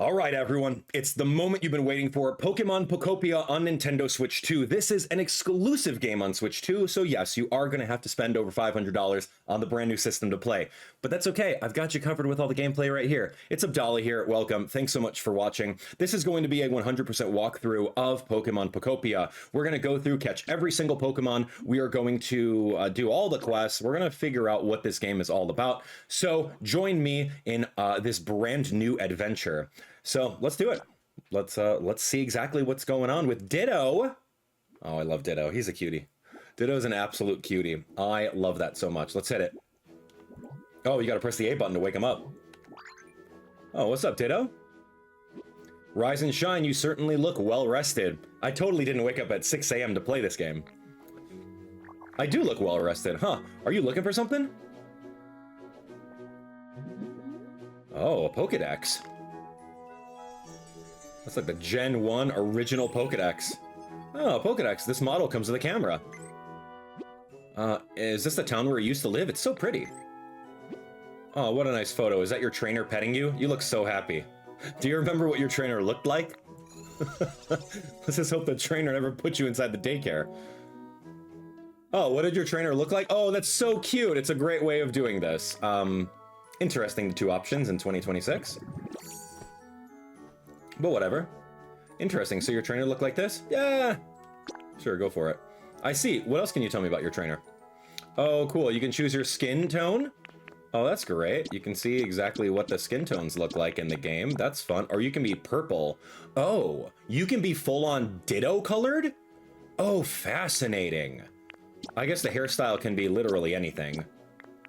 All right, everyone, it's the moment you've been waiting for. Pokémon Pokopia on Nintendo Switch 2. This is an exclusive game on Switch 2, so yes, you are going to have to spend over $500 on the brand new system to play. But that's okay, I've got you covered with all the gameplay right here. It's Abdallah here, welcome, thanks so much for watching. This is going to be a 100% walkthrough of Pokémon Pokopia. We're going to go through, catch every single Pokémon, we are going to do all the quests, we're going to figure out what this game is all about. So join me in this brand new adventure. So let's do it. Let's see exactly what's going on with Ditto. Oh, I love Ditto. He's a cutie. Ditto's an absolute cutie. I love that so much. Let's hit it. Oh, you gotta press the A button to wake him up. Oh, what's up, Ditto? Rise and shine, you certainly look well rested. I totally didn't wake up at 6 a.m. to play this game. I do look well rested, huh? Are you looking for something? Oh, a Pokédex. That's like the Gen 1 original Pokédex. Oh, Pokédex, this model comes with a camera. Is this the town where you used to live? It's so pretty. Oh, what a nice photo. Is that your trainer petting you? You look so happy. Do you remember what your trainer looked like? Let's just hope the trainer never put you inside the daycare. Oh, what did your trainer look like? Oh, that's so cute. It's a great way of doing this. Interesting, the two options in 2026. But whatever. Interesting, so your trainer looked like this? Yeah! Sure, go for it. I see. What else can you tell me about your trainer? Oh, cool. You can choose your skin tone? Oh, that's great. You can see exactly what the skin tones look like in the game. That's fun. Or you can be purple. Oh, you can be full-on Ditto colored? Oh, fascinating. I guess the hairstyle can be literally anything.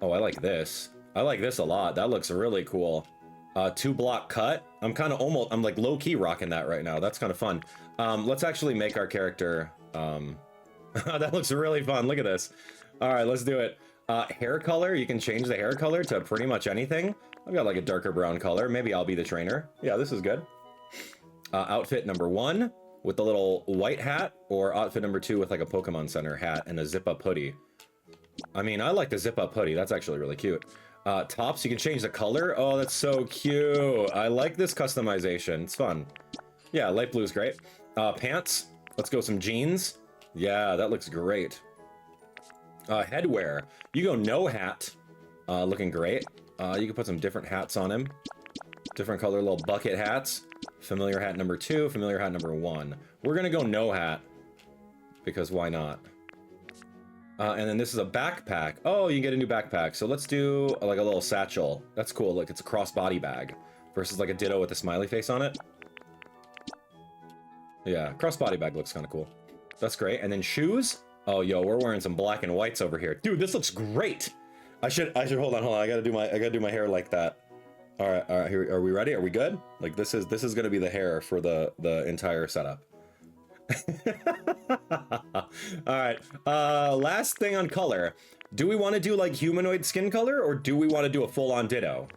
Oh, I like this. I like this a lot. That looks really cool. 2-block cut. I'm like low-key rocking that right now. That's kind of fun. Let's actually make our character, that looks really fun. Look at this. All right, let's do it. Hair color, you can change the hair color to pretty much anything. I've got like a darker brown color. Maybe I'll be the trainer. Yeah, this is good. Outfit number 1 with the little white hat, or outfit number 2 with like a Pokemon Center hat and a zip-up hoodie. I mean, I like the zip-up hoodie. That's actually really cute. Tops, you can change the color. Oh, that's so cute. I like this customization. It's fun. Yeah, light blue is great. Pants, let's go some jeans. Yeah, that looks great. Headwear, you go no hat. Looking great. You can put some different hats on him. Different color little bucket hats. Familiar hat number 2, familiar hat number 1. We're gonna go no hat, because why not? And then this is a backpack. Oh, you can get a new backpack. So let's do like a little satchel. That's cool. Like it's a crossbody bag versus like a Ditto with a smiley face on it. Yeah, crossbody bag looks kind of cool. That's great. And then shoes. Oh, yo, we're wearing some black and whites over here. Dude, this looks great. I should hold on. I gotta do my hair like that. All right. Here, are we ready? Are we good? Like this is gonna be the hair for the entire setup. All right, last thing on color. Do we want to do like humanoid skin color, or do we want to do a full-on Ditto?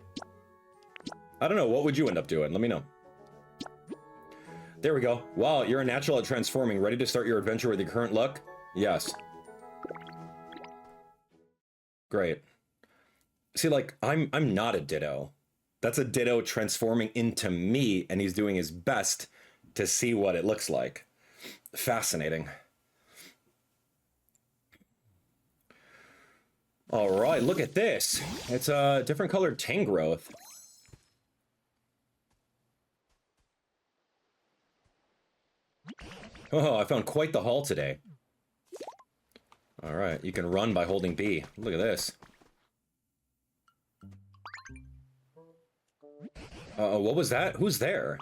I don't know. What would you end up doing? Let me know. There we go. Wow, you're a natural at transforming. Ready to start your adventure with your current look? Yes. Great. See, like, I'm not a Ditto. That's a Ditto transforming into me, and he's doing his best to see what it looks like. Fascinating. All right, look at this. It's a different colored Tangrowth. Oh, I found quite the haul today. All right, you can run by holding B. Look at this. What was that? Who's there?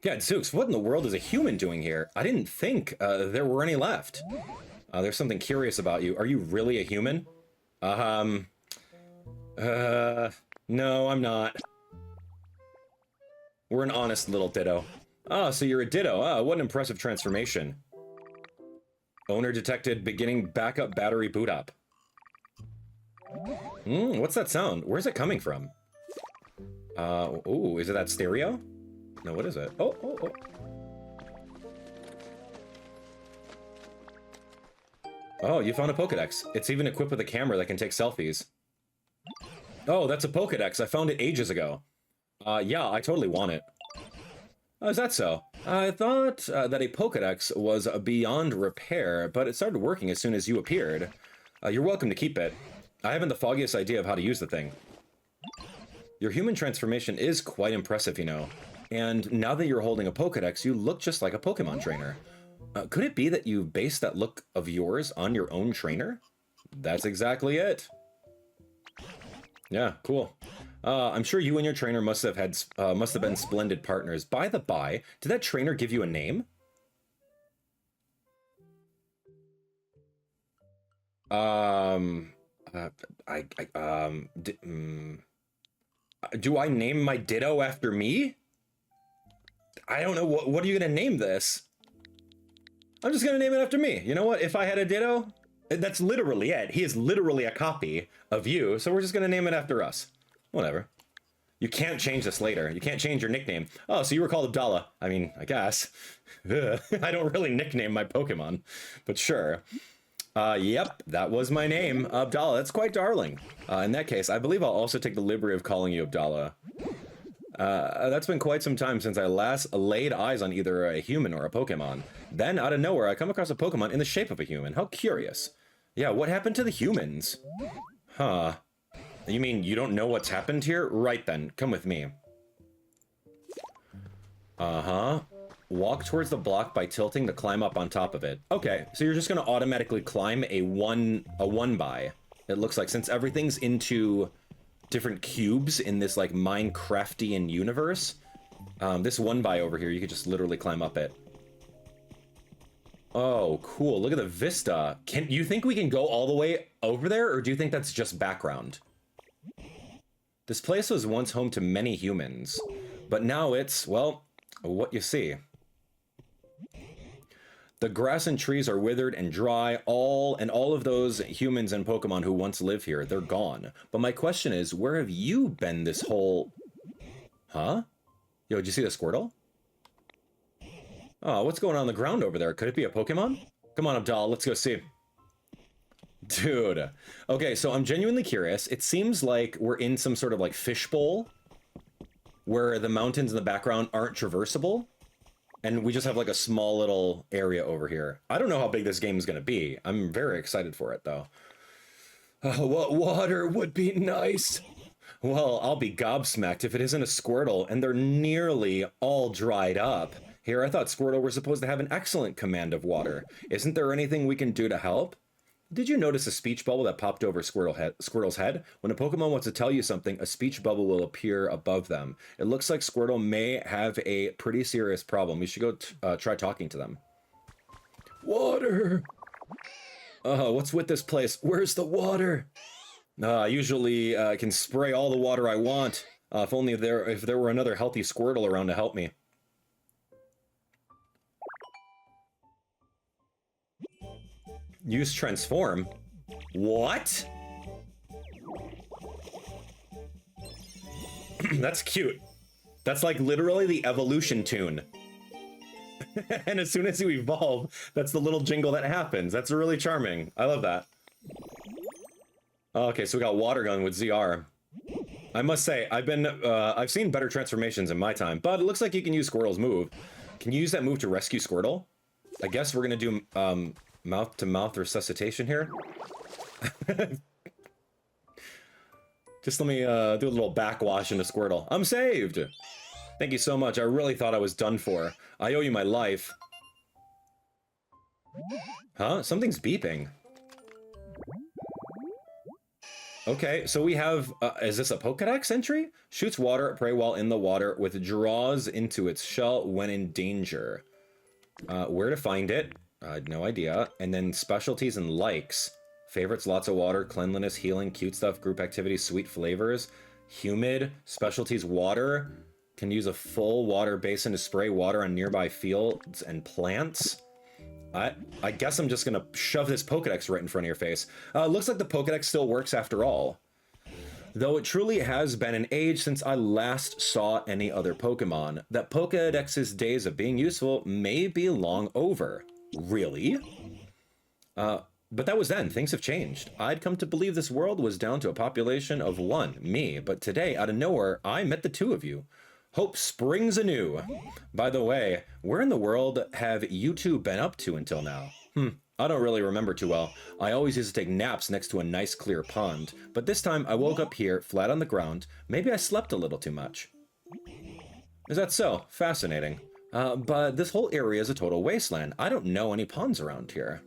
Yeah, Zooks, what in the world is a human doing here? I didn't think there were any left. There's something curious about you. Are you really a human? No, I'm not. We're an honest little Ditto. Ah, so you're a Ditto. Ah, what an impressive transformation. Owner detected beginning backup battery boot up. What's that sound? Where's it coming from? Ooh, is it that stereo? No, what is it? Oh. Oh, you found a Pokédex. It's even equipped with a camera that can take selfies. Oh, that's a Pokédex. I found it ages ago. Yeah, I totally want it. Oh, is that so? I thought that a Pokedex was beyond repair, but it started working as soon as you appeared. You're welcome to keep it. I haven't the foggiest idea of how to use the thing. Your human transformation is quite impressive, you know. And now that you're holding a Pokedex, you look just like a Pokemon trainer. Could it be that you based that look of yours on your own trainer? That's exactly it. Yeah, cool. I'm sure you and your trainer must have been splendid partners. By the by, did that trainer give you a name? Do I name my Ditto after me? I don't know. What are you gonna name this? I'm just gonna name it after me. You know what? If I had a Ditto, that's literally it. He is literally a copy of you, so we're just gonna name it after us. Whatever. You can't change this later. You can't change your nickname. Oh, so you were called Abdallah. I mean, I guess. I don't really nickname my Pokemon, but sure. Yep, that was my name, Abdallah. That's quite darling. In that case, I believe I'll also take the liberty of calling you Abdallah. That's been quite some time since I last laid eyes on either a human or a Pokemon. Then, out of nowhere, I come across a Pokemon in the shape of a human. How curious. Yeah, what happened to the humans? Huh. You mean you don't know what's happened here? Right then, come with me. Uh-huh. Walk towards the block by tilting to climb up on top of it. Okay, so you're just gonna automatically climb a one by. It looks like, since everything's into different cubes in this like Minecraftian universe, this one by over here, you could just literally climb up it. Oh, cool. Look at the vista. Can you think we can go all the way over there, or do you think that's just background? This place was once home to many humans, but now it's, well, what you see. The grass and trees are withered and dry, all of those humans and Pokemon who once lived here, they're gone. But my question is, where have you been this whole... Huh? Yo, did you see the Squirtle? Oh, what's going on the ground over there? Could it be a Pokemon? Come on, Abdallah, let's go see. Dude. Okay, so I'm genuinely curious. It seems like we're in some sort of like fishbowl where the mountains in the background aren't traversable. And we just have like a small little area over here. I don't know how big this game is going to be. I'm very excited for it, though. Oh, what water would be nice. Well, I'll be gobsmacked if it isn't a Squirtle, and they're nearly all dried up. Here, I thought Squirtle were supposed to have an excellent command of water. Isn't there anything we can do to help? Did you notice a speech bubble that popped over Squirtle's head? When a Pokemon wants to tell you something, a speech bubble will appear above them. It looks like Squirtle may have a pretty serious problem. We should go try talking to them. Water! What's with this place? Where's the water? Usually I can spray all the water I want. If only if there were another healthy Squirtle around to help me. Use transform? What? That's cute. That's like literally the evolution tune. And as soon as you evolve, that's the little jingle that happens. That's really charming. I love that. Okay, so we got Water Gun with ZR. I must say, I've seen better transformations in my time, but it looks like you can use Squirtle's move. Can you use that move to rescue Squirtle? I guess we're gonna do, mouth-to-mouth resuscitation here. Just let me do a little backwash into Squirtle. I'm saved! Thank you so much. I really thought I was done for. I owe you my life. Huh? Something's beeping. Okay, so we have... is this a Pokédex entry? Shoots water at prey while in the water, withdraws into its shell when in danger. Where to find it? I had no idea. And then specialties and likes. Favorites, lots of water, cleanliness, healing, cute stuff, group activities, sweet flavors, humid, specialties, water. Can use a full water basin to spray water on nearby fields and plants. I guess I'm just gonna shove this Pokédex right in front of your face. Looks like the Pokédex still works after all. Though it truly has been an age since I last saw any other Pokemon, that Pokédex's days of being useful may be long over. Really? But that was then. Things have changed. I'd come to believe this world was down to a population of one, me, but today, out of nowhere, I met the two of you. Hope springs anew. By the way, where in the world have you two been up to until now? I don't really remember too well. I always used to take naps next to a nice clear pond, but this time I woke up here, flat on the ground. Maybe I slept a little too much. Is that so? Fascinating. But this whole area is a total wasteland. I don't know any ponds around here.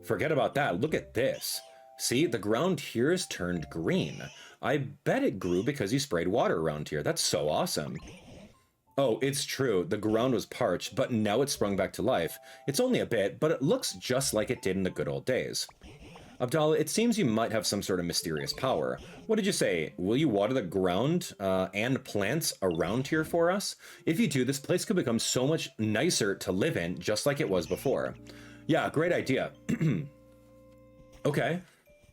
Forget about that. Look at this. See, the ground here is turned green. I bet it grew because you sprayed water around here. That's so awesome. Oh, it's true. The ground was parched, but now it's sprung back to life. It's only a bit, but it looks just like it did in the good old days. Abdallah, it seems you might have some sort of mysterious power. What did you say? Will you water the ground and plants around here for us? If you do, this place could become so much nicer to live in, just like it was before. Yeah, great idea. Okay,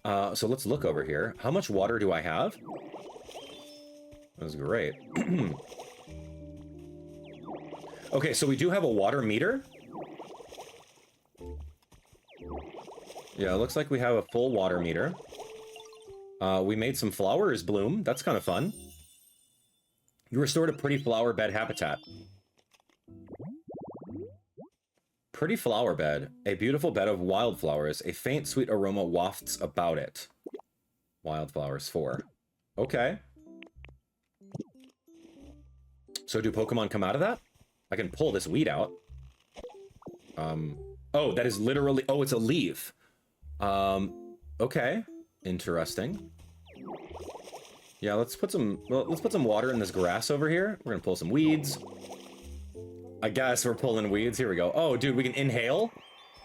so let's look over here. How much water do I have? That's great. Okay, so we do have a water meter. Yeah, it looks like we have a full water meter. We made some flowers bloom. That's kind of fun. You restored a pretty flower bed habitat. Pretty flower bed. A beautiful bed of wildflowers. A faint sweet aroma wafts about it. Wildflowers 4. Okay. So do Pokemon come out of that? I can pull this weed out. Oh, that is literally... Oh, it's a leaf. Okay. Interesting. Yeah, let's put some water in this grass over here. We're gonna pull some weeds. I guess we're pulling weeds. Here we go. Oh, dude, we can inhale?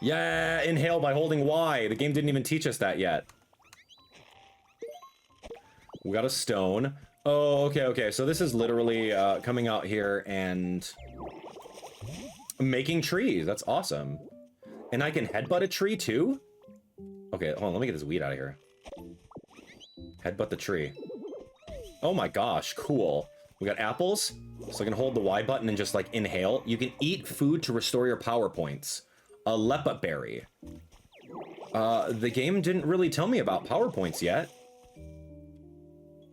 Yeah, inhale by holding Y. The game didn't even teach us that yet. We got a stone. Oh, okay. So this is literally coming out here and making trees. That's awesome. And I can headbutt a tree too? Okay, hold on. Let me get this weed out of here. Headbutt the tree. Oh my gosh, cool. We got apples. So I can hold the Y button and just like inhale. You can eat food to restore your power points. A Lepa berry. The game didn't really tell me about power points yet.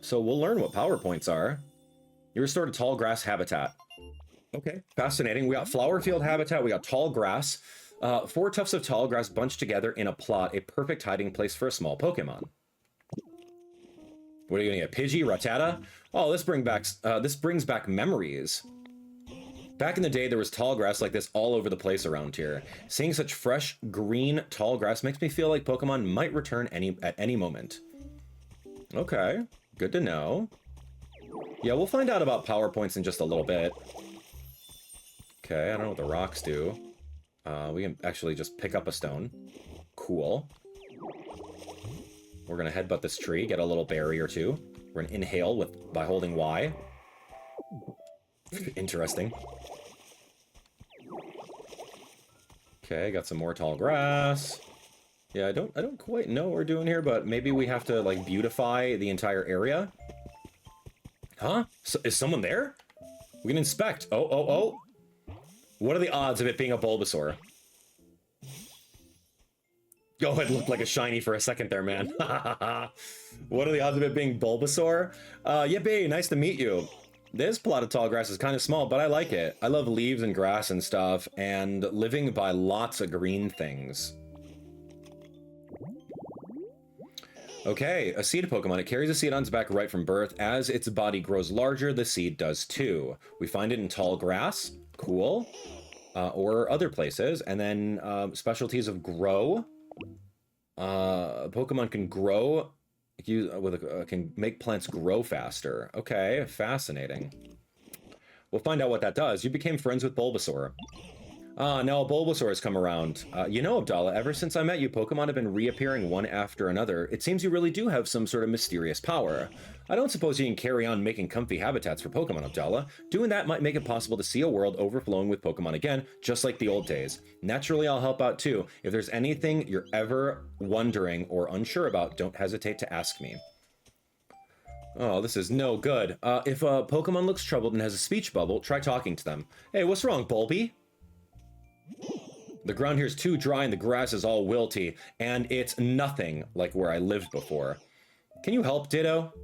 So we'll learn what power points are. You restored a tall grass habitat. Okay, fascinating. We got flower field habitat. We got tall grass. 4 tufts of tall grass bunched together in a plot. A perfect hiding place for a small Pokemon. What are you gonna get? Pidgey, Rattata? Oh, this brings back memories. Back in the day, there was tall grass like this all over the place around here. Seeing such fresh, green, tall grass makes me feel like Pokemon might return at any moment. Okay, good to know. Yeah, we'll find out about power points in just a little bit. Okay, I don't know what the rocks do. We can actually just pick up a stone. Cool. We're gonna headbutt this tree, get a little berry or two. We're gonna inhale by holding Y. Interesting. Okay, got some more tall grass. Yeah, I don't quite know what we're doing here, but maybe we have to like beautify the entire area. Huh? So, is someone there? We can inspect. Oh. What are the odds of it being a Bulbasaur? Oh, it looked like a shiny for a second there, man. What are the odds of it being Bulbasaur? Yippee, nice to meet you. This plot of tall grass is kind of small, but I like it. I love leaves and grass and stuff, and living by lots of green things. Okay, a seed Pokemon. It carries a seed on its back right from birth. As its body grows larger, the seed does too. We find it in tall grass. Cool. Or other places. And then specialties of grow. Pokemon can grow can make plants grow faster. Okay, fascinating. We'll find out what that does. You became friends with Bulbasaur. Now a Bulbasaur has come around. You know, Abdallah, ever since I met you, Pokemon have been reappearing one after another. It seems you really do have some sort of mysterious power. I don't suppose you can carry on making comfy habitats for Pokemon, Abdallah. Doing that might make it possible to see a world overflowing with Pokemon again, just like the old days. Naturally, I'll help out too. If there's anything you're ever wondering or unsure about, don't hesitate to ask me. Oh, this is no good. If a Pokemon looks troubled and has a speech bubble, try talking to them. Hey, what's wrong, Bulby? The ground here is too dry and the grass is all wilty, and it's nothing like where I lived before. Can you help, Ditto?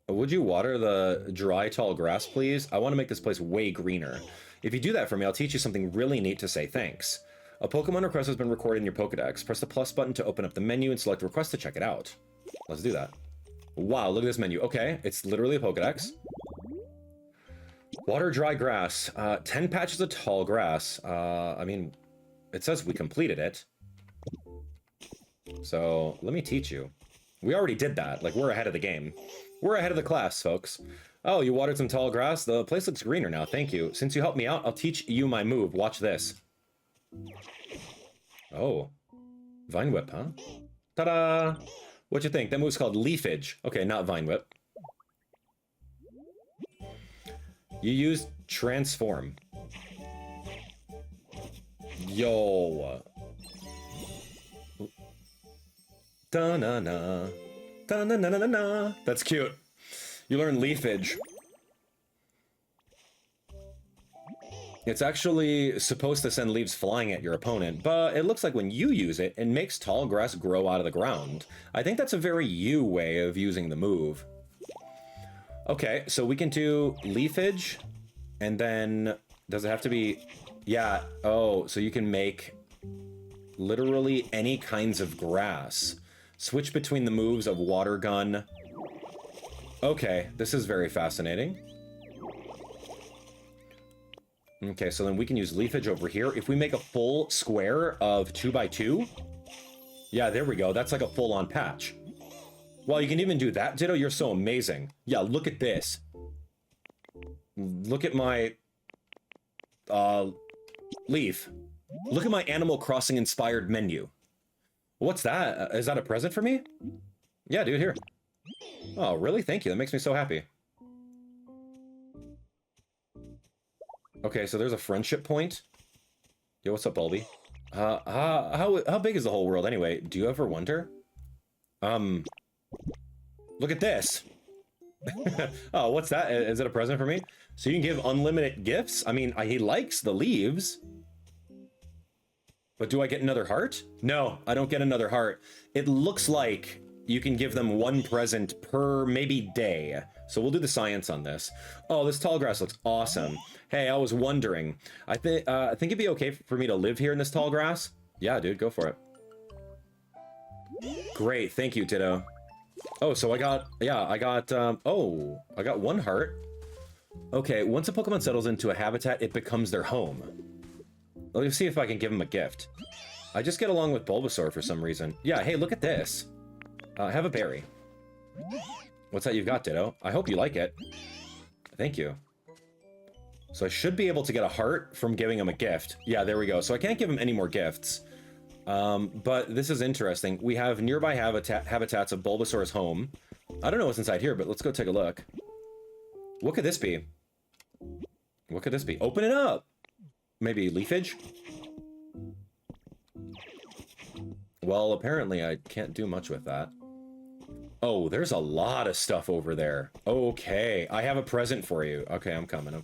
Would you water the dry, tall grass, please? I want to make this place way greener. If you do that for me, I'll teach you something really neat to say thanks. A Pokemon request has been recorded in your Pokedex. Press the plus button to open up the menu and select request to check it out. Let's do that. Wow, look at this menu. Okay, it's literally a Pokedex. Water dry grass. 10 patches of tall grass. I mean, it says we completed it. So, let me teach you. We already did that. Like, we're ahead of the game. We're ahead of the class, folks. Oh, you watered some tall grass? The place looks greener now, thank you. Since you helped me out, I'll teach you my move. Watch this. Oh. Vine Whip, huh? Ta-da! What you think? That move's called Leafage. Okay, not Vine Whip. You used Transform. Yo. Da-na-na. Da-na-na-na-na. That's cute. You learn Leafage. It's actually supposed to send leaves flying at your opponent, but it looks like when you use it, it makes tall grass grow out of the ground. I think that's a very you way of using the move. Okay, so we can do Leafage, and then, does it have to be, yeah, oh, so you can make literally any kinds of grass. Switch between the moves of Water Gun. Okay, this is very fascinating. Okay, so then we can use Leafage over here. If we make a full square of 2x2, yeah, there we go. That's like a full-on patch. Well, you can even do that, Ditto. You're so amazing. Yeah, look at this. Look at my leaf. Look at my Animal Crossing inspired menu. What's that? Is that a present for me? Yeah, dude, here. Oh, really? Thank you. That makes me so happy. Okay, so there's a friendship point. Yo, what's up, Bulby? How big is the whole world anyway? Do you ever wonder? Look at this. Oh, what's that? Is it a present for me? So you can give unlimited gifts? I mean, he likes the leaves. But do I get another heart? No, I don't get another heart. It looks like you can give them one present per maybe day. So we'll do the science on this. Oh, this tall grass looks awesome. Hey, I was wondering. I think it'd be okay for me to live here in this tall grass. Yeah, dude, go for it. Great, thank you, Ditto. Oh, so I got one heart. Okay, once a Pokemon settles into a habitat, it becomes their home. Let me see if I can give him a gift. I just get along with Bulbasaur for some reason. Yeah, hey, look at this. Have a berry. What's that you've got, Ditto? I hope you like it. Thank you. So I should be able to get a heart from giving him a gift. Yeah, there we go. So I can't give him any more gifts. But this is interesting. We have nearby habitats of Bulbasaur's home. I don't know what's inside here, but let's go take a look. What could this be? What could this be? Open it up! Maybe Leafage? Well, apparently I can't do much with that. Oh, there's a lot of stuff over there. Okay, I have a present for you. Okay, I'm coming.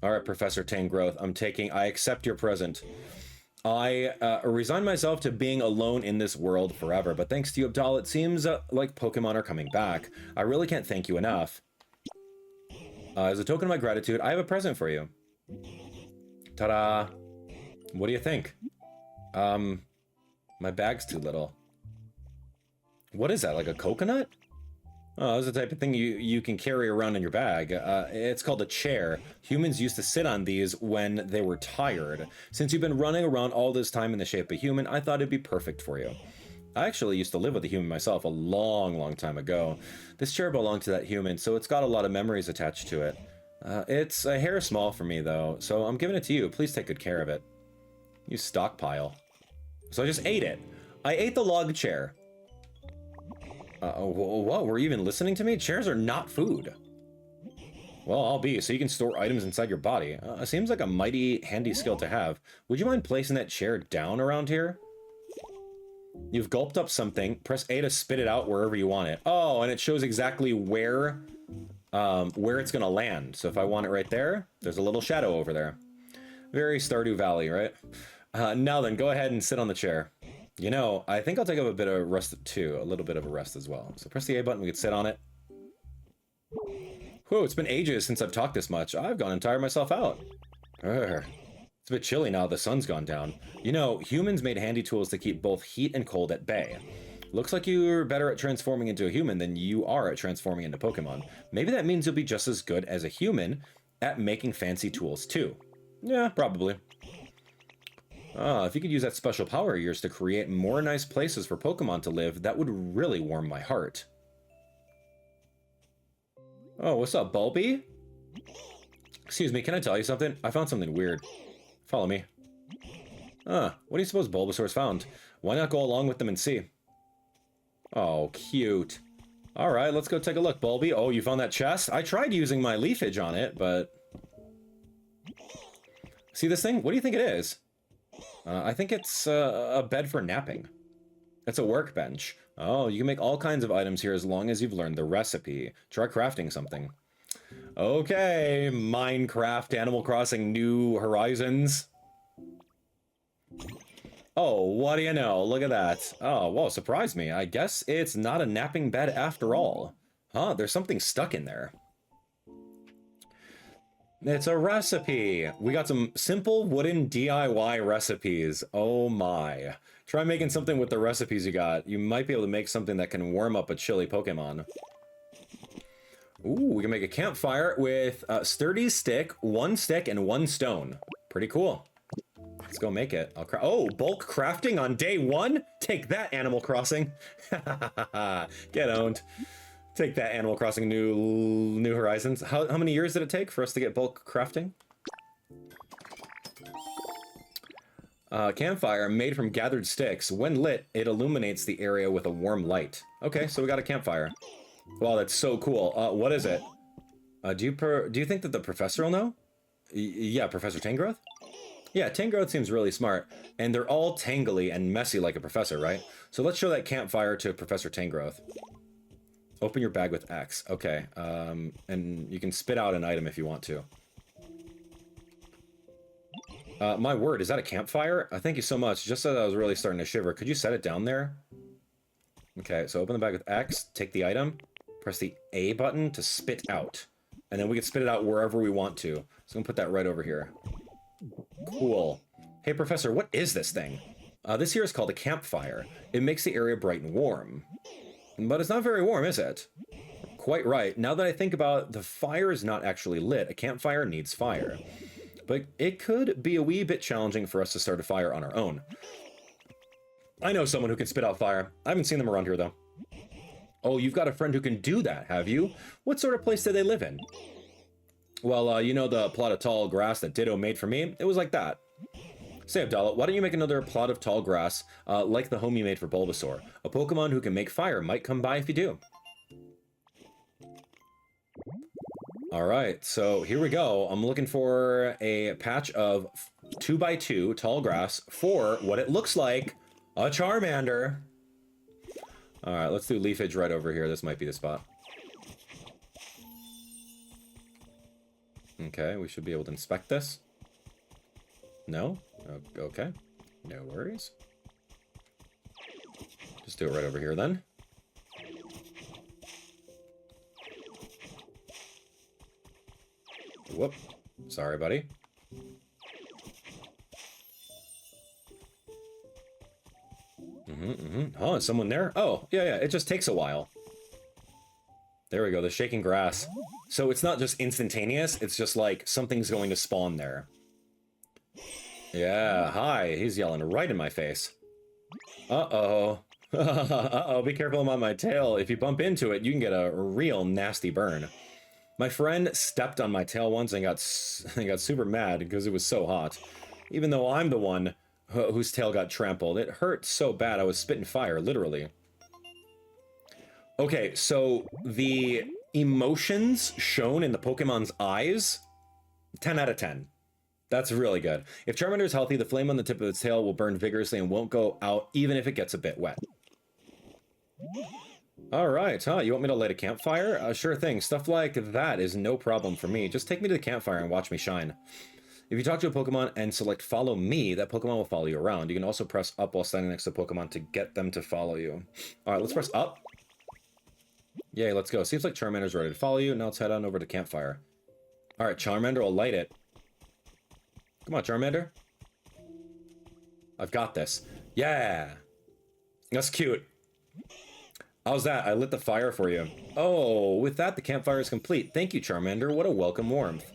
Alright, Professor Tangrowth, I accept your present. I resign myself to being alone in this world forever, but thanks to you, Abdallah, it seems like Pokemon are coming back. I really can't thank you enough. As a token of my gratitude, I have a present for you. Ta-da! What do you think? My bag's too little. What is that, like a coconut? Oh, that's the type of thing you can carry around in your bag. It's called a chair. Humans used to sit on these when they were tired. Since you've been running around all this time in the shape of a human, I thought it'd be perfect for you. I actually used to live with a human myself a long time ago. This chair belonged to that human, so it's got a lot of memories attached to it. It's a hair small for me, though, so I'm giving it to you. Please take good care of it. You Stockpile. So I just ate it. I ate the log chair. What? Were you even listening to me? Chairs are not food. Well, I'll be, so you can store items inside your body. Seems like a mighty handy skill to have. Would you mind placing that chair down around here? You've gulped up something. Press A to spit it out wherever you want it. Oh, and it shows exactly where it's gonna land. So if I want it right there, there's a little shadow over there. Very Stardew Valley, right? Now then, go ahead and sit on the chair. You know, I think I'll take up a bit of rest too. A little bit of a rest as well. So press the A button, we can sit on it. Whew, it's been ages since I've talked this much. I've gone and tired myself out. Urgh. It's a bit chilly now the sun's gone down. You know, humans made handy tools to keep both heat and cold at bay. Looks like you're better at transforming into a human than you are at transforming into Pokemon. Maybe that means you'll be just as good as a human at making fancy tools too. Yeah, probably. If you could use that special power of yours to create more nice places for Pokemon to live, that would really warm my heart. Oh, what's up, Bulby? Excuse me, can I tell you something? I found something weird. Follow me. What do you suppose Bulbasaur's found? Why not go along with them and see? Oh, cute. Alright, let's go take a look, Bulby. Oh, you found that chest? I tried using my Leafage on it, but... See this thing? What do you think it is? I think it's a bed for napping. It's a workbench. Oh, you can make all kinds of items here as long as you've learned the recipe. Try crafting something. Okay, Minecraft, Animal Crossing, New Horizons. Oh, what do you know? Look at that. Oh, whoa, surprised me. I guess it's not a napping bed after all. Huh, there's something stuck in there. It's a recipe. We got some simple wooden DIY recipes. Oh my. Try making something with the recipes you got. You might be able to make something that can warm up a chilly Pokemon. Ooh, we can make a campfire with a sturdy stick, 1 stick, and 1 stone. Pretty cool. Let's go make it. Oh, bulk crafting on day 1? Take that, Animal Crossing. Get owned. Take that, Animal Crossing New Horizons. How many years did it take for us to get bulk crafting? Campfire made from gathered sticks. When lit, it illuminates the area with a warm light. Okay, so we got a campfire. Wow, that's so cool. What is it? Do you think that the professor will know? Yeah, Professor Tangrowth? Yeah, Tangrowth seems really smart, and they're all tangly and messy like a professor, right? So let's show that campfire to Professor Tangrowth. Open your bag with X. Okay, and you can spit out an item if you want to. My word, is that a campfire? Thank you so much. Just as I was really starting to shiver, could you set it down there? Okay, so open the bag with X, take the item, press the A button to spit out. And then we can spit it out wherever we want to. So I'm gonna put that right over here. Cool. Hey, Professor, what is this thing? This here is called a campfire. It makes the area bright and warm. But it's not very warm, is it? Quite right. Now that I think about it, the fire is not actually lit. A campfire needs fire. But it could be a wee bit challenging for us to start a fire on our own. I know someone who can spit out fire. I haven't seen them around here, though. Oh, you've got a friend who can do that, have you? What sort of place do they live in? Well, you know the plot of tall grass that Ditto made for me? It was like that. Say, Abdallah, why don't you make another plot of tall grass like the home you made for Bulbasaur? A Pokemon who can make fire might come by if you do. Alright, so here we go. I'm looking for a patch of 2x2 tall grass for what it looks like a Charmander. Alright, let's do Leafage right over here. This might be the spot. Okay, we should be able to inspect this. No? Okay. No worries. Just do it right over here then. Whoop. Sorry, buddy. Oh, is someone there? Oh, yeah, it just takes a while. There we go, the shaking grass. So it's not just instantaneous, it's just like something's going to spawn there. Yeah, hi, he's yelling right in my face. Uh-oh. Uh-oh, be careful about my tail. If you bump into it, you can get a real nasty burn. My friend stepped on my tail once and got super mad because it was so hot. Even though I'm the one whose tail got trampled. It hurt so bad I was spitting fire, literally. Okay, so the emotions shown in the Pokemon's eyes, 10 out of 10. That's really good. If Charmander is healthy, the flame on the tip of its tail will burn vigorously and won't go out even if it gets a bit wet. Alright, you want me to light a campfire? Sure thing. Stuff like that is no problem for me. Just take me to the campfire and watch me shine. If you talk to a Pokemon and select follow me, that Pokemon will follow you around. You can also press up while standing next to Pokemon to get them to follow you. All right, let's press up. Yay, let's go. Seems like Charmander's ready to follow you. Now let's head on over to Campfire. All right, Charmander will light it. Come on, Charmander. I've got this. Yeah. That's cute. How's that? I lit the fire for you. Oh, with that, the campfire is complete. Thank you, Charmander. What a welcome warmth.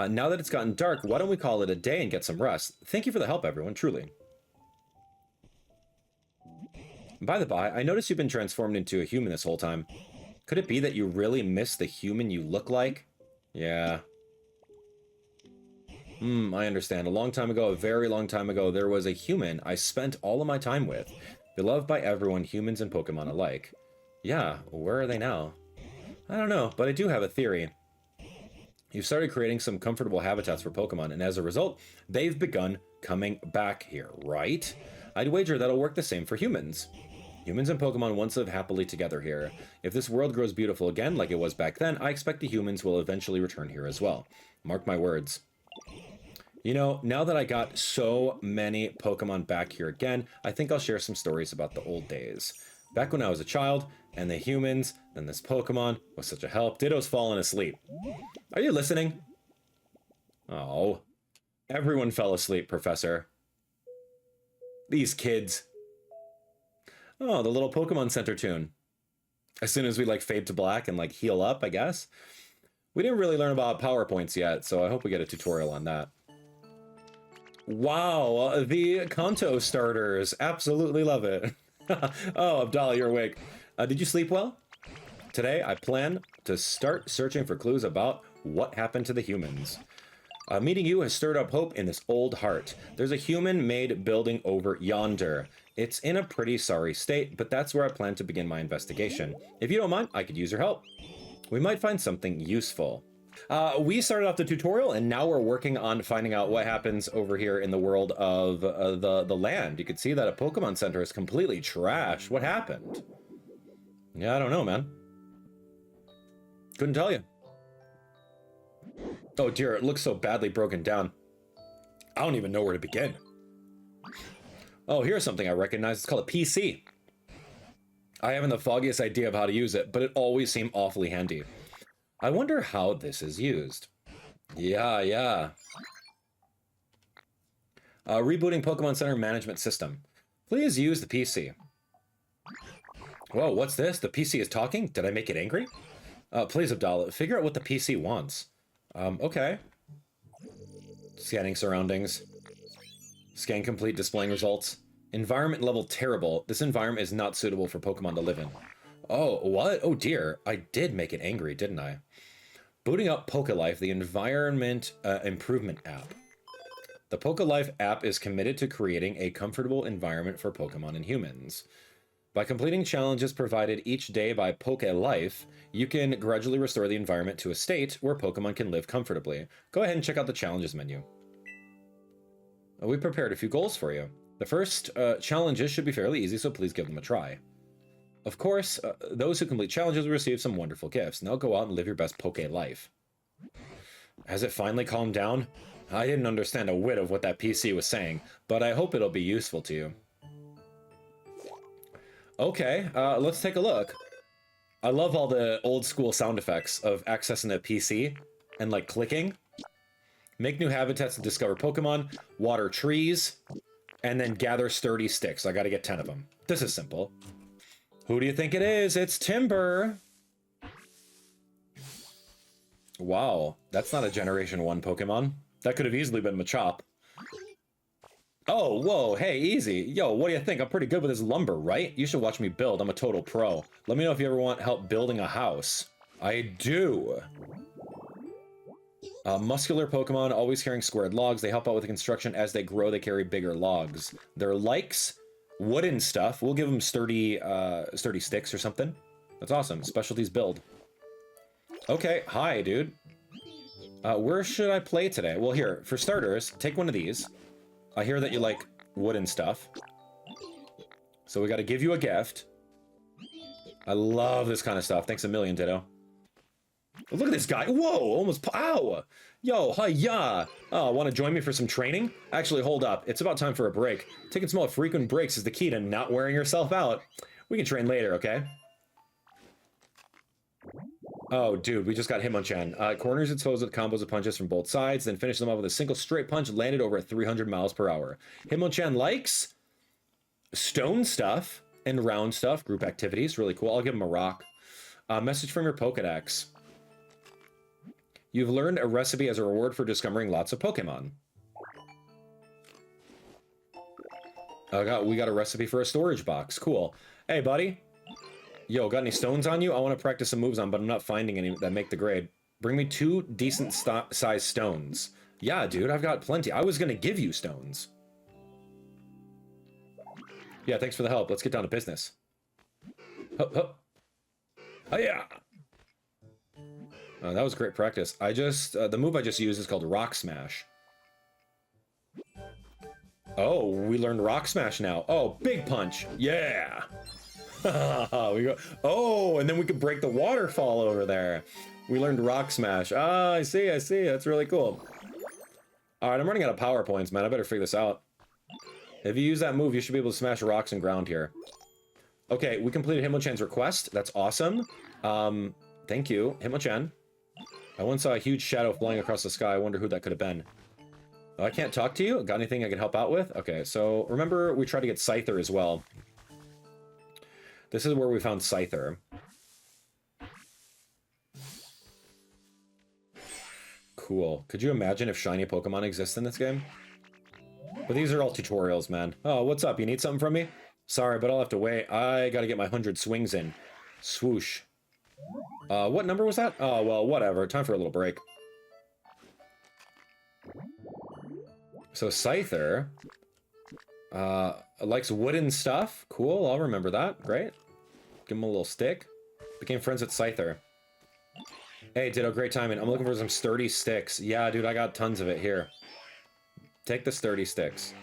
Now that it's gotten dark, why don't we call it a day and get some rest? Thank you for the help, everyone, truly. By the by, I noticed you've been transformed into a human this whole time. Could it be that you really miss the human you look like? Yeah. I understand. A long time ago, a very long time ago, there was a human I spent all of my time with. Beloved by everyone, humans and Pokemon alike. Yeah, where are they now? I don't know, but I do have a theory. You've started creating some comfortable habitats for Pokemon, and as a result, they've begun coming back here, right? I'd wager that'll work the same for humans. Humans and Pokemon once live happily together here. If this world grows beautiful again, like it was back then, I expect the humans will eventually return here as well. Mark my words. You know, now that I got so many Pokemon back here again, I think I'll share some stories about the old days. Back when I was a child, and the humans, and this Pokemon was such a help. Ditto's fallen asleep. Are you listening? Oh, everyone fell asleep, Professor. These kids. Oh, the little Pokemon Center tune. As soon as we, like, fade to black and, like, heal up, I guess. We didn't really learn about PowerPoints yet, so I hope we get a tutorial on that. Wow, the Kanto starters. Absolutely love it. Oh, Abdallah, you're awake. Did you sleep well? Today, I plan to start searching for clues about what happened to the humans. Meeting you has stirred up hope in this old heart. There's a human-made building over yonder. It's in a pretty sorry state, but that's where I plan to begin my investigation. If you don't mind, I could use your help. We might find something useful. We started off the tutorial, and now we're working on finding out what happens over here in the world of the land. You can see that a Pokemon Center is completely trashed. What happened? Yeah, I don't know, man. Couldn't tell you. Oh dear, it looks so badly broken down. I don't even know where to begin. Oh, here's something I recognize. It's called a PC. I haven't the foggiest idea of how to use it, but it always seemed awfully handy. I wonder how this is used. Yeah. Rebooting Pokemon Center management system. Please use the PC. Whoa, what's this? The PC is talking? Did I make it angry? Please, Abdallah, figure out what the PC wants. Okay. Scanning surroundings. Scan complete, displaying results. Environment level terrible. This environment is not suitable for Pokemon to live in. Oh, what? Oh dear. I did make it angry, didn't I? Booting up Pokélife, the environment improvement app. The Pokélife app is committed to creating a comfortable environment for Pokemon and humans. By completing challenges provided each day by Pokélife, you can gradually restore the environment to a state where Pokemon can live comfortably. Go ahead and check out the challenges menu. We prepared a few goals for you. The first challenges should be fairly easy, so please give them a try. Of course, those who complete challenges will receive some wonderful gifts. Now go out and live your best Poké life. Has it finally calmed down? I didn't understand a whit of what that PC was saying, but I hope it'll be useful to you. Okay, let's take a look. I love all the old school sound effects of accessing a PC and like clicking. Make new habitats to discover Pokemon, water trees, and then gather sturdy sticks. I gotta get 10 of them. This is simple. Who do you think it is? It's Timber. Wow, that's not a Generation 1 Pokemon. That could have easily been Machop. Oh, whoa, hey, easy. Yo, what do you think? I'm pretty good with this lumber, right? You should watch me build. I'm a total pro. Let me know if you ever want help building a house. I do. Muscular Pokemon, always carrying squared logs. They help out with the construction. As they grow, they carry bigger logs. Their likes, wooden stuff. We'll give them sturdy sticks or something. That's awesome. Specialties build. Okay, hi, dude. Where should I play today? Well, here, for starters, take one of these. I hear that you like wooden stuff. So we got to give you a gift. I love this kind of stuff. Thanks a million, Ditto. Look at this guy. Whoa, almost, ow. Yo, hi-ya. Oh, want to join me for some training? Actually, hold up. It's about time for a break. Taking small frequent breaks is the key to not wearing yourself out. We can train later, okay? Oh, dude, we just got Hitmonchan. Corners exposed with combos of punches from both sides, then finish them off with a single straight punch landed over at 300 miles per hour. Hitmonchan likes stone stuff and round stuff, group activities. Really cool. I'll give him a rock. Message from your Pokedex. You've learned a recipe as a reward for discovering lots of Pokemon. We got a recipe for a storage box. Cool. Hey, buddy. Yo, got any stones on you? I want to practice some moves on, but I'm not finding any that make the grade. Bring me 2 decent size stones. Yeah, dude, I've got plenty. I was going to give you stones. Yeah, thanks for the help. Let's get down to business. Hup, hup. Oh, yeah. That was great practice. The move I just used is called Rock Smash. Oh, we learned Rock Smash now. Oh, Big Punch. Yeah. We go. Oh, and then we could break the waterfall over there. We learned Rock Smash. Ah, I see. That's really cool. All right, I'm running out of power points, man. I better figure this out. If you use that move, you should be able to smash rocks and ground here. Okay, we completed Hitmonchan's request. That's awesome. Thank you, Hitmonchan. I once saw a huge shadow flying across the sky. I wonder who that could have been. Oh, I can't talk to you? Got anything I can help out with? Okay, so remember we tried to get Scyther as well. This is where we found Scyther. Cool. Could you imagine if shiny Pokemon exist in this game? But these are all tutorials, man. Oh, what's up? You need something from me? Sorry, but I'll have to wait. I gotta get my 100 swings in. Swoosh. What number was that? Oh, well, whatever. Time for a little break. So Scyther likes wooden stuff. Cool, I'll remember that. Great. Give him a little stick. Became friends with Scyther. Hey, Ditto, great timing. I'm looking for some sturdy sticks. Yeah, dude, I got tons of it. Here. Take the sturdy sticks.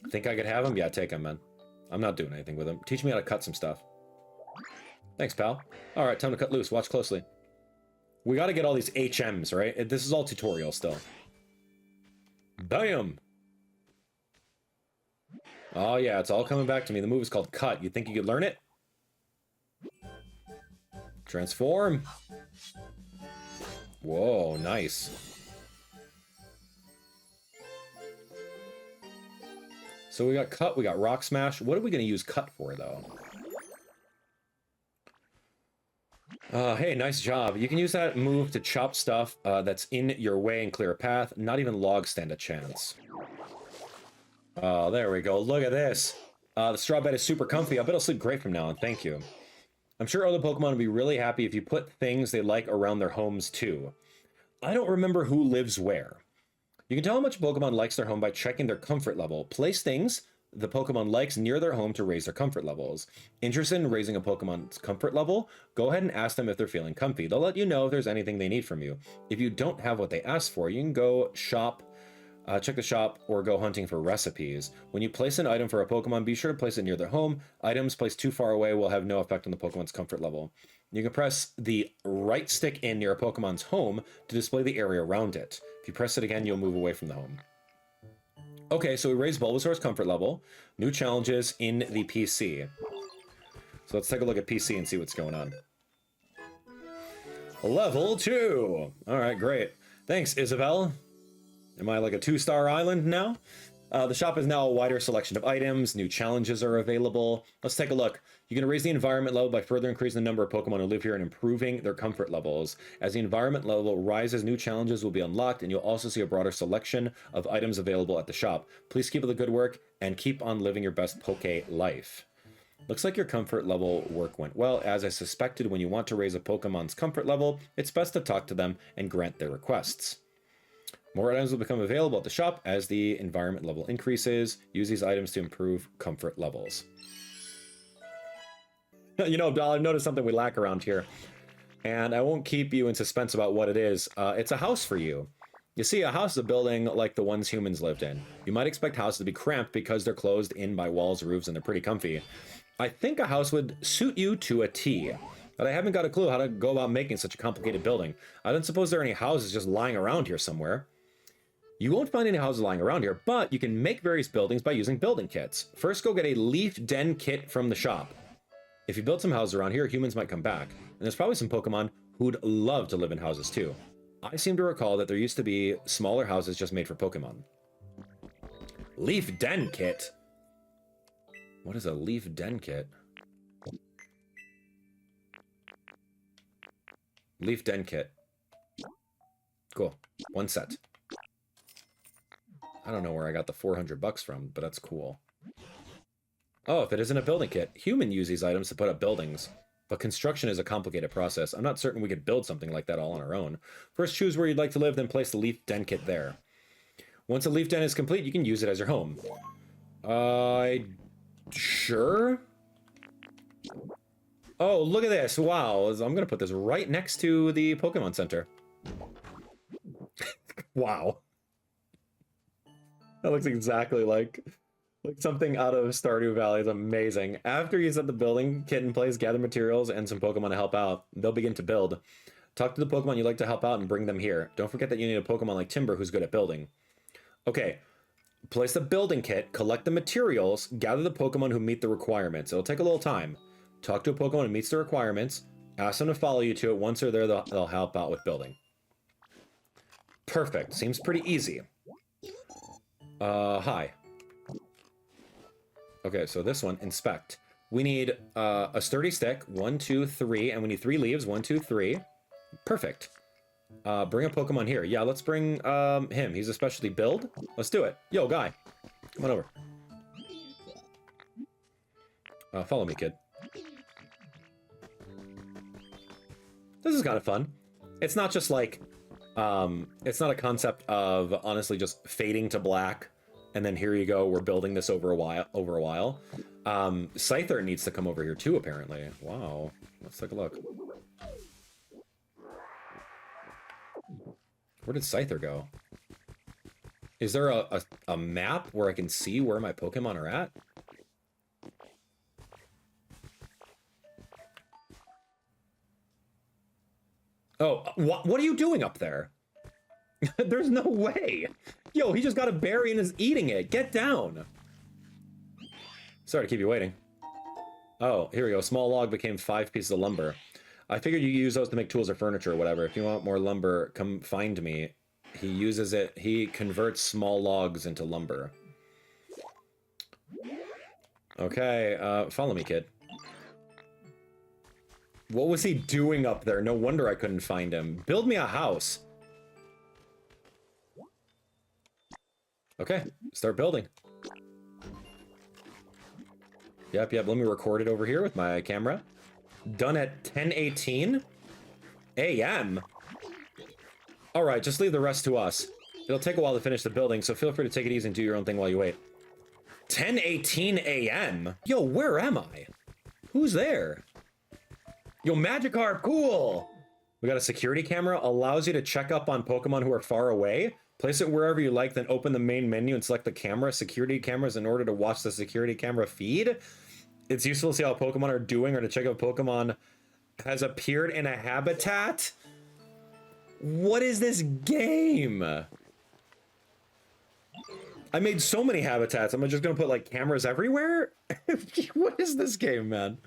Think I could have them? Yeah, take them, man. I'm not doing anything with them. Teach me how to cut some stuff. Thanks, pal. Alright, time to cut loose. Watch closely. We gotta get all these HMs, right? This is all tutorial still. Bam! Oh yeah, it's all coming back to me. The move is called Cut. You think you could learn it? Transform! Whoa, nice. So we got Cut, we got Rock Smash. What are we gonna use Cut for, though? Hey, nice job. You can use that move to chop stuff that's in your way and clear a path. Not even logs stand a chance. Oh, there we go. Look at this. The straw bed is super comfy. I bet I'll sleep great from now on. Thank you. I'm sure other Pokemon would be really happy if you put things they like around their homes, too. I don't remember who lives where. You can tell how much a Pokemon likes their home by checking their comfort level. Place things the Pokemon likes near their home to raise their comfort levels. Interested in raising a Pokemon's comfort level? Go ahead and ask them if they're feeling comfy. They'll let you know if there's anything they need from you. If you don't have what they ask for, you can go shop, check the shop, or go hunting for recipes. When you place an item for a Pokemon, be sure to place it near their home. Items placed too far away will have no effect on the Pokemon's comfort level. You can press the right stick in near a Pokemon's home to display the area around it. If you press it again, you'll move away from the home. Okay, so we raised Bulbasaur's comfort level. New challenges in the PC. So let's take a look at PC and see what's going on. Level 2! Alright, great. Thanks, Isabel. Am I like a 2-star island now? The shop is now a wider selection of items. New challenges are available. Let's take a look. You can raise the environment level by further increasing the number of Pokemon who live here and improving their comfort levels. As the environment level rises, new challenges will be unlocked, and you'll also see a broader selection of items available at the shop. Please keep up the good work, and keep on living your best Poké life. Looks like your comfort level work went well. As I suspected, when you want to raise a Pokemon's comfort level, it's best to talk to them and grant their requests. More items will become available at the shop as the environment level increases. Use these items to improve comfort levels. You know, Abdallah, I've noticed something we lack around here. And I won't keep you in suspense about what it is. It's a house for you. You see, a house is a building like the ones humans lived in. You might expect houses to be cramped because they're closed in by walls, roofs, and they're pretty comfy. I think a house would suit you to a T. but I haven't got a clue how to go about making such a complicated building. I don't suppose there are any houses just lying around here somewhere. You won't find any houses lying around here, but you can make various buildings by using building kits. First, go get a leaf den kit from the shop. If you build some houses around here, humans might come back. And there's probably some Pokemon who'd love to live in houses too. I seem to recall that there used to be smaller houses just made for Pokemon. Leaf den kit? What is a leaf den kit? Leaf den kit. Cool. One set. I don't know where I got the 400 bucks from, but that's cool. Oh, if it isn't a building kit. Humans use these items to put up buildings. But construction is a complicated process. I'm not certain we could build something like that all on our own. First, choose where you'd like to live, then place the leaf den kit there. Once a leaf den is complete, you can use it as your home. Sure? Oh, look at this. Wow. I'm going to put this right next to the Pokemon Center. Wow. That looks exactly like something out of Stardew Valley. Is amazing. After you set the building kit in place, gather materials and some Pokemon to help out. They'll begin to build. Talk to the Pokemon you'd like to help out and bring them here. Don't forget that you need a Pokemon like Timber who's good at building. Okay. Place the building kit, collect the materials, gather the Pokemon who meet the requirements. It'll take a little time. Talk to a Pokemon who meets the requirements. Ask them to follow you to it. Once they're there, they'll help out with building. Perfect. Seems pretty easy. Hi. Okay, so this one, inspect. We need a sturdy stick, 1, 2, 3, and we need 3 leaves, 1, 2, 3. Perfect. Bring a Pokemon here. Yeah, let's bring him. He's a specialty build. Let's do it. Yo, guy. Come on over. Follow me, kid. This is kind of fun. It's not just like, it's not a concept of honestly just fading to black, and then here you go, we're building this over a while. Scyther needs to come over here too, apparently. Wow. Let's take a look. Where did Scyther go? Is there a map where I can see where my Pokemon are at? Oh, what are you doing up there? There's no way. Yo, he just got a berry and is eating it. Get down. Sorry to keep you waiting. Oh, here we go. Small log became 5 pieces of lumber. I figured you use those to make tools or furniture or whatever. If you want more lumber, come find me. He uses it. He converts small logs into lumber. Okay, follow me, kid. What was he doing up there? No wonder I couldn't find him. Build me a house. Okay, start building. Yep, let me record it over here with my camera. Done at 10:18 a.m. All right, just leave the rest to us. It'll take a while to finish the building, so feel free to take it easy and do your own thing while you wait. 10:18 a.m. Yo, where am I? Who's there? Yo, Magikarp, cool! We got a security camera, allows you to check up on Pokemon who are far away. Place it wherever you like, then open the main menu and select the camera. Security cameras in order to watch the security camera feed. It's useful to see how Pokemon are doing or to check if Pokemon has appeared in a habitat. What is this game? I made so many habitats. Am I just gonna put like cameras everywhere? What is this game, man?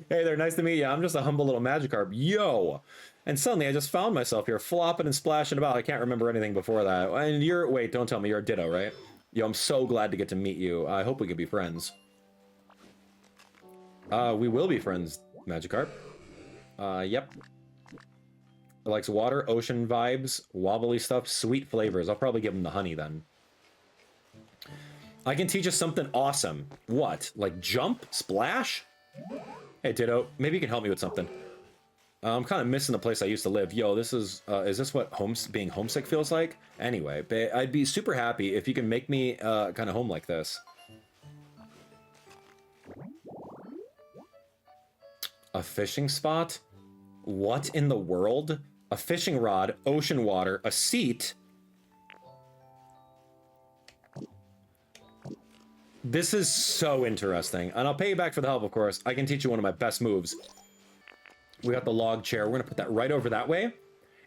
Hey there, nice to meet you. I'm just a humble little Magikarp. Yo! And suddenly I just found myself here flopping and splashing about. I can't remember anything before that. And you're, wait, don't tell me you're a Ditto, right? Yo, I'm so glad to get to meet you. I hope we could be friends. We will be friends, Magikarp. Yep. It likes water, ocean vibes, wobbly stuff, sweet flavors. I'll probably give him the honey then. I can teach us something awesome. What? Like jump? Splash? Hey, Ditto, maybe you can help me with something. I'm kind of missing the place I used to live. Yo, this is this what being homesick feels like? Anyway, I'd be super happy if you can make me kind of home like this. A fishing spot? What in the world? A fishing rod, ocean water, a seat. This is so interesting. And I'll pay you back for the help, of course. I can teach you one of my best moves. We got the log chair. We're gonna put that right over that way.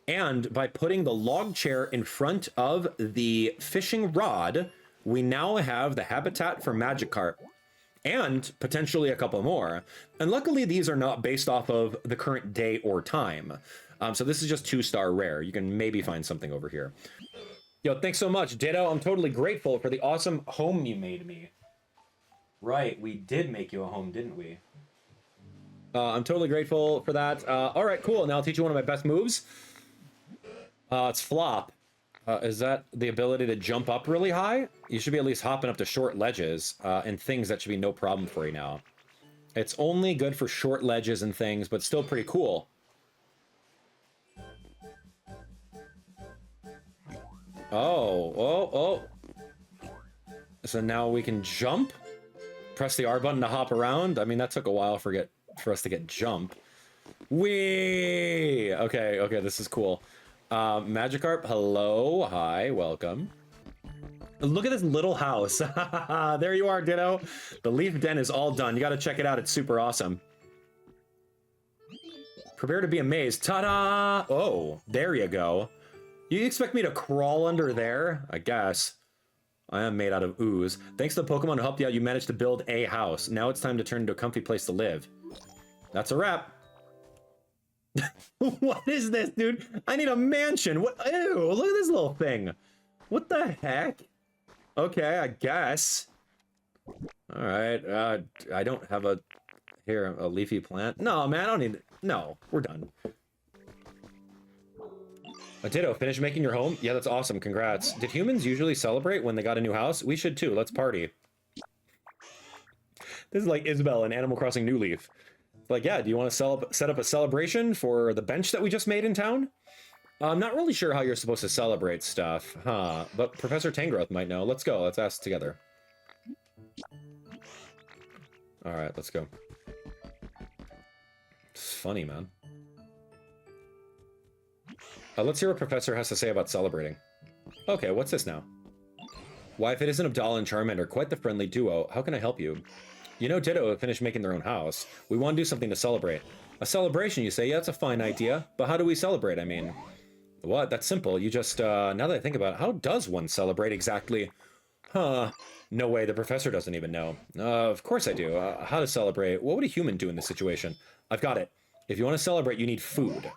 And by putting the log chair in front of the fishing rod, we now have the habitat for Magikarp and potentially a couple more. And luckily these are not based off of the current day or time. So this is just 2-star rare. You can maybe find something over here. Yo, thanks so much, Ditto. I'm totally grateful for the awesome home you made me. Right, we did make you a home, didn't we? I'm totally grateful for that. All right, cool. Now I'll teach you one of my best moves. It's flop. Is that the ability to jump up really high? You should be at least hopping up to short ledges and things. That should be no problem for you now. It's only good for short ledges and things, but still pretty cool. Oh. So now we can jump. Press the R button to hop around. I mean, that took a while for us to get jump. Whee! Okay, this is cool. Magikarp, hello, hi, welcome. Look at this little house. There you are, Ditto. The leaf den is all done. You gotta check it out, it's super awesome. Prepare to be amazed. Ta-da! Oh, there you go. You expect me to crawl under there? I guess. I am made out of ooze. Thanks to the Pokemon who helped you out, you managed to build a house. Now it's time to turn into a comfy place to live. That's a wrap. What is this, dude? I need a mansion. What? Ew, look at this little thing. What the heck? Okay, I guess. All right. I don't have a leafy plant. No, man, I don't need. No, we're done. Ditto, finish making your home? Yeah, that's awesome. Congrats. Did humans usually celebrate when they got a new house? We should too. Let's party. This is like Isabelle in Animal Crossing New Leaf. Like, yeah, do you want to set up a celebration for the bench that we just made in town? I'm not really sure how you're supposed to celebrate stuff, huh? But Professor Tangrowth might know. Let's go. Let's ask together. All right, let's go. It's funny, man. Let's hear what Professor has to say about celebrating. Okay, what's this now? Why, if it isn't Abdallah and Charmander, quite the friendly duo, how can I help you? You know Ditto finished making their own house. We want to do something to celebrate. A celebration, you say? Yeah, that's a fine idea. But how do we celebrate, I mean? What? That's simple. You just, now that I think about it, how does one celebrate exactly? Huh. No way, the professor doesn't even know. Of course I do. How to celebrate? What would a human do in this situation? I've got it. If you want to celebrate, you need food.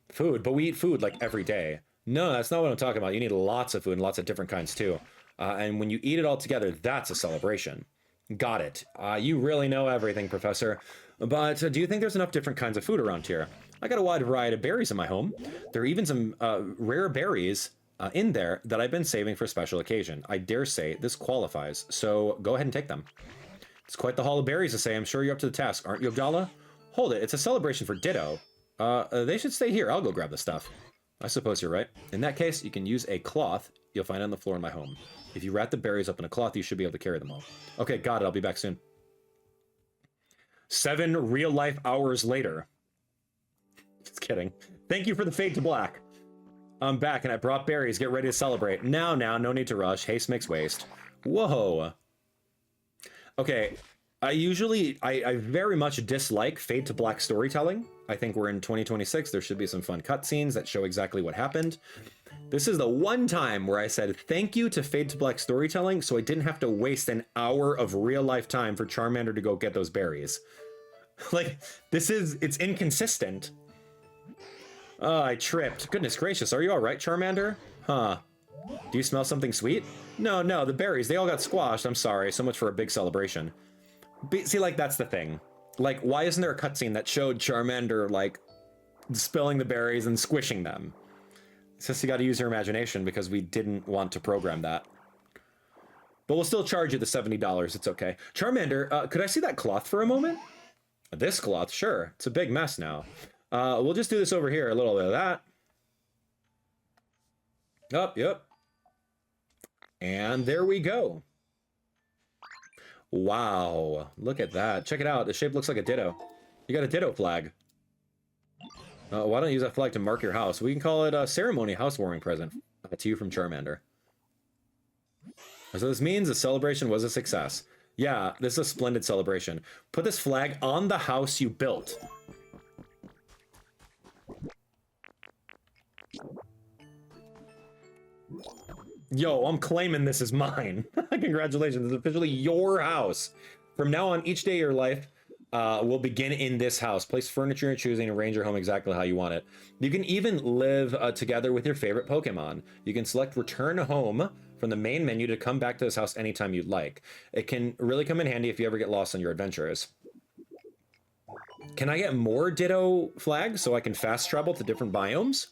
Food? But we eat food, like, every day. No, that's not what I'm talking about. You need lots of food and lots of different kinds, too. And when you eat it all together, that's a celebration. Got it. You really know everything, Professor. But do you think there's enough different kinds of food around here? I got a wide variety of berries in my home. There are even some rare berries in there that I've been saving for a special occasion. I dare say this qualifies, so go ahead and take them. It's quite the haul of berries to say. I'm sure you're up to the task, aren't you, Abdallah? Hold it, it's a celebration for Ditto. They should stay here. I'll go grab the stuff. I suppose you're right. In that case, you can use a cloth you'll find on the floor in my home. If you wrap the berries up in a cloth, you should be able to carry them all. Okay, got it. I'll be back soon. 7 real-life hours later. Just kidding. Thank you for the fade to black. I'm back, and I brought berries. Get ready to celebrate. Now, no need to rush. Haste makes waste. Whoa. Okay, I very much dislike fade to black storytelling. I think we're in 2026. There should be some fun cutscenes that show exactly what happened. This is the one time where I said thank you to fade to black storytelling, so I didn't have to waste an hour of real life time for Charmander to go get those berries. Like, it's inconsistent. Oh, I tripped. Goodness gracious, are you all right, Charmander? Huh. Do you smell something sweet? No, the berries, they all got squashed. I'm sorry, so much for a big celebration. See, like, that's the thing. Like, why isn't there a cutscene that showed Charmander, like, spilling the berries and squishing them? It's just you gotta use your imagination because we didn't want to program that. But we'll still charge you the $70, it's okay. Charmander, could I see that cloth for a moment? This cloth, sure. It's a big mess now. We'll just do this over here, a little bit of that. Oh, yep. And there we go. Wow, look at that. Check it out, the shape looks like a Ditto. You got a Ditto flag. Why don't you use that flag to mark your house? We can call it a ceremony housewarming present to you from Charmander. So this means the celebration was a success. Yeah, this is a splendid celebration. Put this flag on the house you built. Yo, I'm claiming this is mine. Congratulations, it's officially your house. From now on, each day of your life will begin in this house. Place furniture and choosing, arrange your home exactly how you want it. You can even live together with your favorite Pokemon. You can select return home from the main menu to come back to this house anytime you'd like. It can really come in handy if you ever get lost on your adventures. Can I get more Ditto flags so I can fast travel to different biomes?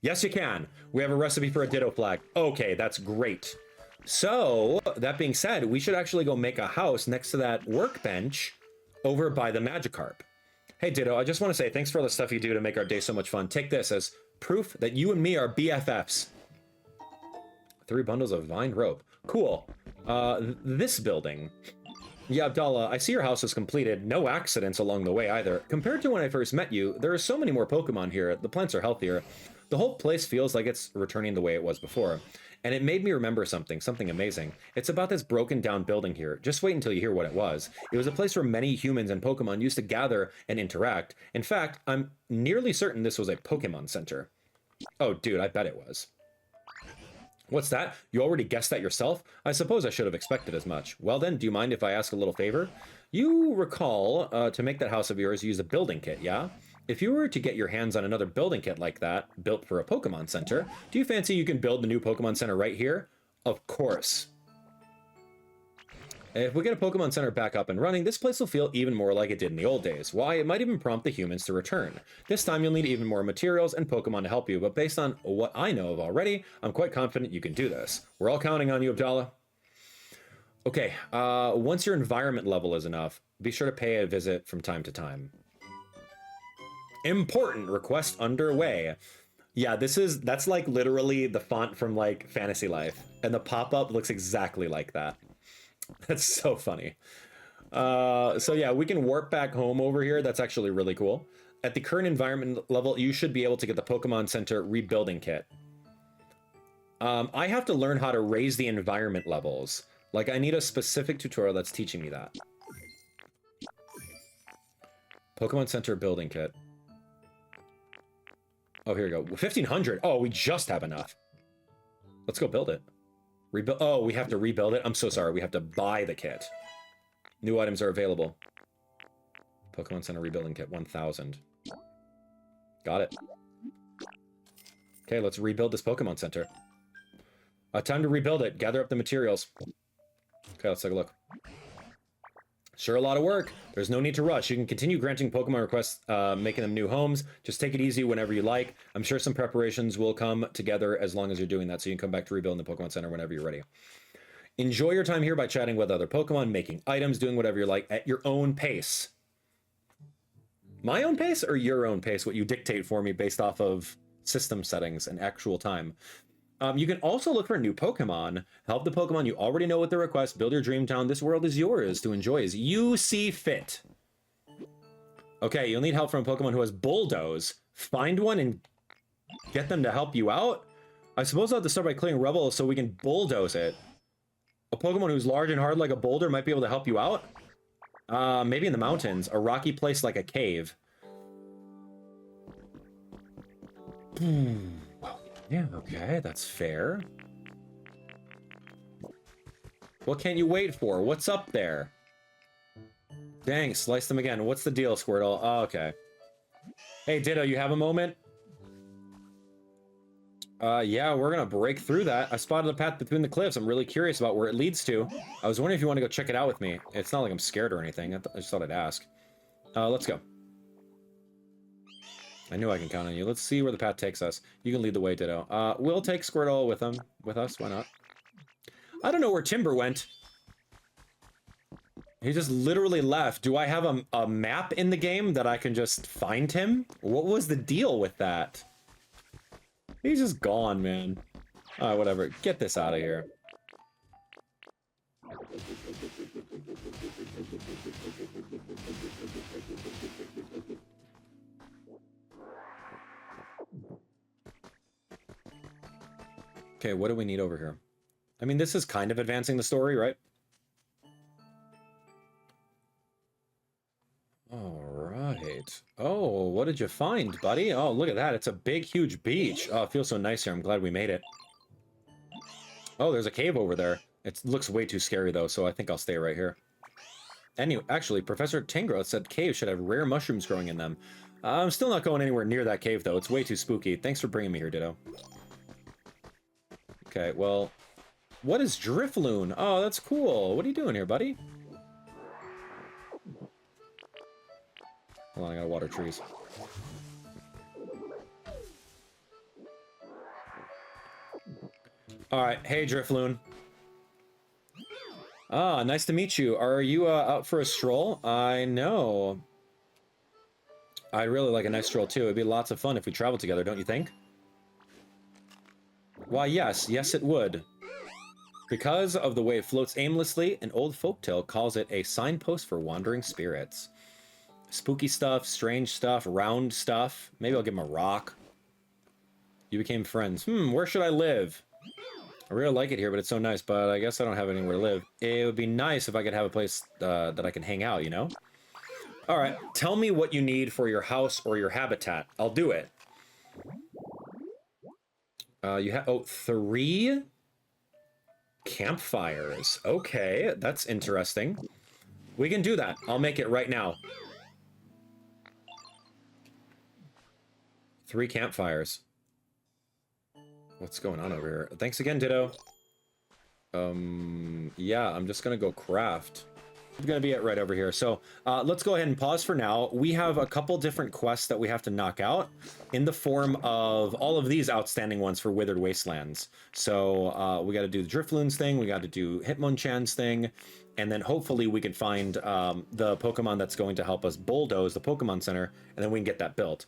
Yes, you can. We have a recipe for a Ditto flag. Okay, that's great. So, that being said, we should actually go make a house next to that workbench over by the Magikarp. Hey, Ditto, I just want to say thanks for all the stuff you do to make our day so much fun. Take this as proof that you and me are BFFs. 3 bundles of vine rope. Cool. This building. Yeah, Abdallah, I see your house is completed. No accidents along the way either. Compared to when I first met you, there are so many more Pokemon here. The plants are healthier. The whole place feels like it's returning the way it was before. And it made me remember something amazing. It's about this broken down building here. Just wait until you hear what it was. It was a place where many humans and Pokemon used to gather and interact. In fact, I'm nearly certain this was a Pokemon Center. Oh, dude, I bet it was. What's that? You already guessed that yourself? I suppose I should have expected as much. Well then, do you mind if I ask a little favor? You recall to make that house of yours use a building kit, yeah? If you were to get your hands on another building kit like that, built for a Pokemon Center, do you fancy you can build the new Pokemon Center right here? Of course. If we get a Pokemon Center back up and running, this place will feel even more like it did in the old days. Why, it might even prompt the humans to return. This time you'll need even more materials and Pokemon to help you, but based on what I know of already, I'm quite confident you can do this. We're all counting on you, Abdallah. Okay, once your environment level is enough, be sure to pay a visit from time to time. Important request underway. Yeah, that's like literally the font from like Fantasy Life, and the pop-up looks exactly like that. That's so funny. So yeah, we can warp back home over here. That's actually really cool. At the current environment level, you should be able to get the Pokemon Center rebuilding kit. I have to learn how to raise the environment levels. Like, I need a specific tutorial that's teaching me that. Pokemon Center building kit. Oh, here we go. 1,500. Oh, we just have enough. Let's go build it. Rebuild. Oh, we have to rebuild it. I'm so sorry. We have to buy the kit. New items are available. Pokemon Center rebuilding kit 1,000. Got it. Okay, let's rebuild this Pokemon Center. Time to rebuild it. Gather up the materials. Okay, let's take a look. Sure, a lot of work. There's no need to rush. You can continue granting Pokemon requests, making them new homes. Just take it easy whenever you like. I'm sure some preparations will come together as long as you're doing that, so you can come back to rebuilding the Pokemon Center whenever you're ready. Enjoy your time here by chatting with other Pokemon, making items, doing whatever you like at your own pace. My own pace or your own pace? What you dictate for me based off of system settings and actual time. You can also look for new Pokemon, help the Pokemon you already know with the request, build your dream town. This world is yours to enjoy as you see fit. Okay, you'll need help from a Pokemon who has Bulldoze. Find one and get them to help you out? I suppose I'll have to start by clearing rubble so we can bulldoze it. A Pokemon who's large and hard like a boulder might be able to help you out? Maybe in the mountains. A rocky place like a cave. Yeah, okay, that's fair. What can't you wait for? What's up there? Dang, slice them again. What's the deal, Squirtle? Oh, okay. Hey, Ditto, you have a moment? Yeah, we're gonna break through that. I spotted a path between the cliffs. I'm really curious about where it leads to. I was wondering if you want to go check it out with me. It's not like I'm scared or anything. I just thought I'd ask. Let's go. I knew I can count on you. Let's see where the path takes us. You can lead the way, Ditto. We'll take Squirtle with us. Why not? I don't know where Timber went. He just literally left. Do I have a map in the game that I can just find him? What was the deal with that? He's just gone, man. Alright, whatever. Get this out of here. Okay, what do we need over here? I mean, this is kind of advancing the story, right? All right. Oh, what did you find, buddy? Oh, look at that. It's a big, huge beach. Oh, it feels so nice here. I'm glad we made it. Oh, there's a cave over there. It looks way too scary, though, so I think I'll stay right here. Anyway, actually, Professor Tangrowth said caves should have rare mushrooms growing in them. I'm still not going anywhere near that cave, though. It's way too spooky. Thanks for bringing me here, Ditto. Okay, well... What is Drifloon? Oh, that's cool. What are you doing here, buddy? Hold on, I gotta water trees. Alright, hey Drifloon. Ah, nice to meet you. Are you out for a stroll? I know. I'd really like a nice stroll too. It'd be lots of fun if we traveled together, don't you think? Why, yes. Yes, it would. Because of the way it floats aimlessly, an old folktale calls it a signpost for wandering spirits. Spooky stuff, strange stuff, round stuff. Maybe I'll give him a rock. You became friends. Where should I live? I really like it here, but it's so nice, but I guess I don't have anywhere to live. It would be nice if I could have a place that I can hang out, you know? Alright, tell me what you need for your house or your habitat. I'll do it. You have... Oh, 3 campfires. Okay, that's interesting. We can do that. I'll make it right now. 3 campfires. What's going on over here? Thanks again, Ditto. Yeah, I'm just gonna go craft. It's gonna be it right over here. So, let's go ahead and pause for now. We have a couple different quests that we have to knock out in the form of all of these outstanding ones for Withered Wastelands. So, we gotta do the Drifloon's thing, we gotta do Hitmonchan's thing, and then hopefully we can find the Pokemon that's going to help us bulldoze the Pokemon Center, and then we can get that built.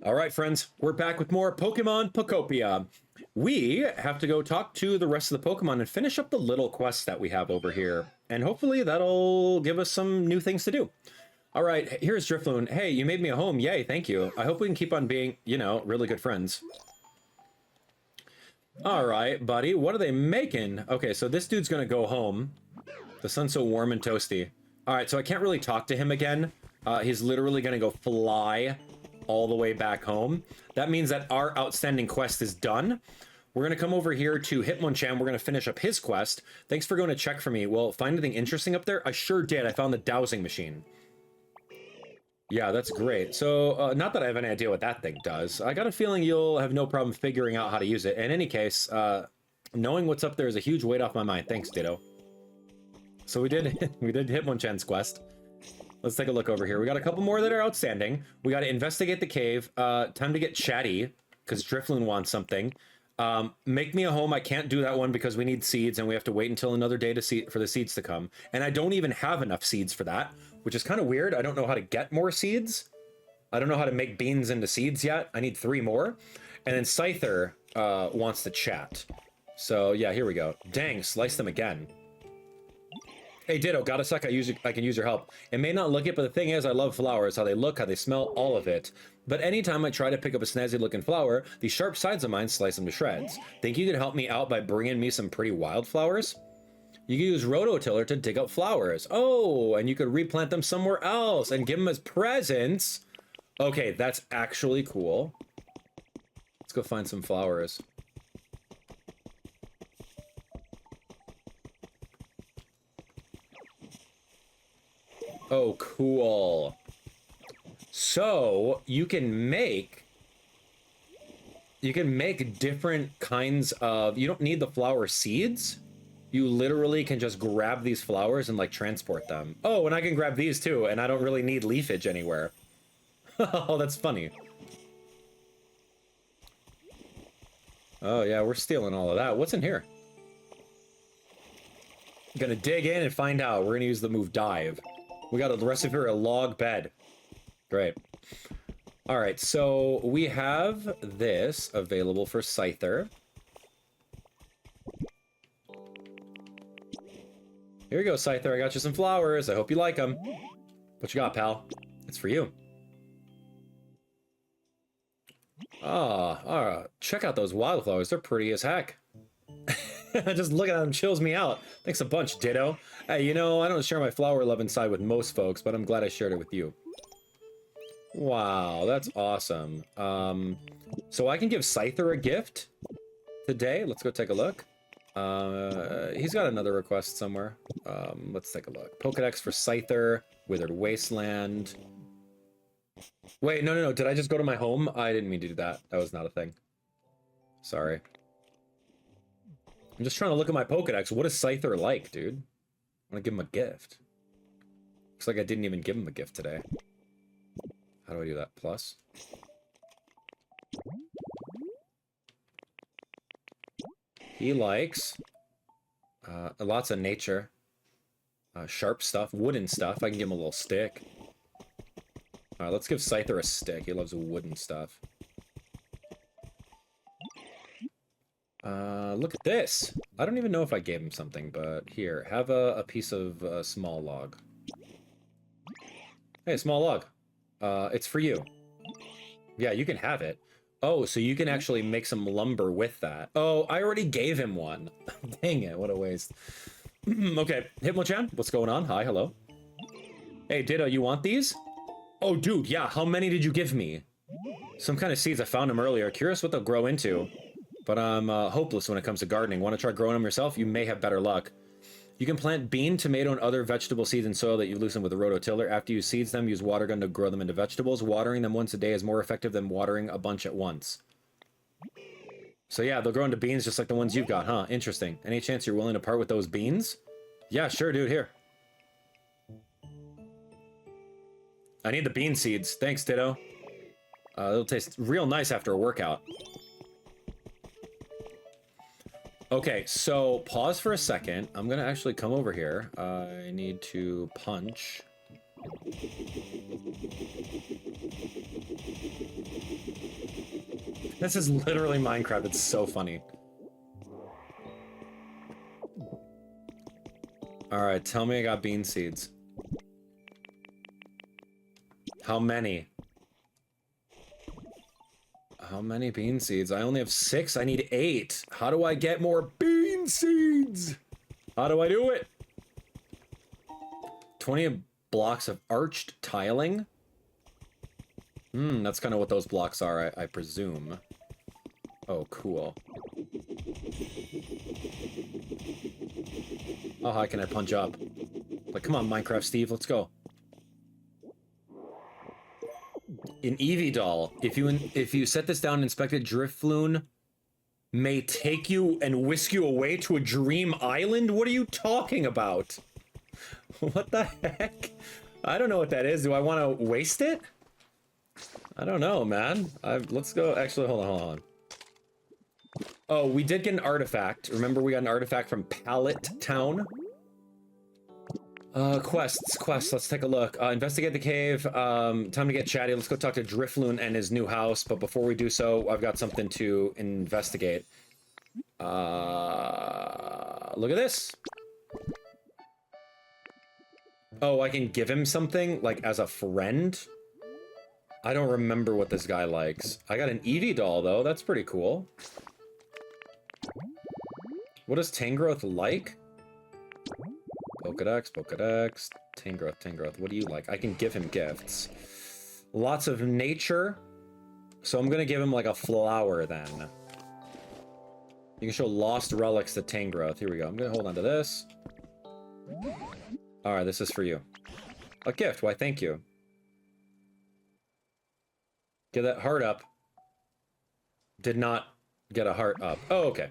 Alright friends, we're back with more Pokemon Pokopia. We have to go talk to the rest of the Pokemon and finish up the little quests that we have over here. And hopefully that'll give us some new things to do. Alright, here's Drifloon. Hey, you made me a home. Yay, thank you. I hope we can keep on being, you know, really good friends. Alright, buddy, what are they making? Okay, so this dude's gonna go home. The sun's so warm and toasty. Alright, so I can't really talk to him again. He's literally gonna go fly all the way back home. That means that our outstanding quest is done. We're gonna come over here to Hitmonchan. We're gonna finish up his quest. Thanks for going to check for me. Well, find anything interesting up there? I sure did. I found the dowsing machine. Yeah, that's great. So, not that I have any idea what that thing does. I got a feeling you'll have no problem figuring out how to use it. In any case, knowing what's up there is a huge weight off my mind. Thanks, Ditto. So we did Hitmonchan's quest. Let's take a look over here. We got a couple more that are outstanding. We got to investigate the cave. Time to get chatty, because Drifloon wants something. Make me a home. I can't do that one because we need seeds, and we have to wait until another day for the seeds to come. And I don't even have enough seeds for that, which is kind of weird. I don't know how to get more seeds. I don't know how to make beans into seeds yet. I need 3 more. And then Scyther wants to chat. So yeah, here we go. Dang, slice them again. Hey Ditto, got a sec, I can use your help. It may not look it, but the thing is, I love flowers, how they look, how they smell, all of it. But anytime I try to pick up a snazzy looking flower, these sharp sides of mine slice them to shreds. Think you could help me out by bringing me some pretty wildflowers? You can use Rototiller to dig up flowers. Oh, and you could replant them somewhere else and give them as presents. Okay, that's actually cool. Let's go find some flowers. Oh, cool. So, you can make different kinds of... You don't need the flower seeds. You literally can just grab these flowers and, like, transport them. Oh, and I can grab these, too, and I don't really need leafage anywhere. Oh, that's funny. Oh, yeah, we're stealing all of that. What's in here? Gonna dig in and find out. We're gonna use the move Dive. We got the rest of here a log bed. Great. All right, so we have this available for Scyther. Here you go, Scyther. I got you some flowers. I hope you like them. What you got, pal? It's for you. Check out those wildflowers. They're pretty as heck. Just looking at them chills me out. Thanks a bunch, Ditto. Hey, you know, I don't share my flower love inside with most folks, but I'm glad I shared it with you. Wow, that's awesome. So I can give Scyther a gift today. Let's go take a look. He's got another request somewhere. Let's take a look. Pokedex for Scyther, Withered Wasteland. Wait, no. Did I just go to my home? I didn't mean to do that. That was not a thing. Sorry. I'm just trying to look at my Pokedex. What is Scyther like, dude? I want to give him a gift. Looks like I didn't even give him a gift today. How do I do that? Plus? He likes lots of nature. Sharp stuff, wooden stuff. I can give him a little stick. Alright, let's give Scyther a stick. He loves wooden stuff. Look at this. I don't even know if I gave him something, but here, have a piece of small log. Hey, small log. It's for you. Yeah, you can have it. Oh, so you can actually make some lumber with that. Oh, I already gave him one. Dang it, what a waste. Okay, Hitmonchan, what's going on? Hi, hello. Hey, Ditto, you want these? Oh, dude, yeah, how many did you give me? Some kind of seeds, I found them earlier. Curious what they'll grow into. But I'm hopeless when it comes to gardening. Want to try growing them yourself? You may have better luck. You can plant bean, tomato, and other vegetable seeds in soil that you loosen with a rototiller. After you seeds them, use water gun to grow them into vegetables. Watering them once a day is more effective than watering a bunch at once. So yeah, they'll grow into beans just like the ones you've got, huh? Interesting. Any chance you're willing to part with those beans? Yeah, sure, dude, here. I need the bean seeds. Thanks, Ditto. It'll taste real nice after a workout. Okay, so pause for a second. I'm gonna actually come over here. I need to punch. This is literally Minecraft. It's so funny. Alright, tell me I got bean seeds. How many? How many bean seeds? I only have 6. I need 8. How do I get more bean seeds? How do I do it? 20 blocks of arched tiling? That's kind of what those blocks are, I presume. Oh, cool. How high can I punch up? Like, come on, Minecraft Steve, let's go. An Eevee doll. If you set this down and inspect it, Drifloon may take you and whisk you away to a dream island? What are you talking about? What the heck? I don't know what that is. Do I want to waste it? I don't know, man. Let's go. Actually, hold on. Oh, we did get an artifact. Remember we got an artifact from Pallet Town? Quests. Let's take a look. Investigate the cave. Time to get chatty. Let's go talk to Drifloon and his new house. But before we do so, I've got something to investigate. Look at this. Oh, I can give him something, like, as a friend? I don't remember what this guy likes. I got an Eevee doll, though. That's pretty cool. What does Tangrowth like? Pokedex, Tangrowth. What do you like? I can give him gifts. Lots of nature. So I'm gonna give him, like, a flower, then. You can show lost relics to Tangrowth. Here we go. I'm gonna hold on to this. Alright, this is for you. A gift. Why, thank you. Get that heart up. Did not get a heart up. Oh, okay.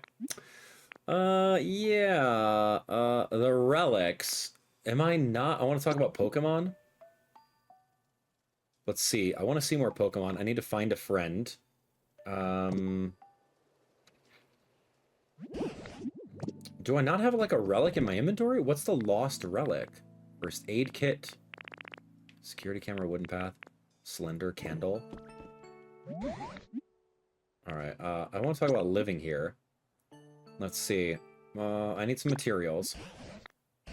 Yeah. The relics. Am I not? I want to talk about Pokemon. Let's see. I want to see more Pokemon. I need to find a friend. Do I not have, like, a relic in my inventory? What's the lost relic? First aid kit. Security camera, wooden path. Slender candle. Alright, I want to talk about living here. Let's see. I need some materials.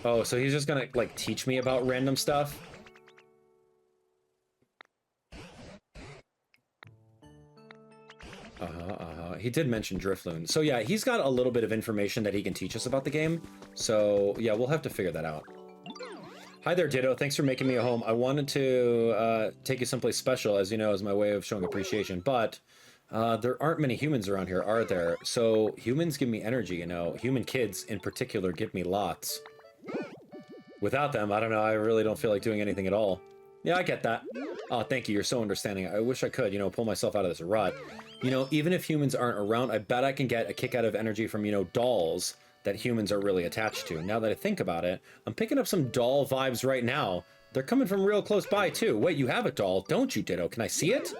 Oh, so he's just gonna, like, teach me about random stuff? He did mention Drifloon. So yeah, he's got a little bit of information that he can teach us about the game. So yeah, we'll have to figure that out. Hi there, Ditto. Thanks for making me a home. I wanted to take you someplace special, as you know, as my way of showing appreciation. But There aren't many humans around here, are there? So humans give me energy, you know. Human kids, in particular, give me lots. Without them, I don't know, I really don't feel like doing anything at all. Yeah, I get that. Oh, thank you, you're so understanding. I wish I could, you know, pull myself out of this rut. You know, even if humans aren't around, I bet I can get a kick out of energy from, you know, dolls that humans are really attached to. Now that I think about it, I'm picking up some doll vibes right now. They're coming from real close by, too. Wait, you have a doll, don't you, Ditto? Can I see it?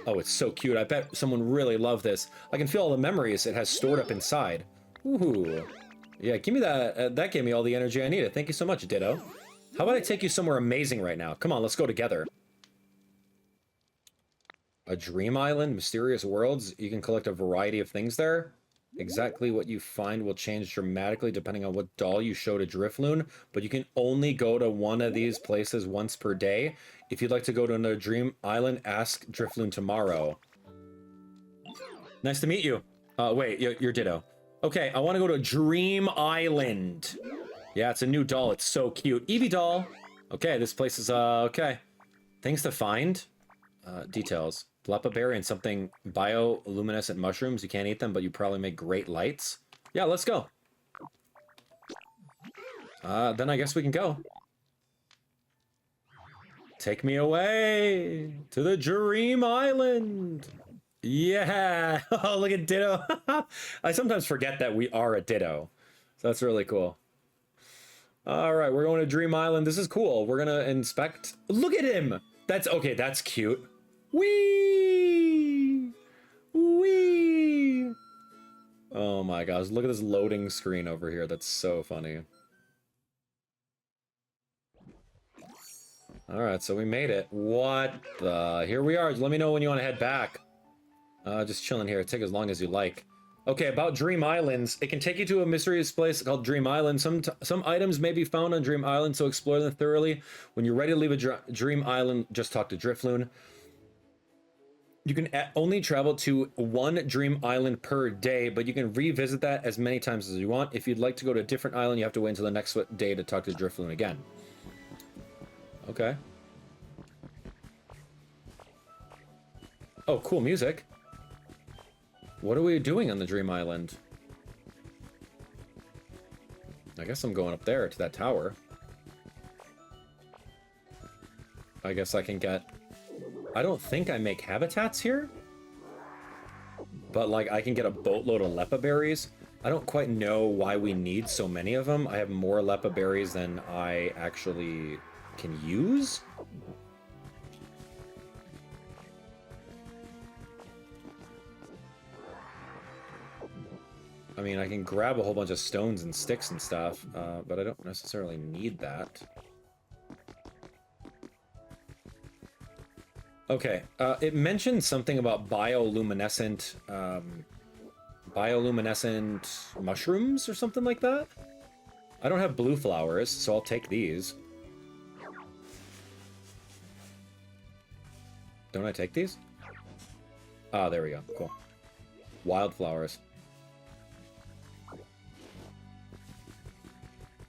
Oh, it's so cute. I bet someone really loved this. I can feel all the memories it has stored up inside. Ooh. Yeah, give me that. That gave me all the energy I needed. Thank you so much, Ditto. How about I take you somewhere amazing right now? Come on, let's go together. A dream island, mysterious worlds. You can collect a variety of things there. Exactly what you find will change dramatically depending on what doll you show to Drifloon, but you can only go to one of these places once per day. If you'd like to go to another dream island, ask Drifloon tomorrow. Nice to meet you. Wait, you're Ditto. Okay, I want to go to Dream Island. Yeah, it's a new doll. It's so cute. Eevee doll. Okay, this place is, okay. Things to find. Details. Lepa berry and something bioluminescent mushrooms. You can't eat them, but you probably make great lights. Yeah, let's go. Then I guess we can go. Take me away to the Dream Island. Yeah. Oh, look at Ditto. I sometimes forget that we are a Ditto. So that's really cool. All right, we're going to Dream Island. This is cool. We're going to inspect. Look at him. That's okay. That's cute. Whee! Whee! Oh my gosh, look at this loading screen over here. That's so funny. Alright, so we made it. What the? Here we are. Let me know when you want to head back. Just chilling here. Take as long as you like. Okay, about Dream Islands. It can take you to a mysterious place called Dream Island. Some items may be found on Dream Island, so explore them thoroughly. When you're ready to leave a Dream Island, just talk to Drifloon. You can only travel to one Dream Island per day, but you can revisit that as many times as you want. If you'd like to go to a different island, you have to wait until the next day to talk to Drifloon again. Okay. Oh, cool music. What are we doing on the Dream Island? I guess I'm going up there to that tower. I guess I can get... I don't think I make habitats here, but like I can get a boatload of Lepa berries. I don't quite know why we need so many of them. I have more Lepa berries than I actually can use. I mean, I can grab a whole bunch of stones and sticks and stuff, but I don't necessarily need that. Okay, it mentioned something about bioluminescent mushrooms or something like that. I don't have blue flowers, so I'll take these. Don't I take these? Ah, there we go. Cool. Wildflowers.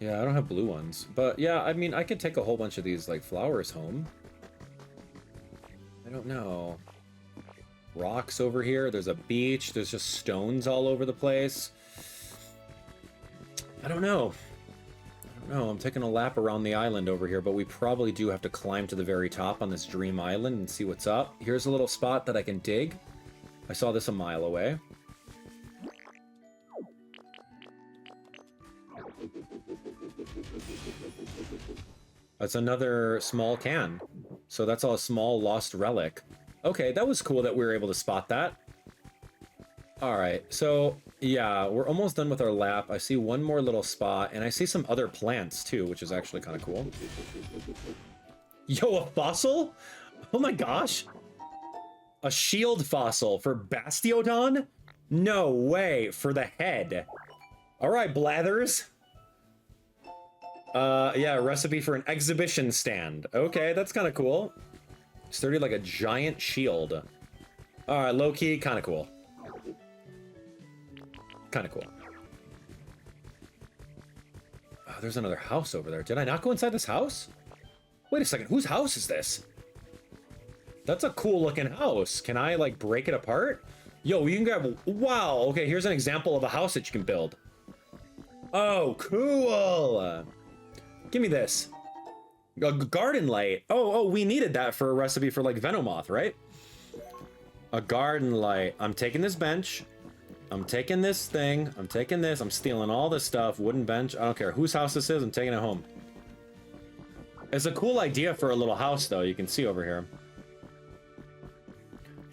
Yeah, I don't have blue ones. But yeah, I mean, I could take a whole bunch of these, like, flowers home. I don't know. Rocks over here. There's a beach. There's just stones all over the place. I don't know. I don't know. I'm taking a lap around the island over here, but we probably do have to climb to the very top on this Dream Island and see what's up. Here's a little spot that I can dig. I saw this a mile away. That's another small can. So that's all a small lost relic. Okay, that was cool that we were able to spot that. Alright, so yeah, we're almost done with our lap. I see one more little spot, and I see some other plants too, which is actually kind of cool. Yo, a fossil? Oh my gosh! A shield fossil for Bastiodon? No way, for the head. Alright, Blathers. Yeah, a recipe for an exhibition stand. Okay, that's kind of cool. Sturdy like a giant shield. Alright, low-key, kind of cool. Kind of cool. Oh, there's another house over there. Did I not go inside this house? Wait a second, whose house is this? That's a cool looking house. Can I, like, break it apart? Yo, you can grab, wow, okay, here's an example of a house that you can build. Oh, cool. Give me this. A garden light. Oh, we needed that for a recipe for like Venomoth, right? A garden light. I'm taking this bench. I'm taking this thing. I'm taking this. I'm stealing all this stuff. Wooden bench. I don't care whose house this is. I'm taking it home. It's a cool idea for a little house, though. You can see over here.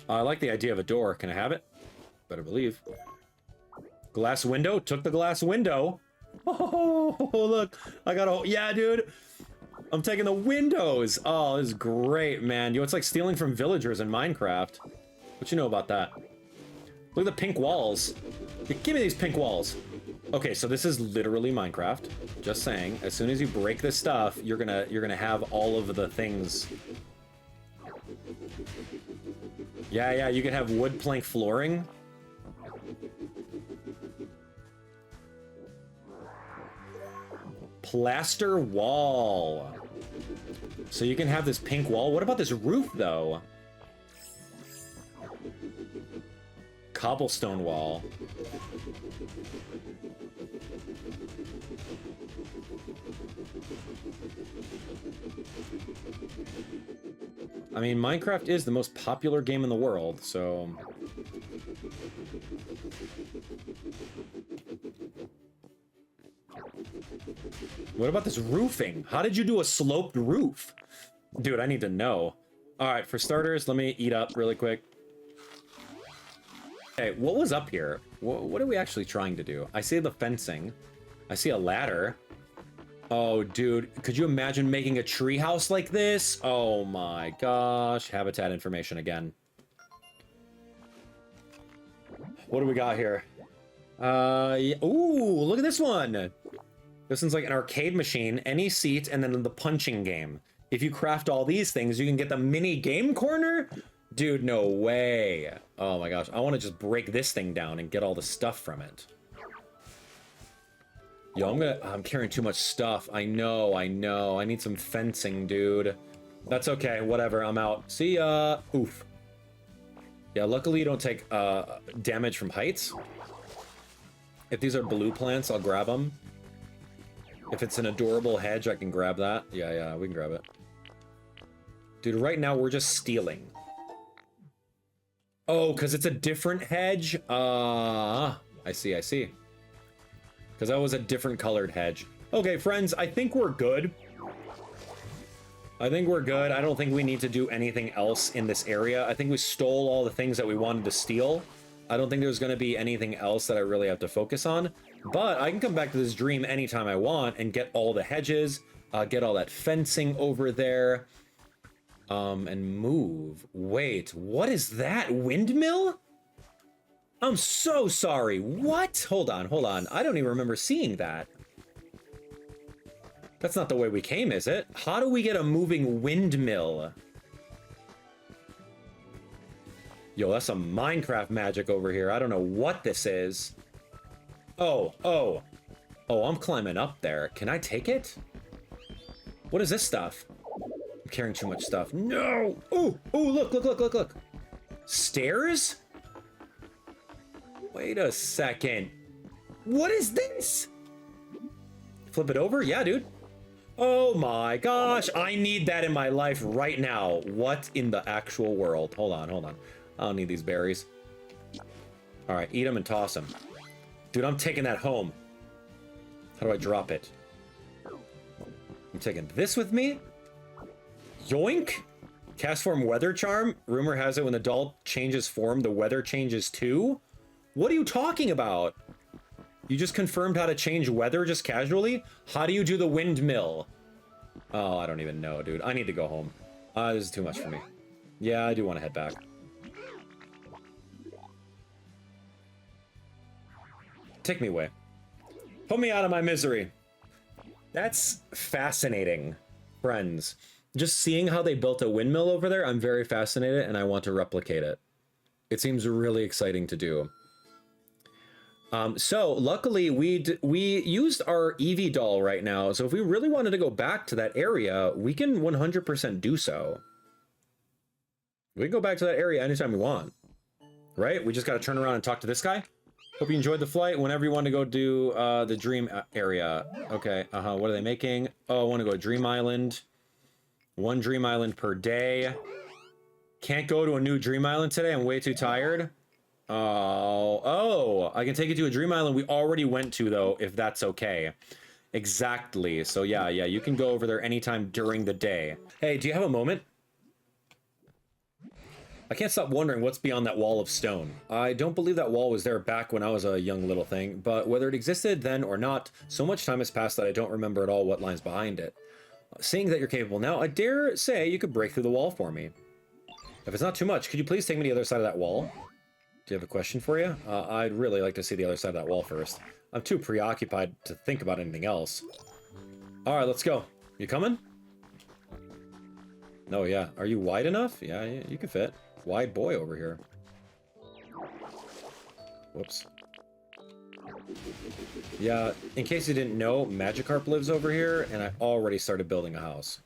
I like the idea of a door. Can I have it? Better believe. Glass window. Took the glass window. Oh, look. I got a... Yeah, dude. I'm taking the windows. Oh, this is great, man. Yo, it's like stealing from villagers in Minecraft. What you know about that? Look at the pink walls. Give me these pink walls. Okay, so this is literally Minecraft. Just saying. As soon as you break this stuff, you're gonna have all of the things. Yeah, you can have wood plank flooring. Plaster wall. So you can have this pink wall. What about this roof, though? Cobblestone wall. I mean, Minecraft is the most popular game in the world, so... What about this roofing? How did you do a sloped roof? Dude, I need to know. Alright, for starters, let me eat up really quick. Okay, what was up here? What are we actually trying to do? I see the fencing. I see a ladder. Oh, dude, could you imagine making a tree house like this? Oh my gosh. Habitat information again. What do we got here? Yeah. Ooh, look at this one. This one's like an arcade machine, any seat, and then the punching game. If you craft all these things, you can get the mini game corner? Dude, no way. Oh my gosh, I want to just break this thing down and get all the stuff from it. Yo, I'm carrying too much stuff. I know. I need some fencing, dude. That's okay, whatever, I'm out. See ya. Oof. Yeah, luckily you don't take damage from heights. If these are blue plants, I'll grab them. If it's an adorable hedge, I can grab that. Yeah, we can grab it. Dude, right now we're just stealing. Oh, because it's a different hedge? I see. Because that was a different colored hedge. Okay, friends, I think we're good. I don't think we need to do anything else in this area. I think we stole all the things that we wanted to steal. I don't think there's going to be anything else that I really have to focus on. But I can come back to this dream anytime I want and get all the hedges, get all that fencing over there, and move. Wait, what is that? Windmill? I'm so sorry. What? Hold on. I don't even remember seeing that. That's not the way we came, is it? How do we get a moving windmill? Yo, that's some Minecraft magic over here. I don't know what this is. Oh, I'm climbing up there. Can I take it? What is this stuff? I'm carrying too much stuff. No! Oh, look. Stairs? Wait a second. What is this? Flip it over? Yeah, dude. Oh my gosh, I need that in my life right now. What in the actual world? Hold on. I don't need these berries. All right, eat them and toss them. Dude, I'm taking that home. How do I drop it? I'm taking this with me? Yoink! Cast form weather charm. Rumor has it when the doll changes form, the weather changes too. What are you talking about? You just confirmed how to change weather just casually? How do you do the windmill? Oh, I don't even know, dude. I need to go home. This is too much for me. Yeah, I do want to head back. Take me away. Put me out of my misery. That's fascinating, friends. Just seeing how they built a windmill over there, I'm very fascinated and I want to replicate it. It seems really exciting to do. So luckily we used our Eevee doll right now. So if we really wanted to go back to that area, we can 100% do so. We can go back to that area anytime we want. Right? We just got to turn around and talk to this guy. Hope you enjoyed the flight. Whenever you want to go do the dream area. Okay, what are they making? Oh, I want to go to Dream Island. 1 Dream Island per day. Can't go to a new Dream Island today. I'm way too tired. Oh, I can take you to a Dream Island we already went to, though, if that's okay. Exactly. So, yeah, you can go over there anytime during the day. Hey, do you have a moment? I can't stop wondering what's beyond that wall of stone. I don't believe that wall was there back when I was a young little thing, but whether it existed then or not, so much time has passed that I don't remember at all what lies behind it. Seeing that you're capable now, I dare say you could break through the wall for me. If it's not too much, could you please take me to the other side of that wall? Do you have a question for you? I'd really like to see the other side of that wall first. I'm too preoccupied to think about anything else. Alright, let's go. You coming? No, yeah. Are you wide enough? Yeah, you can fit. Wide boy over here. Whoops. Yeah, in case you didn't know, Magikarp lives over here, and I already started building a house.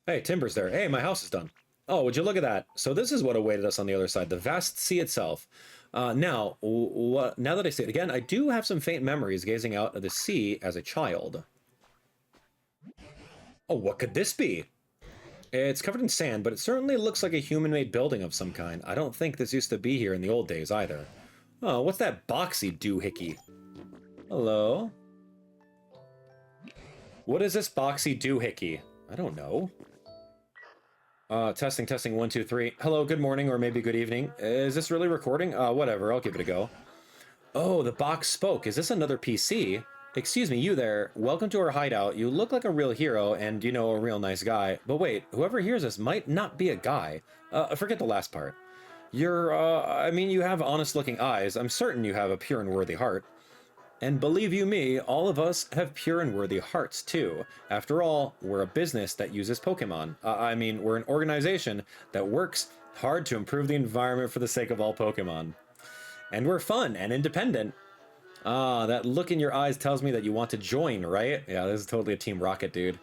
Hey, Timber's there. Hey, my house is done. Oh, would you look at that? So this is what awaited us on the other side, the vast sea itself. Now that I say it again, I do have some faint memories gazing out at the sea as a child. Oh, what could this be? It's covered in sand, but it certainly looks like a human-made building of some kind. I don't think this used to be here in the old days either. Oh, what's that boxy doohickey? Hello? What is this boxy doohickey? I don't know. Testing, 1, 2, 3. Hello, good morning, or maybe good evening. Is this really recording? Whatever, I'll give it a go. Oh, the box spoke. Is this another PC? Excuse me, you there. Welcome to our hideout. You look like a real hero and, you know, a real nice guy. But wait, whoever hears us might not be a guy. Forget the last part. I mean, you have honest-looking eyes. I'm certain you have a pure and worthy heart. And believe you me, all of us have pure and worthy hearts, too. After all, we're a business that uses Pokemon. I mean, we're an organization that works hard to improve the environment for the sake of all Pokemon. And we're fun and independent. That look in your eyes tells me that you want to join, right? Yeah, this is totally a Team Rocket, dude.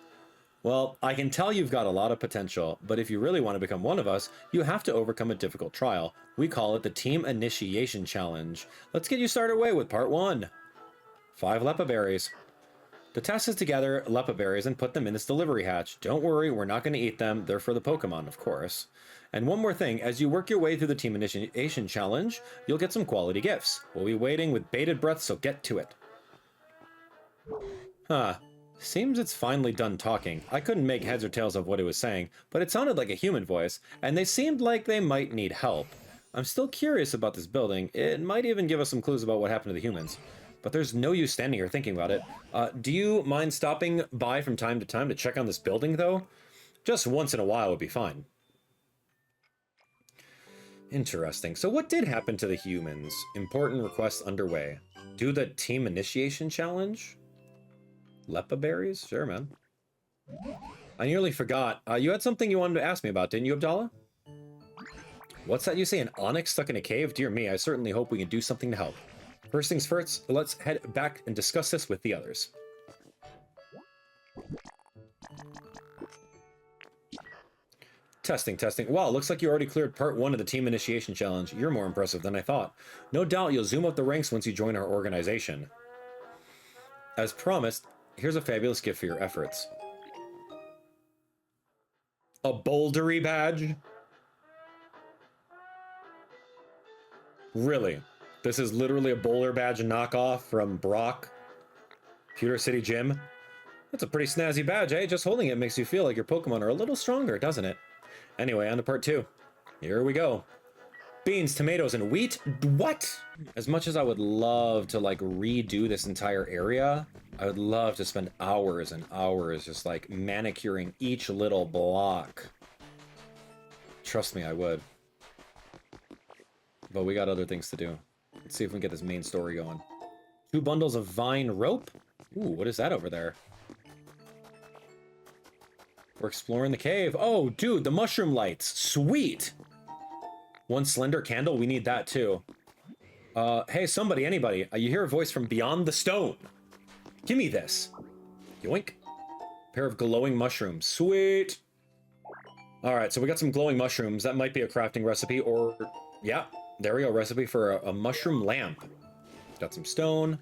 Well, I can tell you've got a lot of potential, but if you really want to become one of us, you have to overcome a difficult trial. We call it the Team Initiation Challenge. Let's get you started away with part 1. 5 Leppa Berries. The task is to gather Leppa Berries and put them in this delivery hatch. Don't worry, we're not going to eat them. They're for the Pokemon, of course. And one more thing, as you work your way through the Team Initiation Challenge, you'll get some quality gifts. We'll be waiting with bated breath, so get to it. Huh. Seems it's finally done talking. I couldn't make heads or tails of what it was saying, but it sounded like a human voice, and they seemed like they might need help. I'm still curious about this building. It might even give us some clues about what happened to the humans. But there's no use standing here thinking about it. Do you mind stopping by from time to check on this building, though? Just once in a while would be fine. Interesting. So what did happen to the humans? Important request underway. Do the Team Initiation Challenge? Leppa Berries? Sure, man. I nearly forgot. You had something you wanted to ask me about, didn't you, Abdallah? What's that you say? An onyx stuck in a cave? Dear me, I certainly hope we can do something to help. First things first, let's head back and discuss this with the others. Testing. Wow, looks like you already cleared part 1 of the Team Initiation Challenge. You're more impressive than I thought. No doubt you'll zoom up the ranks once you join our organization. As promised, here's a fabulous gift for your efforts. A Bouldery badge? Really? This is literally a Bowler badge knockoff from Brock, Pewter City Gym. That's a pretty snazzy badge, eh? Just holding it makes you feel like your Pokemon are a little stronger, doesn't it? Anyway, on to part 2. Here we go. Beans, tomatoes, and wheat? What? As much as I would love to, like, redo this entire area, I would love to spend hours and hours just, like, manicuring each little block. Trust me, I would. But we got other things to do. Let's see if we can get this main story going. 2 bundles of vine rope? Ooh, what is that over there? We're exploring the cave. Oh, dude, the mushroom lights. Sweet! 1 slender candle. We need that, too. Hey, somebody, anybody. You hear a voice from beyond the stone. Give me this. Yoink. Pair of glowing mushrooms. Sweet! All right, so we got some glowing mushrooms. That might be a crafting recipe, or yeah, there we go. Recipe for a mushroom lamp. Got some stone.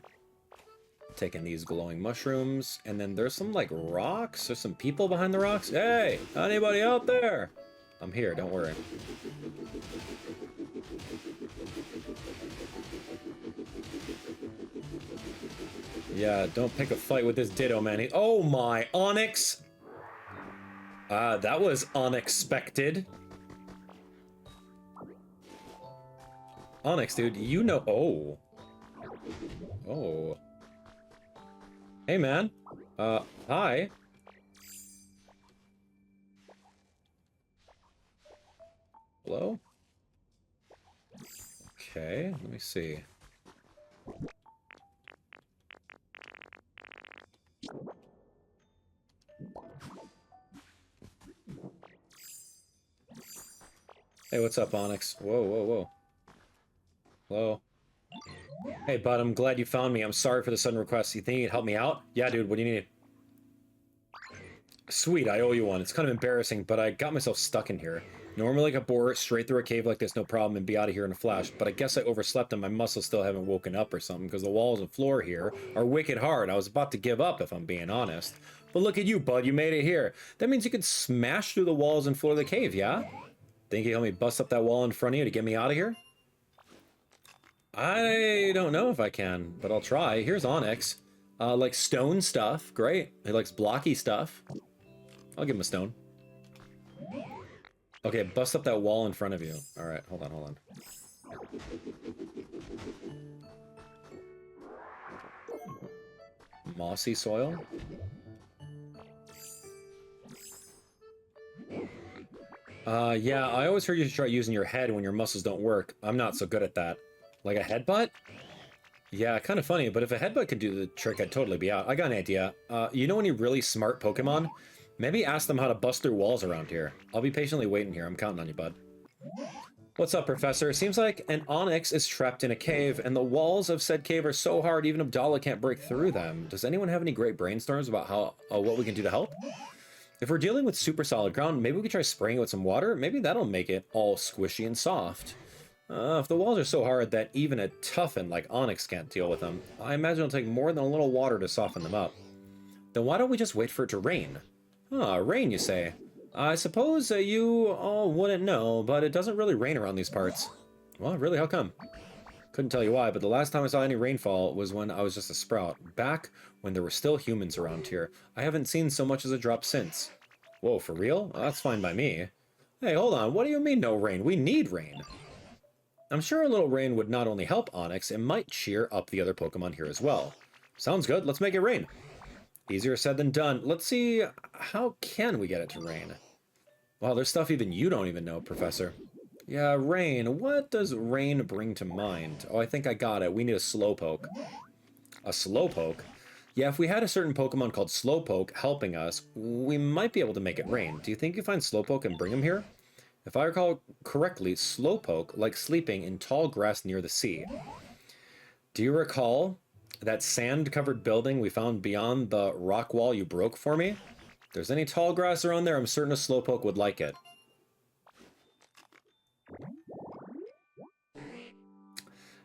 Taking these glowing mushrooms, and then there's some like rocks. There's some people behind the rocks. Hey, anybody out there? I'm here. Don't worry. Yeah, don't pick a fight with this Ditto, man. Oh my, Onyx! That was unexpected. Onyx, dude, you know... Oh. Oh. Hey, man. Hi. Hello? Okay, let me see. Hey, what's up, Onyx? Whoa, whoa, whoa. Hello? Hey, bud, I'm glad you found me. I'm sorry for the sudden request. You think you can help me out? Yeah, dude, what do you need? Sweet, I owe you one. It's kind of embarrassing, but I got myself stuck in here. Normally I could bore straight through a cave like this, no problem, and be out of here in a flash, but I guess I overslept and my muscles still haven't woken up or something, because the walls and floor here are wicked hard. I was about to give up, if I'm being honest. But look at you, bud, you made it here. That means you could smash through the walls and floor of the cave, yeah? Think you help me bust up that wall in front of you to get me out of here? I don't know if I can, but I'll try. Here's Onyx. Like stone stuff. Great. He likes blocky stuff. I'll give him a stone. Okay, bust up that wall in front of you. Alright, hold on, hold on. Mossy soil? Yeah, I always heard you should try using your head when your muscles don't work. I'm not so good at that. Like a headbutt? Yeah, kind of funny, but if a headbutt could do the trick, I'd totally be out. I got an idea. You know any really smart Pokemon? Maybe ask them how to bust through walls around here. I'll be patiently waiting here. I'm counting on you, bud. What's up, Professor? Seems like an Onyx is trapped in a cave, and the walls of said cave are so hard even Abdallah can't break through them. Does anyone have any great brainstorms about how what we can do to help? If we're dealing with super solid ground, maybe we could try spraying it with some water. Maybe that'll make it all squishy and soft. If the walls are so hard that even a toughen like Onyx can't deal with them, I imagine it'll take more than a little water to soften them up. Then why don't we just wait for it to rain? Rain, you say? I suppose you all wouldn't know, but it doesn't really rain around these parts. Well, really, how come? Couldn't tell you why, but the last time I saw any rainfall was when I was just a sprout, back when there were still humans around here. I haven't seen so much as a drop since. Whoa, for real? That's fine by me. Hey, hold on, what do you mean no rain? We need rain. I'm sure a little rain would not only help Onyx, it might cheer up the other Pokemon here as well. Sounds good, let's make it rain. Easier said than done. Let's see, how can we get it to rain? Wow, there's stuff even you don't even know, Professor. Yeah, rain. What does rain bring to mind? Oh, I think I got it. We need a Slowpoke. A Slowpoke? Yeah, if we had a certain Pokemon called Slowpoke helping us, we might be able to make it rain. Do you think you find Slowpoke and bring him here? If I recall correctly, Slowpoke likes sleeping in tall grass near the sea. Do you recall that sand-covered building we found beyond the rock wall you broke for me? If there's any tall grass around there, I'm certain a Slowpoke would like it.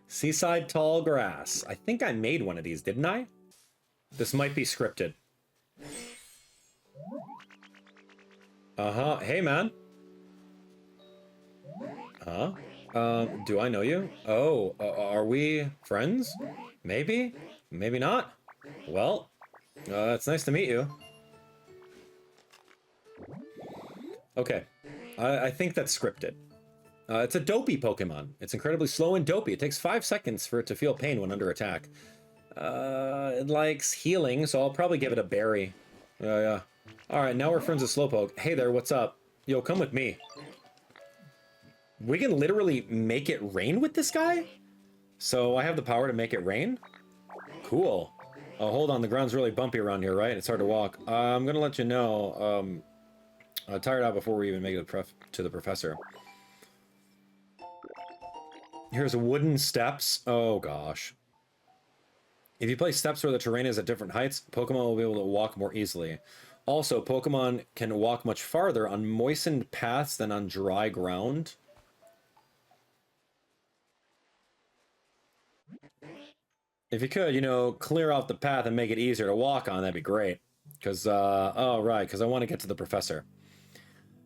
Seaside tall grass. I think I made one of these, didn't I? This might be scripted. Uh-huh. Hey, man. Huh? Do I know you? Oh, are we friends? Maybe? Maybe not? Well, it's nice to meet you. Okay. I think that's scripted. It's a dopey Pokemon. It's incredibly slow and dopey. It takes 5 seconds for it to feel pain when under attack. It likes healing, so I'll probably give it a berry. Yeah. Alright, now we're friends with Slowpoke. Hey there, what's up? Yo, come with me. We can literally make it rain with this guy? So I have the power to make it rain? Cool. Oh, hold on, the ground's really bumpy around here, right? It's hard to walk. I'm gonna let you know, I tired out before we even make it to the professor. Here's wooden steps. Oh, gosh. If you place steps where the terrain is at different heights, Pokemon will be able to walk more easily. Also, Pokemon can walk much farther on moistened paths than on dry ground. If you could, you know, clear out the path and make it easier to walk on, that'd be great. Because, oh, right, because I want to get to the professor.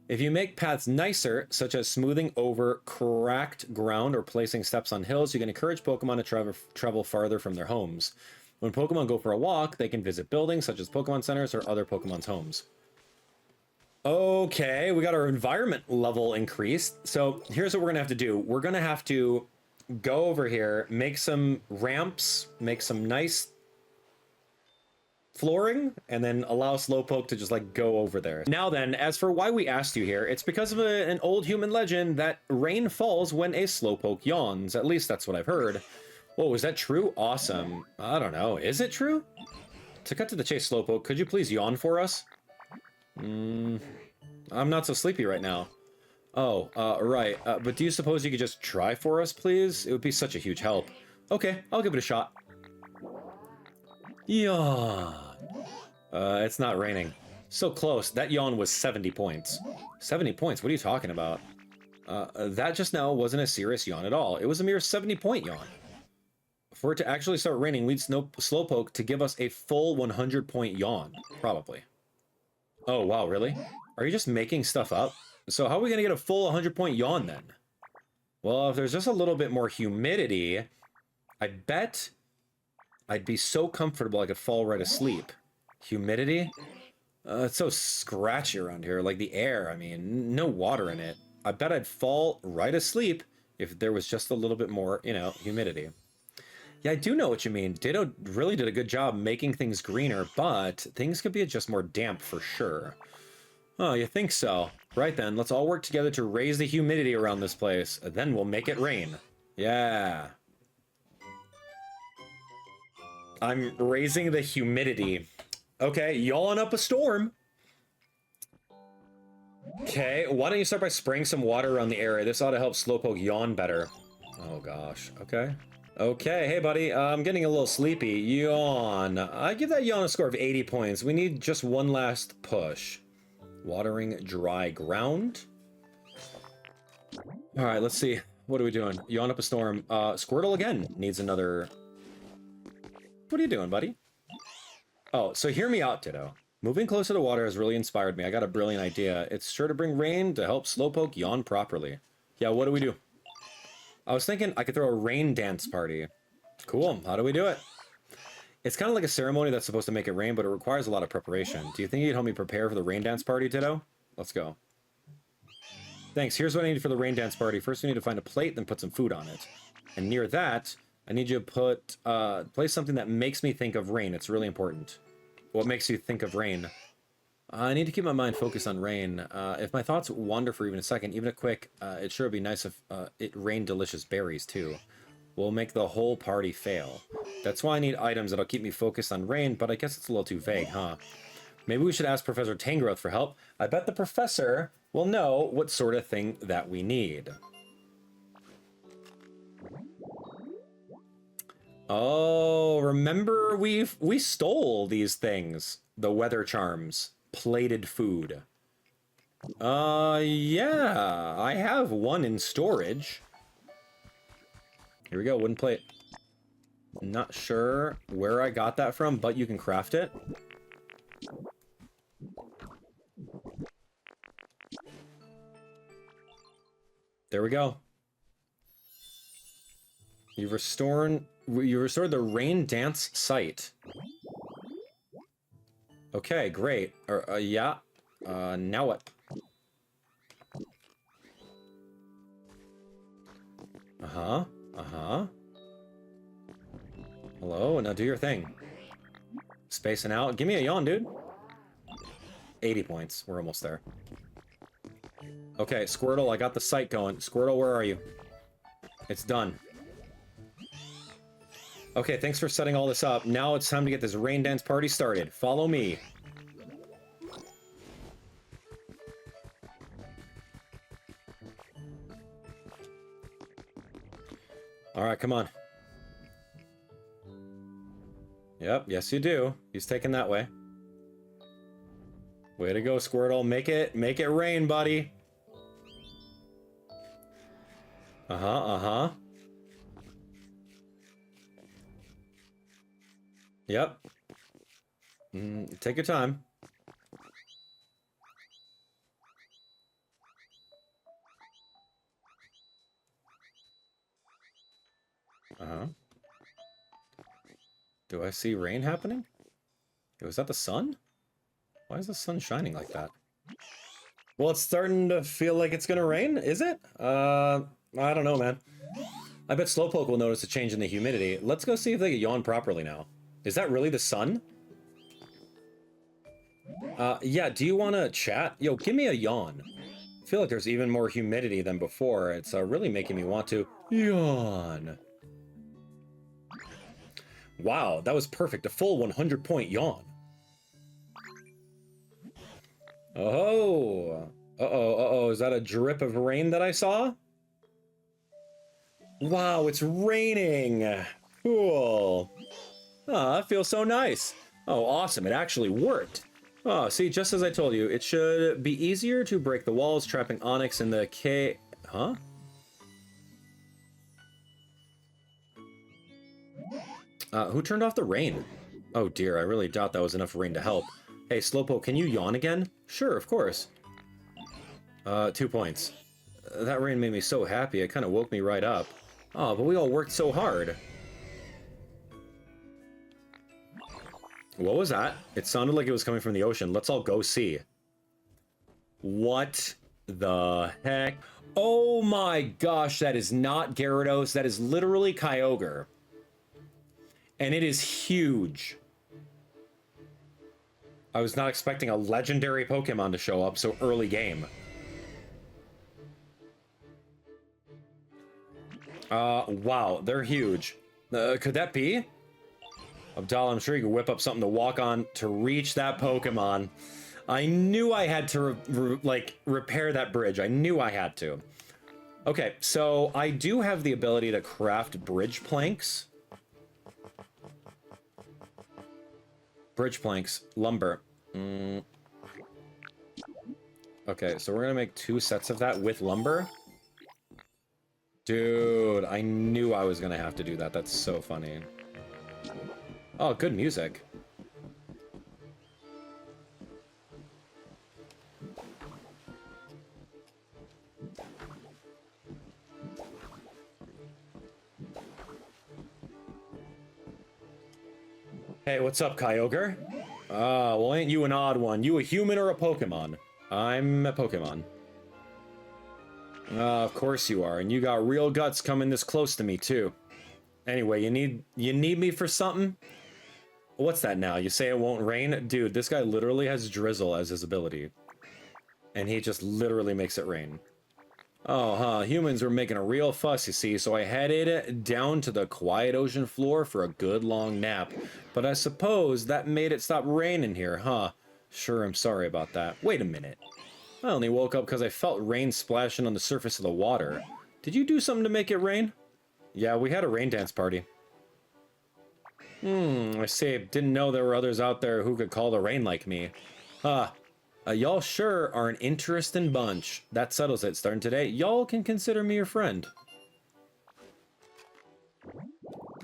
If you make paths nicer, such as smoothing over cracked ground or placing steps on hills, you can encourage Pokemon to travel farther from their homes. When Pokemon go for a walk, they can visit buildings such as Pokemon centers or other Pokemon's homes. Okay, we got our environment level increased. So here's what we're going to have to do. We're going to have to go over here, make some ramps, make some nice flooring, and then allow Slowpoke to just like go over there. Now then, as for why we asked you here, it's because of an old human legend that rain falls when a Slowpoke yawns. At least that's what I've heard. Whoa, is that true? Awesome. I don't know. Is it true? To cut to the chase, Slowpoke, could you please yawn for us? I'm not so sleepy right now. Oh, right. But do you suppose you could just try for us, please? It would be such a huge help. Okay, I'll give it a shot. Yawn. It's not raining. So close. That yawn was 70 points. 70 points? What are you talking about? That just now wasn't a serious yawn at all. It was a mere 70-point yawn. For it to actually start raining, we'd Slowpoke to give us a full 100-point yawn. Probably. Oh, wow, really? Are you just making stuff up? So how are we going to get a full 100-point yawn then? Well, if there's just a little bit more humidity, I bet I'd be so comfortable I could fall right asleep. Humidity? It's so scratchy around here, like the air, I mean, no water in it. I bet I'd fall right asleep if there was just a little bit more, you know, humidity. Yeah, I do know what you mean. Ditto really did a good job making things greener, but things could be just more damp for sure. Oh, you think so? Right then, let's all work together to raise the humidity around this place. Then we'll make it rain. Yeah. I'm raising the humidity. Okay, yawn up a storm. Okay, why don't you start by spraying some water around the area? This ought to help Slowpoke yawn better. Oh gosh, okay. Okay, hey buddy, I'm getting a little sleepy. Yawn. I give that yawn a score of 80 points. We need just one last push. Watering dry ground. All right, let's see. What are we doing? Yawn up a storm. Squirtle again needs another... What are you doing, buddy? Oh, so hear me out, Ditto. Moving closer to water has really inspired me. I got a brilliant idea. It's sure to bring rain to help Slowpoke yawn properly. Yeah, what do we do? I was thinking I could throw a rain dance party. Cool. How do we do it? It's kind of like a ceremony that's supposed to make it rain, but it requires a lot of preparation. Do you think you'd help me prepare for the rain dance party, Ditto? Let's go. Thanks. Here's what I need for the rain dance party. First, we need to find a plate, then put some food on it. And near that, I need you to put, place something that makes me think of rain. It's really important. What makes you think of rain? I need to keep my mind focused on rain. If my thoughts wander for even a second, even a quick, it sure would be nice if it rained delicious berries, too. We'll make the whole party fail. That's why I need items that'll keep me focused on rain, but I guess it's a little too vague, huh? Maybe we should ask Professor Tangrowth for help. I bet the professor will know what sort of thing that we need. Oh, remember we stole these things. The weather charms. Plated food. Yeah. I have one in storage. Here we go, wooden plate. Not sure where I got that from, but you can craft it. There we go. You restored the rain dance site. Okay, great. Yeah. Now what? Hello, now do your thing. Spacing out. Give me a yawn, dude. 80 points. We're almost there. Okay, Squirtle, I got the site going. Squirtle, where are you? It's done. Okay, thanks for setting all this up. Now it's time to get this rain dance party started. Follow me. Alright, come on. Yep, yes you do. He's taking that way. Way to go, Squirtle. Make it rain, buddy. Uh-huh. Yep. Take your time. Uh-huh. Do I see rain happening? Was that the sun? Why is the sun shining like that? Well, it's starting to feel like it's gonna rain, is it? I don't know, man. I bet Slowpoke will notice a change in the humidity. Let's go see if they can yawn properly now. Is that really the sun? Yeah, do you want to chat? Yo, give me a yawn. I feel like there's even more humidity than before. It's really making me want to yawn. Wow, that was perfect. A full 100-point yawn. Oh. Uh-oh. Is that a drip of rain that I saw? Wow, it's raining. Cool. Oh, that feels so nice. Oh, awesome. It actually worked. Oh, see, just as I told you, it should be easier to break the walls, trapping Onyx in the K... Huh? Who turned off the rain? Oh dear, I really doubt that was enough rain to help. Hey, Slowpoke, can you yawn again? Sure, of course. 2 points. That rain made me so happy, it kind of woke me right up. Oh, but we all worked so hard. What was that? It sounded like it was coming from the ocean. Let's all go see. What the heck? Oh my gosh, that is not Gyarados. That is literally Kyogre. And it is huge. I was not expecting a legendary Pokemon to show up so early game. Wow, they're huge. Could that be? Abdallah, I'm sure you could whip up something to walk on to reach that Pokemon. I knew I had to, repair that bridge. I knew I had to. Okay, so I do have the ability to craft bridge planks. Bridge planks, lumber. Okay, so we're gonna make 2 sets of that with lumber. Dude, I knew I was gonna have to do that. That's so funny. Oh, good music. Hey, what's up, Kyogre? Well, ain't you an odd one? You a human or a Pokemon? I'm a Pokemon. Of course you are, and you got real guts coming this close to me, too. Anyway, you need me for something? What's that now? You say it won't rain? Dude, this guy literally has drizzle as his ability. And he just literally makes it rain. Oh, huh. Humans were making a real fuss, you see, so I headed down to the quiet ocean floor for a good long nap. But I suppose that made it stop raining here, huh? Sure, I'm sorry about that. Wait a minute. I only woke up because I felt rain splashing on the surface of the water. Did you do something to make it rain? Yeah, we had a rain dance party. I see. Didn't know there were others out there who could call the rain like me. Huh. Y'all sure are an interesting bunch. That settles it. Starting today, y'all can consider me your friend.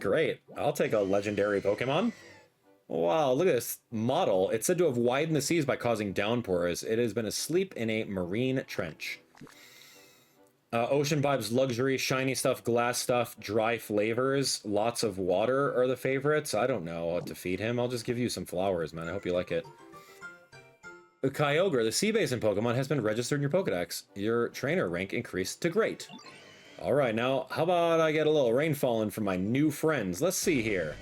Great. I'll take a legendary Pokemon. Wow, look at this model. It's said to have widened the seas by causing downpours. It has been asleep in a marine trench. Ocean vibes, luxury, shiny stuff, glass stuff, dry flavors, lots of water are the favorites. I don't know what to feed him. I'll just give you some flowers, man. I hope you like it. Kyogre, the sea basin Pokemon, has been registered in your Pokedex. Your trainer rank increased to great. Alright, now, how about I get a little rainfall in from my new friends? Let's see here.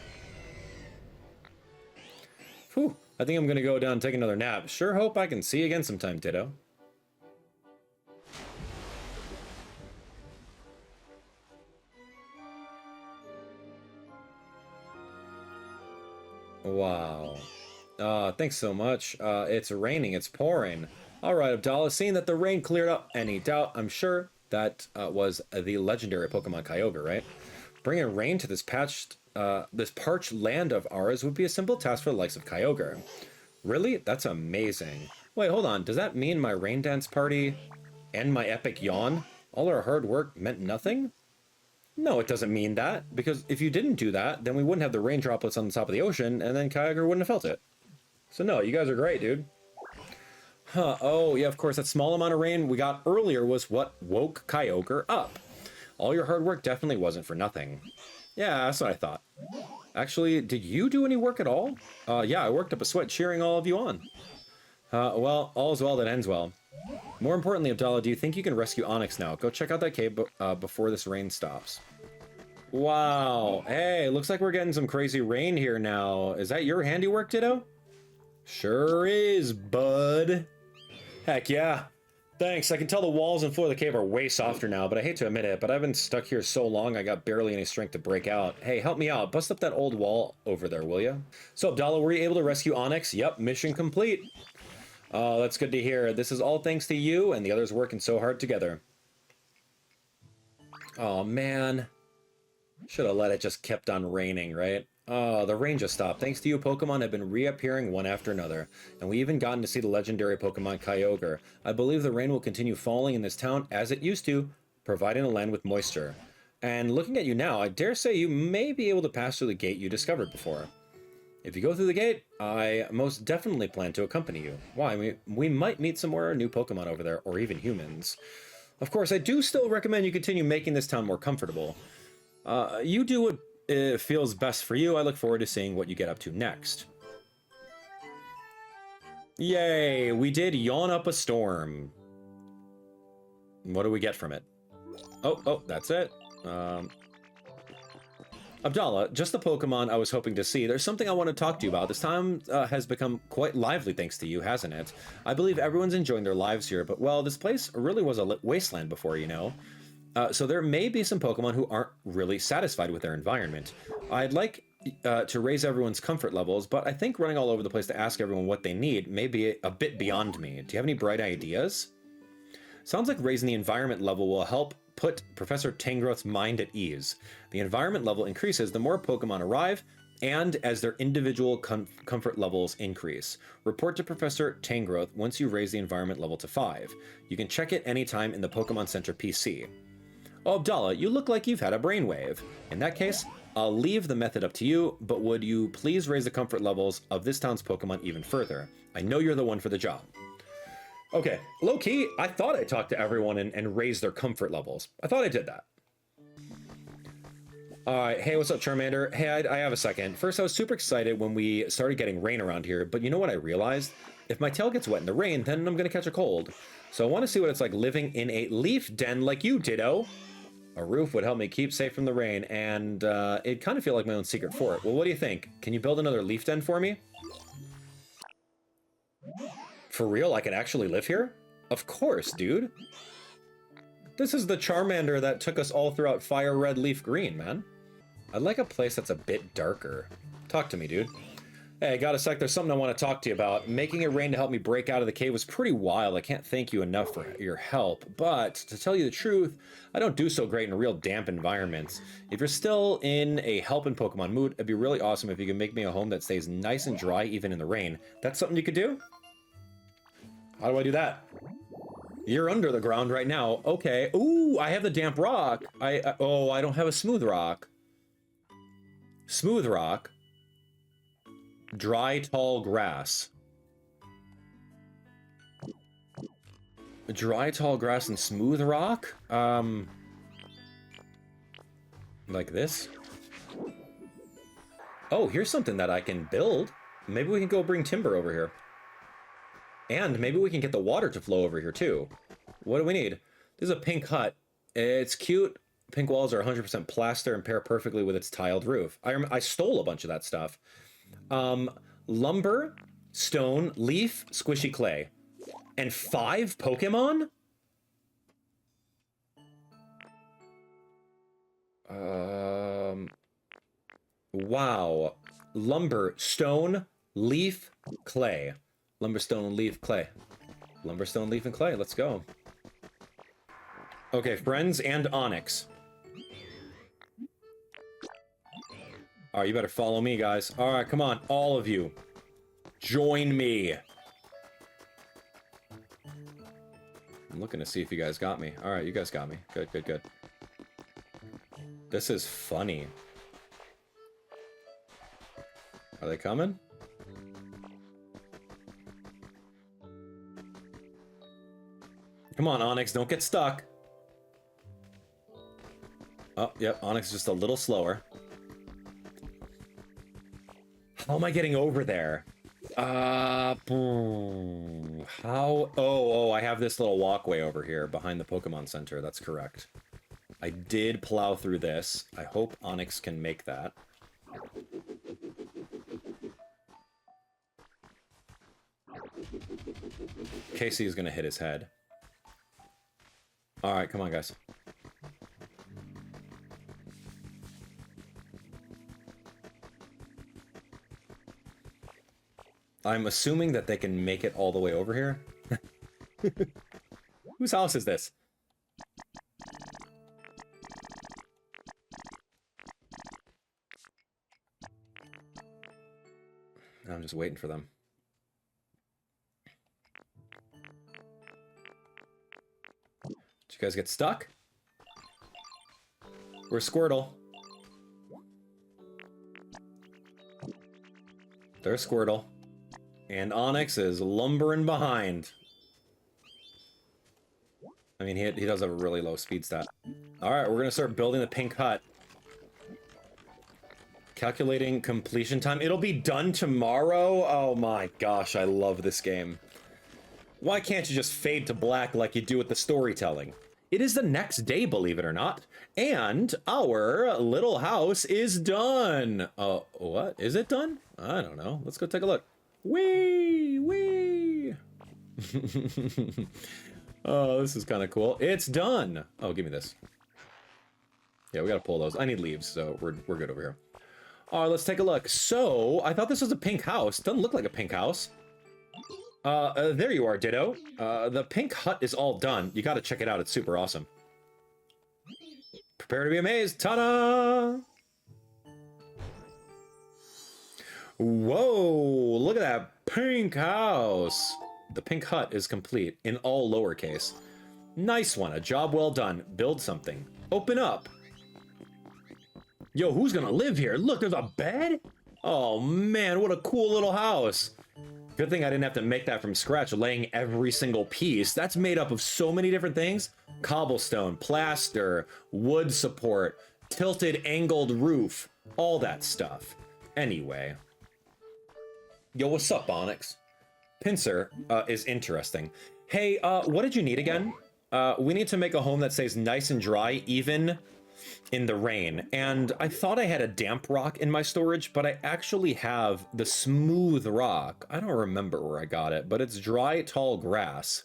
Whew, I think I'm gonna go down and take another nap. Sure hope I can see you again sometime, Ditto. Wow. Thanks so much. It's raining, it's pouring. Alright, Abdallah, seeing that the rain cleared up any doubt, I'm sure that was the legendary Pokemon Kyogre, right? Bringing rain to this parched land of ours would be a simple task for the likes of Kyogre. Really? That's amazing. Wait, hold on. Does that mean my rain dance party and my epic yawn? All our hard work meant nothing? No, it doesn't mean that, because if you didn't do that, then we wouldn't have the rain droplets on the top of the ocean, and then Kyogre wouldn't have felt it. So no, you guys are great, dude. Huh, oh, yeah, of course, that small amount of rain we got earlier was what woke Kyogre up. All your hard work definitely wasn't for nothing. Yeah, that's what I thought. Actually, did you do any work at all? Yeah, I worked up a sweat cheering all of you on. Well, all's well that ends well. More importantly, Abdallah, do you think you can rescue Onyx now? Go check out that cave before this rain stops. Wow. Hey, looks like we're getting some crazy rain here now. Is that your handiwork, Ditto? Sure is, bud. Heck yeah. Thanks. I can tell the walls and floor of the cave are way softer now, but I hate to admit it, but I've been stuck here so long I got barely any strength to break out. Hey, help me out. Bust up that old wall over there, will ya? So, Abdallah, were you able to rescue Onyx? Yep, mission complete. Oh, that's good to hear. This is all thanks to you and the others working so hard together. Oh, man. Should have let it just kept on raining, right? Oh, the rain just stopped. Thanks to you, Pokemon have been reappearing one after another. And we even gotten to see the legendary Pokemon Kyogre. I believe the rain will continue falling in this town as it used to, providing the land with moisture. And looking at you now, I dare say you may be able to pass through the gate you discovered before. If you go through the gate, I most definitely plan to accompany you. Why? We might meet some more new Pokemon over there, or even humans. Of course, I do still recommend you continue making this town more comfortable. You do what feels best for you. I look forward to seeing what you get up to next. Yay, we did yawn up a storm. What do we get from it? Oh, that's it. Abdallah, just the Pokemon I was hoping to see. There's something I want to talk to you about. This town has become quite lively thanks to you, hasn't it? I believe everyone's enjoying their lives here, but well, this place really was a wasteland before, you know? So there may be some Pokemon who aren't really satisfied with their environment. I'd like to raise everyone's comfort levels, but I think running all over the place to ask everyone what they need may be a bit beyond me. Do you have any bright ideas? Sounds like raising the environment level will help put Professor Tangrowth's mind at ease. The environment level increases the more Pokemon arrive, and as their individual comfort levels increase. Report to Professor Tangrowth once you raise the environment level to 5. You can check it anytime in the Pokemon Center PC. Oh, Abdallah, you look like you've had a brainwave. In that case, I'll leave the method up to you, but would you please raise the comfort levels of this town's Pokemon even further? I know you're the one for the job. Okay, low-key, I thought I talked to everyone and raised their comfort levels. I thought I did that. Alright, hey, what's up, Charmander? Hey, I have a second. First, I was super excited when we started getting rain around here, but you know what I realized? If my tail gets wet in the rain, then I'm gonna catch a cold. So I want to see what it's like living in a leaf den like you, Ditto. A roof would help me keep safe from the rain, and it'd kind of feel like my own secret fort. Well, what do you think? Can you build another leaf den for me? For real, I can actually live here? Of course, dude. This is the Charmander that took us all throughout Fire Red Leaf Green, man. I'd like a place that's a bit darker. Talk to me, dude. Hey, got a sec, there's something I want to talk to you about. Making it rain to help me break out of the cave was pretty wild. I can't thank you enough for your help, but to tell you the truth, I don't do so great in real damp environments. If you're still in a helping Pokemon mood, it'd be really awesome if you could make me a home that stays nice and dry even in the rain. That's something you could do? How do I do that? You're under the ground right now. Okay. Ooh, I have the damp rock. Oh, I don't have a smooth rock. Smooth rock. Dry, tall grass. Dry, tall grass and smooth rock? Like this? Oh, here's something that I can build. Maybe we can go bring timber over here. And maybe we can get the water to flow over here too. What do we need? This is a pink hut. It's cute. Pink walls are 100% plaster and pair perfectly with its tiled roof. I stole a bunch of that stuff. Lumber, stone, leaf, squishy clay. And 5 Pokemon? Wow. Lumber, stone, leaf, clay. Lumber, stone, leaf, clay. Lumber, stone, leaf, and clay. Let's go. Okay, friends and Onyx. Alright, you better follow me, guys. Alright, come on. All of you. Join me. looking to see if you guys got me. All right, you guys got me. Good, good, good. This is funny. Are they coming? Come on, Onyx, don't get stuck. Oh, yep, Onyx is just a little slower. How am I getting over there? How? Oh, I have this little walkway over here behind the Pokemon Center. That's correct. I did plow through this. I hope Onyx can make that. Casey is going to hit his head. All right, come on, guys. I'm assuming that they can make it all the way over here. Whose house is this? I'm just waiting for them. Did you guys get stuck? Where's Squirtle? There's Squirtle. And Onyx is lumbering behind. I mean, he does have a really low speed stat. Alright, we're gonna start building the pink hut. Calculating completion time. It'll be done tomorrow? Oh my gosh, I love this game. Why can't you just fade to black like you do with the storytelling? It is the next day, believe it or not. And our little house is done. What? Is it done? I don't know. Let's go take a look. Wee! Wee! Oh, this is kind of cool. It's done! Oh, give me this. Yeah, we gotta pull those. I need leaves, so we're good over here. Alright, let's take a look. So, I thought this was a pink house. Doesn't look like a pink house. There you are, Ditto. The pink hut is all done. You gotta check it out. It's super awesome. Prepare to be amazed. Ta-da! Whoa! Look at that pink house. The pink hut is complete in all lowercase. Nice one. A job well done. Build something. Open up. Yo, who's gonna live here? Look, there's a bed? Oh man, what a cool little house. Good thing I didn't have to make that from scratch, laying every single piece. That's made up of so many different things. Cobblestone, plaster, wood support, tilted angled roof, all that stuff. Anyway. Yo, what's up, Onyx? Pincer is interesting. Hey, what did you need again? We need to make a home that stays nice and dry, even in the rain. And I thought I had a damp rock in my storage, but I actually have the smooth rock. I don't remember where I got it, but it's dry, tall grass.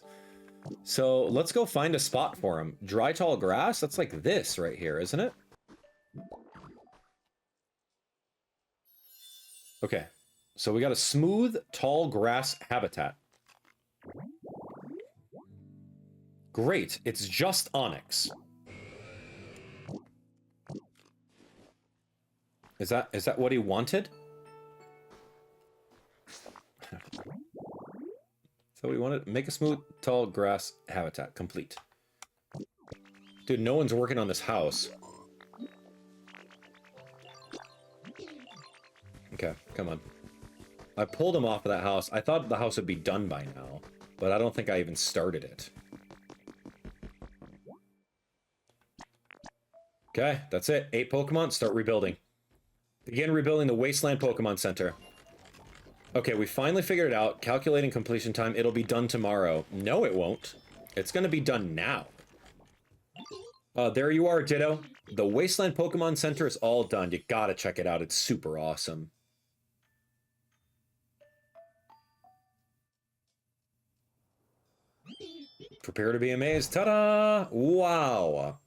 So let's go find a spot for him. Dry, tall grass? That's like this right here, isn't it? Okay. So we got a smooth, tall grass habitat. Great, it's just Onyx. Is that what he wanted? Is that what he wanted? Make a smooth, tall grass habitat. Complete. Dude, no one's working on this house. Okay, come on. I pulled him off of that house. I thought the house would be done by now, but I don't think I even started it. Okay, that's it. 8 Pokemon, start rebuilding. Begin rebuilding the Wasteland Pokemon Center. Okay, we finally figured it out. Calculating completion time. It'll be done tomorrow. No, it won't. It's gonna be done now. There you are, Ditto. The Wasteland Pokemon Center is all done. You gotta check it out. It's super awesome. Prepare to be amazed. Ta-da! Wow!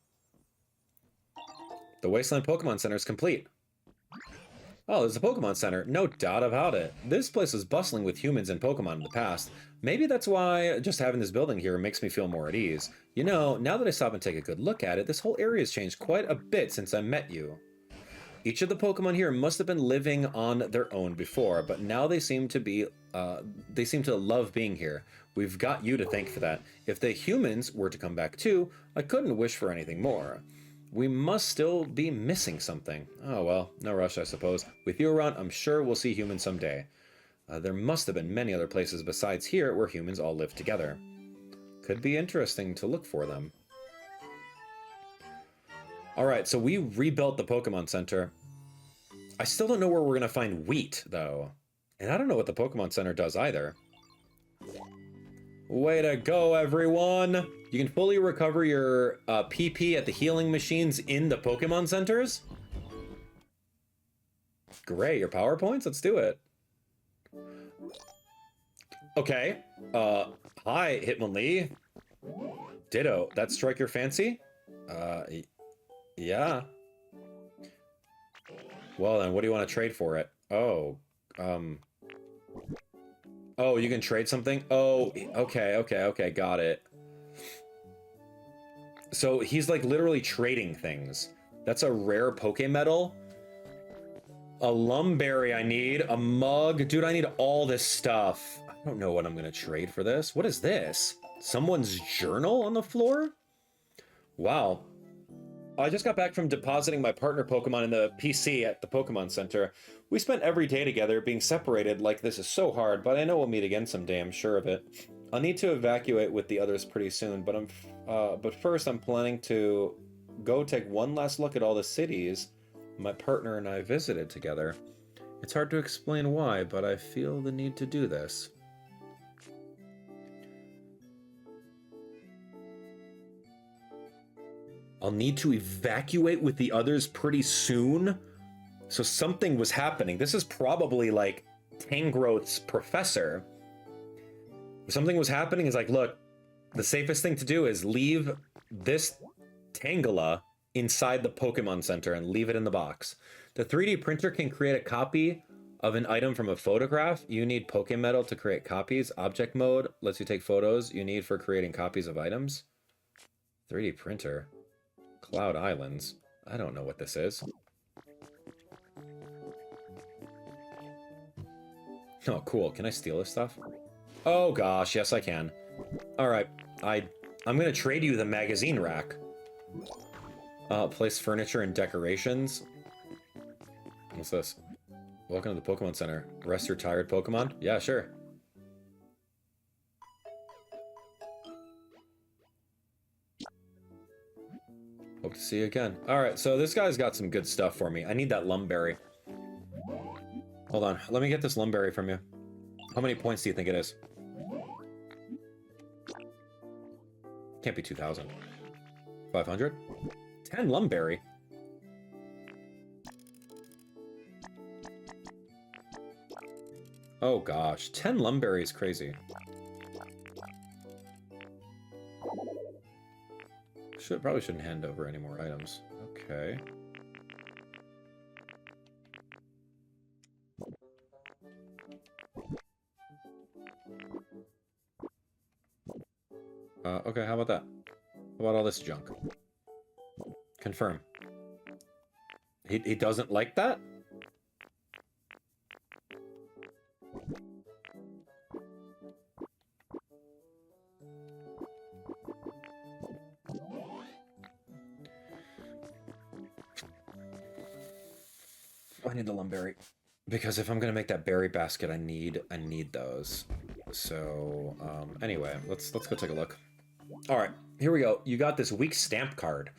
The Wasteland Pokemon Center is complete. Oh, there's a Pokemon Center. No doubt about it. This place was bustling with humans and Pokemon in the past. Maybe that's why just having this building here makes me feel more at ease. You know, now that I stop and take a good look at it, this whole area has changed quite a bit since I met you. Each of the Pokemon here must have been living on their own before, but now they seem to love being here. We've got you to thank for that. If the humans were to come back too, I couldn't wish for anything more. We must still be missing something. Oh well, no rush I suppose. With you around, I'm sure we'll see humans someday. There must have been many other places besides here where humans all live together. Could be interesting to look for them. Alright, so we rebuilt the Pokemon Center. I still don't know where we're going to find wheat, though. And I don't know what the Pokemon Center does either. Way to go, everyone! You can fully recover your PP at the healing machines in the Pokemon Centers? Great, your power points? Let's do it. Okay. Hi, Hitmonlee. Ditto. That strike your fancy? Yeah. Well then, what do you want to trade for it? Oh, oh, you can trade something? Oh, okay, got it. So he's like literally trading things. That's a rare Pokémetal. A Lumberry I need, a mug. Dude, I need all this stuff. I don't know what I'm gonna trade for this. What is this? Someone's journal on the floor? Wow. I just got back from depositing my partner Pokemon in the PC at the Pokemon Center. We spent every day together. Being separated like this is so hard, but I know we'll meet again someday, I'm sure of it. I'll need to evacuate with the others pretty soon, but first I'm planning to go take one last look at all the cities my partner and I visited together. It's hard to explain why, but I feel the need to do this. I'll need to evacuate with the others pretty soon. So something was happening. This is probably like Tangrowth's professor. Something was happening. Is like, look, the safest thing to do is leave this Tangela inside the Pokemon Center and leave it in the box. The 3D printer can create a copy of an item from a photograph. You need Pokémetal to create copies. Object mode lets you take photos you need for creating copies of items. 3D printer. Cloud Islands. I don't know what this is. Oh, cool. Can I steal this stuff? Oh gosh, yes I can. Alright, I'm gonna trade you the magazine rack. Place furniture and decorations. What's this? Welcome to the Pokemon Center. Rest your tired Pokemon? Yeah, sure. Hope to see you again. Alright, so this guy's got some good stuff for me. I need that Lumberry. Hold on, let me get this Lumberry from you. How many points do you think it is? Can't be 2,000. 500? 10 Lumberry? Oh gosh, 10 Lumberry is crazy. Probably shouldn't hand over any more items. Okay. Okay, how about that? How about all this junk? Confirm. He doesn't like that? I need the Lumberry. Because if I'm gonna make that berry basket, I need those. So, anyway, let's go take a look. Alright, here we go. You got this weak stamp card.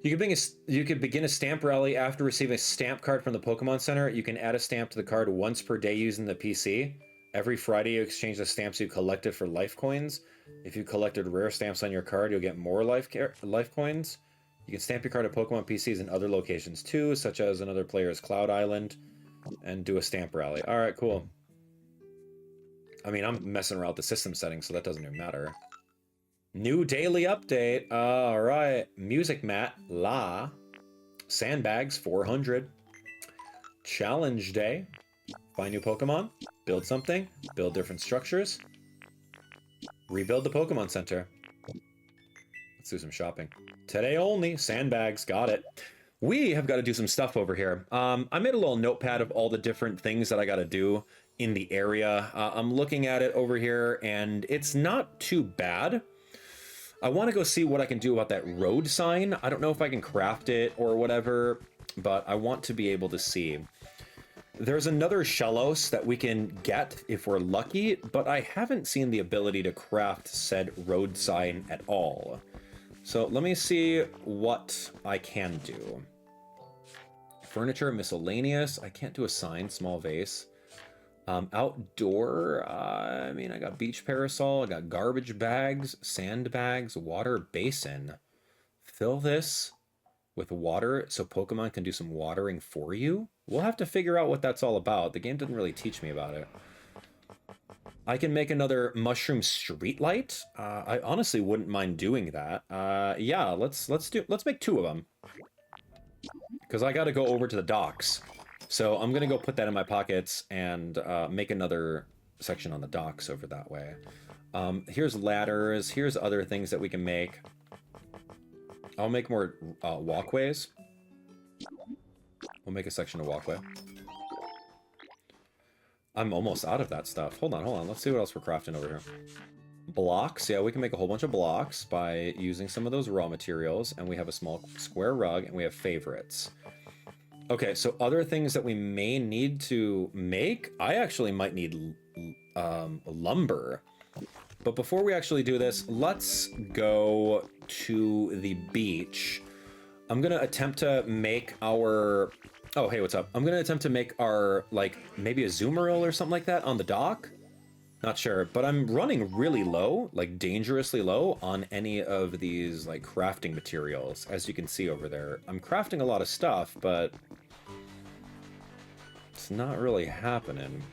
You could begin a stamp rally after receiving a stamp card from the Pokemon Center. You can add a stamp to the card once per day using the PC. Every Friday you exchange the stamps you collected for life coins. If you collected rare stamps on your card, you'll get more life coins. You can stamp your card at Pokemon PCs in other locations too, such as another player's Cloud Island, and do a stamp rally. Alright, cool. I mean, I'm messing around with the system settings, so that doesn't even matter. New daily update. Alright. Music mat, La. Sandbags, 400. Challenge day. Find new Pokemon. Build something. Build different structures. Rebuild the Pokemon Center. Let's do some shopping. Today only, sandbags, got it. We have got to do some stuff over here. I made a little notepad of all the different things that I got to do in the area. I'm looking at it over here, and it's not too bad. I want to go see what I can do about that road sign. I don't know if I can craft it or whatever, but I want to be able to see. There's another Shellos that we can get if we're lucky, but I haven't seen the ability to craft said road sign at all. So let me see what I can do. Furniture, miscellaneous. I can't do a sign, small vase. Outdoor, I mean, I got beach parasol, I got garbage bags, sandbags, water basin. Fill this with water so Pokemon can do some watering for you. We'll have to figure out what that's all about. The game didn't really teach me about it. I can make another mushroom streetlight. I honestly wouldn't mind doing that. Yeah, let's make 2 of them. Because I got to go over to the docks. So I'm gonna go put that in my pockets and make another section on the docks over that way. Here's ladders. Here's other things that we can make. I'll make more walkways. We'll make a section of walkway. I'm almost out of that stuff. Hold on. Let's see what else we're crafting over here. Blocks. Yeah, we can make a whole bunch of blocks by using some of those raw materials. And we have a small square rug, and we have favorites. Okay, so other things that we may need to make, I actually might need lumber. But before we actually do this, let's go to the beach. I'm gonna attempt to make our... Oh, hey, what's up? I'm gonna attempt to make our, like, maybe a Zoomeril or something like that on the dock. Not sure, but I'm running really low, like dangerously low on any of these like crafting materials, as you can see over there. I'm crafting a lot of stuff, but it's not really happening.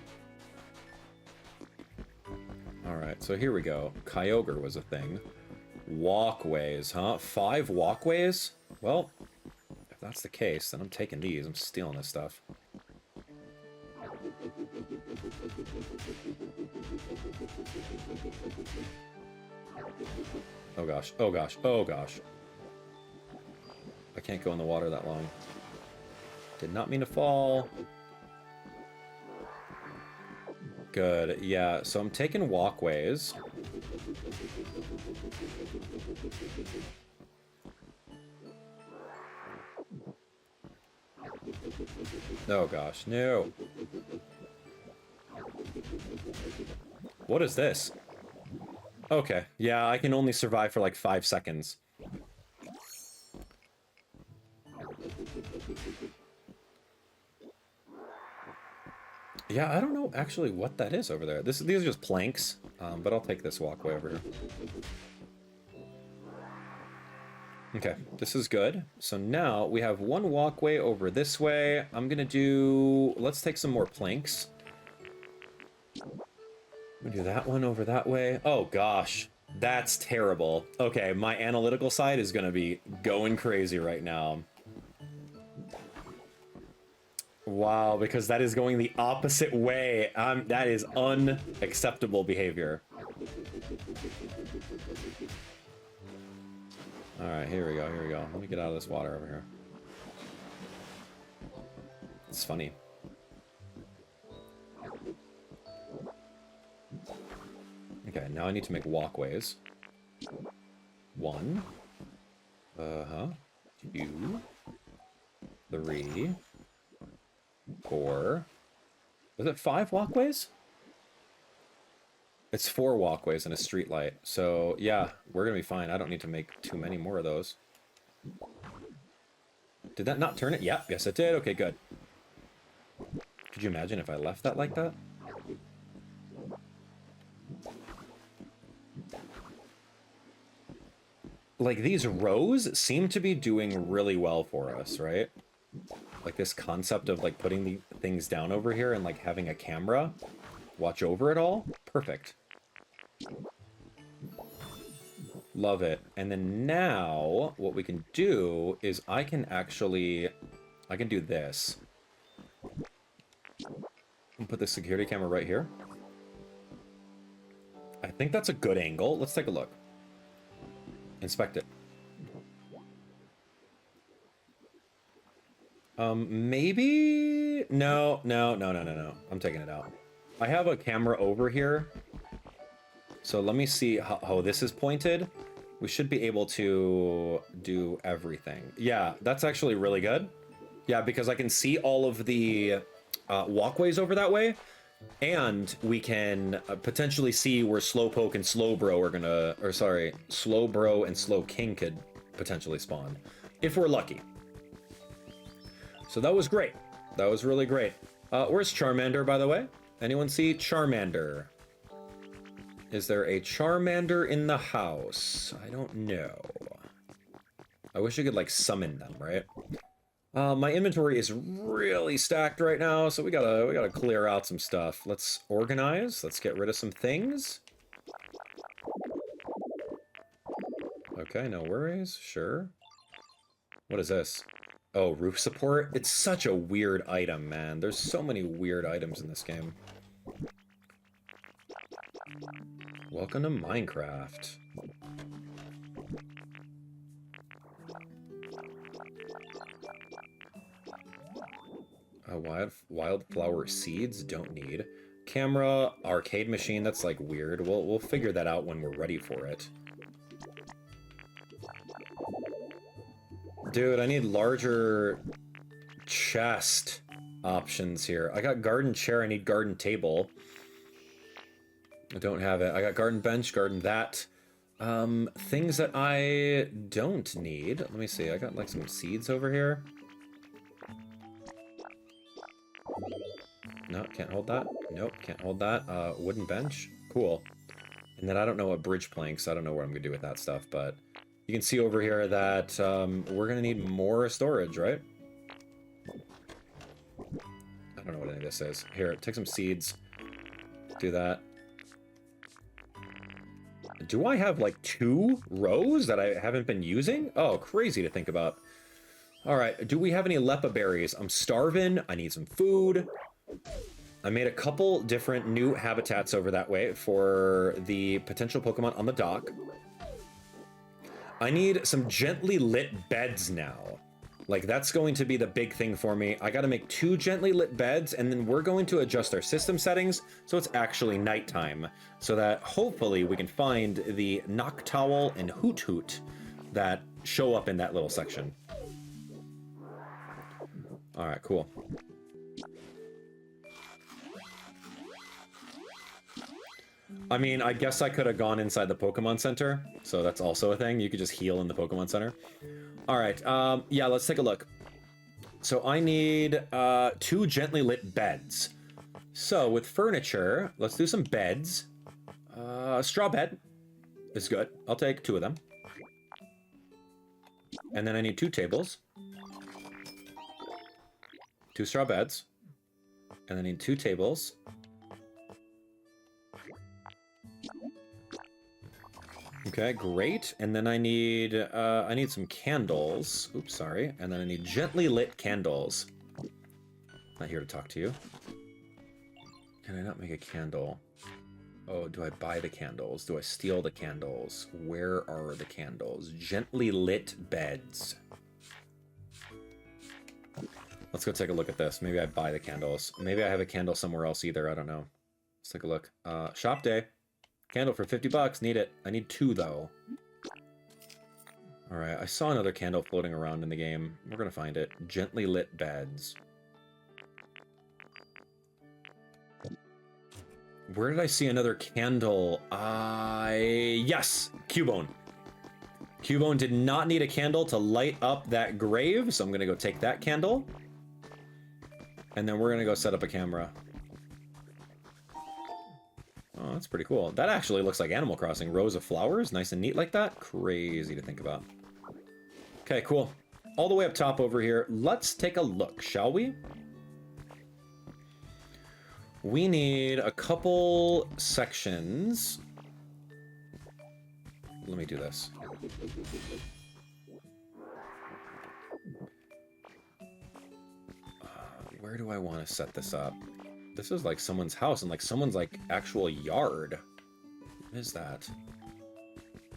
All right, so here we go. Kyogre was a thing. Walkways, huh? 5 walkways? Well, if that's the case, then I'm taking these. I'm stealing this stuff. Oh gosh, oh gosh, oh gosh. I can't go in the water that long. Did not mean to fall. Good, yeah, so I'm taking walkways. Oh gosh, no. What is this? Okay, yeah, I can only survive for like 5 seconds. Yeah, I don't know actually what that is over there. These are just planks, but I'll take this walkway over here. Okay, this is good. So now we have 1 walkway over this way. I'm gonna do... Let's take some more planks. We do that one over that way. Oh gosh, that's terrible. Okay, my analytical side is gonna be going crazy right now. Wow, because that is going the opposite way. That is unacceptable behavior. All right, here we go, here we go. Let me get out of this water over here. It's funny. Okay, now I need to make walkways. 1. 2. 3. 4. Was it 5 walkways? It's 4 walkways and a street light. So, yeah, we're gonna be fine. I don't need to make too many more of those. Did that not turn it? Yeah, yes it did. Okay, good. Could you imagine if I left that like that? Like, these rows seem to be doing really well for us, right? Like, this concept of, like, putting the things down over here and, like, having a camera watch over it all. Perfect. Love it. And then now, what we can do is I can do this. And put the security camera right here. I think that's a good angle. Let's take a look. Inspect it. Maybe? No. I'm taking it out. I have a camera over here. So let me see how this is pointed. We should be able to do everything. Yeah, that's actually really good. Yeah, because I can see all of the walkways over that way. And we can potentially see where Slowpoke and Slowbro are gonna... Or sorry, Slowbro and Slowking could potentially spawn. If we're lucky. So that was great. That was really great. Where's Charmander, by the way? Anyone see Charmander? Is there a Charmander in the house? I don't know. I wish I could, like, summon them, right? My inventory is really stacked right now, so we gotta clear out some stuff. Let's organize. Let's get rid of some things. Okay, no worries. Sure. What is this? Oh, roof support? It's such a weird item, man. There's so many weird items in this game. Welcome to Minecraft. Wildflower seeds, don't need. Camera, arcade machine, that's like weird. We'll figure that out when we're ready for it. Dude, I need larger chest options here. I got garden chair, I need garden table. I don't have it. I got garden bench, garden that. Things that I don't need. Let me see, I got like some seeds over here. No, can't hold that. Nope, can't hold that. Wooden bench, cool. And then I don't know what bridge planks, I don't know what I'm gonna do with that stuff, but you can see over here that we're gonna need more storage, right? I don't know what any of this is. Here, take some seeds. Do that. Do I have like 2 rows that I haven't been using? Oh, crazy to think about. All right, do we have any Lepa berries? I'm starving, I need some food. I made a couple different new habitats over that way for the potential Pokemon on the dock. I need some gently lit beds now. Like, that's going to be the big thing for me. I gotta make 2 gently lit beds, and then we're going to adjust our system settings so it's actually nighttime, so that hopefully we can find the Noctowl and Hoot Hoot that show up in that little section. All right, cool. I mean, I guess I could have gone inside the Pokemon Center, so that's also a thing. You could just heal in the Pokemon Center. All right, yeah, let's take a look. So I need 2 gently lit beds. So with furniture, let's do some beds. Straw bed is good. I'll take 2 of them. And then I need 2 tables. 2 straw beds. And I need 2 tables. Okay, great. And then I need some candles. Oops, sorry. And then I need gently lit candles. Not here to talk to you. Can I not make a candle? Oh, do I buy the candles? Do I steal the candles? Where are the candles? Gently lit beds. Let's go take a look at this. Maybe I buy the candles. Maybe I have a candle somewhere else either. I don't know. Let's take a look. Shop day. Candle for 50 bucks. Need it. I need 2 though. All right. I saw another candle floating around in the game. We're going to find it. Gently lit beds. Where did I see another candle? Yes, Cubone. Cubone did not need a candle to light up that grave, so I'm gonna go take that candle. And then we're gonna go set up a camera. Oh, that's pretty cool. That actually looks like Animal Crossing. Rows of flowers, nice and neat like that. Crazy to think about. Okay, cool. All the way up top over here. Let's take a look, shall we? We need a couple sections. Let me do this. Where do I want to set this up? This is like someone's house and like someone's like actual yard. What is that?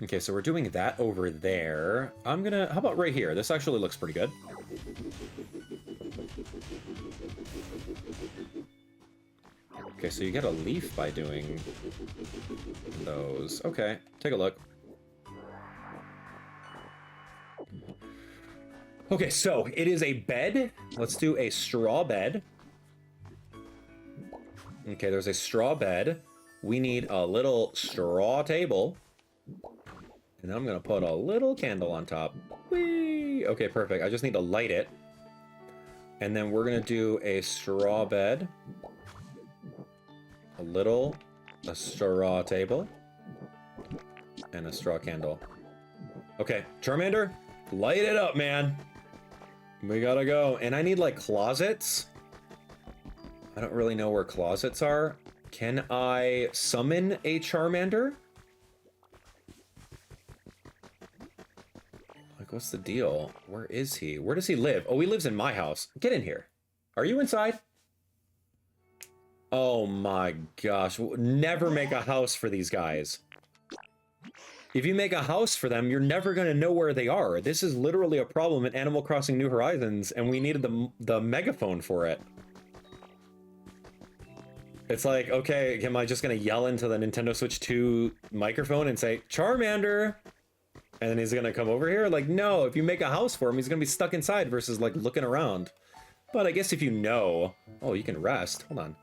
Okay, so we're doing that over there. How about right here? This actually looks pretty good. Okay, so you get a leaf by doing those. Okay, take a look. Okay, so it is a bed. Let's do a straw bed. Okay, there's a straw bed. We need a little straw table. And then I'm gonna put a little candle on top. Whee! Okay, perfect. I just need to light it. And then we're gonna do a straw bed. A straw table. And a straw candle. Okay, Charmander, light it up, man. We gotta go. And I need, like, closets. I don't really know where closets are. Can I summon a Charmander? Like, what's the deal? Where is he? Where does he live? Oh, he lives in my house. Get in here. Are you inside? Oh my gosh. Never make a house for these guys. If you make a house for them, you're never going to know where they are. This is literally a problem in Animal Crossing New Horizons, and we needed the megaphone for it. It's like, okay, am I just going to yell into the Nintendo Switch 2 microphone and say, Charmander? And then he's going to come over here? Like, no, if you make a house for him, he's going to be stuck inside versus, like, looking around. But I guess if you know... Oh, you can rest. Hold on.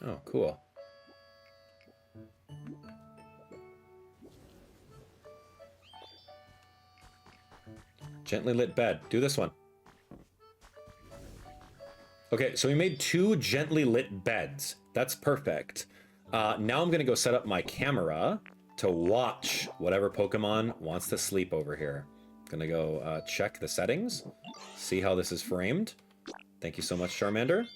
Oh, cool. Gently lit bed. Do this one. Okay, so we made 2 gently lit beds. That's perfect. Now I'm going to go set up my camera to watch whatever Pokemon wants to sleep over here. Gonna go check the settings, see how this is framed. Thank you so much, Charmander.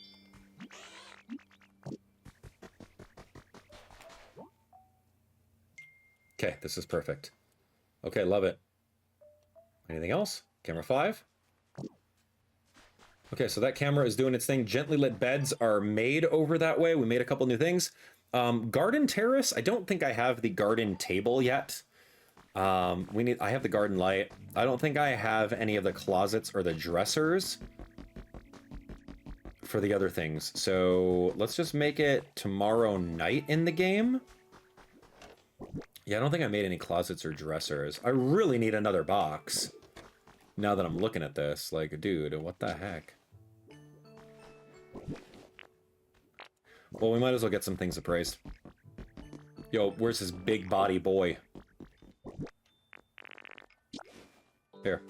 Okay, this is perfect. Okay, love it. Anything else? Camera 5. Okay, so that camera is doing its thing. Gently lit beds are made over that way. We made a couple new things. Garden terrace. I don't think I have the garden table yet. I have the garden light. I don't think I have any of the closets or the dressers for the other things. So let's just make it tomorrow night in the game. Yeah, I don't think I made any closets or dressers. I really need another box. Now that I'm looking at this, like, dude, what the heck? Well, we might as well get some things appraised. Yo, where's this big body boy? Here.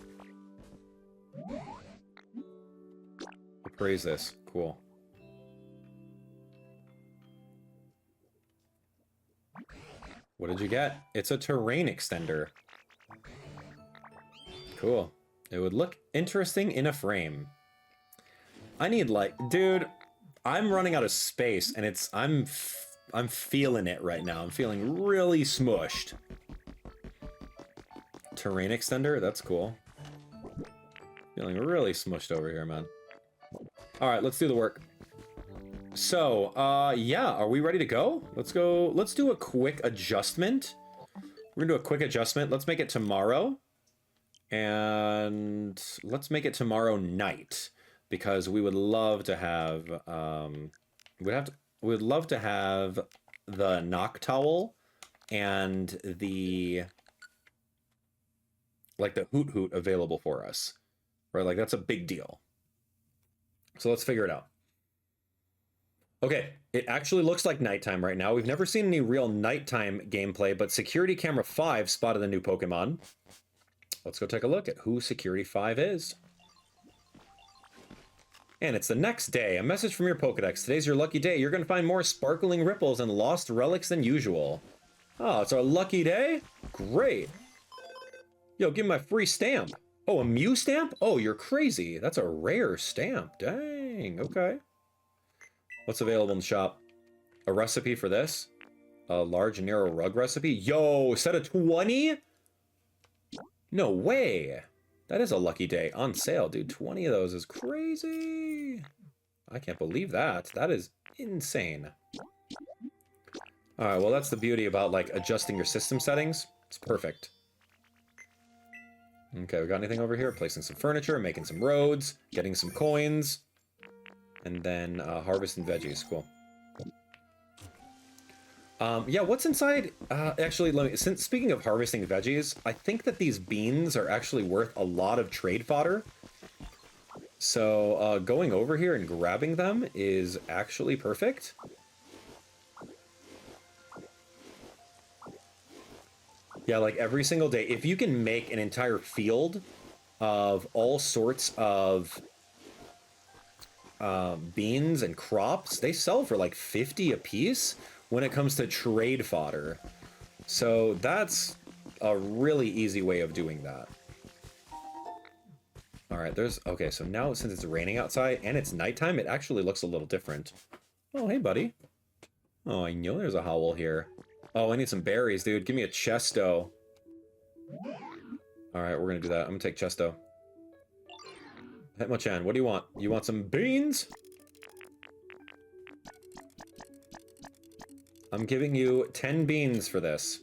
Appraise this. Cool. What did you get? It's a terrain extender. Cool. It would look interesting in a frame. I need, like, dude, I'm running out of space and I'm feeling it right now. I'm feeling really smushed. Terrain extender, that's cool. Feeling really smushed over here, man. All right, let's do the work. So, yeah, are we ready to go? Let's go. Let's do a quick adjustment. We're gonna do a quick adjustment. Let's make it tomorrow. And let's make it tomorrow night, because we would love to have, we'd love to have the knock towel and the, like, the hoot hoot available for us, right? Like, that's a big deal. So let's figure it out. Okay, it actually looks like nighttime right now. We've never seen any real nighttime gameplay, but Security Camera 5 spotted a new Pokemon. Let's go take a look at who Security 5 is. And it's the next day. A message from your Pokedex. Today's your lucky day. You're going to find more sparkling ripples and lost relics than usual. Oh, it's our lucky day? Great. Yo, give me my free stamp. Oh, a Mew stamp? Oh, you're crazy. That's a rare stamp. Dang, okay. What's available in the shop? A recipe for this? A large and narrow rug recipe? Yo, set of 20? No way. That is a lucky day. On sale, dude. 20 of those is crazy. I can't believe that. That is insane. All right, well, that's the beauty about, like, adjusting your system settings. It's perfect. Okay, we got anything over here? Placing some furniture, making some roads, getting some coins. And then harvesting veggies. Cool. Yeah, what's inside? Actually, speaking of harvesting veggies, I think that these beans are actually worth a lot of trade fodder. So going over here and grabbing them is actually perfect. Yeah, like every single day, if you can make an entire field of all sorts of beans and crops, they sell for like 50 a piece when it comes to trade fodder. So that's a really easy way of doing that. All right, okay, so now since it's raining outside and it's nighttime, it actually looks a little different. Oh, hey, buddy. Oh, I know there's a howl here. Oh, I need some berries, dude. Give me a chesto. All right, we're gonna do that. I'm gonna take chesto. Hitmonchan, what do you want? You want some beans? I'm giving you 10 beans for this.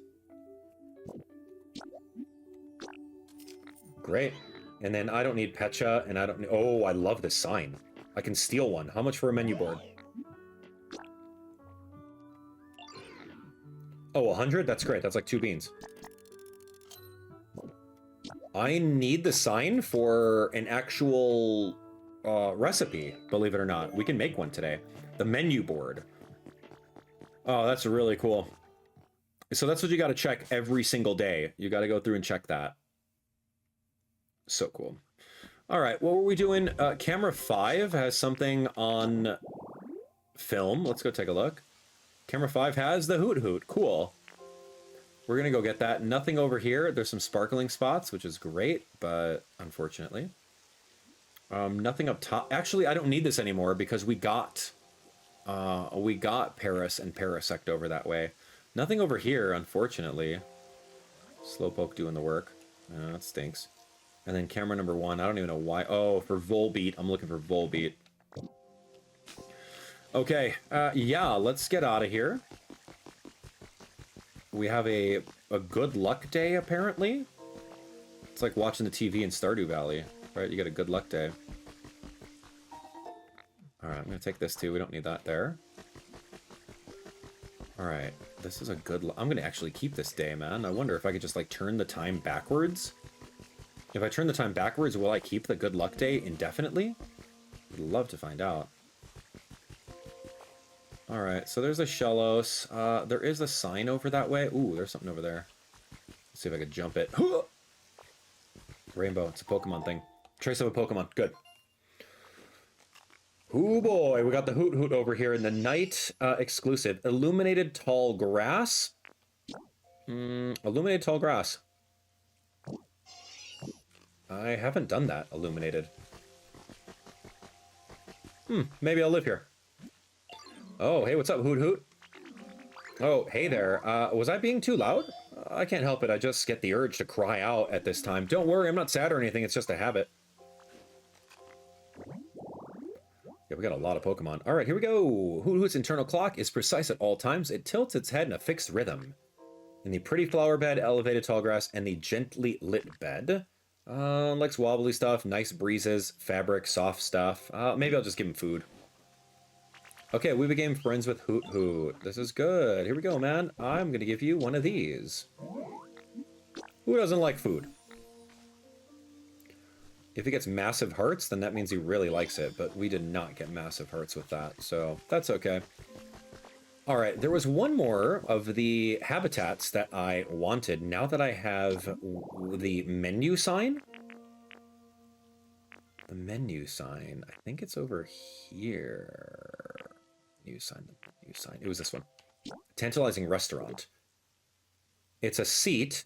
Great. And then I don't need Pecha, and I don't... Oh, I love this sign. I can steal one. How much for a menu board? Oh, 100? That's great. That's like 2 beans. I need the sign for an actual recipe, believe it or not. We can make one today. The menu board. Oh, that's really cool. So that's what you got to check every single day. You got to go through and check that. So cool. All right, what were we doing? Camera 5 has something on film. Let's go take a look. Camera 5 has the Hoot Hoot. Cool. We're going to go get that. Nothing over here. There's some sparkling spots, which is great, but unfortunately. Nothing up top. Actually, I don't need this anymore because we got Paris and Parasect over that way. Nothing over here, unfortunately. Slowpoke doing the work. That stinks. And then camera number 1. I don't even know why. Oh, for Volbeat. I'm looking for Volbeat. Okay. Yeah, let's get out of here. We have a good luck day, apparently. It's like watching the TV in Stardew Valley, right? You get a good luck day. All right, I'm going to take this too. We don't need that there. All right, this is a good... I'm going to actually keep this day, man. I wonder if I could just, like, turn the time backwards. If I turn the time backwards, will I keep the good luck day indefinitely? I'd love to find out. All right, so there's a Shellos. There is a sign over that way. Ooh, there's something over there. Let's see if I could jump it. Rainbow, it's a Pokemon thing. Trace of a Pokemon, good. Ooh boy, we got the Hoot Hoot over here in the night exclusive. Illuminated Tall Grass. Illuminated Tall Grass. I haven't done that, illuminated. Maybe I'll live here. Oh, hey, what's up, Hoot Hoot? Oh, hey there. Was I being too loud? I can't help it. I just get the urge to cry out at this time. Don't worry, I'm not sad or anything. It's just a habit. Yeah, we got a lot of Pokemon. All right, here we go. Hoot Hoot's internal clock is precise at all times. It tilts its head in a fixed rhythm. In the pretty flower bed, elevated tall grass, and the gently lit bed. Likes wobbly stuff, nice breezes, fabric, soft stuff. Maybe I'll just give him food. Okay, we became friends with Hoot Hoot. This is good. Here we go, man. I'm going to give you one of these. Who doesn't like food? If he gets massive hearts, then that means he really likes it, but we did not get massive hearts with that, so that's okay. All right, there was one more of the habitats that I wanted now that I have the menu sign. The menu sign, I think it's over here. New sign. It was this one. Tantalizing restaurant. It's a seat,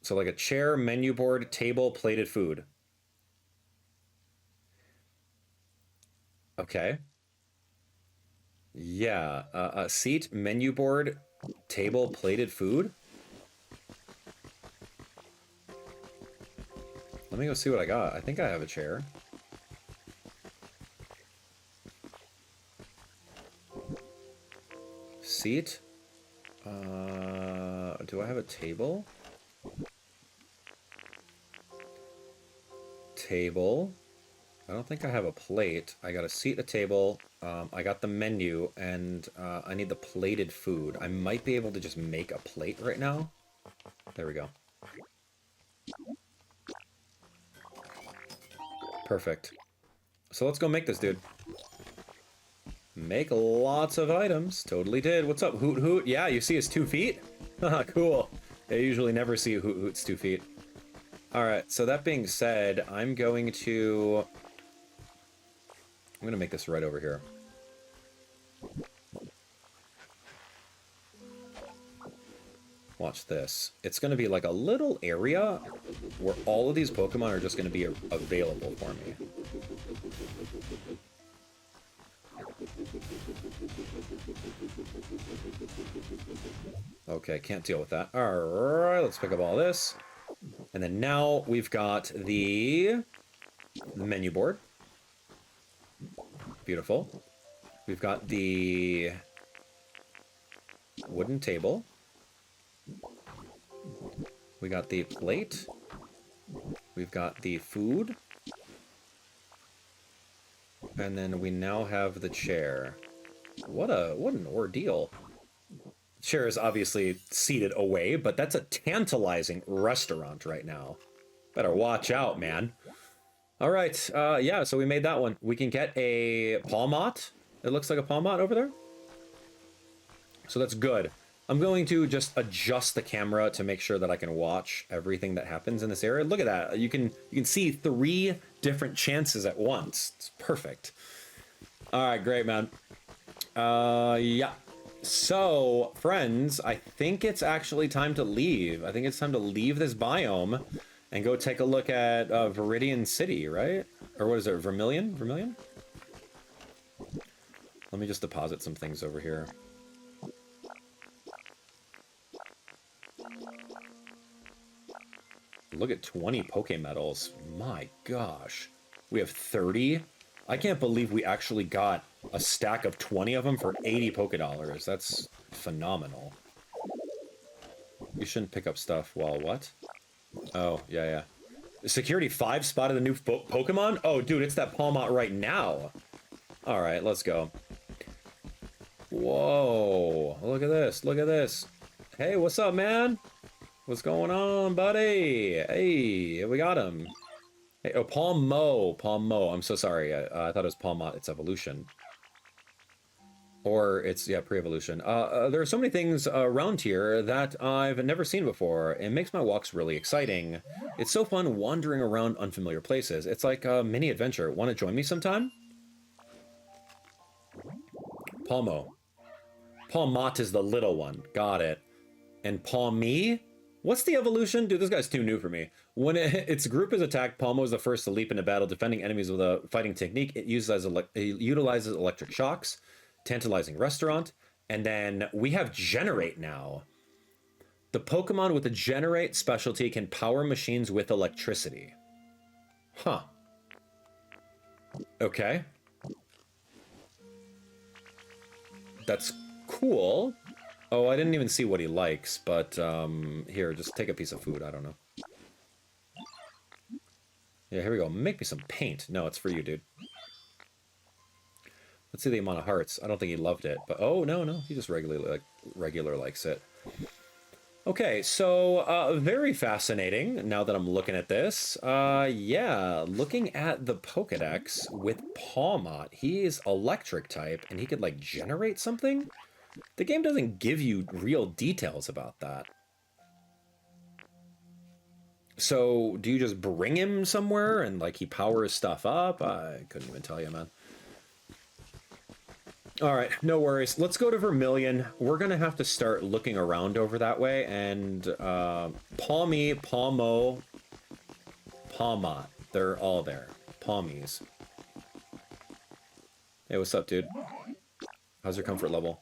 so like a chair, menu board, table, plated food. Okay. Yeah, a seat, menu board, table, plated food. Let me go see what I got. I think I have a chair. Seat. Do I have a table? Table. I don't think I have a plate. I got a seat at a table. I got the menu, and I need the plated food. I might be able to just make a plate right now. There we go. Perfect. So let's go make this, dude. Make lots of items. Totally did. What's up, Hoot Hoot? Yeah, you see his 2 feet? Haha, cool. I usually never see Hoot Hoot's 2 feet. Alright, so that being said, I'm going to make this right over here. Watch this. It's going to be like a little area where all of these Pokemon are just going to be available for me. Okay, can't deal with that. Alright, let's pick up all this. And then now we've got the menu board. Beautiful. We've got the wooden table. We got the plate. We've got the food. And then we now have the chair. What an ordeal. Chair is obviously seated away, but that's a tantalizing restaurant right now. Better watch out, man. All right, yeah, so we made that one. We can get a Palmot. It looks like a Palmot over there. So that's good. I'm going to just adjust the camera to make sure that I can watch everything that happens in this area. Look at that. You can see 3 different chances at once. It's perfect. All right, great, man. Yeah. So, friends, I think it's actually time to leave. I think it's time to leave this biome and go take a look at Viridian City, right? Or what is it, Vermilion? Vermilion? Let me just deposit some things over here. Look at 20 Poké Medals. My gosh. We have 30. I can't believe we actually got a stack of 20 of them for 80 Poké Dollars. That's phenomenal. You shouldn't pick up stuff while what? Oh, yeah. Security 5 spotted a new Pokemon? Oh, dude, it's that Palmot right now. All right, let's go. Whoa. Look at this. Look at this. Hey, what's up, man? What's going on, buddy? Hey, we got him. Hey, oh, Palmo. I'm so sorry. I thought it was Palmot. It's evolution. Or it's, yeah, pre-evolution. There are so many things around here that I've never seen before. It makes my walks really exciting. It's so fun wandering around unfamiliar places. It's like a mini adventure. Want to join me sometime? Palmo. Palmot is the little one. Got it. And Palmy? What's the evolution? Dude, this guy's too new for me. When its group is attacked, Palmo is the first to leap into battle, defending enemies with a fighting technique. It utilizes electric shocks, tantalizing restaurant, and then we have Generate now. The Pokemon with the Generate specialty can power machines with electricity. Huh. Okay. That's cool. Oh, I didn't even see what he likes, but here, just take a piece of food. I don't know. Yeah, here we go. Make me some paint. No, it's for you, dude. Let's see the amount of hearts. I don't think he loved it, but oh, no. He just regular likes it. Okay, so very fascinating now that I'm looking at this. Yeah, looking at the Pokedex with Palmot. He is electric type, and he could, like, generate something? The game doesn't give you real details about that. So, do you just bring him somewhere and, like, he powers stuff up? I couldn't even tell you, man. Alright, no worries. Let's go to Vermilion. We're gonna have to start looking around over that way, and, Palmy, Palmo, Palmot. They're all there. Palmies. Hey, what's up, dude? How's your comfort level?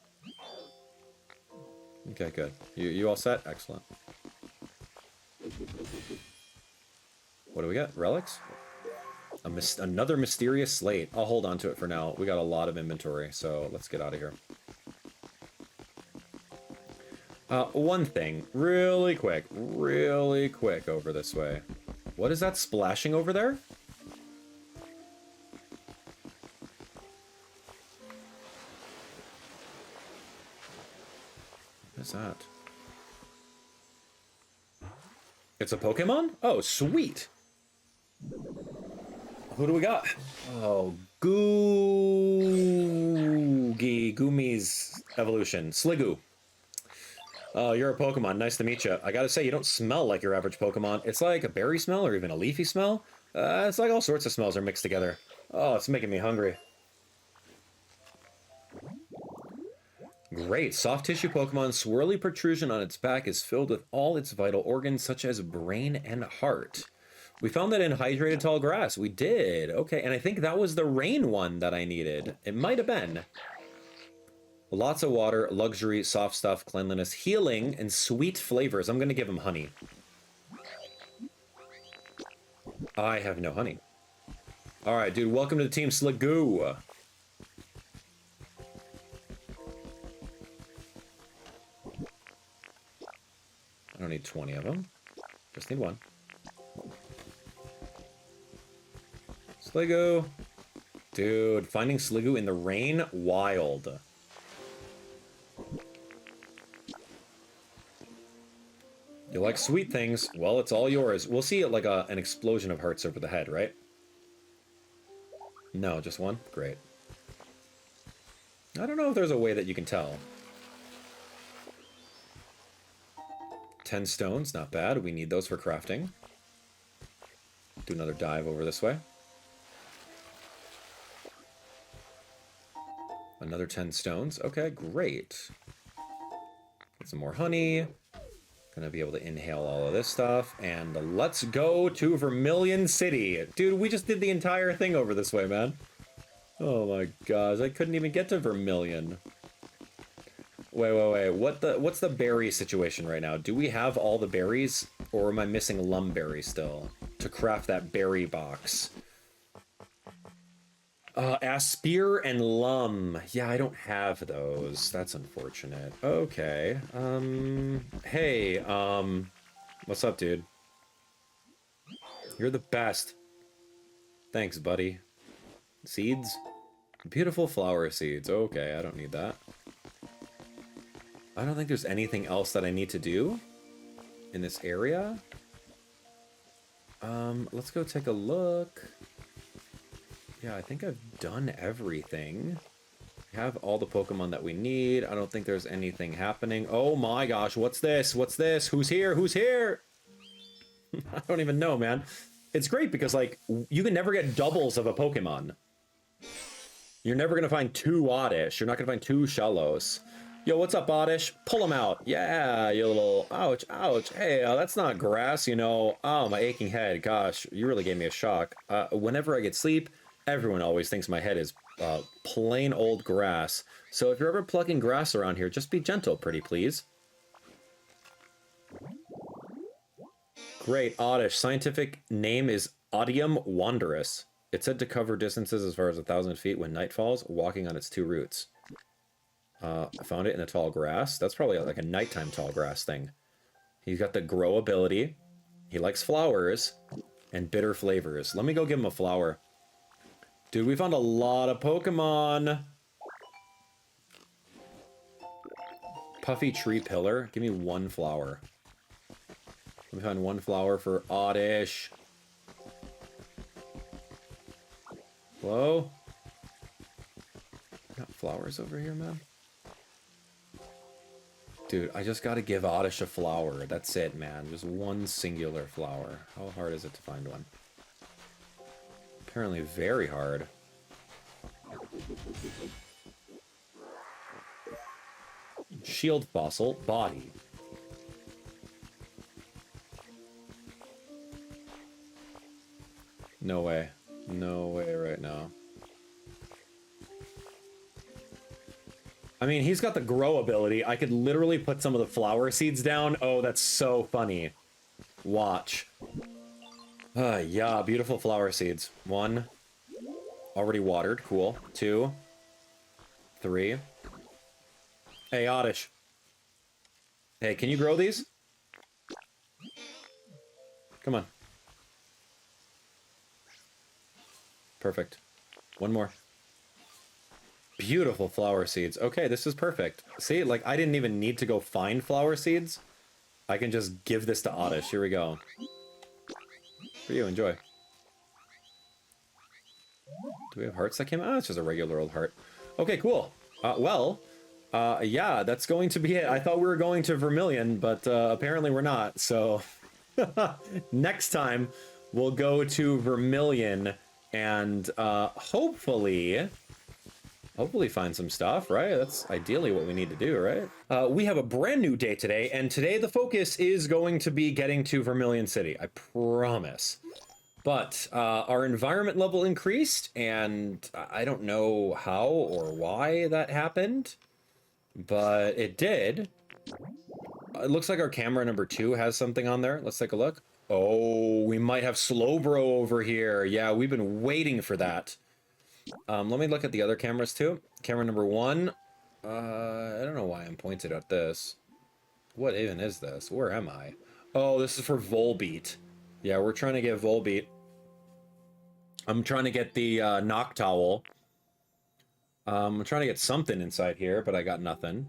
Okay, good. You all set? Excellent. What do we got? Relics? Another mysterious slate. I'll hold on to it for now. We got a lot of inventory, so let's get out of here. One thing, really quick over this way. What is that splashing over there? is that? It's a Pokemon? Oh, sweet. Who do we got? Oh, Gumi's evolution. Sliggoo. Oh, you're a Pokemon. Nice to meet you. I gotta say, you don't smell like your average Pokemon. It's like a berry smell or even a leafy smell. It's like all sorts of smells are mixed together. Oh, it's making me hungry. Great. Soft tissue Pokemon. Swirly protrusion on its back is filled with all its vital organs, such as brain and heart. We found that in hydrated tall grass. We did. Okay, and I think that was the rain one that I needed. It might have been. Lots of water, luxury, soft stuff, cleanliness, healing, and sweet flavors. I'm going to give him honey. I have no honey. All right, dude, welcome to the team Sliggoo. I don't need 20 of them. Just need one. Sliggoo. Dude, finding Sliggoo in the rain, wild. You like sweet things? Well, it's all yours. We'll see like an explosion of hearts over the head, right? No, just one? Great. I don't know if there's a way that you can tell. 10 stones, not bad. We need those for crafting. Do another dive over this way. Another 10 stones. Okay, great. Get some more honey. Gonna be able to inhale all of this stuff. And let's go to Vermilion City. Dude, we just did the entire thing over this way, man. Oh my gosh, I couldn't even get to Vermilion. Wait. What's the berry situation right now? Do we have all the berries? Or am I missing Lumberry still? To craft that berry box. Aspire and Lum. Yeah, I don't have those. That's unfortunate. Okay. Hey, what's up, dude? You're the best. Thanks, buddy. Seeds? Beautiful flower seeds. Okay, I don't need that. I don't think there's anything else that I need to do in this area. Let's go take a look. Yeah, I think I've done everything. We have all the Pokemon that we need. I don't think there's anything happening. Oh my gosh, what's this? What's this? Who's here? Who's here? I don't even know, man. It's great because, like, you can never get doubles of a Pokemon. You're never going to find 2 Oddish. You're not going to find 2 Shellos. Yo, what's up, Oddish? Pull him out. Yeah, you little... Ouch, ouch. Hey, that's not grass, you know. Oh, my aching head. Gosh, you really gave me a shock. Whenever I get sleep... Everyone always thinks my head is plain old grass. So if you're ever plucking grass around here, just be gentle, pretty please. Great, Oddish. Scientific name is Odium wanderus. It's said to cover distances as far as 1,000 feet when night falls, walking on its 2 roots. I found it in the tall grass. That's probably like a nighttime tall grass thing. He's got the grow ability. He likes flowers and bitter flavors. Let me go give him a flower. Dude, we found a lot of Pokemon. Puffy Tree Pillar. Give me 1 flower. Let me find 1 flower for Oddish. Hello? Got flowers over here, man? Dude, I just gotta give Oddish a flower. That's it, man. Just 1 singular flower. How hard is it to find one? Apparently very hard. Shield fossil, body. No way. No way right now. I mean, he's got the grow ability. I could literally put some of the flower seeds down. Oh, that's so funny. Watch. Yeah, beautiful flower seeds. 1. Already watered. Cool. 2. 3. Hey, Oddish. Hey, can you grow these? Come on. Perfect. 1 more. Beautiful flower seeds. Okay, this is perfect. See, like, I didn't even need to go find flower seeds. I can just give this to Oddish. Here we go. For you, enjoy. Do we have hearts that came out? Oh, it's just a regular old heart. Okay, cool. Yeah, that's going to be it. I thought we were going to Vermilion, but apparently we're not. So next time we'll go to Vermilion and hopefully find some stuff, right? That's ideally what we need to do, right? We have a brand new day today, and today the focus is going to be getting to Vermilion City. I promise. But our environment level increased, and I don't know how or why that happened, but it did. It looks like our camera number 2 has something on there. Let's take a look. Oh, we might have Slowbro over here. Yeah, we've been waiting for that. Let me look at the other cameras too. Camera number 1. I don't know why I'm pointed at this. What even is this? Where am I? Oh, this is for Volbeat. Yeah, we're trying to get Volbeat. I'm trying to get the Noctowl. I'm trying to get something inside here, but I got nothing.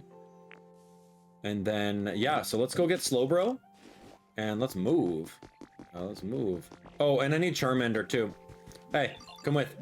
And then, yeah, so let's go get Slowbro. And let's move. Let's move. Oh, and I need Charmander too. Hey, come with.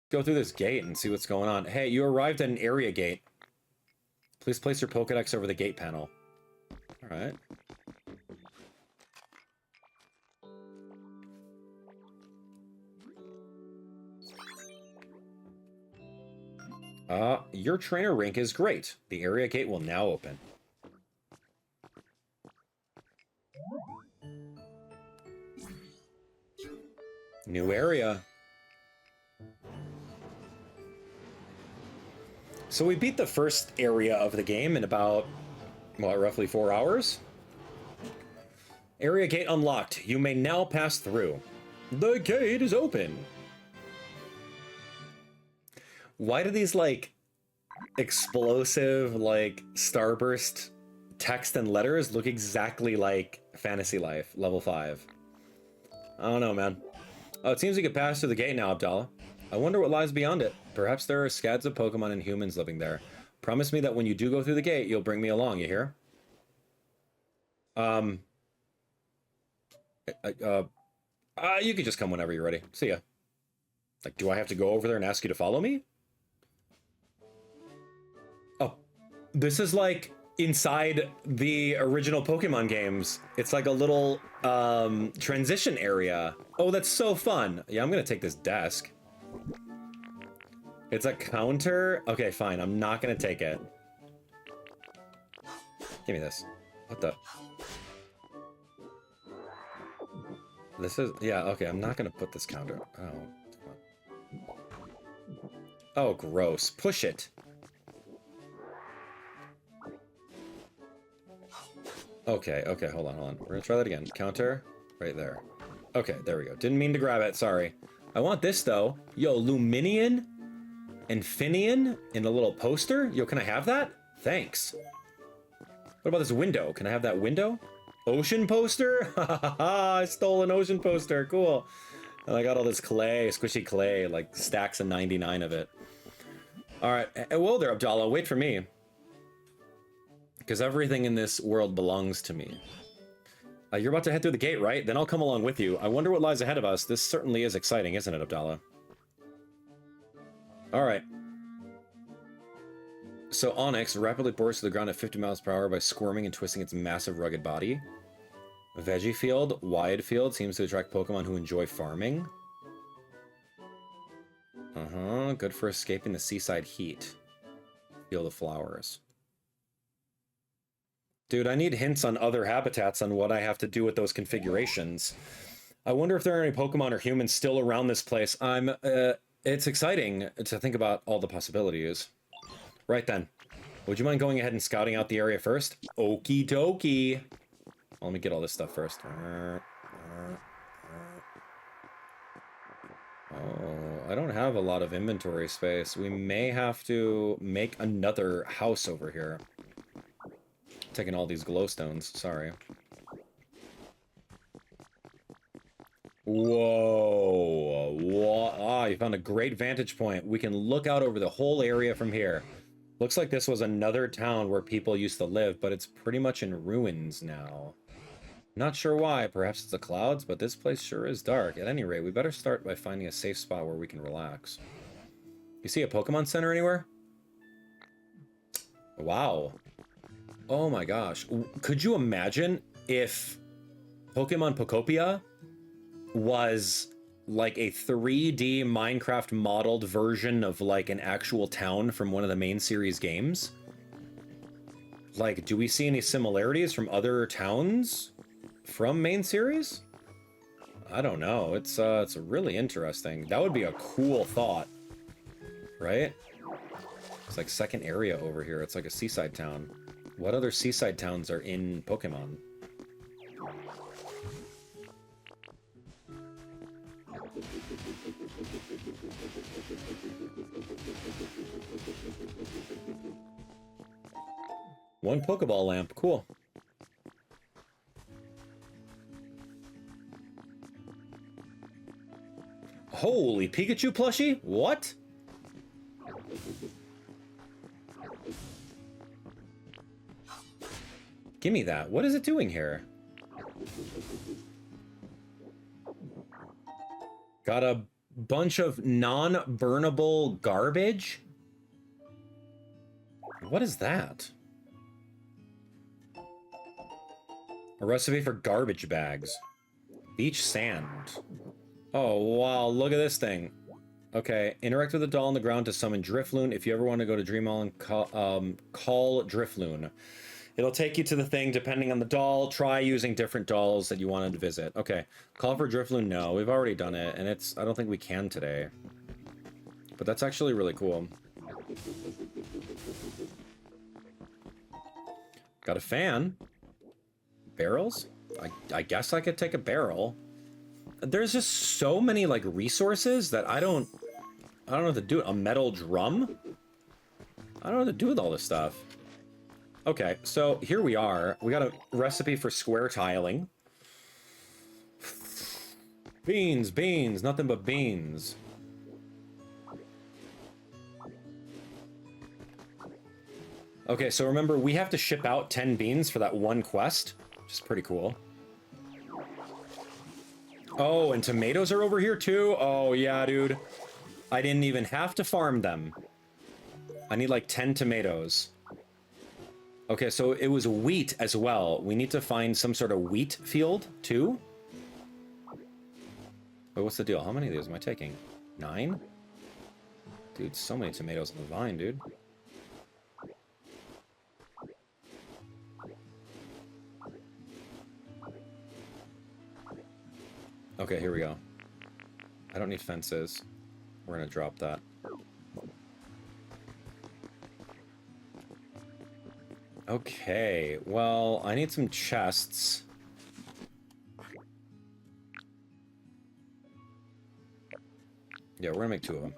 Go through this gate and see what's going on. Hey, you arrived at an area gate. Please place your Pokédex over the gate panel. Alright. Your trainer rank is great. The area gate will now open. New area. So we beat the first area of the game in about, what, roughly 4 hours? Area gate unlocked. You may now pass through. The gate is open. Why do these, like, explosive, like, starburst text and letters look exactly like Fantasy Life, level 5? I don't know, man. Oh, it seems we could pass through the gate now, Abdallah. I wonder what lies beyond it. Perhaps there are scads of Pokemon and humans living there. Promise me that when you do go through the gate, you'll bring me along, you hear? You can just come whenever you're ready. See ya. Like, do I have to go over there and ask you to follow me? Oh, this is like inside the original Pokemon games. It's like a little transition area. Oh, that's so fun. Yeah, I'm gonna take this desk. It's a counter. Okay, fine. I'm not gonna take it. Give me this. What the? This is, yeah, okay, I'm not gonna put this counter. Oh. Oh, gross. Push it. Okay, okay, hold on. We're gonna try that again. Counter, right there. Okay, there we go. Didn't mean to grab it, sorry. I want this, though. Yo, Luminion and Finian in a little poster? Yo, can I have that? Thanks. What about this window? Can I have that window? Ocean poster? I stole an ocean poster. Cool. And I got all this clay, squishy clay, like stacks of 99 of it. All right. Whoa there, Abdallah. Wait for me. Because everything in this world belongs to me. You're about to head through the gate, right? Then I'll come along with you. I wonder what lies ahead of us. This certainly is exciting, isn't it, Abdallah? All right. So Onyx rapidly bores to the ground at 50 miles per hour by squirming and twisting its massive, rugged body. Veggie Field, Wide Field seems to attract Pokemon who enjoy farming. Good for escaping the seaside heat. Field of Flowers. Dude, I need hints on other habitats on what I have to do with those configurations. I wonder if there are any Pokemon or humans still around this place. It's exciting to think about all the possibilities. Right then. Would you mind going ahead and scouting out the area first? Okie dokie. Let me get all this stuff first. Oh, I don't have a lot of inventory space. We may have to make another house over here. Taking all these glowstones, sorry. Whoa. What? Ah, you found a great vantage point. We can look out over the whole area from here. Looks like this was another town where people used to live, but it's pretty much in ruins now. Not sure why, perhaps it's the clouds, but this place sure is dark. At any rate, we better start by finding a safe spot where we can relax. You see a Pokemon Center anywhere? Wow. Oh my gosh. Could you imagine if Pokemon Pokopia was like a 3D Minecraft modeled version of like an actual town from one of the main series games? Like, do we see any similarities from other towns from main series? I don't know. It's really interesting. That would be a cool thought, right? It's like second area over here. It's like a seaside town. What other seaside towns are in Pokemon? One Pokeball lamp, cool. Holy Peakychu plushie? What? Give me that. What is it doing here? Got a bunch of non-burnable garbage. What is that? A recipe for garbage bags. Beach sand. Oh, wow, look at this thing. Okay, interact with the doll on the ground to summon Drifloon. If you ever want to go to Dream Island, call Drifloon. It'll take you to the thing depending on the doll. Try using different dolls that you wanted to visit. Okay, call for Drifloon. No, we've already done it, and I don't think we can today. But that's actually really cool. Got a fan. Barrels? I guess I could take a barrel. There's just so many like resources that I don't know what to do. A metal drum? I don't know what to do with all this stuff. Okay, so here we are. We got a recipe for square tiling. Beans, beans, nothing but beans. Okay, so remember, we have to ship out 10 beans for that one quest, which is pretty cool. Oh, and tomatoes are over here too? Oh, yeah, dude. I didn't even have to farm them. I need like 10 tomatoes. Okay, so it was wheat as well. We need to find some sort of wheat field too. Wait, what's the deal? How many of these am I taking? 9? Dude, so many tomatoes on the vine, dude. Okay, here we go. I don't need fences. We're gonna drop that. Okay, well, I need some chests. Yeah, we're gonna make 2 of them.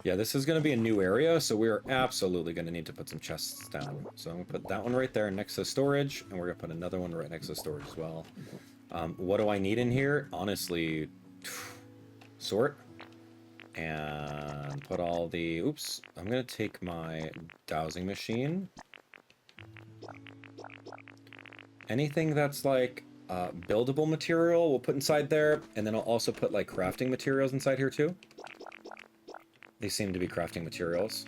Yeah, this is gonna be a new area, so we're absolutely gonna need to put some chests down. So I'm gonna put that one right there next to storage, and we're gonna put another one right next to storage as well. What do I need in here? Honestly, sort. And put all the... Oops. I'm gonna take my dowsing machine. Anything that's like buildable material we'll put inside there, and then I'll also put like crafting materials inside here too. These seem to be crafting materials.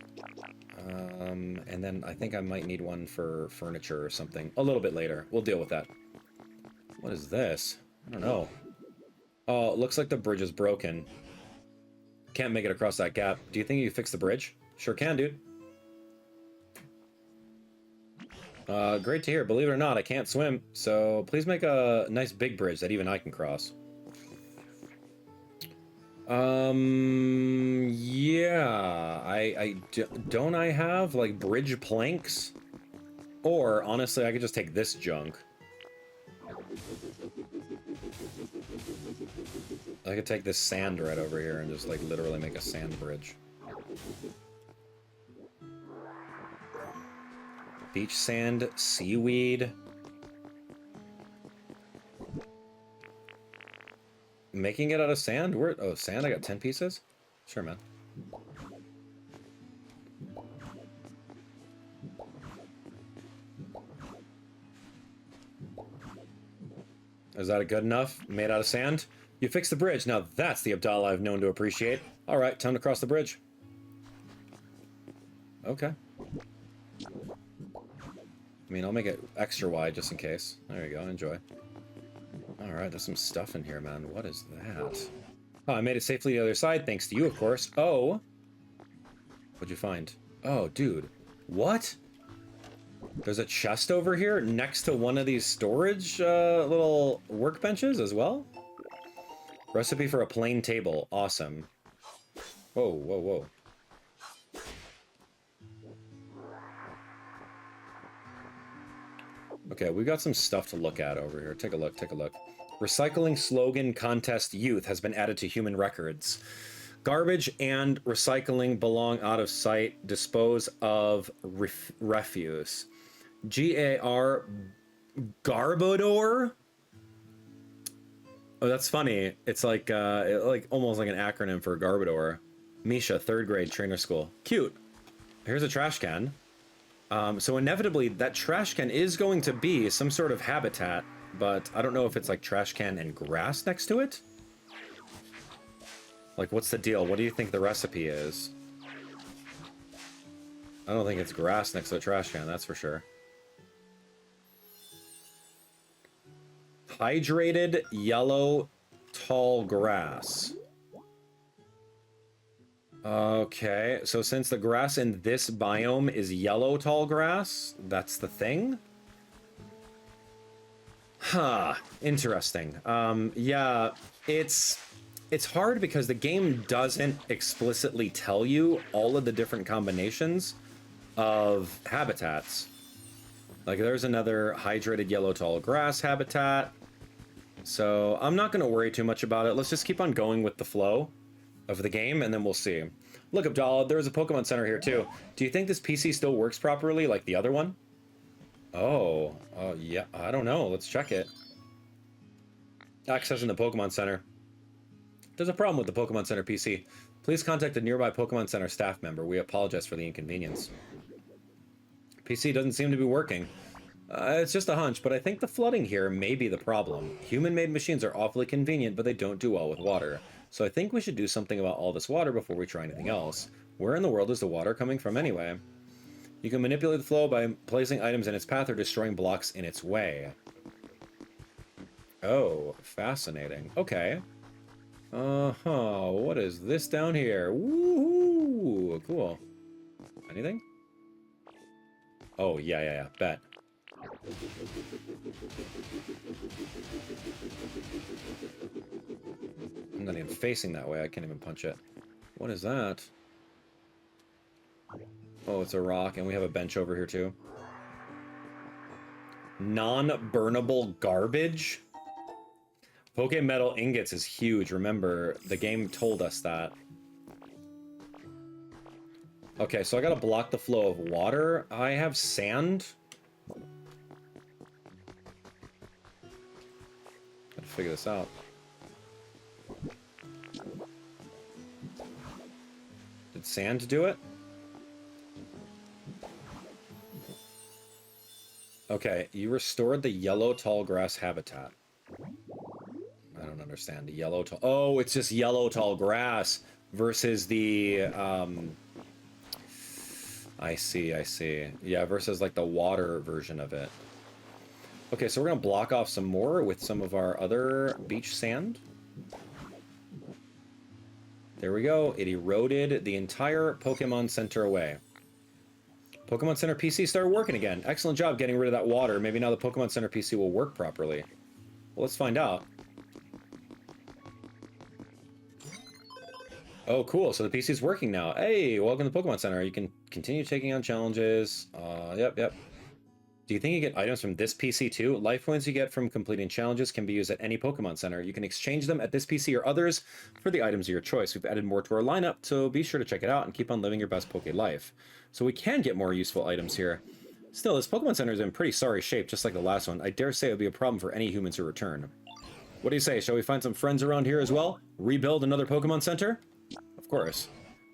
And then I think I might need one for furniture or something a little bit later. We'll deal with that. What is this? I don't know. Oh, it looks like the bridge is broken. Can't make it across that gap. Do you think you fix the bridge? Sure can, dude. Great to hear. Believe it or not, I can't swim, so please make a nice big bridge that even I can cross. Yeah, don't I have like bridge planks? Or honestly, I could just take this junk. I could take this sand right over here and just like literally make a sand bridge. Beach sand, seaweed. Making it out of sand? Where? Oh, sand? I got 10 pieces? Sure, man. Is that good enough? Made out of sand? You fixed the bridge. Now that's the Abdallah I've known to appreciate. Alright, time to cross the bridge. Okay. I mean, I'll make it extra wide just in case. There you go, enjoy. Alright, there's some stuff in here, man. What is that? Oh, I made it safely to the other side, thanks to you, of course. Oh! What'd you find? Oh, dude. What? There's a chest over here next to one of these storage little workbenches as well? Recipe for a plain table. Awesome. Whoa, whoa, whoa. Okay, we got some stuff to look at over here. Take a look, take a look. Recycling slogan contest youth has been added to human records. Garbage and recycling belong out of sight. Dispose of refuse. G-A-R... Garbodor? Oh, that's funny. It's like, almost like an acronym for Garbodor. Misha, 3rd grade, trainer school. Cute. Here's a trash can. So inevitably, that trash can is going to be some sort of habitat but I don't know if it's like trash can and grass next to it. Like, what's the deal? What do you think the recipe is? I don't think it's grass next to a trash can, that's for sure. Hydrated yellow tall grass. Okay, so since the grass in this biome is yellow tall grass, that's the thing? Huh, interesting. Yeah, it's hard because the game doesn't explicitly tell you all of the different combinations of habitats. Like, there's another hydrated yellow tall grass habitat. So I'm not going to worry too much about it. Let's just keep on going with the flow of the game, and then we'll see. Look, Abdallah, there's a Pokemon Center here, too. Do you think this PC still works properly, like the other one? Oh, yeah, I don't know. Let's check it. Accessing the Pokemon Center. There's a problem with the Pokemon Center PC. Please contact a nearby Pokemon Center staff member. We apologize for the inconvenience. PC doesn't seem to be working. It's just a hunch, but I think the flooding here may be the problem. Human-made machines are awfully convenient, but they don't do well with water. So I think we should do something about all this water before we try anything else. Where in the world is the water coming from anyway? You can manipulate the flow by placing items in its path or destroying blocks in its way. Oh, fascinating. Okay. Uh-huh. What is this down here? Woohoo! Cool. Anything? Oh, yeah. Bet. I'm not even facing that way. I can't even punch it. What is that? Oh, it's a rock, and we have a bench over here, too. Non-burnable garbage? Poké Metal Ingots is huge. Remember, the game told us that. Okay, so I gotta block the flow of water. I have sand. Gotta figure this out. Did sand do it? Okay, you restored the yellow tall grass habitat. I don't understand. The yellow tall... Oh, it's just yellow tall grass versus the... I see. Yeah, versus like the water version of it. Okay, so we're gonna block off some more with some of our other beach sand. There we go. It eroded the entire Pokemon Center away. Pokemon Center PC started working again. Excellent job getting rid of that water. Maybe now the Pokemon Center PC will work properly. Well, let's find out. Oh, cool. So the PC's working now. Hey, welcome to Pokemon Center. You can continue taking on challenges. Yep. Do you think you get items from this PC too? Life points you get from completing challenges can be used at any Pokemon Center. You can exchange them at this PC or others for the items of your choice. We've added more to our lineup, so be sure to check it out and keep on living your best Poké life. So we can get more useful items here. Still, this Pokemon Center is in pretty sorry shape, just like the last one. I dare say it would be a problem for any humans who return. What do you say? Shall we find some friends around here as well? Rebuild another Pokemon Center? Of course.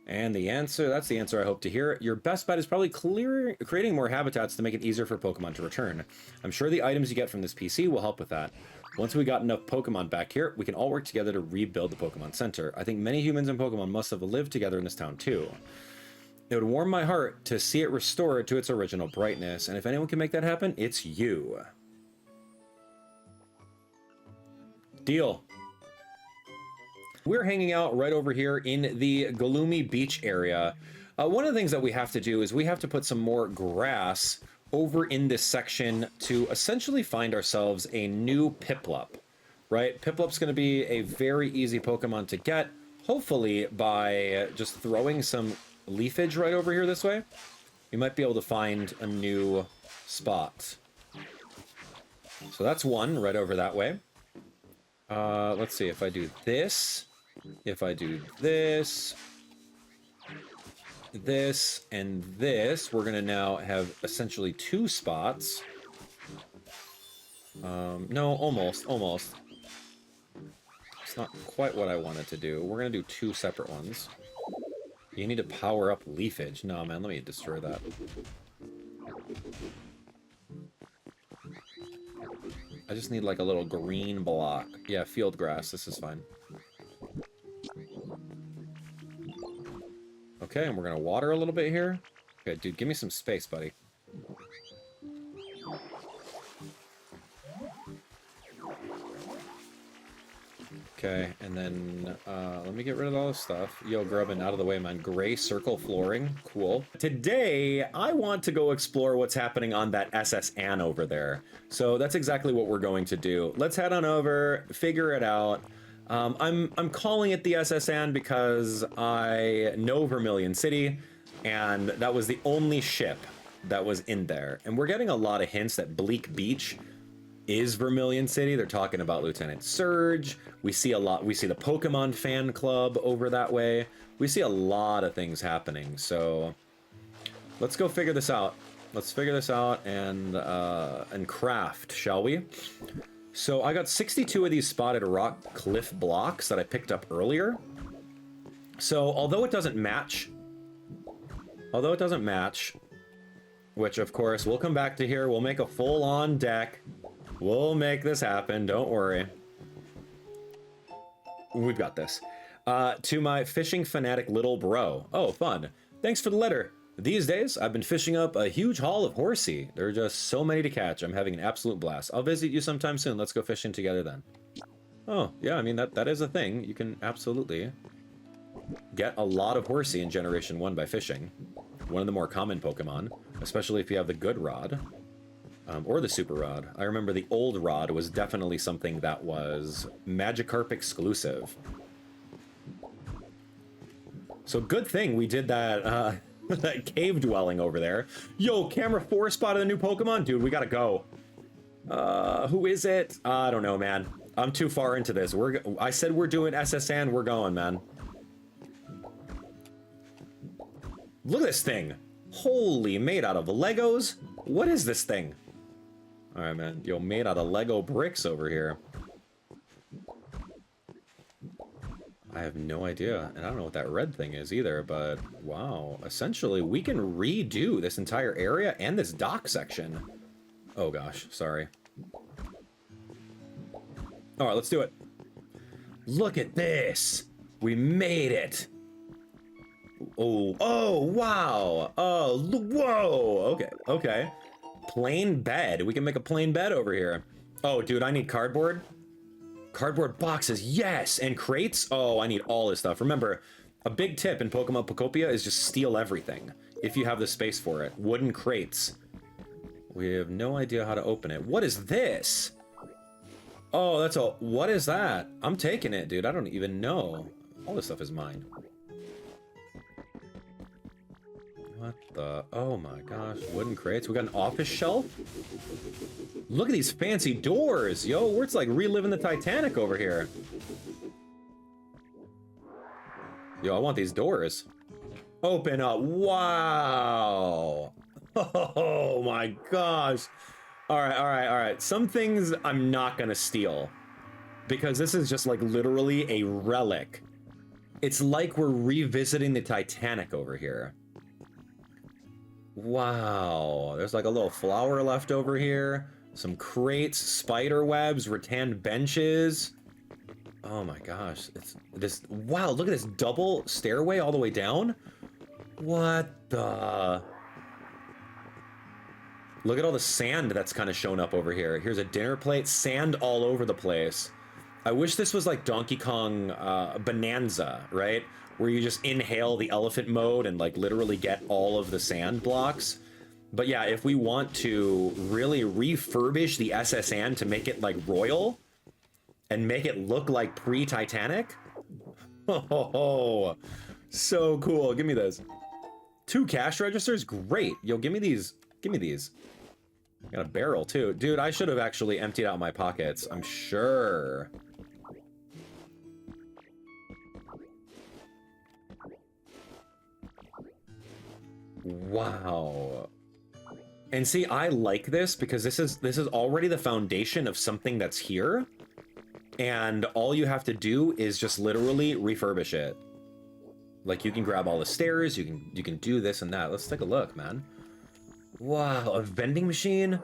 And the answer, that's the answer I hope to hear. Your best bet is probably creating more habitats to make it easier for Pokemon to return. I'm sure the items you get from this PC will help with that. Once we got enough Pokemon back here, we can all work together to rebuild the Pokemon Center. I think many humans and Pokemon must have lived together in this town too. It would warm my heart to see it restored to its original brightness, and if anyone can make that happen, it's you. Deal. We're hanging out right over here in the gloomy beach area. One of the things that we have to do is we have to put some more grass over in this section to essentially find ourselves a new Piplup, right? Piplup's going to be a very easy Pokemon to get, hopefully by just throwing some Leafage right over here this way. We might be able to find a new spot. So that's one right over that way. Let's see if I do this. If I do this, and this, we're gonna now have essentially two spots. No, almost. It's not quite what I wanted to do. We're gonna do two separate ones. You need to power up Leafage. No, man, let me destroy that. I just need like a little green block. Yeah, field grass. This is fine. Okay, and we're gonna water a little bit here. Okay, dude, give me some space, buddy. Okay, and then let me get rid of all this stuff. Yo, Grubbin, out of the way, man. Gray circle flooring, cool. Today, I want to go explore what's happening on that SS Ann over there. So that's exactly what we're going to do. Let's head on over, figure it out. I'm calling it the SS Ann because I know Vermilion City, and that was the only ship that was in there. And we're getting a lot of hints that Bleak Beach is Vermilion City. They're talking about Lieutenant Surge. We see a lot. We see the Pokemon fan club over that way. We see a lot of things happening. So let's go figure this out. Let's figure this out and craft, shall we? So I got 62 of these spotted rock cliff blocks that I picked up earlier. So although it doesn't match, which of course we'll come back to here. We'll make a full-on deck. We'll make this happen, don't worry. We've got this. To my fishing fanatic little bro. Oh, fun. Thanks for the letter. These days, I've been fishing up a huge haul of horsey. There are just so many to catch. I'm having an absolute blast. I'll visit you sometime soon. Let's go fishing together then. Oh, yeah, I mean, that is a thing. You can absolutely get a lot of horsey in Generation 1 by fishing. One of the more common Pokemon, especially if you have the good rod. Or the super rod. I remember the old rod was definitely something that was Magikarp exclusive. So good thing we did that, that cave dwelling over there. Yo, camera 4 spotted a new Pokemon? Dude, we gotta go. Who is it? I don't know, man. I'm too far into this. I said we're doing SSN, we're going, man. Look at this thing. Holy, made out of Legos? What is this thing? Alright, man. Yo, made out of Lego bricks over here. I have no idea. And I don't know what that red thing is either, but wow. Essentially, we can redo this entire area and this dock section. Oh gosh, sorry. Alright, let's do it. Look at this! We made it! Oh, wow! Oh, whoa! Okay, okay. Plain bed. We can make a plain bed over here. Oh, dude, I need cardboard. Cardboard boxes, yes! And crates? Oh, I need all this stuff. Remember, a big tip in Pokémon Pokopia is just steal everything, if you have the space for it. Wooden crates. We have no idea how to open it. What is this? Oh, that's a... What is that? I'm taking it, dude. I don't even know. All this stuff is mine. What the... Oh my gosh. Wooden crates. We got an office shelf? Look at these fancy doors. Yo, we're like reliving the Titanic over here. Yo, I want these doors. Open up. Wow. Oh my gosh. All right, all right, all right. Some things I'm not gonna steal because this is just like literally a relic. It's like we're revisiting the Titanic over here. Wow, there's like a little flower left over here. Some crates, spider webs, rattan benches. Oh my gosh, it's this. Wow, look at this double stairway all the way down. What the? Look at all the sand that's kind of shown up over here. Here's a dinner plate, sand all over the place. I wish this was like Donkey Kong Bonanza, right? Where you just inhale the elephant mode and like literally get all of the sand blocks. But yeah, if we want to really refurbish the SSN to make it like royal and make it look like pre-Titanic. Oh, so cool. Give me this. 2 cash registers, great. Yo, give me these. Give me these. Got a barrel too. Dude, I should have actually emptied out my pockets, I'm sure. Wow. And see, I like this because this is already the foundation of something that's here. And all you have to do is just literally refurbish it. Like you can grab all the stairs, you can do this and that. Let's take a look, man. Wow, a vending machine?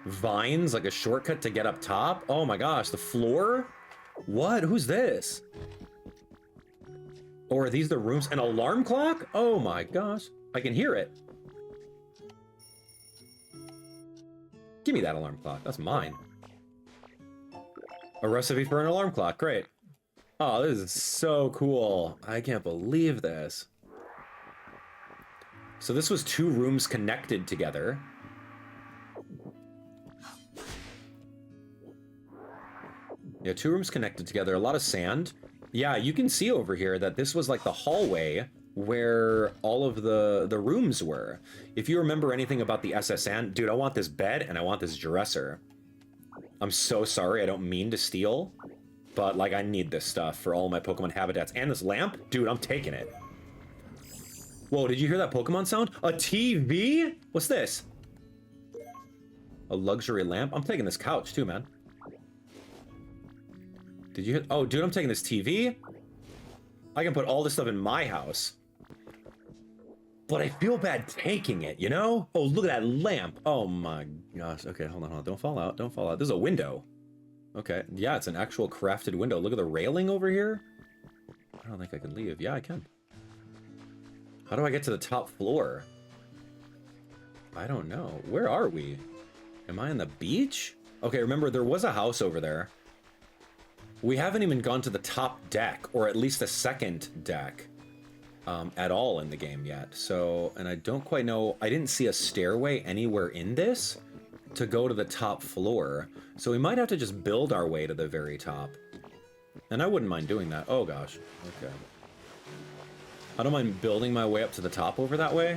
vines, like a shortcut to get up top. Oh my gosh, the floor? What? Who's this? Or are these the rooms? An alarm clock? Oh my gosh. I can hear it. Give me that alarm clock. That's mine. A recipe for an alarm clock. Great. Oh, this is so cool. I can't believe this. So this was 2 rooms connected together. Yeah, 2 rooms connected together. A lot of sand. Yeah, you can see over here that this was like the hallway where all of the rooms were. If you remember anything about the SSN, dude, I want this bed and I want this dresser. I'm so sorry, I don't mean to steal, but like I need this stuff for all my Pokemon habitats. And this lamp, dude, I'm taking it. Whoa, did you hear that Pokemon sound? A TV? What's this? A luxury lamp? I'm taking this couch too, man. Did you hear? Oh, dude, I'm taking this TV. I can put all this stuff in my house. But I feel bad taking it, you know? Oh, look at that lamp. Oh my gosh. Okay, hold on. Don't fall out. Don't fall out. This is a window. Okay. Yeah, it's an actual crafted window. Look at the railing over here. I don't think I can leave. Yeah, I can. How do I get to the top floor? I don't know. Where are we? Am I on the beach? Okay, remember, there was a house over there. We haven't even gone to the top deck, or at least the second deck. At all in the game yet. So, and I don't quite know, I didn't see a stairway anywhere in this to go to the top floor. So we might have to just build our way to the very top. And I wouldn't mind doing that. Oh gosh, okay. I don't mind building my way up to the top over that way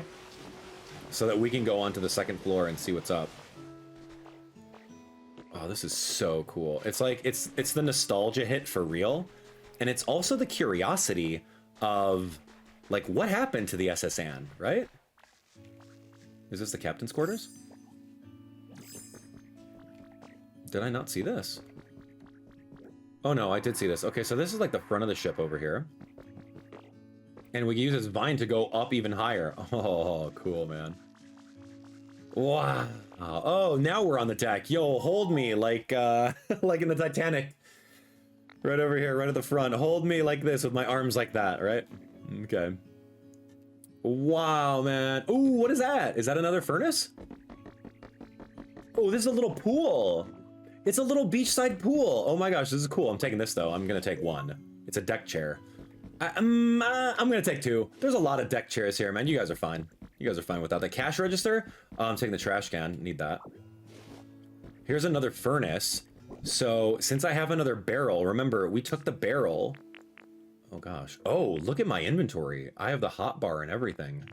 so that we can go onto the second floor and see what's up. Oh, this is so cool. It's like, it's the nostalgia hit for real. And it's also the curiosity of, like, what happened to the SSN, right? Is this the captain's quarters? Did I not see this? Oh no, I did see this. Okay, so this is like the front of the ship over here. And we can use this vine to go up even higher. Oh, cool, man. Wow. Oh, now we're on the deck. Yo, hold me like like in the Titanic. Right over here, right at the front. Hold me like this with my arms like that, right? Okay. Wow, man. Ooh, what is that? Is that another furnace? Oh, this is a little pool. It's a little beachside pool. Oh my gosh, this is cool. I'm taking this though. I'm gonna take one. It's a deck chair. I'm gonna take 2. There's a lot of deck chairs here, man. You guys are fine. You guys are fine without the cash register. I'm taking the trash can. Need that. Here's another furnace. So since I have another barrel, remember we took the barrel. Oh gosh. Oh, look at my inventory. I have the hot bar and everything.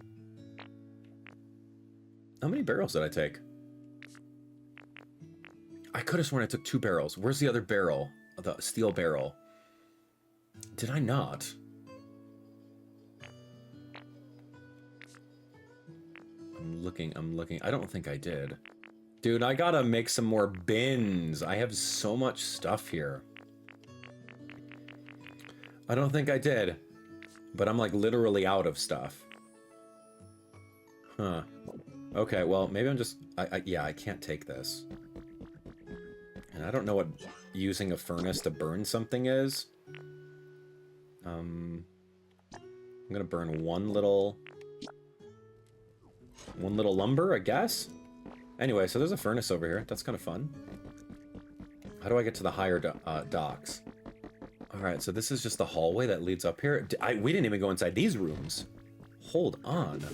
How many barrels did I take? I could have sworn I took 2 barrels. Where's the other barrel? The steel barrel. Did I not? I'm looking. I don't think I did. Dude, I gotta make some more bins. I have so much stuff here. I don't think I did, but I'm like literally out of stuff. Huh. Okay, well, maybe I'm just, yeah, I can't take this. And I don't know what using a furnace to burn something is. I'm gonna burn one little lumber, I guess. Anyway, so there's a furnace over here. That's kind of fun. How do I get to the higher docks? All right, so this is just the hallway that leads up here. We didn't even go inside these rooms. Hold on.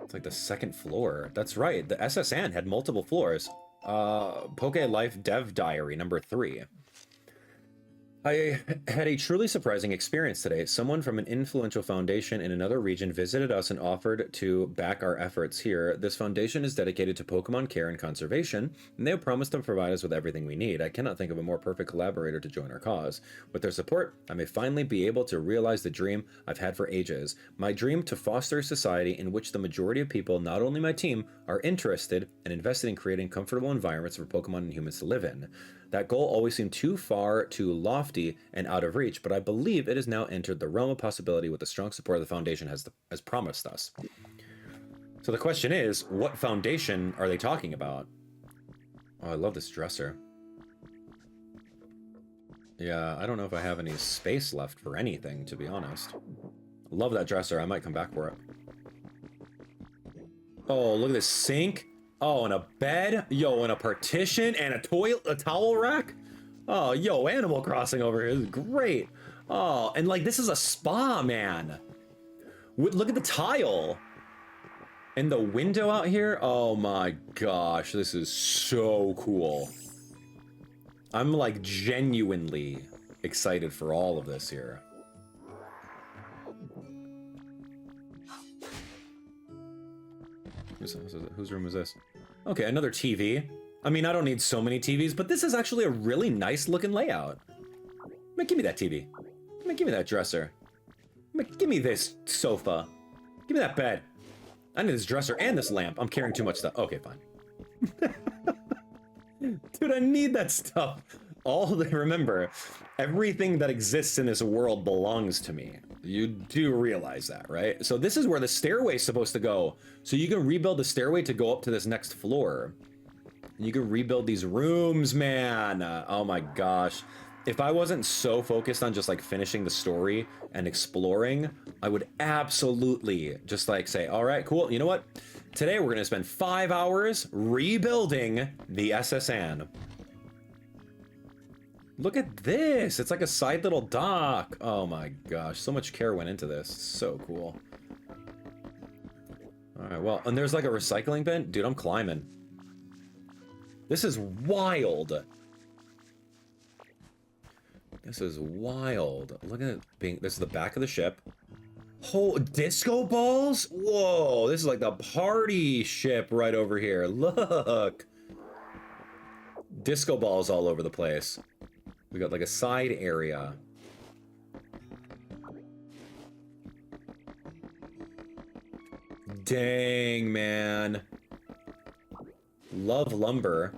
It's like the second floor. That's right. The SSN had multiple floors. Poké Life Dev Diary number 3. I had a truly surprising experience today. Someone from an influential foundation in another region visited us and offered to back our efforts here. This foundation is dedicated to Pokemon care and conservation, and they have promised to provide us with everything we need. I cannot think of a more perfect collaborator to join our cause. With their support, I may finally be able to realize the dream I've had for ages. My dream to foster a society in which the majority of people, not only my team, are interested and invested in creating comfortable environments for Pokemon and humans to live in. That goal always seemed too far, too lofty, and out of reach, but I believe it has now entered the realm of possibility with the strong support the Foundation has promised us. So the question is, what foundation are they talking about? Oh, I love this dresser. Yeah, I don't know if I have any space left for anything, to be honest. Love that dresser. I might come back for it. Oh, look at this sink. Oh, and a bed. Yo, and a partition and a towel rack. Oh, yo, Animal Crossing over here. This is great. Oh, and like this is a spa, man. Look at the tile. And the window out here. Oh my gosh, this is so cool. I'm like genuinely excited for all of this here. Whose room is this? Okay, another TV. I mean, I don't need so many TVs, but this is actually a really nice looking layout. Man, give me that TV. Man, give me that dresser. Man, give me this sofa. Give me that bed. I need this dresser and this lamp. I'm carrying too much stuff. Okay, fine. Dude, I need that stuff. Remember, everything that exists in this world belongs to me. You do realize that, right? So this is where the stairway is supposed to go. So you can rebuild the stairway to go up to this next floor. You can rebuild these rooms, man. Oh my gosh. If I wasn't so focused on just like finishing the story and exploring, I would absolutely just like say, all right, cool. You know what? Today we're gonna spend 5 hours rebuilding the SSN. Look at this. It's like a side little dock. Oh my gosh. So much care went into this. So cool. All right, well, and there's like a recycling bin. Dude, I'm climbing. This is wild. This is wild. Look at it being, this is the back of the ship. Oh, disco balls? Whoa, this is like the party ship right over here. Look. Disco balls all over the place. We got like a side area. Dang, man. Love lumber.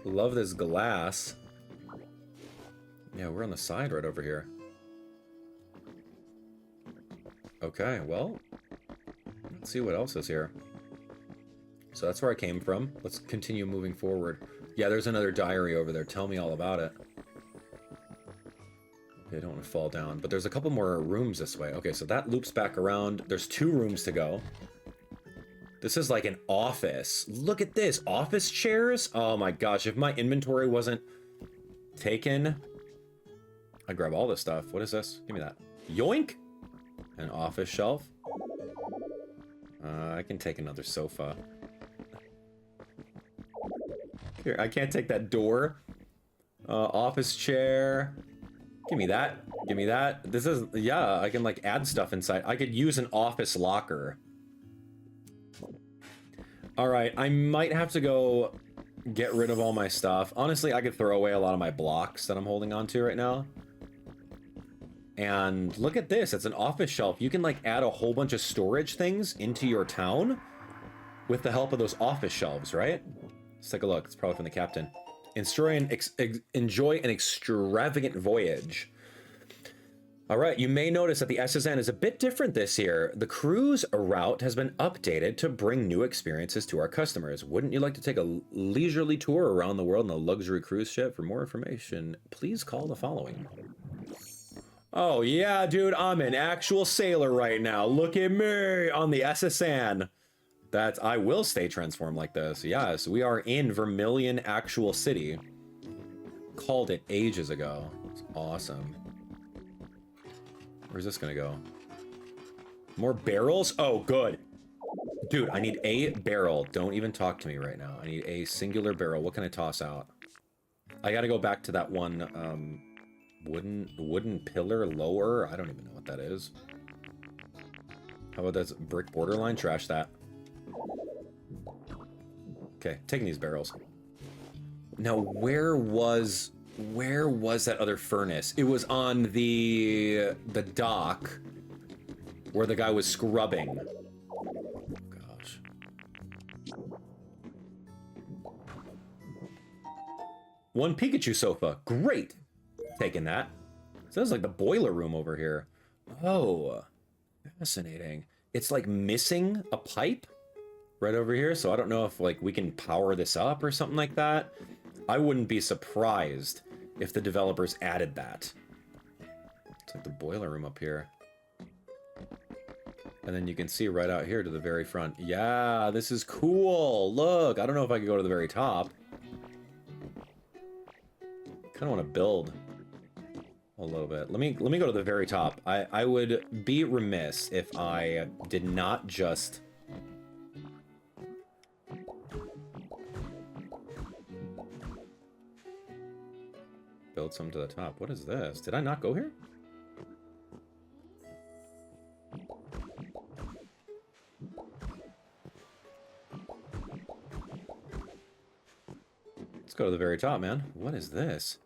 Love this glass. Yeah, we're on the side right over here. Okay, well, let's see what else is here. So that's where I came from. Let's continue moving forward. Yeah, there's another diary over there. Tell me all about it. Okay, I don't want to fall down, but there's a couple more rooms this way. Okay, so that loops back around. There's 2 rooms to go. This is like an office. Look at this, office chairs. Oh my gosh, if my inventory wasn't taken, I'd grab all this stuff. What is this? Give me that. Yoink! An office shelf. I can take another sofa. Here, I can't take that door. Office chair. Give me that. Give me that. This is, yeah, I can like add stuff inside. I could use an office locker. All right, I might have to go get rid of all my stuff. Honestly, I could throw away a lot of my blocks that I'm holding on to right now. And look at this, it's an office shelf. You can like add a whole bunch of storage things into your town with the help of those office shelves, right? Let's take a look, it's probably from the captain. Enjoy an extravagant voyage. All right, you may notice that the SSN is a bit different this year. The cruise route has been updated to bring new experiences to our customers. Wouldn't you like to take a leisurely tour around the world in a luxury cruise ship? For more information, please call the following. Oh yeah, dude, I'm an actual sailor right now. Look at me on the SSN. I will stay transformed like this. Yes, we are in Vermilion Actual City. Called it ages ago. It's awesome. Where's this gonna go? More barrels? Oh, good. Dude, I need a barrel. Don't even talk to me right now. I need a singular barrel. What can I toss out? I gotta go back to that one, wooden pillar lower. I don't even know what that is. How about this brick borderline? Trash that. Okay, taking these barrels. Now, where was that other furnace? It was on the dock where the guy was scrubbing. Gosh. One Peakychu sofa. Great. Taking that. Sounds like the boiler room over here. Oh, fascinating. It's like missing a pipe. right over here. So I don't know if like we can power this up or something like that. I wouldn't be surprised if the developers added that. It's like the boiler room up here. And then you can see right out here to the very front. Yeah, this is cool. Look, I don't know if I could go to the very top. Kind of want to build a little bit. Let me go to the very top. I would be remiss if I did not just build some to the top. What is this? Did I not go here? Let's go to the very top, man. What is this?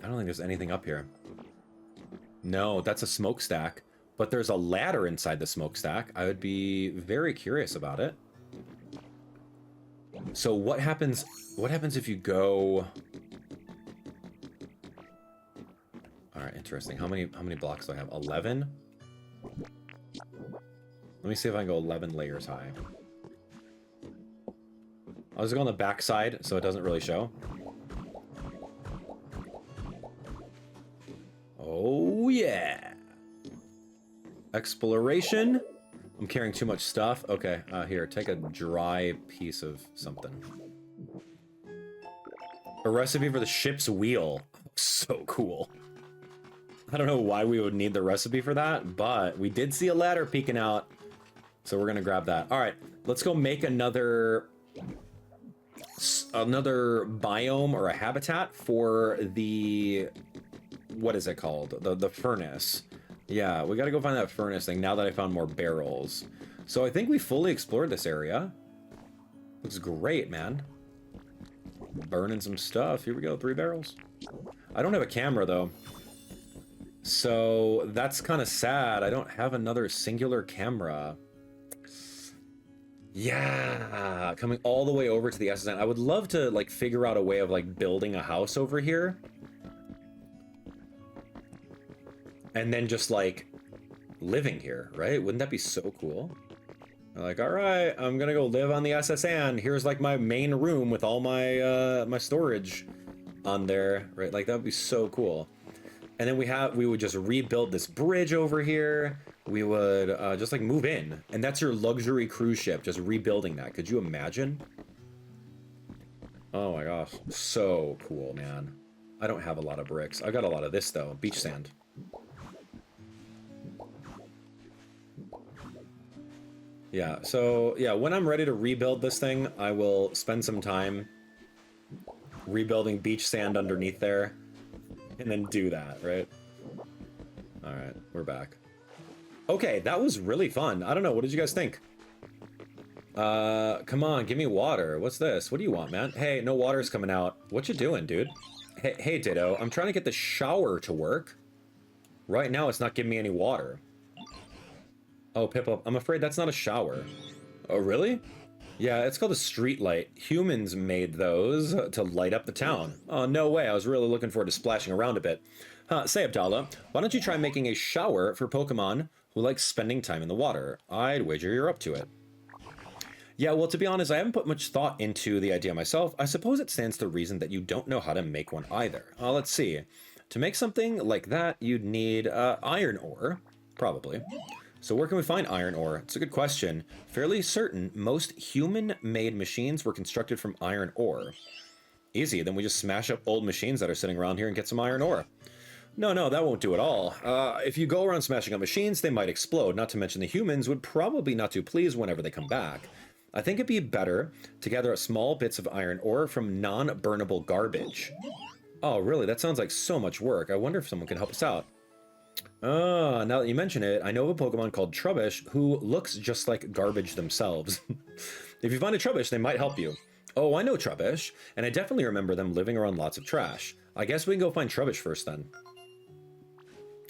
I don't think there's anything up here. No, that's a smokestack. But there's a ladder inside the smokestack. I would be very curious about it. So what happens if you go... Alright, interesting. How many blocks do I have? 11? Let me see if I can go 11 layers high. I'll just go on the back side so it doesn't really show. Oh, yeah. Exploration. I'm carrying too much stuff. Okay, here, take a dry piece of something. A recipe for the ship's wheel. So cool. I don't know why we would need the recipe for that, but we did see a ladder peeking out. So we're gonna grab that. All right, let's go make another biome or a habitat for the, what is it called? The furnace. Yeah, we gotta go find that furnace thing now that I found more barrels. So I think we fully explored this area. Looks great, man. Burning some stuff. Here we go, 3 barrels. I don't have a camera though. So that's kind of sad. I don't have another singular camera. Yeah, coming all the way over to the SSN. I would love to like figure out a way of like building a house over here. And then just like living here, right? Wouldn't that be so cool? Like, all right, I'm gonna go live on the SSN. Here's like my main room with all my my storage on there, right? Like that would be so cool. And then we would just rebuild this bridge over here. We would just like move in, and that's your luxury cruise ship, just rebuilding that. Could you imagine? Oh my gosh, so cool, man. I don't have a lot of bricks. I got a lot of this though, beach sand. Yeah, so yeah, when I'm ready to rebuild this thing, I will spend some time rebuilding beach sand underneath there, and then do that, right? All right, we're back. Okay, that was really fun. I don't know, what did you guys think? Come on, give me water. What's this? What do you want, man? Hey, no water's coming out. What you doing, dude? Hey, Ditto, I'm trying to get the shower to work. Right now, it's not giving me any water. Oh, Pippa, I'm afraid that's not a shower. Oh, really? Yeah, it's called a street light. Humans made those to light up the town. Oh, no way. I was really looking forward to splashing around a bit. Say, Abdallah, why don't you try making a shower for Pokemon who like spending time in the water? I'd wager you're up to it. Yeah, well, to be honest, I haven't put much thought into the idea myself. I suppose it stands to reason that you don't know how to make one either. Let's see. To make something like that, you'd need iron ore, probably. So where can we find iron ore? It's a good question. Fairly certain most human-made machines were constructed from iron ore. Easy, then we just smash up old machines that are sitting around here and get some iron ore. No, that won't do it all. If you go around smashing up machines, they might explode, not to mention the humans would probably not too pleased whenever they come back. I think it'd be better to gather small bits of iron ore from non-burnable garbage. Oh, really? That sounds like so much work. I wonder if someone can help us out. Now that you mention it, I know of a Pokemon called Trubbish who looks just like garbage themselves. If you find a Trubbish, they might help you. Oh, I know Trubbish, and I definitely remember them living around lots of trash. I guess we can go find Trubbish first then.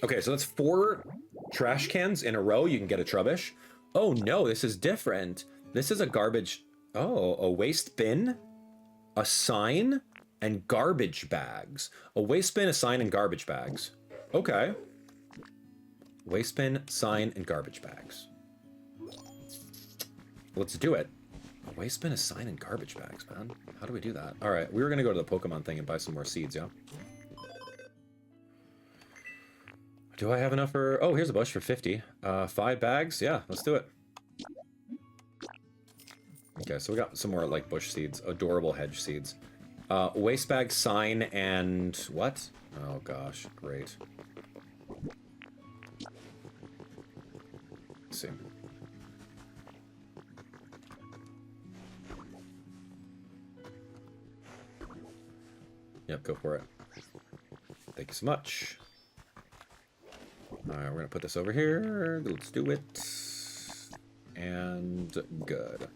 Okay, so that's 4 trash cans in a row. You can get a Trubbish. Oh no, this is different. This is a garbage... Oh, a waste bin, a sign, and garbage bags. A waste bin, a sign, and garbage bags. Okay. Waste bin, sign, and garbage bags. Let's do it. A waste bin, a sign, and garbage bags, man. How do we do that? All right, we were gonna go to the Pokemon thing and buy some more seeds, yeah? Do I have enough for... Oh, here's a bush for 50. 5 bags? Yeah, let's do it. Okay, so we got some more, like, bush seeds. Adorable hedge seeds. Waste bag, sign, and... What? Oh, gosh. Great. Let's see. Yep, go for it. Thank you so much. Alright, we're gonna put this over here. Let's do it. And good.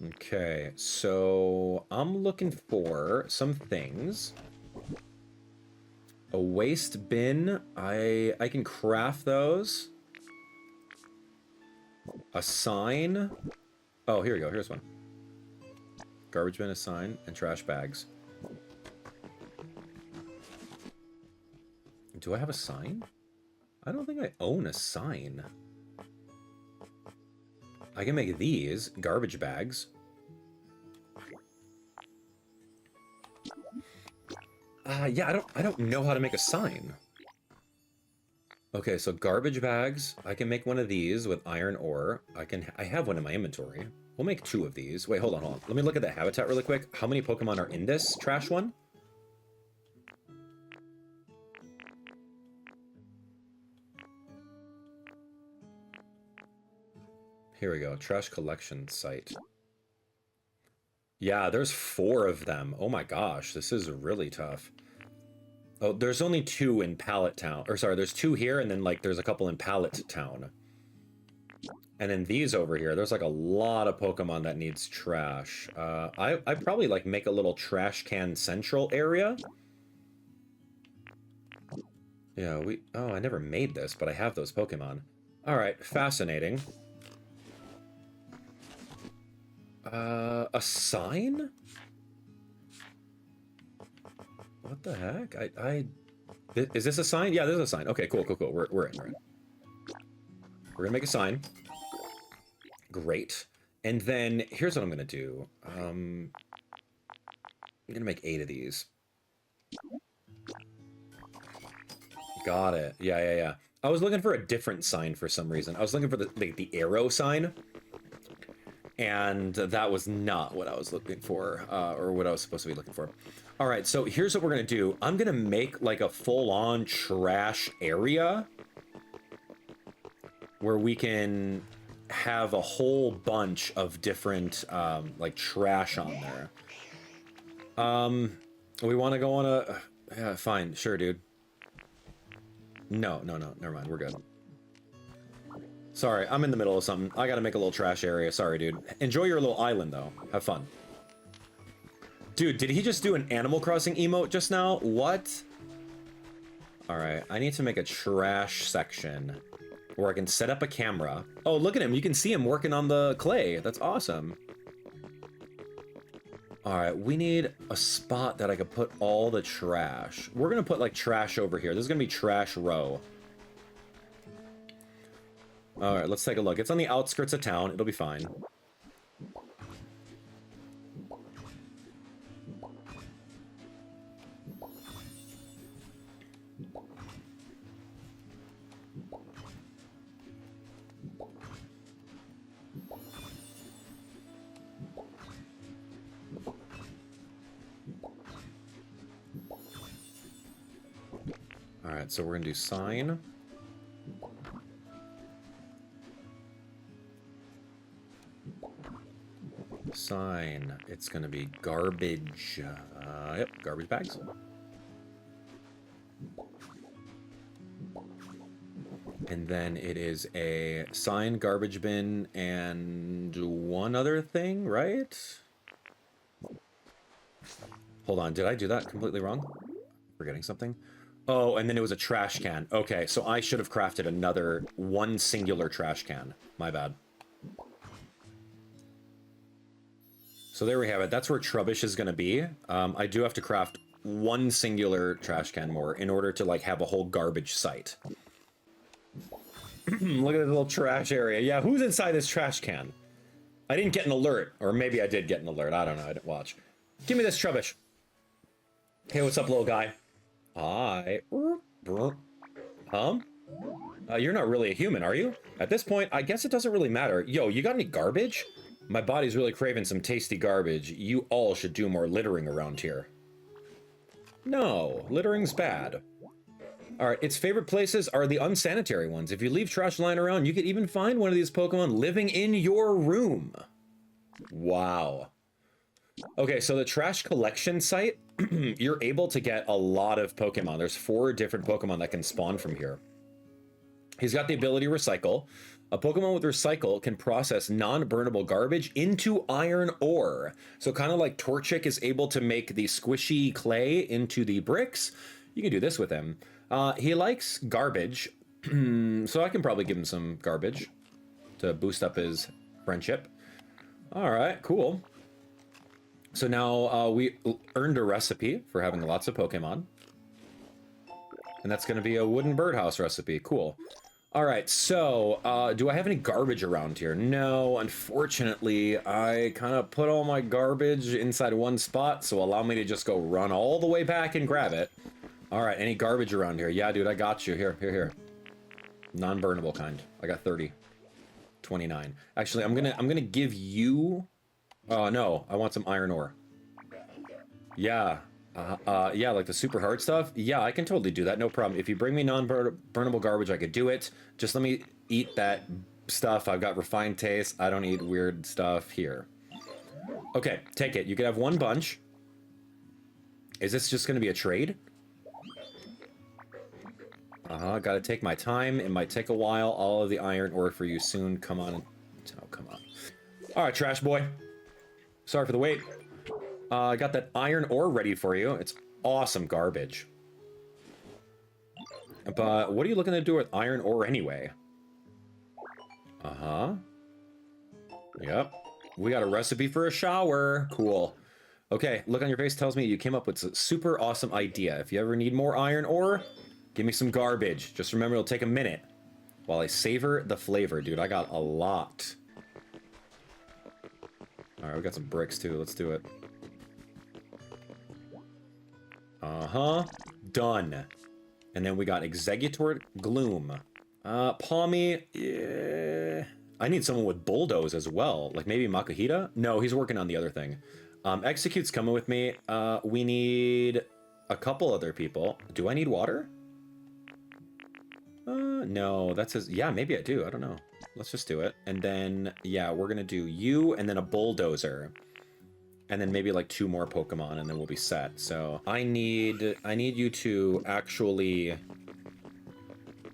Okay, so I'm looking for some things. A waste bin. I can craft those. A sign. Oh, here we go. Here's one. Garbage bin, a sign, and trash bags. Do I have a sign? I don't think I own a sign. I can make these garbage bags. Yeah, I don't know how to make a sign. Okay, so garbage bags. I can make one of these with iron ore. I have one in my inventory. We'll make 2 of these. Wait, hold on. Let me look at the habitat really quick. How many Pokemon are in this trash one? Here we go. Trash collection site. Yeah, there's 4 of them. Oh my gosh, this is really tough. Oh, there's only 2 in Pallet Town. Or sorry, there's 2 here, and then like there's a couple in Pallet Town. And then these over here, there's like a lot of Pokemon that needs trash. I'd probably like make a little trash can central area. Yeah, oh, I never made this, but I have those Pokemon. All right, fascinating. A sign? What the heck? Is this a sign? Yeah, this is a sign. Okay, cool. We're in. We're gonna make a sign. Great. And then here's what I'm gonna do. I'm gonna make 8 of these. Got it. Yeah. I was looking for a different sign for some reason. I was looking for the arrow sign. And that was not what I was looking for, or what I was supposed to be looking for. All right, so here's what we're gonna do. I'm gonna make like a full-on trash area where we can have a whole bunch of different like trash on there. We want to go on a... Yeah, fine, sure, dude. No, never mind, we're good. Sorry, I'm in the middle of something. I gotta make a little trash area. Sorry, dude. Enjoy your little island, though. Have fun. Dude, did he just do an Animal Crossing emote just now? What? Alright, I need to make a trash section where I can set up a camera. Oh, look at him. You can see him working on the clay. That's awesome. Alright, we need a spot that I could put all the trash. We're gonna put, like, trash over here. This is gonna be trash row. Alright, let's take a look. It's on the outskirts of town. It'll be fine. Alright, so we're gonna do sign. Sign. It's gonna be garbage. Yep, garbage bags. And then it is a sign, garbage bin, and one other thing, right? Hold on, did I do that completely wrong? Forgetting something? Oh, and then it was a trash can. Okay, so I should have crafted another one singular trash can. My bad. So there we have it. That's where Trubbish is going to be. I do have to craft one singular trash can more in order to like have a whole garbage site. Look at this little trash area. Yeah, who's inside this trash can? I didn't get an alert, or maybe I did get an alert. I don't know. I didn't watch. Give me this Trubbish. Hey, what's up, little guy? Hi. You're not really a human, are you? At this point, I guess it doesn't really matter. Yo, you got any garbage? My body's really craving some tasty garbage. You all should do more littering around here. No, littering's bad. Alright, its favorite places are the unsanitary ones. If you leave trash lying around, you could even find one of these Pokemon living in your room. Wow. Okay, so the trash collection site, you're able to get a lot of Pokemon. There's 4 different Pokemon that can spawn from here. He's got the ability to recycle. A Pokemon with Recycle can process non-burnable garbage into iron ore. So kind of like Torchic is able to make the squishy clay into the bricks, you can do this with him. He likes garbage, so I can probably give him some garbage to boost up his friendship. All right, cool. So now we earned a recipe for having lots of Pokemon. And that's going to be a wooden birdhouse recipe. Cool. All right, so do I have any garbage around here? No, unfortunately, I kind of put all my garbage inside one spot, so allow me to just go run all the way back and grab it. All right, any garbage around here? Yeah, dude, I got you. Here. Non-burnable kind. I got 30. 29. Actually, I'm gonna give you... Oh, no, I want some iron ore. Yeah. Yeah, like the super hard stuff. Yeah, I can totally do that. No problem. If you bring me non-burnable garbage, I could do it. Just let me eat that stuff. I've got refined taste. I don't eat weird stuff here. Okay, take it. You can have one bunch. Is this just going to be a trade? Gotta take my time. It might take a while. All of the iron ore for you soon. Come on. Oh, come on. All right, trash boy. Sorry for the wait. I got that iron ore ready for you. It's awesome garbage. But what are you looking to do with iron ore anyway? Yep. We got a recipe for a shower. Cool. Okay, look on your face tells me you came up with a super awesome idea. If you ever need more iron ore, give me some garbage. Just remember it'll take a minute while I savor the flavor. Dude, I got a lot. All right, we got some bricks too. Let's do it. Done. And then we got Executor Gloom. Palmy, yeah. I need someone with Bulldoze as well. Like maybe Makuhita? No, he's working on the other thing. Execute's coming with me. We need a couple other people. Do I need water? No, that says, yeah, maybe I do. I don't know. Let's just do it. And then, yeah, we're gonna do you and then a Bulldozer. And then maybe like 2 more Pokemon and then we'll be set. So I need you to actually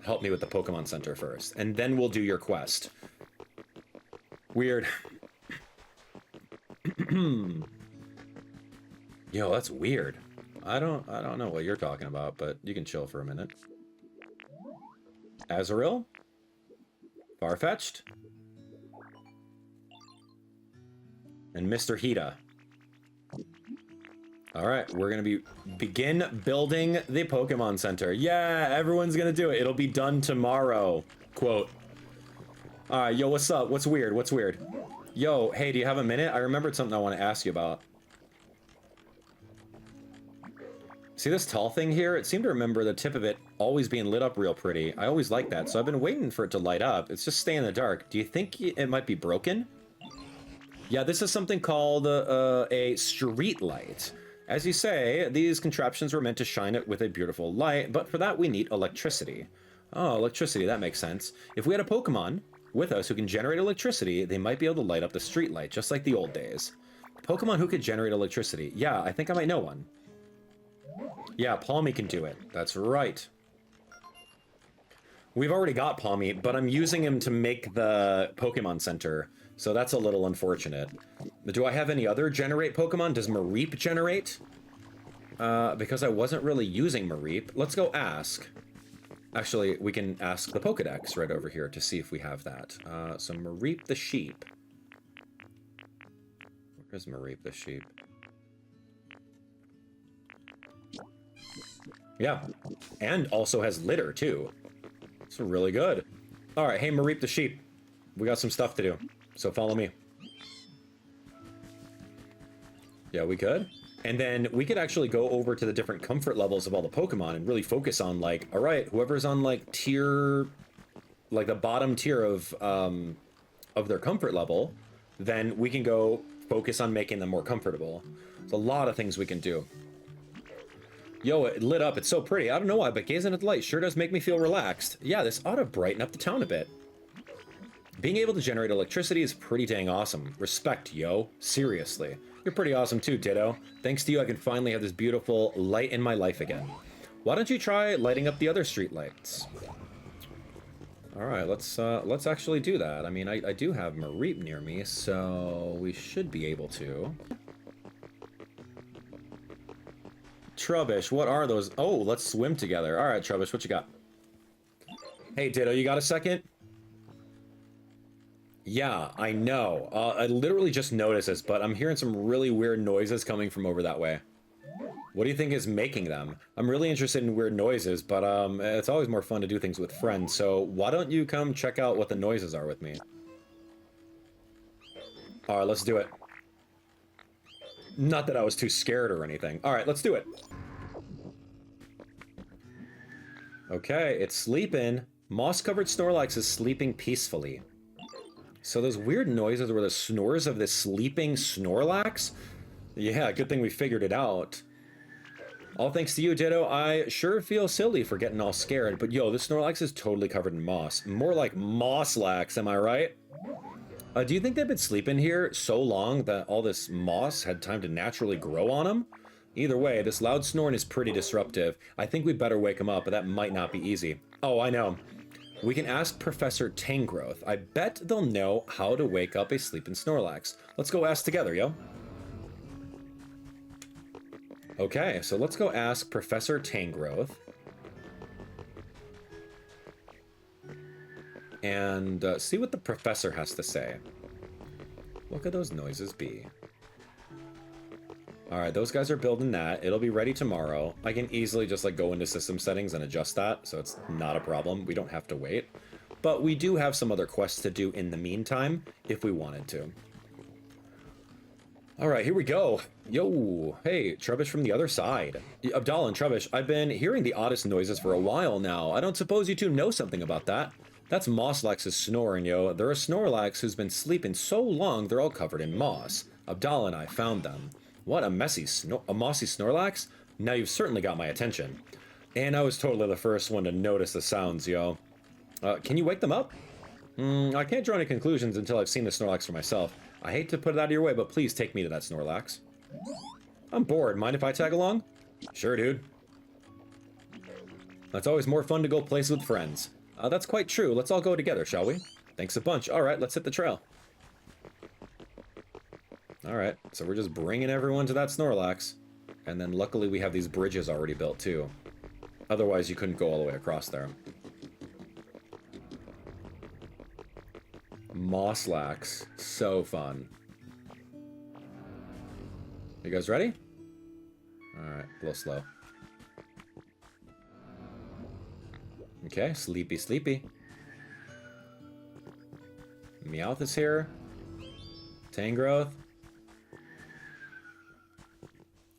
help me with the Pokemon Center first. And then we'll do your quest. Weird. Yo, that's weird. I don't know what you're talking about, but you can chill for a minute. Azurill? Farfetch'd? And Mr. Hita. All right, we're gonna begin building the Pokemon Center. Yeah, everyone's gonna do it. It'll be done tomorrow. Quote. All right, yo, what's up? What's weird? What's weird? Yo, hey, do you have a minute? I remembered something I want to ask you about. See this tall thing here? It seemed to remember the tip of it always being lit up real pretty. I always like that, so I've been waiting for it to light up. It's just staying in the dark. Do you think it might be broken? Yeah, this is something called a street light. As you say, these contraptions were meant to shine it with a beautiful light, but for that we need electricity. Oh, electricity, that makes sense. If we had a Pokemon with us who can generate electricity, they might be able to light up the street light, just like the old days. Pokemon who could generate electricity. Yeah, I think I might know one. Yeah, Palmy can do it. That's right. We've already got Palmy, but I'm using him to make the Pokemon Center, so that's a little unfortunate. Do I have any other generate Pokemon? Does Mareep generate? Because I wasn't really using Mareep. Let's go ask. Actually, we can ask the Pokedex right over here to see if we have that. So Mareep the sheep. Where's Mareep the sheep? Yeah, and also has litter too. It's really good. All right, hey, Mareep the sheep. We got some stuff to do, so follow me. Yeah, we could. And then we could actually go over to the different comfort levels of all the Pokemon and really focus on, like, all right, whoever's on, like, tier, like the bottom tier of their comfort level, then we can go focus on making them more comfortable. There's a lot of things we can do. Yo, it lit up. It's so pretty. I don't know why, but gazing at the light sure does make me feel relaxed. Yeah, this ought to brighten up the town a bit. Being able to generate electricity is pretty dang awesome. Respect, yo. Seriously. You're pretty awesome too, Ditto. Thanks to you, I can finally have this beautiful light in my life again. Why don't you try lighting up the other street lights? All right, let's actually do that. I mean, I do have Mareep near me, so we should be able to. Trubbish, what are those? Oh, let's swim together. All right, Trubbish, what you got? Hey, Ditto, you got a second? Yeah, I know. I literally just noticed this, but I'm hearing some really weird noises coming from over that way. What do you think is making them? I'm really interested in weird noises, but it's always more fun to do things with friends, so why don't you come check out what the noises are with me? All right, let's do it. Not that I was too scared or anything. All right, let's do it. Okay, it's sleeping. Moss-covered Snorlax is sleeping peacefully. So those weird noises were the snores of this sleeping Snorlax? Yeah, good thing we figured it out. All thanks to you, Ditto. I sure feel silly for getting all scared, but yo, this Snorlax is totally covered in moss. More like Mosslax, am I right? Do you think they've been sleeping here so long that all this moss had time to naturally grow on them? Either way, this loud snoring is pretty disruptive. I think we better wake him up, but that might not be easy. Oh, I know. We can ask Professor Tangrowth. I bet they'll know how to wake up a sleeping Snorlax. Let's go ask together, yo. Okay, so let's go ask Professor Tangrowth. And see what the professor has to say. What could those noises be? Alright, those guys are building that. It'll be ready tomorrow. I can easily just like go into system settings and adjust that, so it's not a problem. We don't have to wait. But we do have some other quests to do in the meantime, if we wanted to. Alright, here we go. Yo, hey, Trubbish from the other side. Abdallah and Trubbish, I've been hearing the oddest noises for a while now. I don't suppose you two know something about that? That's Mosslax's snoring, yo. They're a Snorlax who's been sleeping so long they're all covered in moss. Abdallah and I found them. What, a mossy Snorlax? Now you've certainly got my attention. And I was totally the first one to notice the sounds, yo. Can you wake them up? I can't draw any conclusions until I've seen the Snorlax for myself. I hate to put it out of your way, but please take me to that Snorlax. I'm bored. Mind if I tag along? Sure, dude. It's always more fun to go places with friends. That's quite true. Let's all go together, shall we? Thanks a bunch. All right, let's hit the trail. All right, so we're just bringing everyone to that Snorlax. And then luckily we have these bridges already built too. Otherwise you couldn't go all the way across there. Mosslax, so fun. You guys ready? All right, a little slow. Okay, sleepy, sleepy. Meowth is here. Tangrowth.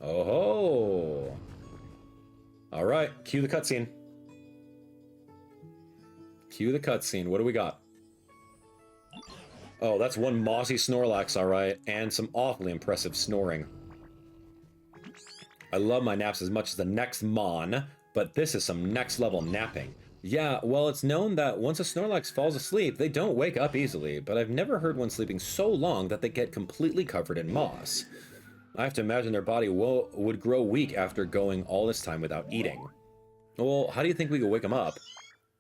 Oh ho! All right, cue the cutscene. Cue the cutscene. What do we got? Oh, that's one mossy Snorlax, all right, and some awfully impressive snoring. I love my naps as much as the next Mon, but this is some next level napping. Yeah, well, it's known that once a Snorlax falls asleep, they don't wake up easily, but I've never heard one sleeping so long that they get completely covered in moss. I have to imagine their body would grow weak after going all this time without eating. Well, how do you think we could wake them up?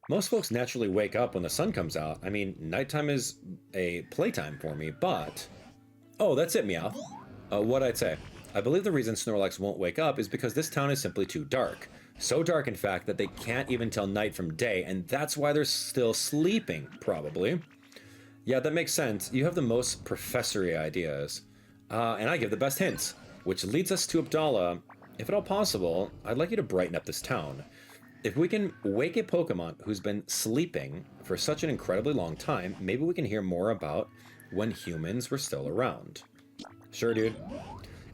Most folks naturally wake up when the sun comes out. I mean, nighttime is a playtime for me, but... Oh, that's it, Meowth. What'd I say? I believe the reason Snorlax won't wake up is because this town is simply too dark. So dark, in fact, that they can't even tell night from day, and that's why they're still sleeping, probably. Yeah, that makes sense. You have the most professory ideas. And I give the best hints, which leads us to Abdallah. if at all possible, I'd like you to brighten up this town. If we can wake a Pokemon who's been sleeping for such an incredibly long time, maybe we can hear more about when humans were still around. Sure, dude.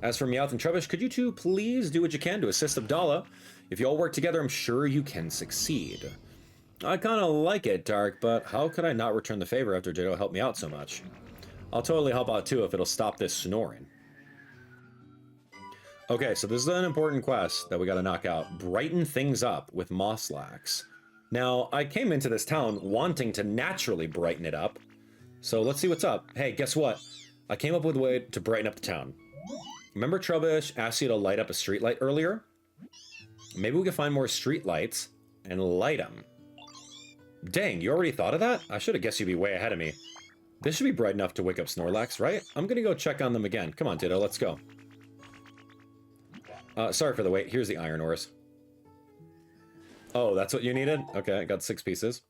As for Meowth and Trubbish, could you two please do what you can to assist Abdallah? If you all work together, I'm sure you can succeed. I kind of like it, Dark, but how could I not return the favor after Ditto helped me out so much? I'll totally help out too if it'll stop this snoring. Okay, so this is an important quest that we gotta knock out. Brighten Things Up with Mosslax. Now, I came into this town wanting to naturally brighten it up, so let's see what's up. Hey, guess what? I came up with a way to brighten up the town. Remember Trubbish asked you to light up a streetlight earlier? Maybe we can find more streetlights and light them. Dang, you already thought of that? I should have guessed you'd be way ahead of me. This should be bright enough to wake up Snorlax, right? I'm gonna go check on them again. Come on, Ditto, let's go. Sorry for the wait. Here's the iron ores. Oh, that's what you needed? Okay, I got 6 pieces.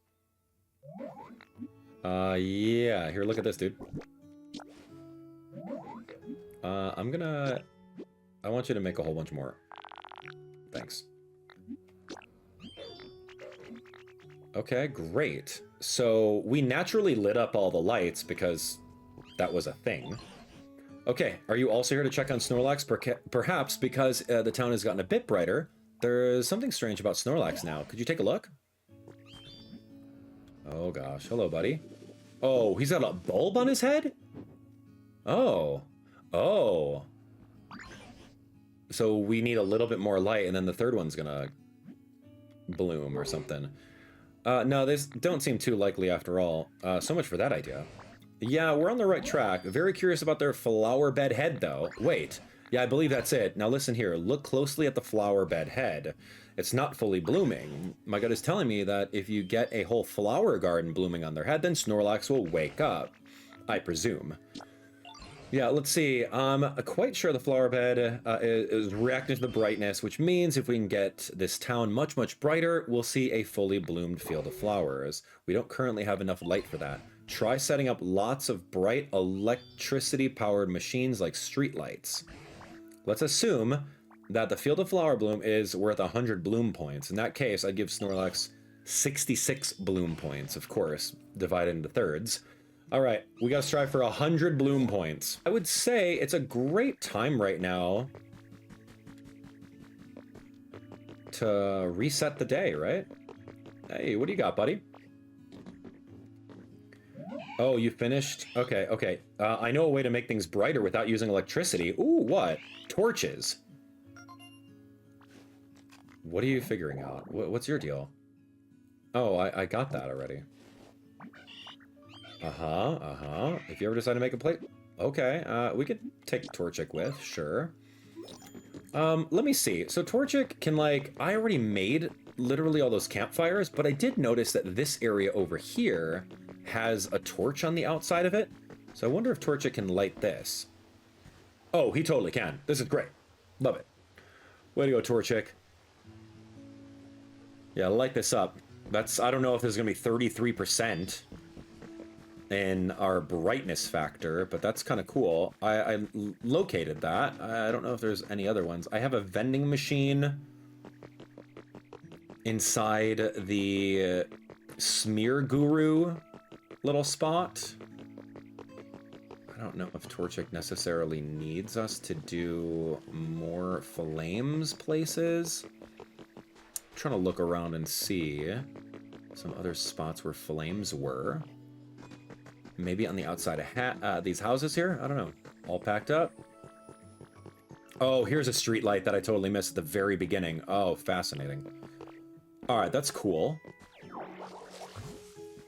Yeah. Here, look at this, dude. I want you to make a whole bunch more. Thanks. Okay, great. So, we naturally lit up all the lights because that was a thing. Okay, are you also here to check on Snorlax? Perhaps because the town has gotten a bit brighter, there's something strange about Snorlax now. Could you take a look? Oh gosh, hello buddy. Oh, he's got a bulb on his head? Oh. Oh. So we need a little bit more light and then the third one's gonna bloom or something. No, these don't seem too likely after all. So much for that idea. Yeah, we're on the right track. Very curious about their flower bed head, though. Wait. Yeah, I believe that's it. Now listen here. Look closely at the flower bed head. It's not fully blooming. My gut is telling me that if you get a whole flower garden blooming on their head, then Snorlax will wake up. I presume. Yeah, let's see. I'm quite sure the flower bed is reacting to the brightness, which means if we can get this town much, much brighter, we'll see a fully bloomed field of flowers. We don't currently have enough light for that. Try setting up lots of bright electricity-powered machines like streetlights. Let's assume that the field of flower bloom is worth 100 bloom points. In that case, I'd give Snorlax 66 bloom points, of course, divided into thirds. All right, we gotta strive for 100 bloom points. I would say it's a great time right now to reset the day, right? Hey, what do you got, buddy? Oh, you finished? Okay, okay. I know a way to make things brighter without using electricity. Ooh, what? Torches. What are you figuring out? What's your deal? Oh, I got that already. If you ever decide to make a plate... Okay, we could take Torchic with, sure. Let me see. So Torchic can, like... I already made literally all those campfires, but I did notice that this area over here has a torch on the outside of it. So I wonder if Torchic can light this. Oh, he totally can. This is great. Love it. Way to go, Torchic. Yeah, light this up. That's... I don't know if there's gonna be 33% in our brightness factor, but that's kind of cool. I located that. I don't know if there's any other ones. I have a vending machine inside the Smear Guru little spot. I don't know if Torchic necessarily needs us to do more Flames places. I'm trying to look around and see some other spots where Flames were. Maybe on the outside of these houses here? I don't know. All packed up? Oh, here's a street light that I totally missed at the very beginning. Oh, fascinating. Alright, that's cool.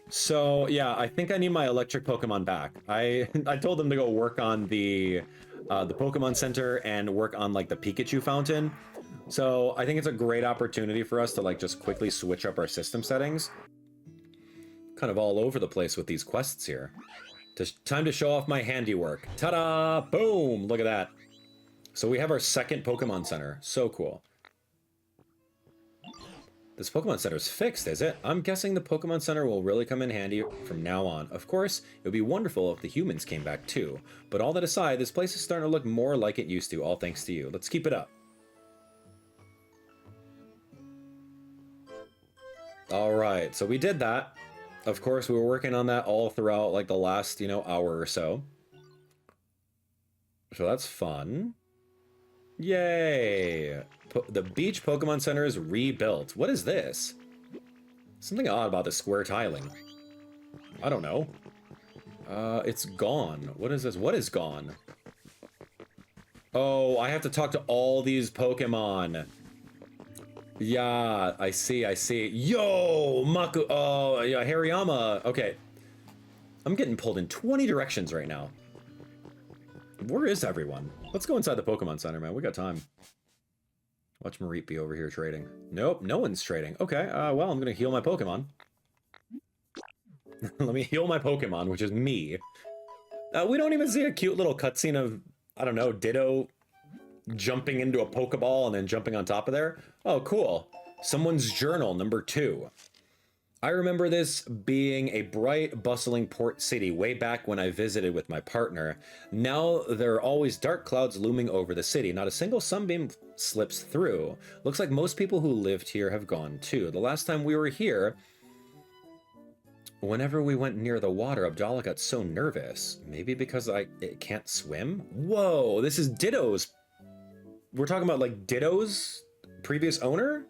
So, yeah, I think I need my electric Pokemon back. I told them to go work on the Pokemon Center and work on, like, the Peakychu fountain. So, I think it's a great opportunity for us to, like, just quickly switch up our system settings. Kind of all over the place with these quests here. Time to show off my handiwork. Ta-da! Boom! Look at that. So we have our second Pokemon Center. So cool. This Pokemon Center is fixed, is it? I'm guessing the Pokemon Center will really come in handy from now on. Of course, it would be wonderful if the humans came back too. But all that aside, this place is starting to look more like it used to, all thanks to you. Let's keep it up. All right, so we did that. Of course, we were working on that all throughout like the last, you know, hour or so. So that's fun. Yay! The beach Pokemon Center is rebuilt. What is this? Something odd about the square tiling. I don't know. It's gone. What is this? What is gone? Oh, I have to talk to all these Pokemon. Yeah, I see, I see. Yo, Maku. Oh, yeah, Hariyama. Okay. I'm getting pulled in 20 directions right now. Where is everyone? Let's go inside the Pokemon Center, man. We got time. Watch Mareep be over here trading. Nope, no one's trading. Okay, well, I'm gonna heal my Pokemon. Let me heal my Pokemon, which is me. We don't even see a cute little cutscene of, I don't know, Ditto jumping into a Pokeball and then jumping on top of there. Oh, cool. Someone's journal, number 2. I remember this being a bright, bustling port city way back when I visited with my partner. Now there are always dark clouds looming over the city. Not a single sunbeam slips through. Looks like most people who lived here have gone too. The last time we were here, whenever we went near the water, Abdallah got so nervous. Maybe because it can't swim? Whoa, this is Ditto's. We're talking about like Ditto's previous owner?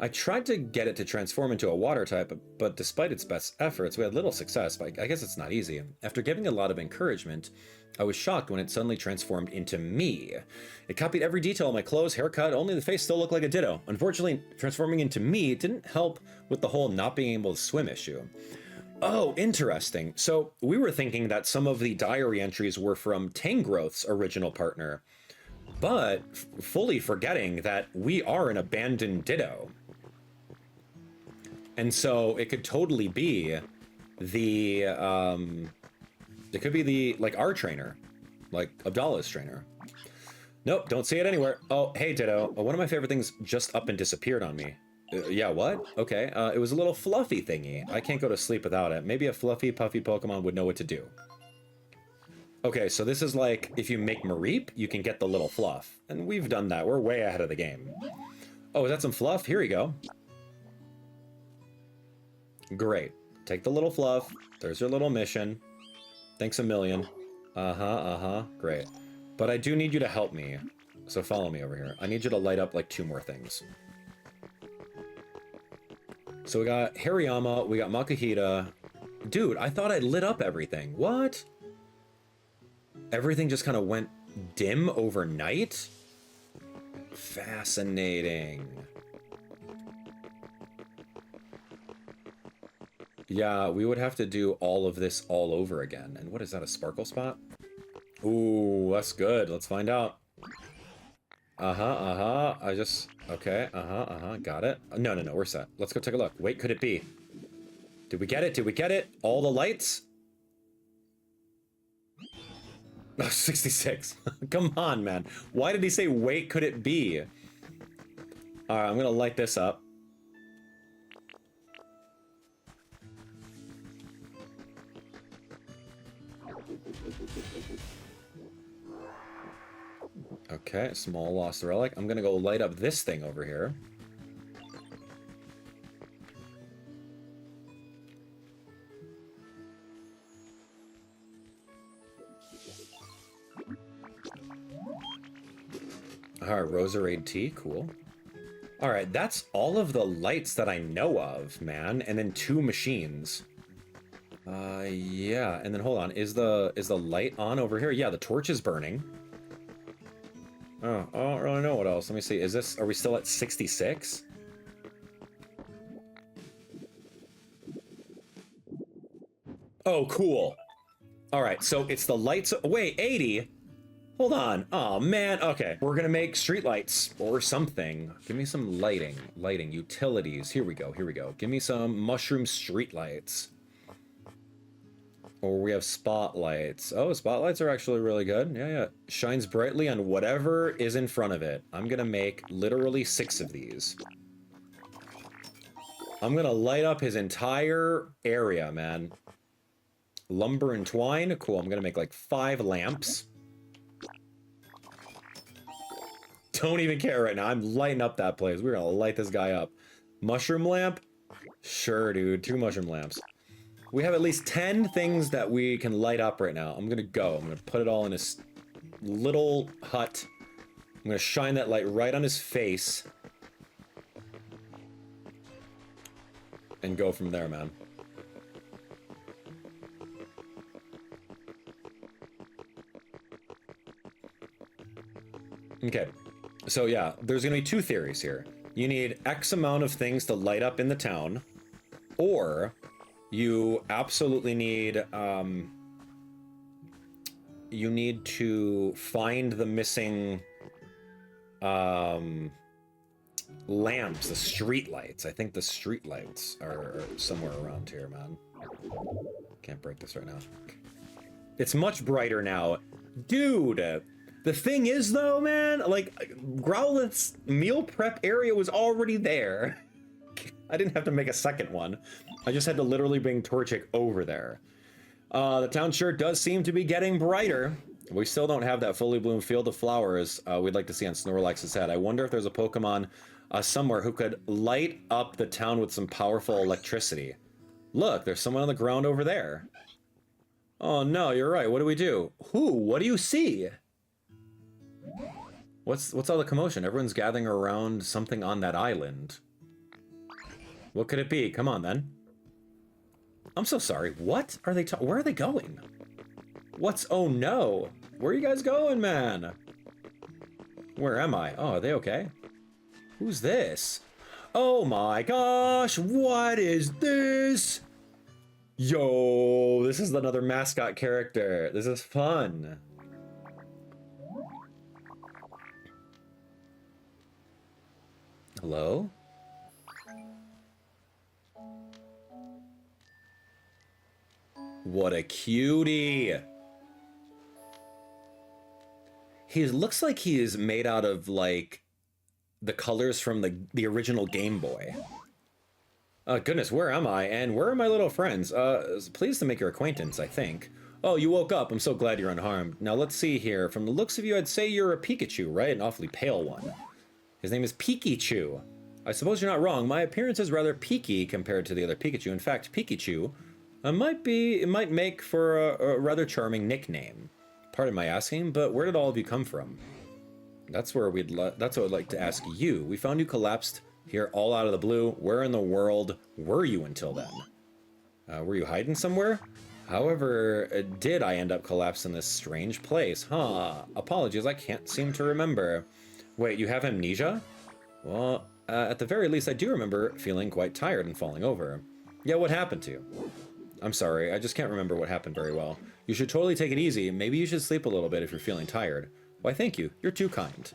I tried to get it to transform into a water type, but despite its best efforts, we had little success, but I guess it's not easy. After giving a lot of encouragement, I was shocked when it suddenly transformed into me. It copied every detail of my clothes, haircut, only the face still looked like a Ditto. Unfortunately, transforming into me didn't help with the whole not being able to swim issue. Oh, interesting. So we were thinking that some of the diary entries were from Tangrowth's original partner, but fully forgetting that we are an abandoned Ditto. And so it could totally be the, it could be the, like, our trainer, like Abdallah's trainer. Nope, don't see it anywhere. Oh, hey, Ditto. One of my favorite things just up and disappeared on me. Yeah, what? Okay, it was a little fluffy thingy. I can't go to sleep without it. Maybe a fluffy, puffy Pokemon would know what to do. Okay, so this is like, if you make Mareep, you can get the little fluff. And we've done that. We're way ahead of the game. Oh, is that some fluff? Here we go. Great. Take the little fluff. There's your little mission. Thanks a million. Great. But I do need you to help me. So follow me over here. I need you to light up like 2 more things. So we got Hariyama, we got Makuhita. Dude, I thought I lit up everything. What? Everything just kind of went dim overnight? Fascinating. Yeah, we would have to do all of this all over again. And what is that, a sparkle spot? Ooh, that's good. Let's find out. Okay, got it. No, we're set. Let's go take a look. Wait, could it be? Did we get it? Did we get it? All the lights? Oh, 66. Come on, man. Why did he say, wait, could it be? All right, I'm gonna light this up. Okay, small lost relic. I'm gonna go light up this thing over here. Alright, Roserade tea, cool. Alright, that's all of the lights that I know of, man. And then 2 machines. Yeah, and then hold on, is the light on over here? Yeah, the torch is burning. Oh, I don't really know what else. Let me see. Are we still at 66? Oh, cool. All right, so it's the lights. Wait, 80? Hold on. Oh, man. Okay, we're gonna make street lights or something. Give me some lighting. Lighting, utilities. Here we go, here we go. Give me some mushroom street lights. Or we have spotlights. Oh, spotlights are actually really good. Yeah. Shines brightly on whatever is in front of it. I'm gonna make literally 6 of these. I'm gonna light up his entire area, man. Lumber and twine. Cool, I'm gonna make like 5 lamps. Don't even care right now. I'm lighting up that place. We're gonna light this guy up. Mushroom lamp. Sure, dude. 2 mushroom lamps. We have at least 10 things that we can light up right now. I'm gonna go. I'm gonna put it all in his little hut. I'm gonna shine that light right on his face. And go from there, man. Okay. So yeah, there's gonna be 2 theories here. You need X amount of things to light up in the town, or you absolutely need, you need to find the missing, lamps, the street lights. I think the street lights are somewhere around here, man. Can't break this right now. It's much brighter now. Dude! The thing is, though, man, like, Growlithe's meal prep area was already there. I didn't have to make a second one. I just had to literally bring Torchic over there. The town sure does seem to be getting brighter. We still don't have that fully bloomed field of flowers we'd like to see on Snorlax's head. I wonder if there's a Pokemon somewhere who could light up the town with some powerful electricity. Look, there's someone on the ground over there. Oh, no, you're right. What do we do? Who? What do you see? What's all the commotion? Everyone's gathering around something on that island. What could it be? Come on, then. I'm so sorry. What are they where are they going? What's... Oh, no. Where are you guys going, man? Where am I? Oh, are they okay? Who's this? Oh, my gosh. What is this? Yo, this is another mascot character. This is fun. Hello? What a cutie! He looks like he is made out of, like, the colors from the original Game Boy. Goodness, where am I? And where are my little friends? Pleased to make your acquaintance, I think. Oh, you woke up. I'm so glad you're unharmed. Now, let's see here. From the looks of you, I'd say you're a Peakychu, right? An awfully pale one. His name is Peakychu. I suppose you're not wrong. My appearance is rather peaky compared to the other Pikachu. In fact, Peakychu might make for a rather charming nickname. Pardon my asking, but where did all of you come from? That's what I'd like to ask you. We found you collapsed here all out of the blue. Where in the world were you until then? Were you hiding somewhere? However, did I end up collapsed in this strange place? Huh. Apologies, I can't seem to remember. Wait, you have amnesia? Well, at the very least, I do remember feeling quite tired and falling over. Yeah, what happened to you? I'm sorry, I just can't remember what happened very well. You should totally take it easy. Maybe you should sleep a little bit if you're feeling tired. Why, thank you. You're too kind.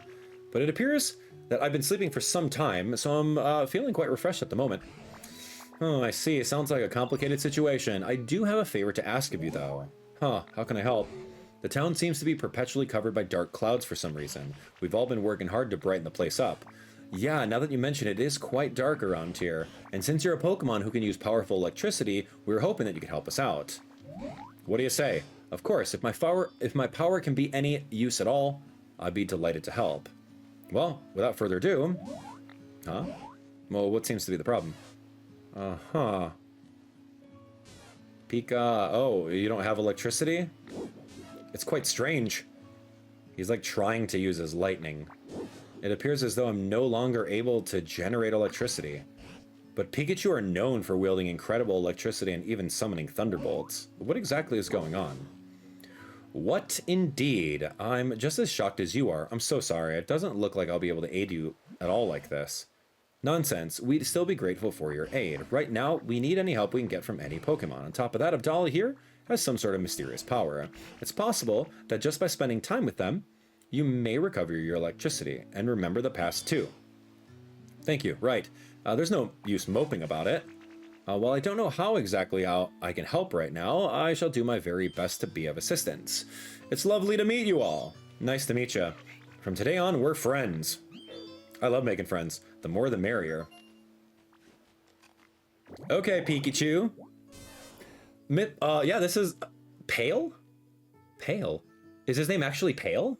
But it appears that I've been sleeping for some time, so I'm feeling quite refreshed at the moment. Oh, I see. It sounds like a complicated situation. I do have a favor to ask of you, though. Huh, how can I help? The town seems to be perpetually covered by dark clouds for some reason. We've all been working hard to brighten the place up. Yeah, now that you mention it, it is quite dark around here. And since you're a Pokemon who can use powerful electricity, we were hoping that you could help us out. What do you say? Of course, if my power can be any use at all, I'd be delighted to help. Well, without further ado... Huh? Well, what seems to be the problem? Uh-huh. Pika... Oh, you don't have electricity? It's quite strange. He's like trying to use his lightning. It appears as though I'm no longer able to generate electricity. But Pikachu are known for wielding incredible electricity and even summoning thunderbolts. What exactly is going on? What indeed? I'm just as shocked as you are. I'm so sorry. It doesn't look like I'll be able to aid you at all like this. Nonsense. We'd still be grateful for your aid. Right now, we need any help we can get from any Pokemon. On top of that, Abdallah here has some sort of mysterious power. It's possible that just by spending time with them, you may recover your electricity and remember the past too. Thank you. Right. There's no use moping about it. While I don't know how exactly I can help right now, I shall do my very best to be of assistance. It's lovely to meet you all. Nice to meet you. From today on, we're friends. I love making friends. The more the merrier. Okay, Pikachu. Yeah, this is... Pale? Pale? Is his name actually Pale?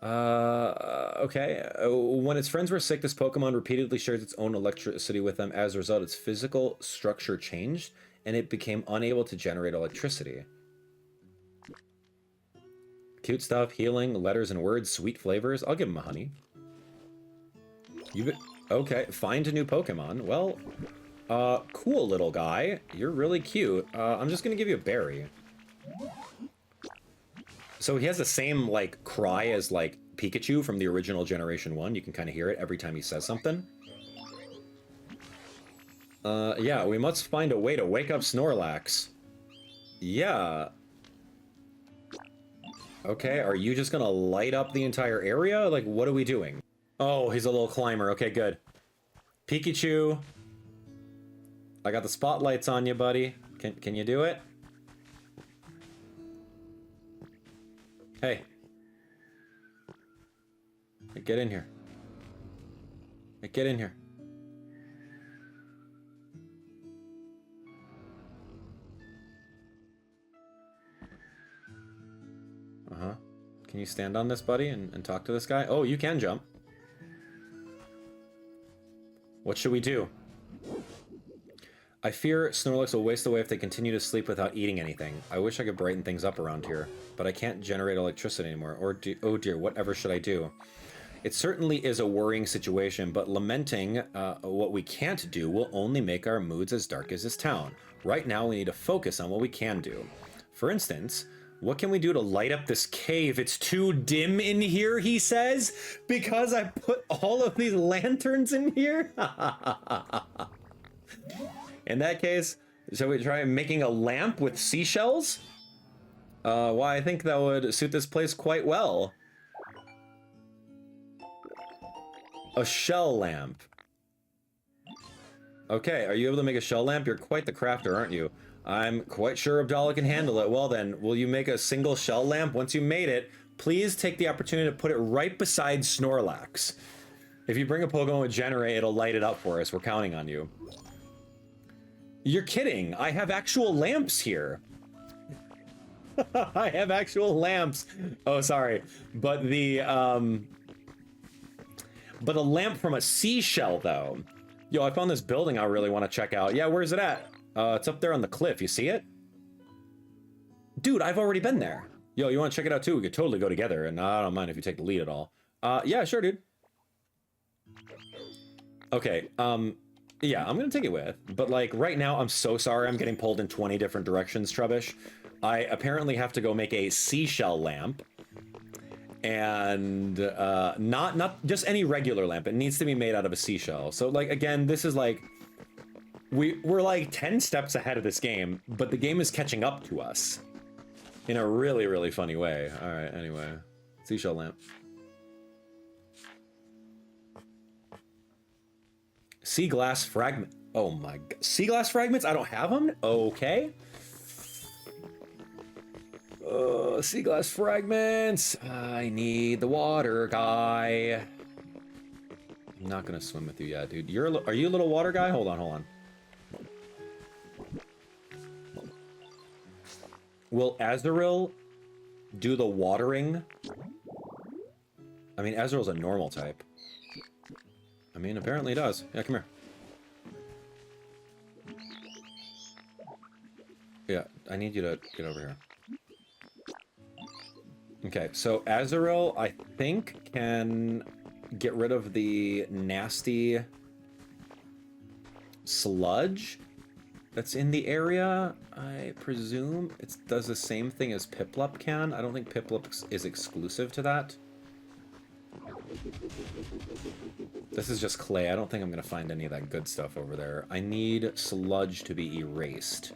Okay. When its friends were sick, this Pokemon repeatedly shares its own electricity with them. As a result, its physical structure changed, and it became unable to generate electricity. Cute stuff, healing, letters and words, sweet flavors. I'll give him a honey. Okay, find a new Pokemon. Well, cool little guy. You're really cute. I'm just gonna give you a berry. So he has the same, like, cry as, like, Peakychu from the original Generation 1. You can kind of hear it every time he says something. Yeah, we must find a way to wake up Snorlax. Yeah. Okay, are you just gonna light up the entire area? Like, what are we doing? Oh, he's a little climber. Okay, good. Peakychu. I got the spotlights on you, buddy. Can you do it? Hey. Hey, get in here. Hey, get in here. Uh-huh. Can you stand on this, buddy, and talk to this guy? Oh, you can jump. What should we do? I fear Snorlax will waste away if they continue to sleep without eating anything. I wish I could brighten things up around here, but I can't generate electricity anymore. Oh dear, whatever should I do? It certainly is a worrying situation, but lamenting what we can't do will only make our moods as dark as this town. Right now, we need to focus on what we can do. For instance, what can we do to light up this cave? It's too dim in here, he says, because I put all of these lanterns in here? In that case, shall we try making a lamp with seashells? Why, I think that would suit this place quite well. A shell lamp. Okay, are you able to make a shell lamp? You're quite the crafter, aren't you? I'm quite sure Abdallah can handle it. Well then, will you make a single shell lamp? Once you made it, please take the opportunity to put it right beside Snorlax. If you bring a Pokemon with Generate, it'll light it up for us. We're counting on you. You're kidding. I have actual lamps here. I have actual lamps. Oh, sorry. But a lamp from a seashell, though. Yo, I found this building I really want to check out. Yeah, where's it at? It's up there on the cliff. You see it? Dude, I've already been there. Yo, you want to check it out, too? We could totally go together, and I don't mind if you take the lead at all. Yeah, sure, dude. Okay, yeah, I'm gonna take it with, but like right now, I'm so sorry I'm getting pulled in 20 different directions, Trubbish. I apparently have to go make a seashell lamp, and not just any regular lamp. It needs to be made out of a seashell. So like again, this is like we're like 10 steps ahead of this game, but the game is catching up to us in a really, really funny way. All right, anyway, seashell lamp. Sea glass fragment. Oh my god. Sea glass fragments? I don't have them? Okay. Sea glass fragments. I need the water guy. I'm not gonna swim with you yet, dude. Are you a little water guy? Hold on, hold on. Will Azurill do the watering? I mean, Azurill's a normal type. I mean, apparently it does. Yeah, come here. Yeah, I need you to get over here. Okay, so Azurill, I think, can get rid of the nasty sludge that's in the area. I presume it does the same thing as Piplup can. I don't think Piplup is exclusive to that. This is just clay. I don't think I'm going to find any of that good stuff over there. I need sludge to be erased.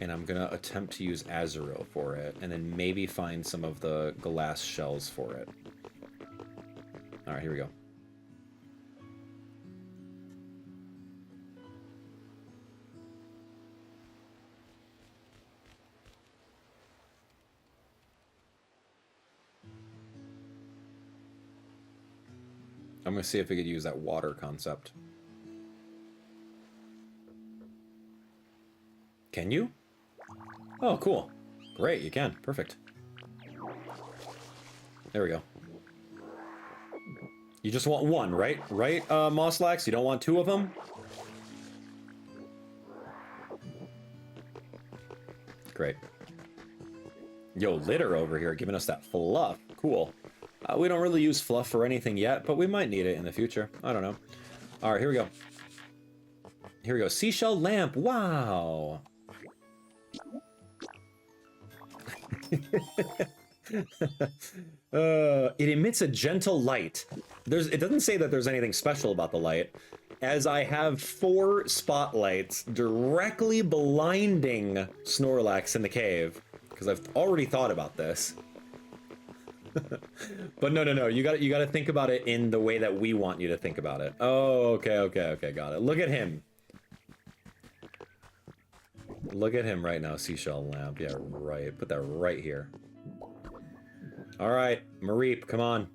And I'm going to attempt to use Azurill for it, and then maybe find some of the glass shells for it. Alright, here we go. I'm going to see if we could use that water concept. Can you? Oh, cool. Great, you can. Perfect. There we go. You just want one, right? Right, Mosslax? You don't want two of them? Great. Yo, Litter over here giving us that fluff. Cool. We don't really use fluff for anything yet, but we might need it in the future. I don't know. All right, here we go. Here we go. Seashell lamp. Wow. It emits a gentle light. It doesn't say that there's anything special about the light, as I have 4 spotlights directly blinding Snorlax in the cave, because I've already thought about this. But no, you gotta think about it in the way that we want you to think about it. Oh, okay, got it. Look at him. Look at him right now, Seashell Lamp. Yeah, right. Put that right here. All right, Mareep, come on.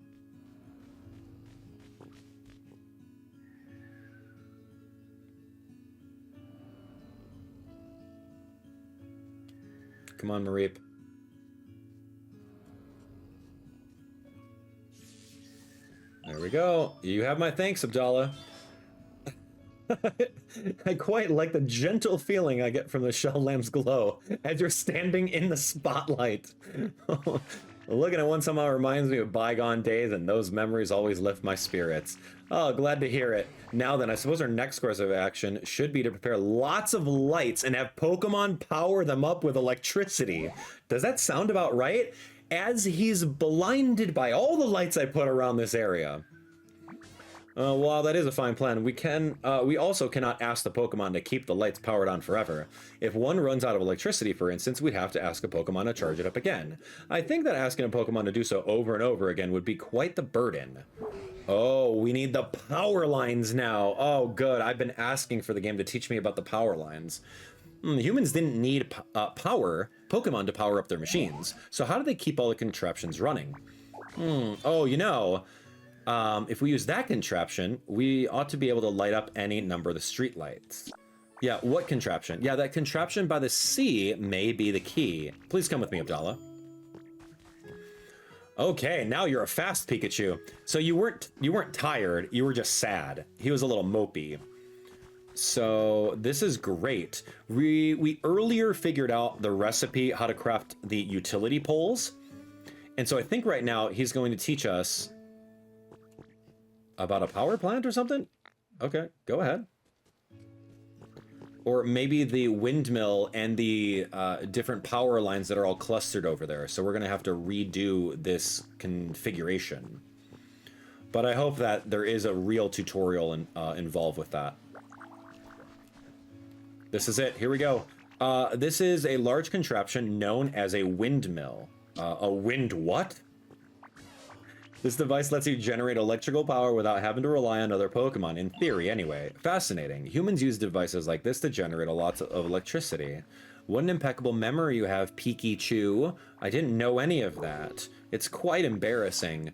Come on, Mareep. There we go. You have my thanks, Abdallah. I quite like the gentle feeling I get from the shell lamp's glow as you're standing in the spotlight. Looking at one somehow reminds me of bygone days, and those memories always lift my spirits. Oh, glad to hear it. Now then, I suppose our next course of action should be to prepare lots of lights and have Pokemon power them up with electricity. Does that sound about right? As he's blinded by all the lights I put around this area. While that is a fine plan, we also cannot ask the Pokemon to keep the lights powered on forever. If one runs out of electricity, for instance, we'd have to ask a Pokemon to charge it up again. I think that asking a Pokemon to do so over and over again would be quite the burden. Oh, we need the power lines now. Oh, good. I've been asking for the game to teach me about the power lines. Humans didn't need Pokemon to power up their machines. So how do they keep all the contraptions running? Oh, you know... if we use that contraption, we ought to be able to light up any number of the street lights. Yeah, what contraption? Yeah, that contraption by the sea may be the key. Please come with me, Abdallah. Okay, now you're a fast Peakychu. So you weren't tired, you were just sad. He was a little mopey. So this is great. We earlier figured out the recipe how to craft the utility poles. And so I think right now he's going to teach us about a power plant or something? Okay, go ahead. Or maybe the windmill and the different power lines that are all clustered over there. So we're gonna have to redo this configuration. But I hope that there is a real tutorial involved with that. This is it, here we go. This is a large contraption known as a windmill. A wind what? This device lets you generate electrical power without having to rely on other Pokemon, in theory anyway. Fascinating. Humans use devices like this to generate a lot of electricity. What an impeccable memory you have, Peakychu. I didn't know any of that. It's quite embarrassing.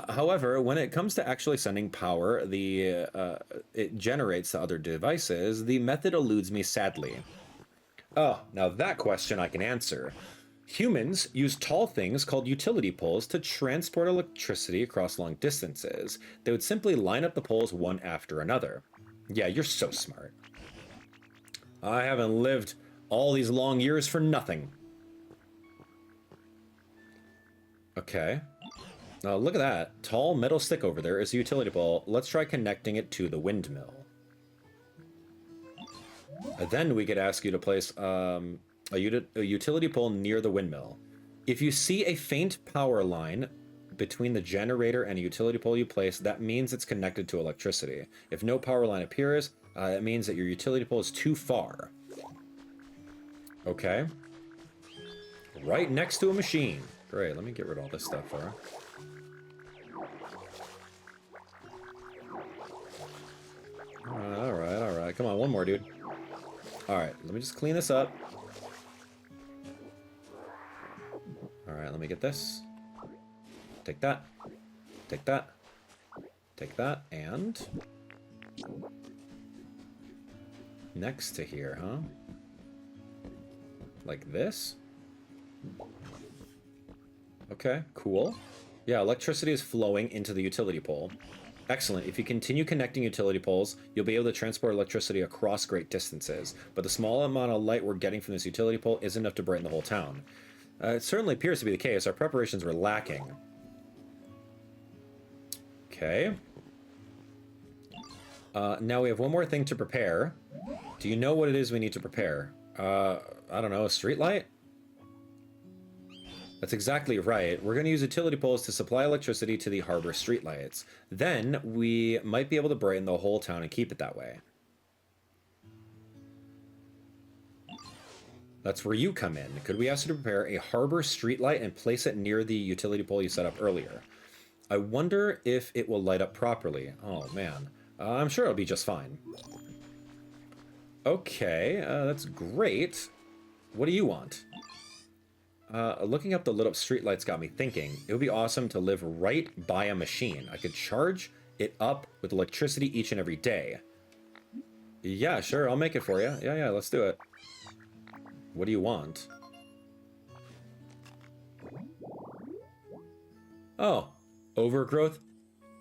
However, when it comes to actually sending power, it generates to other devices, the method eludes me sadly. Oh, now that question I can answer. Humans use tall things called utility poles to transport electricity across long distances. They would simply line up the poles one after another. Yeah, you're so smart. I haven't lived all these long years for nothing. Okay. Look at that. Tall metal stick over there is a utility pole. Let's try connecting it to the windmill. Then we could ask you to place... a utility pole near the windmill. If you see a faint power line between the generator and a utility pole you place, that means it's connected to electricity. If no power line appears, it means that your utility pole is too far. Okay. Right next to a machine. Great, let me get rid of all this stuff for her. Alright. Come on, one more, dude. Alright, let me just clean this up. Alright, let me get this. Take that. Take that. Take that, and... next to here, huh? Like this? Okay, cool. Yeah, electricity is flowing into the utility pole. Excellent. If you continue connecting utility poles, you'll be able to transport electricity across great distances. But the small amount of light we're getting from this utility pole isn't enough to brighten the whole town. It certainly appears to be the case. Our preparations were lacking. Okay. Now we have one more thing to prepare. Do you know what it is we need to prepare? I don't know, a street light? That's exactly right. We're going to use utility poles to supply electricity to the harbor streetlights. Then we might be able to brighten the whole town and keep it that way. That's where you come in. Could we ask you to prepare a harbor streetlight and place it near the utility pole you set up earlier? I wonder if it will light up properly. Oh, man. I'm sure it'll be just fine. Okay, that's great. What do you want? Looking up the lit up streetlights got me thinking. It would be awesome to live right by a machine. I could charge it up with electricity each and every day. Yeah, sure, I'll make it for you. Yeah, let's do it. What do you want? Oh, overgrowth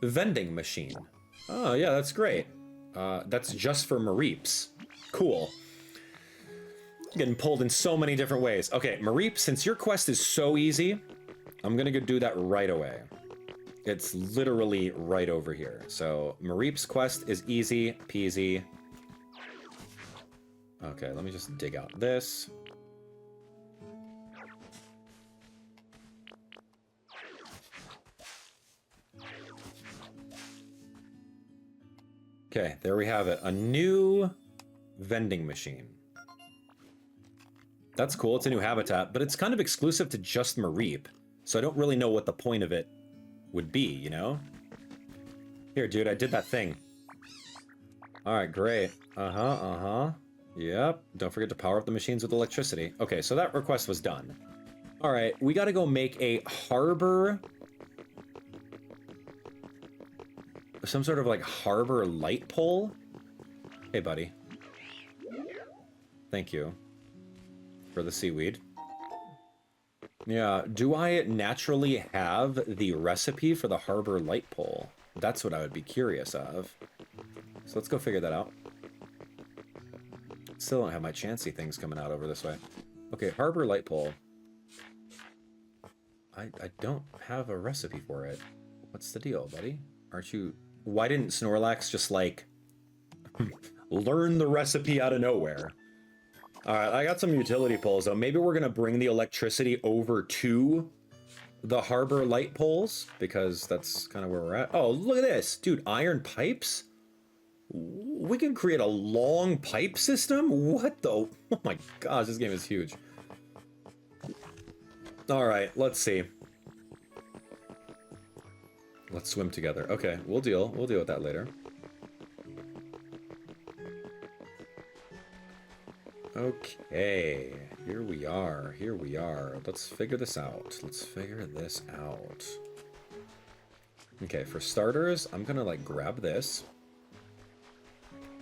vending machine. Oh, yeah, that's great. That's just for Mareeps. Cool. Getting pulled in so many different ways. Okay, Mareep, since your quest is so easy, I'm gonna go do that right away. It's literally right over here. So, Mareep's quest is easy peasy. Okay, let me just dig out this. Okay, there we have it. A new vending machine. That's cool, it's a new habitat, but it's kind of exclusive to just Mareep, so I don't really know what the point of it would be, you know? Here, dude, I did that thing. Alright, great. Yep, don't forget to power up the machines with electricity. Okay, so that request was done. Alright, we gotta go make a harbor... some sort of, like, harbor light pole? Hey, buddy. Thank you. For the seaweed. Yeah, do I naturally have the recipe for the harbor light pole? That's what I would be curious of. So let's go figure that out. Still don't have my chancy things coming out over this way. Okay, harbor light pole. I don't have a recipe for it. What's the deal, buddy? Aren't you... Why didn't Snorlax just, like, learn the recipe out of nowhere? Alright, I got some utility poles, though. Maybe we're gonna bring the electricity over to the harbor light poles, because that's kind of where we're at. Oh, look at this! Dude, iron pipes? We can create a long pipe system? What the... Oh my gosh, this game is huge. Alright, let's see. Let's swim together. Okay, we'll deal with that later. Okay, here we are. Let's figure this out. Okay, for starters, I'm gonna, like, grab this.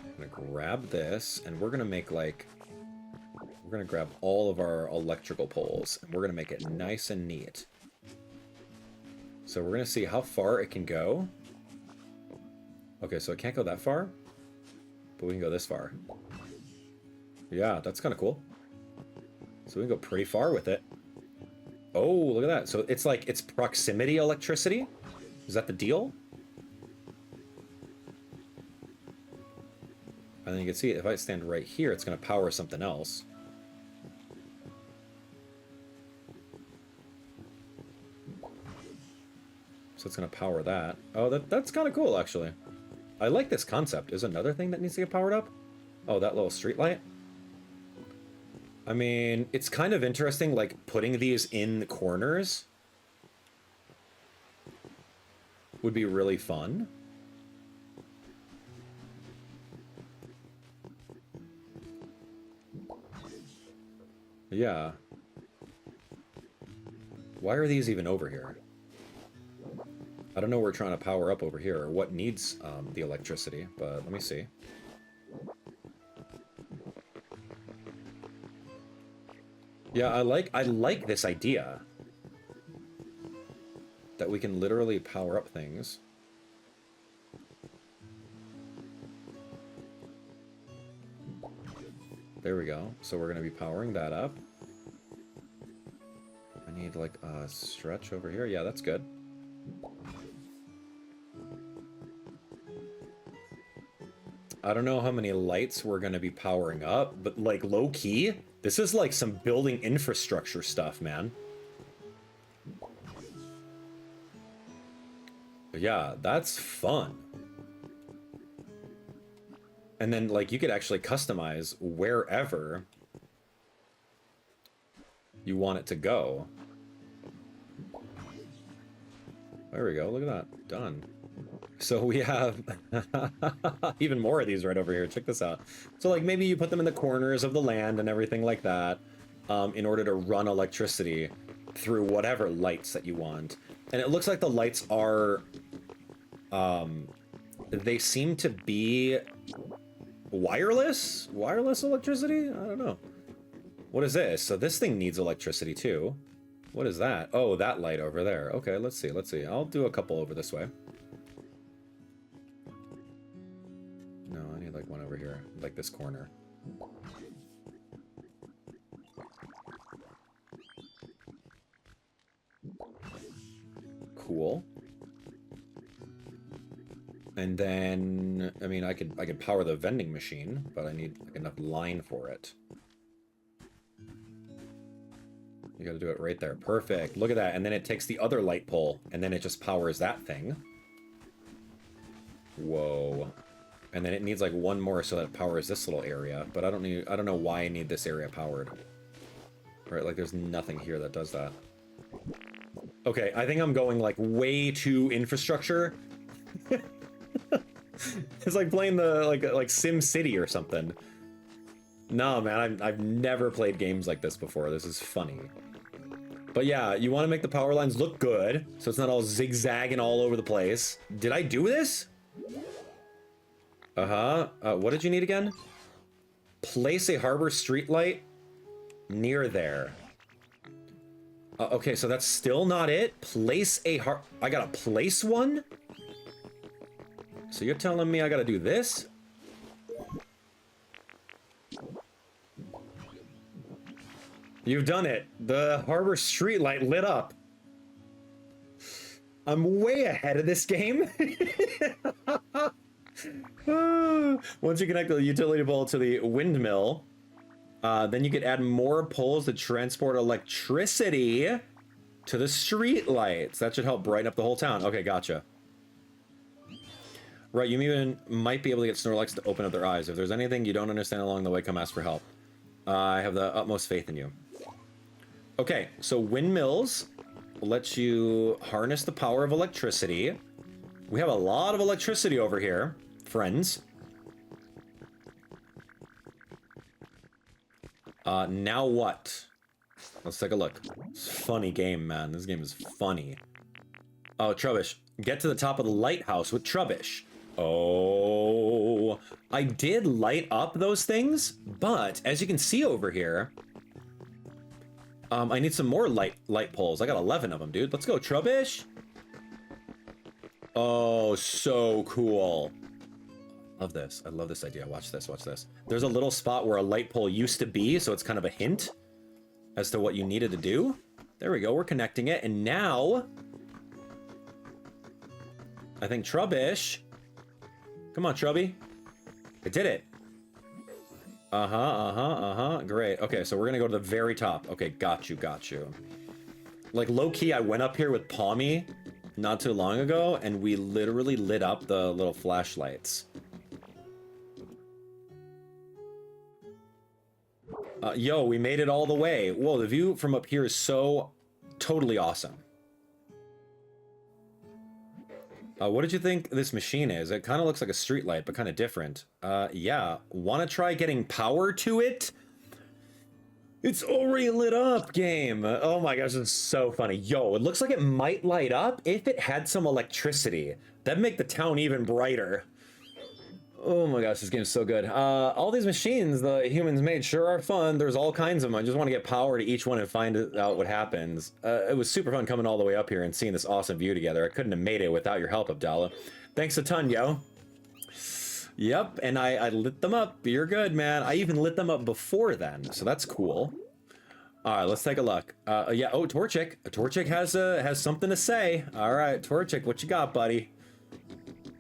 I'm gonna grab this, and we're gonna make, like... We're gonna grab all of our electrical poles, and we're gonna make it nice and neat. So we're gonna see how far it can go. Okay, so it can't go that far, but we can go this far. Yeah, that's kind of cool. So we can go pretty far with it. Oh, look at that. So it's like, it's proximity electricity? Is that the deal? And then you can see, if I stand right here, it's going to power something else. So it's going to power that. Oh, that's kind of cool, actually. I like this concept. Is another thing that needs to get powered up? Oh, that little street light? I mean, it's kind of interesting, like, putting these in the corners would be really fun. Yeah. Why are these even over here? I don't know what we're trying to power up over here, or what needs the electricity, but let me see. Yeah, I like this idea. that we can literally power up things. There we go. So we're going to be powering that up. I need like a stretch over here. Yeah, that's good. I don't know how many lights we're going to be powering up, but like low key, this is like some building infrastructure stuff, man. But yeah, that's fun. And then, like, you could actually customize wherever you want it to go. There we go. Look at that. Done. So we have even more of these right over here. Check this out. So, like, maybe you put them in the corners of the land and everything like that in order to run electricity through whatever lights that you want. And it looks like the lights are... they seem to be... wireless electricity? I don't know. What is this? So this thing needs electricity too. What is that? Oh, that light over there. Okay, let's see. I'll do a couple over this way. No, I need like one over here, like this corner. Cool. And then, I mean, I could power the vending machine, but I need like enough line for it. You gotta do it right there. Perfect. Look at that. And then it takes the other light pole, and then it just powers that thing. Whoa. And then it needs like one more so that it powers this little area, but I don't know why I need this area powered. Right, like there's nothing here that does that. Okay, I think I'm going like way too infrastructure. It's like playing the like Sim City or something. No, man, I've never played games like this before. This is funny. But yeah, you want to make the power lines look good, so it's not all zigzagging all over the place. Did I do this? What did you need again? Place a harbor streetlight near there. Okay, so that's still not it. Place a I gotta place one? So you're telling me I gotta do this? You've done it. The harbor streetlight lit up. I'm way ahead of this game. Once you connect the utility pole to the windmill, then you could add more poles to transport electricity to the street lights. That should help brighten up the whole town. Okay, gotcha. Right, you even might be able to get Snorlax to open up their eyes. If there's anything you don't understand along the way, come ask for help. I have the utmost faith in you. Okay, so windmills let you harness the power of electricity. We have a lot of electricity over here, friends. Now what? Let's take a look. It's a funny game, man. This game is funny. Oh, Trubbish. Get to the top of the lighthouse with Trubbish. Oh, I did light up those things, but as you can see over here, I need some more light poles. I got 11 of them, dude. Let's go, Trubbish. Oh, so cool. Love this. I love this idea. Watch this, watch this. There's a little spot where a light pole used to be, so it's kind of a hint as to what you needed to do. There we go. We're connecting it, and now I think Trubbish. Come on, Trubby. I did it. Great. Okay, so we're gonna go to the very top. Okay, got you, got you. Like, low-key, I went up here with Palmy not too long ago, and we literally lit up the little flashlights. Yo, we made it all the way. Whoa, the view from up here is so totally awesome. What did you think this machine is? It kind of looks like a streetlight, but kind of different. Yeah. Want to try getting power to it? It's already lit up, game. Oh my gosh, it's so funny. Yo, it looks like it might light up if it had some electricity. That'd make the town even brighter. Oh my gosh, this game's so good. All these machines the humans made sure are fun. There's all kinds of them. I just want to get power to each one and find out what happens. It was super fun coming all the way up here and seeing this awesome view together. I couldn't have made it without your help, Abdallah. Thanks a ton, yo. Yep, and I lit them up. You're good, man. I even lit them up before then, so that's cool. All right, let's take a look. Yeah, oh, Torchic. Torchic has something to say. All right, Torchic, what you got, buddy?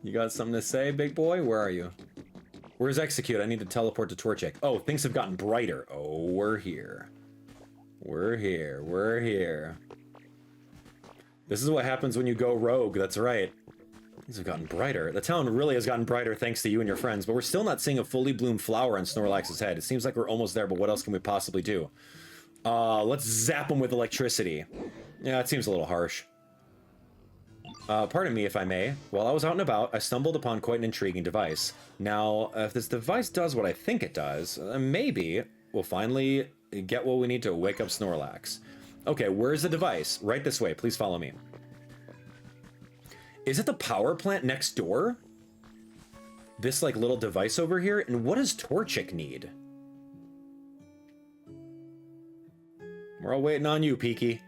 You got something to say, big boy? Where are you? Where's Execute? I need to teleport to Torchic. Oh, things have gotten brighter. Oh, we're here. We're here. We're here. This is what happens when you go rogue. That's right. Things have gotten brighter. The town really has gotten brighter thanks to you and your friends, but we're still not seeing a fully bloomed flower on Snorlax's head. It seems like we're almost there, but what else can we possibly do? Let's zap him with electricity. Yeah, it seems a little harsh. Pardon me if I may. While I was out and about, I stumbled upon quite an intriguing device. Now, if this device does what I think it does, maybe we'll finally get what we need to wake up Snorlax. Okay, where's the device? Right this way, please follow me. Is it the power plant next door? This, like, little device over here? And what does Torchic need? We're all waiting on you, Peaky.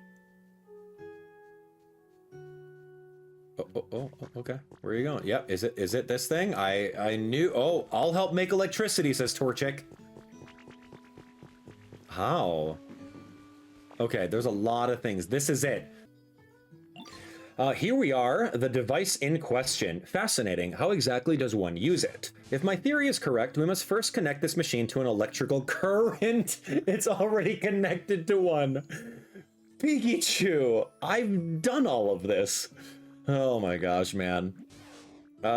Oh, okay. Where are you going? Yep, is it this thing? I knew. Oh, I'll help make electricity, says Torchic. How? Okay, there's a lot of things. This is it. Here we are, the device in question. Fascinating. How exactly does one use it? If my theory is correct, we must first connect this machine to an electrical current. It's already connected to one. Peakychu, I've done all of this. Oh my gosh, man.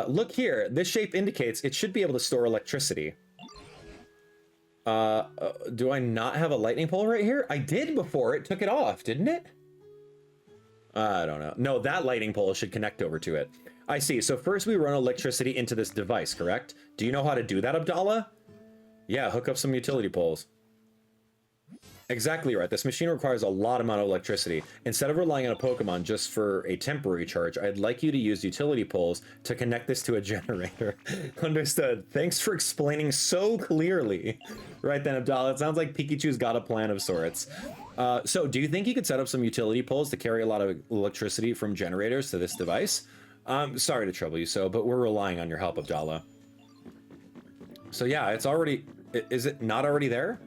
Look here. This shape indicates it should be able to store electricity. Do I not have a lightning pole right here? I did before. It took it off, didn't it? I don't know. No, that lightning pole should connect over to it. I see. So first we run electricity into this device, correct? Do you know how to do that, Abdallah? Yeah, hook up some utility poles. Exactly right. This machine requires a lot amount of electricity. Instead of relying on a Pokemon just for a temporary charge, I'd like you to use utility poles to connect this to a generator. Understood. Thanks for explaining so clearly. Right then, Abdallah. It sounds like Pikachu's got a plan of sorts. So do you think you could set up some utility poles to carry a lot of electricity from generators to this device? Sorry to trouble you, but we're relying on your help, Abdallah. So yeah, it's already... Is it not already there?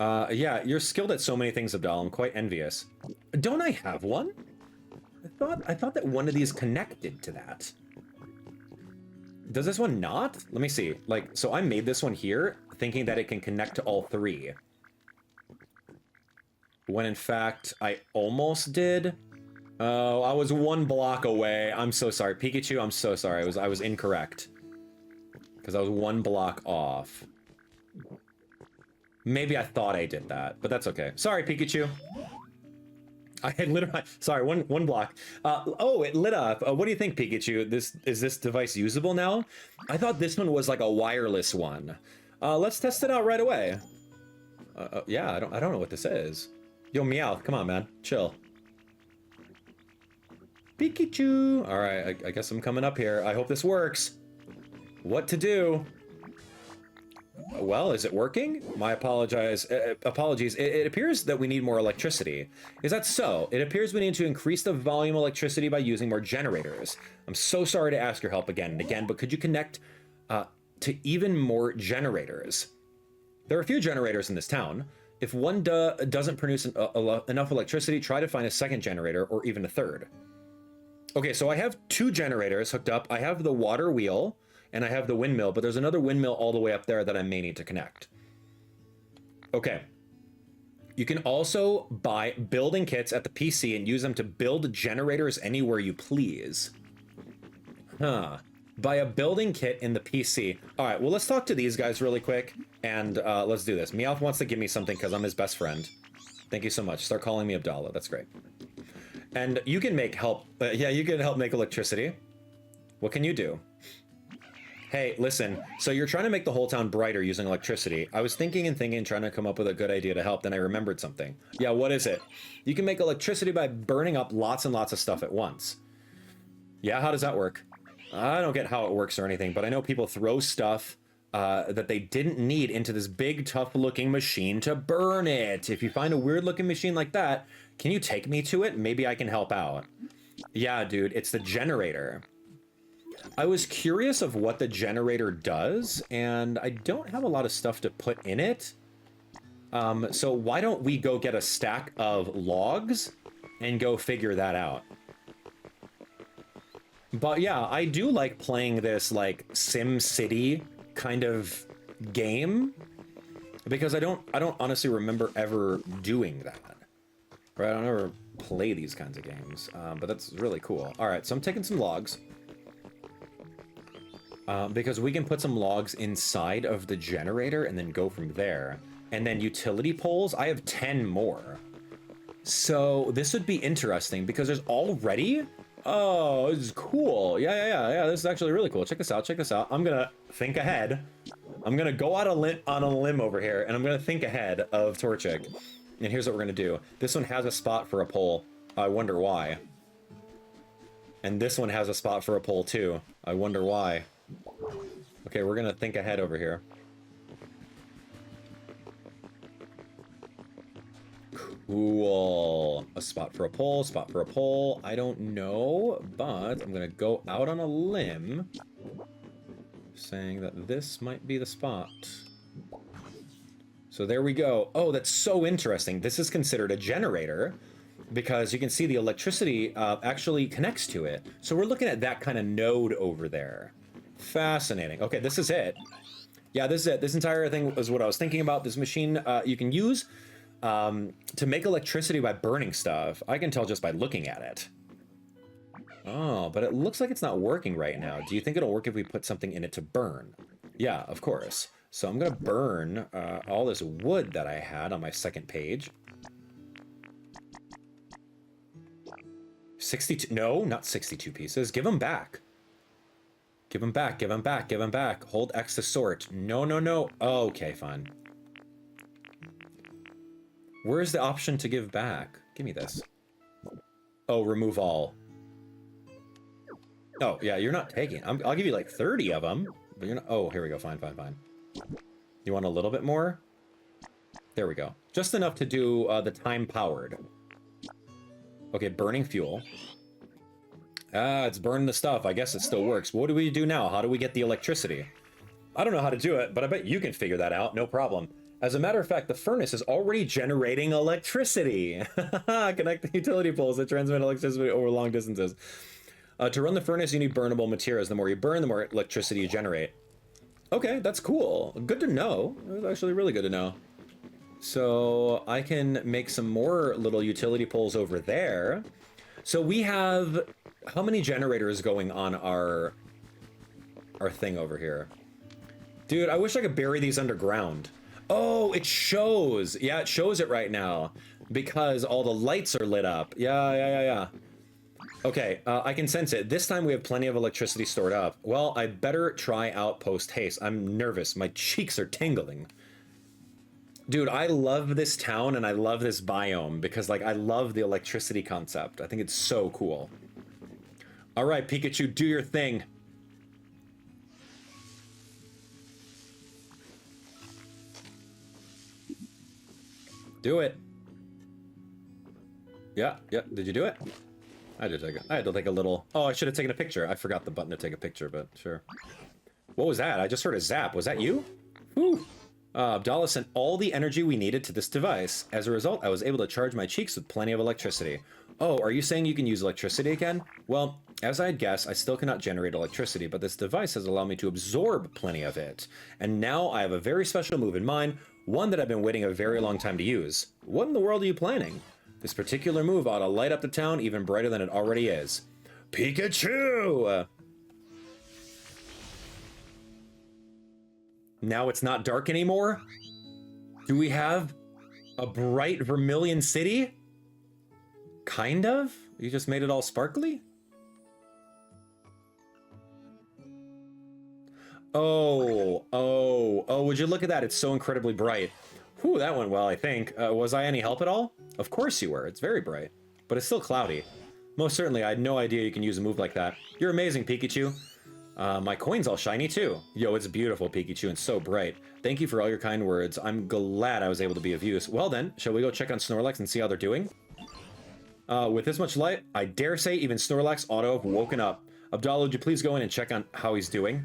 Yeah, you're skilled at so many things, Abdallah. I'm quite envious. Don't I have one? I thought that one of these connected to that. Does this one not? Let me see. Like, so I made this one here, thinking that it can connect to all three. When in fact, I almost did. Oh, I was one block away. I'm so sorry. Pikachu, I'm so sorry. I was incorrect. Because I was one block off. Maybe I thought I did that, but that's okay. Sorry, Pikachu. I had literally... Sorry, one block. Oh, it lit up. What do you think, Pikachu? Is this device usable now? I thought this one was like a wireless one. Let's test it out right away. Yeah, I don't know what this is. Yo, Meowth, come on, man. Chill. Pikachu! Alright, I guess I'm coming up here. I hope this works. What to do? Well, is it working? My apologies. It appears that we need more electricity. Is that so? It appears we need to increase the volume of electricity by using more generators. I'm so sorry to ask your help again and again, but could you connect to even more generators? There are a few generators in this town. If one doesn't produce enough electricity, try to find a second generator or even a third. Okay, so I have 2 generators hooked up. I have the water wheel and I have the windmill, but there's another windmill all the way up there that I may need to connect. Okay. You can also buy building kits at the PC and use them to build generators anywhere you please. Huh. Buy a building kit in the PC. All right, well, let's talk to these guys really quick, and let's do this. Meowth wants to give me something because I'm his best friend. Thank you so much. Start calling me Abdallah. That's great. And you can yeah, you can help make electricity. What can you do? Hey, listen, so you're trying to make the whole town brighter using electricity. I was thinking, trying to come up with a good idea to help, then I remembered something. Yeah, what is it? You can make electricity by burning up lots and lots of stuff at once. Yeah, how does that work? I don't get how it works or anything, but I know people throw stuff that they didn't need into this big, tough-looking machine to burn it. If you find a weird-looking machine like that, can you take me to it? Maybe I can help out. Yeah, dude, it's the generator. I was curious of what the generator does, and I don't have a lot of stuff to put in it. So why don't we go get a stack of logs and go figure that out? But yeah, I do like playing this like Sim City kind of game because I don't honestly remember ever doing that. Right? I don't ever play these kinds of games, but that's really cool. All right, so I'm taking some logs because we can put some logs inside of the generator and then go from there. And then utility poles, I have 10 more. So this would be interesting because there's already... Oh, this is cool. Yeah, this is actually really cool. Check this out, I'm gonna think ahead. I'm gonna go out on a limb over here, and I'm gonna think ahead of Torchic. And here's what we're gonna do. This one has a spot for a pole. I wonder why. And this one has a spot for a pole too. I wonder why. Okay, we're gonna think ahead over here. Cool. A spot for a pole, spot for a pole. I don't know, but I'm gonna go out on a limb saying that this might be the spot. So there we go. Oh, that's so interesting. This is considered a generator because you can see the electricity actually connects to it. So we're looking at that kind of node over there. Fascinating. Okay, this is it. Yeah, this is it. This entire thing was what I was thinking about. This machine you can use to make electricity by burning stuff. I can tell just by looking at it. Oh, but it looks like it's not working right now. Do you think it'll work if we put something in it to burn? Yeah, of course. So I'm gonna burn all this wood that I had on my second page. 62, no, not 62 pieces. Give them back. Give them back, give them back, give them back. Hold X to sort. No, no, no. Okay, fine. Where's the option to give back? Give me this. Oh, remove all. Oh, yeah, you're not taking. I'll give you like 30 of them. But you're not. Oh, here we go. Fine, fine, fine. You want a little bit more? There we go. Just enough to do the time powered. Okay, burning fuel. Ah, it's burning the stuff. I guess it still works. What do we do now? How do we get the electricity? I don't know how to do it, but I bet you can figure that out. No problem. As a matter of fact, the furnace is already generating electricity. Connect the utility poles that transmit electricity over long distances. To run the furnace, you need burnable materials. The more you burn, the more electricity you generate. Okay, that's cool. Good to know. It was actually really good to know. So I can make some more little utility poles over there. So we have how many generators going on our thing over here? Dude, I wish I could bury these underground. Oh, it shows. Yeah, it shows it right now because all the lights are lit up. Yeah. Okay, I can sense it. This time we have plenty of electricity stored up. Well, I better try out post haste. I'm nervous. My cheeks are tingling. Dude, I love this town and I love this biome because, like, I love the electricity concept. I think it's so cool. All right, Peakychu, do your thing. Do it. Yeah. Did you do it? I had to take a little... Oh, I should have taken a picture. I forgot the button to take a picture, but sure. What was that? I just heard a zap. Was that you? Whew. Abdallah sent all the energy we needed to this device. As a result, I was able to charge my cheeks with plenty of electricity. Oh, are you saying you can use electricity again? Well, as I'd guess, I still cannot generate electricity, but this device has allowed me to absorb plenty of it. And now I have a very special move in mind, one that I've been waiting a very long time to use. What in the world are you planning? This particular move ought to light up the town even brighter than it already is. Peakychu! Now it's not dark anymore? Do we have a bright vermilion city? Kind of? You just made it all sparkly? Oh, would you look at that? It's so incredibly bright. Whew, that went well, I think. Was I any help at all? Of course you were. It's very bright. But it's still cloudy. Most certainly, I had no idea you can use a move like that. You're amazing, Peakychu. My coin's all shiny too. Yo, it's beautiful, Peakychu, and so bright. Thank you for all your kind words. I'm glad I was able to be of use. Well then, shall we go check on Snorlax and see how they're doing? With this much light, I dare say even Snorlax ought to have woken up. Abdallah, would you please go in and check on how he's doing?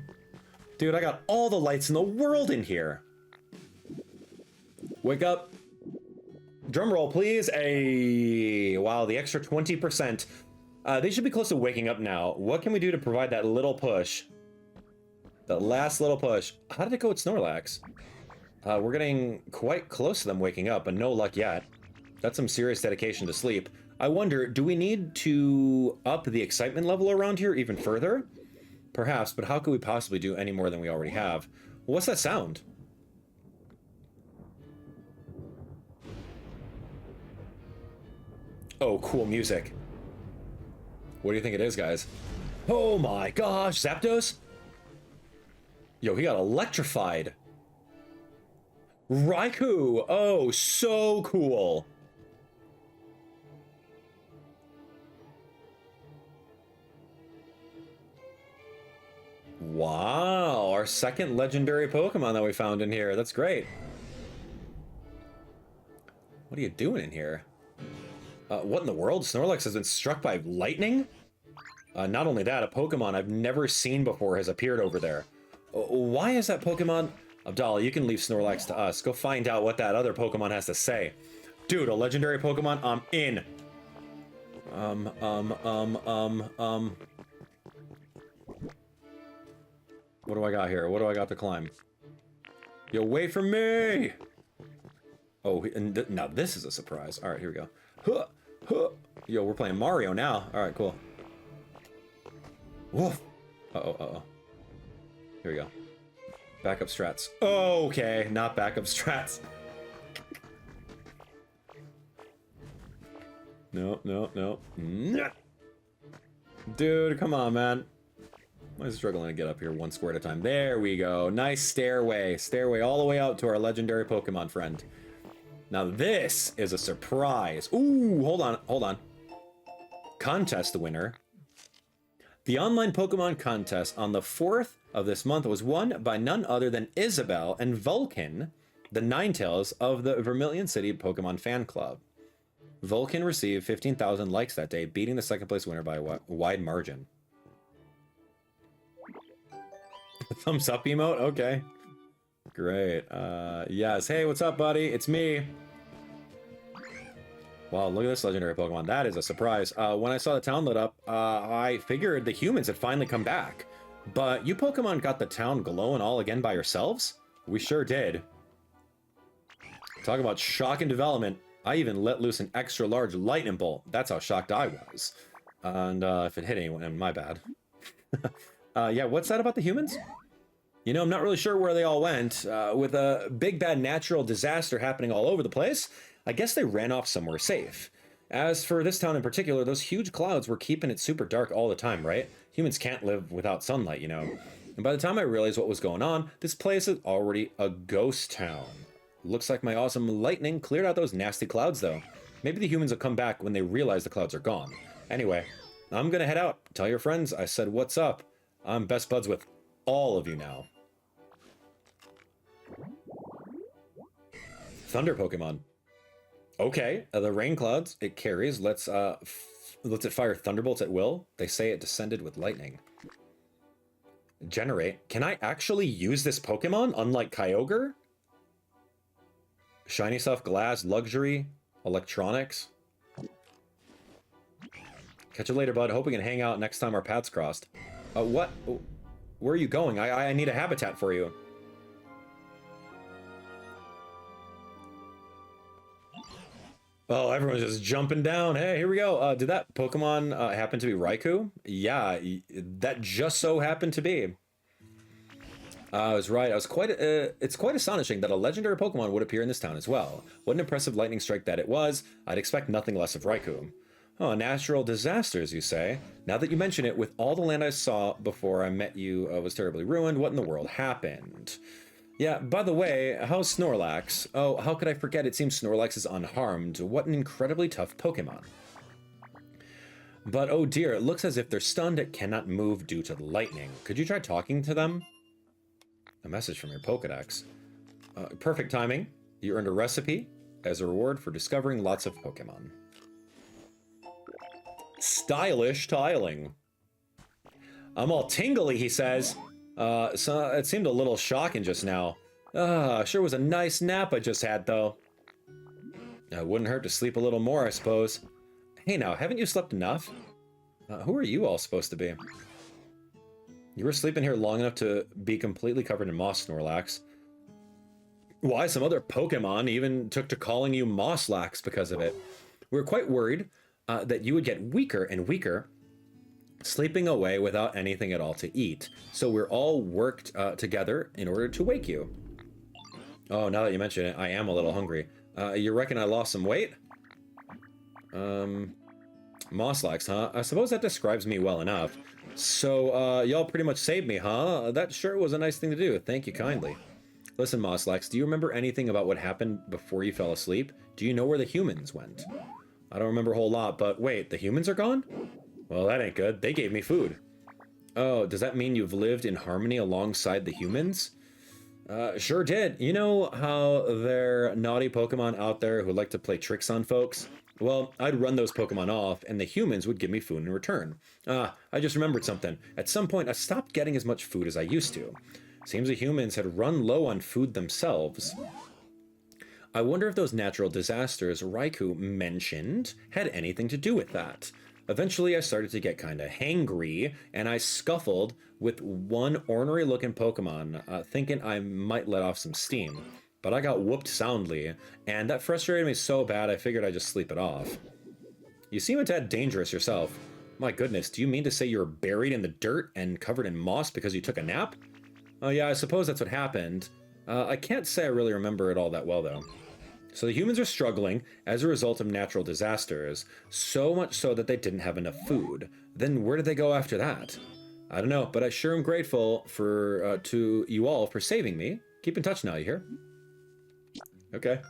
Dude, I got all the lights in the world in here. Wake up. Drum roll, please. Hey, wow, the extra 20%. They should be close to waking up now. What can we do to provide that little push? The last little push. How did it go with Snorlax? We're getting quite close to them waking up, but no luck yet. That's some serious dedication to sleep. I wonder, do we need to up the excitement level around here even further? Perhaps, but how could we possibly do any more than we already have? What's that sound? Oh, cool music. What do you think it is, guys? Oh my gosh, Zapdos? Yo, he got electrified. Raikou! Oh, so cool. Wow, our second legendary Pokemon that we found in here. That's great. What are you doing in here? What in the world? Snorlax has been struck by lightning? Not only that, a Pokemon I've never seen before has appeared over there. Why is that Pokemon? Abdallah, you can leave Snorlax to us. Go find out what that other Pokemon has to say. Dude, a legendary Pokemon? I'm in. What do I got here? What do I got to climb? Yo, wait for me! Oh, and now this is a surprise. All right, here we go. Huh, huh. Yo, we're playing Mario now. All right, cool. Woof. Uh-oh, uh-oh. Here we go. Backup strats. Okay, not backup strats. No, no, no. Dude, come on, man. I'm struggling to get up here one square at a time. There we go. Nice stairway. Stairway all the way out to our legendary Pokemon friend. Now this is a surprise. Ooh, hold on, hold on. Contest winner. The online Pokemon contest on the 4th of this month was won by none other than Isabelle and Vulcan, the Ninetales of the Vermilion City Pokemon Fan Club. Vulcan received 15,000 likes that day, beating the second place winner by a wide margin. Thumbs up emote? Okay. Great. Yes. Hey, what's up, buddy? It's me. Wow, look at this legendary Pokemon. That is a surprise. When I saw the town lit up, I figured the humans had finally come back. But you Pokemon got the town glowing all again by yourselves? We sure did. Talk about shock and development. I even let loose an extra large lightning bolt. That's how shocked I was. And if it hit anyone, my bad. Yeah, what's that about the humans? You know, I'm not really sure where they all went. With a big bad natural disaster happening all over the place, I guess they ran off somewhere safe. As for this town in particular, those huge clouds were keeping it super dark all the time, right? Humans can't live without sunlight, you know. And by the time I realized what was going on, this place is already a ghost town. Looks like my awesome lightning cleared out those nasty clouds, though. Maybe the humans will come back when they realize the clouds are gone. Anyway, I'm gonna head out. Tell your friends I said what's up. I'm best buds with all of you now. Thunder Pokemon. Okay, the rain clouds it carries lets it fire thunderbolts at will. They say it descended with lightning. Generate. Can I actually use this Pokemon, unlike Kyogre? Shiny stuff, glass, luxury, electronics. Catch you later, bud. Hope we can hang out next time our paths crossed. What? Where are you going? I need a habitat for you. Oh, everyone's just jumping down. Hey, here we go. Did that Pokemon happen to be Raikou? Yeah, that just so happened to be. I was right. It's quite astonishing that a legendary Pokemon would appear in this town as well. What an impressive lightning strike that it was. I'd expect nothing less of Raikou. Oh, natural disasters, you say? Now that you mention it, with all the land I saw before I met you was terribly ruined, what in the world happened? Yeah, by the way, how's Snorlax? Oh, how could I forget? It seems Snorlax is unharmed. What an incredibly tough Pokemon. But oh dear, it looks as if they're stunned and cannot move due to the lightning. Could you try talking to them? A message from your Pokedex. Perfect timing. You earned a recipe as a reward for discovering lots of Pokemon. Stylish tiling. I'm all tingly, he says. So it seemed a little shocking just now. Sure was a nice nap I just had, though. It wouldn't hurt to sleep a little more, I suppose. Hey now, haven't you slept enough? Who are you all supposed to be? You were sleeping here long enough to be completely covered in moss, Snorlax. Why, some other Pokemon even took to calling you Mosslax because of it. We were quite worried that you would get weaker and weaker, sleeping away without anything at all to eat. So we're all worked together in order to wake you. Oh, now that you mention it, I am a little hungry. You reckon I lost some weight? Mosslax, huh? I suppose that describes me well enough. So, y'all pretty much saved me, huh? That sure was a nice thing to do. Thank you kindly. Listen, Mosslax, do you remember anything about what happened before you fell asleep? Do you know where the humans went? I don't remember a whole lot, but wait, the humans are gone? Well, that ain't good. They gave me food. Oh, does that mean you've lived in harmony alongside the humans? Sure did. You know how there are naughty Pokemon out there who like to play tricks on folks? Well, I'd run those Pokemon off, and the humans would give me food in return. I just remembered something. At some point, I stopped getting as much food as I used to. Seems the humans had run low on food themselves. I wonder if those natural disasters Raikou mentioned had anything to do with that. Eventually, I started to get kinda hangry, and I scuffled with one ornery-looking Pokemon, thinking I might let off some steam. But I got whooped soundly, and that frustrated me so bad I figured I'd just sleep it off. You seem a tad dangerous yourself. My goodness, do you mean to say you were buried in the dirt and covered in moss because you took a nap? Oh yeah, I suppose that's what happened. I can't say I really remember it all that well, though. So the humans are struggling as a result of natural disasters, so much so that they didn't have enough food. Then where did they go after that? I don't know, but I sure am grateful to you all for saving me. Keep in touch now, you hear? Okay.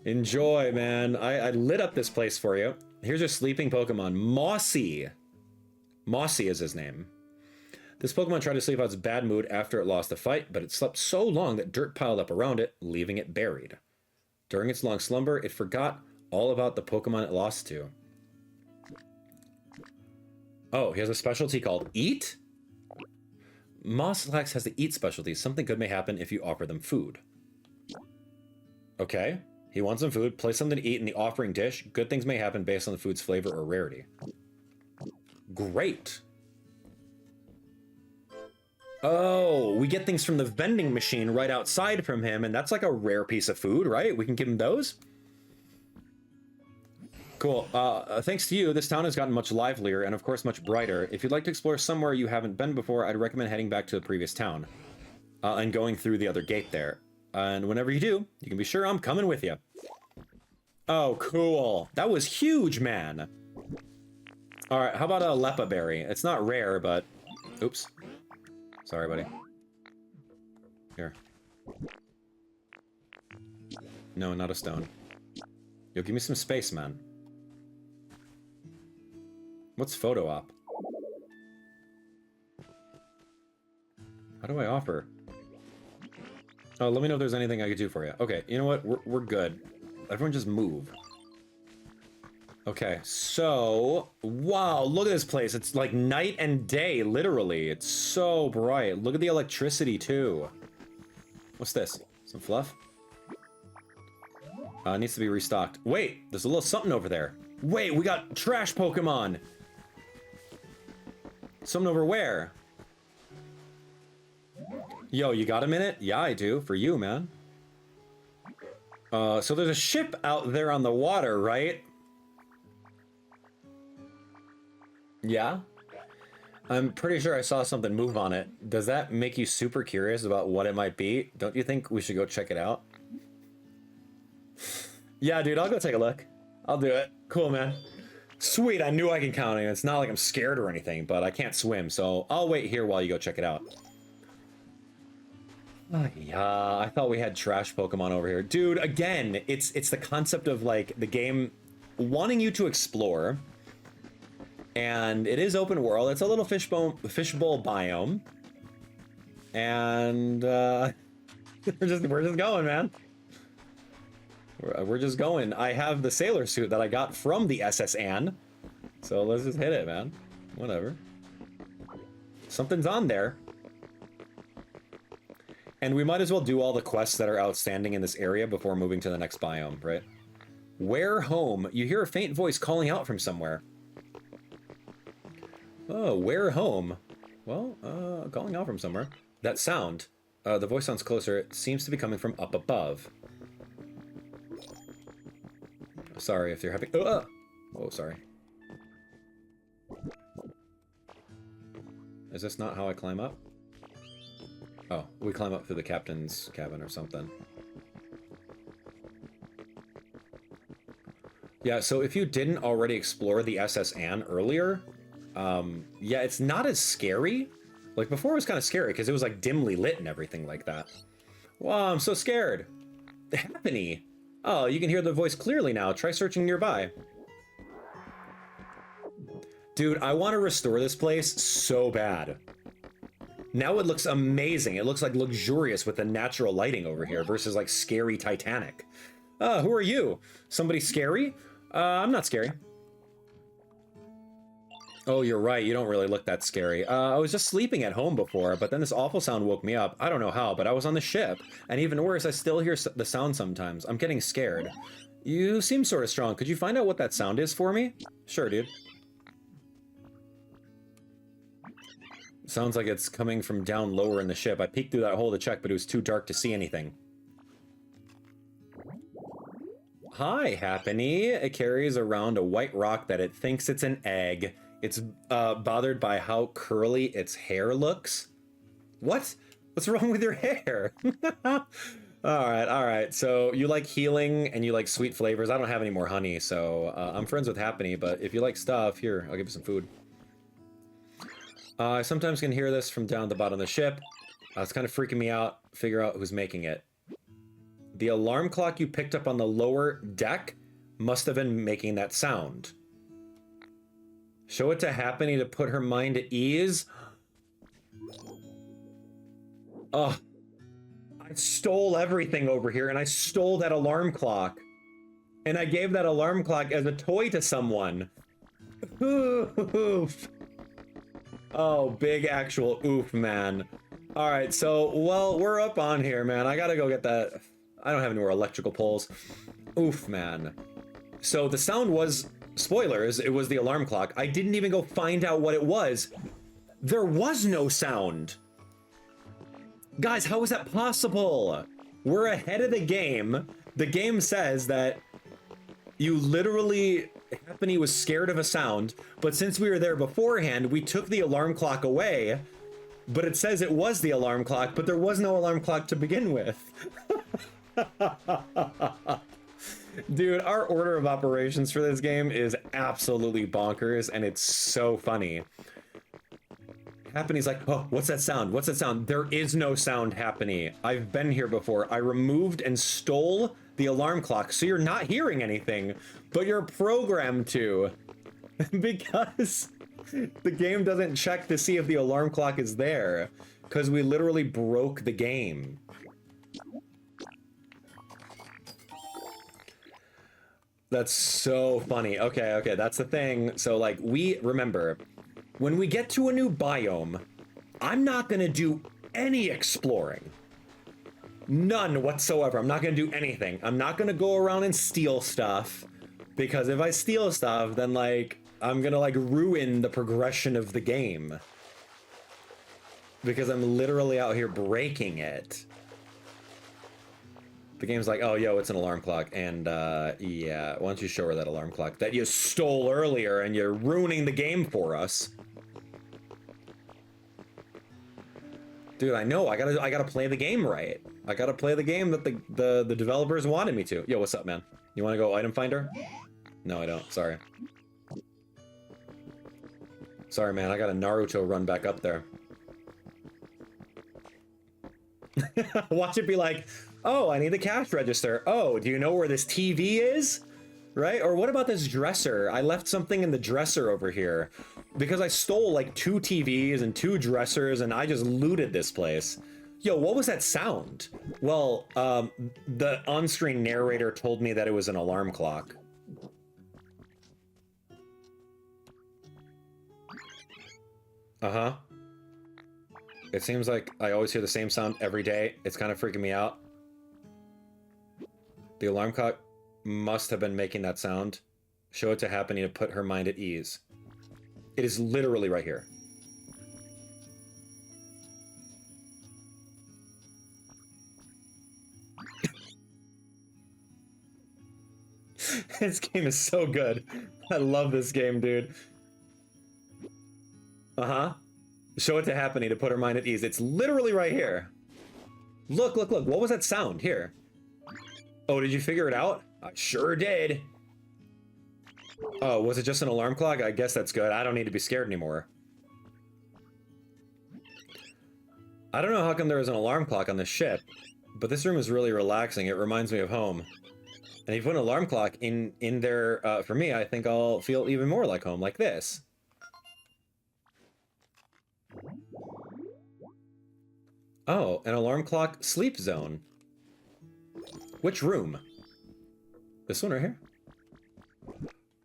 Enjoy, man. I lit up this place for you. Here's your sleeping Pokemon, Mossy. Mossy is his name. This Pokemon tried to sleep out its bad mood after it lost the fight, but it slept so long that dirt piled up around it, leaving it buried. During its long slumber, it forgot all about the Pokemon it lost to. Oh, he has a specialty called Eat? Mosslax has the Eat specialty. Something good may happen if you offer them food. Okay. He wants some food. Place something to eat in the offering dish. Good things may happen based on the food's flavor or rarity. Great. Oh, we get things from the vending machine right outside from him, and that's like a rare piece of food, right? We can give him those? Cool. Thanks to you, this town has gotten much livelier and, of course, much brighter. If you'd like to explore somewhere you haven't been before, I'd recommend heading back to the previous town and going through the other gate there. And whenever you do, you can be sure I'm coming with you. Oh, cool. That was huge, man. All right, how about a Lepa Berry? It's not rare, but... Oops. Sorry, buddy. Here. No, not a stone. Yo, give me some space, man. What's photo op? How do I offer? Oh, let me know if there's anything I could do for you. Okay, you know what? We're good. Everyone just move. Okay, so... Wow, look at this place. It's like night and day, literally. It's so bright. Look at the electricity, too. What's this? Some fluff? Needs to be restocked. Wait, there's a little something over there. Wait, we got trash Pokemon! Something over where? Yo, you got a minute? Yeah, I do. For you, man. So there's a ship out there on the water, right? Yeah? I'm pretty sure I saw something move on it. Does that make you super curious about what it might be? Don't you think we should go check it out? Yeah, dude, I'll go take a look. I'll do it. Cool, man. Sweet, I knew I could count on it. It's not like I'm scared or anything, but I can't swim, so I'll wait here while you go check it out. Oh, yeah, I thought we had trash Pokemon over here. Dude, again, it's the concept of, like, the game wanting you to explore. And it is open world. It's a little fishbowl biome. And we're just going, man. We're just going. I have the sailor suit that I got from the SS Anne. So let's just hit it, man. Whatever. Something's on there. And we might as well do all the quests that are outstanding in this area before moving to the next biome, right? Where home? You hear a faint voice calling out from somewhere. Oh, where home? Well, calling out from somewhere. That sound, the voice sounds closer. It seems to be coming from up above. Sorry if you're having... Oh, sorry. Is this not how I climb up? Oh, we climb up through the captain's cabin or something. Yeah, so if you didn't already explore the SS Anne earlier, yeah, it's not as scary. Like, before it was kind of scary because it was, like, dimly lit and everything like that. Wow, I'm so scared. Happiny. Oh, you can hear the voice clearly now. Try searching nearby. Dude, I want to restore this place so bad. Now it looks amazing. It looks, like, luxurious with the natural lighting over here versus, like, scary Titanic. Who are you? Somebody scary? I'm not scary. Oh, you're right. You don't really look that scary. I was just sleeping at home before, but then this awful sound woke me up. I don't know how, but I was on the ship. And even worse, I still hear the sound sometimes. I'm getting scared. You seem sort of strong. Could you find out what that sound is for me? Sure, dude. Sounds like it's coming from down lower in the ship. I peeked through that hole to check, but it was too dark to see anything. Hi, Happiny. It carries around a white rock that it thinks it's an egg. It's bothered by how curly its hair looks. What? What's wrong with your hair? All right. So you like healing and you like sweet flavors. I don't have any more honey, so I'm friends with Happiny, but if you like stuff, here, I'll give you some food. I sometimes can hear this from down at the bottom of the ship. It's kind of freaking me out. Figure out who's making it. The alarm clock you picked up on the lower deck must have been making that sound. Show it to Happiny to put her mind at ease. Oh, I stole everything over here, and I stole that alarm clock. And I gave that alarm clock as a toy to someone. Oof. Oh, big actual oof, man. All right, so, well, we're up on here, man. I gotta go get that. I don't have any more electrical poles. Oof, man. So the sound was, spoilers, it was the alarm clock. I didn't even go find out what it was. There was no sound. Guys, how is that possible? We're ahead of the game. The game says that you literally, Happiny was scared of a sound, but since we were there beforehand, we took the alarm clock away, but it says it was the alarm clock, but there was no alarm clock to begin with. Dude, our order of operations for this game is absolutely bonkers, and it's so funny. Happany's like, oh, what's that sound? What's that sound? There is no sound, Happiny. I've been here before. I removed and stole the alarm clock, so you're not hearing anything, but you're programmed to. Because the game doesn't check to see if the alarm clock is there, because we literally broke the game. That's so funny. Okay, that's the thing. So, like, we remember, when we get to a new biome, I'm not gonna do any exploring. None whatsoever. I'm not gonna do anything. I'm not gonna go around and steal stuff, because if I steal stuff, then, like, I'm gonna, like, ruin the progression of the game. Because I'm literally out here breaking it. The game's like, oh, yo, it's an alarm clock, and, yeah, why don't you show her that alarm clock that you stole earlier, and you're ruining the game for us. Dude, I know, I gotta play the game right. I gotta play the game that the developers wanted me to. Yo, what's up, man? You wanna go item finder? No, I don't, sorry. Sorry, man, I got a Naruto run back up there. Watch it be like, oh, I need the cash register. Oh, do you know where this TV is? Right? Or what about this dresser? I left something in the dresser over here because I stole like 2 TVs and 2 dressers and I just looted this place. Yo, what was that sound? Well, the on-screen narrator told me that it was an alarm clock. Uh-huh. It seems like I always hear the same sound every day. It's kind of freaking me out. The alarm clock must have been making that sound. Show it to Happening to put her mind at ease. It is literally right here. This game is so good. I love this game, dude. Uh-huh. Show it to Happening to put her mind at ease. It's literally right here. Look, look, look. What was that sound? Here. Oh, did you figure it out? I sure did. Oh, was it just an alarm clock? I guess that's good. I don't need to be scared anymore. I don't know how come there was an alarm clock on this ship, but this room is really relaxing. It reminds me of home. And if you put an alarm clock in there, for me, I think I'll feel even more like home, like this. Oh, an alarm clock sleep zone. Which room? This one right here?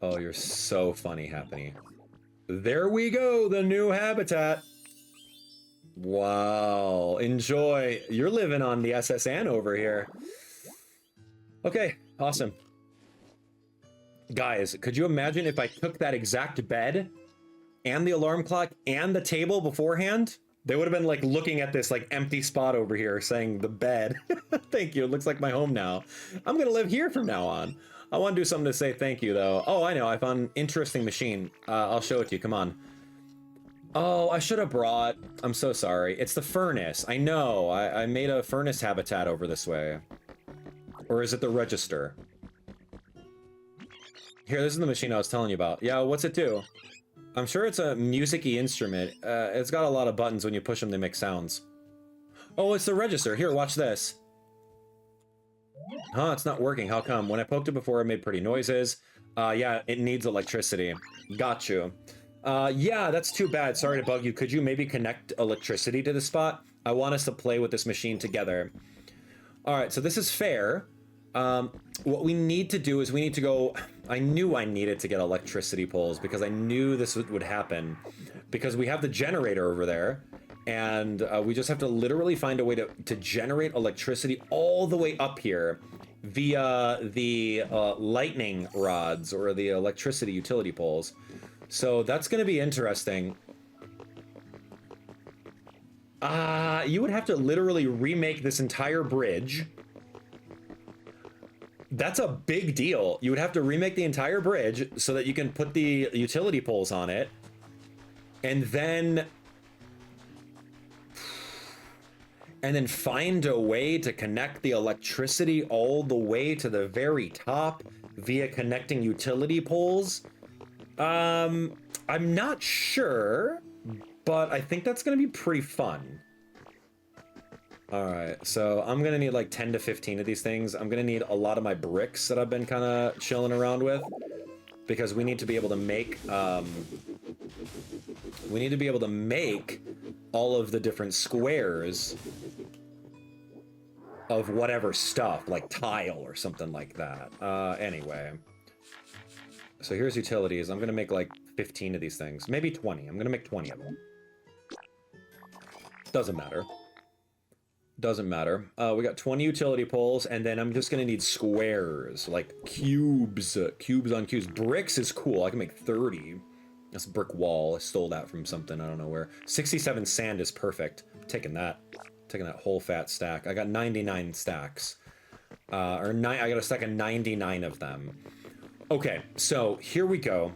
Oh, you're so funny, Happening. There we go, the new habitat. Wow, enjoy. You're living on the SSN over here. Okay, awesome. Guys, could you imagine if I took that exact bed and the alarm clock and the table beforehand? They would have been like looking at this like empty spot over here saying the bed. Thank you. It looks like my home now. I'm going to live here from now on. I want to do something to say thank you though. Oh, I know. I found an interesting machine. I'll show it to you. Come on. Oh, I should have brought... I'm so sorry. It's the furnace. I know. I made a furnace habitat over this way. Or is it the register? Here, this is the machine I was telling you about. Yeah, what's it do? I'm sure it's a music-y instrument. It's got a lot of buttons. When you push them, they make sounds. Oh, it's the register. Here, watch this. Huh, it's not working. How come? When I poked it before, it made pretty noises. Yeah, it needs electricity. Got you. Yeah, that's too bad. Sorry to bug you. Could you maybe connect electricity to the spot? I want us to play with this machine together. All right, so this is fair. What we need to do is we need to go... I knew I needed to get electricity poles because I knew this would happen. Because we have the generator over there, and we just have to literally find a way to generate electricity all the way up here via the lightning rods or the electricity utility poles. So that's going to be interesting. You would have to literally remake this entire bridge. That's a big deal. You would have to remake the entire bridge so that you can put the utility poles on it. And then find a way to connect the electricity all the way to the very top via connecting utility poles. I'm not sure, but I think that's going to be pretty fun. All right, so I'm going to need like 10 to 15 of these things. I'm going to need a lot of my bricks that I've been kind of chilling around with because we need to be able to make, all of the different squares of whatever stuff, like tile or something like that. Anyway. So here's utilities. I'm going to make like 15 of these things. Maybe 20. I'm going to make 20 of them. Doesn't matter. Doesn't matter. We got 20 utility poles, and then I'm just going to need squares, like cubes. Cubes on cubes. Bricks is cool. I can make 30. That's a brick wall. I stole that from something. I don't know where. 67 sand is perfect. I'm taking that. Taking that whole fat stack. I got 99 stacks. I got a stack of 99 of them. Okay, so here we go.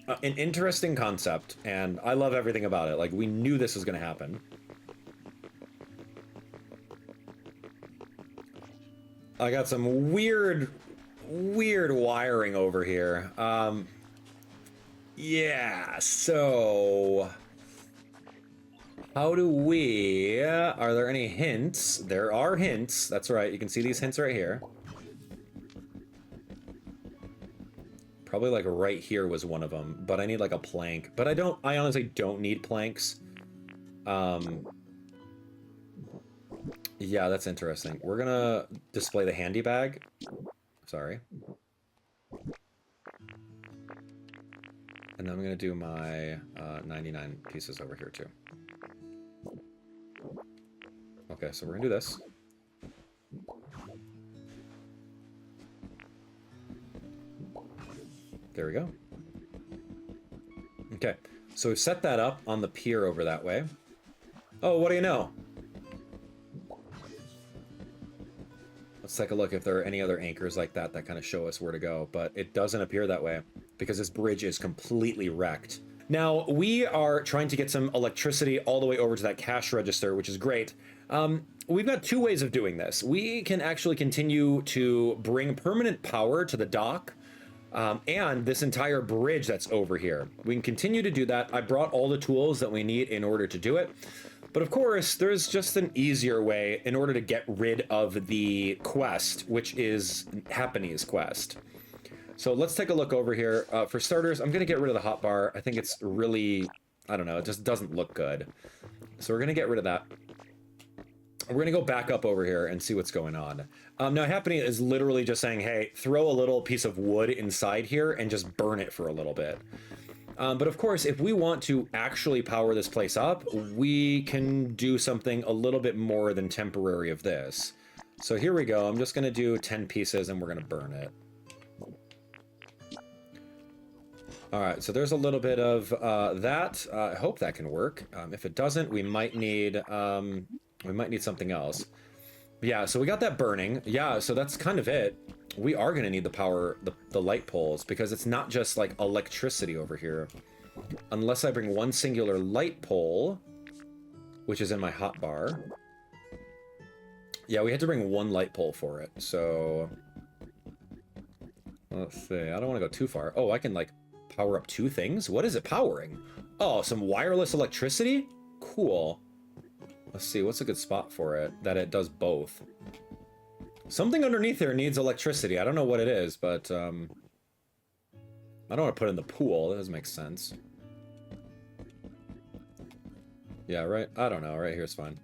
An interesting concept, and I love everything about it. Like, we knew this was going to happen. I got some weird wiring over here. Yeah, so... How do we... Are there any hints? There are hints. That's right, you can see these hints right here. Probably like right here was one of them, but I need like a plank. But I honestly don't need planks. Yeah, that's interesting. We're gonna display the handy bag. Sorry. And then I'm gonna do my 99 pieces over here too. Okay, so we're gonna do this. There we go. Okay, so we've set that up on the pier over that way. Oh, what do you know? Let's take a look if there are any other anchors like that that kind of show us where to go, but it doesn't appear that way because this bridge is completely wrecked. Now, we are trying to get some electricity all the way over to that cash register, which is great. We've got two ways of doing this. We can actually continue to bring permanent power to the dock and this entire bridge that's over here. We can continue to do that. I brought all the tools that we need in order to do it. But of course, there's just an easier way in order to get rid of the quest, which is Happy's quest. So let's take a look over here. For starters, I'm going to get rid of the hotbar. I think it's really, I don't know, it just doesn't look good. So we're going to get rid of that. We're going to go back up over here and see what's going on. Now, Happy is literally just saying, hey, throw a little piece of wood inside here and just burn it for a little bit. But of course, if we want to actually power this place up, we can do something a little bit more than temporary of this. So here we go. I'm just going to do 10 pieces and we're going to burn it. All right, so there's a little bit of that. I hope that can work. If it doesn't, we might need something else. Yeah, so we got that burning. Yeah, so that's kind of it. We are going to need the power, the light poles, because it's not just like electricity over here. Unless I bring one singular light pole, which is in my hotbar. Yeah, we had to bring one light pole for it, so... Let's see, I don't want to go too far. Oh, I can like power up two things? What is it powering? Oh, some wireless electricity? Cool. Let's see, what's a good spot for it that it does both? Something underneath there needs electricity. I don't know what it is, but I don't want to put it in the pool. That doesn't make sense. Yeah, right. I don't know. Right here's fine.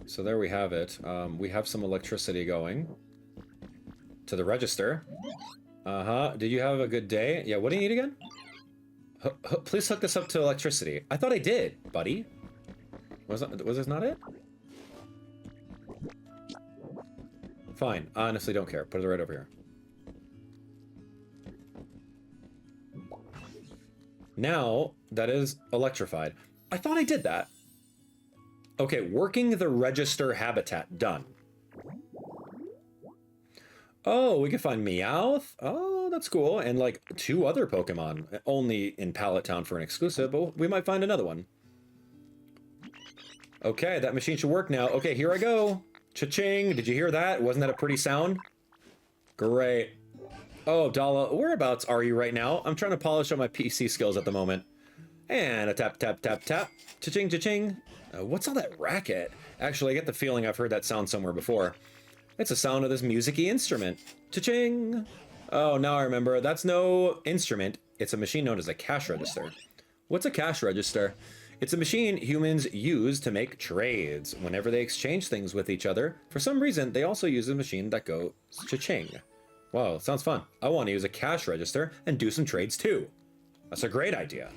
So there we have it. We have some electricity going to the register. Did you have a good day? Yeah, what do you need again? Please hook this up to electricity. I thought I did, buddy. Was this not it? Fine. I honestly don't care. Put it right over here. Now, that is electrified. I thought I did that. Okay, working the register habitat. Done. Oh, we can find Meowth. Oh, that's cool. And like 2 other Pokemon. Only in Pallet Town for an exclusive, but we might find another one. Okay, that machine should work now. Okay, here I go. Cha-ching. Did you hear that? Wasn't that a pretty sound? Great. Oh, Abdallah, whereabouts are you right now? I'm trying to polish up my PC skills at the moment. And a tap, tap, tap, tap. Cha-ching, cha-ching. What's all that racket? Actually, I get the feeling I've heard that sound somewhere before. It's the sound of this music-y instrument. Cha-ching. Oh, now I remember. That's no instrument. It's a machine known as a cash register. What's a cash register? It's a machine humans use to make trades. Whenever they exchange things with each other, for some reason, they also use a machine that goes cha-ching. Wow, sounds fun. I want to use a cash register and do some trades too. That's a great idea.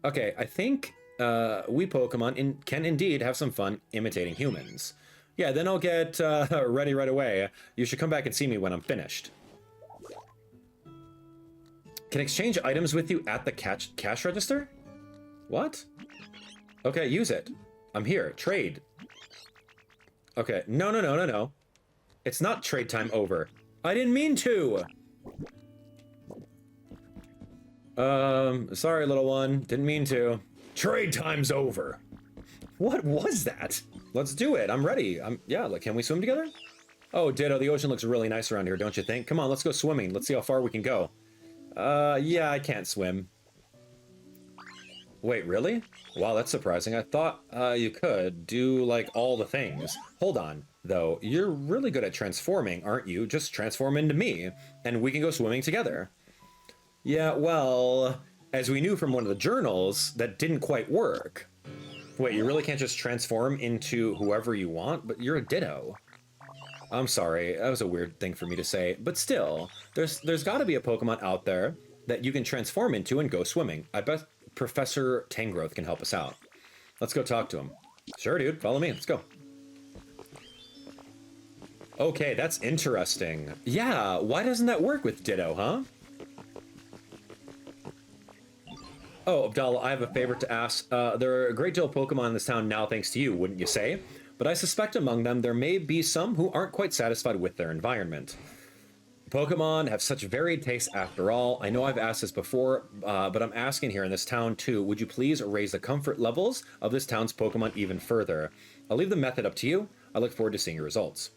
Okay, I think we Pokemon can indeed have some fun imitating humans. Yeah, then I'll get ready right away. You should come back and see me when I'm finished. Can exchange items with you at the cash register? What? Okay, use it. I'm here. Trade. Okay, no. It's not trade time over. I didn't mean to! Sorry, little one. Didn't mean to. Trade time's over. What was that? Let's do it. I'm ready. Yeah, like, can we swim together? Oh, ditto. The ocean looks really nice around here, don't you think? Come on, let's go swimming. Let's see how far we can go. Yeah, I can't swim. Wait, really? Wow, that's surprising. I thought you could do, like, all the things. Hold on, though. You're really good at transforming, aren't you? Just transform into me, and we can go swimming together. Yeah, well, as we knew from one of the journals, that didn't quite work. Wait, you really can't just transform into whoever you want? But you're a Ditto. I'm sorry, that was a weird thing for me to say, but still, there's got to be a Pokemon out there that you can transform into and go swimming. I bet Professor Tangrowth can help us out. Let's go talk to him. Sure, dude. Follow me. Let's go. Okay, that's interesting. Yeah, why doesn't that work with Ditto, huh? Oh, Abdallah, I have a favor to ask. There are a great deal of Pokemon in this town now thanks to you, wouldn't you say? But I suspect among them there may be some who aren't quite satisfied with their environment. Pokemon have such varied tastes after all. I know I've asked this before, but I'm asking here in this town too. Would you please raise the comfort levels of this town's Pokemon even further? I'll leave the method up to you. I look forward to seeing your results.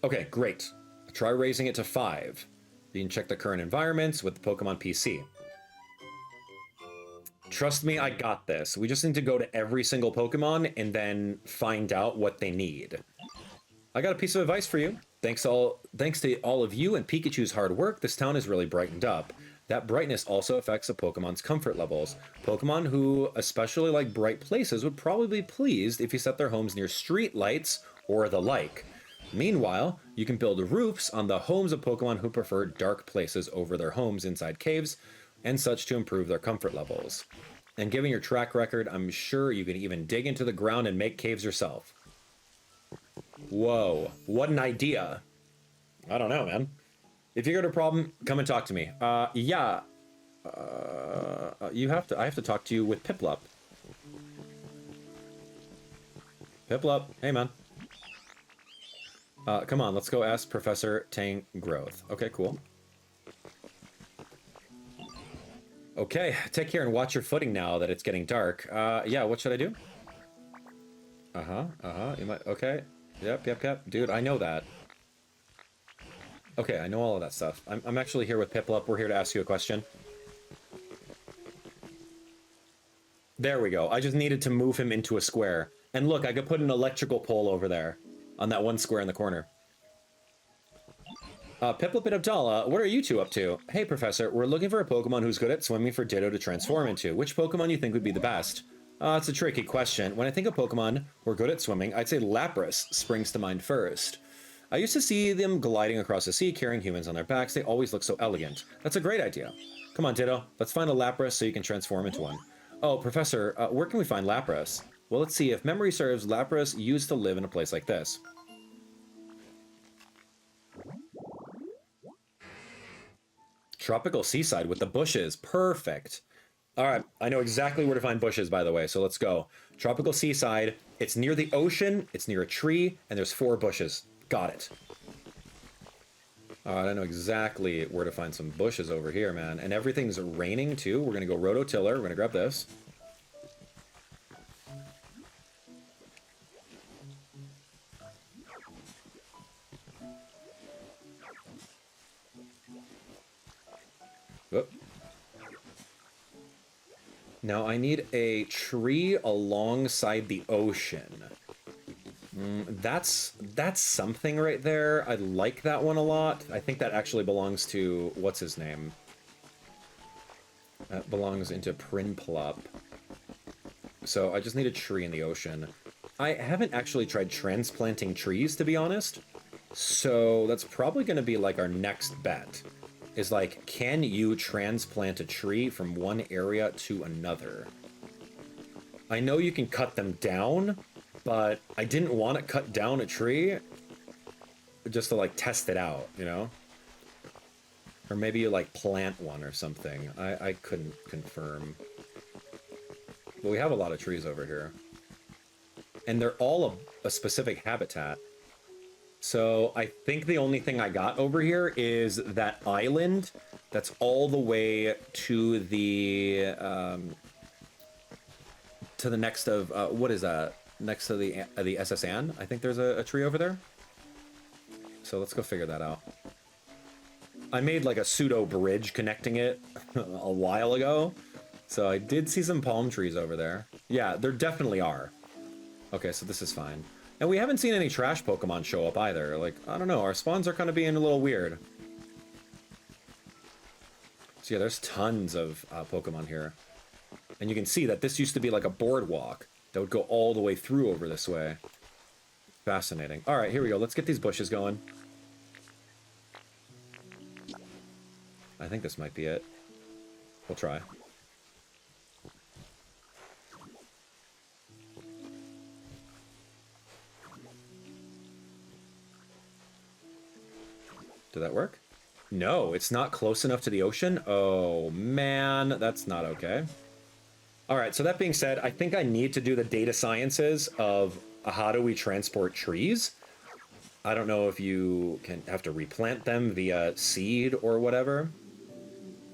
Okay, great. Try raising it to 5. You can check the current environments with the Pokemon PC. Trust me, I got this. We just need to go to every single Pokemon and then find out what they need. I got a piece of advice for you. Thanks to all of you and Peakychu's hard work, this town is really brightened up. That brightness also affects a Pokemon's comfort levels. Pokemon who especially like bright places would probably be pleased if you set their homes near street lights or the like. Meanwhile, you can build roofs on the homes of Pokemon who prefer dark places over their homes inside caves and such to improve their comfort levels. And given your track record, I'm sure you can even dig into the ground and make caves yourself. Whoa, what an idea. I don't know, man. If you got a problem, come and talk to me. Yeah. I have to talk to you with Piplup. Piplup, hey man. Come on, let's go ask Professor Tangrowth. Okay, cool. Okay, take care and watch your footing now that it's getting dark. Yeah, what should I do? You might, okay. Yep. Dude, I know that. Okay, I know all of that stuff. I'm actually here with Piplup. We're here to ask you a question. There we go. I just needed to move him into a square. And look, I could put an electrical pole over there on that one square in the corner. Piplup and Abdallah, what are you two up to? Hey, Professor, we're looking for a Pokemon who's good at swimming for Ditto to transform into. Which Pokemon you think would be the best? It's a tricky question. When I think of Pokemon who are good at swimming, I'd say Lapras springs to mind first. I used to see them gliding across the sea carrying humans on their backs. They always look so elegant. That's a great idea. Come on, Ditto. Let's find a Lapras so you can transform into one. Oh, Professor, where can we find Lapras? Well, let's see. If memory serves, Lapras used to live in a place like this. Tropical seaside with the bushes. Perfect. All right, I know exactly where to find bushes, by the way, so let's go. Tropical seaside. It's near the ocean, it's near a tree, and there's 4 bushes. Got it. All right, I know exactly where to find some bushes over here, man. And everything's raining, too. We're going to go Rototiller. We're going to grab this. Whoop. Now I need a tree alongside the ocean. That's something right there. I like that one a lot. I think that actually belongs to, what's his name? That belongs into Prinplup. So I just need a tree in the ocean. I haven't actually tried transplanting trees, to be honest. So that's probably going to be like our next bet. Is like, can you transplant a tree from one area to another? I know you can cut them down, but I didn't want to cut down a tree just to like test it out, you know? Or maybe you like plant one or something. I couldn't confirm. But we have a lot of trees over here. And they're all a specific habitat. So I think the only thing I got over here is that island that's all the way to the next of what is that? Next to the SSN. I think there's a tree over there. So let's go figure that out. I made like a pseudo bridge connecting it a while ago, So I did see some palm trees over there. Yeah, there definitely are. Okay, so this is fine. And we haven't seen any trash Pokemon show up either. Like, I don't know, our spawns are kind of being a little weird. So yeah, there's tons of Pokemon here. And you can see that this used to be like a boardwalk that would go all the way through over this way. Fascinating. All right, here we go. Let's get these bushes going. I think this might be it. We'll try. Did that work? No, it's not close enough to the ocean. Oh, man, that's not okay. All right, so that being said, I think I need to do the data sciences of how do we transport trees. I don't know if you can have to replant them via seed or whatever.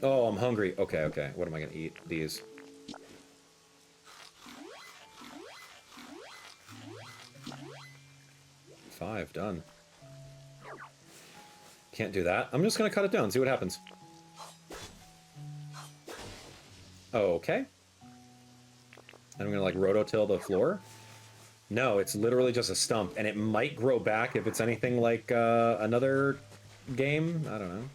Oh, I'm hungry. Okay, okay. What am I going to eat? These. Five, done. Can't do that. I'm just going to cut it down, see what happens. Okay. And I'm going to, like, rototill the floor. No, it's literally just a stump, and it might grow back if it's anything like another game. I don't know.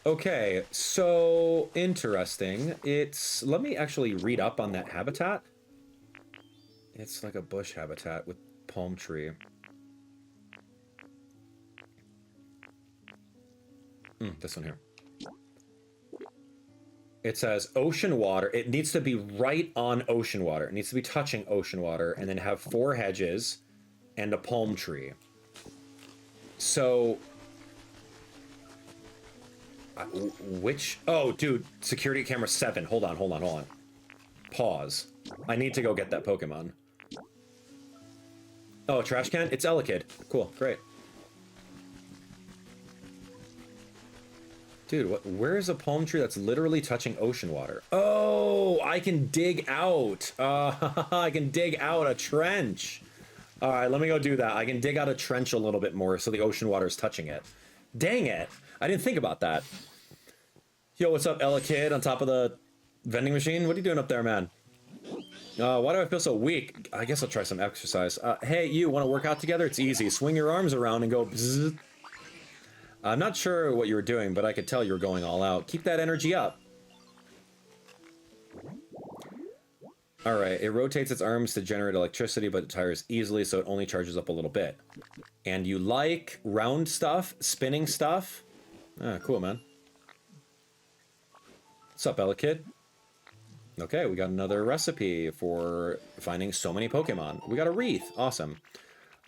Okay, so interesting. It's... Let me actually read up on that habitat. It's like a bush habitat with palm tree. This one here. It says ocean water. It needs to be right on ocean water. It needs to be touching ocean water and then have 4 hedges and a palm tree. So... which... Oh, dude. Security camera 7. Hold on, hold on, hold on. Pause. I need to go get that Pokemon. Oh, trash can? It's Elekid. Cool, great. Dude, where is a palm tree that's literally touching ocean water? Oh, I can dig out. I can dig out a trench. All right, let me go do that. I can dig out a trench a little bit more so the ocean water is touching it. Dang it. I didn't think about that. Yo, what's up, Elekid on top of the vending machine? What are you doing up there, man? Why do I feel so weak? I guess I'll try some exercise. Hey, you want to work out together? It's easy. Swing your arms around and go bzzz. I'm not sure what you were doing, but I could tell you were going all out. Keep that energy up. Alright, it rotates its arms to generate electricity, but it tires easily, so it only charges up a little bit. And you like round stuff? Spinning stuff? Ah, cool, man. What's up, Elekid? Okay, we got another recipe for finding so many Pokemon. We got a wreath. Awesome.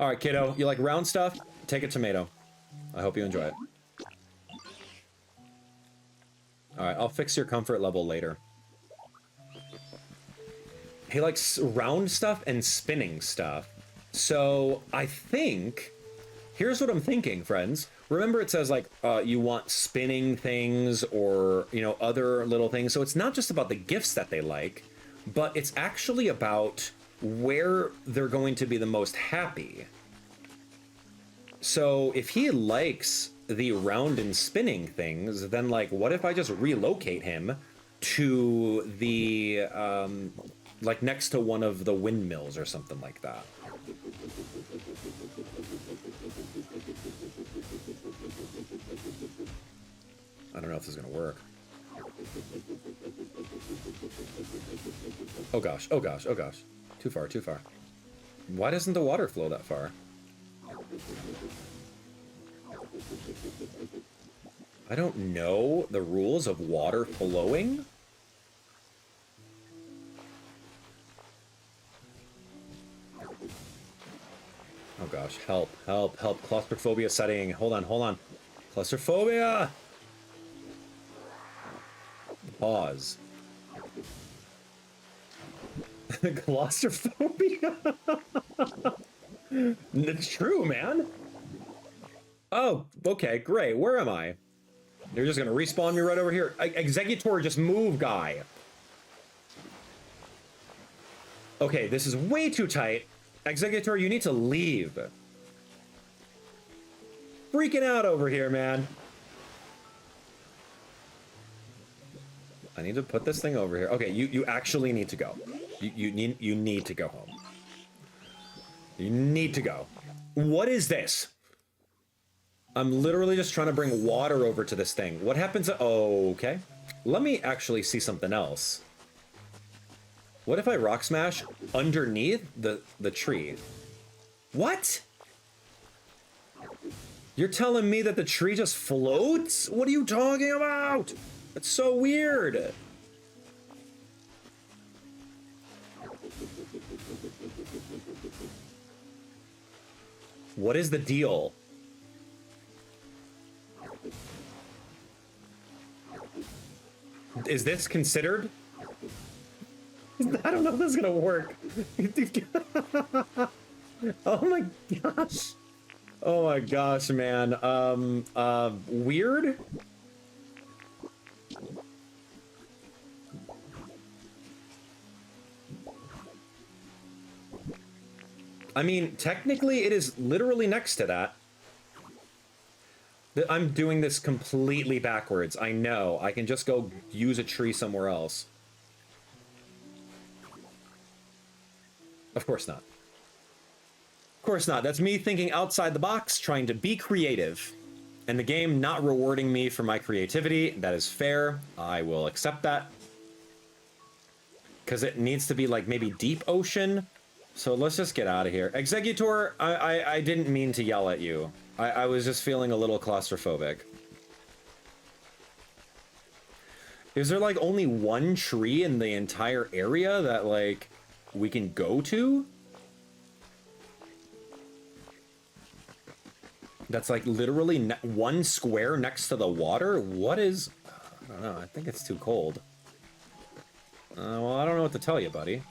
Alright, kiddo, you like round stuff? Take a tomato. I hope you enjoy it. Alright, I'll fix your comfort level later. He likes round stuff and spinning stuff. So, I think... Here's what I'm thinking, friends. Remember it says, like, you want spinning things or, you know, other little things. So it's not just about the gifts that they like, but it's actually about where they're going to be the most happy. So if he likes the round and spinning things, then, like, what if I just relocate him to the, like, next to one of the windmills or something like that? I don't know if this is gonna work. Oh gosh, oh gosh, oh gosh. Too far, too far. Why doesn't the water flow that far? I don't know the rules of water flowing. Oh gosh, help, help, help. Claustrophobia setting. Hold on, hold on. Claustrophobia! Pause. Claustrophobia? It's true, man. Oh, okay, great. Where am I? You're just gonna respawn me right over here. Executor, just move, guy. Okay, this is way too tight. Executor, you need to leave. Freaking out over here, man. I need to put this thing over here. Okay, you actually need to go. You need to go home. You need to go. What is this? I'm literally just trying to bring water over to this thing. What happens? Oh, okay. Let me actually see something else. What if I rock smash underneath the tree? What? You're telling me that the tree just floats? What are you talking about? That's so weird. What is the deal? Is this considered? I don't know if this is gonna work. Oh my gosh. Oh my gosh, man. Weird? I mean, technically it is literally next to that. I'm doing this completely backwards. I know. I can just go use a tree somewhere else. Of course not. Of course not. That's me thinking outside the box, trying to be creative. And the game not rewarding me for my creativity. That is fair. I will accept that. Because it needs to be like maybe deep ocean. So let's just get out of here. Executor, I didn't mean to yell at you. I was just feeling a little claustrophobic. Is there like only one tree in the entire area that like we can go to? That's like literally one square next to the water? What is... I don't know, I think it's too cold. Well, I don't know what to tell you, buddy.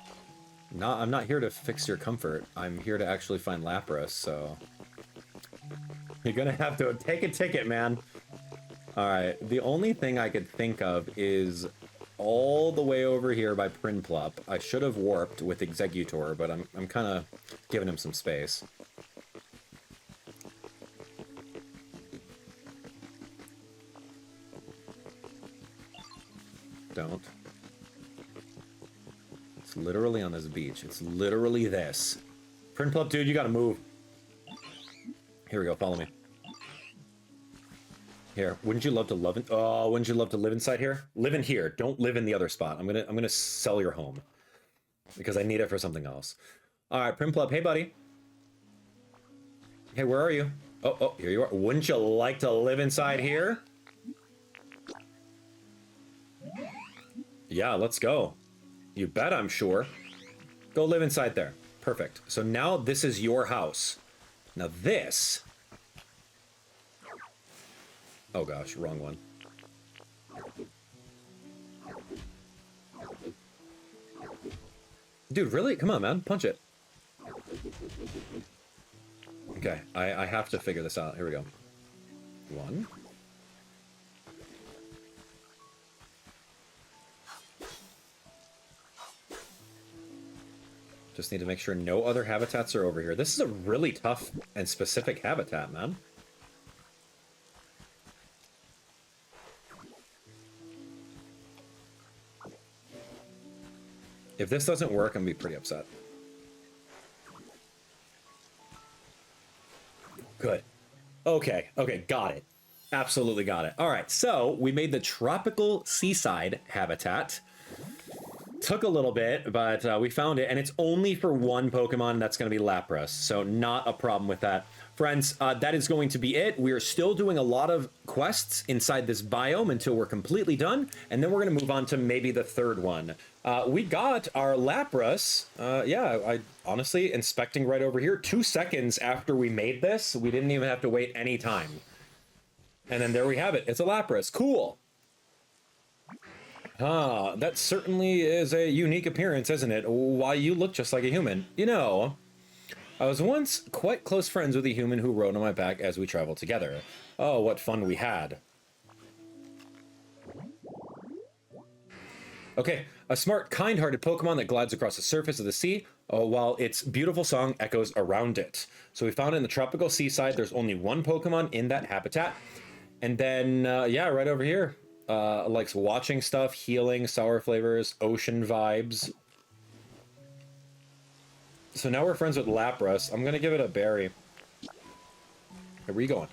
I'm not here to fix your comfort. I'm here to actually find Lapras, so... You're gonna have to take a ticket, man. Alright, the only thing I could think of is all the way over here by Prinplup. I should have warped with Executor, but I'm kind of giving him some space. Don't. It's literally on this beach. It's literally this. Prinplup, dude, you gotta move. Here we go, follow me. Here, wouldn't you love to wouldn't you love to live inside here? Live in here. Don't live in the other spot. I'm gonna sell your home. Because I need it for something else. Alright, Prinplup, hey buddy. Hey, where are you? Oh, here you are. Wouldn't you like to live inside here? Yeah, let's go. You bet, I'm sure. Go live inside there. Perfect. So now this is your house. Now this... Oh gosh, wrong one. Dude, really? Come on, man. Punch it. Okay, I have to figure this out. Here we go. One. Just need to make sure no other habitats are over here. This is a really tough and specific habitat, man. If this doesn't work, I'm gonna be pretty upset. Good. Okay, got it. Absolutely got it. All right, so we made the tropical seaside habitat. Took a little bit, but we found it, and it's only for one Pokemon, that's going to be Lapras, so not a problem with that. Friends, that is going to be it. We are still doing a lot of quests inside this biome until we're completely done, and then we're going to move on to maybe the third one. We got our Lapras. Yeah, I honestly, inspecting right over here, 2 seconds after we made this, we didn't even have to wait any time. And then there we have it. It's a Lapras. Cool. Ah, that certainly is a unique appearance, isn't it? Why, you look just like a human. You know, I was once quite close friends with a human who rode on my back as we traveled together. Oh, what fun we had. Okay, a smart, kind-hearted Pokemon that glides across the surface of the sea, while its beautiful song echoes around it. So we found it in the tropical seaside. There's only one Pokemon in that habitat. And then, yeah, right over here. likes watching stuff, healing, sour flavors, ocean vibes. So now we're friends with Lapras. I'm gonna give it a berry. Where are you going?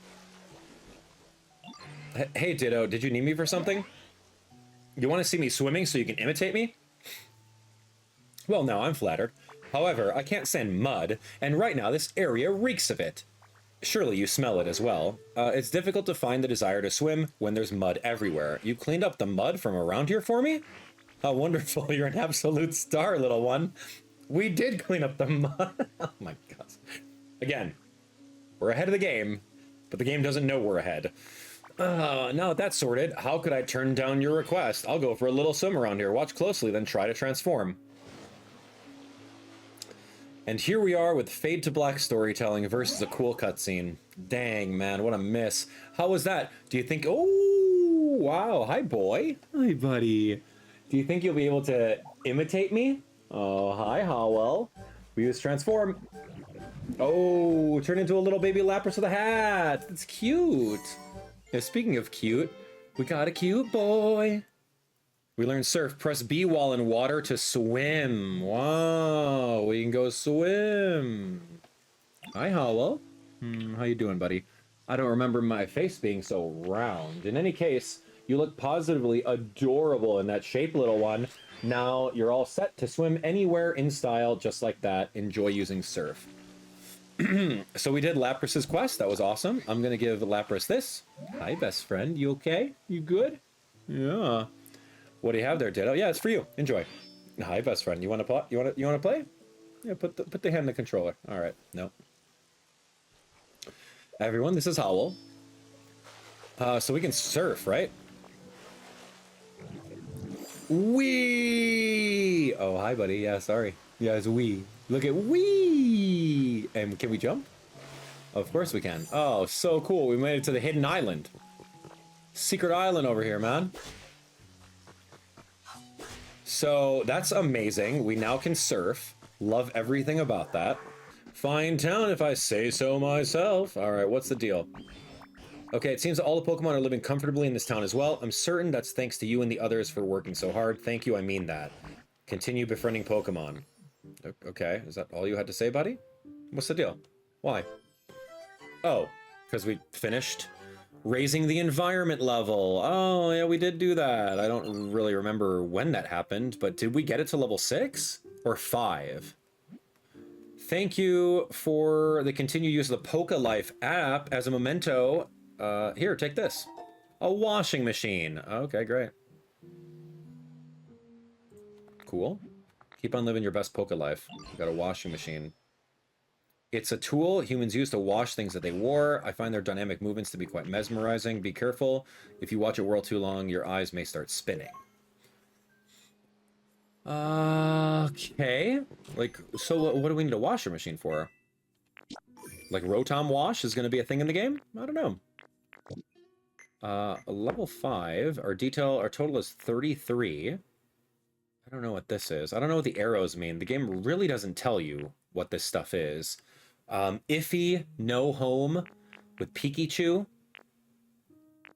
Hey, Ditto, did you need me for something? You want to see me swimming so you can imitate me? Well, no, I'm flattered. However, I can't stand mud, and right now this area reeks of it. Surely you smell it as well. It's difficult to find the desire to swim when there's mud everywhere. You cleaned up the mud from around here for me? How wonderful, you're an absolute star, little one. We did clean up the mud. Oh my gosh. Again, we're ahead of the game, but the game doesn't know we're ahead. Now that that's sorted, how could I turn down your request? I'll go for a little swim around here. Watch closely, then try to transform. And here we are with Fade to Black storytelling versus a cool cutscene. Dang, man, what a miss. How was that? Do you think... Oh, wow. Hi, boy. Hi, buddy. Do you think you'll be able to imitate me? Oh, hi, Howell. We use transform. Oh, turn into a little baby Lapras with a hat. That's cute. Yeah, speaking of cute, we got a cute boy. We learned surf. Press B while in water to swim. Wow, we can go swim. Hi, Howell. How you doing, buddy? I don't remember my face being so round. In any case, you look positively adorable in that shape, little one. Now you're all set to swim anywhere in style, just like that. Enjoy using surf. So we did Lapras's quest. That was awesome. I'm gonna give Lapras this. Hi, best friend. You okay? You good? Yeah. What do you have there, Ditto? Yeah, it's for you. Enjoy. Hi, best friend. You want to play? You want to play? Yeah, put the hand in the controller. All right. No. Everyone, this is Howell. So we can surf, right? Wee. Oh, hi, buddy. Yeah, sorry. Yeah, it's wee. Look at wee. And can we jump? Of course we can. Oh, so cool. We made it to the hidden island. Secret island over here, man. So that's amazing. We now can surf. Love everything about that. Fine town if I say so myself. All right, what's the deal? Okay, it seems that all the Pokemon are living comfortably in this town as well. I'm certain that's thanks to you and the others for working so hard. Thank you, I mean that. Continue befriending Pokemon. Okay, is that all you had to say, buddy? What's the deal? Why? Oh, because we finished raising the environment level. Oh, yeah, we did do that. I don't really remember when that happened, but did we get it to level 6 or 5? Thank you for the continued use of the Poké Life app as a memento. Here, take this. A washing machine. Okay, great. Cool. Keep on living your best Poké Life. You got a washing machine. It's a tool humans use to wash things that they wore. I find their dynamic movements to be quite mesmerizing. Be careful. If you watch it whirl too long, your eyes may start spinning. Okay. Like, so what do we need a washer machine for? Like Rotom wash is going to be a thing in the game? I don't know. Level 5. Our total is 33. I don't know what this is. I don't know what the arrows mean. The game really doesn't tell you what this stuff is. Iffy, no home with Peakychu.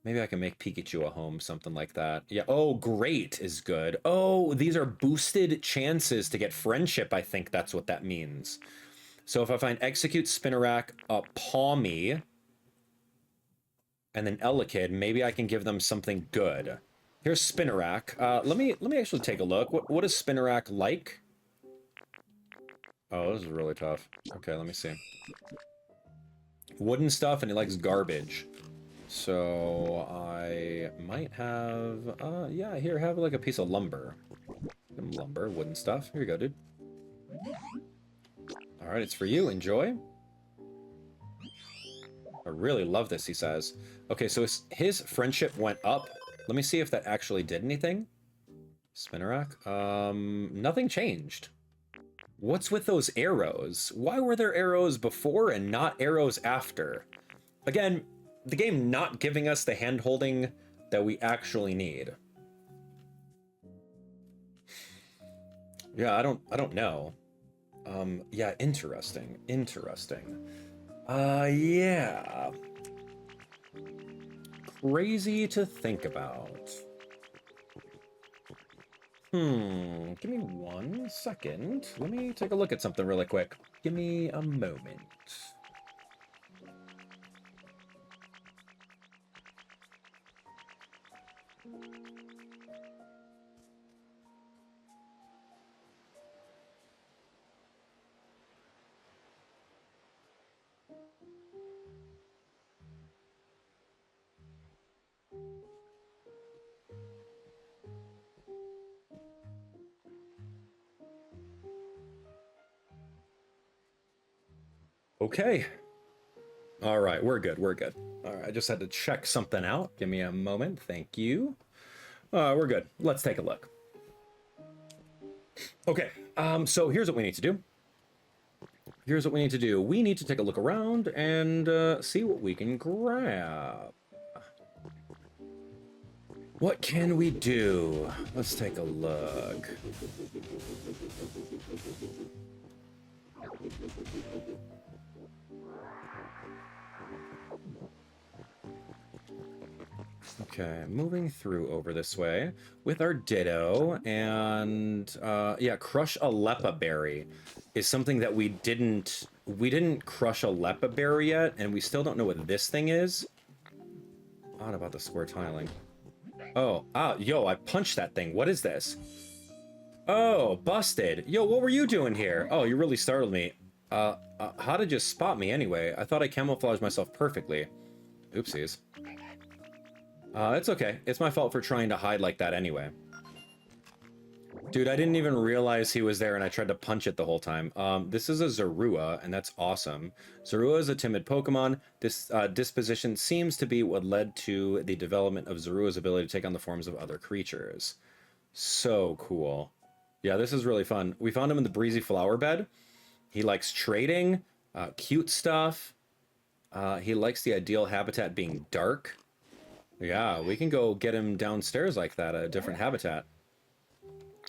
Maybe I can make Peakychu a home, something like that. Yeah, oh, great is good. Oh, these are boosted chances to get friendship, I think that's what that means. So if I find Execute, Spinarak, Pawmi, and then Elekid, maybe I can give them something good. Here's Spinarak. Let me actually take a look. What is Spinarak like? Oh, this is really tough. Okay, let me see. Wooden stuff, and he likes garbage. So I might have, yeah, here, have like a piece of lumber. Lumber, wooden stuff. Here you go, dude. All right, it's for you. Enjoy. I really love this, he says. Okay, so his friendship went up. Let me see if that actually did anything. Spinarak. Nothing changed. What's with those arrows? Why were there arrows before and not arrows after? Again, the game not giving us the hand-holding that we actually need. Yeah, I don't know. Yeah, interesting. Yeah. Crazy to think about. Give me 1 second. Let me take a look at something really quick. Give me a moment. Okay. All right, we're good. We're good. All right, I just had to check something out. Give me a moment. Thank you. We're good. Let's take a look. Okay, so here's what we need to do. Here's what we need to do. We need to take a look around and see what we can grab. What can we do? Let's take a look. Okay, moving through over this way with our Ditto, and yeah, Crush a Lepa Berry is something that we didn't crush a Lepa Berry yet, and we still don't know what this thing is. Odd about the square tiling. Oh, yo, I punched that thing. What is this? Oh, busted. Yo, what were you doing here? Oh, you really startled me. How did you spot me anyway? I thought I camouflaged myself perfectly. Oopsies. It's okay. It's my fault for trying to hide like that anyway. Dude, I didn't even realize he was there and I tried to punch it the whole time. This is a Zorua, and that's awesome. Zorua is a timid Pokemon. This disposition seems to be what led to the development of Zorua's ability to take on the forms of other creatures. So cool. Yeah, this is really fun. We found him in the breezy flower bed. He likes trading, cute stuff. He likes the ideal habitat being dark. Yeah, we can go get him downstairs like that, a different habitat.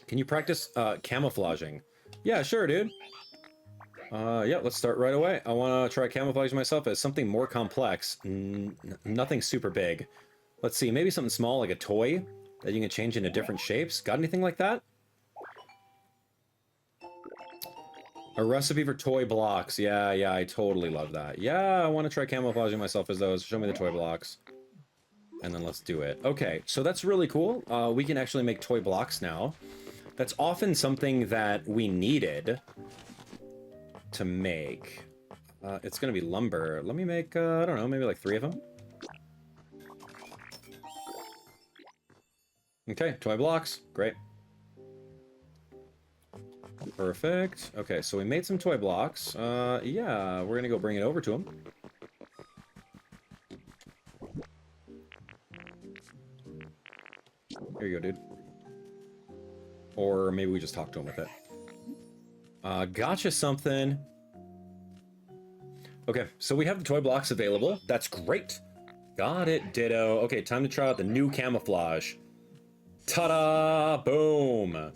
Can you practice camouflaging? Yeah, sure, dude. Yeah, let's start right away. I want to try camouflaging myself as something more complex. Nothing super big. Let's see, maybe something small like a toy that you can change into different shapes. Got anything like that? A recipe for toy blocks. Yeah, I totally love that. Yeah, I want to try camouflaging myself as those. Show me the toy blocks. And then let's do it. Okay, so that's really cool. We can actually make toy blocks now. That's often something that we needed to make. It's going to be lumber. Let me make, I don't know, maybe like 3 of them. Okay, toy blocks. Great. Perfect. Okay, so we made some toy blocks. Yeah, we're going to go bring it over to him. Here you go, dude. Or maybe we just talk to him with it. Gotcha something. Okay, so we have the toy blocks available. That's great. Got it, Ditto. Okay, time to try out the new camouflage. Ta-da! Boom!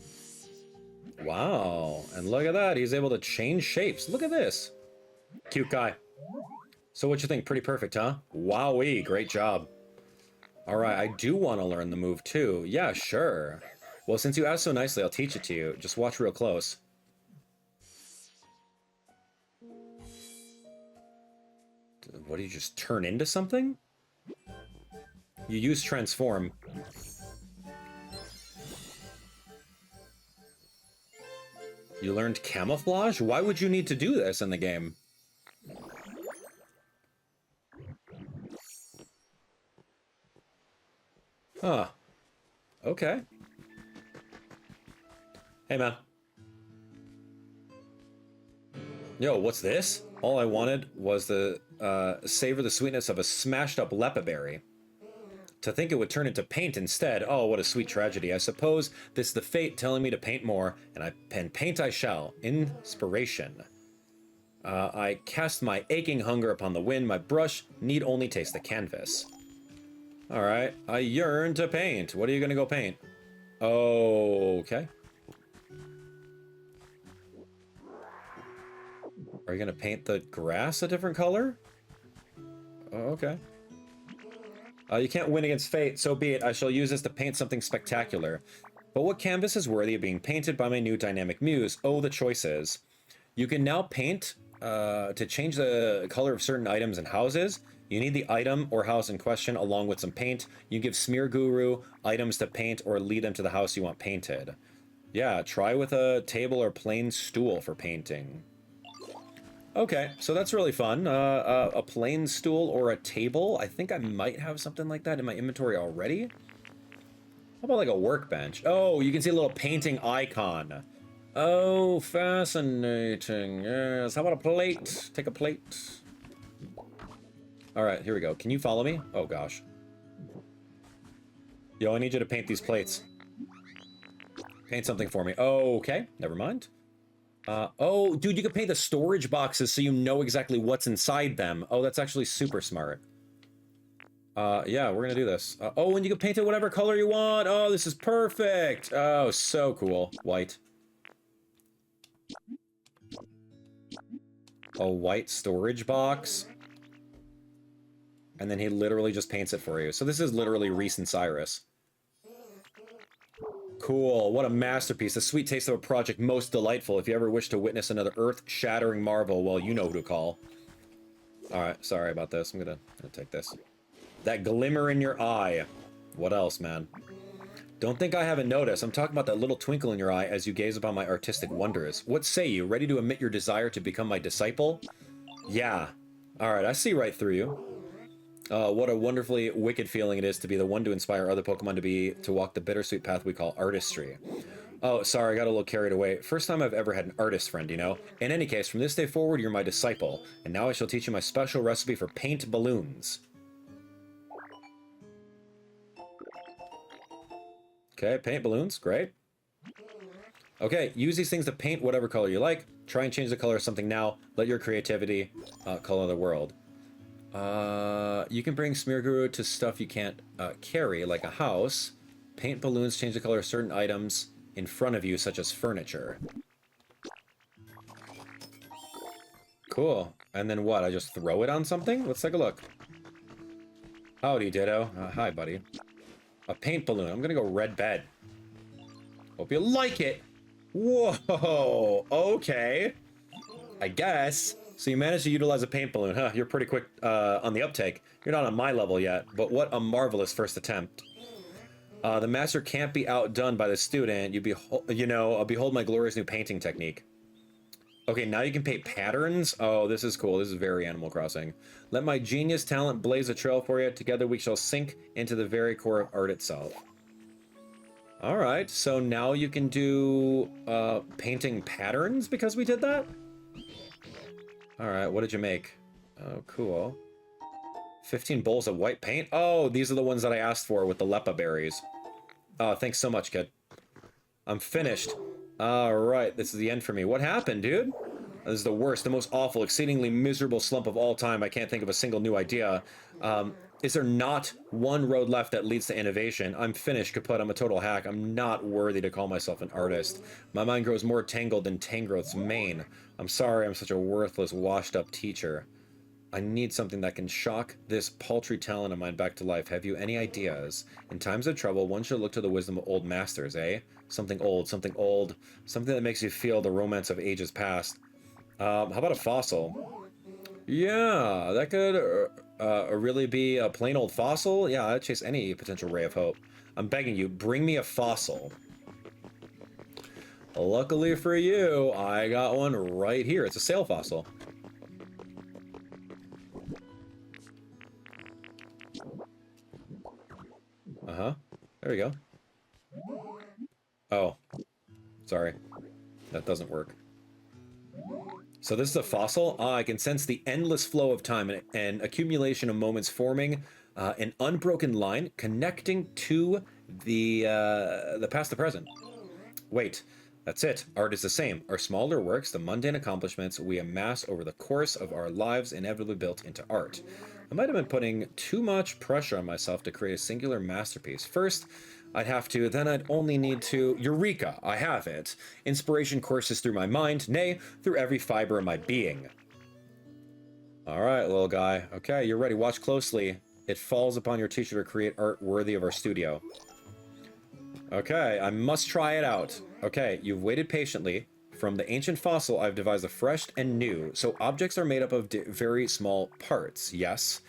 Wow, and look at that. He's able to change shapes. Look at this. Cute guy. So what you think? Pretty perfect, huh? Wowee, great job. All right, I do want to learn the move too. Yeah, sure. Well, since you asked so nicely, I'll teach it to you. Just watch real close. What, do you just turn into something? You use transform. You learned camouflage? Why would you need to do this in the game? Huh. Okay. Hey, man. Yo, what's this? All I wanted was the savor the sweetness of a smashed up Lepa berry. To think it would turn into paint instead. Oh, what a sweet tragedy. I suppose this is the fate telling me to paint more, and paint I shall. Inspiration. I cast my aching hunger upon the wind. My brush need only taste the canvas. All right, I yearn to paint. What are you gonna go paint? Oh, okay. Are you gonna paint the grass a different color? Oh, okay. You can't win against fate, so be it. I shall use this to paint something spectacular. But what canvas is worthy of being painted by my new dynamic muse? Oh, the choices. You can now paint to change the color of certain items and houses. You need the item or house in question along with some paint. You give Smear Guru items to paint or lead them to the house you want painted. Yeah, try with a table or plain stool for painting. Okay, so that's really fun. A plain stool or a table. I think I might have something like that in my inventory already. How about like a workbench? Oh, you can see a little painting icon. Oh, fascinating. Yes, how about a plate? Take a plate. All right, here we go. Can you follow me? Oh, gosh. Yo, I need you to paint these plates. Paint something for me. Oh, okay, never mind. Oh, dude, you can paint the storage boxes so you know exactly what's inside them. Oh, that's actually super smart. Yeah, we're gonna do this. Oh, and you can paint it whatever color you want. Oh, this is perfect. Oh, so cool. White. A white storage box. And then he literally just paints it for you. So this is literally Reese and Cyrus. Cool, what a masterpiece. The sweet taste of a project most delightful. If you ever wish to witness another earth-shattering marvel, well, you know who to call. Alright, sorry about this. I'm gonna take this. That glimmer in your eye. What else, man? Don't think I haven't noticed. I'm talking about that little twinkle in your eye as you gaze upon my artistic wonders. What say you? Ready to admit your desire to become my disciple? Yeah. Alright, I see right through you. What a wonderfully wicked feeling it is to be the one to inspire other Pokemon to walk the bittersweet path we call artistry. Oh, sorry, I got a little carried away. First time I've ever had an artist friend, you know? In any case, from this day forward, you're my disciple, and now I shall teach you my special recipe for paint balloons. Okay, paint balloons, great. Okay, use these things to paint whatever color you like. Try and change the color of something now. Let your creativity color the world. You can bring Smear Guru to stuff you can't carry, like a house. Paint balloons, change the color of certain items in front of you, such as furniture. Cool. And then what? I just throw it on something? Let's take a look. Howdy, Ditto. Hi, buddy. A paint balloon. I'm gonna go red bed. Hope you like it. Whoa. Okay. I guess. So you managed to utilize a paint balloon, huh? You're pretty quick on the uptake. You're not on my level yet, but what a marvelous first attempt. The master can't be outdone by the student. Behold my glorious new painting technique. Okay, now you can paint patterns. Oh, this is cool. This is very Animal Crossing. Let my genius talent blaze a trail for you. Together we shall sink into the very core of art itself. All right, so now you can do painting patterns because we did that? All right, what did you make? Oh, cool. 15 bowls of white paint? Oh, these are the ones that I asked for with the Lepa berries. Oh, thanks so much, kid. I'm finished. All right, this is the end for me. What happened, dude? This is the worst, the most awful, exceedingly miserable slump of all time. I can't think of a single new idea. Is there not one road left that leads to innovation? I'm finished, kaput. I'm a total hack. I'm not worthy to call myself an artist. My mind grows more tangled than Tangrowth's mane. I'm sorry I'm such a worthless, washed-up teacher. I need something that can shock this paltry talent of mine back to life. Have you any ideas? In times of trouble, one should look to the wisdom of old masters, eh? Something old, something that makes you feel the romance of ages past. How about a fossil? Yeah, that could really be a plain old fossil. Yeah, I'd chase any potential ray of hope. I'm begging you, bring me a fossil. Luckily for you, I got one right here. It's a sail fossil. Uh-huh. There we go. Oh. Sorry. That doesn't work. So this is a fossil. I can sense the endless flow of time and accumulation of moments forming an unbroken line connecting to the past, the present. Wait, that's it. Art is the same. Our smaller works, the mundane accomplishments we amass over the course of our lives, inevitably built into art. I might have been putting too much pressure on myself to create a singular masterpiece. First, I'd have to, then I'd only need to... Eureka! I have it. Inspiration courses through my mind, nay, through every fiber of my being. Alright, little guy. Okay, you're ready. Watch closely. It falls upon your teacher to create art worthy of our studio. Okay, I must try it out. Okay, you've waited patiently. From the ancient fossil, I've devised a fresh and new. So objects are made up of very small parts. Yes.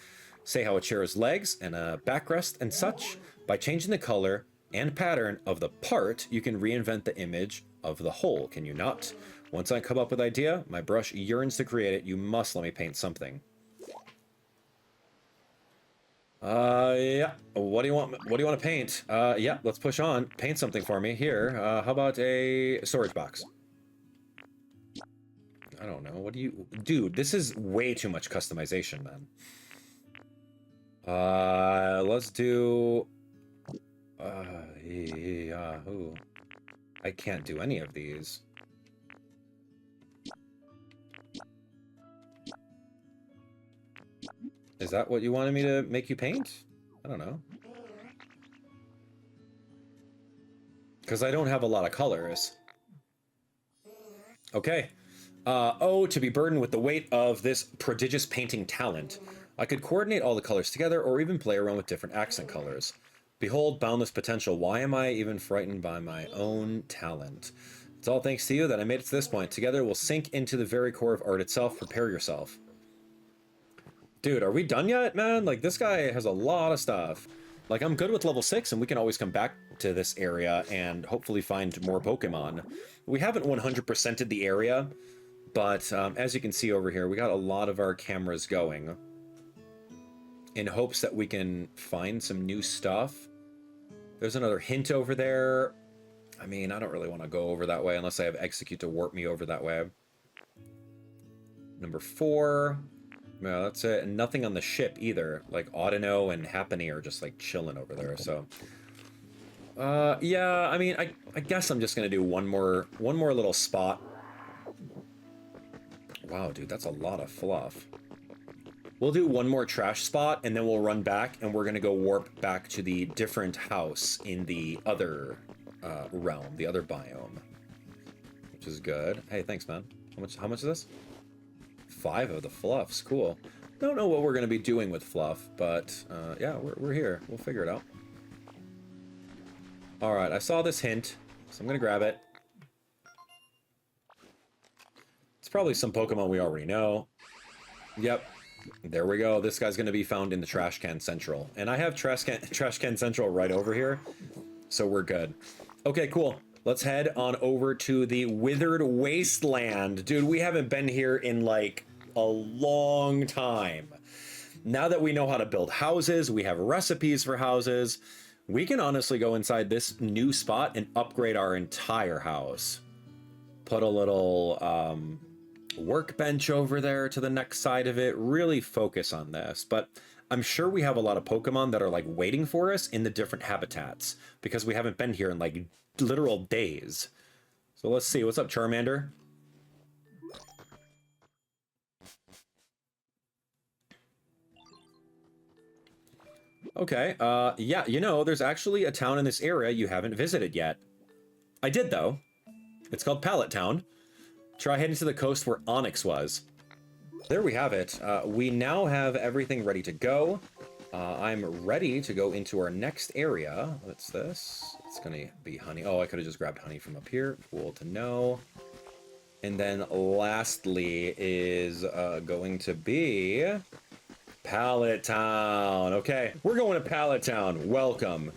Say how a chair has legs and a backrest and such. By changing the color and pattern of the part, you can reinvent the image of the whole, can you not? Once I come up with idea, my brush yearns to create it. You must let me paint something. Yeah. What do you want? What do you want to paint? Yeah, let's push on. Paint something for me. Here, how about a storage box? I don't know. What do you... Dude, this is way too much customization, man. Let's do... yeah, ooh. I can't do any of these. Is that what you wanted me to make you paint? I don't know. Because I don't have a lot of colors. Okay. Oh, to be burdened with the weight of this prodigious painting talent. I could coordinate all the colors together or even play around with different accent colors. Behold, boundless potential. Why am I even frightened by my own talent? It's all thanks to you that I made it to this point. Together we'll sink into the very core of art itself. Prepare yourself. Dude, are we done yet, man? Like, this guy has a lot of stuff. Like, I'm good with level 6, and we can always come back to this area and hopefully find more Pokemon. We haven't 100%ed the area, but as you can see over here, we got a lot of our cameras going in hopes that we can find some new stuff. There's another hint over there. I mean, I don't really want to go over that way unless I have Execute to warp me over that way. Number 4. No, that's it. And nothing on the ship either. Like Audino and Happiny are just like chilling over there. So, yeah. I mean, I guess I'm just gonna do one more little spot. Wow, dude, that's a lot of fluff. We'll do one more trash spot, and then we'll run back, and we're gonna go warp back to the different house in the other realm, the other biome, which is good. Hey, thanks, man. How much is this? 5 of the fluffs. Cool. Don't know what we're going to be doing with fluff, but yeah, we're here. We'll figure it out. Alright, I saw this hint, so I'm going to grab it. It's probably some Pokemon we already know. Yep. There we go. This guy's going to be found in the Trash Can Central. And I have Trash Can Central right over here, so we're good. Okay, cool. Let's head on over to the Withered Wasteland. Dude, we haven't been here in like a long time. Now that we know how to build houses, we have recipes for houses, we can honestly go inside this new spot and upgrade our entire house. Put a little workbench over there to the next side of it. Really focus on this. But I'm sure we have a lot of Pokemon that are like waiting for us in the different habitats because we haven't been here in like literal days. So let's see. What's up, Charmander? Okay, yeah, you know, there's actually a town in this area you haven't visited yet. I did, though. It's called Pallet Town. Try heading to the coast where Onyx was. There we have it. We now have everything ready to go. I'm ready to go into our next area. What's this? It's gonna be honey. Oh, I could have just grabbed honey from up here. Cool to know. And then lastly is going to be Pallet Town. Okay, we're going to Pallet Town. Welcome.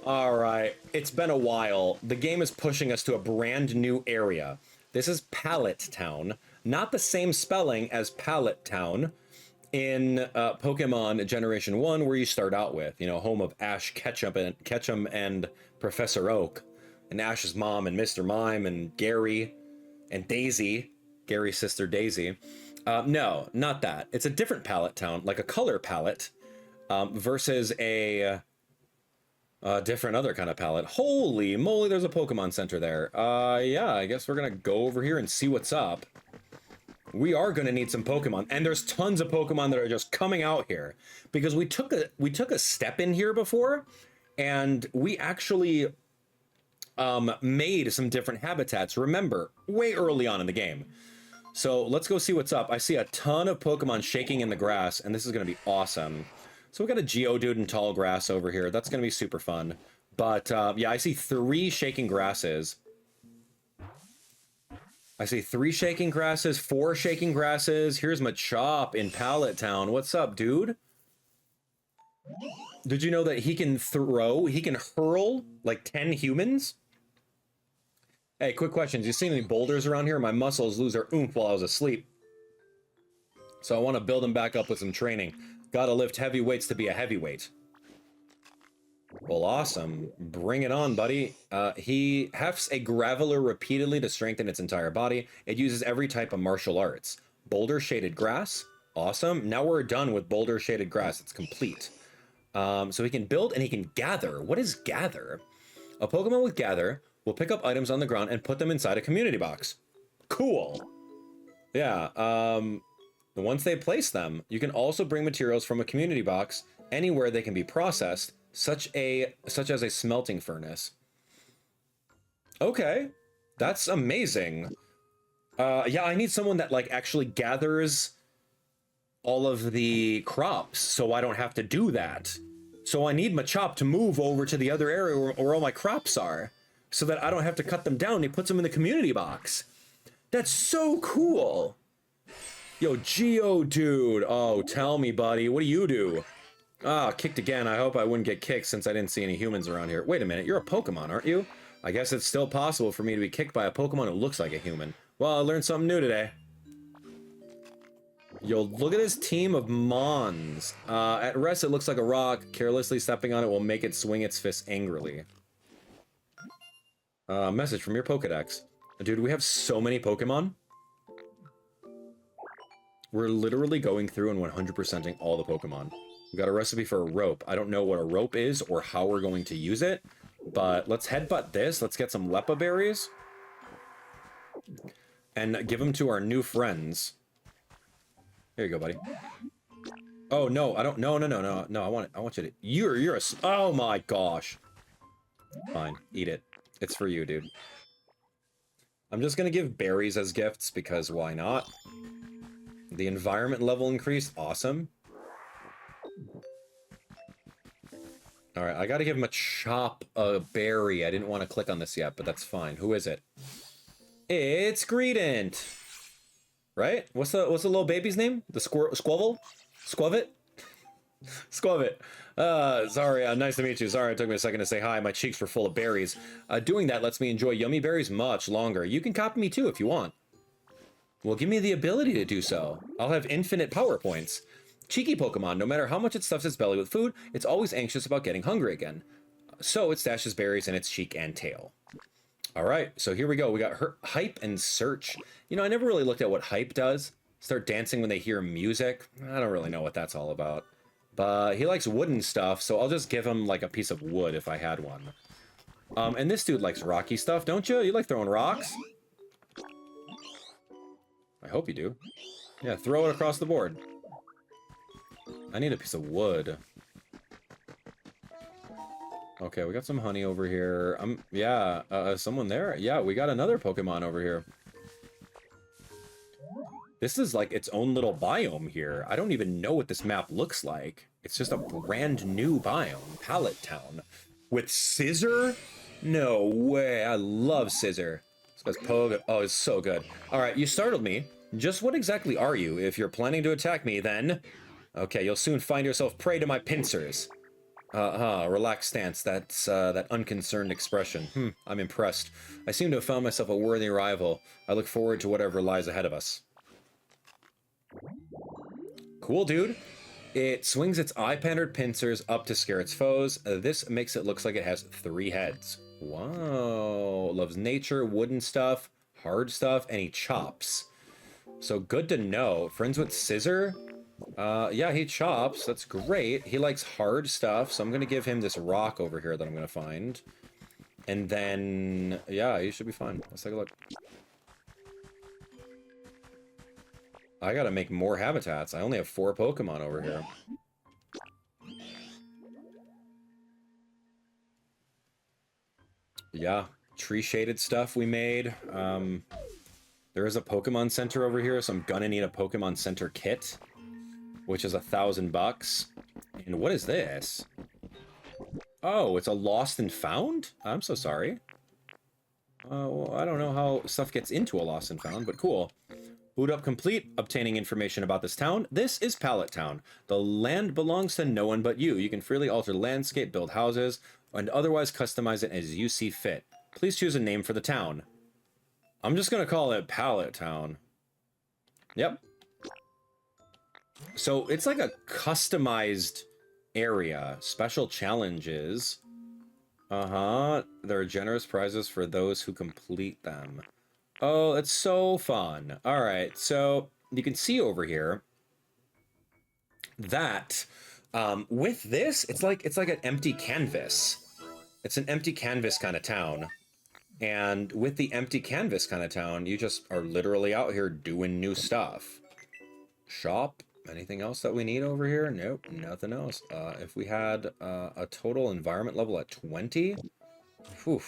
All right, it's been a while. The game is pushing us to a brand new area. This is Pallet Town. Not the same spelling as Pallet Town in Pokemon Generation 1, where you start out with, you know, home of Ash Ketchum and Professor Oak, and Ash's mom and Mr. Mime and Gary and Daisy, Gary's sister Daisy. No, not that. It's a different Pallet Town, like a color palette, versus a different other kind of palette. Holy moly, there's a Pokemon Center there. Yeah, I guess we're gonna go over here and see what's up. We are gonna need some Pokemon, and there's tons of Pokemon that are just coming out here because we took a step in here before, and we actually made some different habitats. Remember, way early on in the game. So let's go see what's up. I see a ton of Pokemon shaking in the grass, and this is gonna be awesome. So we got a Geodude and Tall Grass over here. That's gonna be super fun. But yeah, I see 3 shaking grasses. I see 3 shaking grasses, 4 shaking grasses. Here's Machop in Pallet Town. What's up, dude? Did you know that he can hurl like 10 humans? Hey, quick questions. You see any boulders around here? My muscles lose their oomph while I was asleep. So I want to build them back up with some training. Gotta lift heavy weights to be a heavyweight. Well, awesome. Bring it on, buddy. He hefts a graveler repeatedly to strengthen its entire body. It uses every type of martial arts. Boulder shaded grass. Awesome. Now we're done with boulder shaded grass. It's complete. So he can build and he can gather. What is gather? A Pokemon with gather will pick up items on the ground and put them inside a community box. Cool. Yeah. Once they place them, you can also bring materials from a community box anywhere they can be processed, such as a smelting furnace. Okay, that's amazing. Yeah, I need someone that like actually gathers all of the crops, so I don't have to do that. So I need Machop to move over to the other area where all my crops are, so that I don't have to cut them down. He puts them in the community box. That's so cool. Yo, Geo dude. Oh, tell me, buddy. What do you do? Ah, kicked again. I hope I wouldn't get kicked since I didn't see any humans around here. Wait a minute. You're a Pokemon, aren't you? I guess it's still possible for me to be kicked by a Pokemon who looks like a human. Well, I learned something new today. Yo, look at this team of Mons. At rest, it looks like a rock. Carelessly stepping on it will make it swing its fist angrily. Message from your Pokedex. Dude, we have so many Pokemon. We're literally going through and 100%ing all the Pokemon. We got a recipe for a rope. I don't know what a rope is or how we're going to use it, but let's headbutt this. Let's get some Lepa berries and give them to our new friends. Here you go, buddy. Oh no, I don't. No. I want you to. You're a. Oh my gosh. Fine, eat it. It's for you, dude. I'm just gonna give berries as gifts because why not? The environment level increased. Awesome. Alright, I gotta give him a chop a berry. I didn't want to click on this yet, but that's fine. Who is it? It's Greedent! Right? What's the little baby's name? The Squirtle? Squavit? Squavit. Sorry, nice to meet you. Sorry, it took me a second to say hi. My cheeks were full of berries. Doing that lets me enjoy yummy berries much longer. You can copy me too if you want. Well, give me the ability to do so. I'll have infinite power points. Cheeky Pokemon, no matter how much it stuffs its belly with food, it's always anxious about getting hungry again. So it stashes berries in its cheek and tail. Alright, so here we go. We got Hype and Search. You know, I never really looked at what Hype does. Start dancing when they hear music. I don't really know what that's all about. But he likes wooden stuff, so I'll just give him like a piece of wood if I had one. And this dude likes rocky stuff, don't you? You like throwing rocks? I hope you do. Yeah, throw it across the board. I need a piece of wood. Okay, we got some honey over here. Yeah, someone there? Yeah, we got another Pokemon over here. This is like its own little biome here. I don't even know what this map looks like. It's just a brand new biome. Pallet Town. With Scissor? No way. I love Scissor. This guy's Pogo. Oh, it's so good. Alright, you startled me. Just what exactly are you? If you're planning to attack me, then... Okay, you'll soon find yourself prey to my pincers. Relaxed stance. That's, that unconcerned expression. I'm impressed. I seem to have found myself a worthy rival. I look forward to whatever lies ahead of us. Cool, dude. It swings its eye-pandered pincers up to scare its foes. This makes it look like it has 3 heads. Wow. Loves nature, wooden stuff, hard stuff, and he chops. So good to know. Friends with Scissor? Yeah, he chops. That's great. He likes hard stuff, so I'm going to give him this rock over here that I'm going to find. And then, yeah, he should be fine. Let's take a look. I gotta make more habitats. I only have 4 Pokemon over here. Yeah, tree-shaded stuff we made. There is a Pokemon Center over here, so I'm gonna need a Pokemon Center kit, which is $1,000 bucks. And what is this? Oh, it's a lost and found? I'm so sorry. Well, I don't know how stuff gets into a lost and found, but cool. Boot up complete, obtaining information about this town. This is Pallet Town. The land belongs to no one but you. You can freely alter the landscape, build houses, and otherwise customize it as you see fit. Please choose a name for the town. I'm just gonna call it Pallet Town. Yep. So it's like a customized area. Special challenges. There are generous prizes for those who complete them. Oh, it's so fun. All right, so you can see over here that with this, it's like an empty canvas. It's an empty canvas kind of town. And with the empty canvas kind of town, you just are literally out here doing new stuff. Shop. Anything else that we need over here? Nope, nothing else. If we had a total environment level at 20, whew.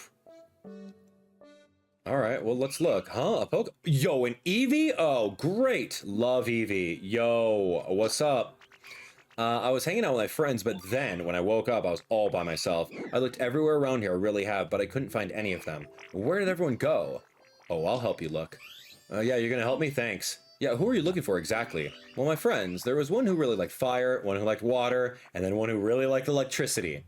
All right, well, let's look. Huh? Yo, an Eevee? Oh, great. Love Eevee. Yo, what's up? I was hanging out with my friends, but then when I woke up, I was all by myself. I looked everywhere around here, I really have, but I couldn't find any of them. Where did everyone go? Oh, I'll help you look. Yeah, you're gonna help me? Thanks. Yeah, who are you looking for exactly? Well, my friends. There was one who really liked fire, one who liked water, and then one who really liked electricity.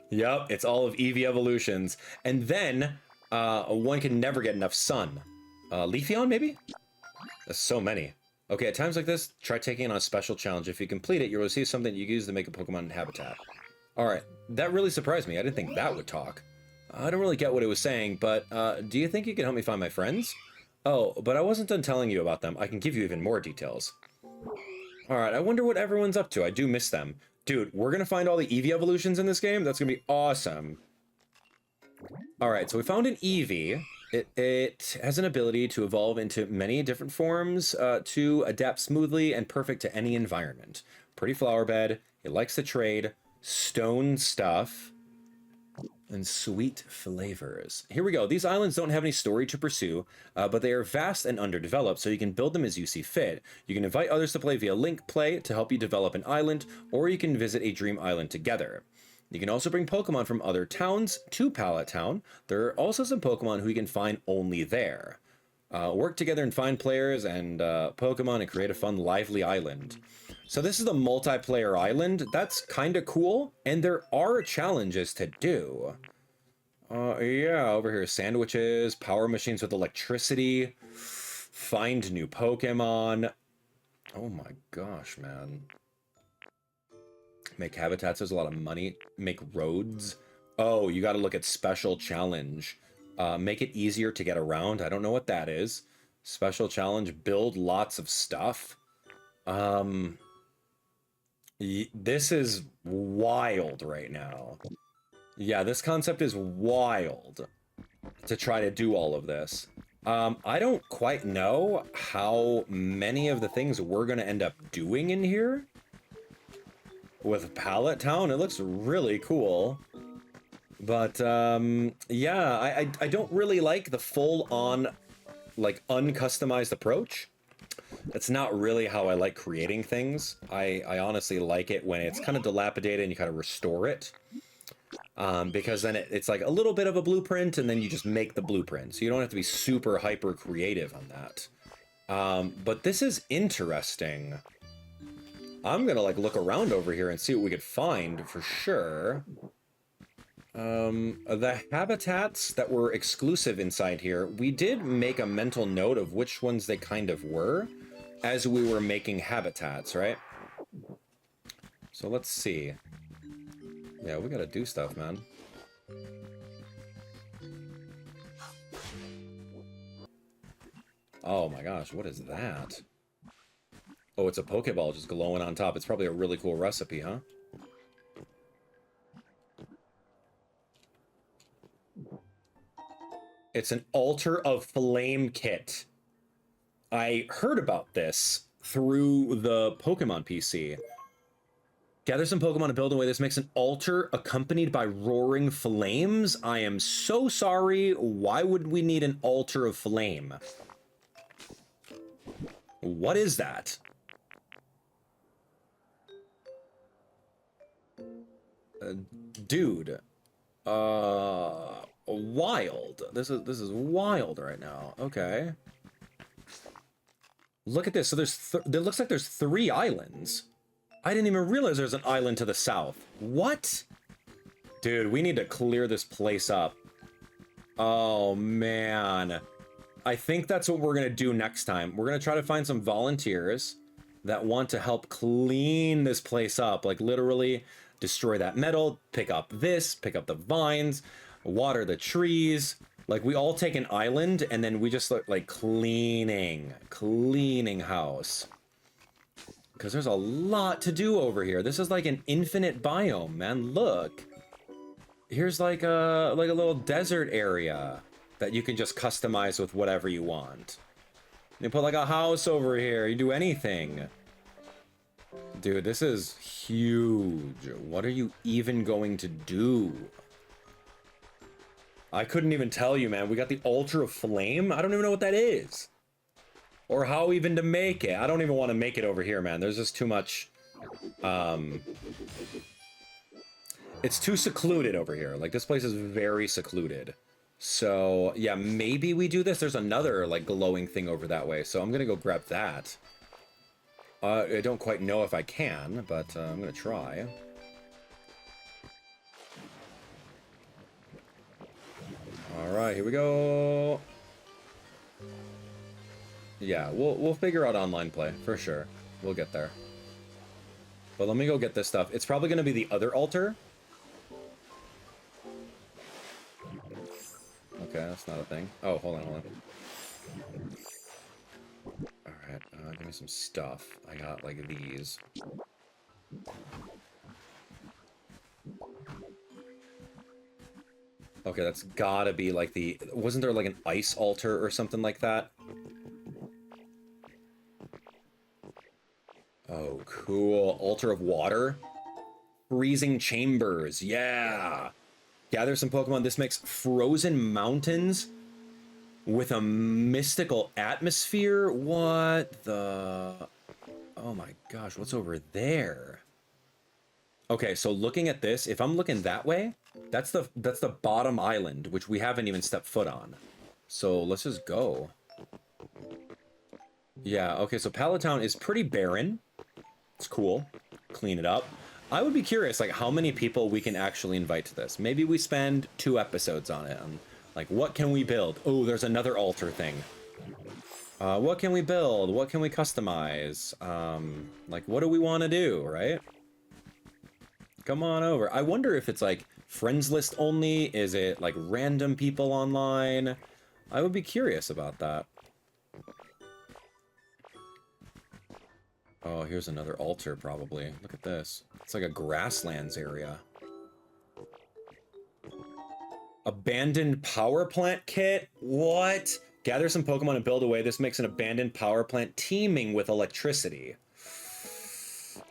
Yup, it's all of Eevee evolutions. And then, one can never get enough sun. Leafeon, maybe? There's so many. Okay, at times like this, try taking on a special challenge. If you complete it, you'll receive something you can use to make a Pokemon habitat. Alright, that really surprised me. I didn't think that would talk. I don't really get what it was saying, but do you think you can help me find my friends? Oh, but I wasn't done telling you about them. I can give you even more details. Alright, I wonder what everyone's up to. I do miss them. Dude, we're gonna find all the Eevee evolutions in this game? That's gonna be awesome. Alright, so we found an Eevee. It has an ability to evolve into many different forms to adapt smoothly and perfect to any environment. Pretty flower bed. It likes to trade. Stone stuff. And sweet flavors. Here we go. These islands don't have any story to pursue, but they are vast and underdeveloped, so you can build them as you see fit. You can invite others to play via link play to help you develop an island, or you can visit a dream island together. You can also bring Pokemon from other towns to Pallet Town. There are also some Pokemon who you can find only there. Work together and find players and Pokemon and create a fun, lively island. So this is the multiplayer island. That's kind of cool, and there are challenges to do. Yeah, over here, sandwiches, power machines with electricity, find new Pokemon. Oh my gosh, man. Make habitats, there's a lot of money. Make roads. Oh, you gotta look at special challenge. Make it easier to get around. I don't know what that is. Special challenge, build lots of stuff. This is wild right now. Yeah, this concept is wild to try to do all of this. I don't quite know how many of the things we're gonna end up doing in here. With Pallet Town, it looks really cool. But, yeah, I don't really like the full-on, like, uncustomized approach. That's not really how I like creating things. I honestly like it when it's kind of dilapidated and you kind of restore it. Because then it's like a little bit of a blueprint and then you just make the blueprint. So you don't have to be super hyper creative on that. But this is interesting. I'm gonna like look around over here and see what we could find for sure. The habitats that were exclusive inside here, we did make a mental note of which ones they kind of were as we were making habitats, right? So let's see. Yeah, we gotta do stuff, man. Oh my gosh, what is that? Oh, it's a Pokeball just glowing on top. It's probably a really cool recipe, huh? It's an Altar of Flame kit. I heard about this through the Pokemon PC. Gather some Pokemon and build away. This makes an altar accompanied by roaring flames. I am so sorry. Why would we need an altar of flame? What is that? Dude. Wild. This is wild right now. Okay. Look at this. So there looks like there's 3 islands. I didn't even realize there's an island to the south. What? Dude, we need to clear this place up. Oh, man. I think that's what we're going to do next time. We're going to try to find some volunteers that want to help clean this place up. Like, literally destroy that metal, pick up this, pick up the vines, water the trees. Like, we all take an island, and then we just look like cleaning house. Because there's a lot to do over here. This is like an infinite biome, man. Look. Here's like a little desert area that you can just customize with whatever you want. You put like a house over here. You do anything. Dude, this is huge. What are you even going to do? I couldn't even tell you, man. We got the Altar of Flame. I don't even know what that is. Or how even to make it. I don't even want to make it over here, man. There's just too much... It's too secluded over here. Like, this place is very secluded. So, yeah, maybe we do this. There's another, like, glowing thing over that way. So I'm going to go grab that. I don't quite know if I can, but I'm going to try. Alright, here we go. Yeah, we'll figure out online play, for sure. We'll get there. But let me go get this stuff. It's probably going to be the other altar. Okay, that's not a thing. Oh, hold on. Alright, give me some stuff. I got, like, these. Okay, that's gotta be, like, the... Wasn't there, like, an ice altar or something like that? Oh, cool. Altar of Water. Freezing Chambers. Yeah! Gather some Pokemon. This makes frozen mountains with a mystical atmosphere. What the... Oh my gosh, what's over there? Okay, so looking at this, if I'm looking that way, that's the bottom island, which we haven't even stepped foot on. So let's just go. Yeah, okay, so Pallet Town is pretty barren. It's cool. Clean it up. I would be curious, like, how many people we can actually invite to this. Maybe we spend 2 episodes on it. Like, what can we build? Oh, there's another altar thing. What can we build? What can we customize? Like, what do we want to do, right? Come on over. I wonder if it's, like, friends list only? Is it, like, random people online? I would be curious about that. Oh, here's another altar, probably. Look at this. It's like a grasslands area. Abandoned power plant kit? What? Gather some Pokemon and build away. This makes an abandoned power plant teeming with electricity.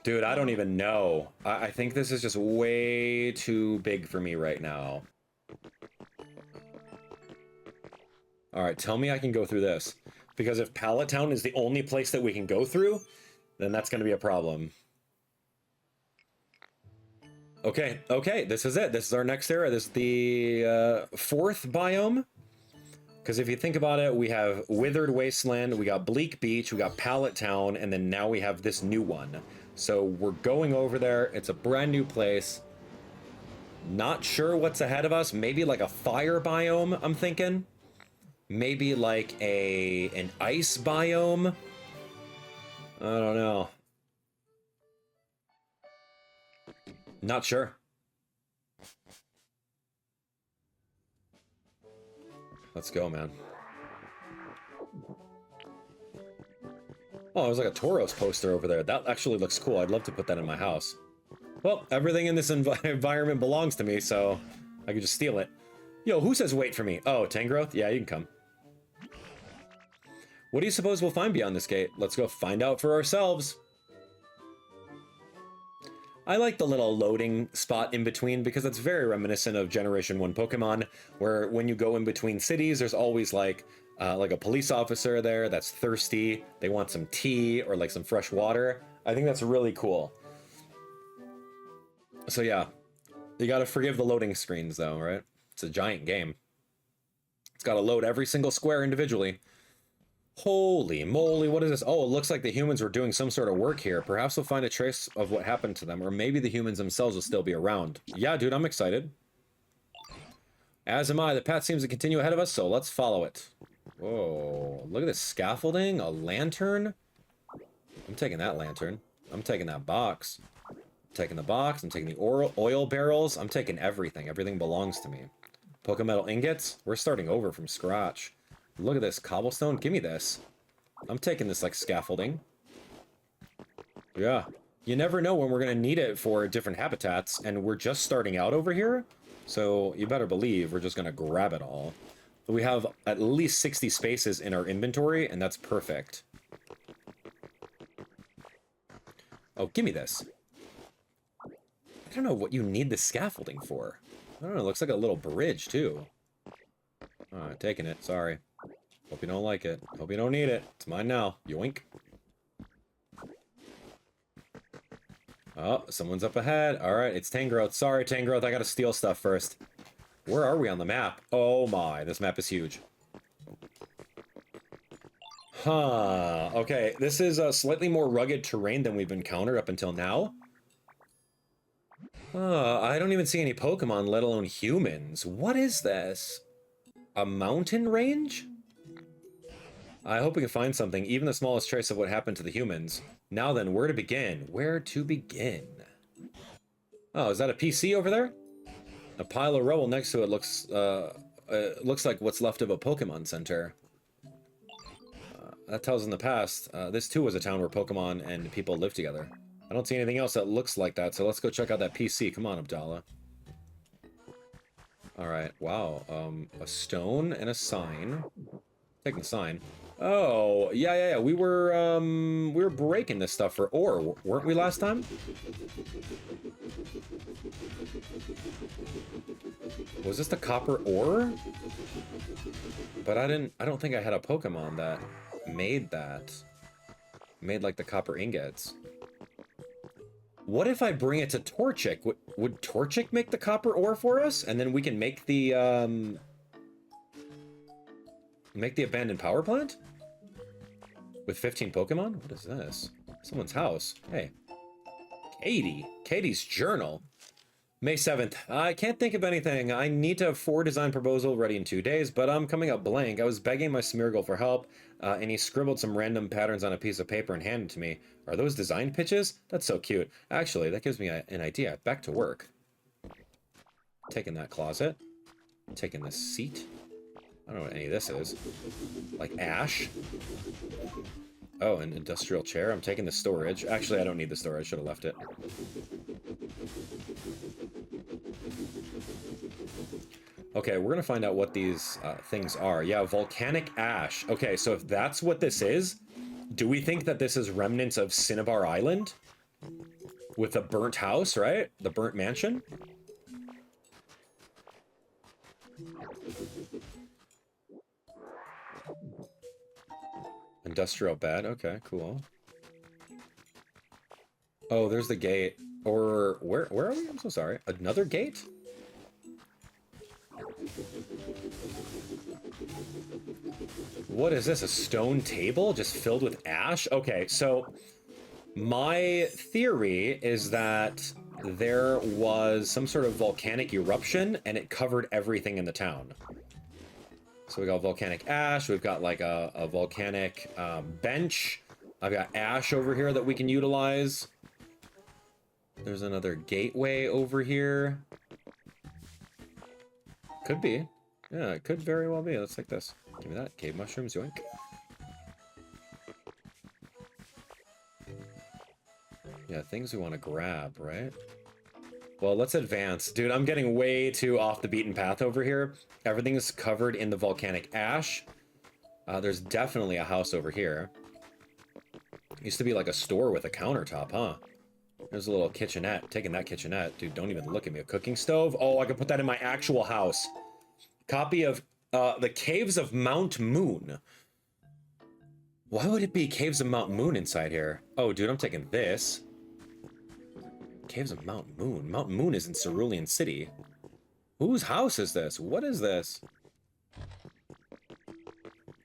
Dude, I don't even know. I think this is just way too big for me right now. Alright, tell me I can go through this. Because if Pallet Town is the only place that we can go through, then that's going to be a problem. Okay, okay, this is it. This is our next area. This is the 4th biome. Because if you think about it, we have Withered Wasteland, we got Bleak Beach, we got Pallet Town, and then now we have this new one. So we're going over there. It's a brand new place. Not sure what's ahead of us. Maybe like a fire biome, I'm thinking. Maybe like an ice biome. I don't know. Not sure. Let's go, man. Oh, there's like a Tauros poster over there. That actually looks cool. I'd love to put that in my house. Well, everything in this environment belongs to me, so I could just steal it. Yo, who says wait for me? Oh, Tangrowth? Yeah, you can come. What do you suppose we'll find beyond this gate? Let's go find out for ourselves. I like the little loading spot in between because it's very reminiscent of Generation 1 Pokemon, where when you go in between cities, there's always like a police officer there that's thirsty. They want some tea or like some fresh water. I think that's really cool. So yeah, You gotta forgive the loading screens though, right? It's a giant game. It's gotta load every single square individually. Holy moly, what is this? Oh, it looks like the humans were doing some sort of work here. Perhaps we'll find a trace of what happened to them, or maybe the humans themselves will still be around. Yeah, dude, I'm excited. As am I. The path seems to continue ahead of us, so let's follow it. Whoa, look at this scaffolding, a lantern. I'm taking that lantern. I'm taking that box. I'm taking the box, I'm taking the oil barrels. I'm taking everything. Everything belongs to me. Pokemetal ingots. We're starting over from scratch. Look at this cobblestone. Give me this. I'm taking this like scaffolding. Yeah. You never know when we're going to need it for different habitats, and we're just starting out over here. So you better believe we're just going to grab it all. We have at least 60 spaces in our inventory, and that's perfect. Oh, give me this. I don't know what you need the scaffolding for. I don't know, it looks like a little bridge, too. Alright, taking it, sorry. Hope you don't like it. Hope you don't need it. It's mine now. Yoink. Oh, someone's up ahead. Alright, it's Tangrowth. Sorry, Tangrowth, I gotta steal stuff first. Where are we on the map? Oh my, this map is huge. Huh, okay, this is a slightly more rugged terrain than we've encountered up until now. I don't even see any Pokemon, let alone humans. What is this? A mountain range? I hope we can find something, even the smallest trace of what happened to the humans. Now then, where to begin? Where to begin? Oh, is that a PC over there? A pile of rubble next to it looks like what's left of a Pokemon Center. That tells in the past, this too was a town where Pokemon and people lived together. I don't see anything else that looks like that, so let's go check out that PC. Come on, Abdallah. Alright, wow. A stone and a sign. Taking the sign. Oh, yeah. We were breaking this stuff for ore, weren't we last time? Was this the copper ore? But I don't think I had a Pokemon that made that. Made like the copper ingots. What if I bring it to Torchic? Would Torchic make the copper ore for us? And then we can make the abandoned power plant? With 15 Pokemon? What is this? Someone's house. Hey. Katie's journal. May 7th. I can't think of anything. I need to have 4 design proposal ready in 2 days, but I'm coming up blank. I was begging my Smeargle for help, and he scribbled some random patterns on a piece of paper and handed to me. Are those design pitches? That's so cute. Actually, that gives me an idea. Back to work. Taking that closet. Taking this seat. I don't know what any of this is. Like ash. Oh, an industrial chair. I'm taking the storage. Actually, I don't need the storage. Should have left it. Okay, we're gonna find out what these things are. Yeah, volcanic ash. Okay, so if that's what this is, do we think that this is remnants of Cinnabar Island? With the burnt house, right? The burnt mansion? Industrial bed. Okay, cool. Oh, there's the gate. Or where are we? I'm so sorry. Another gate? What is this? A stone table just filled with ash? Okay, so my theory is that there was some sort of volcanic eruption and it covered everything in the town. So we got volcanic ash, we've got like a volcanic bench. I've got ash over here that we can utilize. There's another gateway over here. Could be. Yeah, it could very well be. Let's take this. Give me that. Cave mushrooms, yoink. Yeah, things we want to grab, right? Well, let's advance. Dude, I'm getting way too off the beaten path over here. Everything is covered in the volcanic ash. There's definitely a house over here. Used to be like a store with a countertop, huh? There's a little kitchenette. Taking that kitchenette. Dude, don't even look at me. A cooking stove? Oh, I could put that in my actual house. Copy of the Caves of Mount Moon. Why would it be Caves of Mount Moon inside here? Oh, dude, I'm taking this. Caves of Mount Moon. Mount Moon is in Cerulean City. Whose house is this? What is this?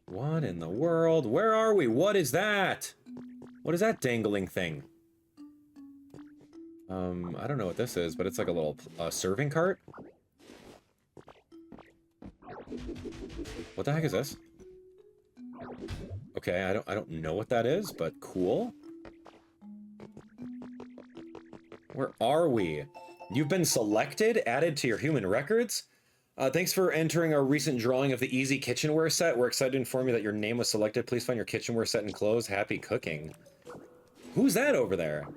What in the world? Where are we? What is that? What is that dangling thing? I don't know what this is, but it's like a little serving cart. What the heck is this? Okay, I don't know what that is, but cool. Where are we? You've been selected, added to your human records. Thanks for entering our recent drawing of the Easy Kitchenware set. We're excited to inform you that your name was selected. Please find your kitchenware set enclosed. Happy cooking. Who's that over there?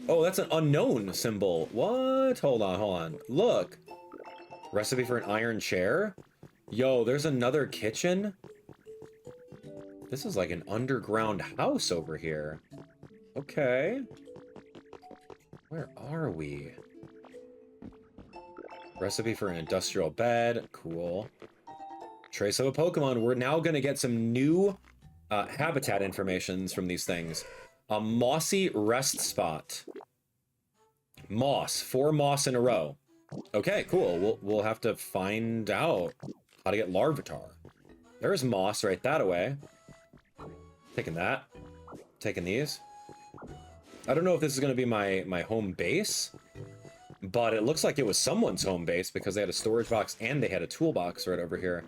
Oh, that's an unknown symbol. What? Hold on, hold on. Look. Recipe for an iron chair? Yo, there's another kitchen? This is like an underground house over here. Okay. Where are we? Recipe for an industrial bed. Cool. Trace of a Pokemon. We're now going to get some new habitat informations from these things. A mossy rest spot. Moss. 4 moss in a row. Okay, cool. We'll have to find out how to get Larvitar. There's moss right that away. Taking that. Taking these. I don't know if this is going to be my home base, but it looks like it was someone's home base because they had a storage box and they had a toolbox right over here.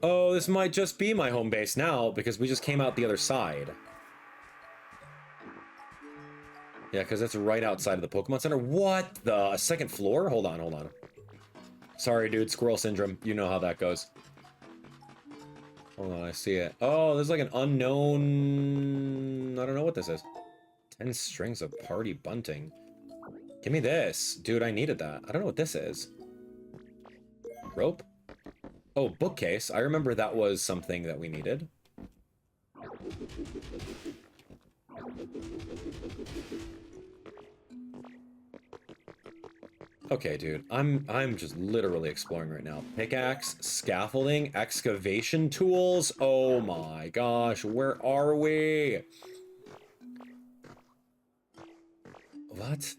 Oh, this might just be my home base now because we just came out the other side. Yeah, because it's right outside of the Pokemon Center. What the? A second floor? Hold on, hold on. Sorry, dude. Squirrel syndrome. You know how that goes. Hold on, I see it. Oh, there's like an unknown... I don't know what this is. 10 strings of party bunting. Give me this. Dude, I needed that. I don't know what this is. Rope? Oh, bookcase. I remember that was something that we needed. Okay, dude. I'm just literally exploring right now. Pickaxe, scaffolding, excavation tools. Oh my gosh, where are we? What?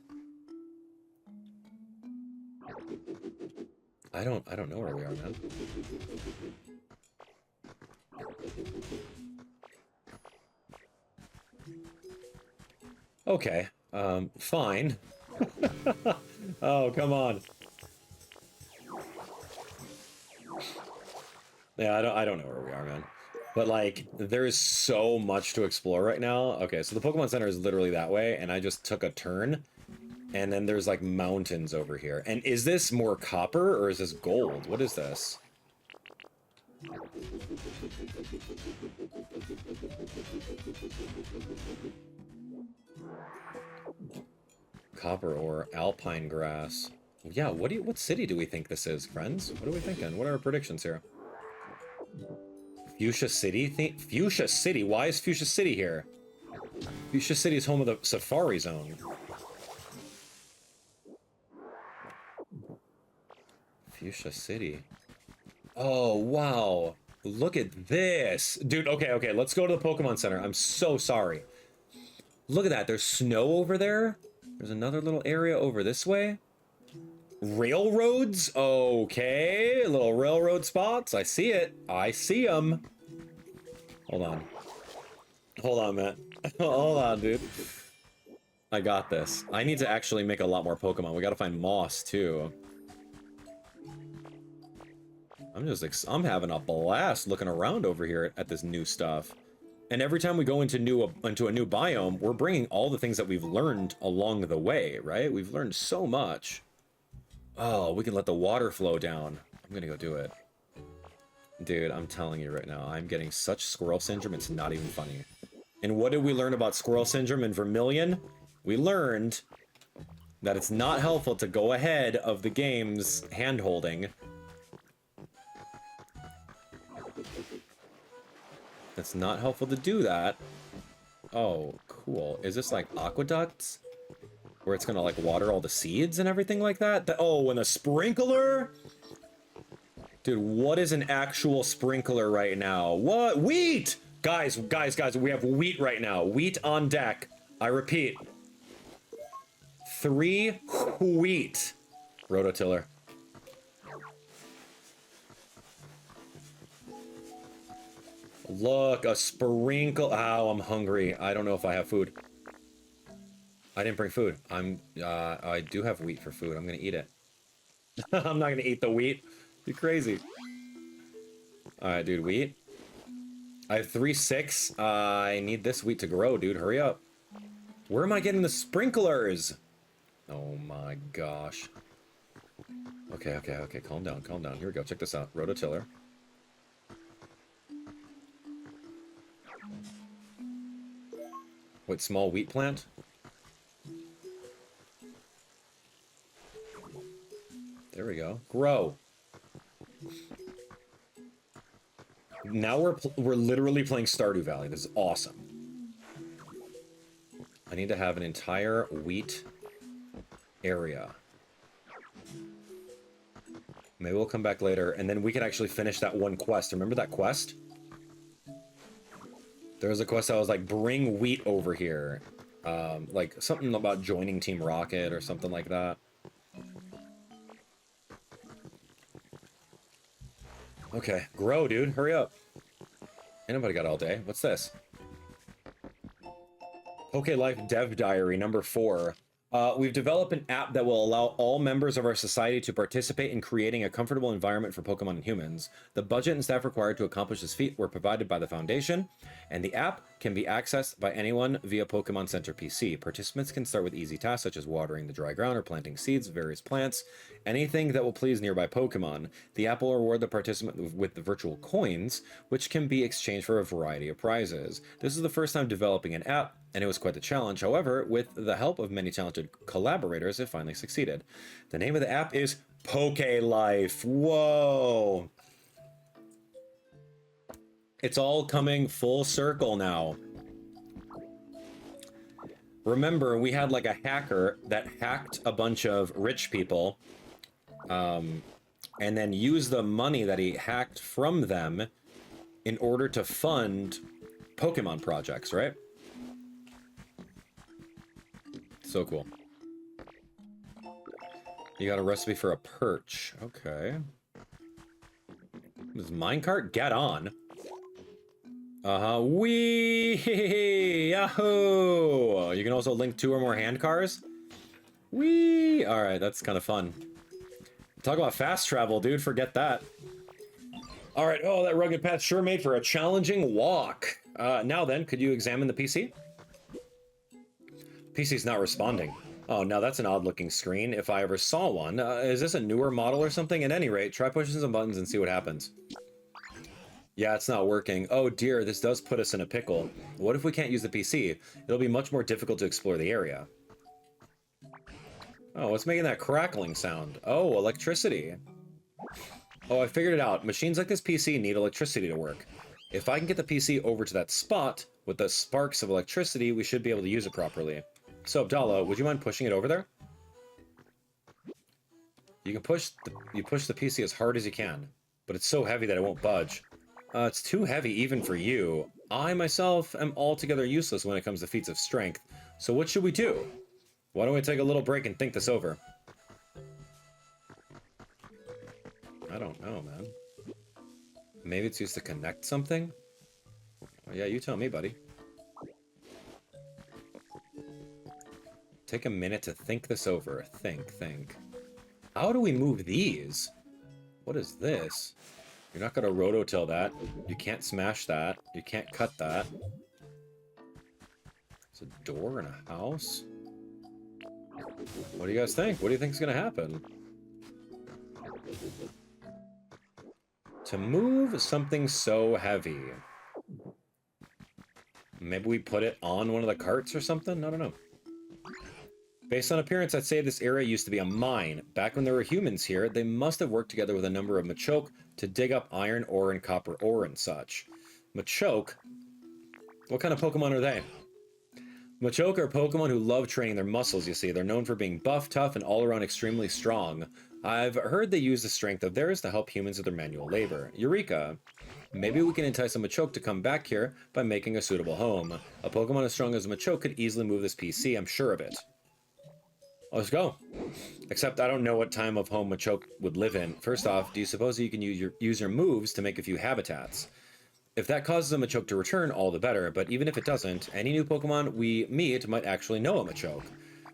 I don't know where we are, man. Okay, fine. Oh, come on. Yeah, I don't know where we are, man. But, like, there is so much to explore right now. Okay, so the Pokemon Center is literally that way, and I just took a turn. And then there's, like, mountains over here. And is this more copper, or is this gold? What is this? Copper ore, alpine grass. Yeah, what city do we think this is, friends? What are we thinking? What are our predictions here? Fuchsia City? Fuchsia City? Why is Fuchsia City here? Fuchsia City is home of the Safari Zone. Fuchsia City. Oh, wow. Look at this. Dude, okay, let's go to the Pokemon Center. I'm so sorry. Look at that. There's snow over there. There's another little area over this way. Railroads? Okay, little railroad spots. I see it. I see them. Hold on. Hold on, Matt. Hold on, dude. I got this. I need to actually make a lot more Pokemon. We gotta find moss, too. I'm having a blast looking around over here at this new stuff. And every time we go into a new biome, we're bringing all the things that we've learned along the way, right? We've learned so much. Oh, we can let the water flow down. I'm gonna go do it. Dude, I'm telling you right now, I'm getting such squirrel syndrome, it's not even funny. And what did we learn about squirrel syndrome in Vermilion? We learned that it's not helpful to go ahead of the game's hand-holding. It's not helpful to do that. Oh, cool. Is this like aqueducts? Where it's gonna like water all the seeds and everything like that? Oh, and a sprinkler? Dude, what is an actual sprinkler right now? What? Wheat! Guys, we have wheat right now. Wheat on deck. I repeat. 3 wheat. Rototiller. Look, a sprinkle. Ow, I'm hungry. I don't know if I have food. I didn't bring food. I do have wheat for food. I'm gonna eat it. I'm not gonna eat the wheat. You're crazy. Alright, dude, wheat. I have 3-6. I need this wheat to grow, dude. Hurry up. Where am I getting the sprinklers? Oh my gosh. Okay. Calm down. Here we go. Check this out. Rototiller. Wait, small wheat plant? There we go. Grow. Now we're literally playing Stardew Valley. This is awesome. I need to have an entire wheat area. Maybe we'll come back later, and then we can actually finish that one quest. Remember that quest? There was a quest that was like, bring wheat over here. Like something about joining Team Rocket or something like that. Okay, grow, dude. Hurry up. Ain't nobody got all day. What's this? Poké Life Dev Diary number 4. We've developed an app that will allow all members of our society to participate in creating a comfortable environment for Pokemon and humans. The budget and staff required to accomplish this feat were provided by the Foundation, and the app can be accessed by anyone via Pokemon Center PC. Participants can start with easy tasks such as watering the dry ground or planting seeds of various plants, anything that will please nearby Pokemon. The app will reward the participant with the virtual coins, which can be exchanged for a variety of prizes. This is the first time developing an app, and it was quite the challenge. However, with the help of many talented collaborators, it finally succeeded. The name of the app is Poké Life. Whoa! It's all coming full circle now. Remember, we had like a hacker that hacked a bunch of rich people, and then used the money that he hacked from them in order to fund Pokemon projects, right? So cool. You got a recipe for a perch. Okay. This minecart? Get on. Wee! Yahoo! You can also link 2 or more hand cars. Wee! Alright, that's kind of fun. Talk about fast travel, dude. Forget that. Alright, oh, that rugged path sure made for a challenging walk. Now then, could you examine the PC? PC's not responding. Oh, now that's an odd-looking screen, if I ever saw one. Is this a newer model or something? At any rate, try pushing some buttons and see what happens. Yeah, it's not working. Oh dear, this does put us in a pickle. What if we can't use the PC? It'll be much more difficult to explore the area. Oh, what's making that crackling sound? Oh, electricity. Oh, I figured it out. Machines like this PC need electricity to work. If I can get the PC over to that spot with the sparks of electricity, we should be able to use it properly. So, Abdallah, would you mind pushing it over there? You can push the PC as hard as you can, but it's so heavy that it won't budge. It's too heavy even for you. I, myself, am altogether useless when it comes to feats of strength. So what should we do? Why don't we take a little break and think this over? I don't know, man. Maybe it's used to connect something? Oh, yeah, you tell me, buddy. Take a minute to think this over. Think. How do we move these? What is this? You're not gonna rototill that. You can't smash that. You can't cut that. It's a door in a house? What do you guys think? What do you think is gonna happen? To move something so heavy. Maybe we put it on one of the carts or something? I don't know. Based on appearance, I'd say this area used to be a mine. Back when there were humans here, they must have worked together with a number of Machoke to dig up iron ore and copper ore and such. Machoke? What kind of Pokemon are they? Machoke are Pokemon who love training their muscles, you see. They're known for being buff, tough, and all around extremely strong. I've heard they use the strength of theirs to help humans with their manual labor. Eureka! Maybe we can entice a Machoke to come back here by making a suitable home. A Pokemon as strong as a Machoke could easily move this PC, I'm sure of it. Let's go. Except I don't know what time of home Machoke would live in. First off, do you suppose you can use your moves to make a few habitats? If that causes a Machoke to return, all the better, but even if it doesn't, any new Pokemon we meet might actually know a Machoke.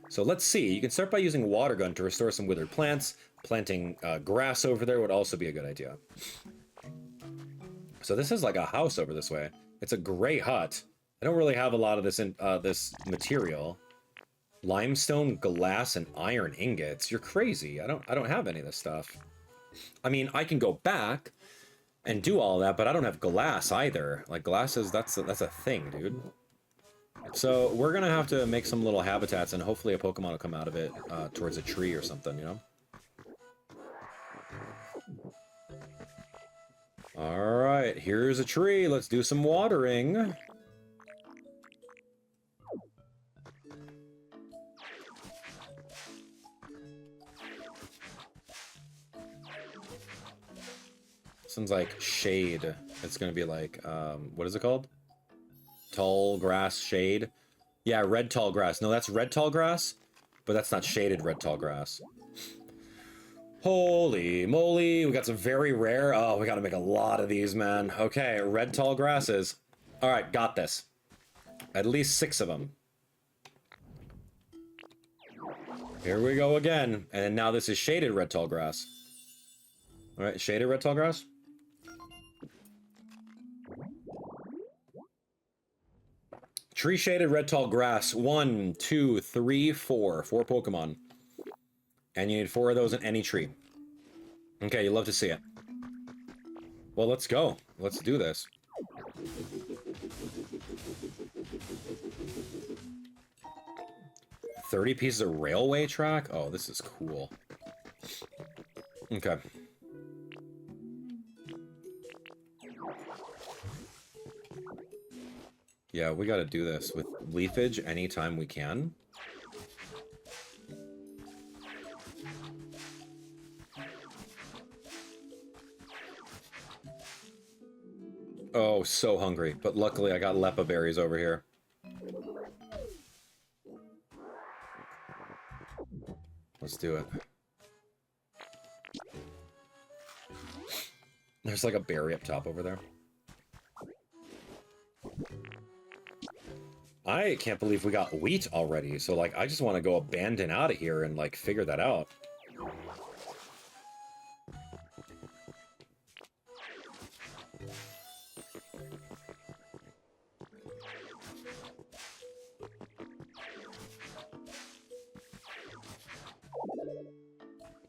So let's see, you can start by using Water Gun to restore some withered plants. Planting grass over there would also be a good idea. So this is like a house over this way. It's a gray hut. I don't really have a lot of this this material. Limestone, glass, and iron ingots. You're crazy. I don't have any of this stuff. I mean, I can go back and do all that, but I don't have glass either. Like glasses, that's a thing, dude. So we're gonna have to make some little habitats, and hopefully a Pokemon will come out of it towards a tree or something, you know? All right, here's a tree. Let's do some watering. Sounds like shade. It's gonna be like, what is it called? Tall grass shade. Yeah, red tall grass. No, that's red tall grass, but that's not shaded red tall grass. Holy moly, we got some very rare. Oh, we gotta make a lot of these, man. Okay, red tall grasses. All right, got this. At least 6 of them. Here we go again. And now this is shaded red tall grass. All right, shaded red tall grass. Tree shaded red tall grass. 1, 2, 3, 4. 4 Pokemon. And you need 4 of those in any tree. Okay, you love to see it. Well, let's go. Let's do this. $30 pieces of railway track? Oh, this is cool. Okay. Yeah, we gotta do this with Leafage anytime we can. Oh, so hungry. But luckily I got Lepa berries over here. Let's do it. There's like a berry up top over there. I can't believe we got wheat already, so like I just want to go abandon out of here and like figure that out.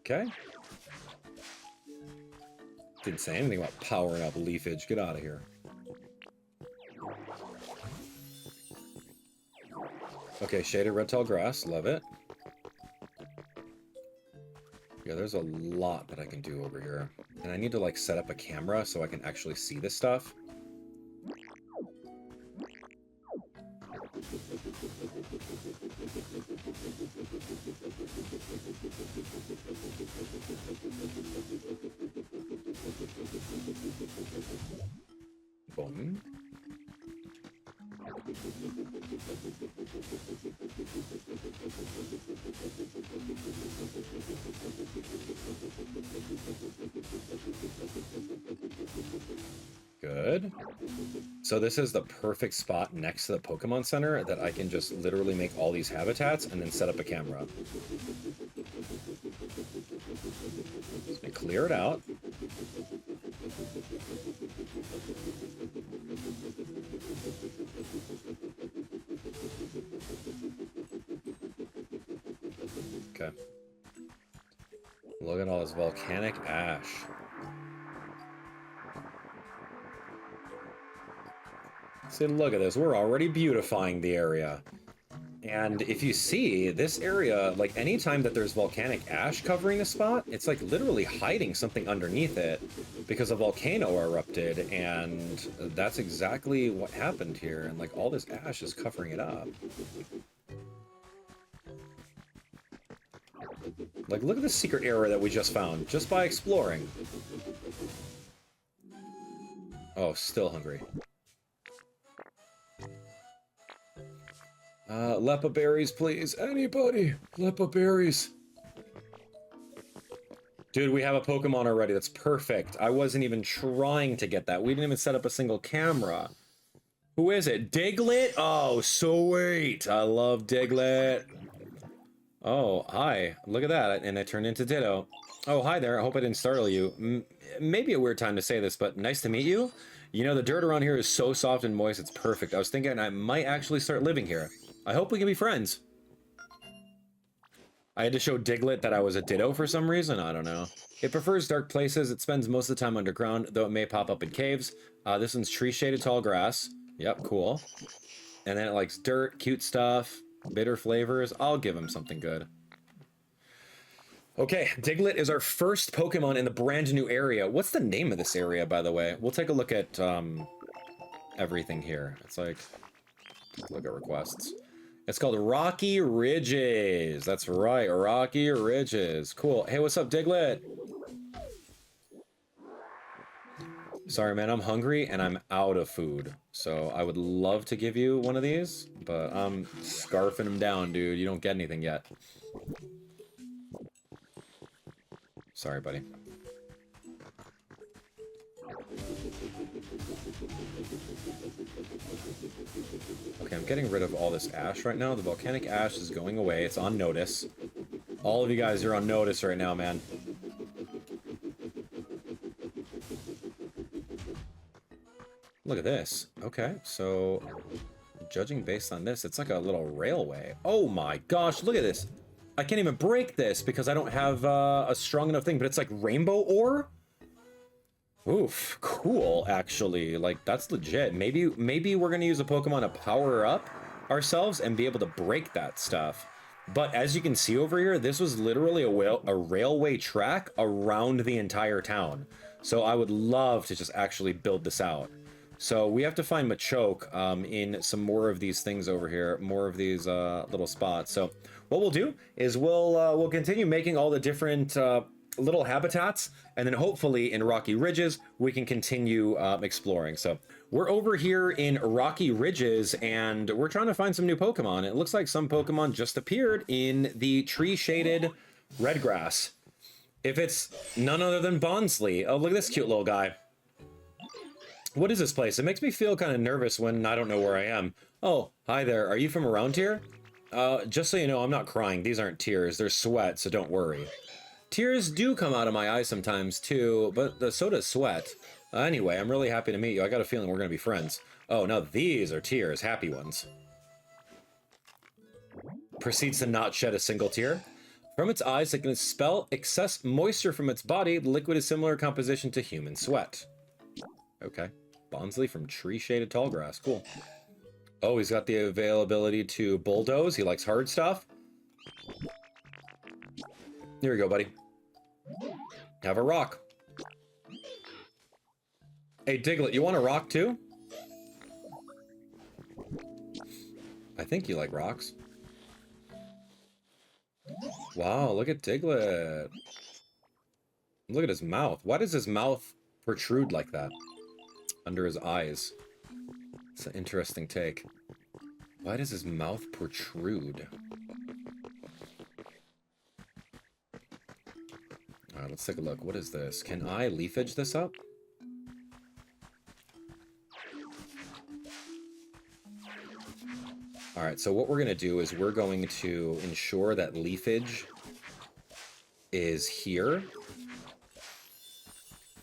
Okay. Didn't say anything about powering up Leafage. Get out of here. Okay, shaded red tall grass. Love it. Yeah, there's a lot that I can do over here. And I need to, like, set up a camera so I can actually see this stuff. Boom. Good. So this is the perfect spot next to the Pokemon Center that I can just literally make all these habitats and then set up a camera. Just gonna clear it out. Okay. Look at all this volcanic ash. See, look at this. We're already beautifying the area. And if you see, this area, like anytime that there's volcanic ash covering the spot, it's like literally hiding something underneath it because a volcano erupted, and that's exactly what happened here. And like all this ash is covering it up. Like, look at the secret area that we just found, just by exploring. Oh, still hungry. Lepa berries, please. Anybody? Lepa berries. Dude, we have a Pokemon already. That's perfect. I wasn't even trying to get that. We didn't even set up a single camera. Who is it? Diglett? Oh, sweet. I love Diglett. Oh, hi. Look at that. And it turned into Ditto. Oh, hi there. I hope I didn't startle you. Maybe a weird time to say this, but nice to meet you. You know, the dirt around here is so soft and moist. It's perfect. I was thinking I might actually start living here. I hope we can be friends. I had to show Diglett that I was a Ditto for some reason. I don't know. It prefers dark places. It spends most of the time underground, though it may pop up in caves. This one's tree-shaded tall grass. Yep, cool. And then it likes dirt, cute stuff, bitter flavors. I'll give him something good. Okay, Diglett is our first Pokemon in the brand new area. What's the name of this area, by the way? We'll take a look at everything here. It's like, look at requests. It's called Rocky Ridges. That's right, Rocky Ridges. Cool. Hey, what's up, Diglett? Sorry, man, I'm hungry and I'm out of food. So I would love to give you one of these, but I'm scarfing them down, dude. You don't get anything yet. Sorry, buddy. Okay, I'm getting rid of all this ash right now. The volcanic ash is going away. It's on notice. All of you guys are on notice right now, man. Look at this. Okay, so judging based on this, it's like a little railway. Oh my gosh, look at this. I can't even break this because I don't have a strong enough thing, but it's like rainbow ore? Oof, cool, actually. Like, that's legit. Maybe we're gonna use a Pokemon to power up ourselves and be able to break that stuff. But as you can see over here, this was literally a railway track around the entire town. So I would love to just actually build this out. So we have to find Machoke in some more of these things over here, more of these little spots. So what we'll do is we'll continue making all the different little habitats, and then hopefully in Rocky Ridges we can continue exploring. So we're over here in Rocky Ridges and we're trying to find some new Pokemon. It looks like some Pokemon just appeared in the tree-shaded red grass. If it's none other than Bonsly. Oh, look at this cute little guy. What is this place? It makes me feel kind of nervous when I don't know where I am. Oh, hi there. Are you from around here? Just so you know, I'm not crying. These aren't tears. They're sweat, so don't worry. Tears do come out of my eyes sometimes, too, but so does sweat. Anyway, I'm really happy to meet you. I got a feeling we're going to be friends. Oh, now these are tears. Happy ones. Proceeds to not shed a single tear. From its eyes, it can expel excess moisture from its body. The liquid is similar composition to human sweat. Okay. Bonsly from tree-shaded tall grass. Cool. Oh, he's got the availability to bulldoze. He likes hard stuff. Here we go, buddy. Have a rock. Hey, Diglett, you want a rock too? I think you like rocks. Wow, look at Diglett. Look at his mouth. Why does his mouth protrude like that? Under his eyes. It's an interesting take. Why does his mouth protrude? Alright, let's take a look. What is this? Can I leafage this up? Alright, so what we're going to do is we're going to ensure that leafage is here.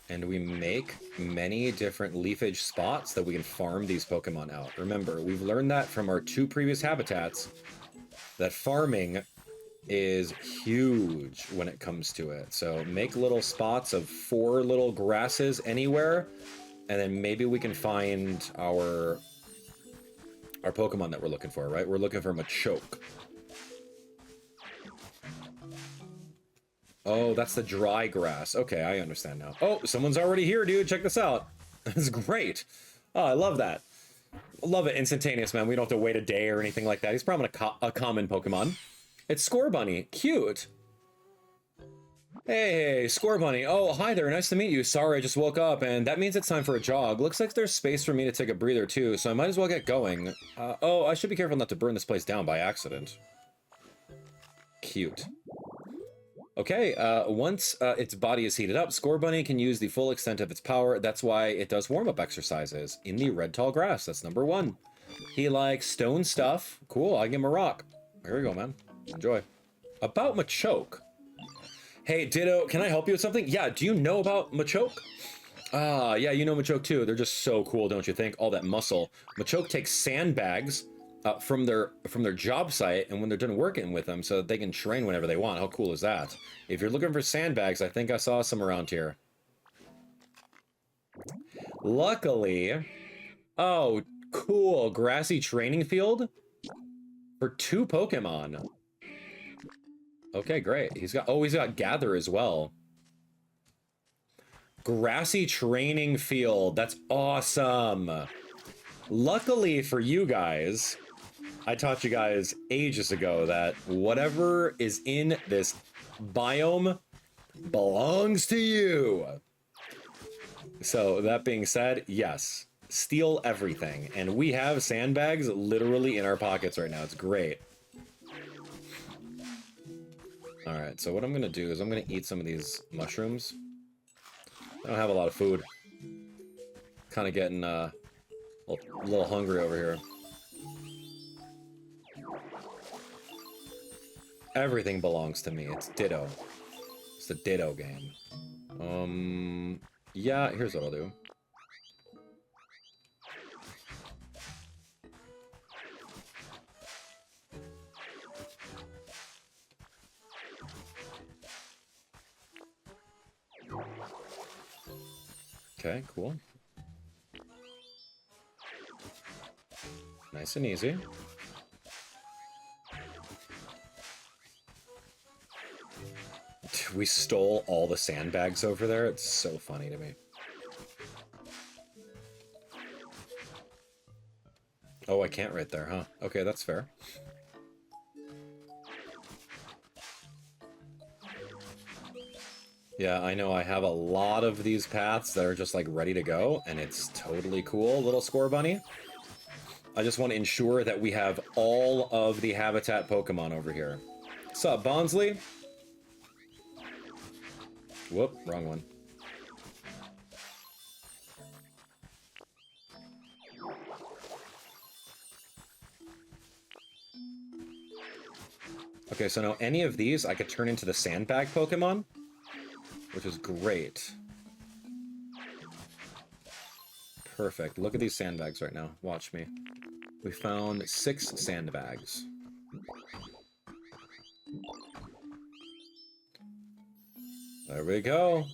And we make many different leafage spots that we can farm these Pokemon out. Remember, we've learned that from our 2 previous habitats, that farming is huge when it comes to it. So make little spots of 4 little grasses anywhere, and then maybe we can find our Pokemon that we're looking for, right? We're looking for Machoke. Oh, that's the dry grass. Okay, I understand now. Oh, someone's already here, dude. Check this out. That's great. Oh, I love that. I love it. Instantaneous, man. We don't have to wait a day or anything like that. He's probably a common Pokemon. It's Scorbunny. Cute. Hey, Score Bunny. Oh, hi there. Nice to meet you. Sorry, I just woke up, and that means it's time for a jog. Looks like there's space for me to take a breather, too, so I might as well get going. Oh, I should be careful not to burn this place down by accident. Cute. Okay, once its body is heated up, Score Bunny can use the full extent of its power. That's why it does warm-up exercises in the red tall grass. That's number 1. He likes stone stuff. Cool, I give him a rock. Here we go, man. Enjoy. About Machoke. Hey, Ditto, can I help you with something? Yeah, do you know about Machoke? Ah, yeah, you know Machoke too. They're just so cool, don't you think? All that muscle. Machoke takes sandbags from their job site, and when they're done working with them, so that they can train whenever they want. How cool is that? If you're looking for sandbags, I think I saw some around here. Luckily, oh, cool, grassy training field for 2 Pokemon. Okay, great. He's got Gather as well. Grassy training field. That's awesome. Luckily for you guys, I taught you guys ages ago that whatever is in this biome belongs to you. So that being said, yes, steal everything. And we have sandbags literally in our pockets right now. It's great. All right, so what I'm gonna do is I'm gonna eat some of these mushrooms. I don't have a lot of food. Kind of getting a little hungry over here. Everything belongs to me. It's Ditto. It's the Ditto game. Yeah, here's what I'll do. Okay, cool. Nice and easy. We stole all the sandbags over there. It's so funny to me. Oh, I can't right there, huh? Okay, that's fair. Yeah, I know I have a lot of these paths that are just like ready to go, and it's totally cool, little Score Bunny. I just want to ensure that we have all of the habitat Pokemon over here. What's up, Bonsley? Whoop, wrong one. Okay, so now any of these I could turn into the sandbag Pokemon, which is great. Perfect. Look at these sandbags right now. Watch me. We found 6 sandbags. There we go.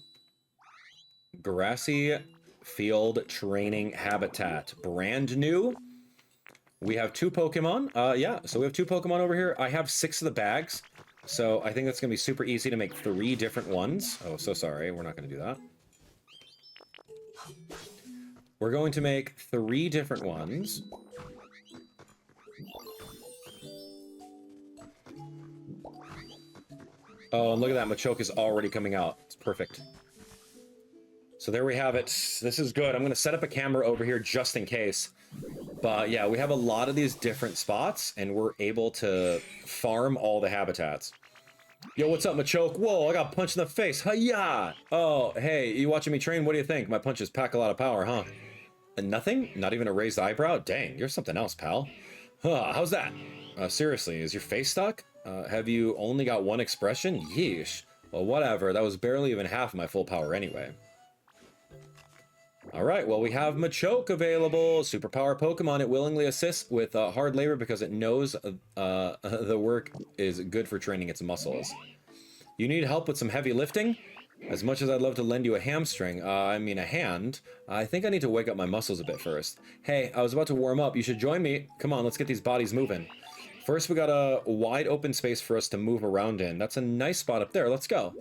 Grassy field training habitat. Brand new. We have 2 Pokemon. Yeah, so we have 2 Pokemon over here. I have 6 of the bags. So I think that's going to be super easy to make 3 different ones. Oh, so sorry. We're not going to do that. We're going to make 3 different ones. Oh, and look at that. Machoke is already coming out. It's perfect. So there we have it. This is good. I'm going to set up a camera over here just in case. But yeah, we have a lot of these different spots, and we're able to farm all the habitats. Yo, what's up, Machoke? Whoa, I got punched in the face. Hi-ya! Oh, hey, you watching me train? What do you think? My punches pack a lot of power, huh? And nothing? Not even a raised eyebrow? Dang, you're something else, pal. Huh, how's that? Seriously, is your face stuck? Have you only got one expression? Yeesh. Well, whatever. That was barely even half my full power anyway. Alright, well, we have Machoke available. Superpower Pokemon. It willingly assists with hard labor because it knows the work is good for training its muscles. You need help with some heavy lifting? As much as I'd love to lend you a hamstring, I mean a hand, I think I need to wake up my muscles a bit first. Hey, I was about to warm up. You should join me. Come on, let's get these bodies moving. First, we got a wide open space for us to move around in. That's a nice spot up there. Let's go.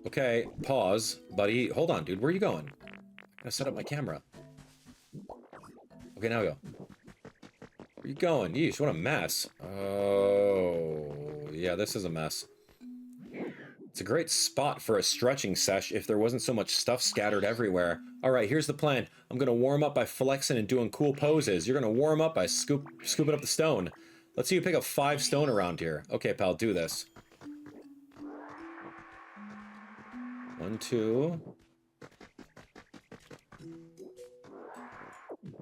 Okay, pause, buddy. Hold on, dude. Where are you going? I gotta set up my camera. Okay, now go. Where you going? Yeesh, what a mess. Oh, Yeah, this is a mess. It's a great spot for a stretching sesh if there wasn't so much stuff scattered everywhere. All right, here's the plan. I'm gonna warm up by flexing and doing cool poses. You're gonna warm up by scooping up the stone. Let's see you pick up 5 stone around here. Okay, pal, do this. 1, 2,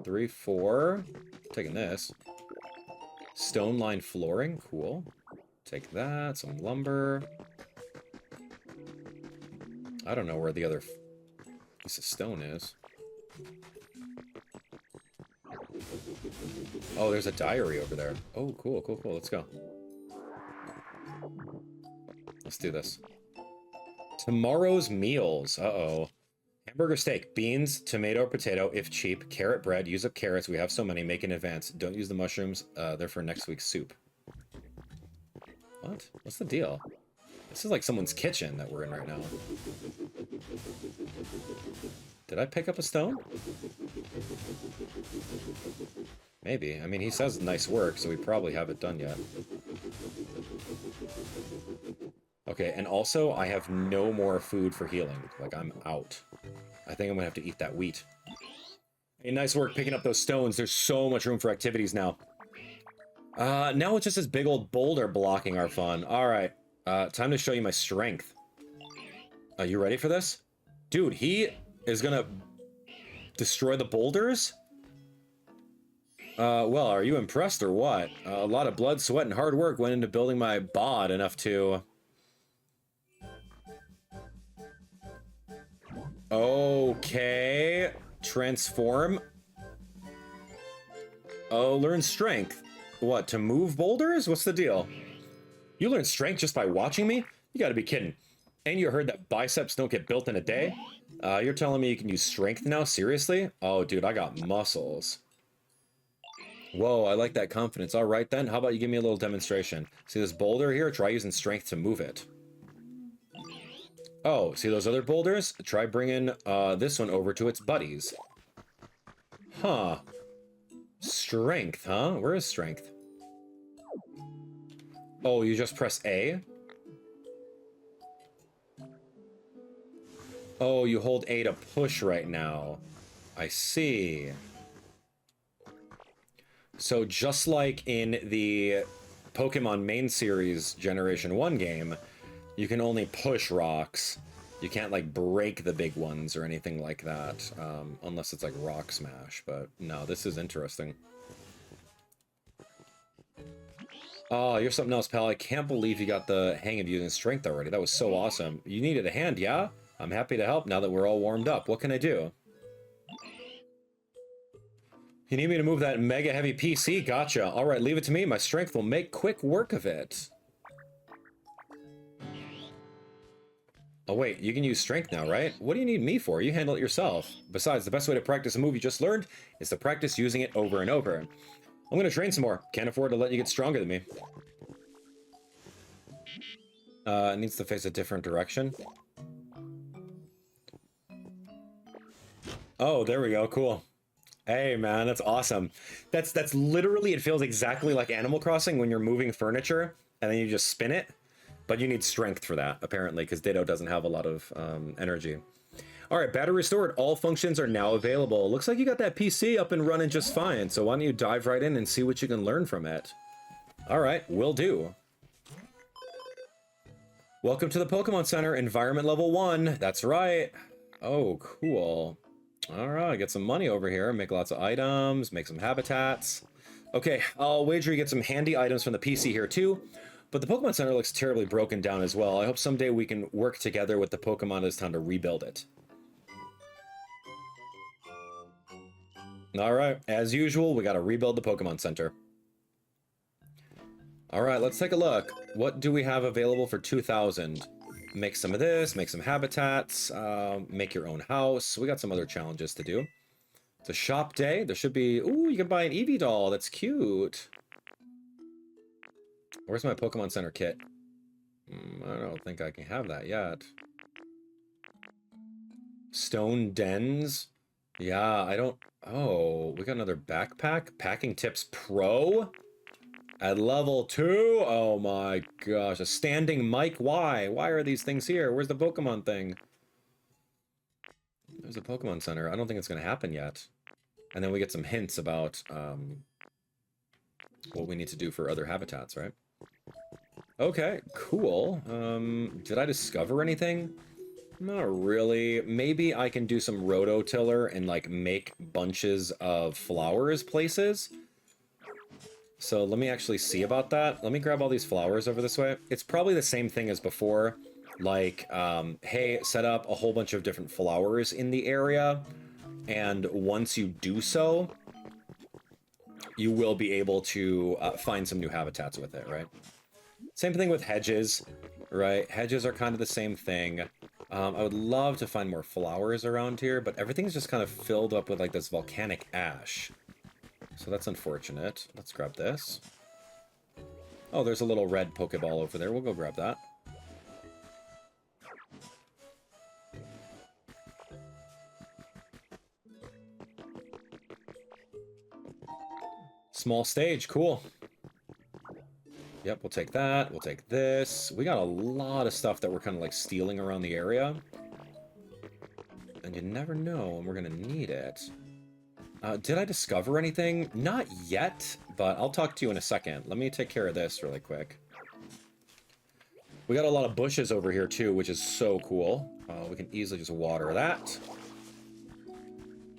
3, 4. Taking this. Stone lined flooring, cool. Take that, some lumber. I don't know where the other piece of stone is. Oh, there's a diary over there. Oh, cool, cool, cool. Let's go. Let's do this. Tomorrow's meals. Uh-oh. Hamburger steak, beans, tomato, potato, if cheap, carrot bread, use up carrots, we have so many, make in advance. Don't use the mushrooms, they're for next week's soup. What? What's the deal? This is like someone's kitchen that we're in right now. Did I pick up a stone? Maybe. I mean, he says nice work, so we probably haven't done yet. Okay, and also, I have no more food for healing. Like, I'm out. I think I'm gonna have to eat that wheat. Hey, nice work picking up those stones. There's so much room for activities now. Now it's just this big old boulder blocking our fun. Alright, time to show you my strength. Are you ready for this? Dude, he is gonna destroy the boulders? Well, are you impressed or what? A lot of blood, sweat, and hard work went into building my bod enough to... Okay. Transform. Oh, learn strength. What, to move boulders? What's the deal? You learn strength just by watching me? You gotta be kidding. And you heard that biceps don't get built in a day? You're telling me you can use strength now? Seriously? Oh, dude, I got muscles. Whoa, I like that confidence. All right, then. How about you give me a little demonstration? See this boulder here? Try using strength to move it. Oh, see those other boulders? Try bringing this one over to its buddies. Huh. Strength, huh? Where is strength? Oh, you just press A? Oh, you hold A to push right now. I see. So just like in the Pokemon main series Generation 1 game, you can only push rocks. You can't, like, break the big ones or anything like that, unless it's, like, Rock Smash. But, no, this is interesting. Oh, you're something else, pal. I can't believe you got the hang of using strength already. That was so awesome. You needed a hand, yeah? I'm happy to help now that we're all warmed up. What can I do? You need me to move that mega heavy PC? Gotcha. All right, leave it to me. My strength will make quick work of it. Oh wait, you can use strength now, right? What do you need me for? You handle it yourself. Besides, the best way to practice a move you just learned is to practice using it over and over. I'm gonna train some more. Can't afford to let you get stronger than me. It needs to face a different direction. Oh, there we go, cool. Hey man, that's awesome. That's literally, it feels exactly like Animal Crossing when you're moving furniture and then you just spin it. But you need strength for that, apparently, because Ditto doesn't have a lot of energy. All right, battery restored. All functions are now available. Looks like you got that PC up and running just fine, so why don't you dive right in and see what you can learn from it. All right, will do. Welcome to the Pokemon Center, Environment Level 1. That's right. Oh, cool. All right, get some money over here. Make lots of items, make some habitats. Okay, I'll wager you get some handy items from the PC here, too. But the Pokemon Center looks terribly broken down as well. I hope someday we can work together with the Pokemon of this town to rebuild it. Alright, as usual, we gotta rebuild the Pokemon Center. Alright, let's take a look. What do we have available for 2,000? Make some of this, make some habitats, make your own house. We got some other challenges to do. It's a shop day. There should be... Ooh, you can buy an Eevee doll. That's cute. Where's my Pokemon Center kit? I don't think I can have that yet. Stone Dens? Yeah, I don't... Oh, we got another backpack? Packing Tips Pro? At level 2? Oh my gosh, a standing mic? Why? Why are these things here? Where's the Pokemon thing? There's a Pokemon Center. I don't think it's going to happen yet. And then we get some hints about what we need to do for other habitats, right? Okay, cool. Did I discover anything? Not really. Maybe I can do some rototiller and like make bunches of flowers places. So let me actually see about that. Let me grab all these flowers over this way. It's probably the same thing as before. Like, hey, set up a whole bunch of different flowers in the area. And once you do so, you will be able to find some new habitats with it, right? Same thing with hedges, right? Hedges are kind of the same thing. I would love to find more flowers around here, but everything's just kind of filled up with like this volcanic ash. So that's unfortunate. Let's grab this. Oh, there's a little red Pokeball over there. We'll go grab that. Small stage, cool. Yep, we'll take that. We'll take this. We got a lot of stuff that we're kind of like stealing around the area. And you never know when we're going to need it. Did I discover anything? Not yet, but I'll talk to you in a second. Let me take care of this really quick. We got a lot of bushes over here too, which is so cool. We can easily just water that.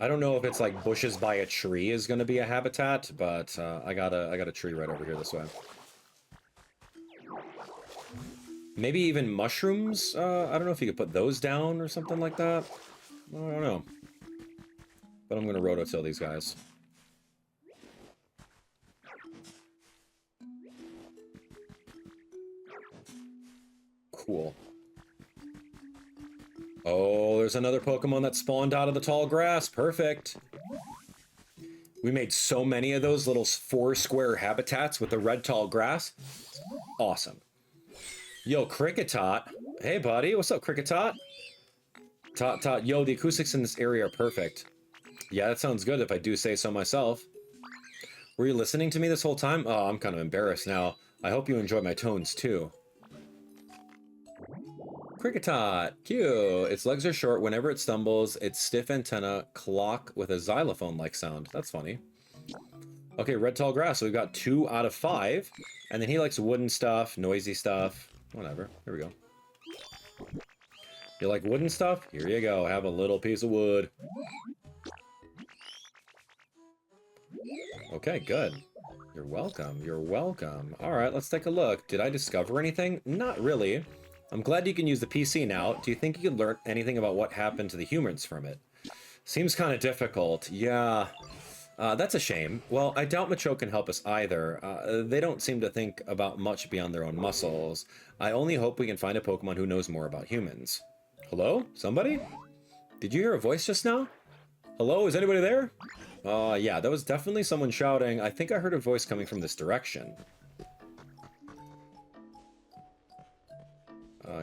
I don't know if it's like bushes by a tree is going to be a habitat, but I got a tree right over here this way. Maybe even mushrooms? I don't know if you could put those down or something like that. I don't know. But I'm going to rototill these guys. Cool. Oh, there's another Pokemon that spawned out of the tall grass. Perfect. We made so many of those little 4-square habitats with the red tall grass. Awesome. Yo, Cricketot. Hey, buddy. What's up, Cricketot? Tot. Yo, the acoustics in this area are perfect. Yeah, that sounds good if I do say so myself. Were you listening to me this whole time? Oh, I'm kind of embarrassed now. I hope you enjoy my tones, too. Cricketot. Cute. Its legs are short. Whenever it stumbles, its stiff antenna clock with a xylophone-like sound. That's funny. Okay, red tall grass. So we've got 2 out of 5. And then he likes wooden stuff, noisy stuff. Whatever. Here we go. You like wooden stuff? Here you go. Have a little piece of wood. Okay, good. You're welcome. You're welcome. All right, let's take a look. Did I discover anything? Not really. I'm glad you can use the PC now. Do you think you could learn anything about what happened to the humans from it? Seems kind of difficult. Yeah. That's a shame. Well, I doubt Macho can help us either. They don't seem to think about much beyond their own muscles. I only hope we can find a Pokemon who knows more about humans. Hello? Somebody? Did you hear a voice just now? Hello? Is anybody there? Yeah, that was definitely someone shouting. I think I heard a voice coming from this direction.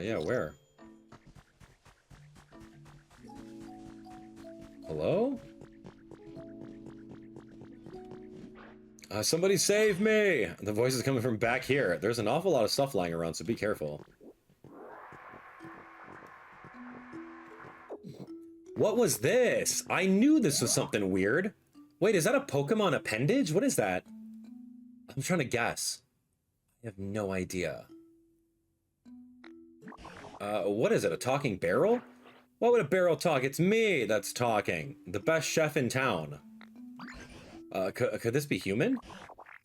Yeah, where? Hello? Somebody save me! The voice is coming from back here. There's an awful lot of stuff lying around, so be careful. What was this? I knew this was something weird. Wait, is that a Pokemon appendage? What is that? I'm trying to guess. I have no idea. What is it? A talking barrel? Why would a barrel talk? It's me that's talking. The best chef in town. Could this be human?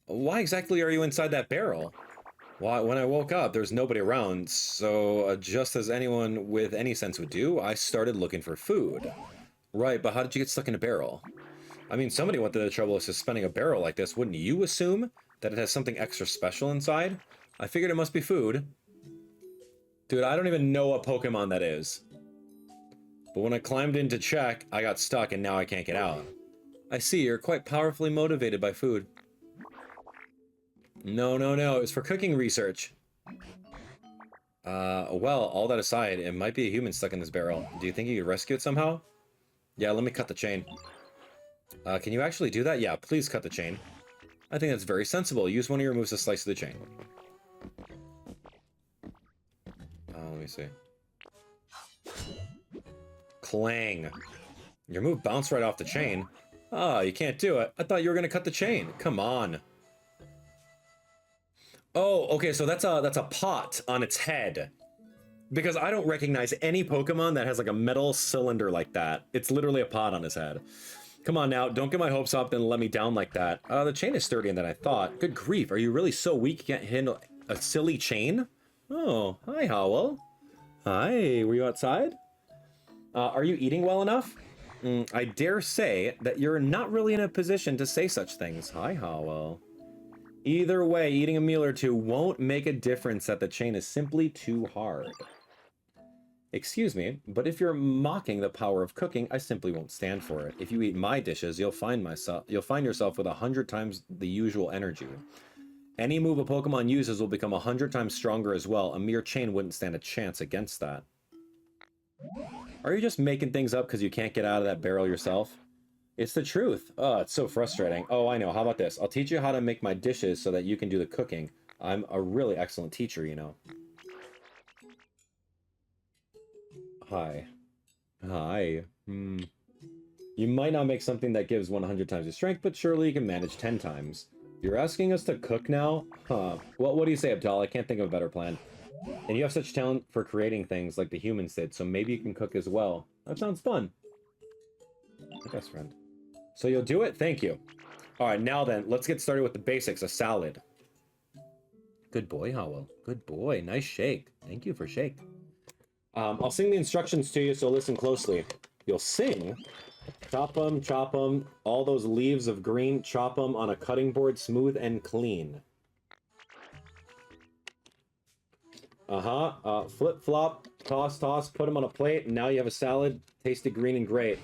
Why exactly are you inside that barrel? Why, when I woke up, there's nobody around, so just as anyone with any sense would do, I started looking for food. Right, but how did you get stuck in a barrel? I mean, somebody went to the trouble of suspending a barrel like this. Wouldn't you assume that it has something extra special inside? I figured it must be food. Dude, I don't even know what Pokemon that is. But when I climbed in to check, I got stuck and now I can't get out. I see, you're quite powerfully motivated by food. No, it's for cooking research. Well, all that aside, it might be a human stuck in this barrel. Do you think you could rescue it somehow? Yeah, let me cut the chain. Can you actually do that? Yeah, please cut the chain. I think that's very sensible. Use one of your moves to slice the chain. Let me see. Clang. Your move bounced right off the chain. Ah, you can't do it. I thought you were gonna cut the chain. Come on. Oh, okay, so that's a pot on its head. Because I don't recognize any Pokemon that has like a metal cylinder like that. It's literally a pot on his head. Come on now, don't get my hopes up and let me down like that. The chain is sturdier than I thought. Good grief, are you really so weak you can't handle a silly chain? Oh, hi Howell. Hi, were you outside? Are you eating well enough? I dare say that you're not really in a position to say such things. Hi Howell. Either way, eating a meal or two won't make a difference, that the chain is simply too hard. Excuse me, but if you're mocking the power of cooking, I simply won't stand for it. If you eat my dishes, you'll find yourself with 100 times the usual energy. Any move a Pokemon uses will become 100 times stronger as well. A mere chain wouldn't stand a chance against that. Are you just making things up because you can't get out of that barrel yourself? It's the truth. Oh, it's so frustrating. Oh, I know. How about this? I'll teach you how to make my dishes so that you can do the cooking. I'm a really excellent teacher, you know. Hi. Hi. You might not make something that gives 100 times your strength, but surely you can manage 10 times. You're asking us to cook now? Huh. Well, what do you say, Abdallah? I can't think of a better plan. And you have such talent for creating things like the humans did, so maybe you can cook as well. That sounds fun. My best friend. So you'll do it? Thank you. Alright, now then, let's get started with the basics. A salad. Good boy, Howell. Good boy. Nice shake. Thank you for shake. I'll sing the instructions to you, so listen closely. You'll sing. Chop them, all those leaves of green, chop them on a cutting board, smooth and clean. Flip, flop, toss, toss, put them on a plate, and now you have a salad, tasted green and great.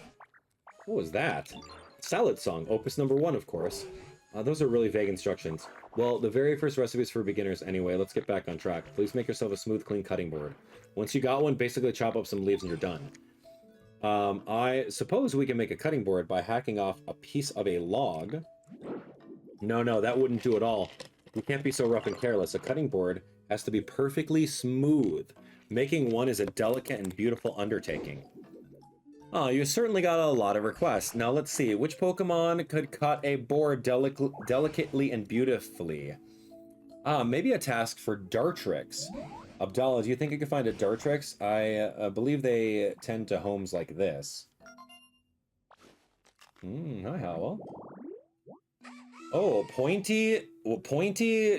What was that? Salad song, opus number 1, of course. Those are really vague instructions. Well, the very first recipe is for beginners anyway. Let's get back on track. Please make yourself a smooth, clean cutting board. Once you got one, basically chop up some leaves and you're done. I suppose we can make a cutting board by hacking off a piece of a log. No, that wouldn't do at all. We can't be so rough and careless. A cutting board has to be perfectly smooth. Making one is a delicate and beautiful undertaking. Oh, you certainly got a lot of requests. Now let's see, which Pokemon could cut a board delicately and beautifully? Maybe a task for Dartrix. Abdallah, do you think you could find a Dartrix? I believe they tend to homes like this. Hi, Howell. Oh, pointy,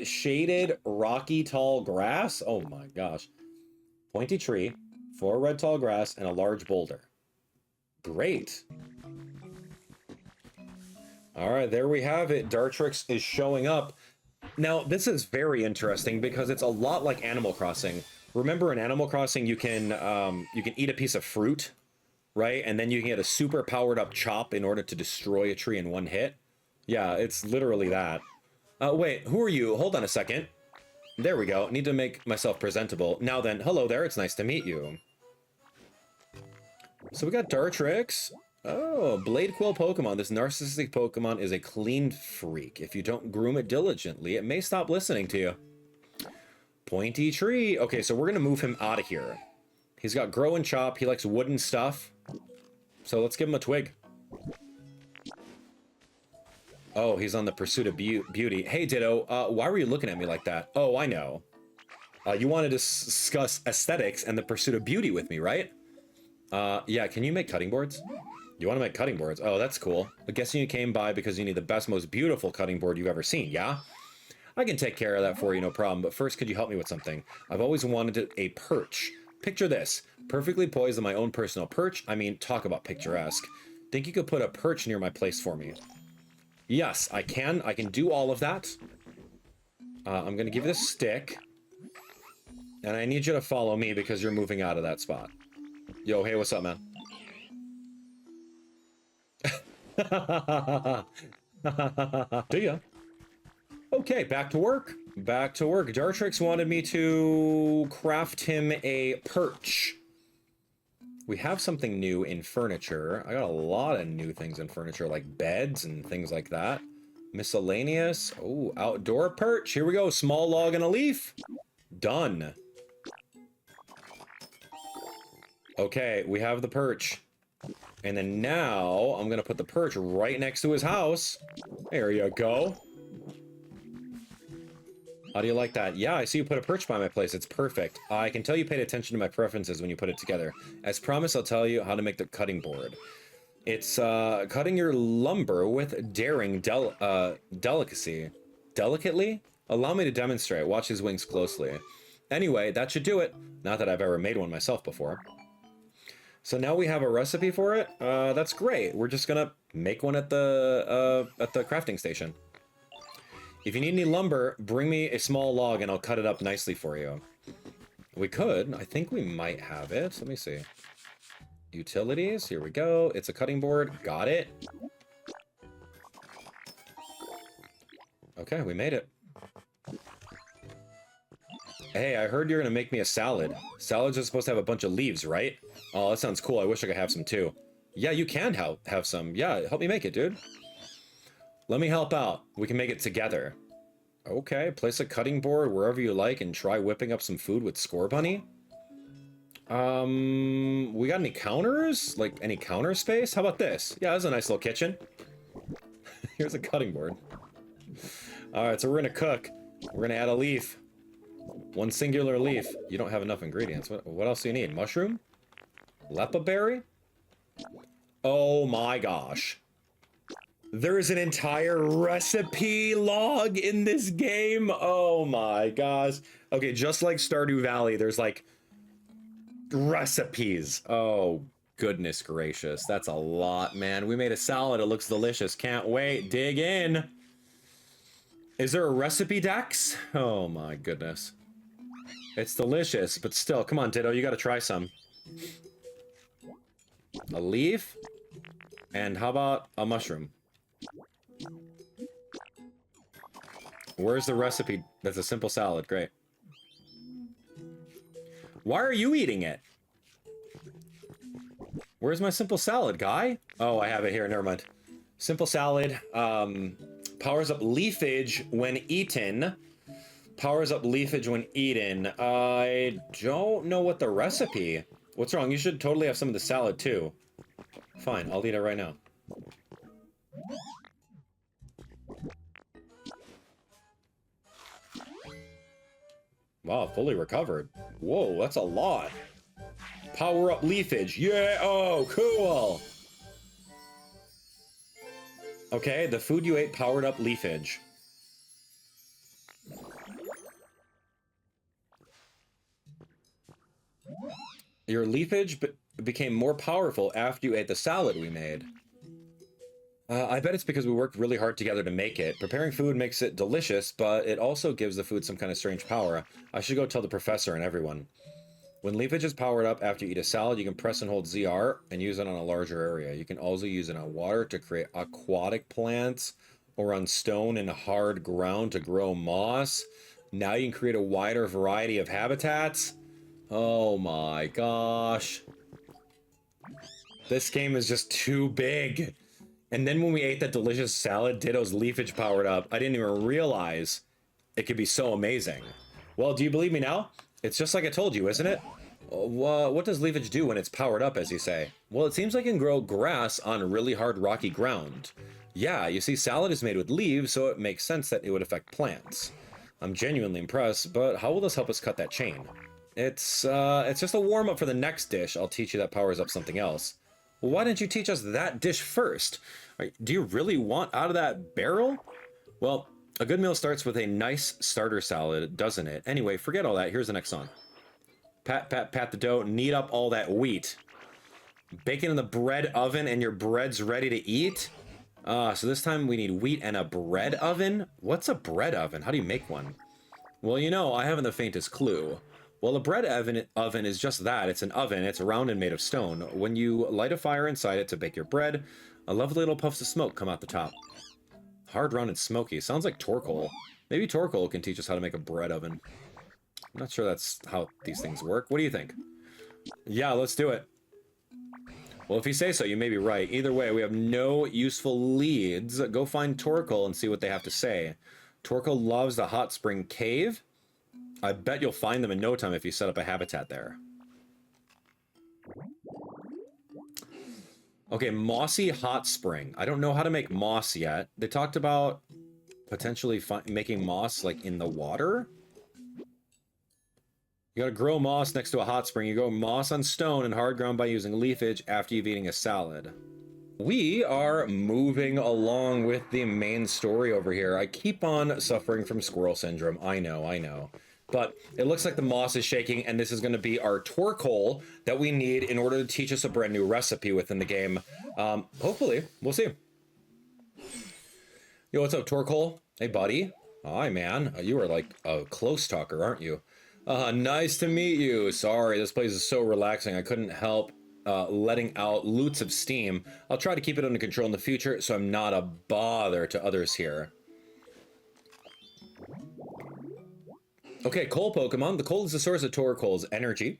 shaded, rocky, tall grass? Oh my gosh. Pointy tree, 4 red tall grass, and a large boulder. Great. Alright, there we have it. Dartrix is showing up. Now, this is very interesting because it's a lot like Animal Crossing. Remember in Animal Crossing you can eat a piece of fruit, right? And then you can get a super powered up chop in order to destroy a tree in one hit. Yeah, it's literally that. Wait, who are you? Hold on a second. There we go. Need to make myself presentable. Now then, hello there. It's nice to meet you. So we got Dartrix. Oh, Blade Quill Pokemon. This narcissistic Pokemon is a clean freak. If you don't groom it diligently, it may stop listening to you. Pointy Tree. Okay, so we're going to move him out of here. He's got Grow and Chop. He likes wooden stuff. So let's give him a twig. Oh, he's on the pursuit of beauty. Hey, Ditto, why were you looking at me like that? Oh, I know. You wanted to discuss aesthetics and the pursuit of beauty with me, right? Yeah, can you make cutting boards? You want to make cutting boards? Oh, that's cool. I'm guessing you came by because you need the best, most beautiful cutting board you've ever seen, yeah? I can take care of that for you, no problem. But first, could you help me with something? I've always wanted a perch. Picture this. Perfectly poised on my own personal perch. I mean, talk about picturesque. Think you could put a perch near my place for me? Yes, I can. I can do all of that. I'm going to give you the stick. And I need you to follow me because you're moving out of that spot. Yo, hey, what's up, man? Do ya? Okay, back to work. Back to work. Dartrix wanted me to craft him a perch. We have something new in furniture. I got a lot of new things in furniture, like beds and things like that. Miscellaneous. Oh, outdoor perch. Here we go. Small log and a leaf. Done. Okay, we have the perch. And then now I'm gonna put the perch right next to his house. There you go. How do you like that? Yeah, I see you put a perch by my place. It's perfect. I can tell you paid attention to my preferences when you put it together. As promised, I'll tell you how to make the cutting board. It's cutting your lumber with daring delicacy. Delicately? Allow me to demonstrate. Watch his wings closely. Anyway, that should do it. Not that I've ever made one myself before. So now we have a recipe for it. That's great. We're just gonna make one at the crafting station. If you need any lumber, bring me a small log and I'll cut it up nicely for you. We could. I think we might have it. Let me see. Utilities. Here we go. It's a cutting board. Got it. Okay, we made it. Hey, I heard you're gonna make me a salad. Salads are supposed to have a bunch of leaves, right? Oh, that sounds cool. I wish I could have some too. Yeah, you can have some. Yeah, help me make it, dude. Let me help out. We can make it together. Okay, place a cutting board wherever you like and try whipping up some food with Score Bunny. We got any counters? Like, any counter space? How about this? Yeah, that's a nice little kitchen. Here's a cutting board. Alright, so we're gonna cook. We're gonna add a leaf. One singular leaf. You don't have enough ingredients. What else do you need? Mushroom? Lepa berry? Oh my gosh. There is an entire recipe log in this game. Oh my gosh. Okay, just like Stardew Valley, there's like recipes. Oh, goodness gracious. That's a lot, man. We made a salad. It looks delicious. Can't wait. Dig in. Is there a recipe, Dex? Oh my goodness. It's delicious, but still, come on, Ditto, you gotta try some. A leaf? And how about a mushroom? Where's the recipe? That's a simple salad. Great. Why are you eating it? Where's my simple salad, guy? Oh, I have it here. Never mind. Simple salad. Powers up leafage when eaten. Powers up leafage when eaten. I don't know what the recipe. What's wrong? You should totally have some of the salad too. Fine, I'll eat it right now. Wow, fully recovered. Whoa, that's a lot. Power up leafage. Yeah, oh, cool. Okay, the food you ate powered up leafage. Your leafage became more powerful after you ate the salad we made. I bet it's because we worked really hard together to make it. Preparing food makes it delicious, but it also gives the food some kind of strange power. I should go tell the professor and everyone. When leafage is powered up after you eat a salad, you can press and hold ZR and use it on a larger area. You can also use it on water to create aquatic plants or on stone and hard ground to grow moss. Now you can create a wider variety of habitats. Oh my gosh. This game is just too big. And then when we ate that delicious salad, Ditto's leafage powered up. I didn't even realize it could be so amazing. Well, do you believe me now? It's just like I told you, isn't it? What does leafage do when it's powered up, as you say? Well, it seems like it can grow grass on really hard rocky ground. Yeah, you see, salad is made with leaves, so it makes sense that it would affect plants. I'm genuinely impressed, but how will this help us cut that chain? It's just a warm-up for the next dish I'll teach you that powers up something else. Well, why didn't you teach us that dish first? Do you really want out of that barrel? Well, a good meal starts with a nice starter salad, doesn't it? Anyway, forget all that. Here's the next song. Pat, pat, pat the dough. Knead up all that wheat. Bake it in the bread oven and your bread's ready to eat? So this time we need wheat and a bread oven? What's a bread oven? How do you make one? Well, you know, I haven't the faintest clue. Well, a bread oven is just that. It's an oven. It's round and made of stone. When you light a fire inside it to bake your bread, a lovely little puffs of smoke come out the top. Hard, round, and smoky. Sounds like Torkoal. Maybe Torkoal can teach us how to make a bread oven. I'm not sure that's how these things work. What do you think? Yeah, let's do it. Well, if you say so, you may be right. Either way, we have no useful leads. Go find Torkoal and see what they have to say. Torkoal loves the hot spring cave. I bet you'll find them in no time if you set up a habitat there. Okay, mossy hot spring. I don't know how to make moss yet. They talked about potentially making moss like in the water. You gotta grow moss next to a hot spring. You grow moss on stone and hard ground by using leafage after you've eaten a salad. We are moving along with the main story over here. I keep on suffering from squirrel syndrome. I know. But it looks like the moss is shaking, and this is going to be our Torkoal that we need in order to teach us a brand new recipe within the game. Hopefully. We'll see. Yo, what's up, Torkoal? Hey, buddy. Hi, man. You are like a close talker, aren't you? Nice to meet you. Sorry, this place is so relaxing. I couldn't help letting out loots of steam. I'll try to keep it under control in the future so I'm not a bother to others here. Okay, coal Pokemon. The coal is the source of Torkoal's energy.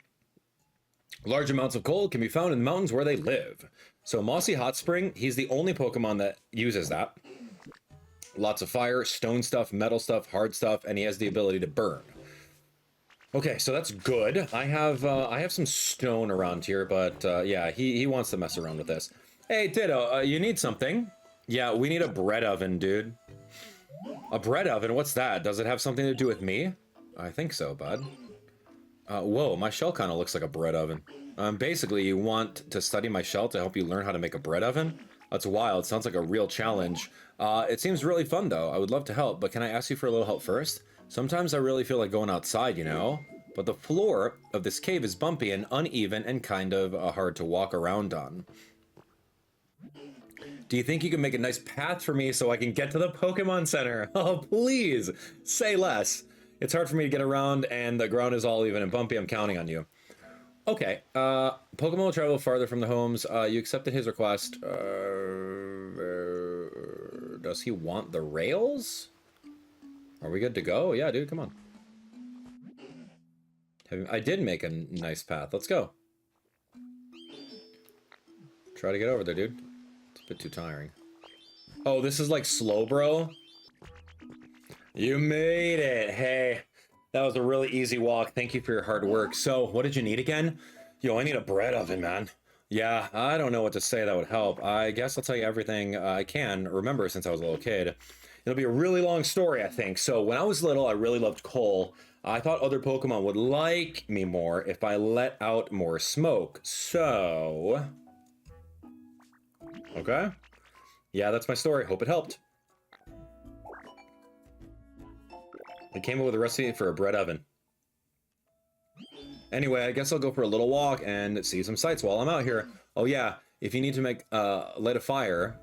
Large amounts of coal can be found in the mountains where they live. So Mossy Hot Spring, he's the only Pokemon that uses that. Lots of fire, stone stuff, metal stuff, hard stuff, and he has the ability to burn. Okay, so that's good. I have some stone around here, but yeah, he wants to mess around with this. Hey, Ditto, you need something? Yeah, we need a bread oven, dude. A bread oven? What's that? Does it have something to do with me? I think so, bud. Whoa, my shell kind of looks like a bread oven. Basically, you want to study my shell to help you learn how to make a bread oven? That's wild. Sounds like a real challenge. It seems really fun, though. I would love to help, but can I ask you for a little help first? Sometimes I really feel like going outside, you know? But the floor of this cave is bumpy and uneven and kind of hard to walk around on. Do you think you can make a nice path for me so I can get to the Pokemon Center? Oh, please, say less. It's hard for me to get around, and the ground is all even and bumpy. I'm counting on you. Okay, Pokemon will travel farther from the homes. You accepted his request. Does he want the rails? Are we good to go? Yeah, dude, come on. I did make a nice path. Let's go. Try to get over there, dude. It's a bit too tiring. Oh, this is like slow, bro. You made it. Hey, that was a really easy walk. Thank you for your hard work. So, what did you need again? Yo, I need a bread oven, man. Yeah, I don't know what to say that would help. I guess I'll tell you everything I can remember since I was a little kid. It'll be a really long story, I think. So, when I was little, I really loved coal. I thought other Pokemon would like me more if I let out more smoke. So... okay. Yeah, that's my story. Hope it helped. I came up with a recipe for a bread oven. Anyway, I guess I'll go for a little walk and see some sights while I'm out here. Oh yeah, if you need to make light a fire,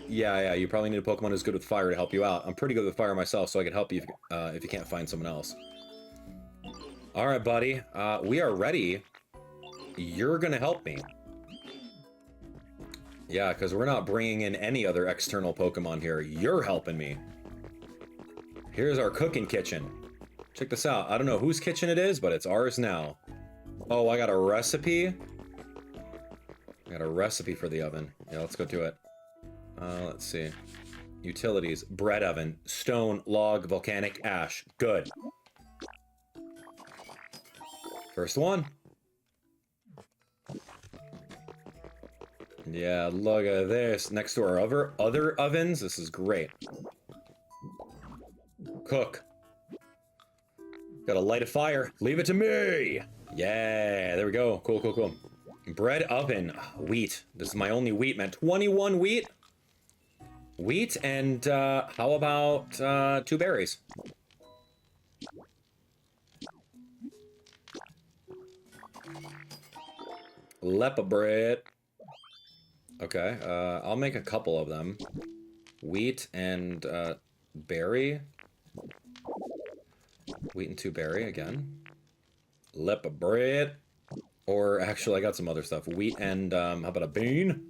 yeah, you probably need a Pokemon who's good with fire to help you out. I'm pretty good with fire myself, so I can help you if you can't find someone else. All right, buddy, we are ready. You're gonna help me. Yeah, because we're not bringing in any other external Pokemon here. You're helping me. Here's our cooking kitchen. Check this out. I don't know whose kitchen it is, but it's ours now. Oh, I got a recipe. I got a recipe for the oven. Yeah, let's go to it. Let's see. Utilities. Bread oven. Stone, log, volcanic, ash. Good. First one. Yeah, look at this. Next to our other ovens. This is great. Cook. Gotta light a fire. Leave it to me. Yeah, there we go. Cool. Bread oven. Wheat. This is my only wheat, man. 21 wheat. Wheat and how about 2 berries? Lepa bread. Okay, I'll make a couple of them. Wheat and berry. Wheat and 2 berry again. Lepa bread. Or actually, I got some other stuff. Wheat and how about a bean?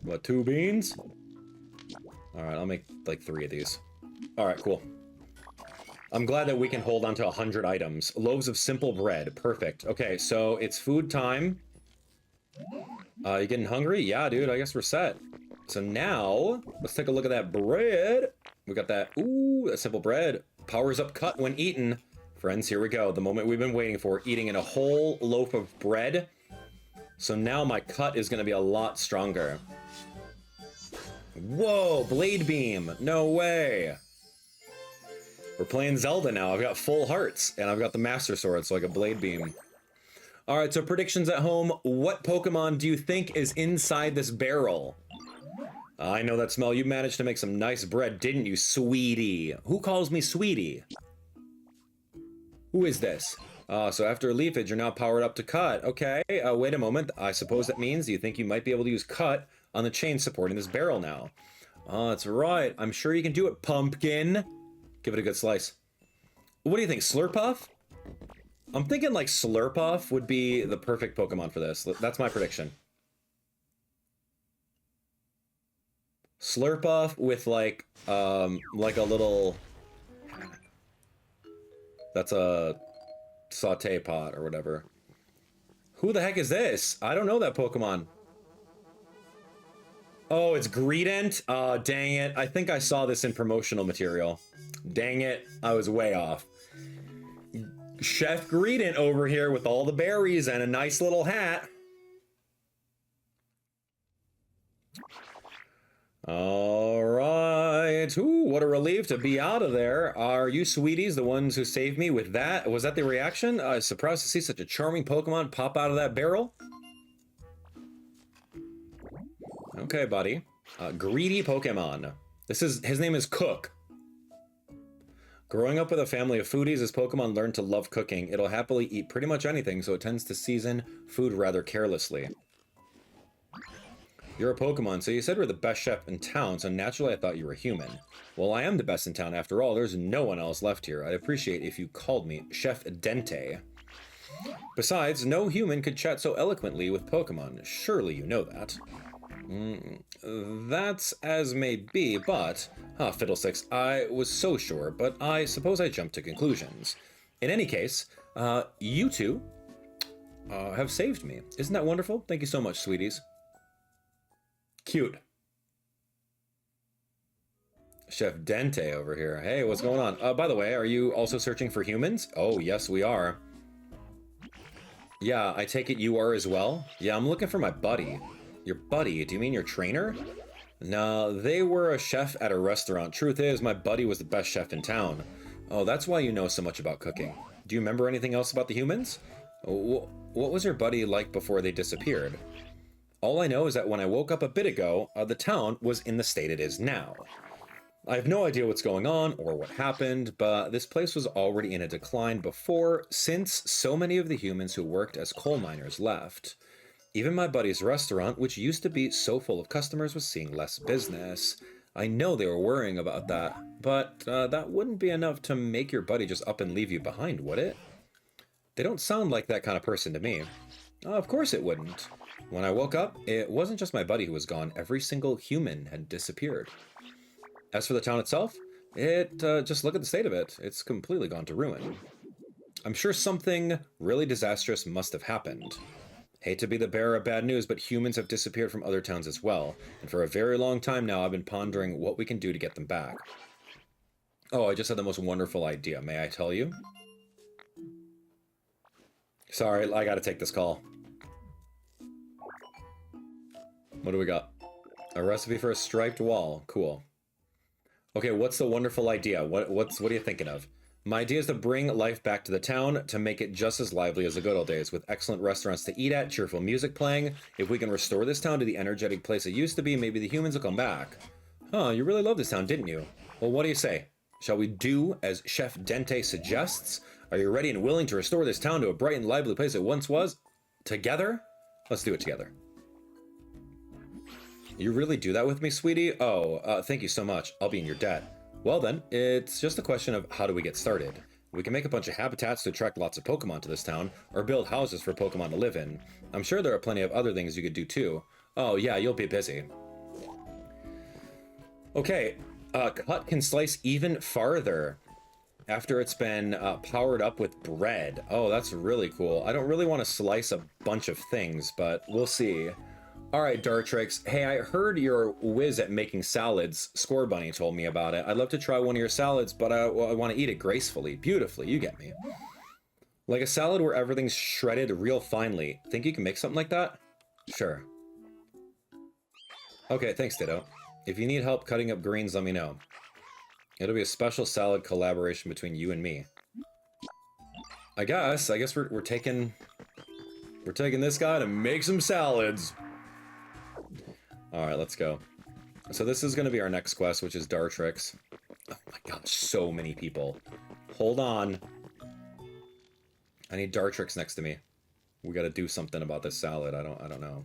What, 2 beans? Alright, I'll make like 3 of these. Alright, cool. I'm glad that we can hold on to 100 items. Loaves of simple bread. Perfect. Okay, so it's food time. You getting hungry? Yeah, dude, I guess we're set. So now, let's take a look at that bread. We got that, ooh, that simple bread. Powers up cut when eaten. Friends, here we go. The moment we've been waiting for, eating in a whole loaf of bread. So now my cut is gonna be a lot stronger. Whoa, Blade Beam, no way. We're playing Zelda now. I've got full hearts, and I've got the Master Sword, so I got Blade Beam. All right, so predictions at home. What Pokemon do you think is inside this barrel? I know that smell. You managed to make some nice bread, didn't you, sweetie? Who calls me sweetie? Who is this? So after Leafage, you're now powered up to cut. Okay, wait a moment. I suppose that means you think you might be able to use cut on the chain supporting this barrel now. Oh, that's right. I'm sure you can do it, pumpkin. Give it a good slice. What do you think, Slurpuff? I'm thinking like Slurpuff would be the perfect Pokemon for this. That's my prediction. Slurpuff with like a little... That's a saute pot or whatever. Who the heck is this? I don't know that Pokemon. Oh, it's Greedent? Oh, dang it. I think I saw this in promotional material. Dang it. I was way off. Chef Greedent over here with all the berries and a nice little hat. All right. Ooh, what a relief to be out of there. Are you sweeties the ones who saved me with that? Was that the reaction? I was surprised to see such a charming Pokemon pop out of that barrel. Okay, buddy. Greedy Pokemon. His name is Cook. Growing up with a family of foodies, this Pokemon learned to love cooking. It'll happily eat pretty much anything, so it tends to season food rather carelessly. You're a Pokemon, so you said we're the best chef in town, so naturally I thought you were human. Well, I am the best in town after all. There's no one else left here. I'd appreciate if you called me Chef Dente. Besides, no human could chat so eloquently with Pokemon. Surely you know that. That's as may be, but... fiddlesticks, I was so sure, but I suppose I jumped to conclusions. In any case, you two have saved me. Isn't that wonderful? Thank you so much, sweeties. Cute. Chef Dente over here. Hey, what's going on? By the way, are you also searching for humans? Oh, yes, we are. Yeah, I take it you are as well? Yeah, I'm looking for my buddy. Your buddy? Do you mean your trainer? No, they were a chef at a restaurant. Truth is, my buddy was the best chef in town. Oh, that's why you know so much about cooking. Do you remember anything else about the humans? What was your buddy like before they disappeared? All I know is that when I woke up a bit ago, the town was in the state it is now. I have no idea what's going on or what happened, but this place was already in a decline before, since so many of the humans who worked as coal miners left. Even my buddy's restaurant, which used to be so full of customers, was seeing less business. I know they were worrying about that, but that wouldn't be enough to make your buddy just up and leave you behind, would it? They don't sound like that kind of person to me. Of course it wouldn't. When I woke up, it wasn't just my buddy who was gone. Every single human had disappeared. As for the town itself, just look at the state of it. It's completely gone to ruin. I'm sure something really disastrous must have happened. Hate to be the bearer of bad news, but humans have disappeared from other towns as well. And for a very long time now, I've been pondering what we can do to get them back. Oh, I just had the most wonderful idea. May I tell you? Sorry, I gotta take this call. What do we got? A recipe for a striped wall. Cool. Okay, what's the wonderful idea? What are you thinking of? My idea is to bring life back to the town, to make it just as lively as the good old days, with excellent restaurants to eat at, cheerful music playing. If we can restore this town to the energetic place it used to be, maybe the humans will come back. Huh, you really loved this town, didn't you? Well, what do you say? Shall we do as Chef Dente suggests? Are you ready and willing to restore this town to a bright and lively place it once was? Together? Let's do it together. You really do that with me, sweetie? Oh, thank you so much. I'll be in your debt. Well then, it's just a question of how do we get started. We can make a bunch of habitats to attract lots of Pokemon to this town, or build houses for Pokemon to live in. I'm sure there are plenty of other things you could do too. Oh yeah, you'll be busy. Okay, cut can slice even farther after it's been powered up with bread. Oh, that's really cool. I don't really want to slice a bunch of things, but we'll see. All right, Dartrix. Hey, I heard you're a whiz at making salads. Score Bunny told me about it. I'd love to try one of your salads, but I want to eat it gracefully, beautifully. You get me. Like a salad where everything's shredded real finely. Think you can make something like that? Sure. Okay, thanks, Ditto. If you need help cutting up greens, let me know. It'll be a special salad collaboration between you and me. I guess we're taking this guy to make some salads. All right, let's go. So this is going to be our next quest, which is Dartrix. Oh my god, so many people. Hold on. I need Dartrix next to me. We got to do something about this salad. I don't know.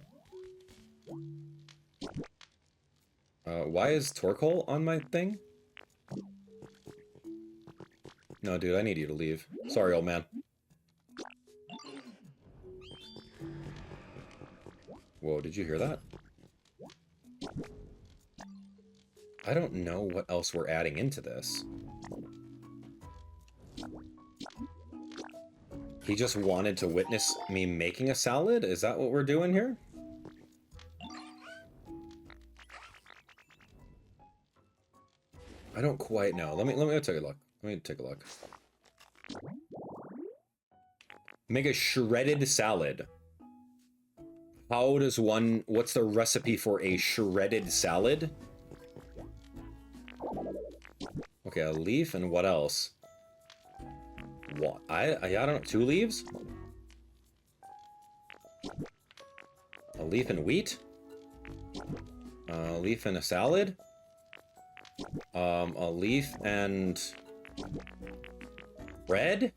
Why is Torkoal on my thing? No, dude, I need you to leave. Sorry, old man. Whoa, did you hear that? I don't know what else we're adding into this. He just wanted to witness me making a salad? Is that what we're doing here? I don't quite know. Let me take a look. Let me take a look. Make a shredded salad. How does one... What's the recipe for a shredded salad? Okay, a leaf and what else? What? I don't know. 2 leaves? A leaf and wheat? A leaf and a salad? A leaf and... bread?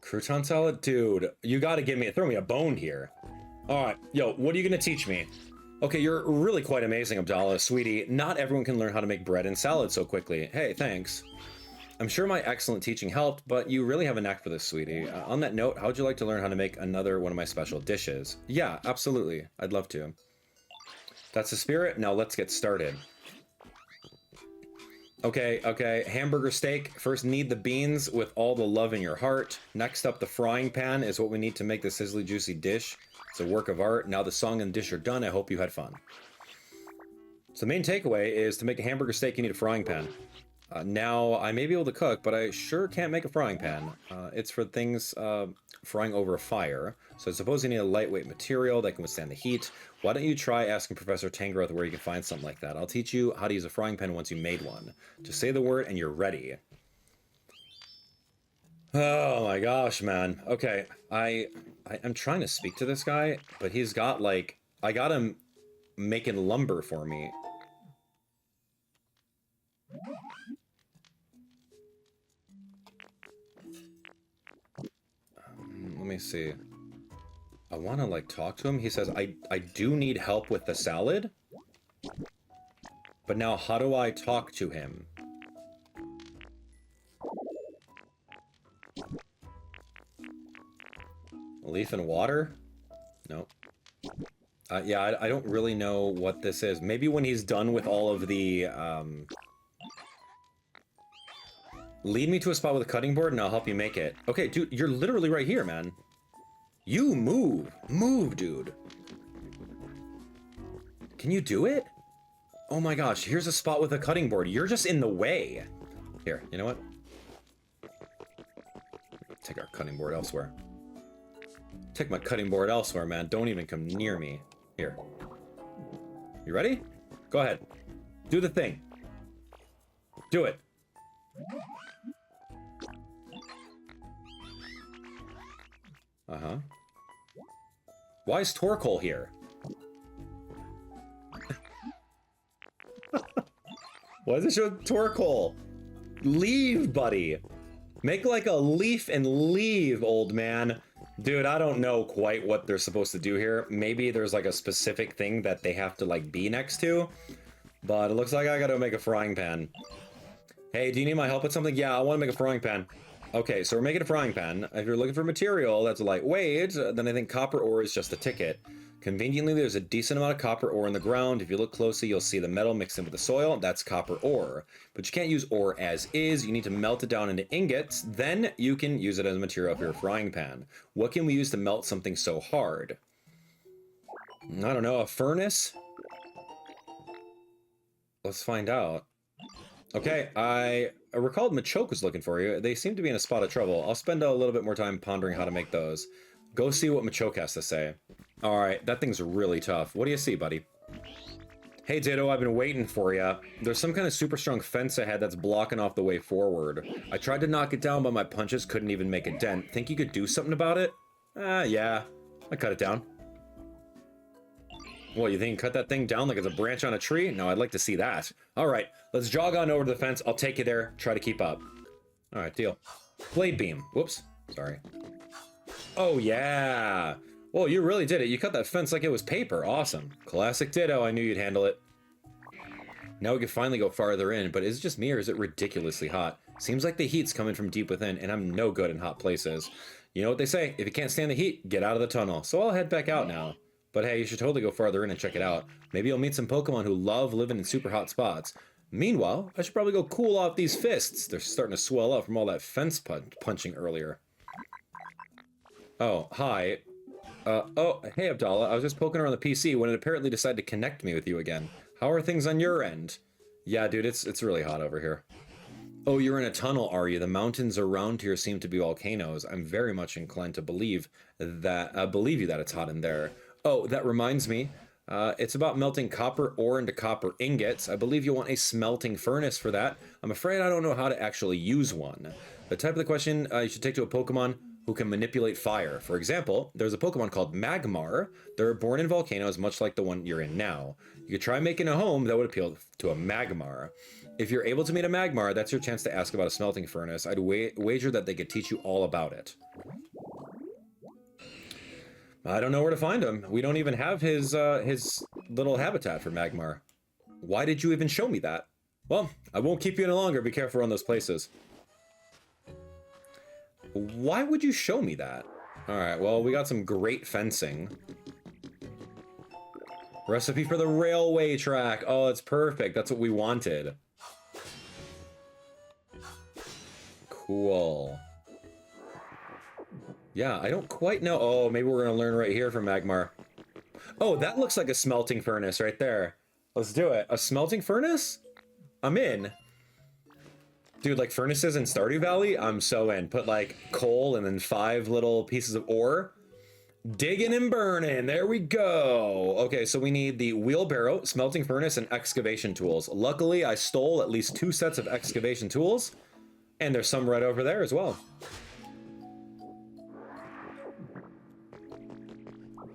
Crouton salad? Dude, you gotta throw me a bone here. Alright, yo, what are you gonna teach me? Okay, you're really quite amazing, Abdallah, sweetie. Not everyone can learn how to make bread and salad so quickly. Hey, thanks. I'm sure my excellent teaching helped, but you really have a knack for this, sweetie. On that note, how'd you like to learn how to make another one of my special dishes? Yeah, absolutely. I'd love to. That's the spirit. Now let's get started. Okay. Hamburger steak. First, knead the beans with all the love in your heart. Next up, the frying pan is what we need to make the sizzly juicy dish. It's a work of art. Now the song and dish are done. I hope you had fun. So the main takeaway is to make a hamburger steak, you need a frying pan. Now, I may be able to cook, but I sure can't make a frying pan. It's for things frying over a fire. So I suppose you need a lightweight material that can withstand the heat. Why don't you try asking Professor Tangroth where you can find something like that? I'll teach you how to use a frying pan once you made one. Just say the word and you're ready. Oh my gosh, man. Okay, I'm trying to speak to this guy, but he's got like... I got him making lumber for me. Let me see. I want to like talk to him. He says, I do need help with the salad. But now how do I talk to him? Leaf and water? Nope. Yeah, I don't really know what this is. Maybe when he's done with all of the, lead me to a spot with a cutting board and I'll help you make it. Okay, dude, you're literally right here, man. You move. Move, dude. Can you do it? Oh my gosh, here's a spot with a cutting board. You're just in the way. Here, you know what? Take our cutting board elsewhere. Take my cutting board elsewhere, man. Don't even come near me. Here. You ready? Go ahead. Do the thing. Do it. Uh-huh. Why is Torkoal here? Why does it show Torkoal? Leave, buddy. Make like a leaf and leave, old man. Dude, I don't know quite what they're supposed to do here. Maybe there's like a specific thing that they have to like be next to. But it looks like I gotta make a frying pan. Hey, do you need my help with something? Yeah, I want to make a frying pan. Okay, so we're making a frying pan. If you're looking for material that's lightweight, then I think copper ore is just a ticket. Conveniently, there's a decent amount of copper ore in the ground. If you look closely, you'll see the metal mixed in with the soil. That's copper ore. But you can't use ore as is. You need to melt it down into ingots. Then you can use it as material for your frying pan. What can we use to melt something so hard? I don't know, a furnace? Let's find out. Okay, I recalled Machoke was looking for you. They seem to be in a spot of trouble. I'll spend a little bit more time pondering how to make those. Go see what Machoke has to say. Alright, that thing's really tough. What do you see, buddy? Hey, Ditto, I've been waiting for you. There's some kind of super strong fence ahead that's blocking off the way forward. I tried to knock it down, but my punches couldn't even make a dent. Think you could do something about it? Yeah. I cut it down. What, you think you can cut that thing down like it's a branch on a tree? No, I'd like to see that. Alright, let's jog on over to the fence. I'll take you there. Try to keep up. Alright, deal. Blade beam. Whoops. Sorry. Oh, yeah. Well, you really did it. You cut that fence like it was paper. Awesome. Classic Ditto. I knew you'd handle it. Now we can finally go farther in, but is it just me or is it ridiculously hot? Seems like the heat's coming from deep within, and I'm no good in hot places. You know what they say? If you can't stand the heat, get out of the tunnel. So I'll head back out now. But hey, you should totally go farther in and check it out. Maybe you'll meet some Pokemon who love living in super hot spots. Meanwhile, I should probably go cool off these fists. They're starting to swell up from all that fence punching earlier. Oh, hi. Oh, hey Abdallah, I was just poking around the PC when it apparently decided to connect me with you again. How are things on your end? Yeah, dude, it's really hot over here. Oh, you're in a tunnel, are you? The mountains around here seem to be volcanoes. I'm very much inclined to believe you that it's hot in there. Oh, that reminds me. It's about melting copper ore into copper ingots. I believe you want a smelting furnace for that. I'm afraid I don't know how to actually use one. The type of the question you should take to a Pokemon who can manipulate fire. For example, there's a Pokemon called Magmar. They're born in volcanoes, much like the one you're in now. You could try making a home that would appeal to a Magmar. If you're able to meet a Magmar, that's your chance to ask about a smelting furnace. I'd wager that they could teach you all about it. I don't know where to find him. We don't even have his little habitat for Magmar. Why did you even show me that? Well, I won't keep you any longer. Be careful around those places. Why would you show me that? Alright, well, we got some great fencing. Recipe for the railway track. Oh, it's perfect. That's what we wanted. Cool. Yeah, I don't quite know. Oh, maybe we're gonna learn right here from Magmar. Oh, that looks like a smelting furnace right there. Let's do it. A smelting furnace? I'm in. Dude, like furnaces in Stardew Valley, I'm so in. Put like coal and then 5 little pieces of ore. Digging and burning, there we go. Okay, so we need the wheelbarrow, smelting furnace, and excavation tools. Luckily, I stole at least 2 sets of excavation tools, and there's some right over there as well.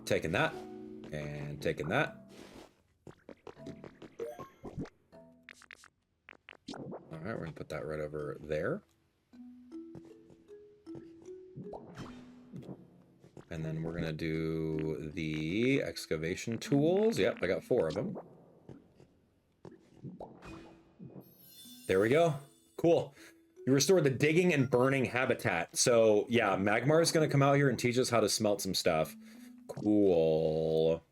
Taking that, and taking that. All right, we're gonna put that right over there. And then we're gonna do the excavation tools. Yep, I got 4 of them. There we go. Cool. You restored the digging and burning habitat. So yeah, Magmar is gonna come out here and teach us how to smelt some stuff. Cool.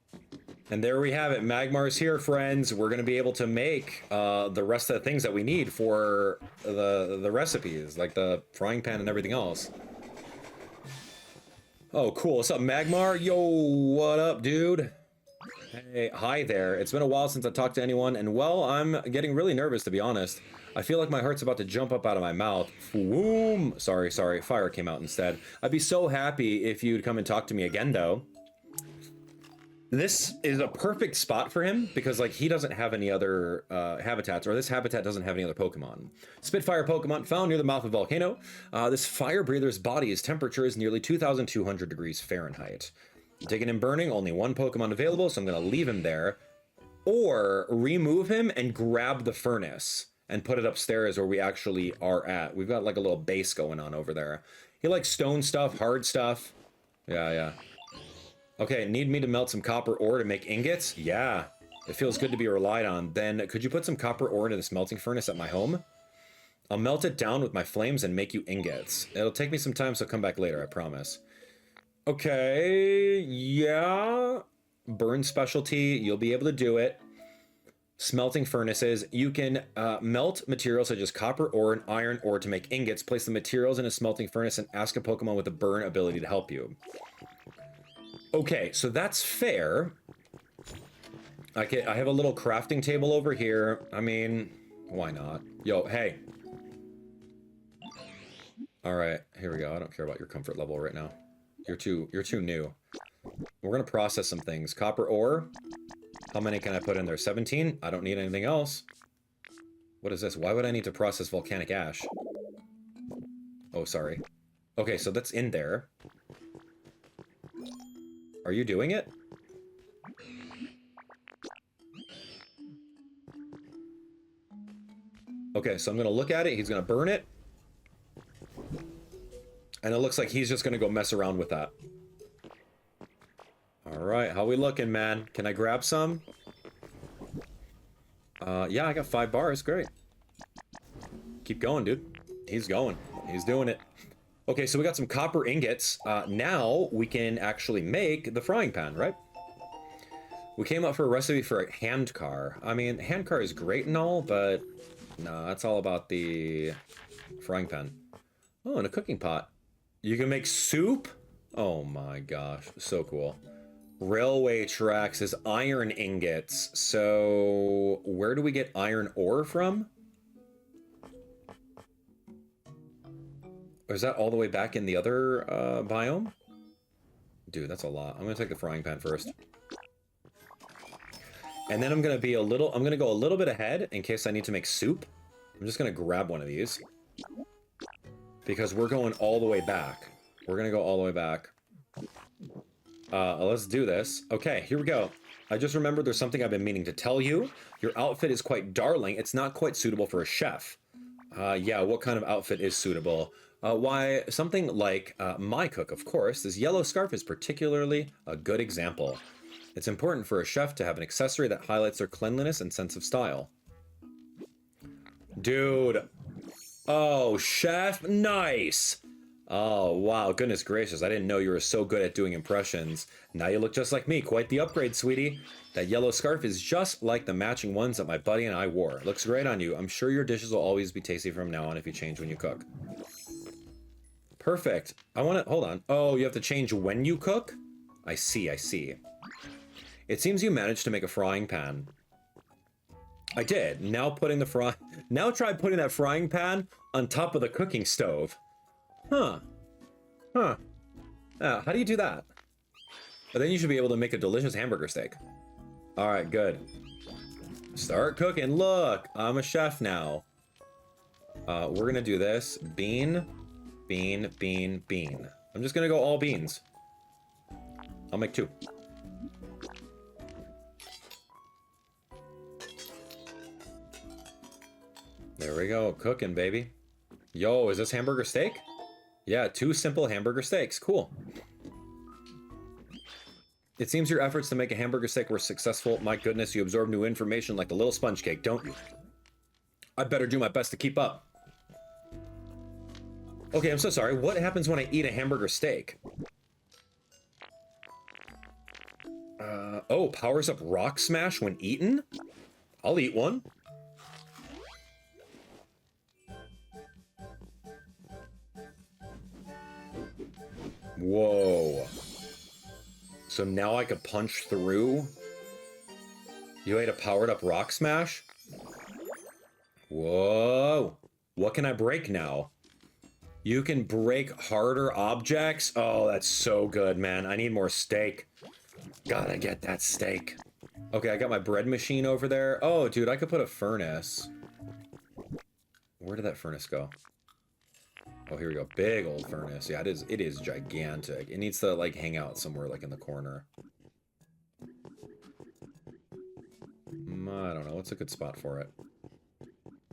And there we have it. Magmar's here, friends. We're going to be able to make the rest of the things that we need for the recipes, like the frying pan and everything else. Oh, cool. What's up, Magmar? Yo, what up, dude? Hey, hi there. It's been a while since I talked to anyone, and well, I'm getting really nervous, to be honest. I feel like my heart's about to jump up out of my mouth. Boom. Sorry. Fire came out instead. I'd be so happy if you'd come and talk to me again, though. This is a perfect spot for him because like he doesn't have any other habitats, or this habitat doesn't have any other Pokemon. Spitfire Pokemon found near the mouth of a volcano. This fire breather's body's temperature is nearly 2,200 degrees Fahrenheit. Digging and burning, only 1 Pokemon available, so I'm going to leave him there. Or remove him and grab the furnace and put it upstairs where we actually are at. We've got like a little base going on over there. He likes stone stuff, hard stuff. Yeah. Okay, need me to melt some copper ore to make ingots? Yeah, it feels good to be relied on. Then could you put some copper ore into the smelting furnace at my home? I'll melt it down with my flames and make you ingots. It'll take me some time, so come back later, I promise. Okay, yeah. Burn specialty, you'll be able to do it. Smelting furnaces, you can melt materials such as copper ore and iron ore to make ingots. Place the materials in a smelting furnace and ask a Pokemon with a burn ability to help you. Okay, so that's fair. I have a little crafting table over here. I mean, why not? Yo, hey. All right, here we go. I don't care about your comfort level right now. You're too new. We're gonna process some things. Copper ore. How many can I put in there? 17? I don't need anything else. What is this? Why would I need to process volcanic ash? Oh, sorry. Okay, so that's in there. Are you doing it? Okay, so I'm gonna look at it. He's gonna burn it. And it looks like he's just gonna go mess around with that. Alright, how we looking, man? Can I grab some? Yeah, I got 5 bars. Great. Keep going, dude. He's going. He's doing it. Okay, so we got some copper ingots. Now we can actually make the frying pan, right? We came up for a recipe for a hand car. I mean, hand car is great and all, but no, that's all about the frying pan. Oh, and a cooking pot. You can make soup? Oh my gosh, so cool. Railway tracks is iron ingots. So where do we get iron ore from? Or is that all the way back in the other biome? Dude, that's a lot. I'm gonna take the frying pan first. And then I'm gonna go a little bit ahead in case I need to make soup. I'm just gonna grab one of these. Because we're going all the way back. We're gonna go all the way back. Let's do this. Okay, here we go. I just remembered there's something I've been meaning to tell you. Your outfit is quite darling. It's not quite suitable for a chef. Yeah, what kind of outfit is suitable? Why, something like my cook, of course. This yellow scarf is particularly a good example. It's important for a chef to have an accessory that highlights their cleanliness and sense of style. Dude. Oh, chef, nice. Oh, wow, goodness gracious, I didn't know you were so good at doing impressions. Now you look just like me, quite the upgrade, sweetie. That yellow scarf is just like the matching ones that my buddy and I wore. Looks great on you. I'm sure your dishes will always be tasty from now on if you change when you cook. Perfect. Hold on. Oh, you have to change when you cook? I see, I see. It seems you managed to make a frying pan. I did. Now try putting that frying pan on top of the cooking stove. Huh. Huh. How do you do that? But then you should be able to make a delicious hamburger steak. Alright, good. Start cooking. Look, I'm a chef now. We're gonna do this. Bean, bean, bean, bean. I'm just gonna go all beans. I'll make 2. There we go, cooking, baby. Yo, is this hamburger steak? Yeah, 2 simple hamburger steaks. Cool. It seems your efforts to make a hamburger steak were successful. My goodness, you absorb new information like a little sponge cake, don't you? I better do my best to keep up. Okay, I'm so sorry. What happens when I eat a hamburger steak? Oh, powers up Rock Smash when eaten? I'll eat one. Whoa. So now I could punch through? You ate a powered up Rock Smash? Whoa. What can I break now? You can break harder objects? Oh, that's so good, man. I need more steak. Gotta get that steak. Okay, I got my bread machine over there. Oh, dude, I could put a furnace. Where did that furnace go? Oh, here we go. Big old furnace. Yeah, it is gigantic. It needs to, like, hang out somewhere, like, in the corner. I don't know. What's a good spot for it?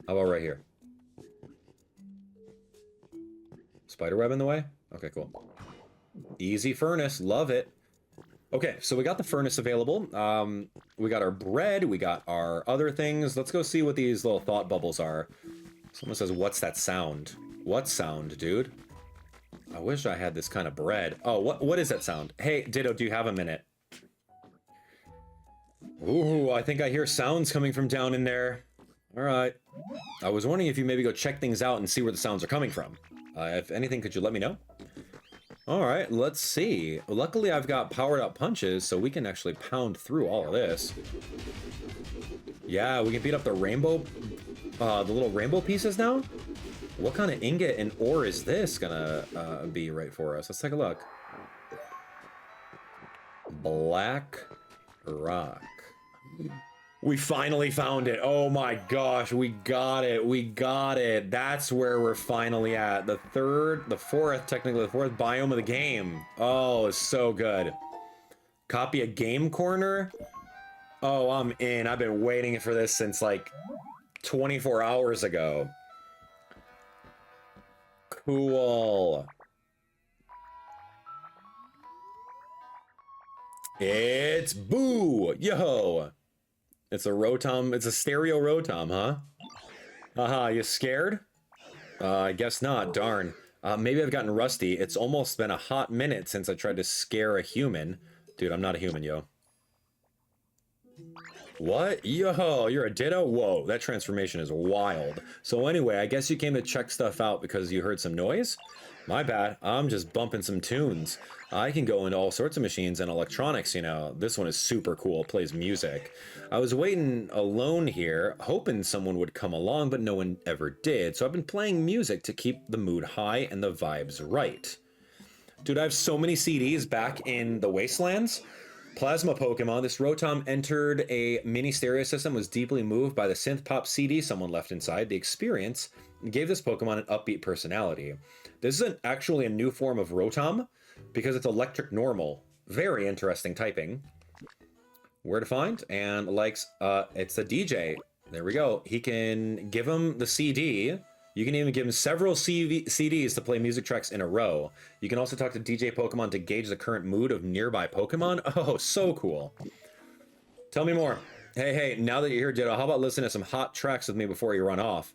How about right here? Spiderweb in the way? Okay, cool. Easy furnace. Love it. Okay, so we got the furnace available. We got our bread. We got our other things. Let's go see what these little thought bubbles are. Someone says, what's that sound? What sound, dude? I wish I had this kind of bread. Oh, what is that sound? Hey, Ditto, do you have a minute? Ooh, I think I hear sounds coming from down in there. All right. I was wondering if you maybe go check things out and see where the sounds are coming from. If anything, could you let me know? All right, let's see. Luckily, I've got powered up punches, so we can actually pound through all of this. Yeah, we can beat up the rainbow, the little rainbow pieces now. What kind of ingot and ore is this gonna be right for us? Let's take a look. Black rock. We finally found it. Oh my gosh, we got it. We got it. That's where we're finally at. The fourth biome of the game. Oh, it's so good. Copy a game corner. Oh, I'm in. I've been waiting for this since like 24 hours ago. Cool. It's Boo! Yo! It's a Rotom. It's a stereo Rotom, huh? Haha, you scared? I guess not. Darn. Maybe I've gotten rusty. It's almost been a hot minute since I tried to scare a human. Dude, I'm not a human, yo. What? Yo, you're a Ditto? Whoa, that transformation is wild. So anyway, I guess you came to check stuff out because you heard some noise? My bad, I'm just bumping some tunes. I can go into all sorts of machines and electronics, you know. This one is super cool, it plays music. I was waiting alone here, hoping someone would come along, but no one ever did. So I've been playing music to keep the mood high and the vibes right. Dude, I have so many CDs back in the Wastelands. Plasma Pokemon, this Rotom entered a mini stereo system, was deeply moved by the synth pop CD someone left inside. The experience gave this Pokemon an upbeat personality. This isn't actually a new form of Rotom, because it's electric normal. Very interesting typing. Where to find? And likes, it's the DJ. There we go. He can give him the CD. You can even give him several CDs to play music tracks in a row. You can also talk to DJ Pokemon to gauge the current mood of nearby Pokemon. Oh, so cool. Tell me more. Hey, now that you're here, Ditto, how about listening to some hot tracks with me before you run off?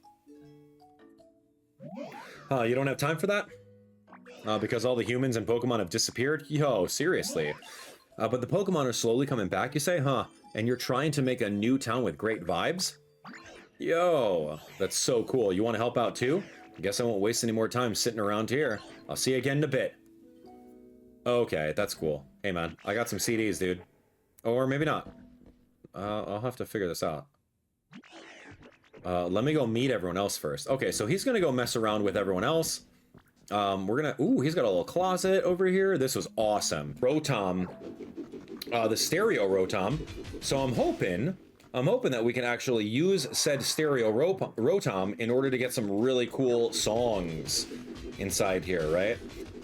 You don't have time for that? Because all the humans and Pokemon have disappeared? Yo, seriously. But the Pokemon are slowly coming back, you say, huh? And you're trying to make a new town with great vibes? Yo, that's so cool. You want to help out too? I guess I won't waste any more time sitting around here. I'll see you again in a bit. Okay, that's cool. Hey man, I got some CDs, dude. Or maybe not. I'll have to figure this out. Let me go meet everyone else first. Okay, so he's gonna go mess around with everyone else. Ooh, he's got a little closet over here. This was awesome. Rotom, the stereo Rotom. So I'm hoping that we can actually use said stereo Rotom in order to get some really cool songs inside here, right?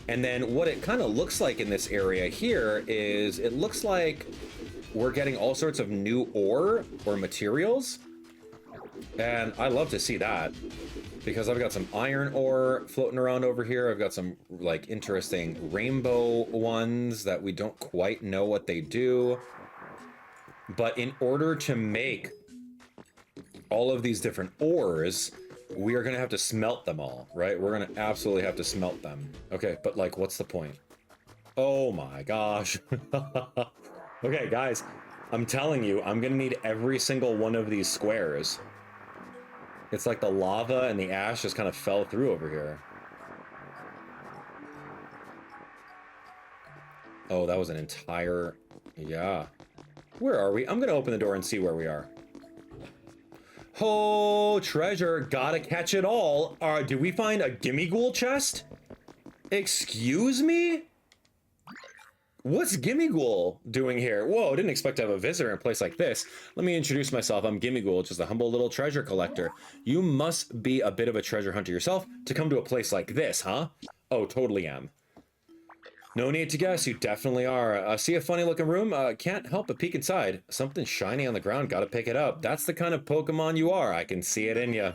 And then what it kind of looks like in this area here is it looks like we're getting all sorts of new ore or materials. And I love to see that because I've got some iron ore floating around over here. I've got some like interesting rainbow ones that we don't quite know what they do. But in order to make all of these different ores, we are going to have to smelt them all, right? We're going to absolutely have to smelt them. Okay, but like, what's the point? Oh my gosh. Okay, guys, I'm telling you, I'm going to need every single one of these squares. It's like the lava and the ash just kind of fell through over here. Oh, that was an entire... Yeah. Where are we? I'm gonna open the door and see where we are. Oh, treasure. Gotta catch it all. Did we find a Gimmighoul chest? Excuse me? What's Gimmighoul doing here? Whoa, didn't expect to have a visitor in a place like this. Let me introduce myself. I'm Gimmighoul, just a humble little treasure collector. You must be a bit of a treasure hunter yourself to come to a place like this, huh? Oh, totally am. No need to guess, you definitely are. See a funny looking room? Can't help but peek inside. Something shiny on the ground, gotta pick it up. That's the kind of Pokemon you are, I can see it in ya.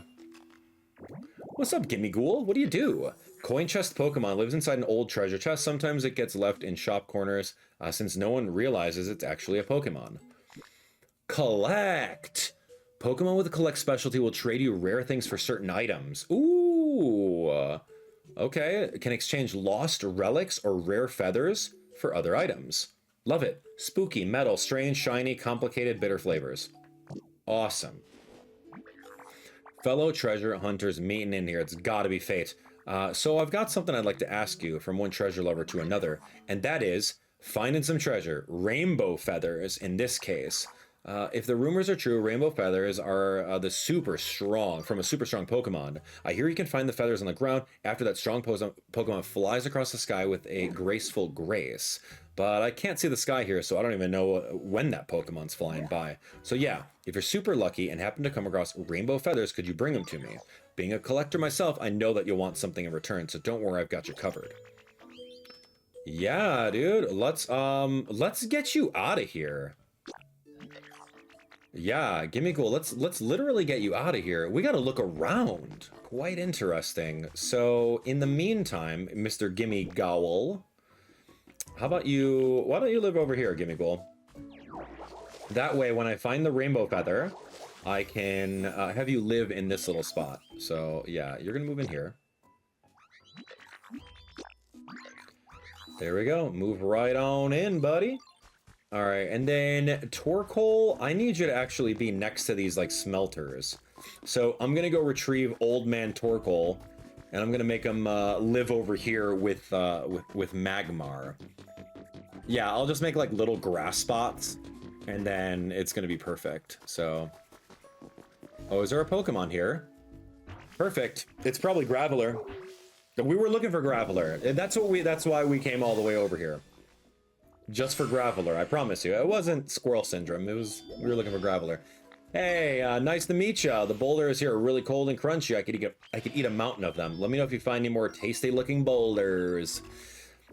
What's up, Gimmighoul? What do you do? Coin chest Pokemon lives inside an old treasure chest. Sometimes it gets left in shop corners, since no one realizes it's actually a Pokemon. Collect! Pokemon with a collect specialty will trade you rare things for certain items. Ooh. Okay. Can exchange lost relics or rare feathers for other items. Love it. Spooky, metal, strange, shiny, complicated, bitter flavors. Awesome. Fellow treasure hunters meeting in here. It's gotta be fate. So I've got something I'd like to ask you from one treasure lover to another, and that is finding some treasure. Rainbow feathers, in this case. If the rumors are true, rainbow feathers are from a super strong Pokemon. I hear you can find the feathers on the ground after that strong Pokemon flies across the sky with a graceful grace. But I can't see the sky here, so I don't even know when that Pokemon's flying by. So yeah, if you're super lucky and happen to come across rainbow feathers, could you bring them to me? Being a collector myself, I know that you'll want something in return, so don't worry, I've got you covered. Yeah, dude, let's get you out of here. Yeah, gimme cool. Let's literally get you out of here. We gotta look around. Quite interesting. So in the meantime, Mr. Gimme Gowl, how about you? Why don't you live over here, Gimme Gowl? That way, when I find the rainbow feather, I can have you live in this little spot. So yeah, you're gonna move in here. There we go. Move right on in, buddy. All right, and then Torkoal, I need you to actually be next to these like smelters. So I'm gonna go retrieve Old Man Torkoal, and I'm gonna make him live over here with Magmar. Yeah, I'll just make like little grass spots, and then it's gonna be perfect. So, oh, is there a Pokemon here? Perfect. It's probably Graveler. We were looking for Graveler. That's why we came all the way over here. Just for Graveler, I promise you. It wasn't Squirrel Syndrome. We were looking for Graveler. Hey, nice to meet ya. The boulders here are really cold and crunchy. I could eat a mountain of them. Let me know if you find any more tasty-looking boulders.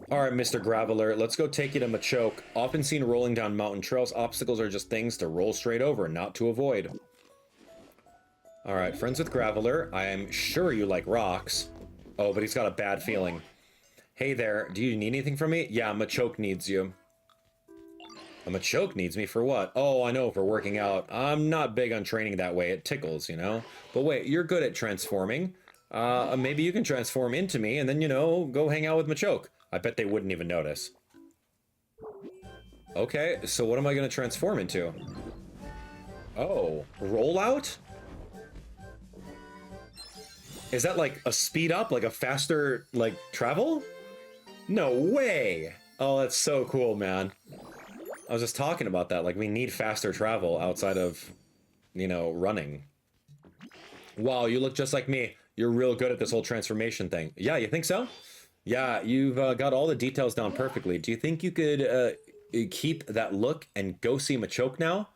All right, Mr. Graveler, let's go take you to Machoke. Often seen rolling down mountain trails, obstacles are just things to roll straight over, not to avoid. All right, friends with Graveler. I am sure you like rocks. Oh, but he's got a bad feeling. Hey there, do you need anything from me? Yeah, Machoke needs you. A Machoke needs me for what? Oh, I know, for working out. I'm not big on training that way. It tickles, you know? But wait, you're good at transforming. Maybe you can transform into me and then, you know, go hang out with Machoke. I bet they wouldn't even notice. Okay, so what am I going to transform into? Oh, rollout? Is that like a speed up, like a faster, like, travel? No way! Oh, that's so cool, man. I was just talking about that, like we need faster travel outside of, you know, running. Wow, you look just like me. You're real good at this whole transformation thing. Yeah, you think so? Yeah, you've got all the details down perfectly. Do you think you could keep that look and go see Machoke now?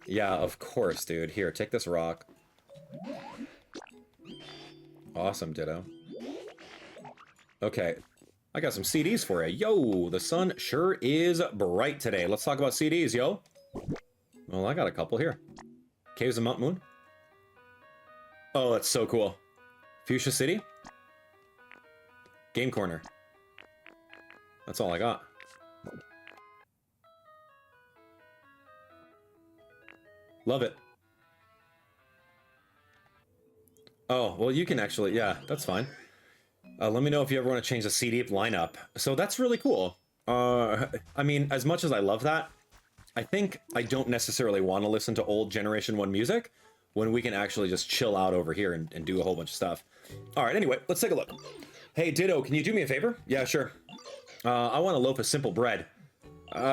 Yeah, of course, dude. Here, take this rock. Awesome, Ditto. Okay. I got some CDs for you. Yo, the sun sure is bright today. Let's talk about CDs, yo. Well, I got a couple here. Caves of Mount Moon. Oh, that's so cool. Fuchsia City. Game Corner. That's all I got. Love it. Oh, well, you can actually, yeah, that's fine. Let me know if you ever want to change the CD lineup. So that's really cool. I mean, as much as I love that, I think I don't necessarily want to listen to old Generation 1 music when we can actually just chill out over here and do a whole bunch of stuff. All right, anyway, let's take a look. Hey, Ditto, can you do me a favor? Yeah, sure. I want a loaf of simple bread.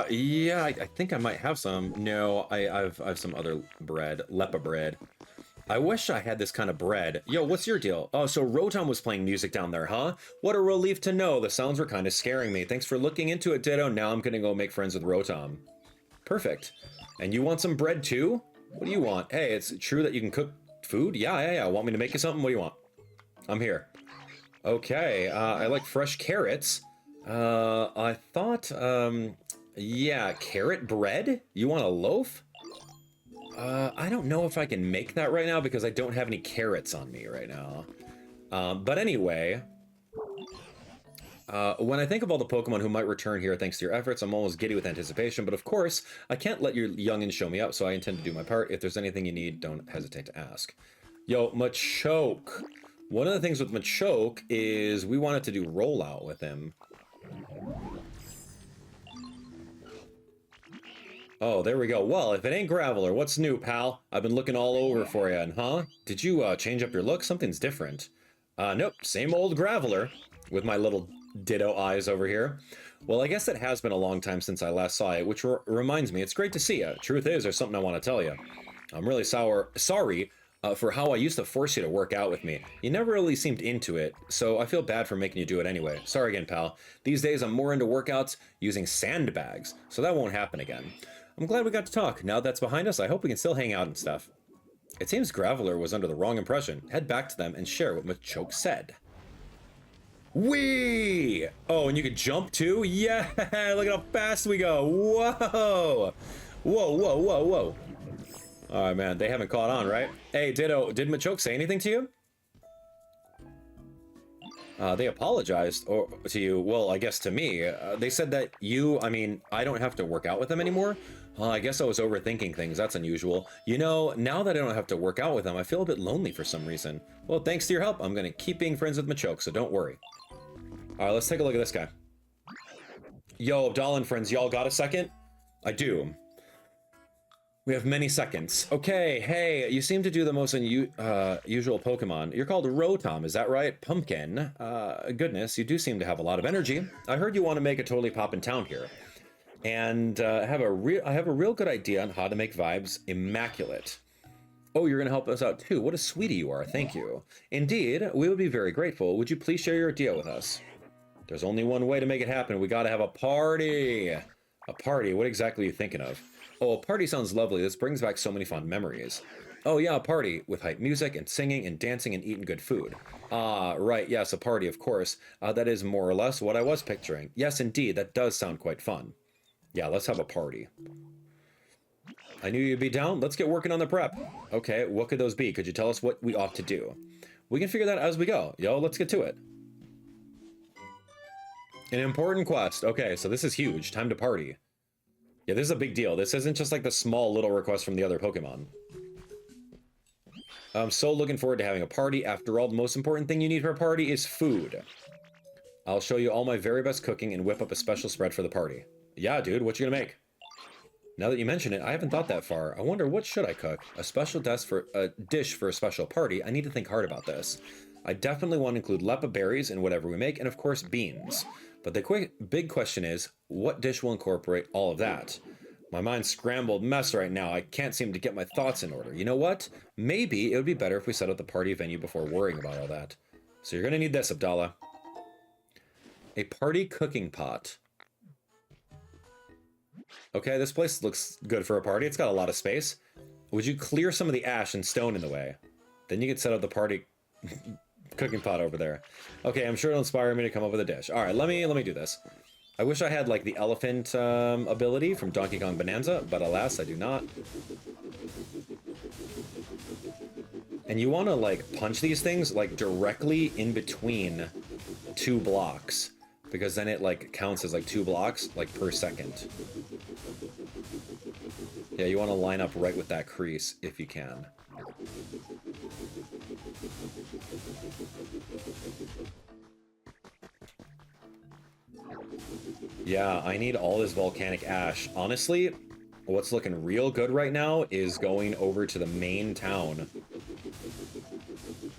Yeah, I think I might have some. No, I have some other bread, Lepa bread. I wish I had this kind of bread. Yo, what's your deal? Oh, so Rotom was playing music down there, huh? What a relief to know. The sounds were kind of scaring me. Thanks for looking into it, Ditto. Now I'm gonna go make friends with Rotom. Perfect. And you want some bread too? What do you want? Hey, it's true that you can cook food? Yeah. Want me to make you something? What do you want? I'm here. Okay, I like fresh carrots. I thought, yeah, carrot bread? You want a loaf? I don't know if I can make that right now because I don't have any carrots on me right now. But anyway, When I think of all the Pokemon who might return here thanks to your efforts, I'm almost giddy with anticipation, but of course, I can't let your youngins show me up, so I intend to do my part. If there's anything you need, don't hesitate to ask. Yo, Machoke. One of the things with Machoke is we wanted to do rollout with him. Oh, there we go. Well, if it ain't Graveler, what's new, pal? I've been looking all over for you, and huh? Did you change up your look? Something's different. Nope, same old Graveler with my little ditto eyes over here. Well, I guess it has been a long time since I last saw it, which reminds me, it's great to see you. Truth is, there's something I want to tell you. I'm really sorry for how I used to force you to work out with me. You never really seemed into it, so I feel bad for making you do it anyway. Sorry again, pal. These days, I'm more into workouts using sandbags, so that won't happen again. I'm glad we got to talk. Now that's behind us, I hope we can still hang out and stuff. It seems Graveler was under the wrong impression. Head back to them and share what Machoke said. Whee! Oh, and you can jump too? Yeah! Look at how fast we go! Whoa! Whoa, whoa, whoa, whoa. Alright, man, they haven't caught on, right? Hey, Ditto, did Machoke say anything to you? They apologized to you, well, I guess to me. They said that I don't have to work out with them anymore. I guess I was overthinking things, that's unusual. You know, now that I don't have to work out with them, I feel a bit lonely for some reason. Well, thanks to your help, I'm gonna keep being friends with Machoke, so don't worry. Alright, let's take a look at this guy. Yo, Abdallah and friends, y'all got a second? I do. We have many seconds. Okay, hey, you seem to do the most unusual Pokemon. You're called Rotom, is that right? Pumpkin. Goodness, you do seem to have a lot of energy. I heard you want to make a totally poppin' town here. And I have a real good idea on how to make vibes immaculate. Oh, you're gonna help us out too. What a sweetie you are, thank you. Indeed, we would be very grateful. Would you please share your idea with us? There's only one way to make it happen. We gotta have a party. A party, what exactly are you thinking of? Oh, a party sounds lovely. This brings back so many fond memories. Oh yeah, a party with hype music and singing and dancing and eating good food. Ah, right, yes, a party, of course. That is more or less what I was picturing. Yes, indeed, that does sound quite fun. Yeah, let's have a party. I knew you'd be down. Let's get working on the prep. Okay, what could those be? Could you tell us what we ought to do? We can figure that out as we go. Yo, let's get to it. An important quest. Okay, so this is huge. Time to party. Yeah, this is a big deal. This isn't just like the small little request from the other Pokemon. I'm so looking forward to having a party. After all, the most important thing you need for a party is food. I'll show you all my very best cooking and whip up a special spread for the party. Yeah, dude, what you gonna make? Now that you mention it, I haven't thought that far. I wonder, what should I cook? A special dish for a special party? I need to think hard about this. I definitely want to include lepa berries in whatever we make, and of course, beans. But the big question is, what dish will incorporate all of that? My mind's scrambled mess right now. I can't seem to get my thoughts in order. You know what? Maybe it would be better if we set up the party venue before worrying about all that. So you're gonna need this, Abdallah. A party cooking pot. Okay, this place looks good for a party. It's got a lot of space. Would you clear some of the ash and stone in the way? Then you could set up the party cooking pot over there. Okay, I'm sure it'll inspire me to come up with a dish. All right, let me do this. I wish I had like the elephant ability from Donkey Kong Bonanza, but alas, I do not. And you want to like punch these things like directly in between 2 blocks, because then it like counts as like 2 blocks like per second. Yeah, you want to line up right with that crease if you can. Yeah, I need all this volcanic ash. Honestly, what's looking real good right now is going over to the main town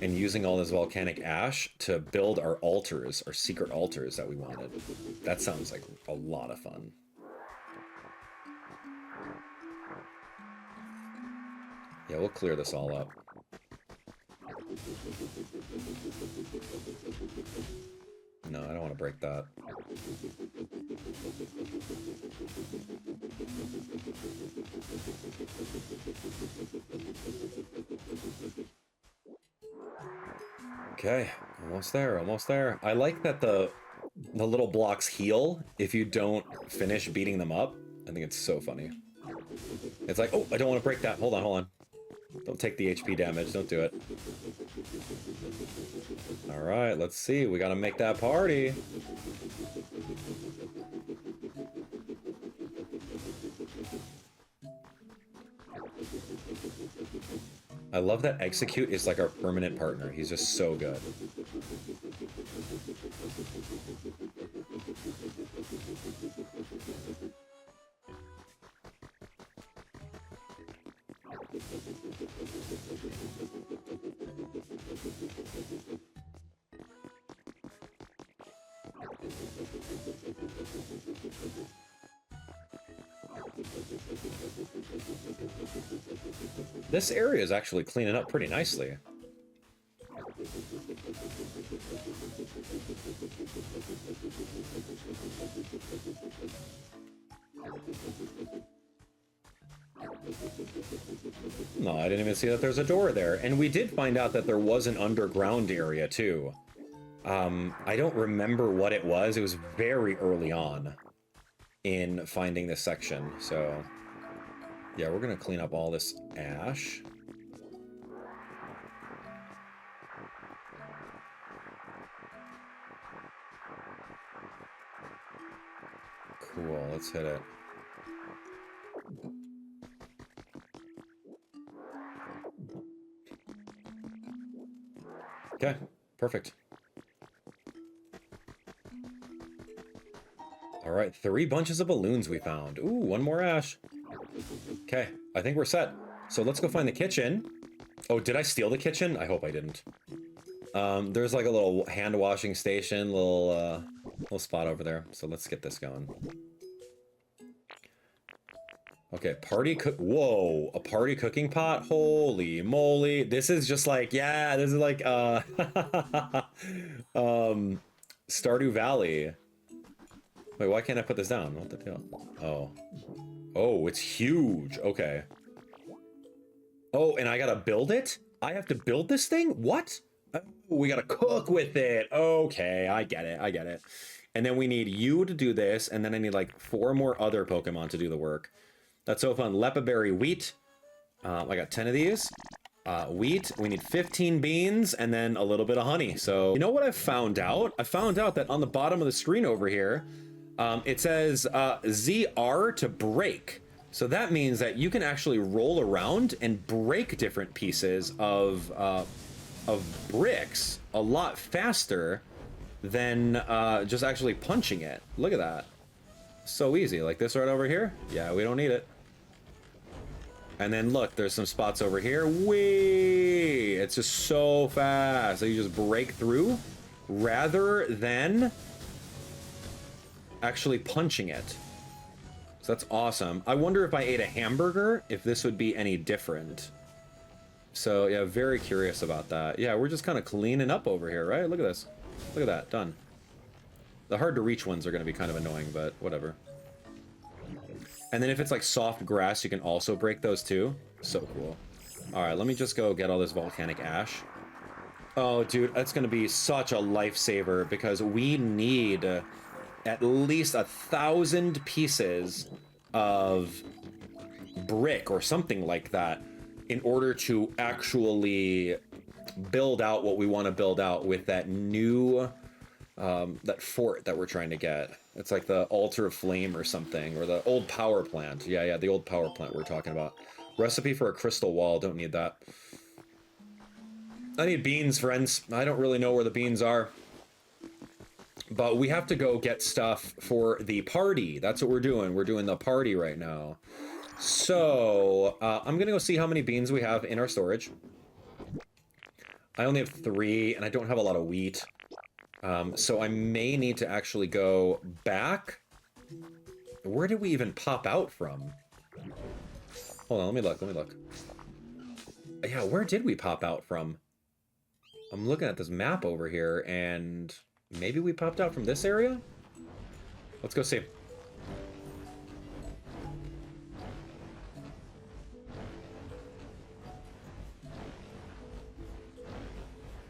and using all this volcanic ash to build our altars, our secret altars that we wanted. That sounds like a lot of fun. Yeah, we'll clear this all up. No, I don't want to break that. Okay, almost there, almost there. I like that the little blocks heal if you don't finish beating them up. I think it's so funny. It's like, oh, I don't want to break that. Hold on, hold on. Don't take the HP damage. Don't do it. All right, let's see. We got to make that party. I love that Execute is like our permanent partner. He's just so good. This area is actually cleaning up pretty nicely. No, I didn't even see that there's a door there. And we did find out that there was an underground area too. I don't remember what it was. It was very early on in finding this section. So yeah, we're gonna clean up all this ash. Cool, let's hit it. Okay, perfect. All right, 3 bunches of balloons we found. Ooh, 1 more ash. Okay, I think we're set. So let's go find the kitchen. Oh, did I steal the kitchen? I hope I didn't. There's like a little hand washing station, little spot over there. So let's get this going. Okay, whoa, a party cooking pot? Holy moly. This is just like, yeah, this is like, Stardew Valley. Wait, why can't I put this down? What the deal? Oh. Oh, it's huge. Okay. Oh, and I gotta build it? I have to build this thing? What? Oh, we gotta cook with it. Okay, I get it. I get it. And then we need you to do this, and then I need like 4 more other Pokemon to do the work. That's so fun. Lepaberry wheat. I got 10 of these. Wheat. We need 15 beans, and then a little bit of honey. So, you know what I found out? I found out that on the bottom of the screen over here, it says ZR to break. So that means that you can actually roll around and break different pieces of bricks a lot faster than just actually punching it. Look at that. So easy. Like this right over here. Yeah, we don't need it. And then look, there's some spots over here. Whee! It's just so fast. So you just break through rather than actually punching it. So that's awesome. I wonder if I ate a hamburger, if this would be any different. So yeah, very curious about that. Yeah, we're just kind of cleaning up over here, right? Look at this. Look at that, done. The hard to reach ones are going to be kind of annoying, but whatever. And then if it's like soft grass, you can also break those too. So cool. All right, let me just go get all this volcanic ash. Oh, dude, that's going to be such a lifesaver because we need at least 1,000 pieces of brick or something like that in order to actually build out what we want to build out with that new that fort that we're trying to get. It's like the altar of flame or something, or the old power plant. Yeah, the old power plant we're talking about. Recipe for a crystal wall. Don't need that. I need beans, friends. I don't really know where the beans are. But we have to go get stuff for the party. That's what we're doing. We're doing the party right now. So, I'm gonna go see how many beans we have in our storage. I only have 3, and I don't have a lot of wheat. So I may need to actually go back. Where did we even pop out from? Hold on, let me look. Yeah, where did we pop out from? I'm looking at this map over here, and maybe we popped out from this area? Let's go see.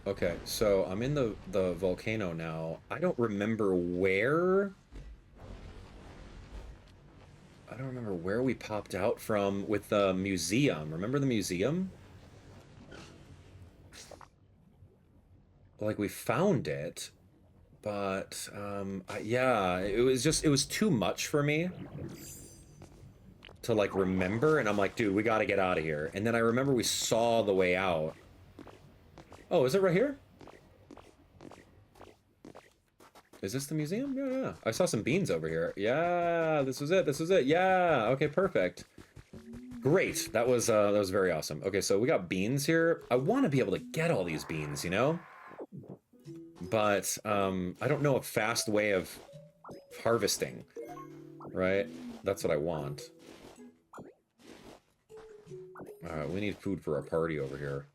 Okay, so I'm in the volcano now. I don't remember where... I don't remember where we popped out from with the museum. Remember the museum? Like, we found it, but, yeah, it was too much for me. to like remember, and I'm like, dude, we gotta get out of here. And then I remember we saw the way out. Oh, is it right here? Is this the museum? Yeah, yeah. I saw some beans over here. Yeah, this was it. This was it. Yeah. Okay, perfect. Great. That was very awesome. Okay, so we got beans here. I want to be able to get all these beans, you know? But I don't know a fast way of harvesting, right? That's what I want. We need food for our party over here.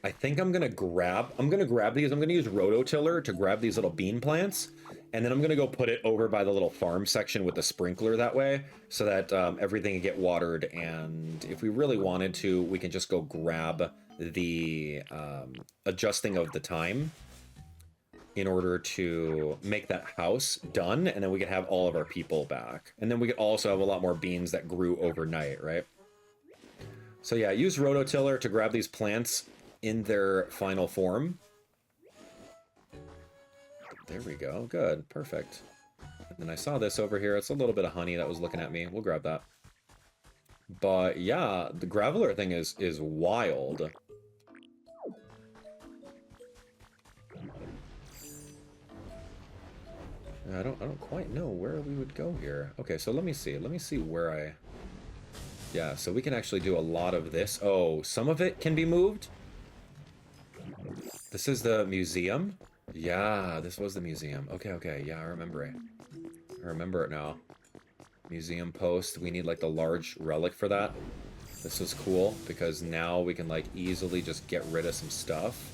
I think I'm gonna grab these. I'm gonna use Rototiller to grab these little bean plants, and then I'm gonna go put it over by the little farm section with the sprinkler that way, so that everything can get watered. And if we really wanted to, we can just go grab the adjusting of the time in order to make that house done, and then we could have all of our people back. And then we could also have a lot more beans that grew overnight, right? So yeah, use Rototiller to grab these plants in their final form. There we go. Good. Perfect. And then I saw this over here. It's a little bit of honey that was looking at me. We'll grab that. But yeah, the Graveler thing is wild. I don't quite know where we would go here. Okay, so let me see. Let me see where I... Yeah, so we can actually do a lot of this. Oh, some of it can be moved? This is the museum? Yeah, this was the museum. Okay, okay, yeah, I remember it. I remember it now. Museum post. We need, like, the large relic for that. This is cool, because now we can, like, easily just get rid of some stuff.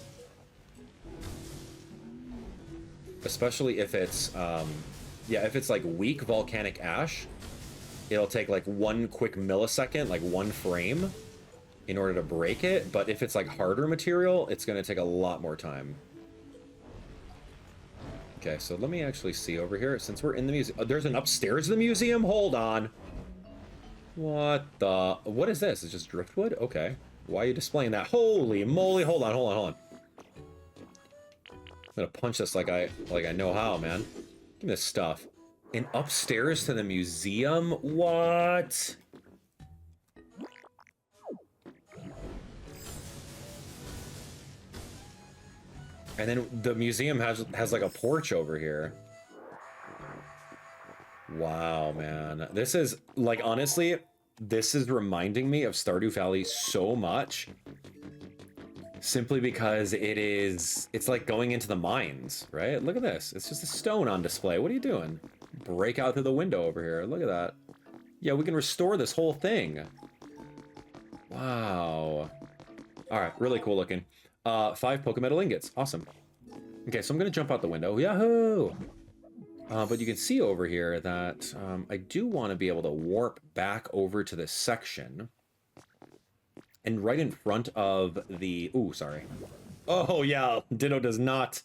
Especially if it's, yeah, if it's, like, weak volcanic ash, it'll take, like, 1 quick millisecond, like, 1 frame, in order to break it. But if it's, like, harder material, it's going to take a lot more time. Okay, so let me actually see over here, since we're in the museum. Oh, there's an upstairs to the museum? Hold on. What the... What is this? It's just driftwood? Okay. Why are you displaying that? Holy moly. Hold on, hold on, hold on. I'm gonna punch this like I know how, man. Give me this stuff. And upstairs to the museum? What? And then the museum has like a porch over here. Wow, man. This is, like, honestly, this is reminding me of Stardew Valley so much. Simply because it's like going into the mines, right? Look at this. It's just a stone on display. What are you doing? Break out through the window over here. Look at that. Yeah, we can restore this whole thing. Wow. All right, really cool looking. 5 Pokemetal ingots. Awesome. Okay, so I'm going to jump out the window. Yahoo! But you can see over here that I do want to be able to warp back over to this section. And right in front of the... Ooh, sorry. Oh, yeah. Ditto does not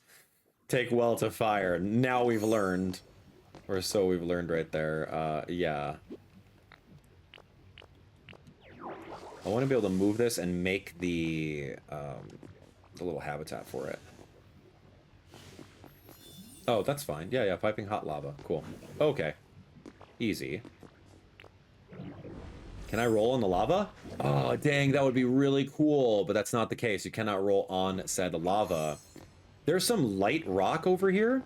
take well to fire. Now we've learned. Or so we've learned right there. Yeah. I want to be able to move this and make the little habitat for it. Oh, that's fine. Yeah, yeah, piping hot lava. Cool. Okay. Easy. Can I roll on the lava? Oh, dang, that would be really cool, but that's not the case. You cannot roll on said lava. There's some light rock over here.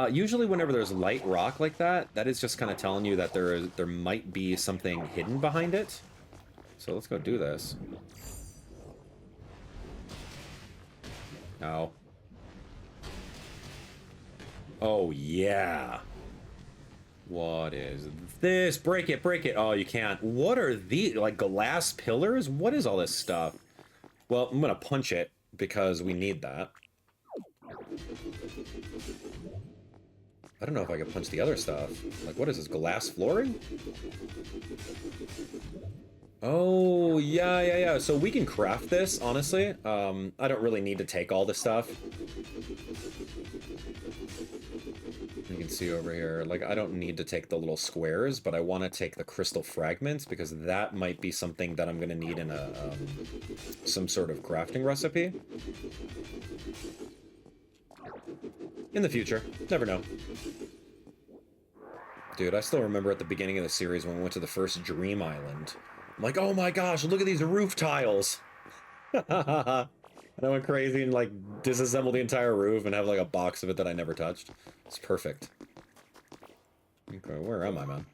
Usually whenever there's light rock like that, that is just kind of telling you that there might be something hidden behind it. So let's go do this. No. Oh, yeah. What is this? Break it, break it. Oh, you can't. What are these? Like glass pillars? What is all this stuff? Well, I'm going to punch it because we need that. I don't know if I can punch the other stuff. Like, what is this? Glass flooring? Oh, yeah, yeah, yeah. So we can craft this, honestly. I don't really need to take all the stuff. You can see over here, like, I don't need to take the little squares, but I want to take the crystal fragments because that might be something that I'm going to need in a some sort of crafting recipe. In the future. Never know. Dude, I still remember at the beginning of the series when we went to the first Dream Island. I'm like, oh my gosh, look at these roof tiles! And I went crazy and like disassembled the entire roof and have like a box of it that I never touched. It's perfect. Okay, where am I, man?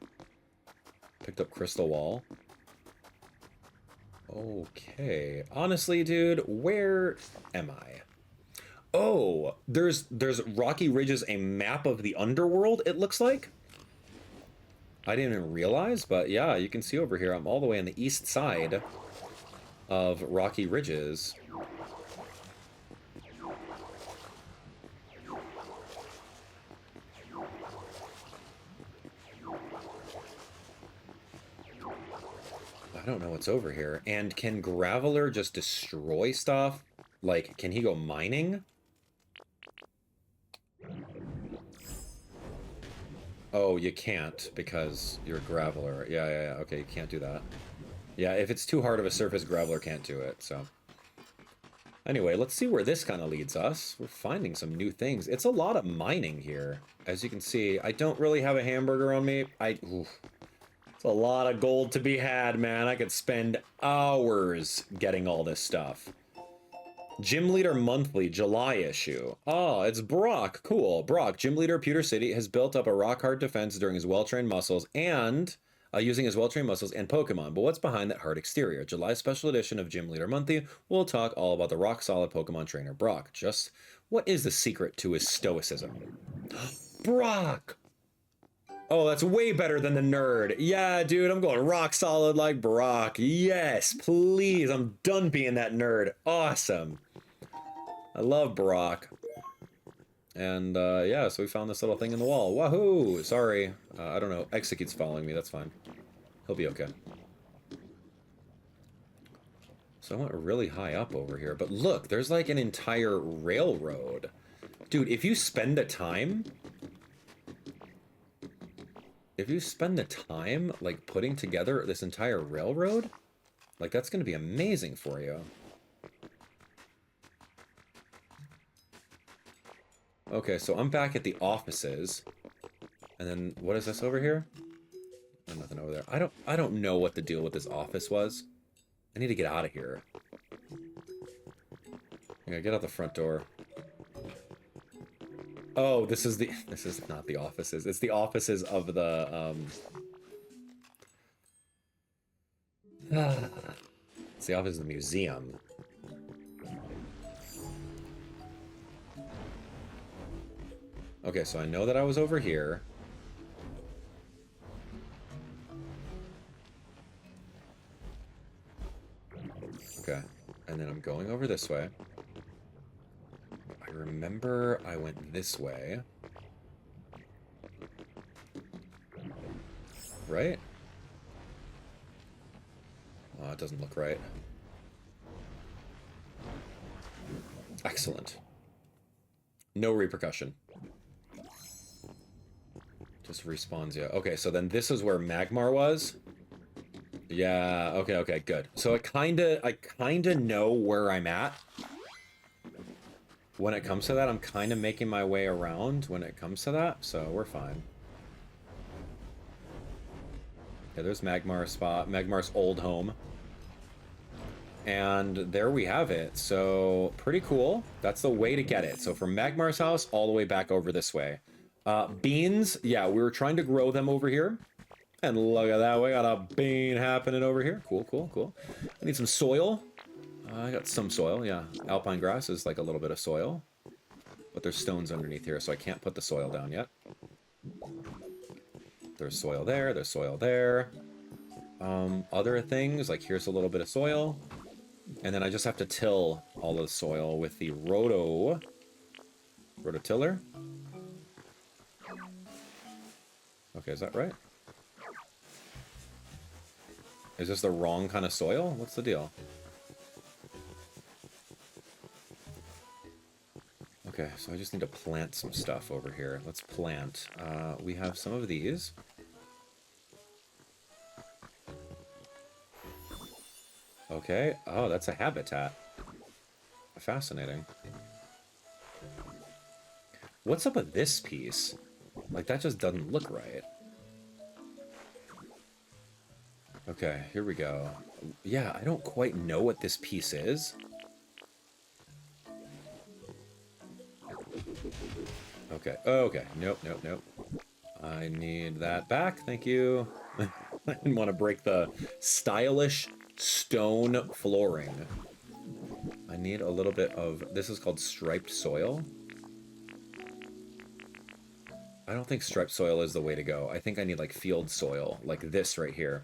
Picked up Crystal Wall. Okay. Honestly, dude, where am I? Oh, there's Rocky Ridges, a map of the underworld, it looks like. I didn't even realize, but yeah, you can see over here, I'm all the way on the east side of Rocky Ridges. I don't know what's over here. And can Graveler just destroy stuff? Like, can he go mining? Oh, you can't because you're a Graveler. Yeah. Okay, you can't do that. Yeah, if it's too hard of a surface, Graveler can't do it, so. Anyway, let's see where this kind of leads us. We're finding some new things. It's a lot of mining here. As you can see, I don't really have a hamburger on me. Oof. It's a lot of gold to be had, man. I could spend hours getting all this stuff. Gym Leader Monthly, July issue. Oh, it's Brock. Cool. Brock, Gym Leader of Pewter City, has built up a rock-hard defense during his well-trained muscles and... using his well-trained muscles and Pokemon. But what's behind that hard exterior? July special edition of Gym Leader Monthly will talk all about the rock-solid Pokemon trainer Brock. Just what is the secret to his stoicism? Brock! Oh, that's way better than the nerd. Yeah, dude, I'm going rock-solid like Brock. Yes, please. I'm done being that nerd. Awesome. I love Brock. And, yeah, so we found this little thing in the wall. Wahoo! Sorry. I don't know. Execute's following me. That's fine. He'll be okay. So I went really high up over here. But look, there's like an entire railroad. Dude, if you spend the time... If you spend the time, like, putting together this entire railroad, like, that's going to be amazing for you. Okay, so I'm back at the offices. And then, what is this over here? Oh, nothing over there. I don't know what the deal with this office was. I need to get out of here. Yeah, get out the front door. Oh, this is not the offices. It's the offices of the, it's the office of the museum. Okay, so I know that I was over here. Okay, and then I'm going over this way. I remember I went this way. Right? Oh, it doesn't look right. Excellent. No repercussion. Just respawns you. Okay, so then this is where Magmar was. Yeah, okay, good. So I kinda know where I'm at. When it comes to that, I'm kind of making my way around when it comes to that, so we're fine. Yeah, there's Magmar's spot, Magmar's old home. And there we have it. So, pretty cool. That's the way to get it. So from Magmar's house all the way back over this way. Beans, yeah, we were trying to grow them over here. And look at that, we got a bean happening over here. Cool. I need some soil. I got some soil, yeah. Alpine grass is like a little bit of soil. But there's stones underneath here, so I can't put the soil down yet. There's soil there, there's soil there. Other things, like here's a little bit of soil. And then I just have to till all the soil with the rototiller. Okay, is that right? Is this the wrong kind of soil? What's the deal? Okay, so I just need to plant some stuff over here. Let's plant. We have some of these. Okay. Oh, that's a habitat. Fascinating. What's up with this piece? Like, that just doesn't look right. Okay, here we go. Yeah, I don't quite know what this piece is. Okay, okay. Nope, nope, nope. I need that back, thank you. I didn't want to break the stylish stone flooring. I need a little bit of... This is called striped soil. I don't think striped soil is the way to go. I think I need like field soil, like this right here.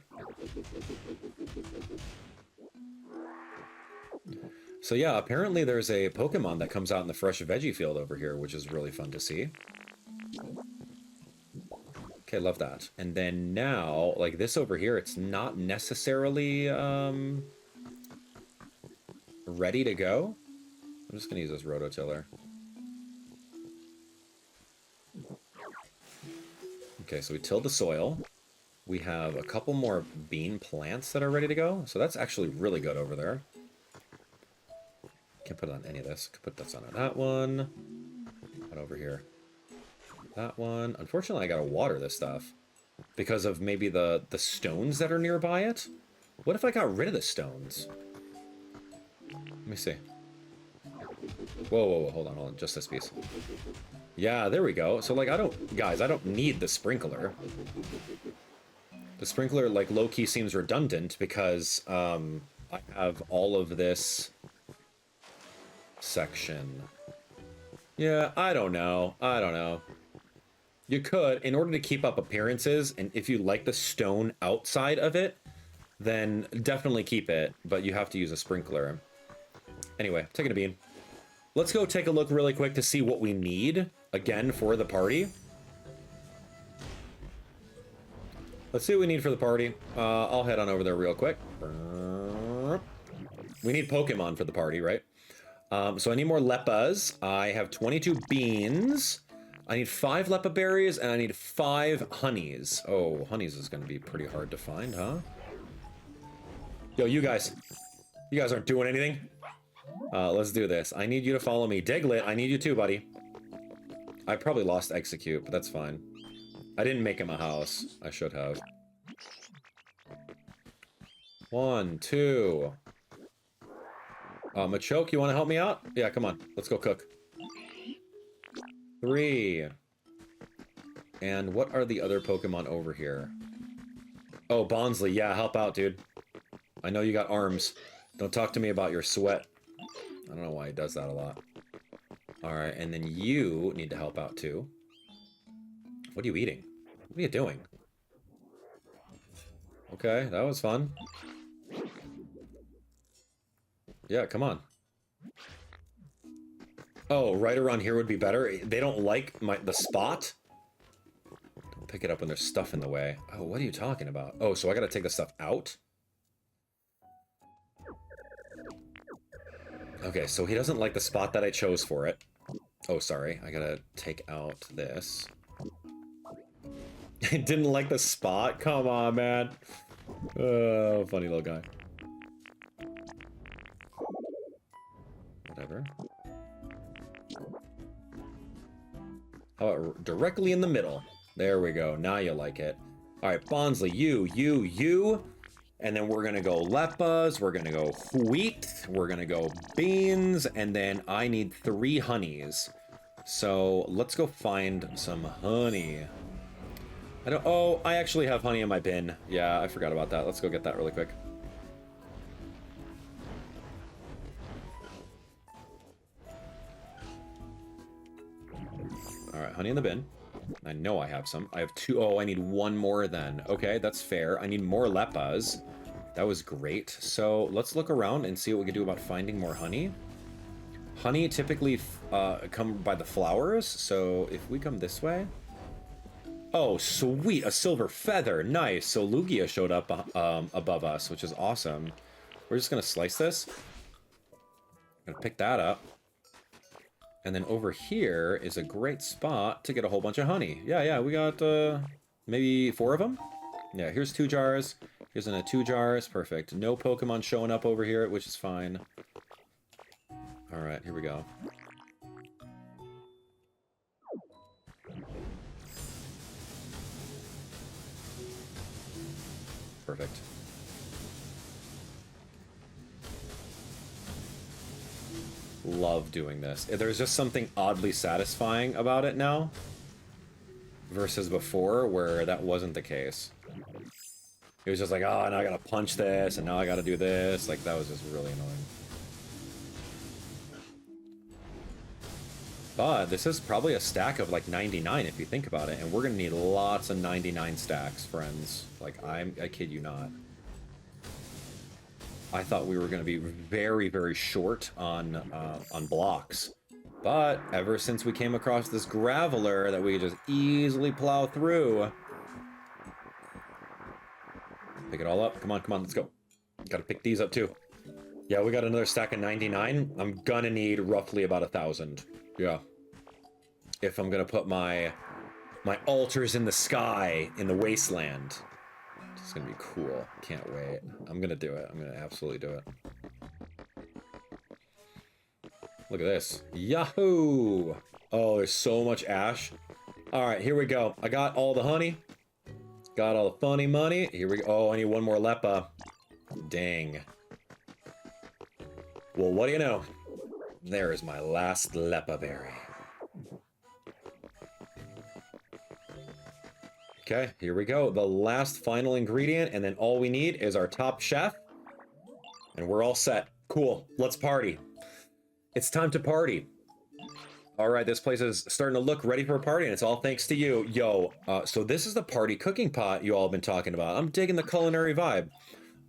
So yeah, apparently there's a Pokemon that comes out in the fresh veggie field over here, which is really fun to see. Okay, love that. And then now, like this over here, it's not necessarily ready to go. I'm just gonna use this rototiller. Okay, so we tilled the soil. We have a couple more bean plants that are ready to go, so that's actually really good over there. Can't put it on any of this. Could put this on that one. What over here? That one. Unfortunately, I gotta water this stuff because of maybe the stones that are nearby it. What if I got rid of the stones? Let me see. Whoa, whoa, whoa, hold on, just this piece. Yeah, there we go. So, like, I don't need the sprinkler. The sprinkler, like, low-key seems redundant because, I have all of this section. Yeah, I don't know. You could, in order to keep up appearances, and if you like the stone outside of it, then definitely keep it, but you have to use a sprinkler. Anyway, taking a bean. Let's go take a look really quick to see what we need, again, for the party. Let's see what we need for the party. I'll head on over there real quick. We need Pokemon for the party, right? So I need more Leppas. I have 22 beans. I need 5 Leppa berries, and I need 5 honeys. Oh, honeys is going to be pretty hard to find, huh? Yo, you guys aren't doing anything. Let's do this. I need you to follow me. Diglett, I need you too, buddy. I probably lost Execute, but that's fine. I didn't make him a house. I should have. 1, 2. Machoke, you want to help me out? Yeah, come on. Let's go cook. 3. And what are the other Pokemon over here? Oh, Bonsley. Yeah, help out, dude. I know you got arms. Don't talk to me about your sweat. I don't know why he does that a lot. Alright, and then you need to help out too. What are you eating? What are you doing? Okay, that was fun. Yeah, come on. Oh, right around here would be better. They don't like the spot. Don't pick it up when there's stuff in the way. Oh, what are you talking about? Oh, so I gotta take the stuff out? Okay, so he doesn't like the spot that I chose for it. Oh, sorry. I gotta take out this. He didn't like the spot? Come on, man. Oh, funny little guy. Whatever. How about directly in the middle? There we go. Now you like it. All right, Bonsley, you. And then we're going to go Leppas, we're going to go wheat, we're going to go beans, and then I need 3 honeys. So let's go find some honey. Oh, I actually have honey in my bin. Yeah, I forgot about that. Let's go get that really quick. All right, honey in the bin. I know I have some. I have 2. Oh, I need 1 more then. Okay, that's fair. I need more Leppas. That was great. So let's look around and see what we can do about finding more honey. Honey typically come by the flowers. So if we come this way. Oh, sweet. A silver feather. Nice. So Lugia showed up above us, which is awesome. We're just going to slice this. I'm going to pick that up. And then over here is a great spot to get a whole bunch of honey. Yeah, we got maybe 4 of them. Yeah, here's 2 jars. Here's another 2 jars. Perfect. No Pokemon showing up over here, which is fine. All right, here we go. Perfect. Love doing this. There's just something oddly satisfying about it now versus before where that wasn't the case. It was just like, oh, now I gotta punch this, and now I gotta do this. Like, that was just really annoying. But this is probably a stack of like 99 if you think about it, and we're gonna need lots of 99 stacks, friends. Like, I kid you not. I thought we were gonna be very, very short on blocks. But ever since we came across this Graveler that we could just easily plow through. Pick it all up. Come on, come on, let's go. Gotta pick these up too. Yeah, we got another stack of 99. I'm gonna need roughly about 1,000. Yeah. If I'm gonna put my altars in the sky in the Wasteland. It's gonna be cool. Can't wait. I'm gonna do it. I'm gonna absolutely do it. Look at this. Yahoo! Oh, there's so much ash. Alright, here we go. I got all the honey. Got all the funny money. Here we go. Oh, I need one more Lepa. Dang. Well, what do you know? There is my last Lepa berry. Okay, here we go. The last final ingredient, and then all we need is our top chef. And we're all set. Cool. Let's party. It's time to party. All right, this place is starting to look ready for a party, and it's all thanks to you. Yo, so this is the party cooking pot you all have been talking about. I'm digging the culinary vibe.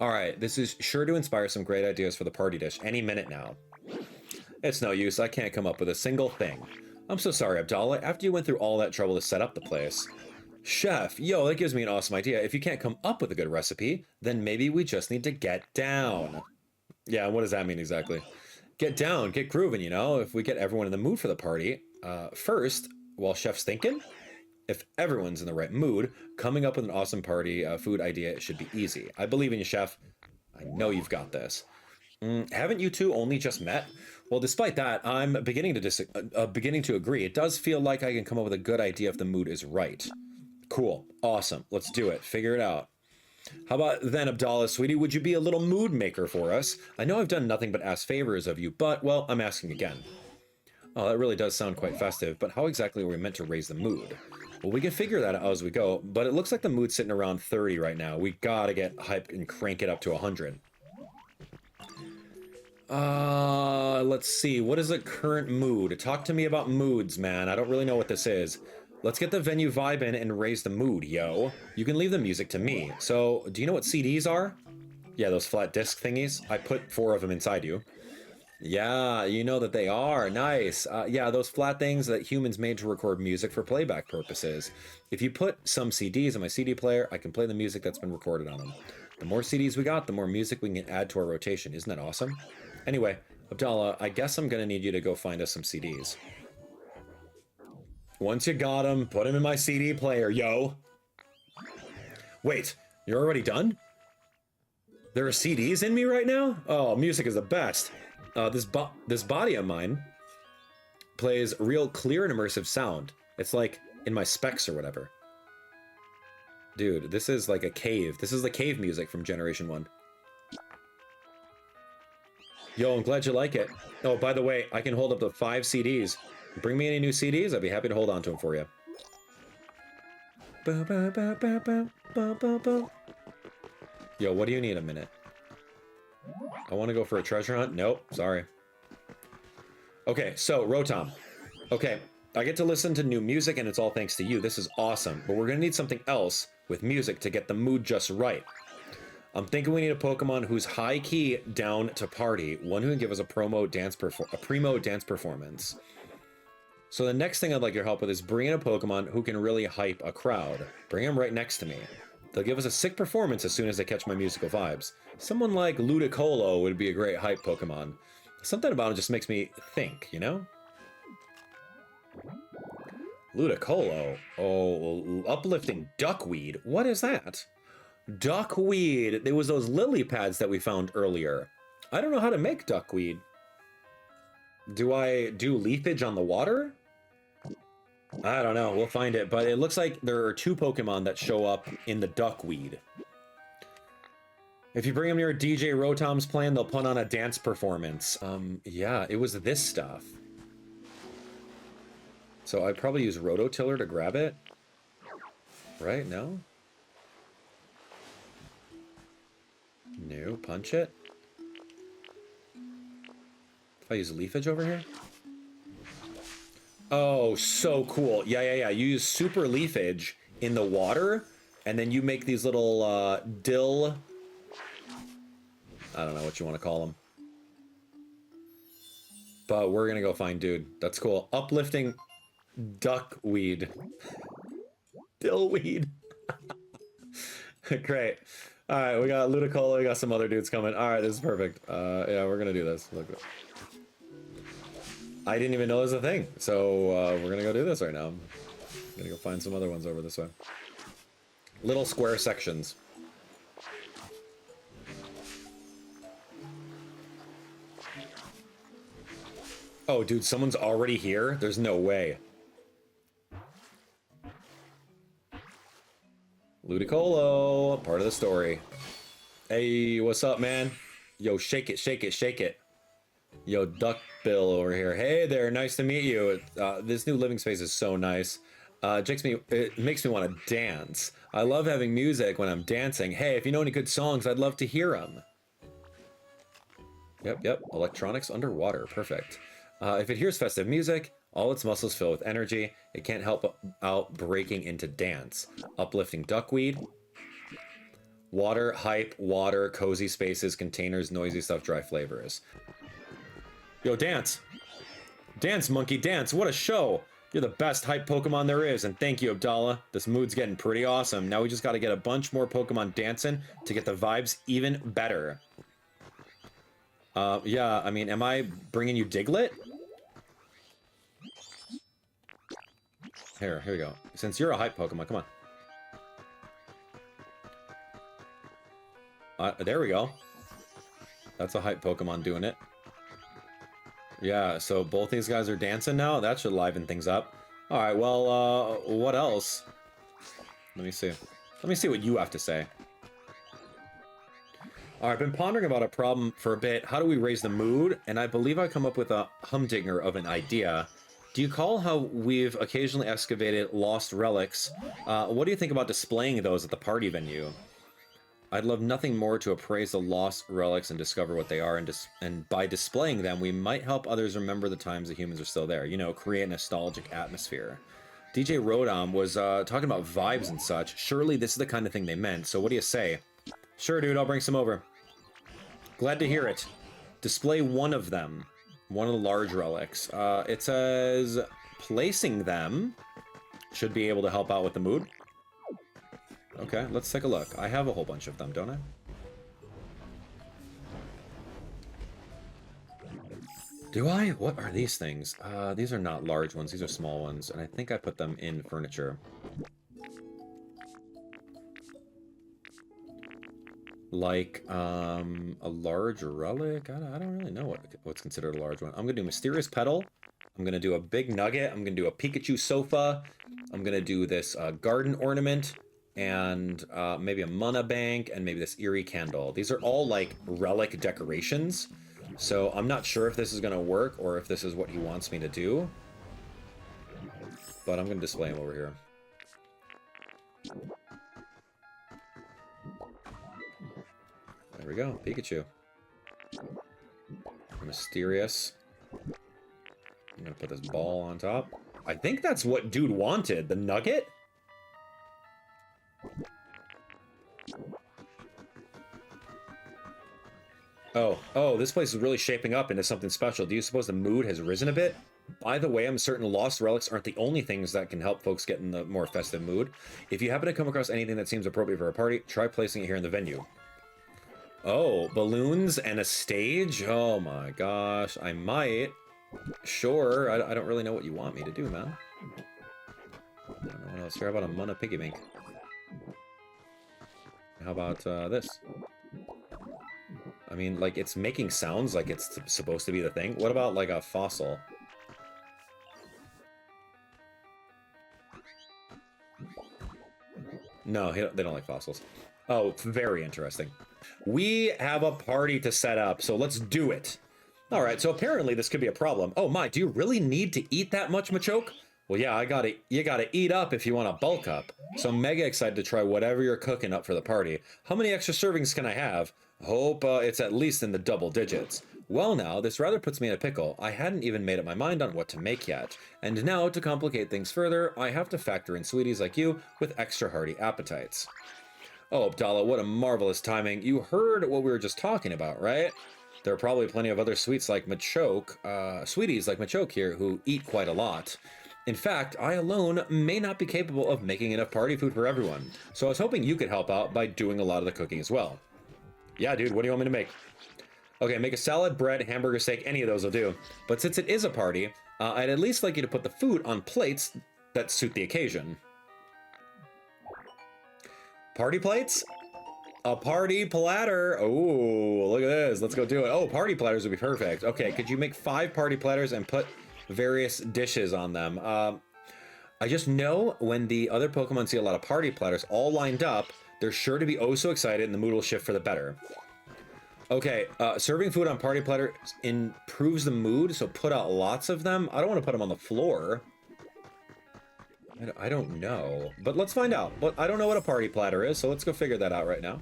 All right, this is sure to inspire some great ideas for the party dish any minute now. It's no use, I can't come up with a single thing. I'm so sorry, Abdallah, after you went through all that trouble to set up the place. Chef, yo, that gives me an awesome idea. If you can't come up with a good recipe, then maybe we just need to get down. Yeah, what does that mean exactly? Get down, get grooving, you know? If we get everyone in the mood for the party, first, while Chef's thinking, if everyone's in the right mood, coming up with an awesome party food idea should be easy. I believe in you, Chef. I know you've got this. Haven't you two only just met? Well, despite that, I'm beginning to agree. It does feel like I can come up with a good idea if the mood is right. Cool. Awesome. Let's do it. Figure it out. How about then, Abdallah, sweetie, would you be a little mood maker for us? I know I've done nothing but ask favors of you, but, well, I'm asking again. Oh, that really does sound quite festive, but how exactly are we meant to raise the mood? Well, we can figure that out as we go, but it looks like the mood's sitting around 30 right now. We gotta get hyped and crank it up to 100. Let's see. What is the current mood? Talk to me about moods, man. I don't really know what this is. Let's get the venue vibe in and raise the mood, yo. You can leave the music to me. So, do you know what CDs are? Yeah, those flat disc thingies. I put 4 of them inside you. Yeah, you know that they are. Nice. Yeah, those flat things that humans made to record music for playback purposes. If you put some CDs in my CD player, I can play the music that's been recorded on them. The more CDs we got, the more music we can add to our rotation. Isn't that awesome? Anyway, Abdallah, I guess I'm gonna need you to go find us some CDs. Once you got them, put them in my CD player, yo. Wait, you're already done? There are CDs in me right now? Oh, music is the best. This body of mine plays real clear and immersive sound. It's like in my specs or whatever. Dude, this is like a cave. This is the cave music from Generation 1. Yo, I'm glad you like it. Oh, by the way, I can hold up to 5 CDs. Bring me any new CDs, I'd be happy to hold on to them for you. Yo, what do you need a minute? I want to go for a treasure hunt? Nope, sorry. Okay, so, Rotom. Okay, I get to listen to new music and it's all thanks to you. This is awesome, but we're gonna need something else with music to get the mood just right. I'm thinking we need a Pokemon who's high-key down to party, one who can give us a primo dance performance. So the next thing I'd like your help with is bring in a Pokemon who can really hype a crowd. Bring them right next to me. They'll give us a sick performance as soon as they catch my musical vibes. Someone like Ludicolo would be a great hype Pokemon. Something about him just makes me think, you know? Ludicolo? Oh, uplifting duckweed. What is that? Duckweed. It was those lily pads that we found earlier. I don't know how to make duckweed. Do I do leafage on the water? I don't know. We'll find it. But it looks like there are 2 Pokemon that show up in the duckweed. If you bring them near DJ Rotom's plan, they'll put on a dance performance. Yeah, it was this stuff. So I'd probably use Rototiller to grab it. Right? No? No, punch it. If I use Leafage over here? Oh, so cool. Yeah. You use Super Leafage in the water, and then you make these little dill... I don't know what you want to call them. But we're gonna go find dude. That's cool. Uplifting duckweed. Dillweed. Great. Alright, we got Ludicolo, we got some other dudes coming. Alright, this is perfect. Yeah, we're gonna do this. Look. I didn't even know there's a thing. So we're gonna go do this right now. I'm gonna go find some other ones over this way. Little square sections. Oh, dude, someone's already here? There's no way. Ludicolo, part of the story. Hey, what's up, man? Yo, shake it, shake it, shake it. Yo, Duckbill over here. Hey there, nice to meet you. This new living space is so nice. It makes me want to dance. I love having music when I'm dancing. Hey, if you know any good songs, I'd love to hear them. Yep. Electronics underwater. Perfect. If it hears festive music, all its muscles fill with energy. It can't help out breaking into dance. Uplifting duckweed. Water, hype, water, cozy spaces, containers, noisy stuff, dry flavors. Yo, dance. Dance, monkey, dance. What a show. You're the best hype Pokemon there is, and thank you, Abdallah. This mood's getting pretty awesome. Now we just gotta get a bunch more Pokemon dancing to get the vibes even better. Yeah, I mean, am I bringing you Diglett? Here we go. Since you're a hype Pokemon, come on. There we go. That's a hype Pokemon doing it. Yeah, so both these guys are dancing now. That should liven things up. Alright, well, what else? Let me see. Let me see what you have to say. Alright, I've been pondering about a problem for a bit. How do we raise the mood? And I believe I come up with a humdinger of an idea. Do you call how we've occasionally excavated lost relics? What do you think about displaying those at the party venue? I'd love nothing more to appraise the lost relics and discover what they are, and by displaying them, we might help others remember the times the humans are still there. You know, create a nostalgic atmosphere. DJ Rotom was talking about vibes and such. Surely this is the kind of thing they meant, so what do you say? Sure, dude, I'll bring some over. Glad to hear it. Display one of them. One of the large relics. It says placing them should be able to help out with the mood. Okay, let's take a look. I have a whole bunch of them, don't I? Do I? What are these things? These are not large ones. These are small ones. And I think I put them in furniture. Like, a large relic? I don't really know what's considered a large one. I'm gonna do Mysterious Petal. I'm gonna do a big nugget. I'm gonna do a Peakychu sofa. I'm gonna do this garden ornament. And maybe a mana bank, and maybe this eerie candle. These are all like relic decorations, so I'm not sure if this is gonna work or if this is what he wants me to do, but I'm gonna display him over here. There we go, Pikachu. Mysterious. I'm gonna put this ball on top. I think that's what dude wanted, the nugget. Oh, this place is really shaping up into something special. Do you suppose the mood has risen a bit? By the way, I'm certain lost relics aren't the only things that can help folks get in the more festive mood. If you happen to come across anything that seems appropriate for a party, try placing it here in the venue. Oh, balloons and a stage? Oh my gosh, I might. Sure, I don't really know what you want me to do, man. I don't know what else. Here, how about a Mana Piggy Bank? How about this? I mean, like, it's making sounds like it's supposed to be the thing. What about, like, a fossil? No, they don't like fossils. Oh, very interesting. We have a party to set up, so let's do it. All right, so apparently this could be a problem. Oh my, do you really need to eat that much, Machoke? Well, yeah, you gotta eat up if you want to bulk up. So I'm mega excited to try whatever you're cooking up for the party. How many extra servings can I have? Hope it's at least in the double digits. Well now, this rather puts me in a pickle. I hadn't even made up my mind on what to make yet. And now, to complicate things further, I have to factor in sweeties like you with extra hearty appetites. Oh, Abdallah, what a marvelous timing. You heard what we were just talking about, right? There are probably plenty of other sweeties like Machoke here who eat quite a lot. In fact, I alone may not be capable of making enough party food for everyone. So I was hoping you could help out by doing a lot of the cooking as well. Yeah, dude, what do you want me to make? Okay, make a salad, bread, hamburger, steak, any of those will do. But since it is a party, I'd at least like you to put the food on plates that suit the occasion. Party plates? A party platter. Oh, look at this. Let's go do it. Oh, party platters would be perfect. Okay, could you make 5 party platters and put various dishes on them? I just know when the other Pokemon see a lot of party platters all lined up, they're sure to be oh so excited and the mood will shift for the better. Okay, serving food on party platter improves the mood, so put out lots of them. I don't want to put them on the floor. I don't know, but let's find out. But I don't know what a party platter is, so let's go figure that out right now.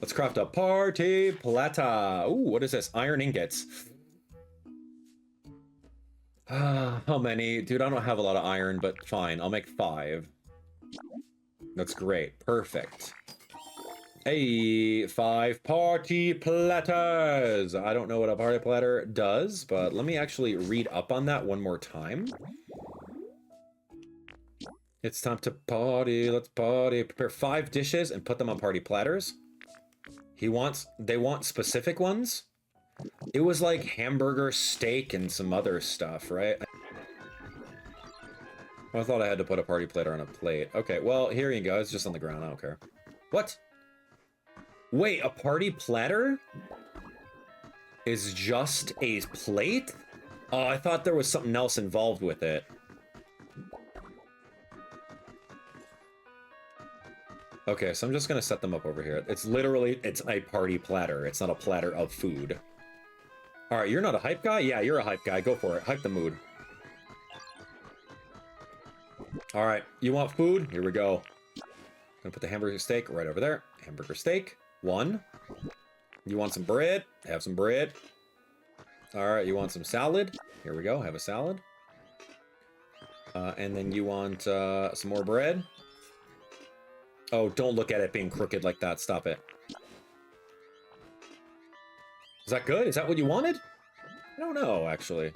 Let's craft a party platter. Ooh, what is this? Iron ingots. How many? Dude, I don't have a lot of iron, but fine. I'll make 5. That's great. Perfect. Hey, 5 party platters. I don't know what a party platter does, but let me actually read up on that one more time. It's time to party. Let's party. Prepare 5 dishes and put them on party platters. They want specific ones. It was like hamburger, steak, and some other stuff, right? Well, I thought I had to put a party platter on a plate. Okay, well, here you go. It's just on the ground. I don't care. What? Wait, a party platter is just a plate? Oh, I thought there was something else involved with it. Okay, so I'm just gonna set them up over here. It's a party platter. It's not a platter of food. All right, you're not a hype guy? Yeah, you're a hype guy. Go for it. Hype the mood. All right, you want food? Here we go. Gonna put the hamburger steak right over there. Hamburger steak, 1. You want some bread? Have some bread. All right, you want some salad? Here we go, have a salad. And then you want some more bread? Oh, don't look at it being crooked like that. Stop it. Is that good? Is that what you wanted? I don't know, actually.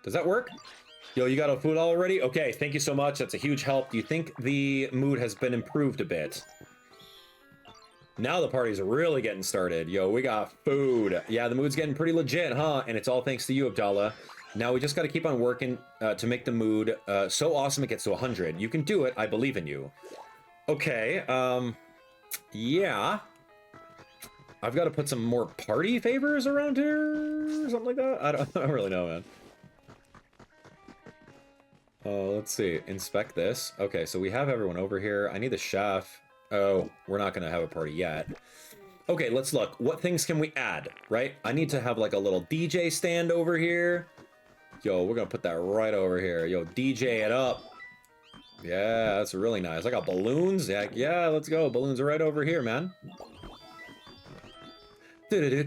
Does that work? Yo, you got a food already? Okay, thank you so much. That's a huge help. Do you think the mood has been improved a bit? Now the party's really getting started. Yo, we got food. Yeah, the mood's getting pretty legit, huh? And it's all thanks to you, Abdallah. Now we just got to keep on working to make the mood so awesome it gets to 100. You can do it. I believe in you. Okay, yeah. I've got to put some more party favors around here, or something like that. I don't really know, man. Let's see. Inspect this. Okay, so we have everyone over here. I need the chef. Oh, we're not gonna have a party yet. Okay, let's look. What things can we add, right? I need to have like a little DJ stand over here. Yo, we're gonna put that right over here. Yo, DJ it up. Yeah, that's really nice. I got balloons. Yeah, let's go. Balloons are right over here, man. I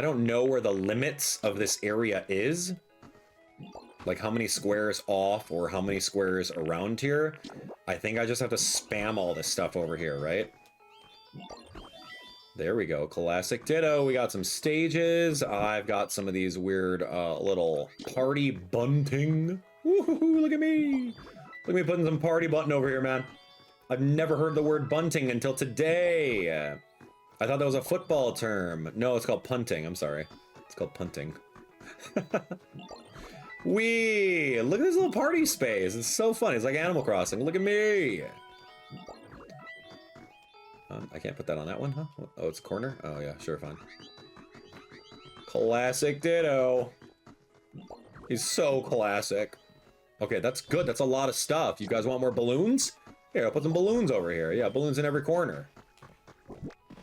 don't know where the limits of this area is. Like how many squares off or how many squares around here. I think I just have to spam all this stuff over here, right? There we go. Classic ditto. We got some stages. I've got some of these weird little party bunting. Woohoo, look at me. Look at me putting some party button over here, man. I've never heard the word bunting until today. I thought that was a football term. No, it's called punting. I'm sorry. It's called punting. Wee! Look at this little party space. It's so fun. It's like Animal Crossing. Look at me. I can't put that on that one, huh? Oh, it's a corner? Oh, yeah, sure, fine. Classic ditto. He's so classic. Okay, that's good. That's a lot of stuff. You guys want more balloons? Here, I'll put some balloons over here. Yeah, balloons in every corner.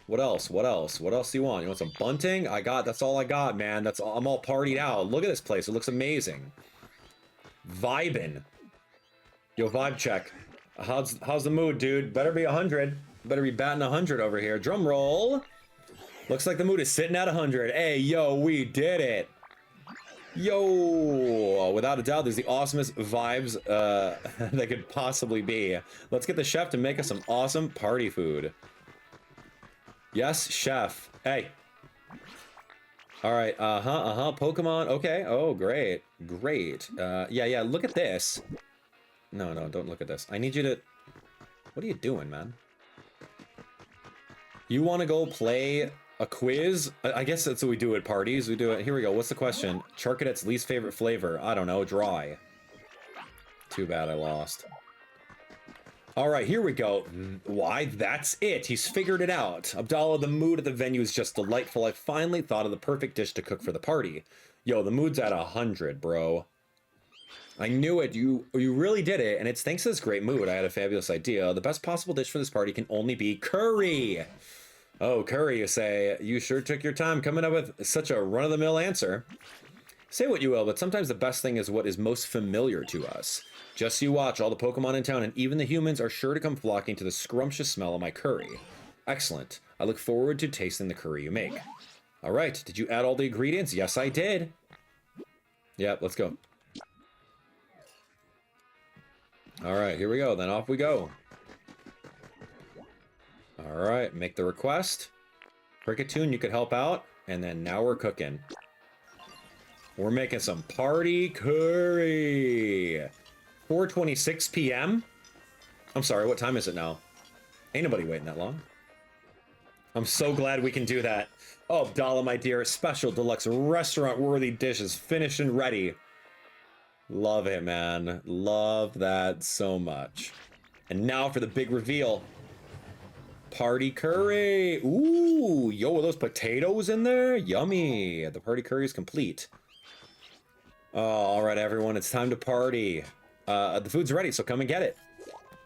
What else? What else? What else do you want? You want some bunting? That's all I got, man. That's all. I'm all partied out. Look at this place. It looks amazing. Vibin'. Yo, vibe check. How's the mood, dude? Better be 100. Better be batting 100 over here. Drum roll. Looks like the mood is sitting at 100. Hey, yo, we did it. Yo, without a doubt, there's the awesomest vibes that could possibly be. Let's get the chef to make us some awesome party food. Yes, chef. Hey. All right. Pokemon. Okay. Oh, great. Great. Yeah. Look at this. No, don't look at this. I need you to... What are you doing, man? You want to go play a quiz? I guess that's what we do at parties. We do it. Here we go. What's the question? Charcadet's least favorite flavor. I don't know. Dry. Too bad I lost. All right, here we go. Why, that's it. He's figured it out. Abdallah, the mood at the venue is just delightful. I finally thought of the perfect dish to cook for the party. Yo, the mood's at 100, bro. I knew it. You really did it, and it's thanks to this great mood. I had a fabulous idea. The best possible dish for this party can only be curry. Oh, curry, you say. You sure took your time coming up with such a run-of-the-mill answer. Say what you will, but sometimes the best thing is what is most familiar to us. Just you watch, all the Pokemon in town and even the humans are sure to come flocking to the scrumptious smell of my curry. Excellent. I look forward to tasting the curry you make. All right, did you add all the ingredients? Yes, I did. Yeah, let's go. All right, here we go. Then off we go. All right, make the request. Peakychu, you could help out. And then now we're cooking. We're making some party curry. 4:26 p.m. I'm sorry, what time is it now? Ain't nobody waiting that long. I'm so glad we can do that. Oh, Abdallah, my dear, special deluxe restaurant-worthy dishes finished and ready. Love it, man. Love that so much. And now for the big reveal. Party curry. Ooh, yo, are those potatoes in there? Yummy. The party curry is complete. Oh, all right, everyone, it's time to party. The food's ready, so come and get it.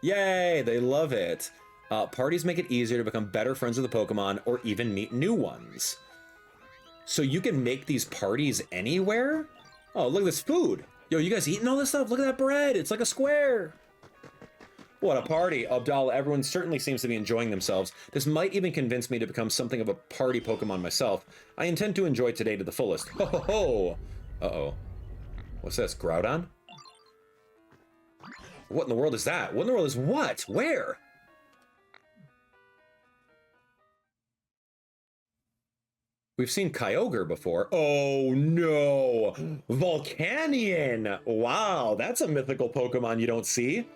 Yay, they love it. Parties make it easier to become better friends with the Pokemon or even meet new ones. So you can make these parties anywhere? Oh, look at this food. Yo, you guys eating all this stuff? Look at that bread. It's like a square. What a party. Abdallah, everyone certainly seems to be enjoying themselves. This might even convince me to become something of a party Pokemon myself. I intend to enjoy today to the fullest. Ho ho ho. Uh-oh. What's this? Groudon? What in the world is that? What in the world is what? Where? We've seen Kyogre before. Oh no! Volcanion! Wow, that's a mythical Pokemon you don't see.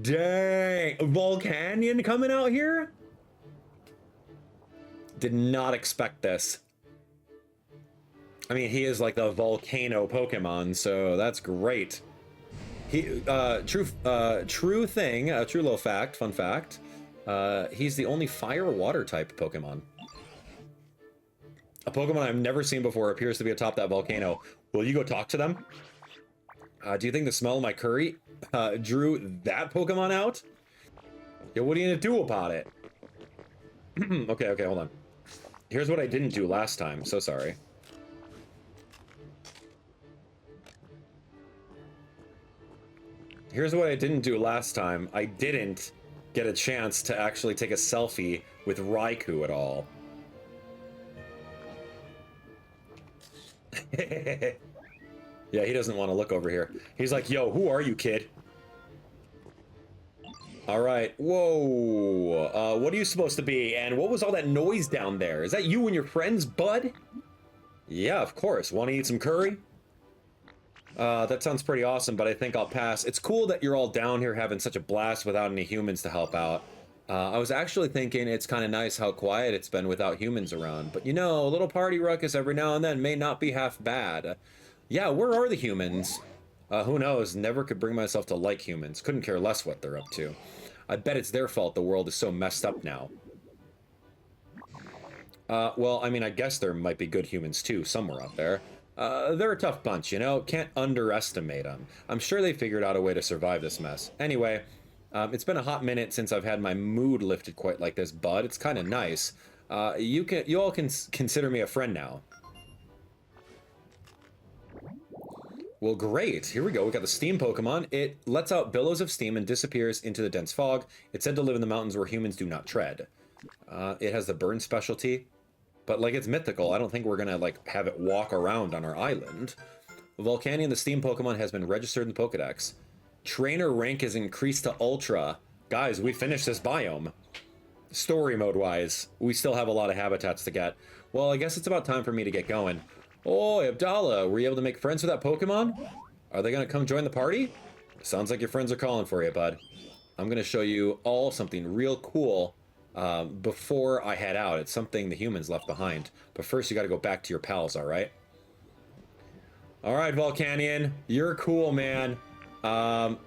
Dang! Volcanion coming out here? Did not expect this. I mean, he is like the volcano Pokemon, so that's great. He, true little fact, fun fact. He's the only fire or water type Pokemon. A Pokemon I've never seen before appears to be atop that volcano. Will you go talk to them? Do you think the smell of my curry drew that Pokemon out? Yeah, what are you gonna do about it? Okay, hold on. Here's what I didn't do last time. So sorry. Here's what I didn't do last time. I didn't get a chance to actually take a selfie with Raikou at all. Yeah, he doesn't want to look over here. He's like, yo, who are you, kid? All right. Whoa. What are you supposed to be? And what was all that noise down there? Is that you and your friends, bud? Yeah, of course. Want to eat some curry? That sounds pretty awesome, but I think I'll pass. It's cool that you're all down here having such a blast without any humans to help out. I was actually thinking it's kind of nice how quiet it's been without humans around. But you know, a little party ruckus every now and then may not be half bad. Yeah, where are the humans? Who knows? Never could bring myself to like humans. Couldn't care less what they're up to. I bet it's their fault the world is so messed up now. Well, I mean, I guess there might be good humans too, somewhere out there. They're a tough bunch, you know? Can't underestimate them. I'm sure they figured out a way to survive this mess. Anyway, it's been a hot minute since I've had my mood lifted quite like this, bud. It's kind of nice. You all can consider me a friend now. Well, great. Here we go. We got the steam Pokemon. It lets out billows of steam and disappears into the dense fog. It's said to live in the mountains where humans do not tread. It has the burn specialty, but like it's mythical. I don't think we're gonna like have it walk around on our island. Volcanion, the steam Pokemon, has been registered in the Pokedex. Trainer rank is increased to Ultra. Guys, we finished this biome. Story mode wise, we still have a lot of habitats to get. Well, I guess it's about time for me to get going. Oh, Abdallah, were you able to make friends with that Pokemon? Are they gonna come join the party? Sounds like your friends are calling for you, bud. I'm gonna show you all something real cool before I head out. It's something the humans left behind. But first you gotta go back to your pals, alright? Alright, Volcanion, you're cool, man. What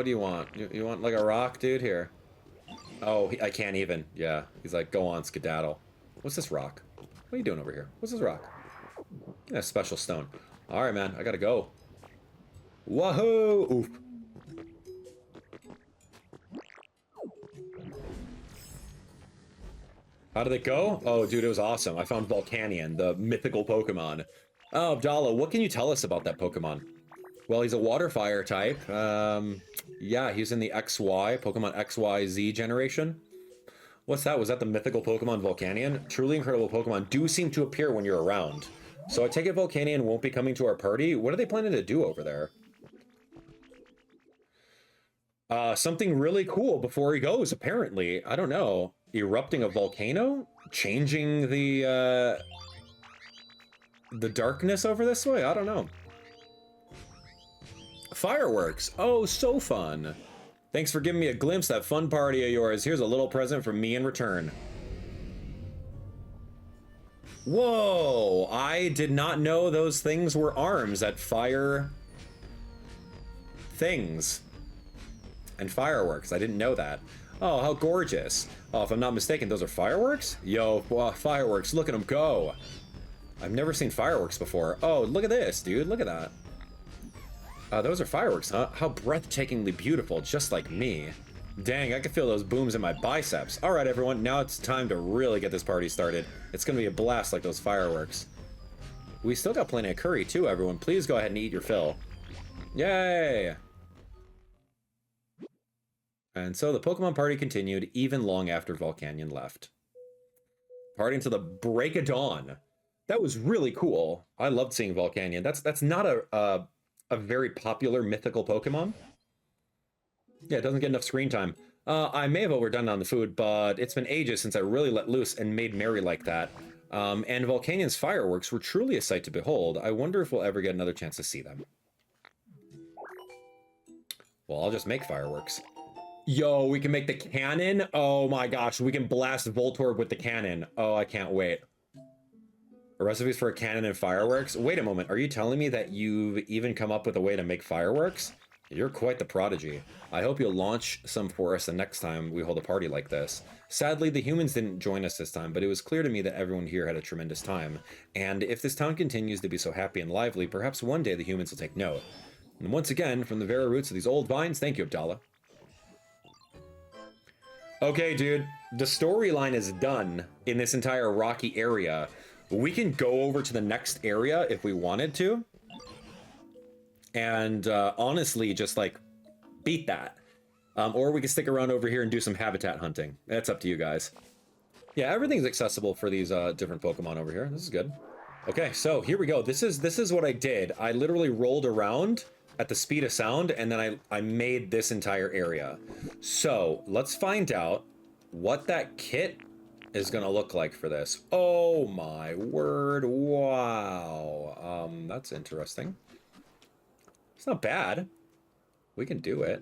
do you want? You want like a rock, dude? Here. Oh, I can't even. Yeah. He's like, go on, skedaddle. What's this rock? What are you doing over here? What's this rock? Yeah, special stone. Alright, man. I gotta go. Wahoo! Oof. How did it go? Oh, dude, it was awesome. I found Volcanion, the mythical Pokemon. Oh, Abdallah, what can you tell us about that Pokemon? Well, he's a water fire type. Yeah, he's in the XY, Pokemon XYZ generation. What's that? Was that the mythical Pokemon Volcanion? Truly incredible Pokemon do seem to appear when you're around. So I take it Volcanion won't be coming to our party. What are they planning to do over there? Something really cool before he goes, apparently. I don't know. Erupting a volcano? Changing the darkness over this way? I don't know. Fireworks. Oh, so fun. Thanks for giving me a glimpse of that fun party of yours. Here's a little present from me in return. Whoa, I did not know those things were arms that fire things. And fireworks. I didn't know that. Oh, how gorgeous. Oh, if I'm not mistaken, those are fireworks? Yo, fireworks, look at them go. I've never seen fireworks before. Oh, look at this, dude. Look at that. Those are fireworks, huh? How breathtakingly beautiful, just like me. Dang, I can feel those booms in my biceps. All right, everyone, now it's time to really get this party started. It's gonna be a blast like those fireworks. We still got plenty of curry, too, everyone. Please go ahead and eat your fill. Yay! And so the Pokemon party continued even long after Volcanion left. Partying to the break of dawn. That was really cool. I loved seeing Volcanion. That's not a very popular mythical Pokemon. Yeah, it doesn't get enough screen time. I may have overdone on the food, but it's been ages since I really let loose and made merry like that. And Volcanion's fireworks were truly a sight to behold. I wonder if we'll ever get another chance to see them. Well, I'll just make fireworks. Yo, we can make the cannon? Oh my gosh, we can blast Voltorb with the cannon. Oh, I can't wait. Recipes for a cannon and fireworks? Wait a moment, are you telling me that you've even come up with a way to make fireworks? You're quite the prodigy. I hope you'll launch some for us the next time we hold a party like this. Sadly, the humans didn't join us this time, but it was clear to me that everyone here had a tremendous time. And if this town continues to be so happy and lively, perhaps one day the humans will take note. And once again, from the very roots of these old vines, thank you, Abdallah. Okay, dude, the storyline is done in this entire rocky area. We can go over to the next area if we wanted to. And honestly, just like beat that. Or we can stick around over here and do some habitat hunting. That's up to you guys. Yeah, everything's accessible for these different Pokemon over here. This is good. Okay, so here we go. This is what I did. I literally rolled around at the speed of sound, and then I made this entire area. So let's find out what that kit is gonna look like for this. Oh my word, wow. That's interesting. It's not bad. We can do it.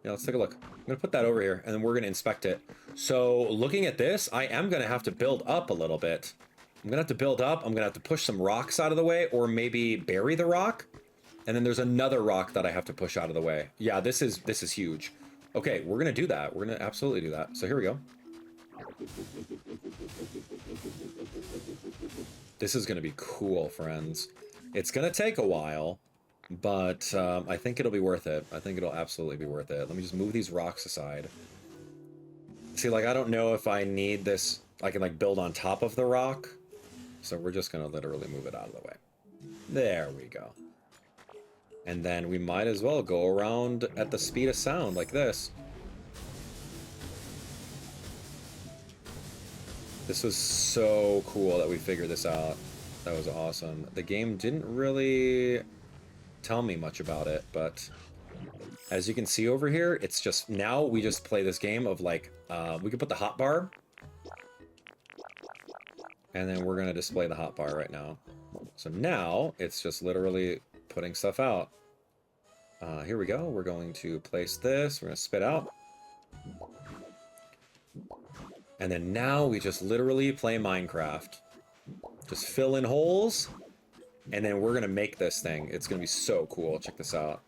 Yeah, let's take a look. I'm gonna put that over here, and then we're gonna inspect it. So looking at this, I am gonna have to build up a little bit. I'm gonna have to build up, I'm gonna have to push some rocks out of the way, or maybe bury the rock. And then there's another rock that I have to push out of the way. Yeah, this is huge. Okay, we're gonna do that. We're gonna absolutely do that. So here we go. This is going to be cool, friends. It's going to take a while, but I think it'll be worth it. I think it'll absolutely be worth it. Let me just move these rocks aside. See, like, I don't know if I need this. I can, like, build on top of the rock. So we're just going to literally move it out of the way. There we go. And then we might as well go around at the speed of sound, like this. This was so cool that we figured this out. That was awesome. The game didn't really tell me much about it, but as you can see over here, it's just, now we just play this game of like, we can put the hotbar, and then we're gonna display the hotbar right now. So now it's just literally putting stuff out. Here we go. We're going to place this. We're gonna spit out. And then now we just literally play Minecraft. Just fill in holes, and then we're gonna make this thing. It's gonna be so cool. Check this out.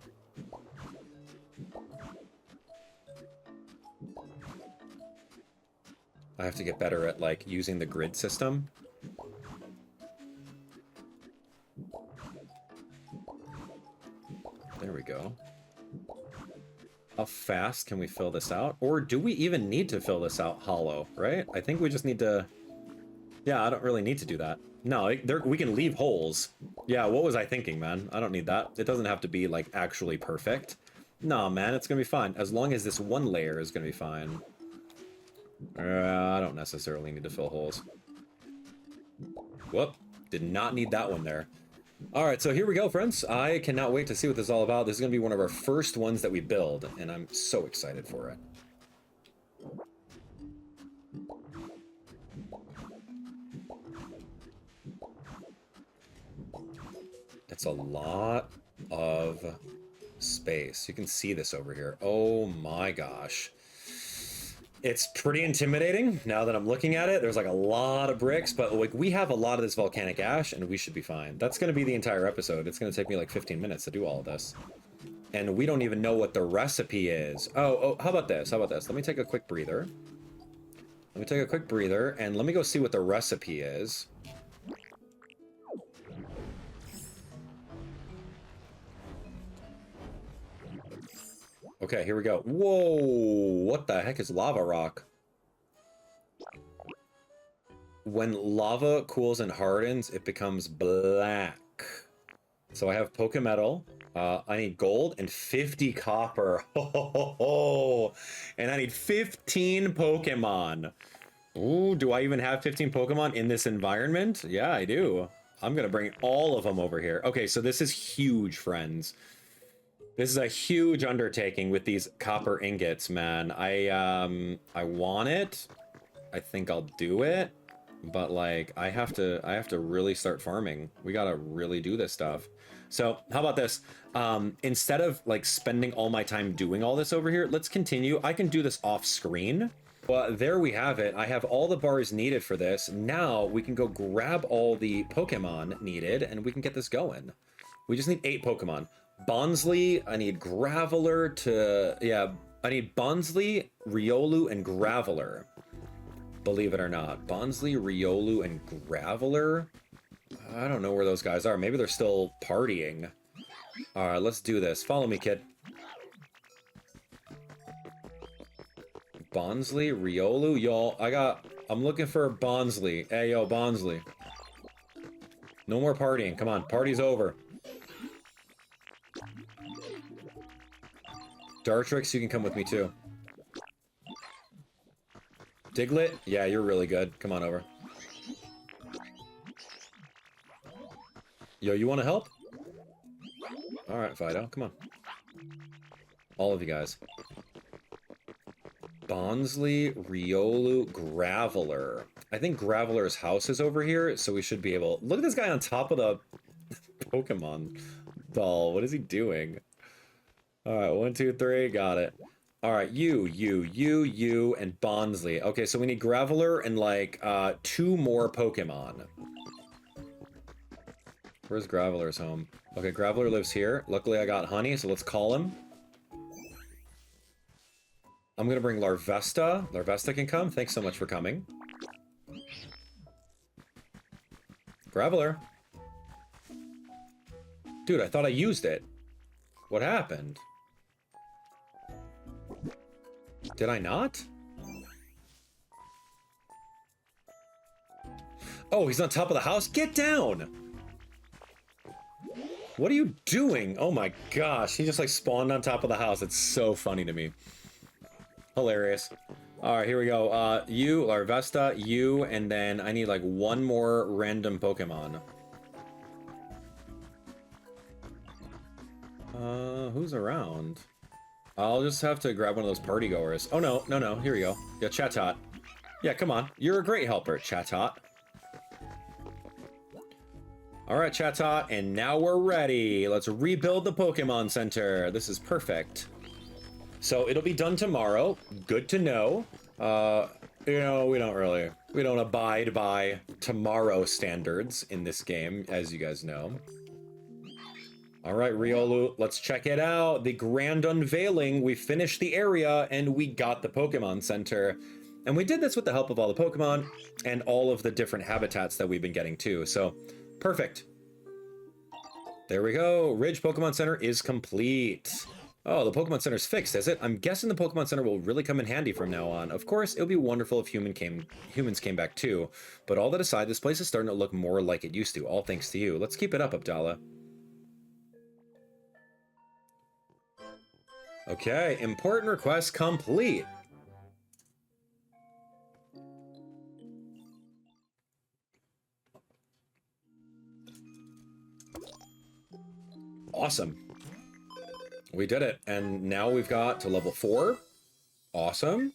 I have to get better at like using the grid system. There we go. How fast can we fill this out? Or do we even need to fill this out hollow, right? I think we just need to... Yeah, I don't really need to do that. No, we can leave holes. Yeah, what was I thinking, man? I don't need that. It doesn't have to be, like, actually perfect. No, man, it's gonna be fine. As long as this one layer is gonna be fine. I don't necessarily need to fill holes. Whoop. Did not need that one there. Alright, so here we go, friends. I cannot wait to see what this is all about. This is going to be one of our first ones that we build, and I'm so excited for it. It's a lot of space. You can see this over here. Oh my gosh. It's pretty intimidating now that I'm looking at it. There's like a lot of bricks, but like we have a lot of this volcanic ash and we should be fine. That's going to be the entire episode. It's going to take me like 15 minutes to do all of this. And we don't even know what the recipe is. Oh, how about this? How about this? Let me take a quick breather. Let me take a quick breather and let me go see what the recipe is. Okay, here we go. Whoa, what the heck is lava rock? When lava cools and hardens, it becomes black. So I have Poké Metal. I need gold and 50 copper. And I need 15 Pokemon. Ooh, do I even have 15 Pokemon in this environment? Yeah, I do. I'm gonna bring all of them over here. Okay, so this is huge, friends. This is a huge undertaking with these copper ingots, man. I want it. I think I'll do it, but like I have to really start farming. We gotta really do this stuff. So how about this? Instead of like spending all my time doing all this over here, let's continue. I can do this off screen. Well, there we have it. I have all the bars needed for this. Now we can go grab all the Pokemon needed and we can get this going. We just need 8 Pokemon. Bonsley, I need Graveler to... Yeah, I need Bonsley, Riolu, and Graveler. Believe it or not. Bonsley, Riolu, and Graveler? I don't know where those guys are. Maybe they're still partying. Alright, let's do this. Follow me, kid. Bonsley, Riolu, y'all. I'm looking for Bonsley. Hey, yo, Bonsley. No more partying. Come on, party's over. Dartrix, you can come with me too. Diglett, yeah, you're really good. Come on over. Yo, you want to help? Alright, Fido, come on. All of you guys. Bonsley, Riolu, Graveler. I think Graveler's house is over here, so we should be able... Look at this guy on top of the Pokemon doll. What is he doing? Alright, 1, 2, 3, got it. Alright, you, and Bonsley. Okay, so we need Graveler and, like, 2 more Pokemon. Where's Graveler's home? Okay, Graveler lives here. Luckily, I got Honey, so let's call him. I'm gonna bring Larvesta. Larvesta can come. Thanks so much for coming. Traveler. Dude, I thought I used it. What happened? Did I not? Oh, he's on top of the house? Get down! What are you doing? Oh my gosh, he just like spawned on top of the house. It's so funny to me. Hilarious. All right, here we go. You, Larvesta, you, and then I need like one more random Pokemon. Who's around? I'll just have to grab one of those party goers. Oh no, no, no, here we go. Yeah, Chatot. Yeah, come on. You're a great helper, Chatot. All right, Chatot, and now we're ready. Let's rebuild the Pokemon Center. This is perfect. So it'll be done tomorrow. Good to know. You know, we don't abide by tomorrow standards in this game, as you guys know. All right, Riolu, let's check it out. The grand unveiling. We finished the area and we got the Pokemon Center. And we did this with the help of all the Pokemon and all of the different habitats that we've been getting too. So perfect. There we go. Ridge Pokemon Center is complete. Oh, the Pokemon Center's fixed, is it? I'm guessing the Pokemon Center will really come in handy from now on. Of course, it would be wonderful if humans came back too. But all that aside, this place is starting to look more like it used to, all thanks to you. Let's keep it up, Abdallah. Okay, important request complete. Awesome. We did it, and now we've got to level 4. Awesome.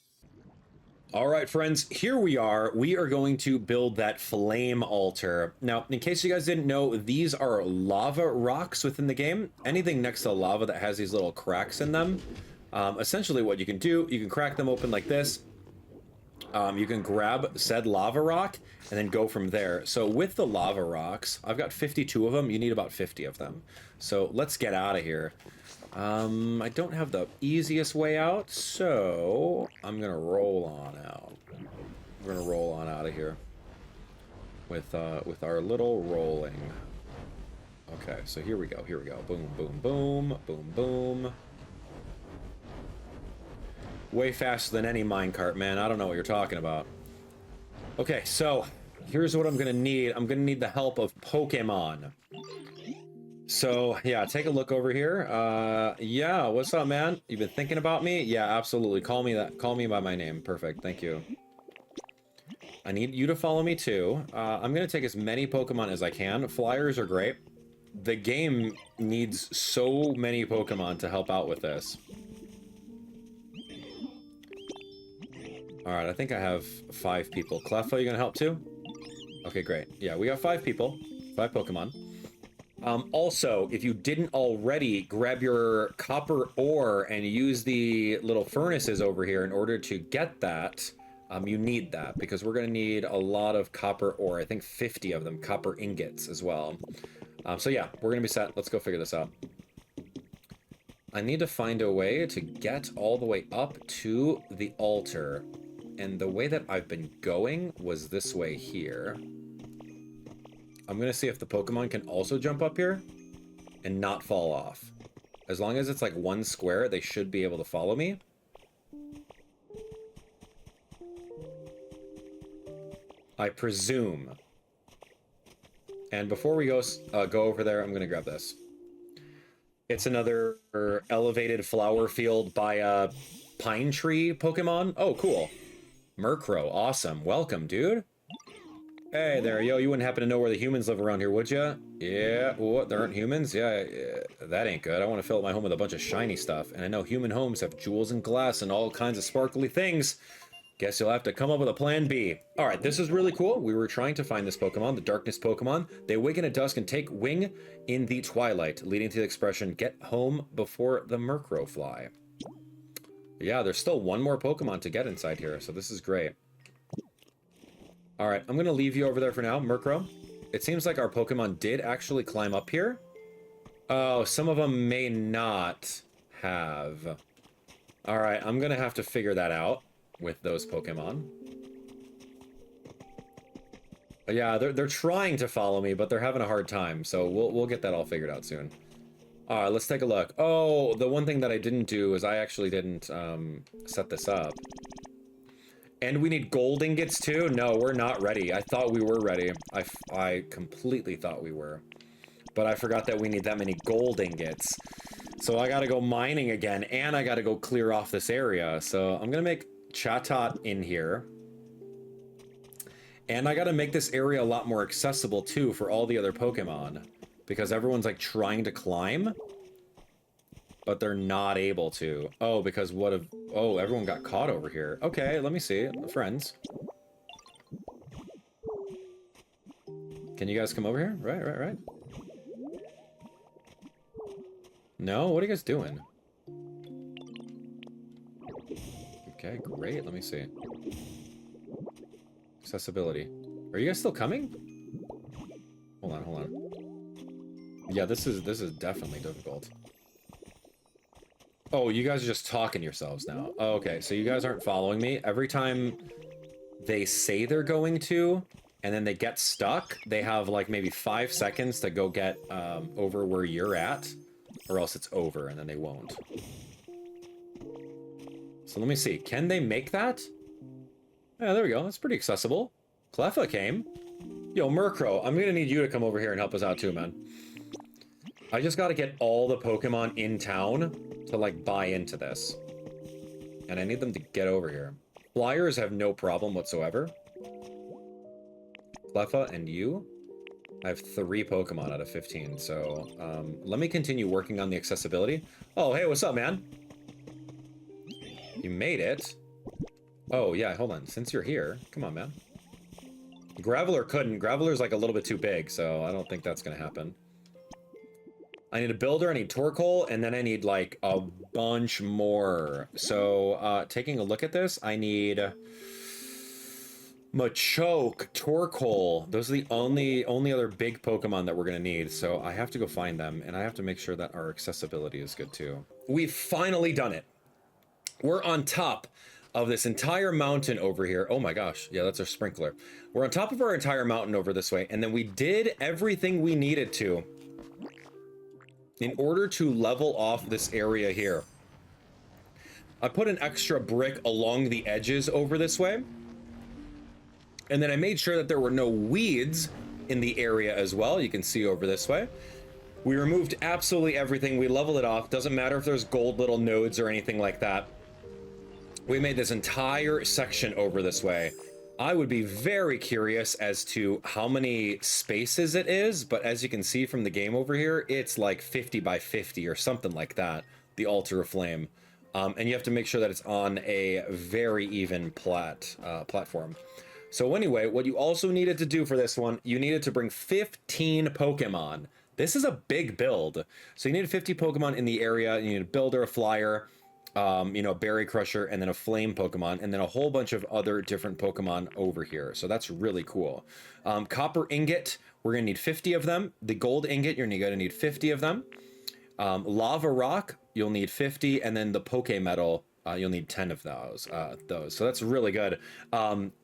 All right, friends, here we are. We are going to build that flame altar. Now, in case you guys didn't know, these are lava rocks within the game. Anything next to lava that has these little cracks in them. Essentially what you can do, you can crack them open like this. You can grab said lava rock and then go from there. So with the lava rocks, I've got 52 of them. You need about 50 of them. So let's get out of here. I don't have the easiest way out, so I'm gonna roll on out. We're gonna roll on out of here with our little rolling. Okay, so here we go. Here we go. Boom, boom, boom, boom, boom. Way faster than any minecart, man. I don't know what you're talking about. Okay, so here's what I'm gonna need. I'm gonna need the help of Pokemon. So yeah, take a look over here. Yeah, what's up, man? You've been thinking about me? Yeah, absolutely. Call me by my name. Perfect. Thank you. I need you to follow me too. I'm gonna take as many Pokemon as I can. Flyers are great. The game needs so many Pokemon to help out with this. All right, I think I have 5 people. Cleffa, you gonna help too? Okay, great. Yeah, we got 5 people, 5 Pokemon. Also, if you didn't already, grab your copper ore and use the little furnaces over here in order to get that. You need that because we're going to need a lot of copper ore. I think 50 of them, copper ingots as well. So yeah, we're going to be set. Let's go figure this out. I need to find a way to get all the way up to the altar. And the way that I've been going was this way here. I'm gonna see if the Pokemon can also jump up here and not fall off. As long as it's like 1 square, they should be able to follow me. I presume. And before we go over there, I'm gonna grab this. It's another elevated flower field by a pine tree Pokemon. Oh, cool. Murkrow, awesome. Welcome, dude. Hey there, yo, you wouldn't happen to know where the humans live around here, would ya? Yeah, what, there aren't humans? Yeah, that ain't good. I want to fill up my home with a bunch of shiny stuff, and I know human homes have jewels and glass and all kinds of sparkly things. Guess you'll have to come up with a plan B. All right, this is really cool. We were trying to find this Pokemon, the Darkness Pokemon. They awaken at dusk and take wing in the twilight, leading to the expression, get home before the Murkrow fly. Yeah, there's still 1 more Pokemon to get inside here, so this is great. All right, I'm going to leave you over there for now, Murkrow. It seems like our Pokemon did actually climb up here. Oh, some of them may not have. All right, I'm going to have to figure that out with those Pokemon. I'm going to have to figure that out with those Pokemon. Yeah, they're trying to follow me, but they're having a hard time. So we'll get that all figured out soon. All right, let's take a look. Oh, the one thing that I didn't do is I actually didn't set this up. And we need gold ingots too? No, we're not ready. I thought we were ready. I completely thought we were. But I forgot that we need that many gold ingots. So I gotta go mining again, and I gotta go clear off this area. So I'm gonna make Chatot in here. And I gotta make this area a lot more accessible too for all the other Pokemon. Because everyone's like trying to climb. But they're not able to. Oh, because what if... Oh, everyone got caught over here. Okay, let me see. Friends. Can you guys come over here? Right. No? What are you guys doing? Okay, great. Let me see. Accessibility. Are you guys still coming? Hold on. Yeah, this is definitely difficult. Oh, you guys are just talking yourselves now. Oh, okay, so you guys aren't following me. Every time they say they're going to, and then they get stuck, they have like maybe 5 seconds to go get over where you're at, or else it's over, and then they won't. So let me see. Can they make that? Yeah, there we go. That's pretty accessible. Cleffa came. Yo, Murkrow, I'm gonna need you to come over here and help us out too, man. I just gotta get all the Pokemon in town to, like, buy into this. And I need them to get over here. Flyers have no problem whatsoever. Cleffa and you? I have 3 Pokemon out of 15, so, let me continue working on the accessibility. Oh, hey, what's up, man? You made it. Oh, yeah, hold on. Since you're here, come on, man. Graveler couldn't. Graveler's, like, a little bit too big, so I don't think that's gonna happen. I need a builder, I need Torkoal, and then I need, like, a bunch more. So, taking a look at this, I need Machoke, Torkoal. Those are the only other big Pokemon that we're gonna need, so I have to go find them, and I have to make sure that our accessibility is good, too. We've finally done it. We're on top of this entire mountain over here. Oh my gosh, yeah, that's our sprinkler. We're on top of our entire mountain over this way, and then we did everything we needed to in order to level off this area here. I put an extra brick along the edges over this way. And then I made sure that there were no weeds in the area as well. You can see over this way. We removed absolutely everything. We leveled it off. Doesn't matter if there's gold little nodes or anything like that. We made this entire section over this way. I would be very curious as to how many spaces it is, but as you can see from the game over here, it's like 50 by 50 or something like that, the Altar of Flame. And you have to make sure that it's on a very even platform. So anyway, what you also needed to do for this one, you needed to bring 15 Pokemon. This is a big build. So you needed 50 Pokemon in the area, you need a builder, a flyer, you know, Berry Crusher, and then a Flame Pokemon, and then a whole bunch of other different Pokemon over here. So that's really cool. Copper Ingot, we're gonna need 50 of them. The Gold Ingot, you're gonna need 50 of them. Lava Rock, you'll need 50, and then the Poké Metal, you'll need 10 of those. So that's really good.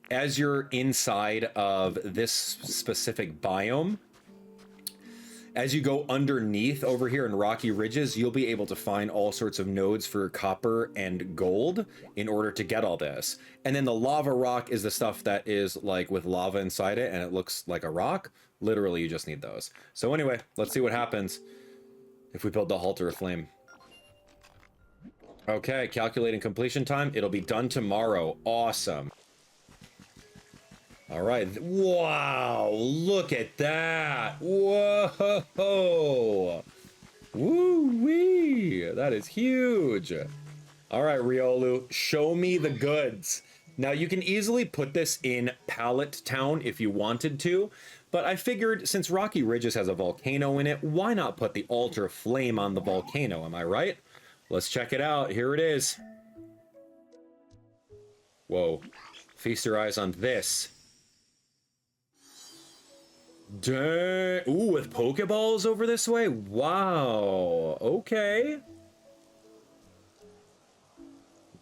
As you're inside of this specific biome, as you go underneath over here in Rocky Ridges, you'll be able to find all sorts of nodes for copper and gold in order to get all this. And then the lava rock is the stuff that is like with lava inside it and it looks like a rock. Literally, you just need those. So anyway, let's see what happens if we build the Altar of Flame. Okay, calculating completion time. It'll be done tomorrow. Awesome. All right. Wow, look at that. Whoa. Woo-wee. That is huge. All right, Riolu, show me the goods. Now, you can easily put this in Pallet Town if you wanted to, but I figured since Rocky Ridges has a volcano in it, why not put the Altar Flame on the volcano, am I right? Let's check it out. Here it is. Whoa. Feast your eyes on this. Dang. Ooh, with Pokeballs over this way? Wow. Okay.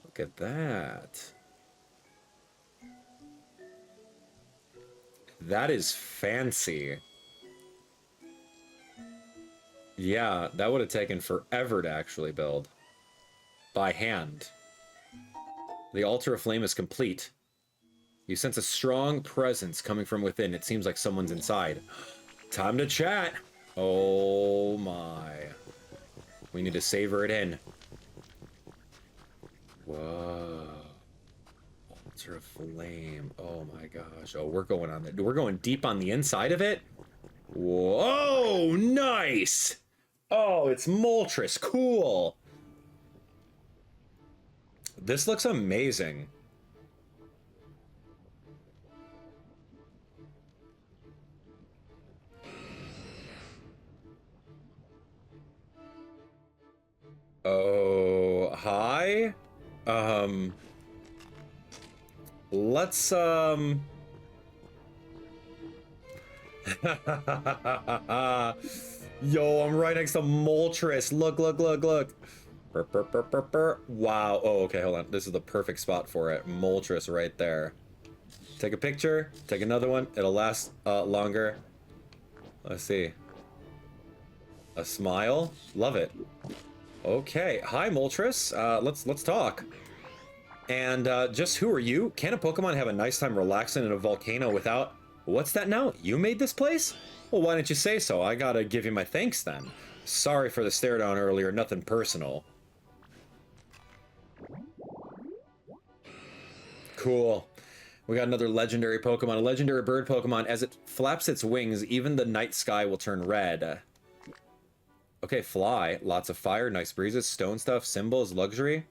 Look at that. That is fancy. Yeah, that would have taken forever to actually build. By hand. The altar of flame is complete. You sense a strong presence coming from within. It seems like someone's inside. Time to chat. Oh my. We need to savor it in. Whoa. Altar of flame. Oh my gosh. Oh, we're going on the, we're going deep on the inside of it. Whoa, nice. Oh, it's Moltres. Cool. This looks amazing. Oh, hi. Let's Yo, I'm right next to Moltres. Look, look, look, look. Burr, burr, burr, burr, burr. Wow. Oh, okay, hold on. This is the perfect spot for it. Moltres right there. Take a picture. Take another one. It'll last longer. Let's see. A smile. Love it. Okay. Hi, Moltres. Let's talk. And just who are you? Can a Pokemon have a nice time relaxing in a volcano without... What's that now? You made this place? Well, why didn't you say so? I gotta give you my thanks then. Sorry for the stare down earlier, nothing personal. Cool. We got another legendary Pokemon, a legendary bird Pokemon. As it flaps its wings, even the night sky will turn red. Okay, fly. Lots of fire, nice breezes, stone stuff, symbols, luxury.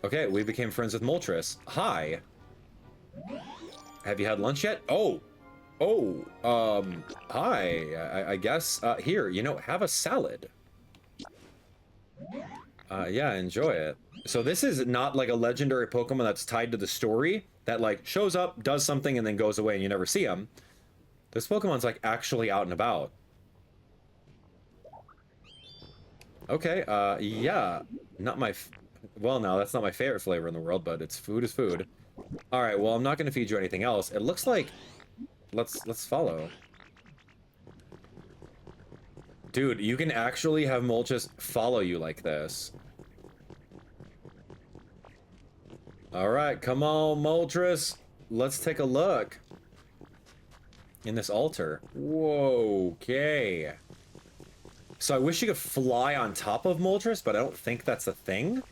Okay, we became friends with Moltres. Hi. Have you had lunch yet? Oh. Oh, hi. I guess. Here, you know, have a salad. Yeah, enjoy it. So this is not like a legendary Pokemon that's tied to the story that like shows up, does something, and then goes away and you never see him. This Pokemon's like actually out and about. Okay, yeah. Not my... Well, no, that's not my favorite flavor in the world, but it's food is food. Alright, well, I'm not going to feed you anything else. It looks like... Let's follow. Dude, you can actually have Moltres follow you like this. Alright, come on, Moltres. Let's take a look. In this altar. Whoa, okay. So I wish you could fly on top of Moltres, but I don't think that's a thing.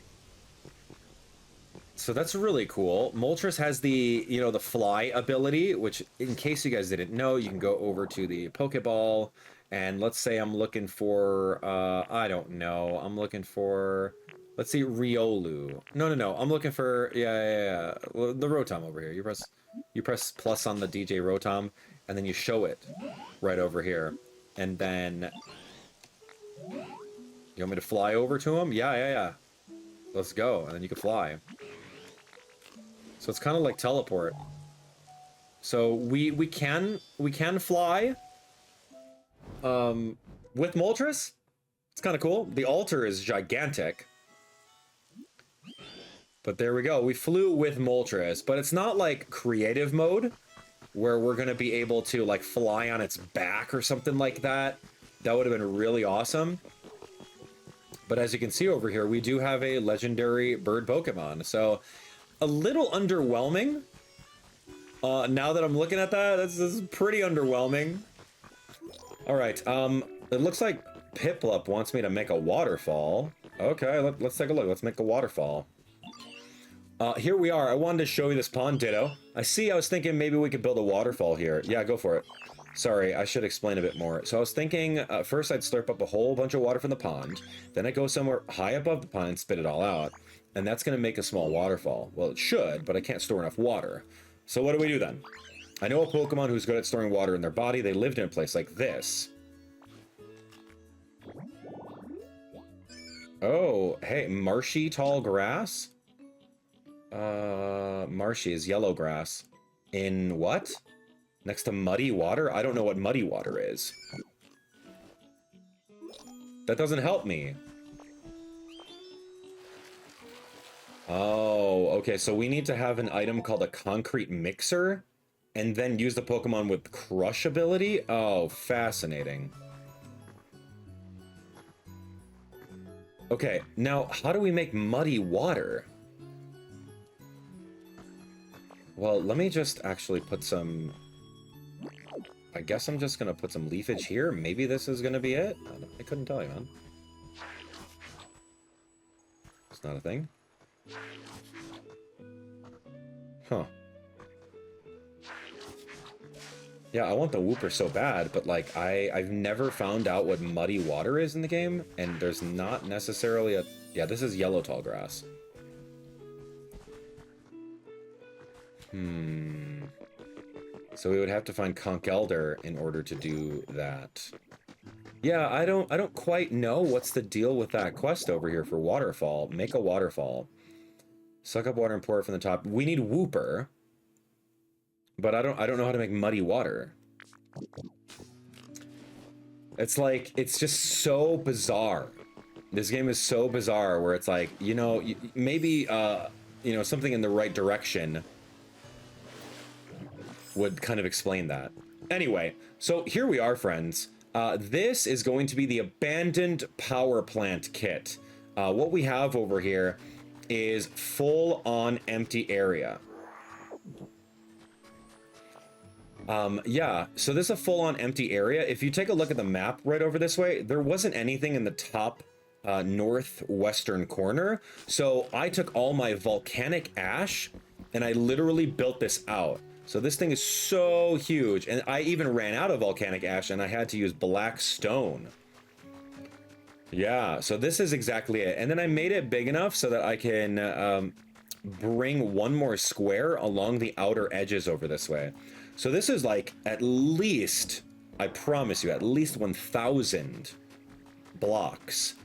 So that's really cool. Moltres has the, you know, the fly ability, which in case you guys didn't know, you can go over to the Pokeball and let's say I'm looking for, I don't know. I'm looking for, let's see, Riolu. No. I'm looking for, yeah. Well, the Rotom over here. You press plus on the DJ Rotom and then you show it right over here. And then, you want me to fly over to him? Yeah. Let's go. And then you can fly. So it's kind of like teleport. So we can fly with Moltres. It's kind of cool. The altar is gigantic. But there we go. We flew with Moltres, but it's not like creative mode where we're going to be able to like fly on its back or something like that. That would have been really awesome. But as you can see over here, we do have a legendary bird Pokemon. So a little underwhelming. Now that I'm looking at that, this is pretty underwhelming. All right, it looks like Piplup wants me to make a waterfall. Okay, let's take a look. Let's make a waterfall. Here we are. I wanted to show you this pond, Ditto. I was thinking maybe we could build a waterfall here. Yeah, go for it. Sorry, I should explain a bit more. So I was thinking, first I'd slurp up a whole bunch of water from the pond. Then I'd go somewhere high above the pond and spit it all out. And that's going to make a small waterfall. Well, it should, but I can't store enough water. So what do we do then? I know a Pokemon who's good at storing water in their body. They lived in a place like this. Oh, hey, marshy tall grass? Marshy is yellow grass. In what? Next to muddy water? I don't know what muddy water is. That doesn't help me. Oh, okay, so we need to have an item called a concrete mixer. and then use the Pokemon with Crush ability? Oh, fascinating. Okay, now how do we make muddy water? Well, let me just actually put some... I guess I'm just gonna put some leafage here. Maybe this is gonna be it? I couldn't tell you, man. It's not a thing. Huh. Yeah, I want the Wooper so bad, but like I've never found out what muddy water is in the game, and there's not necessarily a... Yeah, this is yellow tall grass. So we would have to find Conch Elder in order to do that. Yeah, I don't quite know what's the deal with that quest over here for waterfall. Make a waterfall. Suck up water and pour it from the top. We need Wooper. But I don't know how to make muddy water. It's like, it's just so bizarre. This game is so bizarre where it's like, you know, maybe, you know, something in the right direction would kind of explain that. Anyway, so here we are, friends. This is going to be the abandoned power plant kit. What we have over here is full on empty area. Yeah, so this is a full-on empty area. If you take a look at the map right over this way, there wasn't anything in the top northwestern corner. So I took all my volcanic ash and I literally built this out. So this thing is so huge, and I even ran out of volcanic ash and I had to use black stone. Yeah, so this is exactly it. And then I made it big enough so that I can bring one more square along the outer edges over this way. So this is like at least, I promise you, at least 1,000 blocks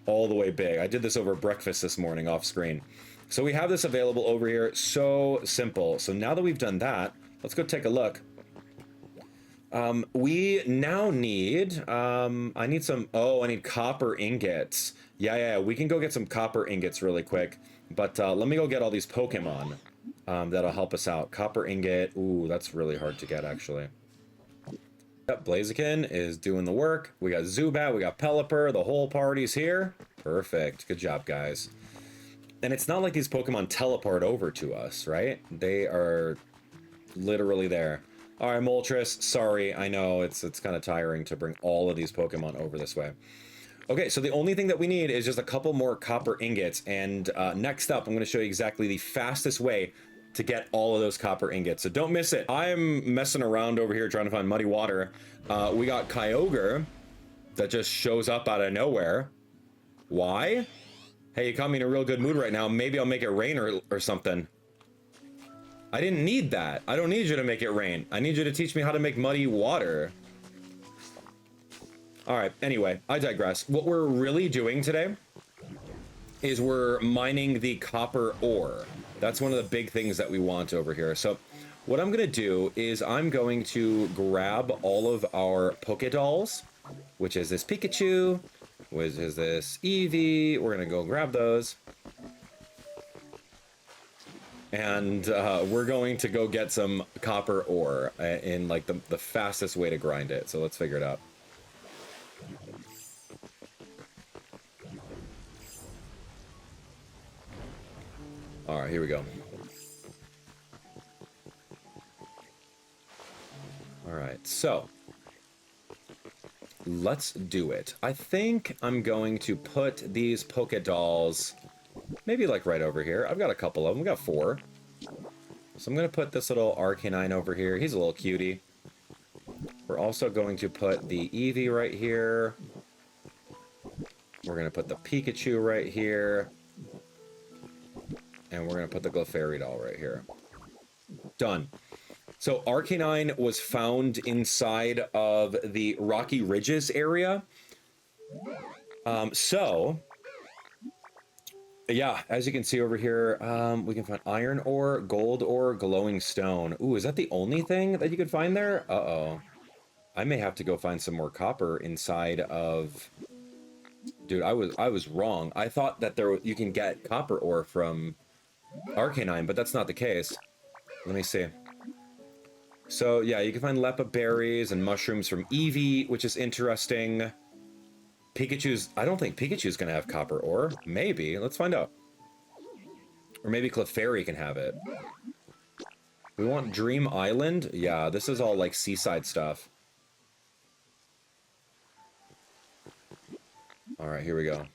all the way big. I did this over breakfast this morning off screen. So we have this available over here. So simple. So now that we've done that, let's go take a look. We now need, I need some, I need copper ingots. Yeah, we can go get some copper ingots really quick. But let me go get all these Pokemon. That'll help us out. Copper ingot. Ooh, that's really hard to get, actually. Yep, Blaziken is doing the work. We got Zubat, we got Pelipper, the whole party's here. Perfect. Good job, guys. And it's not like these Pokemon teleport over to us, right? They are literally there. All right, Moltres, sorry. I know it's kind of tiring to bring all of these Pokemon over this way. Okay, so the only thing that we need is just a couple more copper ingots. And next up, I'm going to show you exactly the fastest way to get all of those copper ingots. So don't miss it. I'm messing around over here trying to find muddy water. We got Kyogre that just shows up out of nowhere. Why? Hey, you caught me in a real good mood right now. Maybe I'll make it rain or something. I didn't need that. I don't need you to make it rain. I need you to teach me how to make muddy water. All right, anyway, I digress. What we're really doing today is we're mining the copper ore. That's one of the big things that we want over here. So what I'm gonna do is I'm going to grab all of our Poké Dolls, which is this Peakychu, which is this Eevee. We're gonna go grab those. And we're going to go get some copper ore in like the fastest way to grind it. So let's figure it out. All right, here we go. All right, so let's do it. I think I'm going to put these Poké Dolls maybe like right over here. I've got a couple of them. We got 4. So I'm going to put this little Arcanine over here. He's a little cutie. We're also going to put the Eevee right here. We're going to put the Peakychu right here. And we're going to put the Clefairy doll right here. Done. So Arcanine was found inside of the Rocky Ridges area. Yeah, as you can see over here, we can find iron ore, gold ore, glowing stone. Ooh, is that the only thing that you could find there? Uh-oh. I may have to go find some more copper inside of... Dude, I was wrong. I thought that you can get copper ore from Arcanine, but that's not the case. Let me see. So yeah, you can find Lepa berries and mushrooms from Eevee, which is interesting. Pikachu's, I don't think Pikachu's gonna have copper ore. Maybe, let's find out. Or maybe Clefairy can have it. We want Dream Island? Yeah, this is all like seaside stuff. Alright, here we go.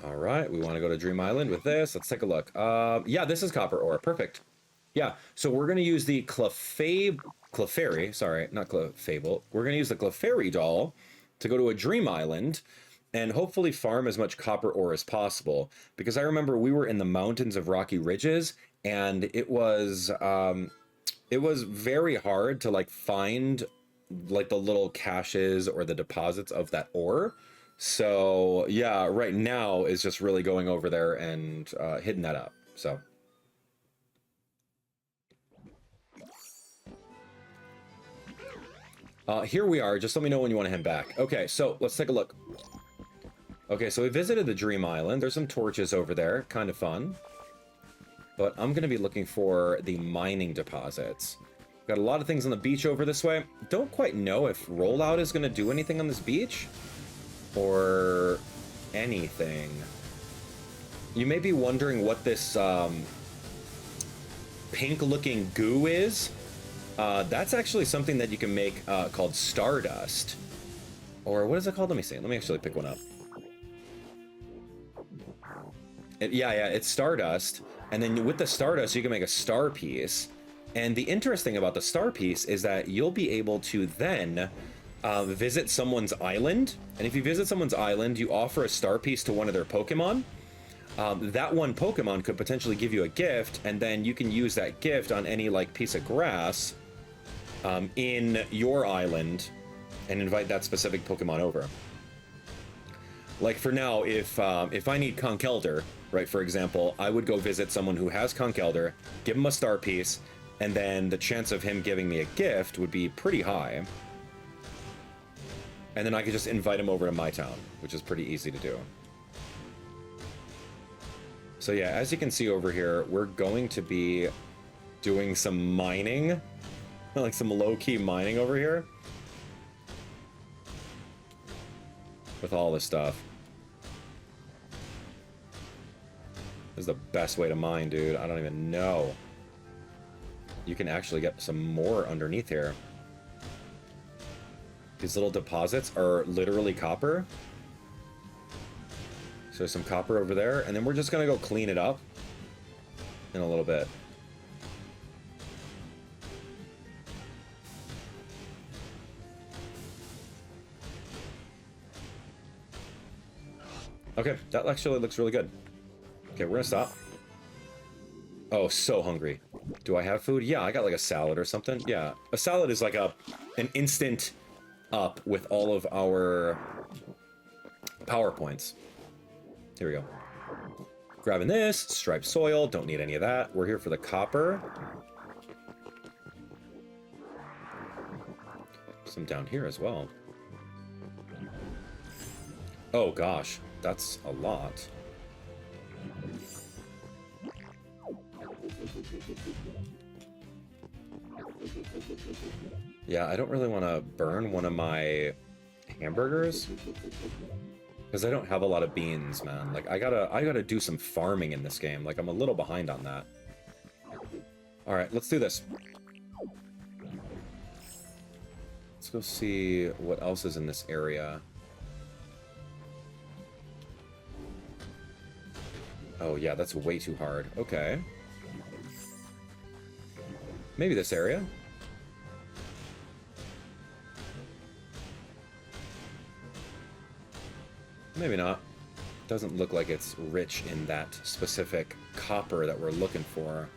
Alright, we want to go to Dream Island with this. Let's take a look. Yeah, this is copper ore. Perfect. Yeah, so we're going to use the Clefairy, sorry, not Clefable. We're going to use the Clefairy doll to go to a Dream Island and hopefully farm as much copper ore as possible. Because I remember we were in the mountains of Rocky Ridges, and it was very hard to like find like the little caches or the deposits of that ore. So yeah, right now is just really going over there and hitting that up. So here we are. Just let me know when you want to head back. Okay, so let's take a look. Okay, so we visited the Dream Island. There's some torches over there, kind of fun. But I'm going to be looking for the mining deposits. Got a lot of things on the beach over this way. Don't quite know if Rollout is going to do anything on this beach. Or anything. You may be wondering what this pink-looking goo is. That's actually something that you can make called Stardust. Or what is it called? Let me see. Let me actually pick one up. Yeah, it's Stardust. And then with the Stardust, you can make a star piece. And the interesting about the star piece is that you'll be able to then visit someone's island. And if you visit someone's island, you offer a star piece to one of their Pokemon. That one Pokemon could potentially give you a gift, and then you can use that gift on any like piece of grass in your island and invite that specific Pokemon over. Like for now, if I need Conkeldurr, right, for example, I would go visit someone who has Conkeldurr, give him a star piece, and then the chance of him giving me a gift would be pretty high. And then I could just invite him over to my town, which is pretty easy to do. So yeah, as you can see over here, we're going to be doing some mining, like some low-key mining over here. With all this stuff. This is the best way to mine, dude. I don't even know. You can actually get some more underneath here. These little deposits are literally copper. So there's some copper over there, and then we're just gonna go clean it up in a little bit. Okay, that actually looks really good. Okay, we're gonna stop. Oh, so hungry. Do I have food? Yeah, I got like a salad or something. Yeah, a salad is like an instant up with all of our power points. Here we go. Grabbing this, striped soil, don't need any of that. We're here for the copper. Some down here as well. Oh gosh, that's a lot. Yeah, I don't really want to burn one of my hamburgers because I don't have a lot of beans, man. Like I gotta do some farming in this game. Like I'm a little behind on that. All right, let's do this. Let's go see what else is in this area. Oh yeah, that's way too hard. Okay. Maybe this area. Maybe not. Doesn't look like it's rich in that specific copper that we're looking for.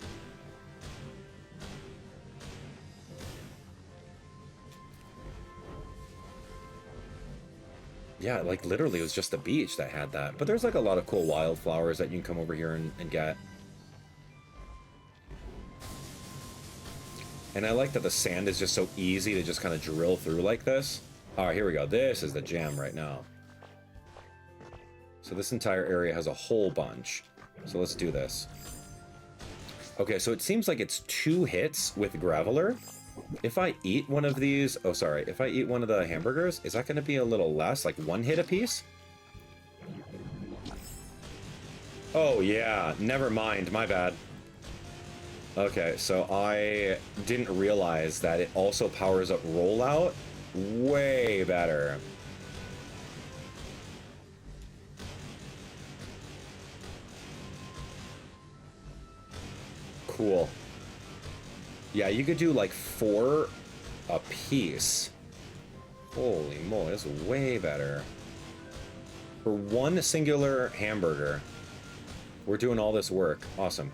Yeah, like literally it was just the beach that had that. But there's like a lot of cool wildflowers that you can come over here and get. And I like that the sand is just so easy to just kind of drill through like this. All right, here we go. This is the jam right now. So this entire area has a whole bunch. So let's do this. Okay, so it seems like it's 2 hits with Graveler. If I eat one of these... Oh, sorry. If I eat one of the hamburgers, is that going to be a little less? Like 1 hit apiece? Oh, yeah. Never mind. My bad. Okay, so I didn't realize that it also powers up Rollout. Way better. Cool. Yeah, you could do like 4 a piece. Holy moly, that's way better. For 1 singular hamburger, we're doing all this work. Awesome.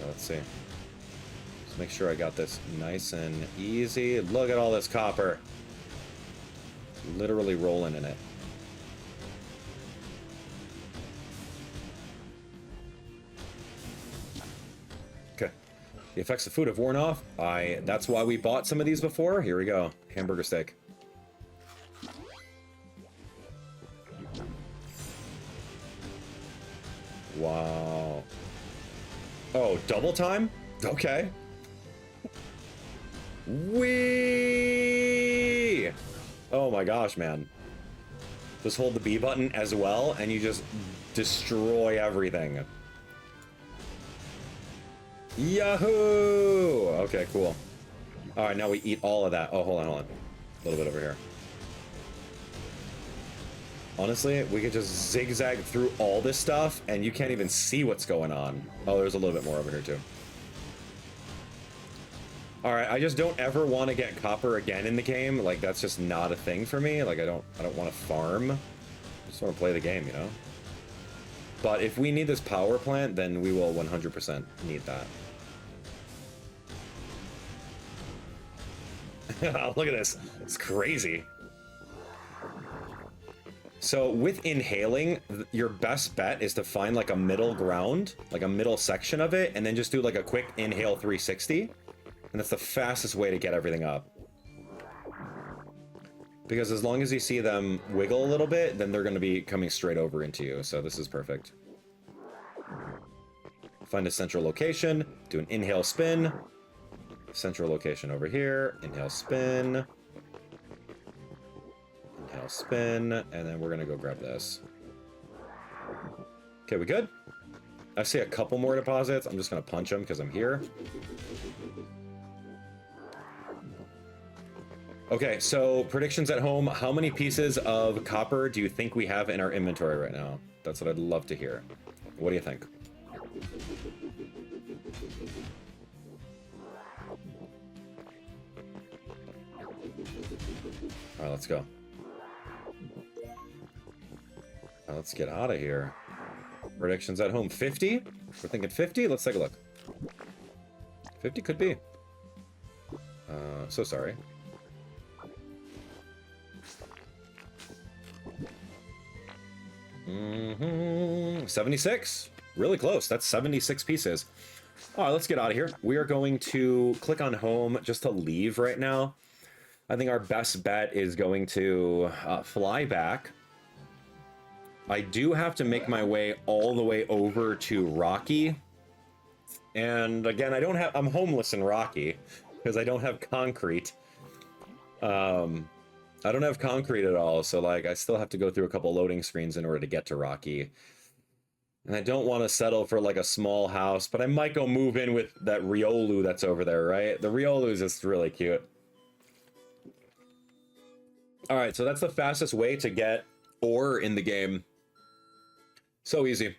Let's see. Let's make sure I got this nice and easy. Look at all this copper. Literally rolling in it. Okay. The effects of food have worn off. That's why we bought some of these before. Here we go. Hamburger steak. Wow. Oh, double time? Okay. Whee! Oh my gosh, man. Just hold the B button as well, and you just destroy everything. Yahoo! Okay, cool. Alright, now we eat all of that. Oh, hold on. A little bit over here. Honestly, we could just zigzag through all this stuff, and you can't even see what's going on. Oh, there's a little bit more over here, too. Alright, I just don't ever want to get copper again in the game. Like, that's just not a thing for me. Like, I don't want to farm. I just want to play the game, you know? But if we need this power plant, then we will 100% need that. Look at this. It's crazy. So with inhaling, your best bet is to find like a middle ground, like a middle section of it, and then just do like a quick inhale 360. And that's the fastest way to get everything up. Because as long as you see them wiggle a little bit, then they're going to be coming straight over into you. So this is perfect. Find a central location, do an inhale spin. Central location over here, inhale spin. Inhale spin, and then we're gonna go grab this. Okay, we good? I see a couple more deposits. I'm just gonna punch them because I'm here. Okay, so predictions at home. How many pieces of copper do you think we have in our inventory right now? That's what I'd love to hear. What do you think? All right, let's go. Let's get out of here. Predictions at home. 50? We're thinking 50? Let's take a look. 50 could be. So sorry. Mm-hmm. 76? Really close. That's 76 pieces. All right, let's get out of here. We are going to click on home just to leave right now. I think our best bet is going to fly back. I do have to make my way all the way over to Rocky. And again, I'm homeless in Rocky because I don't have concrete. I don't have concrete at all, so like I still have to go through a couple loading screens in order to get to Rocky. And I don't want to settle for like a small house, but I might go move in with that Riolu that's over there, right? The Riolu is just really cute. All right, so that's the fastest way to get ore in the game. So easy.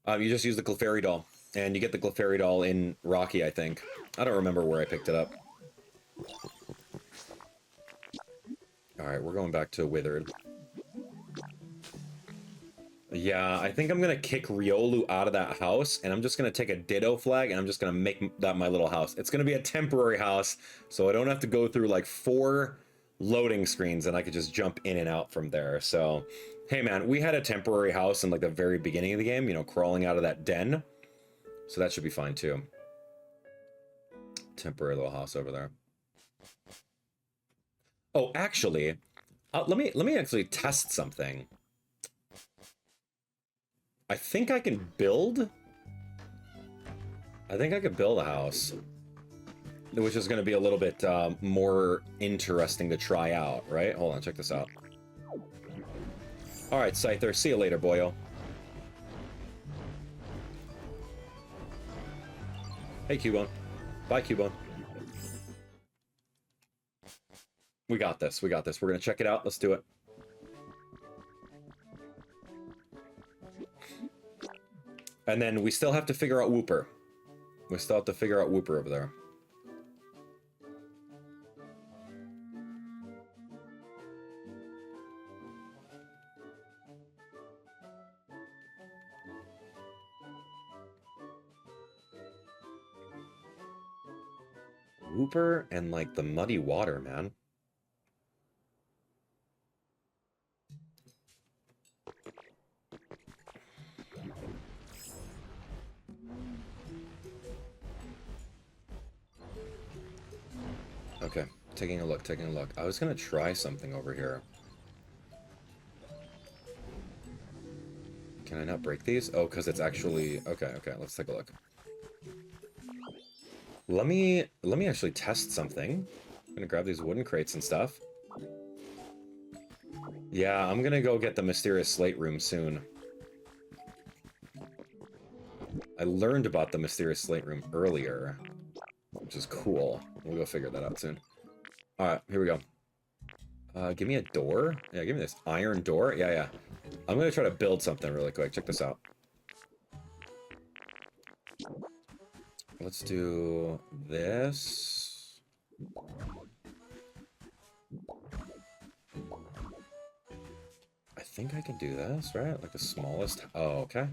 You just use the Clefairy doll, and you get the Clefairy doll in Rocky, I think. I don't remember where I picked it up. All right, we're going back to Withered. Yeah, I think I'm going to kick Riolu out of that house, and I'm just going to take a Ditto flag, and I'm just going to make that my little house. It's going to be a temporary house, so I don't have to go through like 4 loading screens, and I could just jump in and out from there. So, hey man, we had a temporary house in like the very beginning of the game, you know, crawling out of that den. So that should be fine too. Temporary little house over there. Oh, actually, let me actually test something. I think I can build. I think I could build a house, which is going to be a little bit more interesting to try out, right? Hold on, check this out. All right, Scyther, see you later, boyo. Hey, Cubone. Bye, Cubone. We got this. We got this. We're going to check it out. Let's do it. And then we still have to figure out Wooper. We still have to figure out Wooper over there. Wooper and, like, the muddy water, man. Okay, taking a look, taking a look. I was gonna try something over here. Can I not break these? Oh, because it's actually... Okay, okay, let's take a look. Let me actually test something. I'm gonna grab these wooden crates and stuff. Yeah, I'm gonna go get the mysterious slate room soon. I learned about the mysterious slate room earlier, which is cool. We'll go figure that out soon. Alright, here we go. Give me a door? Yeah, give me this iron door. Yeah, yeah. I'm gonna try to build something really quick. Check this out. Let's do this. I think I can do this, right? Like the smallest... Oh, okay.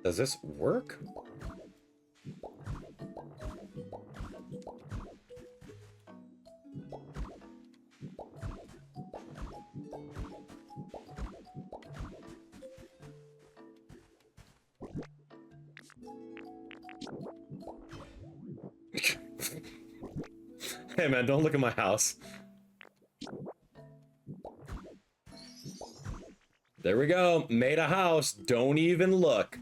Does this work? Hey man, don't look at my house. There we go. Made a house. Don't even look.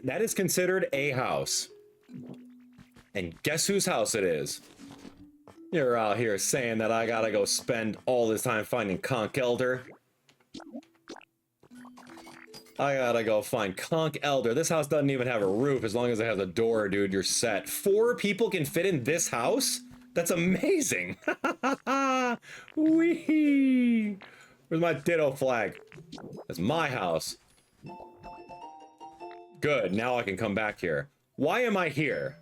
That is considered a house. And guess whose house it is? You're out here saying that I gotta go spend all this time finding Conch Elder. I gotta go find Conch Elder. This house doesn't even have a roof. As long as it has a door, dude, you're set. 4 people can fit in this house? That's amazing. Wee. Where's my ditto flag? That's my house. Good, now I can come back here. Why am I here?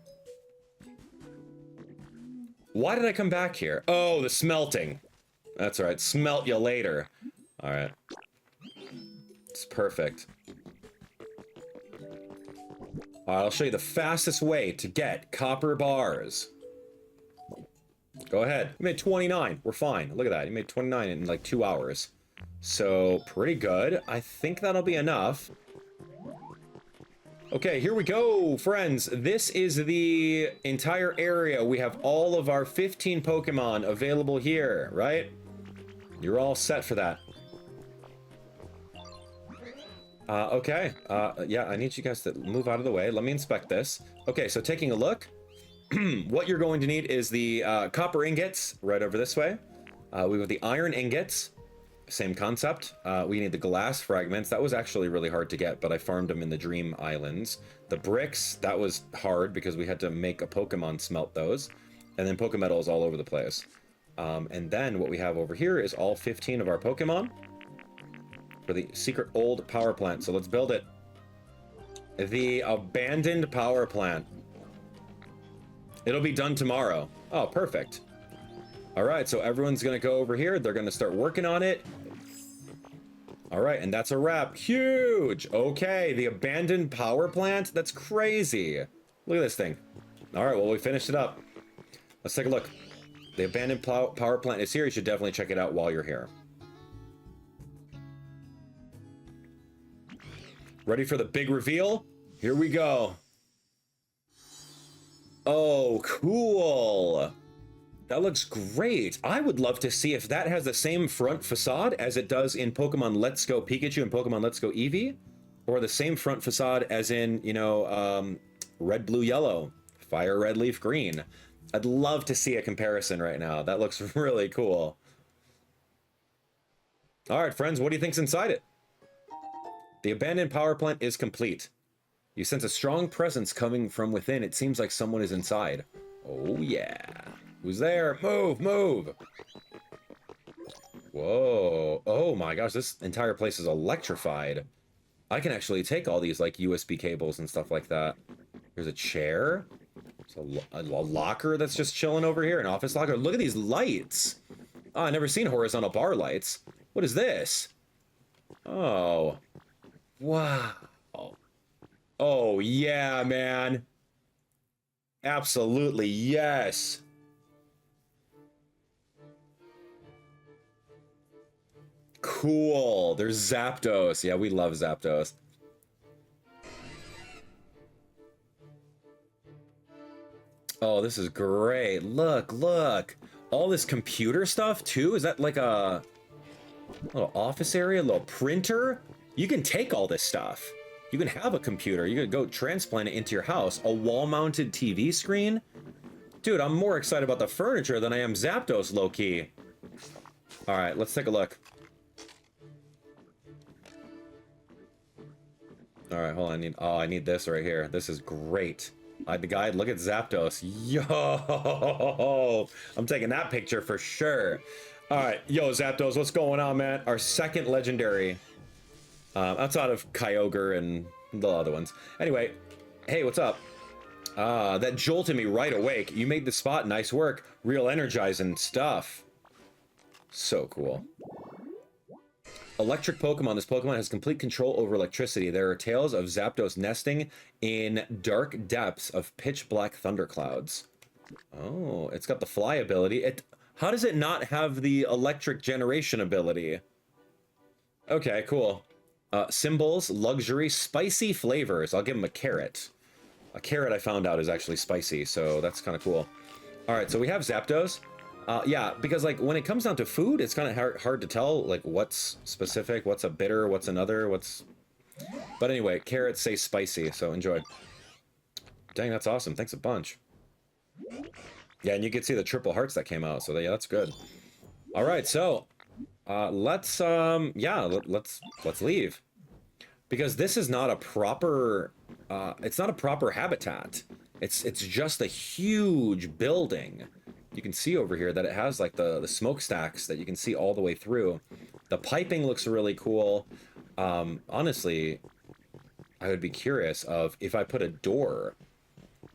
Why did I come back here? Oh, the smelting. That's right, smelt you later. Alright. It's perfect. Alright, I'll show you the fastest way to get copper bars. Go ahead. You made 29. We're fine. Look at that. You made 29 in like 2 hours. So, pretty good. I think that'll be enough. Okay, here we go, friends. This is the entire area. We have all of our 15 Pokemon available here, right? You're all set for that. Okay. Yeah, I need you guys to move out of the way. Let me inspect this. Okay, so taking a look. What you're going to need is the copper ingots right over this way. We have the iron ingots. Same concept. We need the glass fragments. That was actually really hard to get, but I farmed them in the Dream Islands. The bricks, that was hard because we had to make a Pokemon smelt those. And then Pokemetal is all over the place. And then what we have over here is all 15 of our Pokemon for the secret old power plant. So let's build it. The abandoned power plant. It'll be done tomorrow. Oh, perfect. All right, so everyone's gonna go over here. They're gonna start working on it. All right, and that's a wrap. Huge. Okay, the abandoned power plant. That's crazy. Look at this thing. All right, well, we finished it up. Let's take a look. The abandoned power plant is here. You should definitely check it out while you're here. Ready for the big reveal? Here we go. Oh, cool. That looks great. I would love to see if that has the same front facade as it does in Pokemon Let's Go Pikachu and Pokemon Let's Go Eevee, or the same front facade as in, you know, red, blue, yellow, fire, red, leaf, green. I'd love to see a comparison right now. That looks really cool. All right, friends, what do you think's inside it? The abandoned power plant is complete. You sense a strong presence coming from within. It seems like someone is inside. Oh, yeah. Who's there? Move, move. Whoa. Oh my gosh, this entire place is electrified. I can actually take all these like USB cables and stuff like that. There's a chair. There's a locker that's just chilling over here, an office locker. Look at these lights. Oh, I've never seen horizontal bar lights. What is this? Oh. Wow. Oh, yeah, man. Absolutely, yes. Cool. There's Zapdos. Yeah, we love Zapdos. Oh, this is great. Look, look. All this computer stuff, too? Is that like a little office area, a little printer? You can take all this stuff. You can have a computer. You can go transplant it into your house. A wall-mounted TV screen? Dude, I'm more excited about the furniture than I am Zapdos, low-key. All right, let's take a look. All right, hold on. I need this right here. This is great. The guide, look at Zapdos. Yo, I'm taking that picture for sure. All right, yo, Zapdos, what's going on, man? Our second legendary, outside of Kyogre and the other ones. Anyway, hey, what's up? That jolted me right awake. You made the spot. Nice work. Real energizing stuff. So cool. Electric Pokemon. This Pokemon has complete control over electricity. There are tales of Zapdos nesting in dark depths of pitch black thunderclouds. Oh, it's got the fly ability. How does it not have the electric generation ability? Okay, cool. Symbols, luxury, spicy flavors. I'll give him a carrot. A carrot I found out is actually spicy, so that's kind of cool. All right, so we have Zapdos. Yeah, because like when it comes down to food, it's kind of hard to tell like what's specific, what's a bitter, what's another, what's... But anyway, carrots say spicy, so enjoy. Dang, that's awesome. Thanks a bunch. Yeah, and you can see the triple hearts that came out, so yeah, that's good. All right, so let's leave. Because this is not a proper it's not a proper habitat. It's just a huge building. You can see over here that it has like the smokestacks that you can see all the way through. The piping looks really cool. Honestly, I would be curious of if I put a door.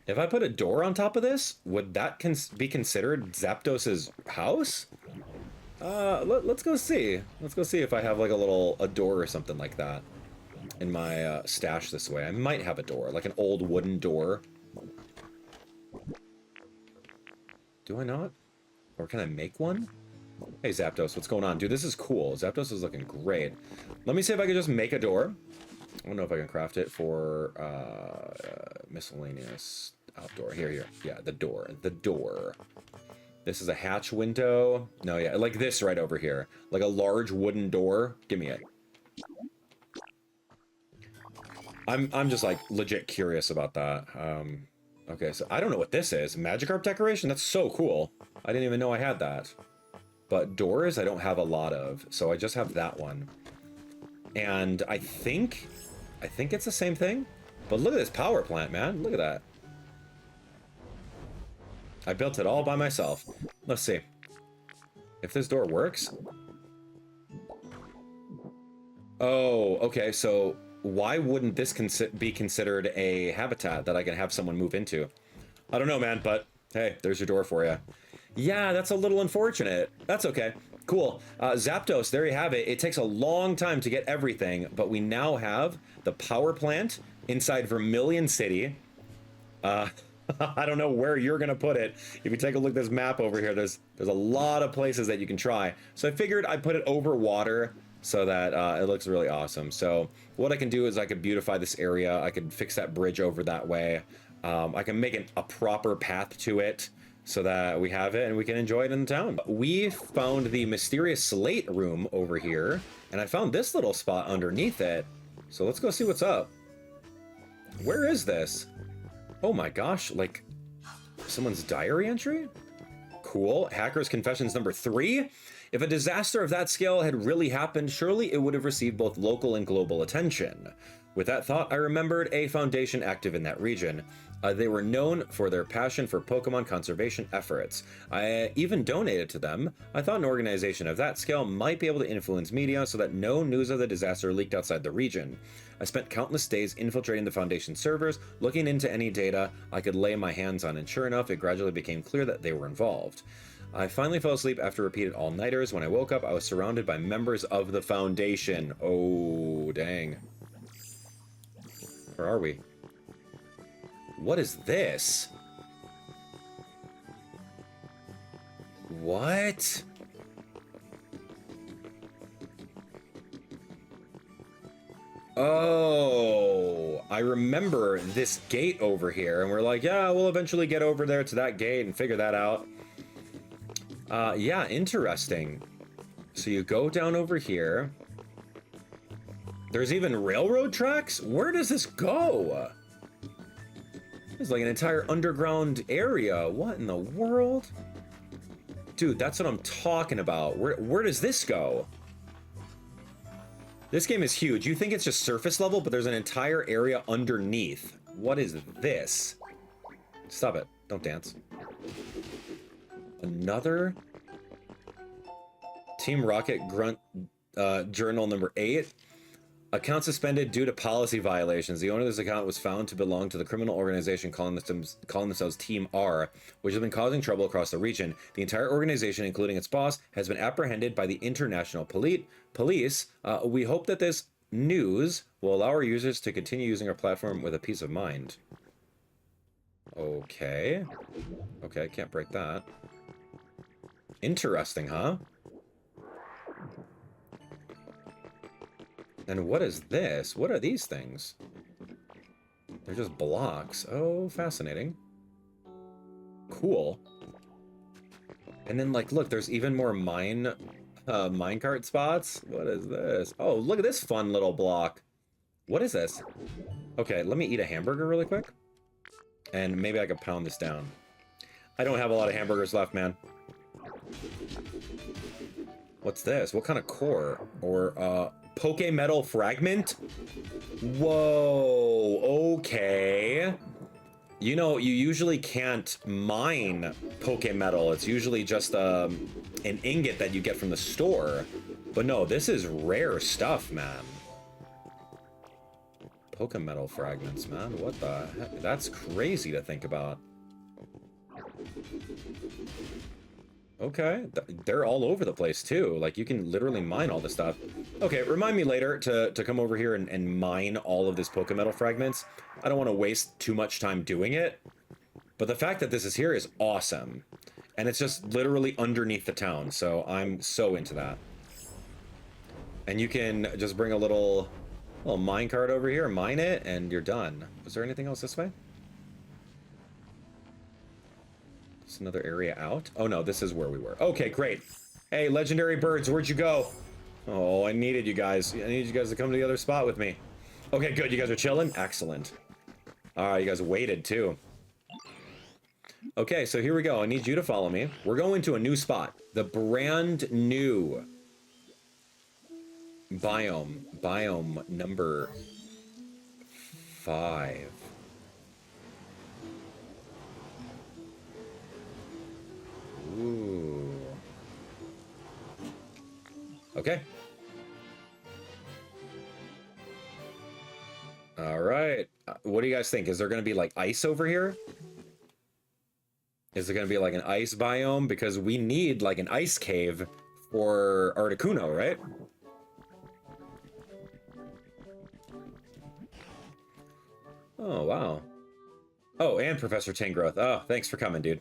If I put a door on top of this, would that be considered Zapdos's house? Let's go see. Let's go see if I have like a door or something like that in my stash this way. I might have a door, like an old wooden door. Do I not? Or can I make one? Hey, Zapdos, what's going on? Dude, this is cool. Zapdos is looking great. Let me see if I can just make a door. I don't know if I can craft it for miscellaneous outdoor. Here. Yeah, the door. The door. This is a hatch window. No, yeah, like this right over here. Like a large wooden door. Give me it. I'm just like legit curious about that. Okay, so I don't know what this is. Magikarp decoration? That's so cool. I didn't even know I had that. But doors I don't have a lot of, so I just have that one. And I think it's the same thing. But look at this power plant, man. Look at that. I built it all by myself. Let's see. If this door works. Oh, okay, so why wouldn't this be considered a habitat that I can have someone move into? I don't know, man, but hey, there's your door for you. Yeah, that's a little unfortunate. That's okay. Cool. Zapdos, there you have it. It takes a long time to get everything, but we now have the power plant inside Vermilion City. I don't know where you're gonna put it. If you take a look at this map over here, there's a lot of places that you can try. So I figured I'd put it over water so that it looks really awesome. So what I can do is I could beautify this area. I could fix that bridge over that way. I can make a proper path to it so that we have it and we can enjoy it in the town. We found the mysterious slate room over here, and I found this little spot underneath it. So let's go see what's up. Where is this? Oh my gosh, like someone's diary entry? Cool. Hacker's Confessions number 3. If a disaster of that scale had really happened, surely it would have received both local and global attention. With that thought, I remembered a foundation active in that region. They were known for their passion for Pokemon conservation efforts. I even donated to them. I thought an organization of that scale might be able to influence media so that no news of the disaster leaked outside the region. I spent countless days infiltrating the Foundation servers, looking into any data I could lay my hands on, and sure enough, it gradually became clear that they were involved. I finally fell asleep after repeated all-nighters. When I woke up, I was surrounded by members of the Foundation. Oh, dang. Where are we? What is this? What? Oh, I remember this gate over here, and we're like, yeah, we'll eventually get over there to that gate and figure that out. Yeah, interesting. So you go down over here. There's even railroad tracks? Where does this go? It's like an entire underground area. What in the world? Dude, that's what I'm talking about. Where does this go? This game is huge. You think it's just surface level, but there's an entire area underneath. What is this? Stop it. Don't dance. Another Team Rocket Grunt journal number 8. Account suspended due to policy violations. The owner of this account was found to belong to the criminal organization calling themselves Team R, which has been causing trouble across the region. The entire organization, including its boss, has been apprehended by the International Police. We hope that this news will allow our users to continue using our platform with a peace of mind. Okay. Okay, can't break that. Interesting, huh? And what is this? What are these things? They're just blocks. Oh, fascinating. Cool. And then, like, look, there's even more minecart spots. What is this? Oh, look at this fun little block. What is this? Okay, let me eat a hamburger really quick. And maybe I can pound this down. I don't have a lot of hamburgers left, man. What's this? What kind of core? Or, Poké Metal Fragment? Whoa, okay. You know, you usually can't mine Poké Metal. It's usually just an ingot that you get from the store. But no, this is rare stuff, man. Poké Metal Fragments, man. What the heck? That's crazy to think about. Okay, they're all over the place too. Like, you can literally mine all this stuff. Okay, remind me later to come over here and mine all of this Pokemetal fragments. I don't want to waste too much time doing it. But the fact that this is here is awesome. And it's just literally underneath the town, so I'm so into that. And you can just bring a little minecart over here, mine it, and you're done. Is there anything else this way? Another area out. Oh no, this is where we were. Okay, great. Hey, legendary birds, where'd you go? Oh, I needed you guys. I needed you guys to come to the other spot with me. Okay, good. You guys are chilling? Excellent. All right, you guys waited too. Okay, so here we go. I need you to follow me. We're going to a new spot. The brand new biome. Biome number 5. Ooh. Okay. All right. What do you guys think? Is there going to be like ice over here? Is it going to be like an ice biome? Because we need like an ice cave for Articuno, right? Oh, wow. Oh, and Professor Tangrowth. Oh, thanks for coming, dude.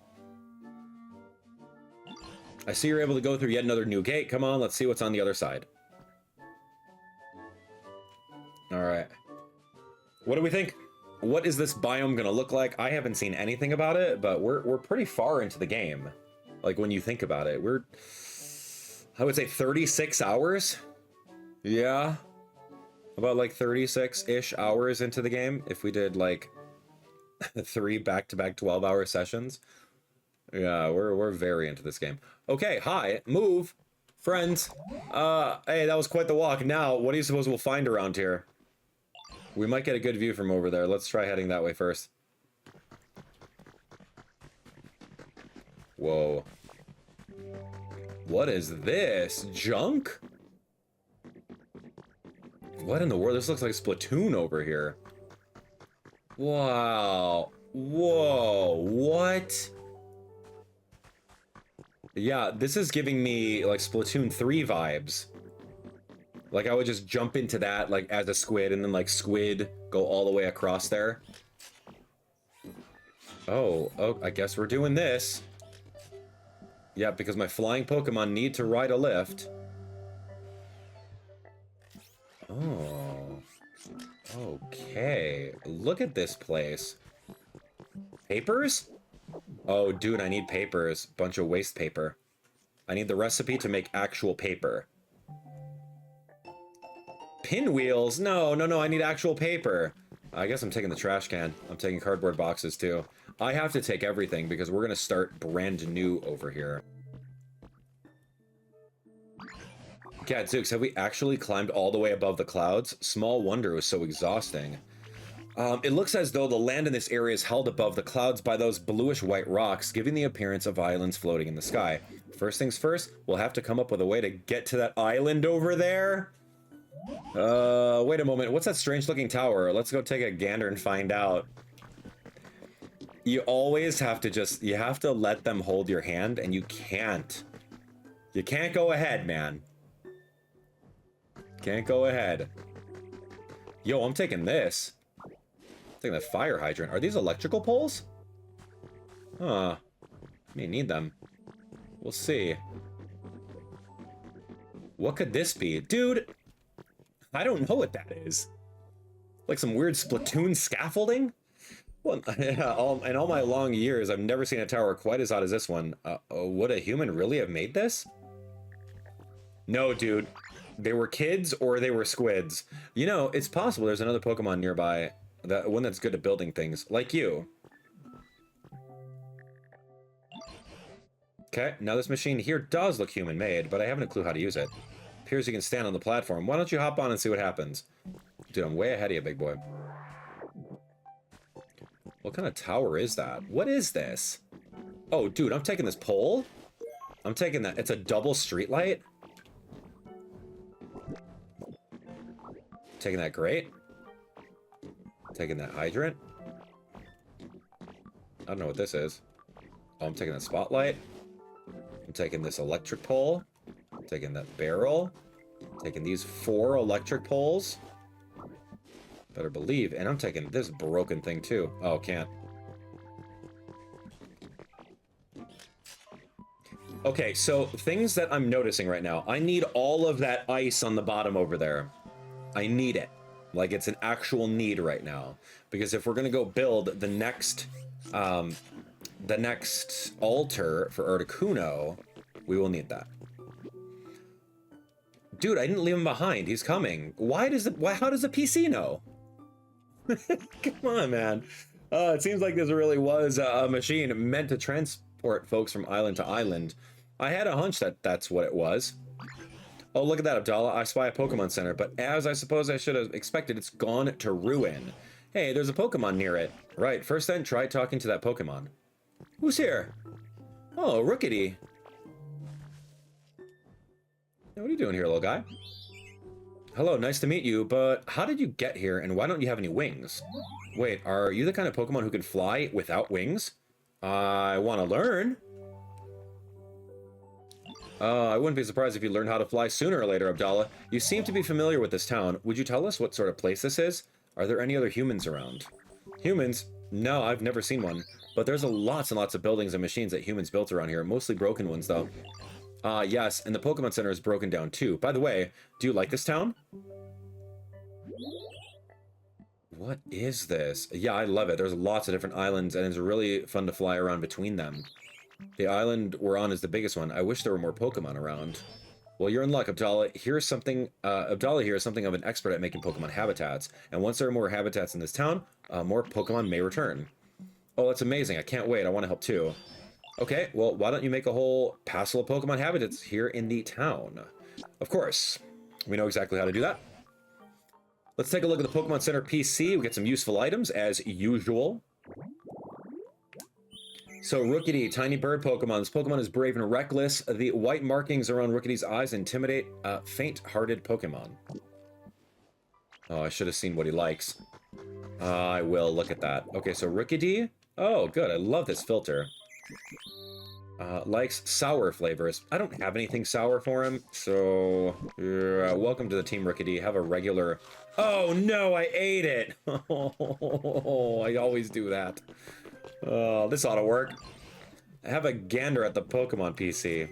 I see you're able to go through yet another new gate. Come on, let's see what's on the other side. What do we think? What is this biome gonna look like? I haven't seen anything about it, but we're pretty far into the game. Like when you think about it, we're, I would say 36 hours. Yeah. About like 36-ish hours into the game. If we did like 3 back-to-back 12-hour sessions. Yeah, we're very into this game. Okay, hi, move, friends. Hey, that was quite the walk. Now, what do you suppose we'll find around here? We might get a good view from over there. Let's try heading that way first. Whoa. What is this? Junk? What in the world? This looks like Splatoon over here. Wow. Whoa. What? Yeah, this is giving me like Splatoon 3 vibes. Like I would just jump into that like as a squid and then like squid go all the way across there. Oh, I guess we're doing this. Yeah, because my flying Pokemon need to ride a lift. Oh. Okay. Look at this place. Papers? Oh, dude, I need papers. Bunch of waste paper. I need the recipe to make actual paper. Pinwheels? No, I need actual paper. I guess I'm taking the trash can. I'm taking cardboard boxes, too. I have to take everything because we're going to start brand new over here. Gadzooks, have we actually climbed all the way above the clouds? Small wonder it was so exhausting. It looks as though the land in this area is held above the clouds by those bluish-white rocks, giving the appearance of islands floating in the sky. First things first, we'll have to come up with a way to get to that island over there. Wait a moment. What's that strange-looking tower? Let's go take a gander and find out. You always have to just... You have to let them hold your hand, and you can't. You can't go ahead, man. Can't go ahead. Yo, I'm taking this. Taking that fire hydrant. Are these electrical poles? Huh. May need them. We'll see. What could this be? Dude, I don't know what that is. Like some weird Splatoon scaffolding? Well, in all my long years, I've never seen a tower quite as odd as this one. Would a human really have made this? No, dude. They were kids or they were squids. You know, it's possible there's another Pokemon nearby. That one that's good at building things, like you. Okay, now this machine here does look human-made, but I haven't a clue how to use it. Appears you can stand on the platform. Why don't you hop on and see what happens? Dude, I'm way ahead of you, big boy. What kind of tower is that? What is this? Oh, dude, I'm taking this pole? I'm taking that. It's a double streetlight? Taking that grate? Taking that hydrant. I don't know what this is. Oh, I'm taking that spotlight. I'm taking this electric pole. I'm taking that barrel. I'm taking these 4 electric poles. Better believe. And I'm taking this broken thing too. Oh, can't. Okay, so things that I'm noticing right now. I need all of that ice on the bottom over there. I need it. Like, it's an actual need right now. Because if we're going to go build the next altar for Articuno, we will need that. Dude, I didn't leave him behind. He's coming. How does the PC know? Come on, man. It seems like this really was a machine meant to transport folks from island to island. I had a hunch that that's what it was. Oh, look at that, Abdallah. I spy a Pokemon Center, but as I suppose I should have expected, it's gone to ruin. Hey, there's a Pokemon near it. Right, first then, try talking to that Pokemon. Who's here? Oh, Rookity. Hey, what are you doing here, little guy? Hello, nice to meet you, but how did you get here, and why don't you have any wings? Wait, are you the kind of Pokemon who can fly without wings? I want to learn. I wouldn't be surprised if you learned how to fly sooner or later, Abdallah. You seem to be familiar with this town. Would you tell us what sort of place this is? Are there any other humans around? Humans? No, I've never seen one. But there's lots and lots of buildings and machines that humans built around here. Mostly broken ones, though. Yes, and the Pokemon Center is broken down, too. By the way, do you like this town? What is this? Yeah, I love it. There's lots of different islands, and it's really fun to fly around between them. The island we're on is the biggest one. I wish there were more Pokemon around. Well, you're in luck, Abdallah. Here's something. Abdallah here is something of an expert at making Pokemon habitats. And once there are more habitats in this town, more Pokemon may return. Oh, that's amazing. I can't wait. I want to help too. Okay, well, why don't you make a whole passel of Pokemon habitats here in the town? Of course. We know exactly how to do that. Let's take a look at the Pokemon Center PC. We get some useful items, as usual. So, Rookidee, tiny bird Pokemon. This Pokemon is brave and reckless. The white markings around Rookidee's eyes intimidate faint-hearted Pokemon. Oh, I should have seen what he likes. I will. Look at that. Okay, so Rookidee. Oh, good. I love this filter. Likes sour flavors. I don't have anything sour for him, so welcome to the team, Rookidee. Have a regular... Oh, no, I ate it! Oh, I always do that. Oh, this ought to work. I have a gander at the Pokemon PC.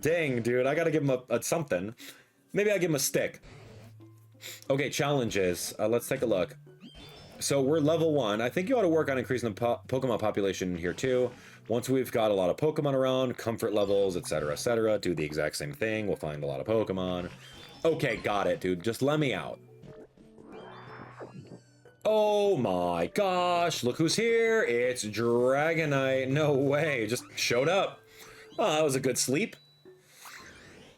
Dang, dude, I gotta give him a something. Maybe I give him a stick. Okay, challenges. Let's take a look. So we're level 1. I think you ought to work on increasing the Pokemon population here too. Once we've got a lot of Pokemon around, comfort levels, etc., do the exact same thing. We'll find a lot of Pokemon. Okay, got it, dude. Just let me out. Oh my gosh, look who's here. It's Dragonite. No way, just showed up. Oh, that was a good sleep.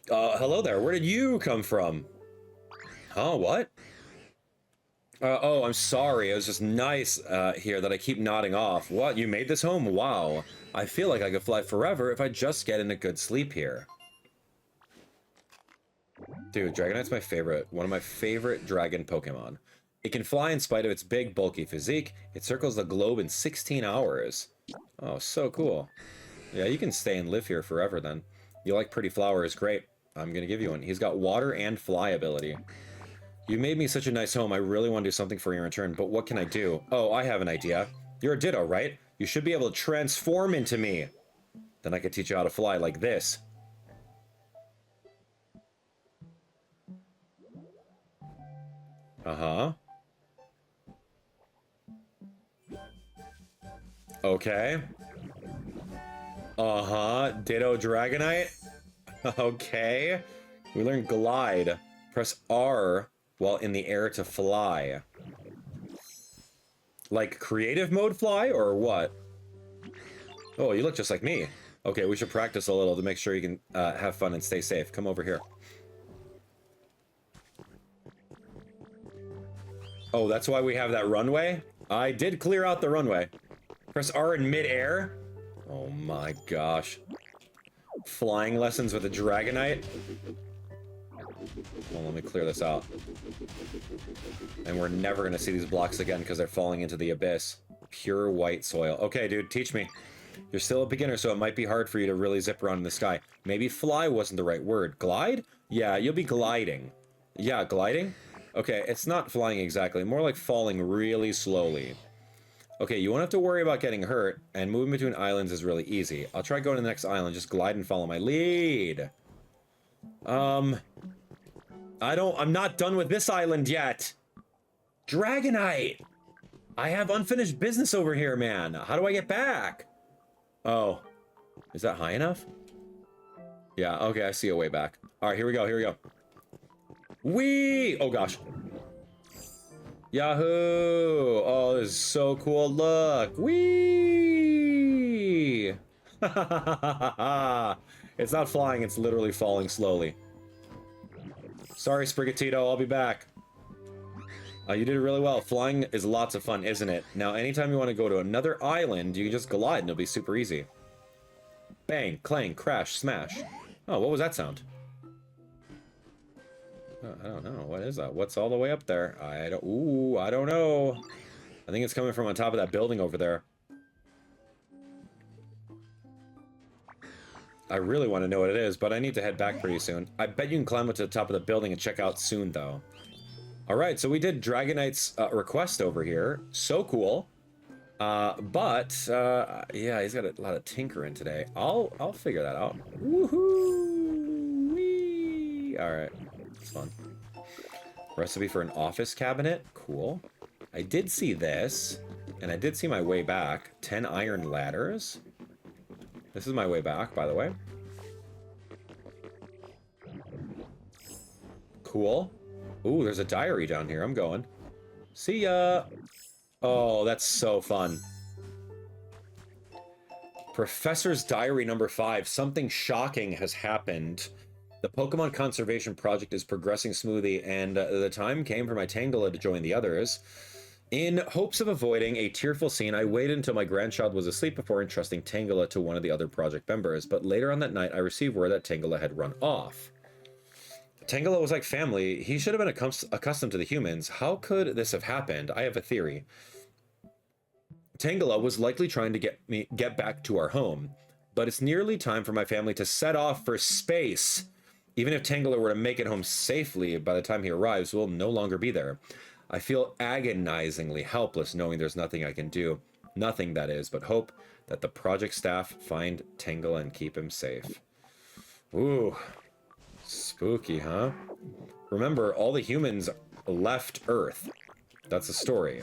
Hello there. Where did you come from? Huh, what? Oh, I'm sorry. It was just nice here that I keep nodding off. What? You made this home? Wow. I feel like I could fly forever if I just get in a good sleep here. Dude, Dragonite's my favorite. One of my favorite dragon Pokemon. It can fly in spite of its big, bulky physique. It circles the globe in 16 hours. Oh, so cool. Yeah, you can stay and live here forever then. You like pretty flowers, great. I'm gonna give you one. He's got water and fly ability. You made me such a nice home. I really want to do something for you in return, but what can I do? Oh, I have an idea. You're a Ditto, right? You should be able to transform into me. Then I could teach you how to fly like this. Uh-huh. Okay. Uh-huh. Ditto Dragonite. Okay. We learned Glide. Press R while in the air to fly. Like creative mode fly, or what? Oh, you look just like me. Okay, we should practice a little to make sure you can have fun and stay safe. Come over here. Oh, that's why we have that runway? I did clear out the runway. Press R in mid-air. Oh my gosh. Flying lessons with a Dragonite. Well, let me clear this out. And we're never going to see these blocks again because they're falling into the abyss. Pure white soil. Okay, dude, teach me. You're still a beginner, so it might be hard for you to really zip around in the sky. Maybe fly wasn't the right word. Glide? Yeah, you'll be gliding. Yeah, gliding? Okay, it's not flying exactly. More like falling really slowly. Okay, you won't have to worry about getting hurt, and moving between islands is really easy. I'll try going to the next island. Just glide and follow my lead. I'm not done with this island yet. Dragonite! I have unfinished business over here, man. How do I get back? Oh. Is that high enough? Yeah, okay, I see a way back. Alright, here we go, here we go. Whee! Oh, gosh. Yahoo! Oh, this is so cool. Look. Whee! It's not flying, it's literally falling slowly. Sorry, Sprigatito, I'll be back. You did really well. Flying is lots of fun, isn't it? Now, anytime you want to go to another island, you can just glide and it'll be super easy. Bang, clang, crash, smash. Oh, what was that sound? Oh, I don't know. What is that? What's all the way up there? I don't know. I think it's coming from on top of that building over there. I really want to know what it is, but I need to head back pretty soon. I bet you can climb up to the top of the building and check out soon, though. Alright, so we did Dragonite's request over here. So cool. Yeah, he's got a lot of tinkering today. I'll figure that out. Woohoo! Whee! Alright, it's fun. Recipe for an office cabinet. Cool. I did see this, and I did see my way back. 10 iron ladders. This is my way back, by the way. Cool. Ooh, there's a diary down here. I'm going. See ya. Oh, that's so fun. Professor's Diary number 5. Something shocking has happened. The Pokemon Conservation Project is progressing smoothly, and the time came for my Tangela to join the others. In hopes of avoiding a tearful scene, I waited until my grandchild was asleep before entrusting Tangela to one of the other project members, but later on that night, I received word that Tangela had run off. Tangela was like family. He should have been accustomed to the humans. How could this have happened? I have a theory. Tangela was likely trying to get back to our home, but it's nearly time for my family to set off for space. Even if Tangela were to make it home safely, by the time he arrives, we'll no longer be there. I feel agonizingly helpless knowing there's nothing I can do. Nothing, that is, but hope that the project staff find Tangela and keep him safe. Ooh, spooky, huh? Remember, all the humans left Earth. That's the story.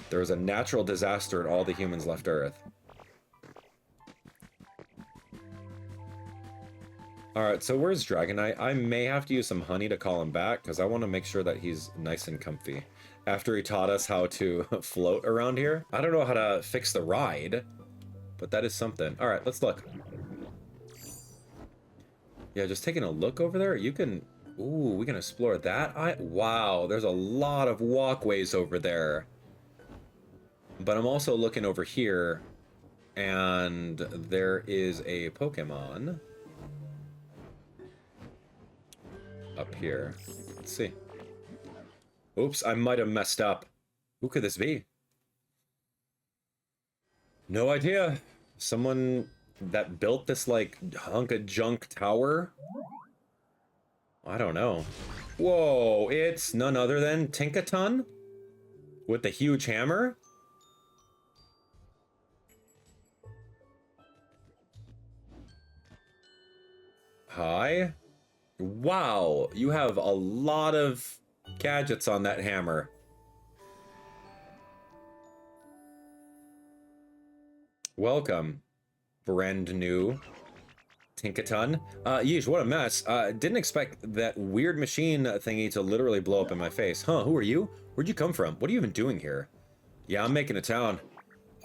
There was a natural disaster and all the humans left Earth. Alright, so where's Dragonite? I may have to use some honey to call him back, because I want to make sure that he's nice and comfy. After he taught us how to float around here. I don't know how to fix the ride, but that is something. Alright, let's look. Yeah, just taking a look over there. You can... Ooh, we can explore that. Wow, there's a lot of walkways over there. But I'm also looking over here, and there is a Pokemon up here. Let's see. Oops, I might have messed up. Who could this be? No idea. Someone that built this, like, hunk of junk tower? I don't know. Whoa, it's none other than Tinkaton? With the huge hammer? Hi. Wow, you have a lot of gadgets on that hammer. Welcome, brand new Tinkaton. Yeesh, what a mess. Didn't expect that weird machine thingy to literally blow up in my face. Huh, who are you? Where'd you come from? What are you even doing here? Yeah, I'm making a town.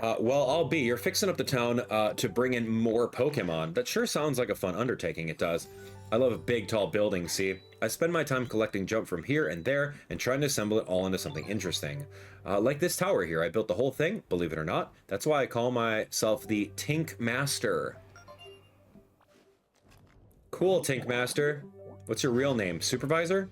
Well, I'll be. You're fixing up the town to bring in more Pokemon. That sure sounds like a fun undertaking, it does. I love big, tall buildings, see? I spend my time collecting junk from here and there and trying to assemble it all into something interesting. Like this tower here, I built the whole thing, believe it or not. That's why I call myself the Tink Master. Cool, Tink Master. What's your real name? Supervisor?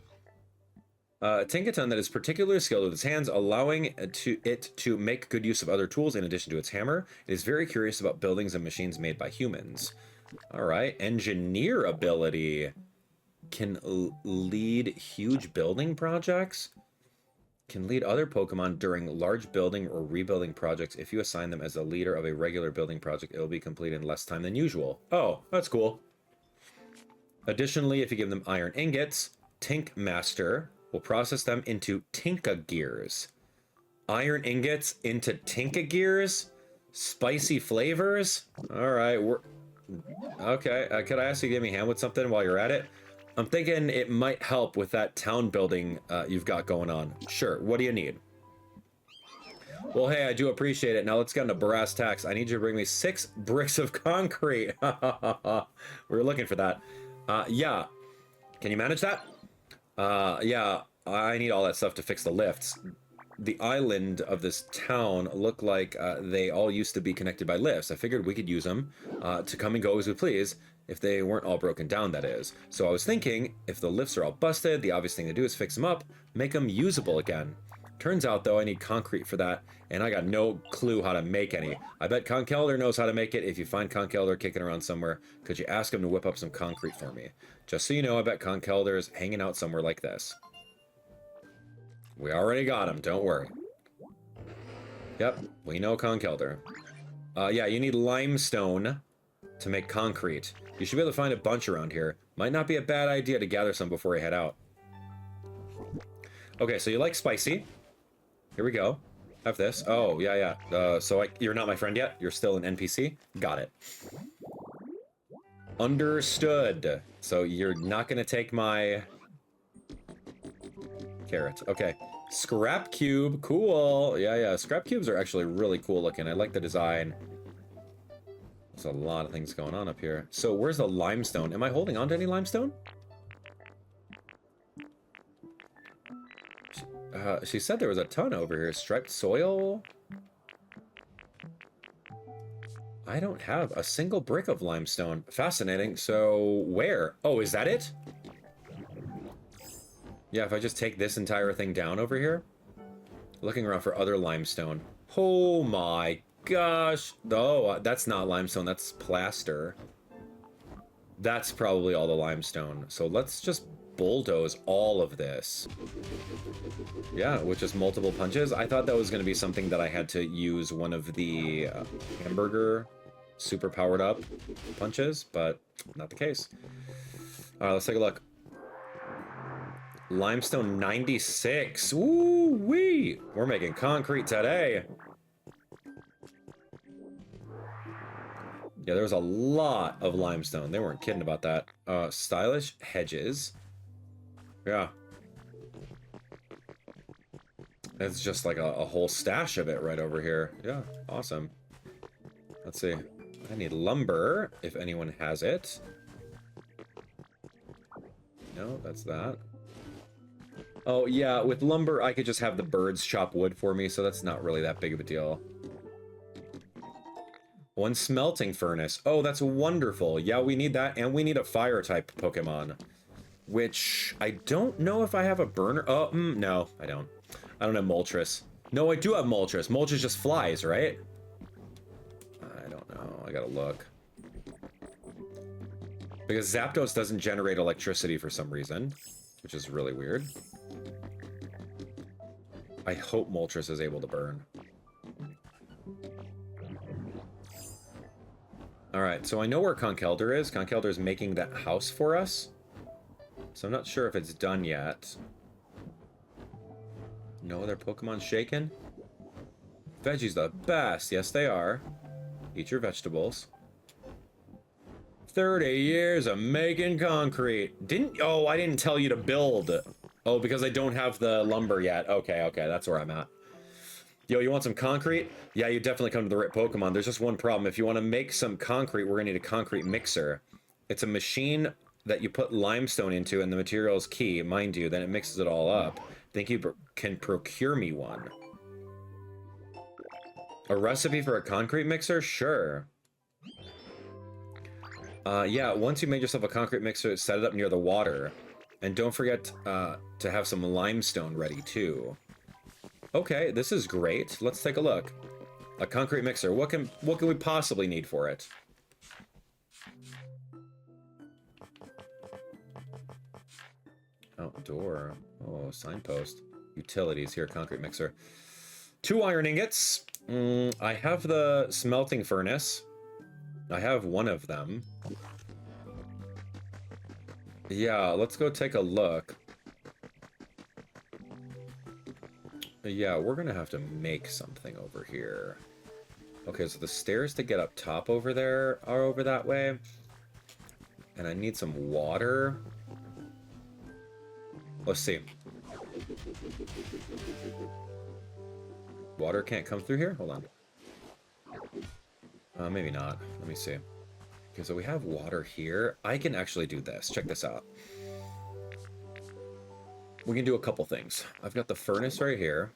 Tinkaton that is particularly skilled with its hands, allowing it to make good use of other tools in addition to its hammer. It is very curious about buildings and machines made by humans. Alright, engineer ability. Can lead huge building projects. Can lead other Pokemon during large building or rebuilding projects. If you assign them as a leader of a regular building project, it will be completed in less time than usual. Oh, that's cool. Additionally, if you give them iron ingots, Tink Master will process them into Tinka Gears. Iron ingots into Tinka Gears? Spicy flavors? Alright, okay, could I ask you to give me a hand with something while you're at it? I'm thinking it might help with that town building you've got going on. Sure, what do you need? Well, hey, I do appreciate it. Now let's get into brass tacks. I need you to bring me 6 bricks of concrete. We were looking for that. Yeah. Can you manage that? Yeah, I need all that stuff to fix the lifts. The island of this town look like they all used to be connected by lifts. I figured we could use them to come and go as we please, if they weren't all broken down, that is. So I was thinking, if the lifts are all busted, the obvious thing to do is fix them up, make them usable again. Turns out, though, I need concrete for that, and I got no clue how to make any. I bet Conkeldurr knows how to make it. If you find Conkeldurr kicking around somewhere, could you ask him to whip up some concrete for me? Just so you know, I bet Conkeldurr is hanging out somewhere like this. We already got him, don't worry. Yep, we know Conkeldurr. Yeah, you need limestone to make concrete. You should be able to find a bunch around here. Might not be a bad idea to gather some before you head out. Okay, so you like spicy. Here we go. Have this. Oh, yeah, yeah. You're not my friend yet? You're still an NPC? Got it. Understood. So you're not gonna take my carrot. Okay. Scrap cube. Cool. Yeah, yeah. Scrap cubes are actually really cool looking. I like the design. There's a lot of things going on up here. So where's the limestone? Am I holding on to any limestone? She said there was a ton over here. Striped soil? I don't have a single brick of limestone. Fascinating. So where? Oh, is that it? Yeah, if I just take this entire thing down over here. Looking around for other limestone. Oh my gosh. Oh, that's not limestone. That's plaster. That's probably all the limestone. So let's just bulldoze all of this. Yeah, with just multiple punches. I thought that was going to be something that I had to use one of the Hamburger super powered up punches, but not the case. All right, let's take a look. Limestone 96. Ooh wee! We're making concrete today. Yeah, there was a lot of limestone. They weren't kidding about that. Stylish hedges. Yeah. It's just like a whole stash of it right over here. Yeah, awesome. Let's see. I need lumber, if anyone has it. No, that's that. Oh, yeah, with lumber, I could just have the birds chop wood for me, so that's not really that big of a deal. One smelting furnace. Oh, that's wonderful. Yeah, we need that, and we need a fire-type Pokemon. Which, I don't know if I have a burner. Oh, no, I don't. I don't have Moltres. No, I do have Moltres. Moltres just flies, right? I don't know. I gotta look. Because Zapdos doesn't generate electricity for some reason, which is really weird. I hope Moltres is able to burn. Alright, so I know where Conkeldurr is. Conkeldurr is making that house for us. So I'm not sure if it's done yet. No other Pokemon shaken? Veggies the best. Yes, they are. Eat your vegetables. 30 years of making concrete. Oh, I didn't tell you to build. Oh, because I don't have the lumber yet. Okay, okay, that's where I'm at. Yo, you want some concrete? Yeah, you definitely come to the right Pokemon. There's just one problem. If you want to make some concrete, we're gonna need a concrete mixer. It's a machine that you put limestone into, and the material is key, mind you, then it mixes it all up. Think you can procure me one? A recipe for a concrete mixer? Sure. Yeah, once you made yourself a concrete mixer, set it up near the water. And don't forget to have some limestone ready, too. Okay, this is great. Let's take a look. A concrete mixer. What can we possibly need for it? Outdoor. Oh, signpost. Utilities. Here, concrete mixer. 2 iron ingots. I have the smelting furnace. I have one of them. Yeah, let's go take a look. Yeah, we're gonna have to make something over here. Okay, so the stairs to get up top over there are over that way. And I need some water. Let's see. Water can't come through here? Hold on. Maybe not. Let me see. Okay, so we have water here. I can actually do this. Check this out. We can do a couple things. I've got the furnace right here.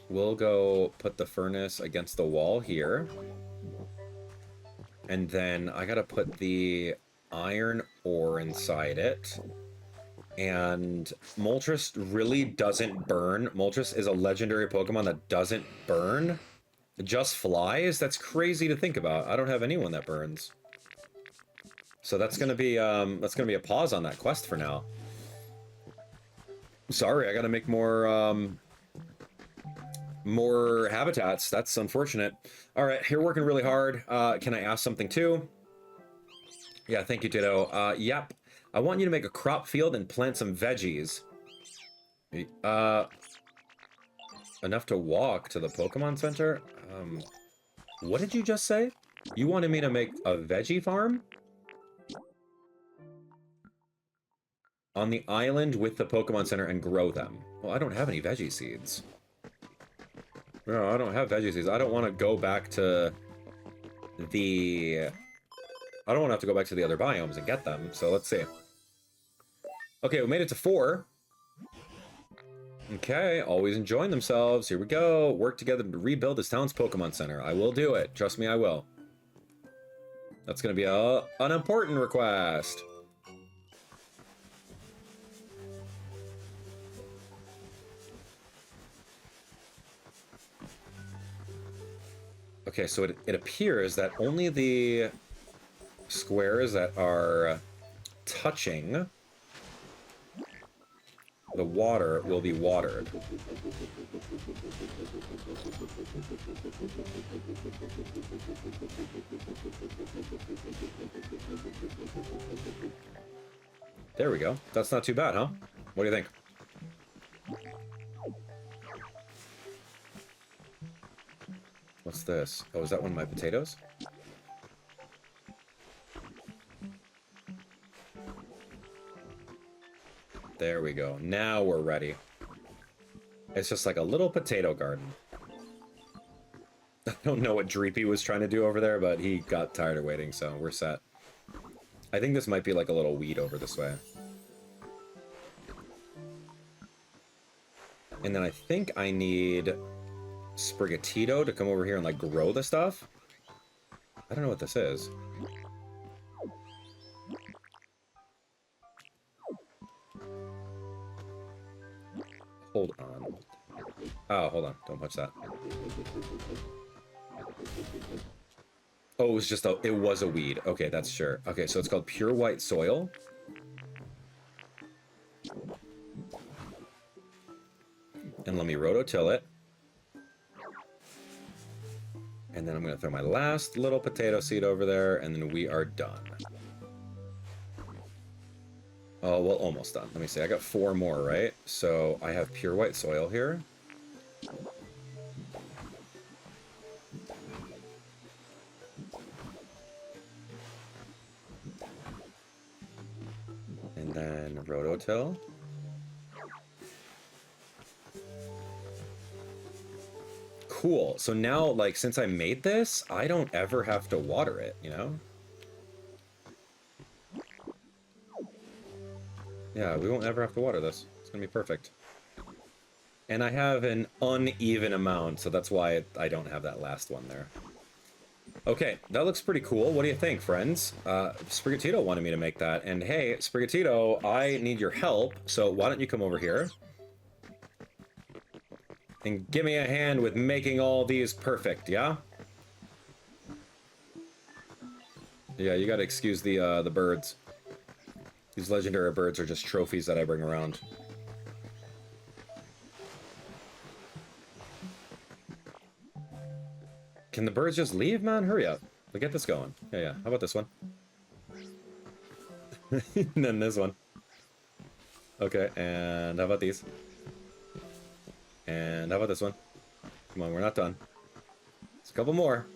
We'll go put the furnace against the wall here. And then I gotta put the iron ore inside it. And Moltres really doesn't burn. Moltres is a legendary Pokemon that doesn't burn. It just flies? That's crazy to think about. I don't have anyone that burns. So that's gonna be a pause on that quest for now. Sorry, I gotta make more more habitats. That's unfortunate. All right, you're working really hard. Can I ask something too? Yeah, thank you, Ditto. Yep. I want you to make a crop field and plant some veggies. Enough to walk to the Pokemon Center? What did you just say? You wanted me to make a veggie farm? On the island with the Pokemon Center and grow them. Well, I don't have any veggie seeds. No, I don't have veggie seeds. I don't want to go back to the... I don't want to have to go back to the other biomes and get them, so let's see. Okay, we made it to 4. Okay, always enjoying themselves. Here we go. Work together to rebuild this town's Pokemon Center. I will do it. Trust me, I will. That's going to be an important request. Okay, so it appears that only the squares that are touching the water will be watered. There we go. That's not too bad, huh? What do you think? What's this? Oh, is that one of my potatoes? There we go. Now we're ready. It's just like a little potato garden. I don't know what Dreepy was trying to do over there, but he got tired of waiting, so we're set. I think this might be like a little weed over this way. And then I think I need Sprigatito to come over here and like grow the stuff. I don't know what this is. Hold on. Oh, hold on. Don't touch that. Oh, it was just a... It was a weed. Okay, that's sure. Okay, so it's called Pure White Soil. And let me rototill it. And then I'm going to throw my last little potato seed over there, and then we are done. Oh, well, almost done. Let me see. I got 4 more, right? So I have Pure White Soil here. And then rototill. Cool. So now, like, since I made this, I don't ever have to water it, you know? Yeah, we won't ever have to water this. It's gonna be perfect. And I have an uneven amount, so that's why I don't have that last one there. Okay, that looks pretty cool. What do you think, friends? Sprigatito wanted me to make that, and hey, Sprigatito, I need your help, so why don't you come over here? And give me a hand with making all these perfect, yeah? Yeah, you gotta excuse the birds. These legendary birds are just trophies that I bring around. Can the birds just leave, man? Hurry up. We'll get this going. Yeah, yeah. How about this one? And then this one. Okay, and how about these? And how about this one? Come on, we're not done. There's a couple more.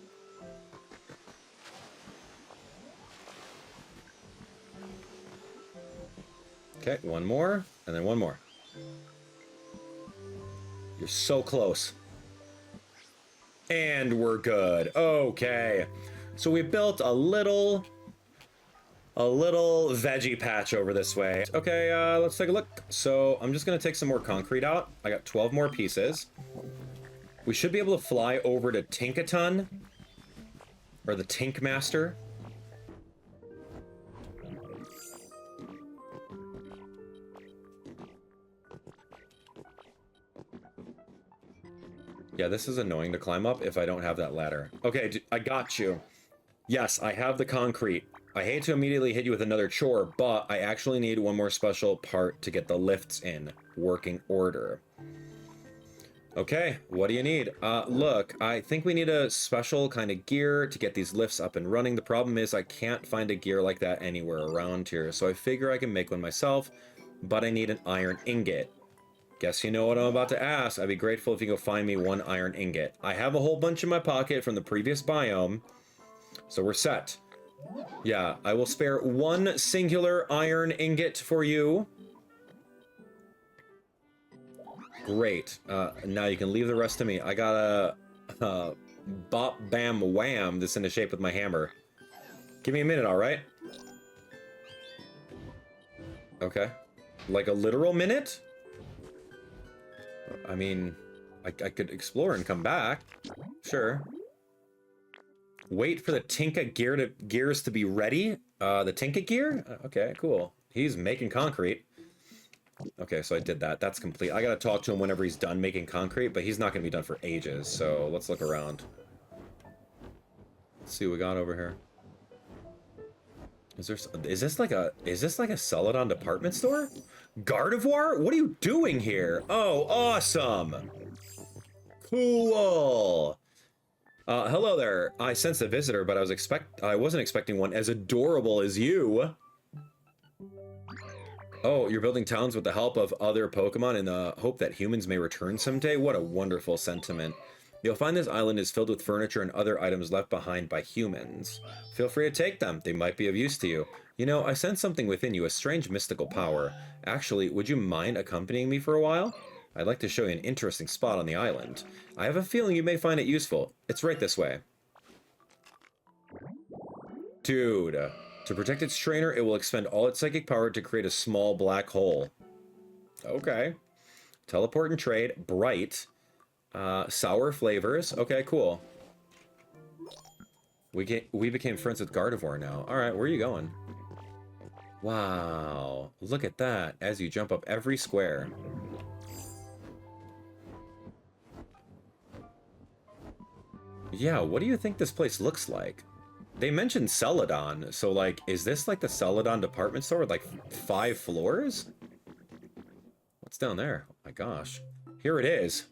Okay, one more, and then one more. You're so close. And we're good. Okay. So we built a little veggie patch over this way. Okay, let's take a look. So I'm just gonna take some more concrete out. I got 12 more pieces. We should be able to fly over to Tinkaton, or the Tink Master. Yeah, this is annoying to climb up if I don't have that ladder. Okay, I got you. Yes, I have the concrete. I hate to immediately hit you with another chore, but I actually need one more special part to get the lifts in working order. Okay, what do you need? Look, I think we need a special kind of gear to get these lifts up and running. The problem is I can't find a gear like that anywhere around here, so I figure I can make one myself, but I need an iron ingot. Guess you know what I'm about to ask. I'd be grateful if you go find me 1 iron ingot. I have a whole bunch in my pocket from the previous biome, so we're set. Yeah, I will spare 1 singular iron ingot for you. Great. Now you can leave the rest to me. I got a bop, bam, wham this into shape with my hammer. Give me a minute, all right? Okay. Like a literal minute? I mean, I could explore and come back. Sure. Wait for the Tinka gears to be ready. The Tinka gear? Okay, cool. He's making concrete. Okay, so I did that. That's complete. I gotta talk to him whenever he's done making concrete, but he's not gonna be done for ages, so let's look around. Let's see what we got over here. Is this like a Celadon department store? Gardevoir? What are you doing here? Oh, awesome. Cool. Hello there. I sensed a visitor, but I wasn't expecting one as adorable as you. Oh, you're building towns with the help of other Pokemon in the hope that humans may return someday? What a wonderful sentiment. You'll find this island is filled with furniture and other items left behind by humans. Feel free to take them. They might be of use to you. You know, I sense something within you, a strange mystical power. Actually, would you mind accompanying me for a while? I'd like to show you an interesting spot on the island. I have a feeling you may find it useful. It's right this way. Dude, to protect its trainer, it will expend all its psychic power to create a small black hole. Okay. Teleport and trade. Bright. Sour flavors. Okay, cool. We became friends with Gardevoir now. Alright, where are you going? Wow. Look at that as you jump up every square. Yeah, what do you think this place looks like? They mentioned Celadon, so like, is this like the Celadon department store with like 5 floors? What's down there? Oh my gosh. Here it is.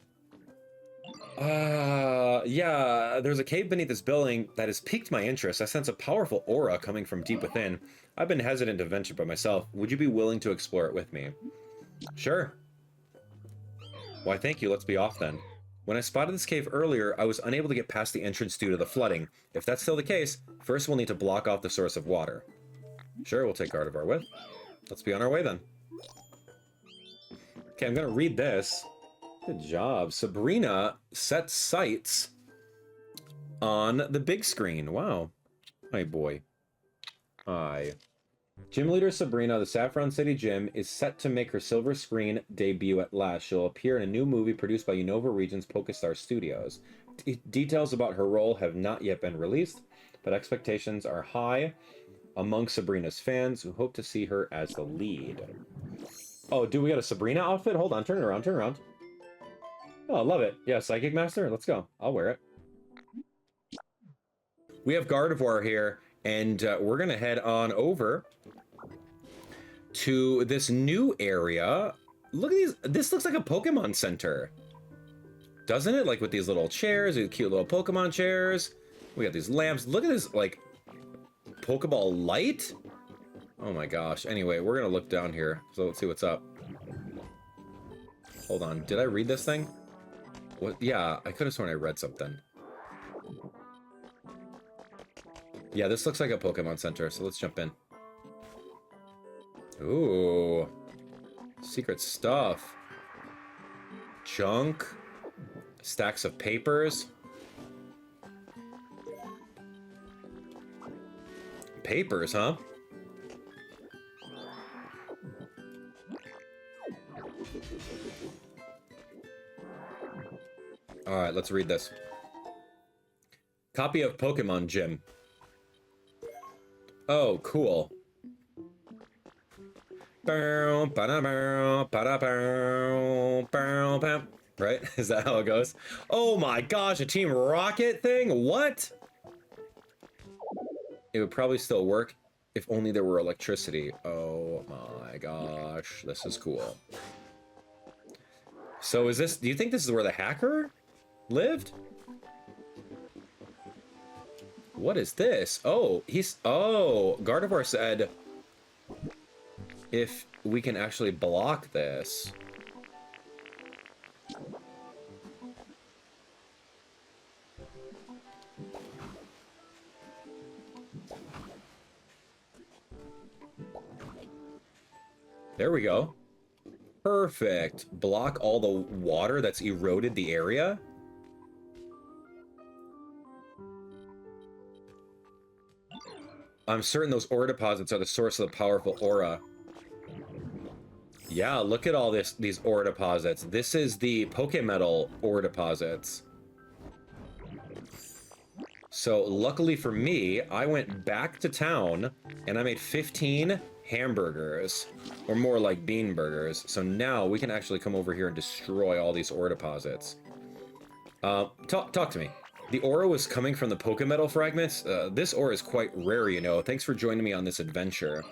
Yeah, there's a cave beneath this building that has piqued my interest. I sense a powerful aura coming from deep within. I've been hesitant to venture by myself. Would you be willing to explore it with me? Sure. Why, thank you. Let's be off then. When I spotted this cave earlier, I was unable to get past the entrance due to the flooding. If that's still the case, first we'll need to block off the source of water. Sure, we'll take Gardevoir with. Let's be on our way then. Okay, I'm gonna read this. Good job. Sabrina sets sights on the big screen. Wow. Hi, boy. Hi. Gym leader Sabrina, the Saffron City Gym, is set to make her silver screen debut at last. She'll appear in a new movie produced by Unova Region's Pokestar Studios. Details about her role have not yet been released, but expectations are high among Sabrina's fans who hope to see her as the lead. Oh, do we got a Sabrina outfit? Hold on, turn it around, turn it around. Oh, I love it. Yeah, Psychic Master, let's go. I'll wear it. We have Gardevoir here, and we're gonna head on over to this new area. Look at these. This looks like a Pokemon Center, doesn't it? Like with these little chairs, these cute little Pokemon chairs. We got these lamps. Look at this, like, Pokeball light. Oh my gosh. Anyway, we're gonna look down here. So let's see what's up. Hold on. Did I read this thing? What? Yeah, I could have sworn I read something. Yeah, this looks like a Pokemon Center, so let's jump in. Ooh. Secret stuff. Junk. Stacks of papers. Papers, huh? Alright, let's read this. Copy of Pokemon Gym. Oh, cool. Right? Is that how it goes? Oh my gosh, a Team Rocket thing? What? It would probably still work if only there were electricity. Oh my gosh, this is cool. So is this, do you think this is where the hacker lived? What is this? Oh, Gardevoir said if we can actually block this. There we go. Perfect. Block all the water that's eroded the area. I'm certain those ore deposits are the source of the powerful aura. Yeah, look at all these ore deposits. This is the Pokemetal ore deposits. So luckily for me, I went back to town and I made 15 hamburgers, or more like bean burgers. So now we can actually come over here and destroy all these ore deposits. Talk to me. The aura was coming from the Pokemetal fragments. This ore is quite rare, you know. Thanks for joining me on this adventure.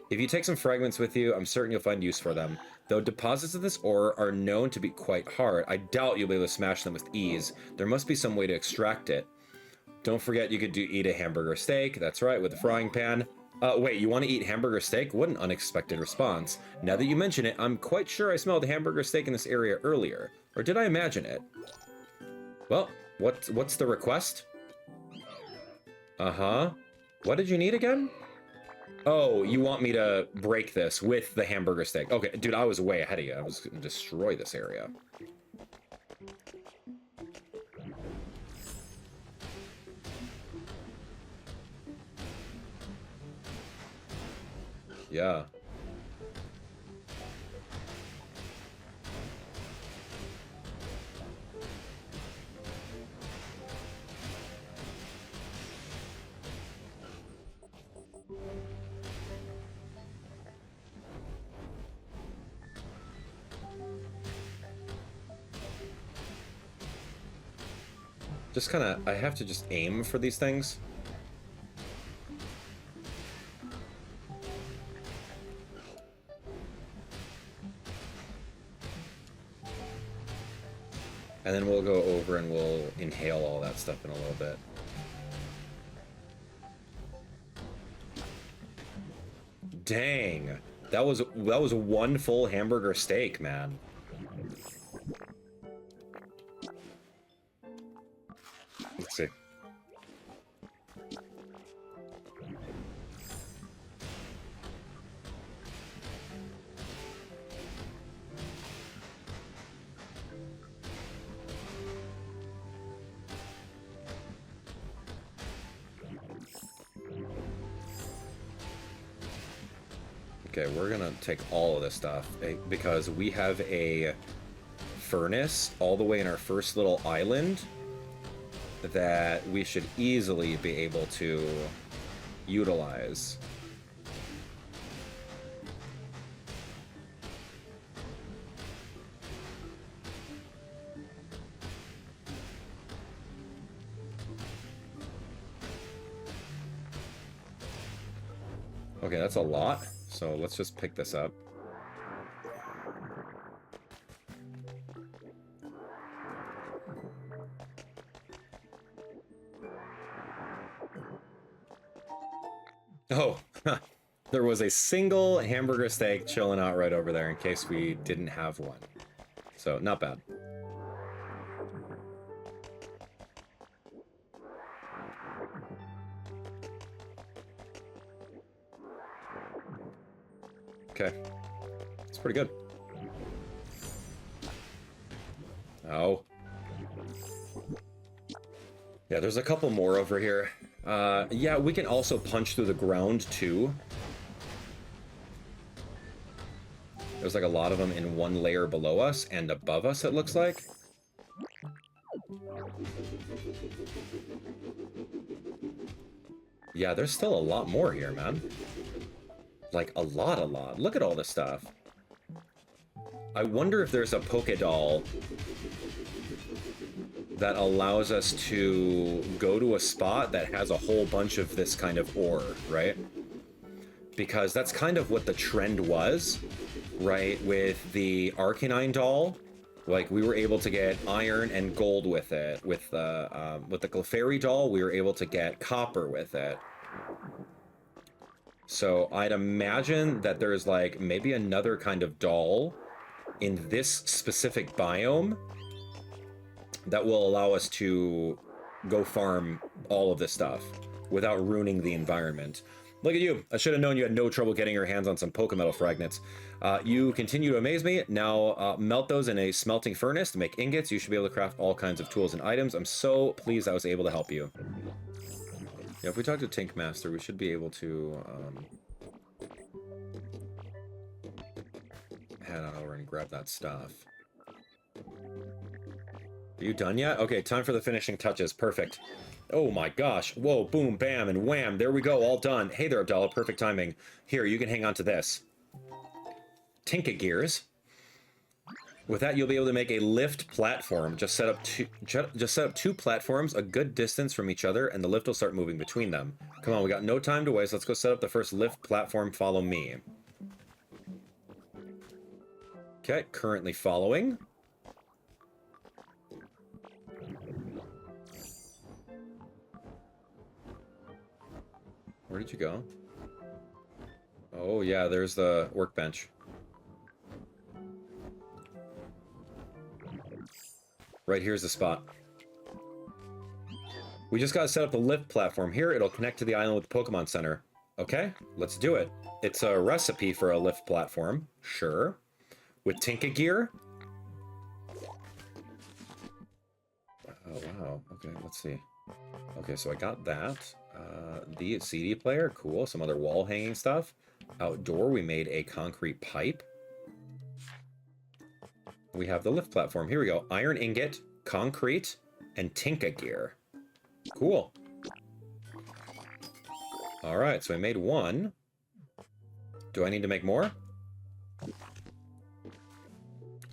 If you take some fragments with you, I'm certain you'll find use for them. Though deposits of this ore are known to be quite hard, I doubt you'll be able to smash them with ease. There must be some way to extract it. Don't forget you could eat a hamburger steak. That's right, with a frying pan. Wait, you want to eat hamburger steak? What an unexpected response. Now that you mention it, I'm quite sure I smelled a hamburger steak in this area earlier. Or did I imagine it? Well, what's the request? Uh-huh. What did you need again? Oh, you want me to break this with the hamburger steak. Okay, dude, I was way ahead of you. I was going to destroy this area. Yeah. Just kind of, I have to just aim for these things. And then we'll go over and we'll inhale all that stuff in a little bit. Dang. That was one full hamburger steak, man. Let's see. Okay, we're gonna take all of this stuff because we have a furnace all the way in our first little island that we should easily be able to utilize. Okay, that's a lot. So let's just pick this up. Oh, there was a single hamburger steak chilling out right over there in case we didn't have one. So, not bad. Okay. It's pretty good. Oh. Yeah, there's a couple more over here. Yeah, we can also punch through the ground, too. There's like a lot of them in one layer below us and above us, it looks like. Yeah, there's still a lot more here, man. Like, a lot. Look at all this stuff. I wonder if there's a Poké Doll that allows us to go to a spot that has a whole bunch of this kind of ore, right? Because that's kind of what the trend was, right? With the Arcanine doll, like we were able to get iron and gold with it. With the Clefairy doll, we were able to get copper with it. So I'd imagine that there's like maybe another kind of doll in this specific biome that will allow us to go farm all of this stuff without ruining the environment. Look at you. I should have known you had no trouble getting your hands on some Pokemetal fragments. You continue to amaze me. Now melt those in a smelting furnace to make ingots. You should be able to craft all kinds of tools and items. I'm so pleased I was able to help you. Yeah, if we talk to Tink Master, we should be able to head on over and grab that stuff. Are you done yet? Okay, time for the finishing touches. Perfect. Oh my gosh. Whoa, boom, bam, and wham. There we go, all done. Hey there, Abdallah, perfect timing. Here, you can hang on to this. Tinka Gears. With that, you'll be able to make a lift platform. Just set up two platforms a good distance from each other, and the lift will start moving between them. Come on, we got no time to waste. Let's go set up the first lift platform. Follow me. Okay, currently following. Where did you go? Oh, yeah, there's the workbench. Right here's the spot. We just gotta set up the lift platform here. It'll connect to the island with the Pokemon Center. Okay, let's do it. It's a recipe for a lift platform. Sure. With Tinka Gear. Oh, wow. Okay, let's see. Okay, so I got that. The CD player, cool. Some other wall hanging stuff. Outdoor, we made a concrete pipe. We have the lift platform. Here we go. Iron ingot, concrete, and Tinka Gear. Cool. All right, so I made one. Do I need to make more?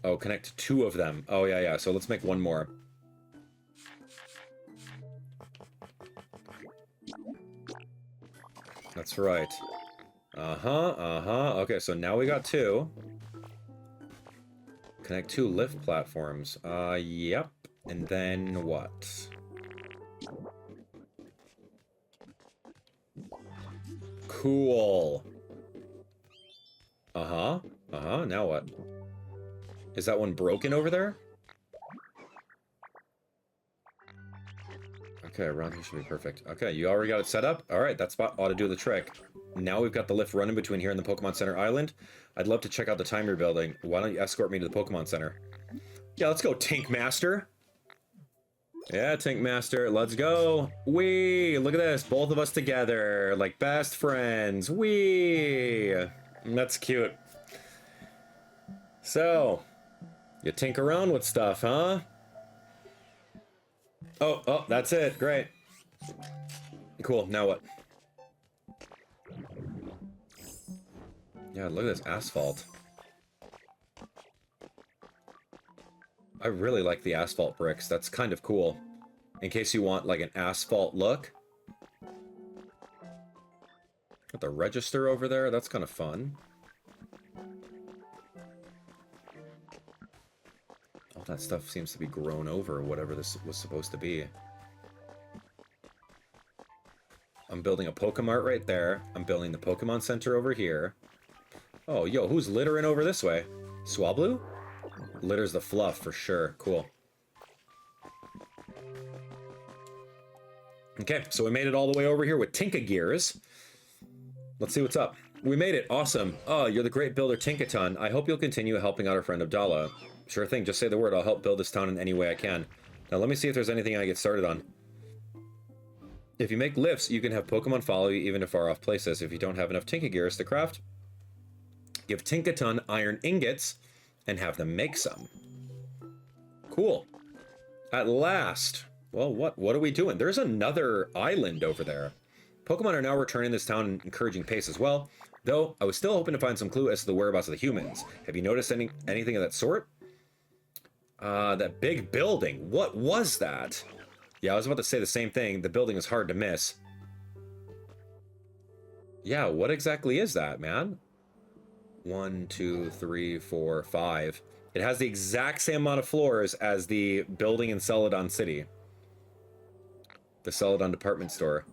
Oh, connect two of them. Oh, yeah, yeah. So let's make one more. That's right. Okay, so now we got two. Connect two lift platforms. Yep. And then what? Cool. Now what? Is that one broken over there? Okay, around here should be perfect. Okay, you already got it set up? Alright, that spot ought to do the trick. Now we've got the lift running between here and the Pokemon Center Island. I'd love to check out the time you're building. Why don't you escort me to the Pokemon Center? Yeah, let's go, Tink Master. Yeah, Tink Master, let's go. Whee! Look at this, both of us together, like best friends. Whee! That's cute. So, you tink around with stuff, huh? Oh, that's it. Great. Cool. Now what? Yeah, look at this asphalt. I really like the asphalt bricks. That's kind of cool. In case you want, like, an asphalt look. Got the register over there. That's kind of fun. All that stuff seems to be grown over, whatever this was supposed to be. I'm building a Pokemart right there. I'm building the Pokemon Center over here. Oh, yo, who's littering over this way? Swablu? Litters the fluff for sure. Cool. Okay, so we made it all the way over here with Tinka Gears. Let's see what's up. We made it. Awesome. Oh, you're the great builder Tinkaton. I hope you'll continue helping out our friend Abdallah. Sure thing, just say the word. I'll help build this town in any way I can. Now let me see if there's anything I get started on. If you make lifts, you can have Pokemon follow you even to far off places. If you don't have enough Tinka Gears to craft, give Tinkaton iron ingots and have them make some. Cool. At last. Well, what are we doing? There's another island over there. Pokemon are now returning this town and encouraging pace as well. Though, I was still hoping to find some clue as to the whereabouts of the humans. Have you noticed anything of that sort? That big building. What was that? Yeah, I was about to say the same thing. The building is hard to miss. Yeah, what exactly is that, man? 1, 2, 3, 4, 5. It has the exact same amount of floors as the building in Celadon City. The Celadon department store.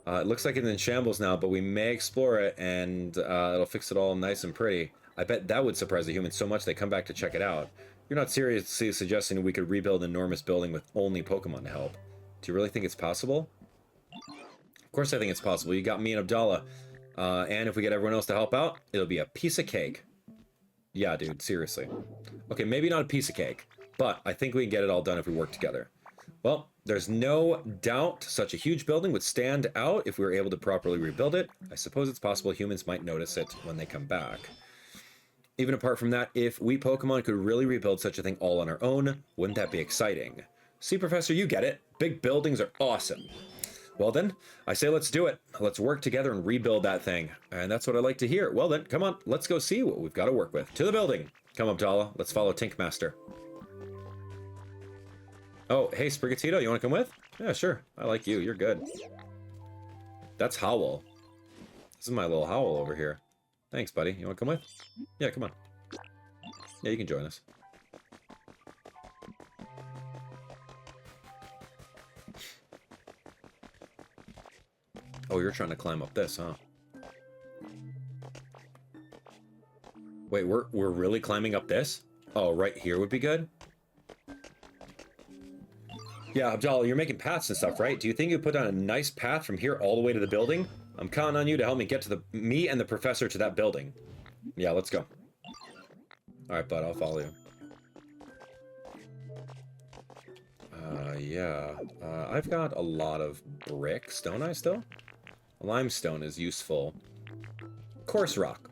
It looks like it's in shambles now, but we may explore it and it'll fix it all nice and pretty. I bet that would surprise the humans so much they come back to check it out. You're not seriously suggesting we could rebuild an enormous building with only Pokemon to help. Do you really think it's possible? Of course I think it's possible. You got me and Abdallah. And if we get everyone else to help out, it'll be a piece of cake. Yeah, dude, seriously. Okay, maybe not a piece of cake, but I think we can get it all done if we work together. Well, there's no doubt such a huge building would stand out if we were able to properly rebuild it. I suppose it's possible humans might notice it when they come back. Even apart from that, if we Pokemon could really rebuild such a thing all on our own, wouldn't that be exciting? See, Professor, you get it. Big buildings are awesome. Well then, I say let's do it. Let's work together and rebuild that thing. And that's what I like to hear. Well then, come on, let's go see what we've got to work with. To the building. Come, Abdallah, let's follow Tinkmaster. Oh, hey, Sprigatito, you want to come with? Yeah, sure. I like you. You're good. That's Howl. This is my little Howl over here. Thanks, buddy. You want to come with? Yeah, come on. Yeah, you can join us. Oh, you're trying to climb up this, huh? Wait, we're really climbing up this? Oh, right here would be good? Yeah, Abdallah, you're making paths and stuff, right? Do you think you put down a nice path from here all the way to the building? I'm counting on you to help me get to me and the professor to that building. Yeah, let's go. Alright, bud, I'll follow you. Yeah. I've got a lot of bricks, don't I, still? Limestone is useful. Coarse rock.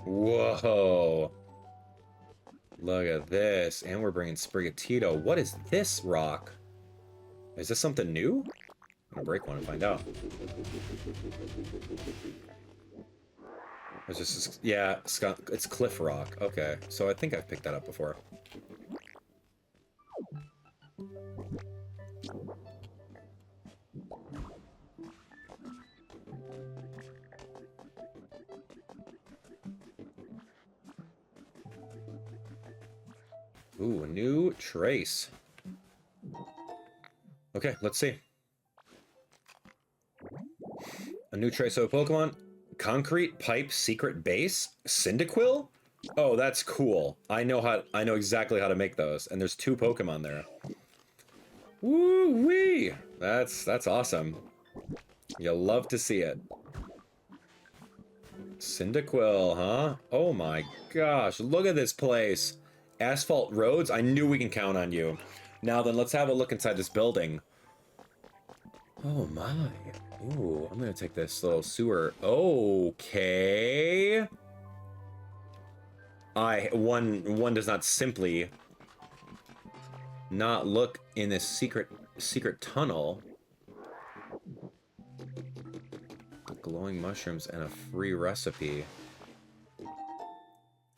Whoa. Look at this. And we're bringing Sprigatito. What is this rock? Is this something new? I'm gonna break one and find out. It's just, yeah, it's cliff rock. Okay, so I think I've picked that up before. Ooh, a new trace. Okay, let's see. A new trace of a Pokemon. Concrete Pipe Secret Base? Cyndaquil? Oh, that's cool. I know exactly how to make those, and there's 2 Pokemon there. Woo-wee! That's awesome. You'll love to see it. Cyndaquil, huh? Oh my gosh, look at this place. Asphalt roads? I knew we can count on you. Now then, let's have a look inside this building. Oh my. Ooh, I'm gonna take this little sewer. Okay. One does not simply not look in this secret tunnel. Glowing mushrooms and a free recipe.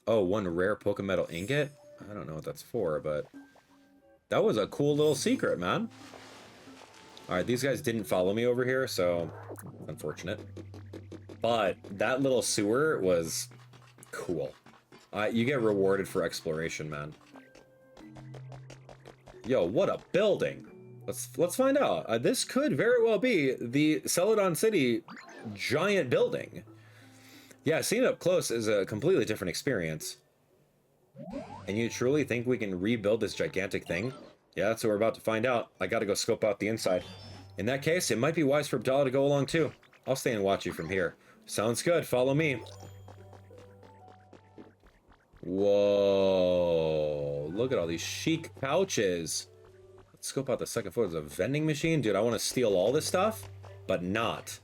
Oh, 1 rare Pokemetal ingot? I don't know what that's for, but that was a cool little secret, man. Alright, these guys didn't follow me over here, so unfortunate. But that little sewer was cool. You get rewarded for exploration, man. Yo, what a building! Let's find out. This could very well be the Celadon City giant building. Yeah, seeing it up close is a completely different experience. And you truly think we can rebuild this gigantic thing? Yeah, that's what we're about to find out. I gotta go scope out the inside. In that case, it might be wise for Abdallah to go along too. I'll stay and watch you from here. Sounds good, follow me. Whoa, look at all these chic pouches. Let's scope out the second floor. There's a vending machine. Dude, I want to steal all this stuff, but not.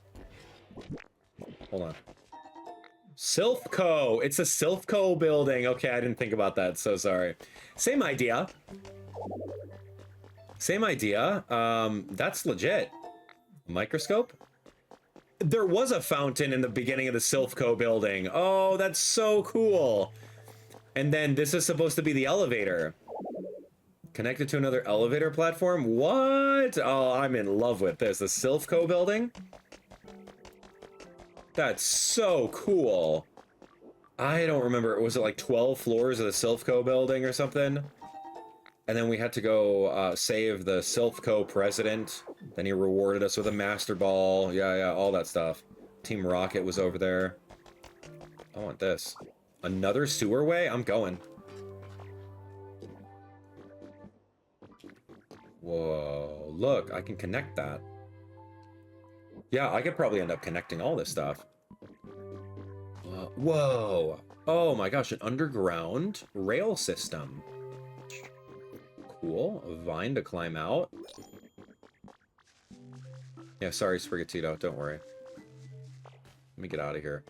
Hold on. Silphco! It's a Silphco building. Okay, I didn't think about that, so sorry. Same idea. Same idea. That's legit. Microscope? There was a fountain in the beginning of the Silphco building. Oh, that's so cool. And then this is supposed to be the elevator. Connected to another elevator platform? What? Oh, I'm in love with this. The Silphco building? That's so cool. I don't remember. Was it like 12 floors of the Silphco building or something? And then we had to go save the Silphco president. Then he rewarded us with a Master Ball. Yeah, all that stuff. Team Rocket was over there. I want this. Another sewer way? I'm going. Whoa, look, I can connect that. Yeah, I could probably end up connecting all this stuff. Whoa. Oh my gosh, an underground rail system. Cool. A vine to climb out. Yeah, sorry, Sprigatito, don't worry. Let me get out of here.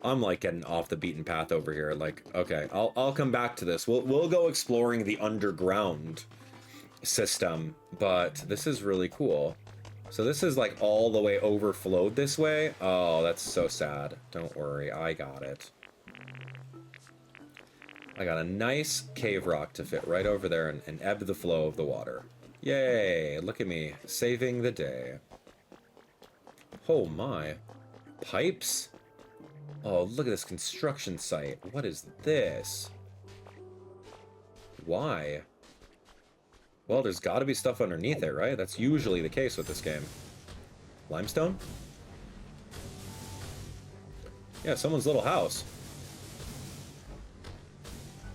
I'm like getting off the beaten path over here. Like, okay, I'll come back to this. We'll go exploring the underground system, but this is really cool. So this is like all the way overflowed this way. Oh, that's so sad. Don't worry, I got it. I got a nice cave rock to fit right over there and ebb the flow of the water. Yay, look at me, saving the day. Oh my. Pipes? Oh, look at this construction site. What is this? Why? Well, there's got to be stuff underneath it, right? That's usually the case with this game. Limestone? Yeah, someone's little house.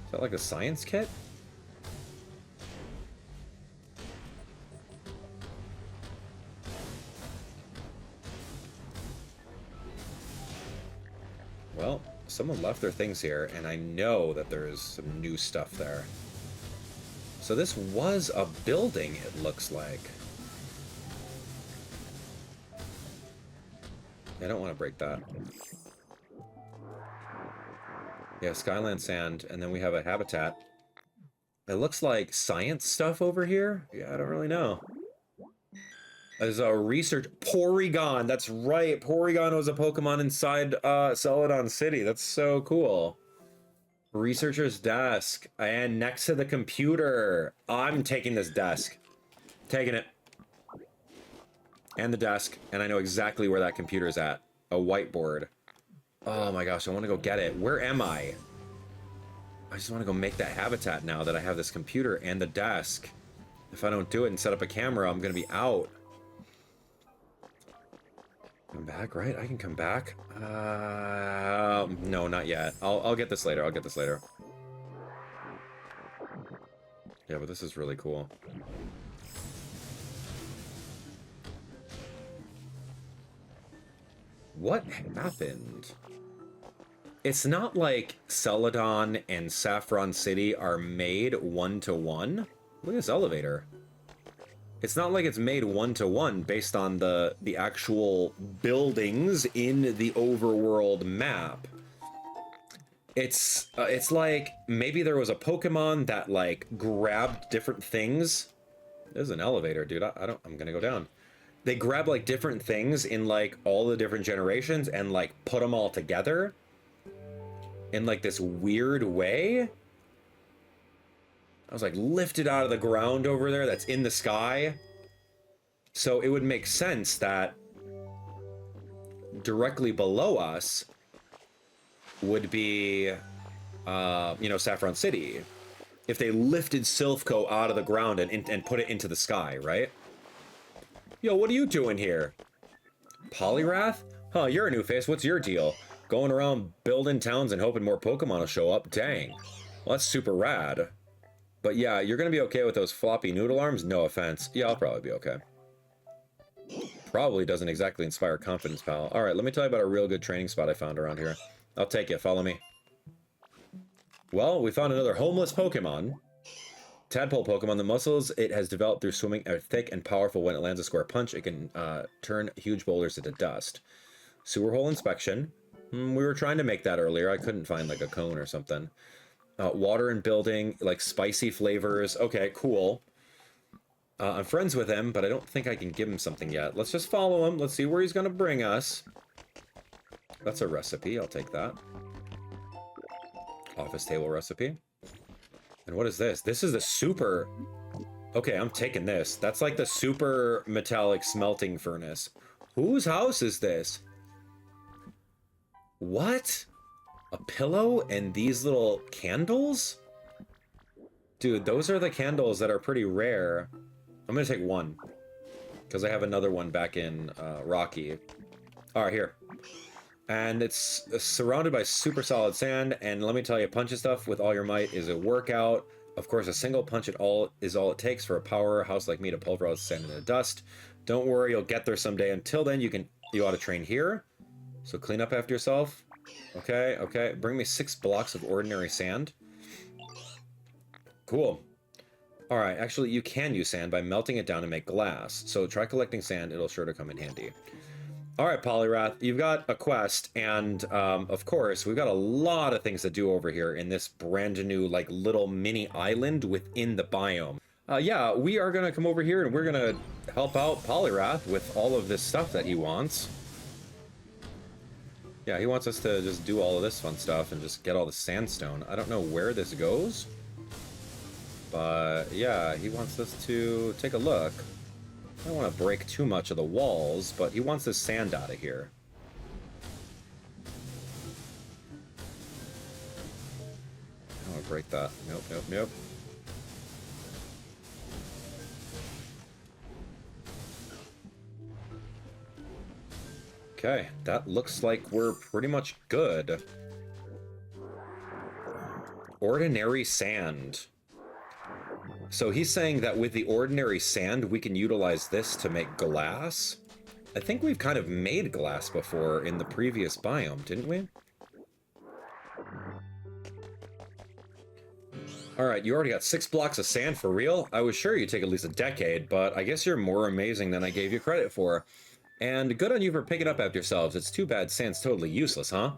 Is that like a science kit? Well, someone left their things here, and I know that there's some new stuff there. So this was a building, it looks like. I don't want to break that. Yeah, Skyland Sand, and then we have a habitat. It looks like science stuff over here? Yeah, I don't really know. There's a research... Porygon, that's right. Porygon was a Pokemon inside Celadon City. That's so cool. Researcher's desk, and next to the computer. I'm taking this desk. Taking it. And the desk, and I know exactly where that computer is at. A whiteboard. Oh my gosh, I want to go get it. Where am I? I just want to go make that habitat now that I have this computer and the desk. If I don't do it and set up a camera, I'm going to be out. Come back, right? I can come back. No, not yet. I'll get this later. I'll get this later. Yeah, but this is really cool. What happened? It's not like Celadon and Saffron City are made one-to-one. Look at this elevator. It's not like it's made one-to-one based on the actual buildings in the overworld map. It's like maybe there was a Pokemon that like grabbed different things. There's an elevator, dude. I'm gonna go down. They grab like different things in like all the different generations and like put them all together in like this weird way. I was like lifted out of the ground over there that's in the sky. So it would make sense that directly below us would be, you know, Saffron City. If they lifted Silphco out of the ground and put it into the sky, right? Yo, what are you doing here? Poliwrath? Huh, you're a new face. What's your deal? Going around building towns and hoping more Pokemon will show up? Dang. Well, that's super rad. But yeah, you're gonna be okay with those floppy noodle arms? No offense. Yeah, I'll probably be okay. Probably doesn't exactly inspire confidence, pal. Alright, let me tell you about a real good training spot I found around here. I'll take it, follow me. Well, we found another homeless Pokemon. Tadpole Pokemon. The muscles it has developed through swimming are thick and powerful. When it lands a square punch, it can turn huge boulders into dust. Sewer hole inspection. We were trying to make that earlier. I couldn't find like a cone or something. Water and building, like spicy flavors. Okay, cool. I'm friends with him, but I don't think I can give him something yet. Let's just follow him. Let's see where he's going to bring us. That's a recipe. I'll take that. Office table recipe. And what is this? This is the super... Okay, I'm taking this. That's like the super metallic smelting furnace. Whose house is this? What? A pillow and these little candles? Dude, those are the candles that are pretty rare. I'm gonna take one. Because I have another one back in Rocky. Alright, here. And it's surrounded by super solid sand, and let me tell you, punching stuff with all your might is a workout. Of course, a single punch is all it takes for a powerhouse like me to pulverize sand into dust. Don't worry, you'll get there someday. Until then, you ought to train here. So clean up after yourself. Okay, okay. Bring me 6 blocks of ordinary sand. Cool. Alright, actually, you can use sand by melting it down to make glass. So try collecting sand, it'll sure to come in handy. Alright, Polyrath, you've got a quest, and, of course, we've got a lot of things to do over here in this brand new, like, little mini island within the biome. Yeah, we are gonna come over here and we're gonna help out Polyrath with all of this stuff that he wants. Yeah, he wants us to just do all of this fun stuff and just get all the sandstone. I don't know where this goes, but yeah, he wants us to take a look. I don't want to break too much of the walls, but he wants this sand out of here. I don't want to break that. Nope, nope, nope. Okay, that looks like we're pretty much good. Ordinary sand. So he's saying that with the ordinary sand, we can utilize this to make glass? I think we've kind of made glass before in the previous biome, didn't we? Alright, you already got 6 blocks of sand for real? I was sure you'd take at least a decade, but I guess you're more amazing than I gave you credit for. And good on you for picking up after yourselves. It's too bad sand's totally useless, huh?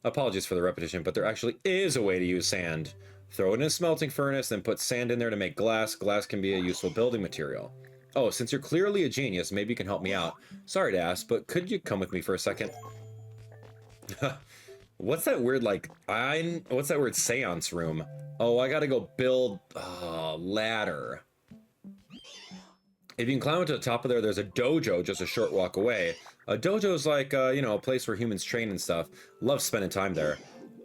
Apologies for the repetition, but there actually is a way to use sand. Throw it in a smelting furnace, then put sand in there to make glass. Glass can be a useful building material. Oh, since you're clearly a genius, maybe you can help me out. Sorry to ask, but could you come with me for a second? What's that weird, like, what's that weird seance room? Oh, I gotta go build a ladder. If you can climb up to the top of there, there's a dojo just a short walk away. A dojo's like, you know, a place where humans train and stuff. Love spending time there.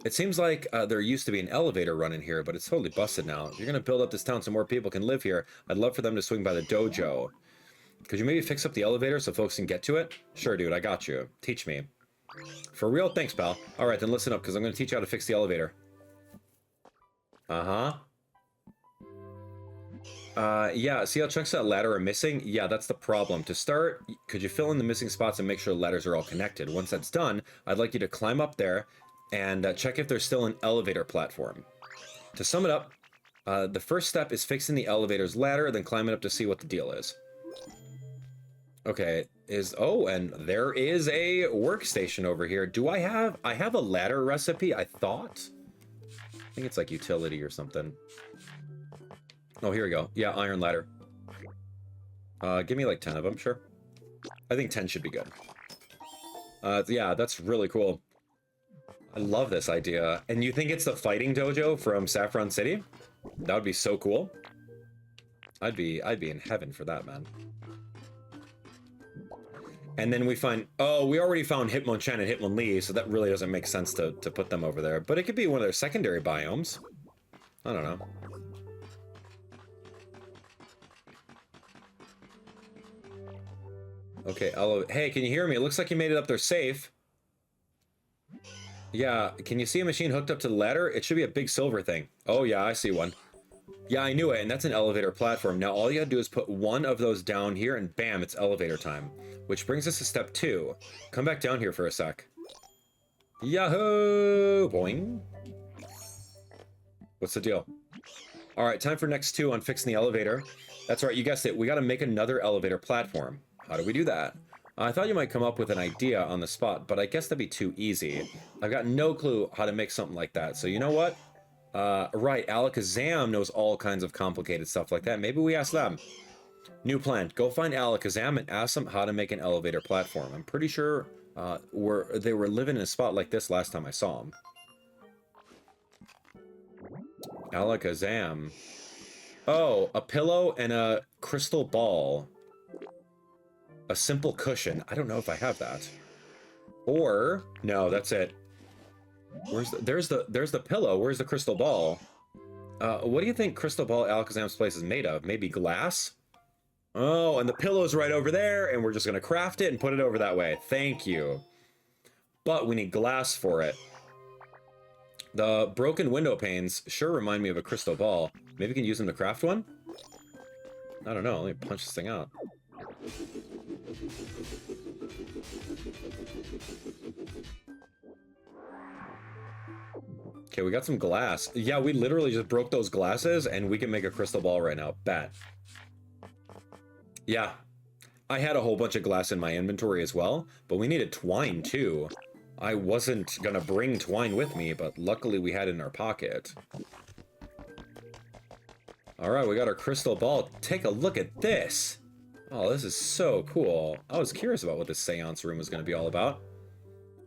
It seems like there used to be an elevator run in here, but it's totally busted now. If you're gonna build up this town so more people can live here, I'd love for them to swing by the dojo. Could you maybe fix up the elevator so folks can get to it? Sure, dude, I got you. Teach me. For real? Thanks, pal. Alright, then listen up, because I'm gonna teach you how to fix the elevator. Yeah, see how chunks of that ladder are missing? Yeah, that's the problem. To start, could you fill in the missing spots and make sure the ladders are all connected? Once that's done, I'd like you to climb up there and check if there's still an elevator platform. To sum it up, the first step is fixing the elevator's ladder, then climbing up to see what the deal is. Okay, oh, and there is a workstation over here. I have a ladder recipe, I thought? I think it's like utility or something. Oh, here we go. Yeah, iron ladder. Give me like 10 of them, sure. I think 10 should be good. Yeah, that's really cool. I love this idea. And you think it's the fighting dojo from Saffron City? That would be so cool. I'd be in heaven for that, man. And then we find, oh, we already found Hitmonchan and Hitmonlee, so that really doesn't make sense to put them over there. But it could be one of their secondary biomes. I don't know. Okay, hey, can you hear me? It looks like you made it up there safe. Yeah, can you see a machine hooked up to the ladder? It should be a big silver thing. Oh yeah, I see one. Yeah, I knew it, and that's an elevator platform. Now all you gotta do is put one of those down here, and bam, it's elevator time. Which brings us to step 2. Come back down here for a sec. Yahoo! Boing. What's the deal? Alright, time for next 2 on fixing the elevator. That's right, you guessed it. We gotta make another elevator platform. How do we do that? I thought you might come up with an idea on the spot, but I guess that'd be too easy. I've got no clue how to make something like that, so you know what? Right, Alakazam knows all kinds of complicated stuff like that. Maybe we ask them. New plan. Go find Alakazam and ask them how to make an elevator platform. I'm pretty sure they were living in a spot like this last time I saw them. Alakazam. Oh, a pillow and a crystal ball. A simple cushion. I don't know if I have that. Or no, that's it. There's the pillow. Where's the crystal ball? What do you think Crystal Ball Alakazam's place is made of? Maybe glass? Oh, and the pillow's right over there, and we're just gonna craft it and put it over that way. Thank you. but we need glass for it. The broken window panes sure remind me of a crystal ball. Maybe we can use them to craft one? I don't know. Let me punch this thing out. Okay, we got some glass. Yeah, we literally just broke those glasses, and we can make a crystal ball right now. Bet. Yeah. I had a whole bunch of glass in my inventory as well, but we needed twine too. I wasn't gonna bring twine with me, but luckily we had it in our pocket. Alright, we got our crystal ball. Take a look at this! Oh, this is so cool. I was curious about what this seance room was gonna be all about.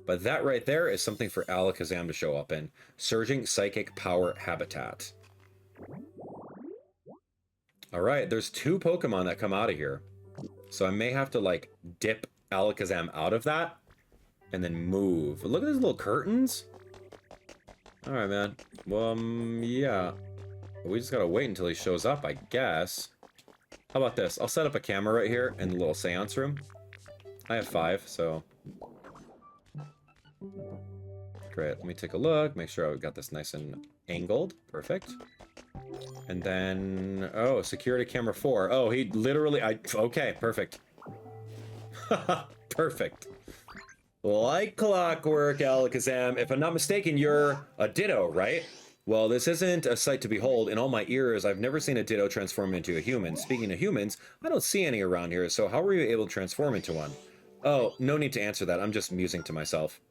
But that right there is something for Alakazam to show up in. Surging Psychic Power Habitat. Alright, there's 2 Pokemon that come out of here. So I may have to, like, dip Alakazam out of that and then move. Look at those little curtains. Alright, man. Well, yeah. We just gotta wait until he shows up, I guess. How about this? I'll set up a camera right here in the little seance room. I have 5, so... Great, let me take a look, make sure I've got this nice and angled. Perfect. And then... Oh, security camera 4. Oh, he literally... Okay, perfect. Perfect. Like clockwork, Alakazam. If I'm not mistaken, you're a Ditto, right? Well, this isn't a sight to behold. In all my ears, I've never seen a Ditto transform into a human. Speaking of humans, I don't see any around here, so how were you able to transform into one? Oh, no need to answer that. I'm just musing to myself.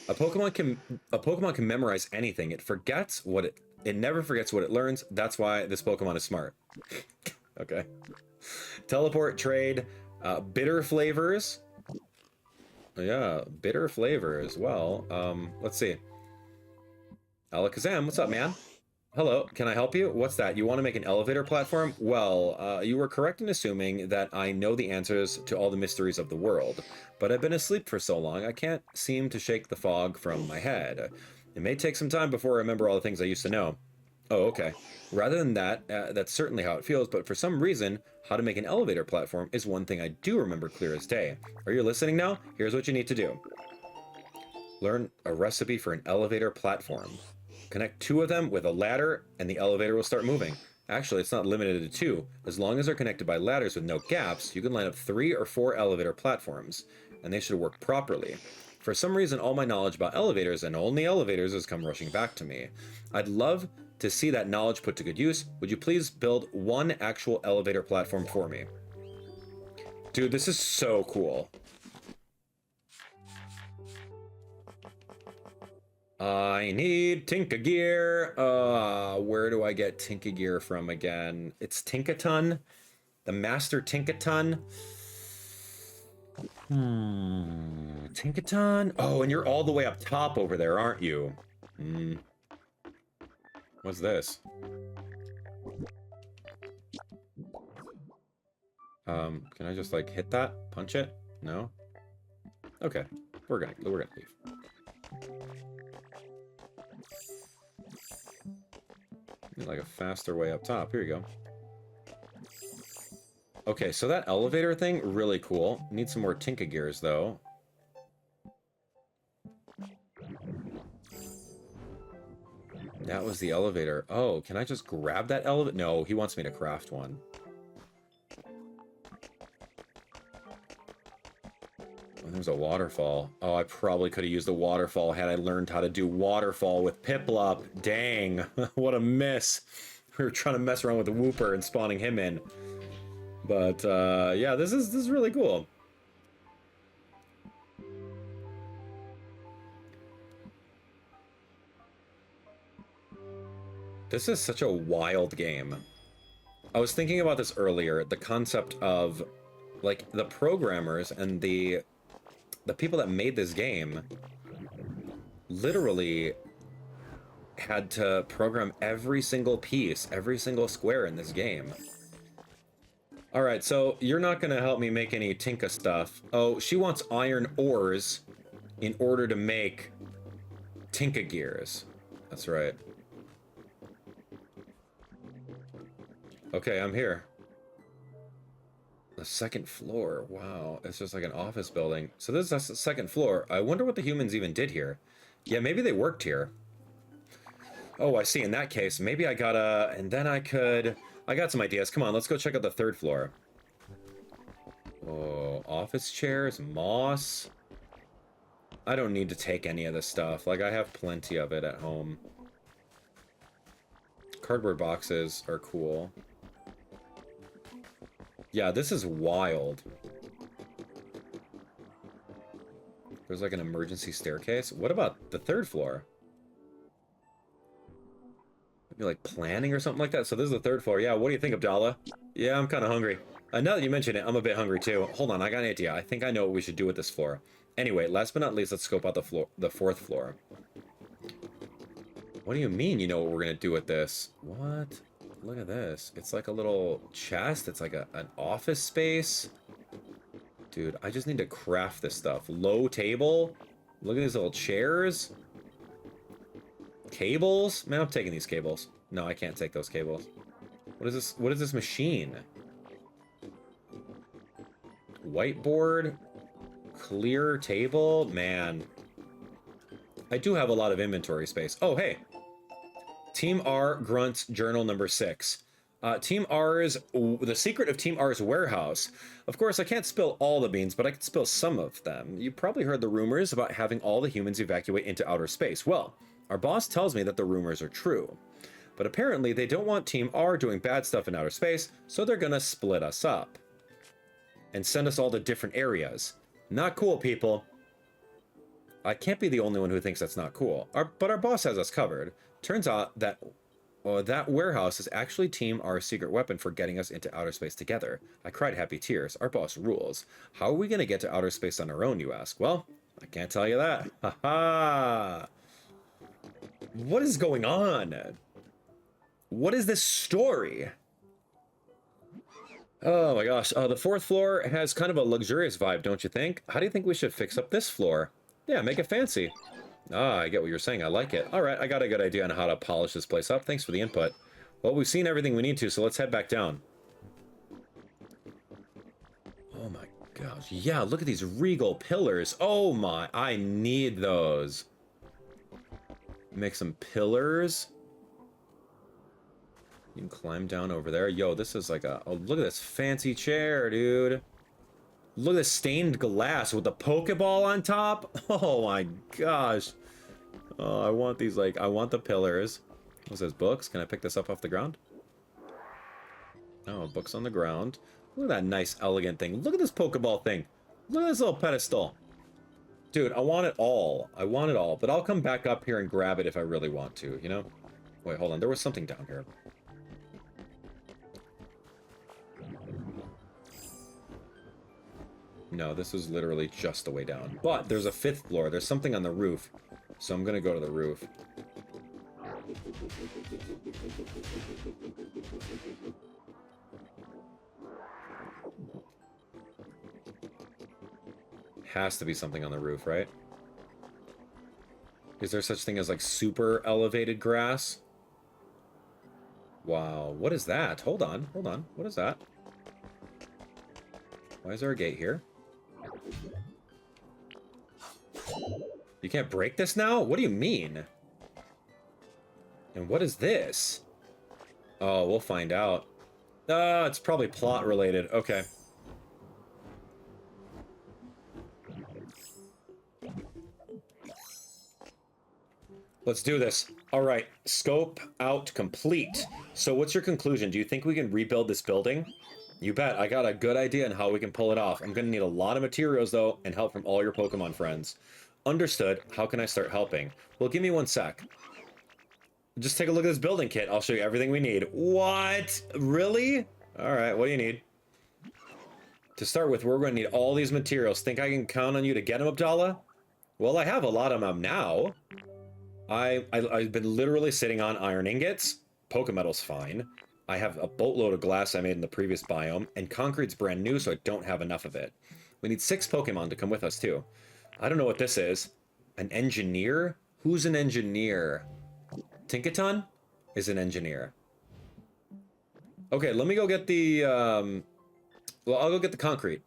A Pokemon can memorize anything. It forgets what it never forgets what it learns. That's why this Pokemon is smart. Okay. Teleport, trade, bitter flavors. Yeah, bitter flavor as well. Let's see. Alakazam, what's up, man? Hello, can I help you? What's that? You want to make an elevator platform? Well, you were correct in assuming that I know the answers to all the mysteries of the world, but I've been asleep for so long I can't seem to shake the fog from my head. It may take some time before I remember all the things I used to know. Oh, okay. Rather than that, that's certainly how it feels, but for some reason, how to make an elevator platform is one thing I do remember clear as day. Are you listening now? Here's what you need to do. Learn a recipe for an elevator platform. Connect 2 of them with a ladder, and the elevator will start moving. Actually, it's not limited to 2. As long as they're connected by ladders with no gaps, you can line up 3 or 4 elevator platforms, and they should work properly. For some reason, all my knowledge about elevators, and only elevators, has come rushing back to me. I'd love to see that knowledge put to good use. Would you please build 1 actual elevator platform for me? Dude, this is so cool. I need Tinkagear. Where do I get Tinkagear from again? It's Tinkaton? The Master Tinkaton? Tinkaton? Oh, and you're all the way up top over there, aren't you? What's this? Can I just, like, hit that? Punch it? No? Okay. We're gonna leave. Like a faster way up top. Here you go. Okay, so that elevator thing, really cool. Need some more Tinkagears, though. That was the elevator. Oh, can I just grab that elevator? No, he wants me to craft one. Oh, there's a waterfall. Oh, I probably could have used the waterfall had I learned how to do waterfall with Piplup. Dang, what a miss. We were trying to mess around with the Wooper and spawning him in. But, yeah, this is really cool. This is such a wild game. I was thinking about this earlier, the concept of, like, the programmers and the people that made this game literally had to program every single piece, every single square in this game. Alright, so you're not going to help me make any Tinka stuff. Oh, she wants iron ores in order to make Tinka gears. That's right. Okay, I'm here. The second floor. Wow, it's just like an office building. So this is the second floor. I wonder what the humans even did here. Yeah, maybe they worked here. Oh, I see. In that case, maybe I gotta... And then I could... I got some ideas. Come on, let's go check out the third floor. Oh, office chairs, moss. I don't need to take any of this stuff. Like, I have plenty of it at home. Cardboard boxes are cool. Yeah, this is wild. There's like an emergency staircase. What about the third floor? Maybe like planning or something like that. So this is the third floor. Yeah, what do you think, Abdallah? Yeah, I'm kind of hungry. Now that you mention it, I'm a bit hungry too. Hold on, I got an idea. I think I know what we should do with this floor. Anyway, last but not least, let's scope out the fourth floor. What do you mean you know what we're gonna do with this? What? Look at this. It's like a little chest. It's like an office space. Dude, I just need to craft this stuff. Low table. Look at these little chairs. Cables? Man, I'm taking these cables. No, I can't take those cables. What is this? What is this machine? Whiteboard? Clear table? Man. I do have a lot of inventory space. Oh, hey. Team R Grunt's Journal number 6. Team R's... The secret of Team R's warehouse. Of course, I can't spill all the beans, but I can spill some of them. You probably heard the rumors about having all the humans evacuate into outer space. Well, our boss tells me that the rumors are true. But apparently, they don't want Team R doing bad stuff in outer space, so they're gonna split us up. And send us all to different areas. Not cool, people. I can't be the only one who thinks that's not cool. But our boss has us covered. Turns out that that warehouse is actually Team R's secret weapon for getting us into outer space together. I cried happy tears. Our boss rules. How are we going to get to outer space on our own, you ask? Well, I can't tell you that. Ha ha! What is going on? What is this story? Oh my gosh. The fourth floor has kind of a luxurious vibe, don't you think? How do you think we should fix up this floor? Yeah, make it fancy. Ah, I get what you're saying. I like it. All right, I got a good idea on how to polish this place up. Thanks for the input. Well, we've seen everything we need to, so let's head back down. Oh my gosh. Yeah, look at these regal pillars. Oh my, I need those. Make some pillars. You can climb down over there. Yo, this is like a... Oh, look at this fancy chair, dude. Look at this stained glass with the Pokeball on top. Oh my gosh. Oh, I want these, like, I want the pillars. What's this, books? Can I pick this up off the ground? Oh, books on the ground. Look at that nice, elegant thing. Look at this Pokeball thing. Look at this little pedestal. Dude, I want it all. I want it all. But I'll come back up here and grab it if I really want to, you know? Wait, hold on. There was something down here. No, this is literally just the way down. But there's a fifth floor. There's something on the roof. So I'm gonna go to the roof. Has to be something on the roof, right? Is there such thing as like super elevated grass? Wow, what is that? Hold on, hold on. What is that? Why is there a gate here? You can't break this now? What do you mean? And what is this? Oh, we'll find out. It's probably plot related. Okay. Let's do this. All right, scope out complete. So what's your conclusion? Do you think we can rebuild this building? You bet. I got a good idea on how we can pull it off. I'm going to need a lot of materials, though, and help from all your Pokemon friends. Understood. How can I start helping? Well, give me one sec. Just take a look at this building kit. I'll show you everything we need. What? Really? All right, what do you need? To start with, we're going to need all these materials. Think I can count on you to get them, Abdallah? Well, I have a lot of them now. I've been literally sitting on iron ingots. Pokemetal's fine. I have a boatload of glass I made in the previous biome, and concrete's brand new, so I don't have enough of it. We need 6 Pokemon to come with us, too. I don't know what this is. An engineer? Who's an engineer? Tinkaton is an engineer. Okay, let me go get the Well, I'll go get the concrete.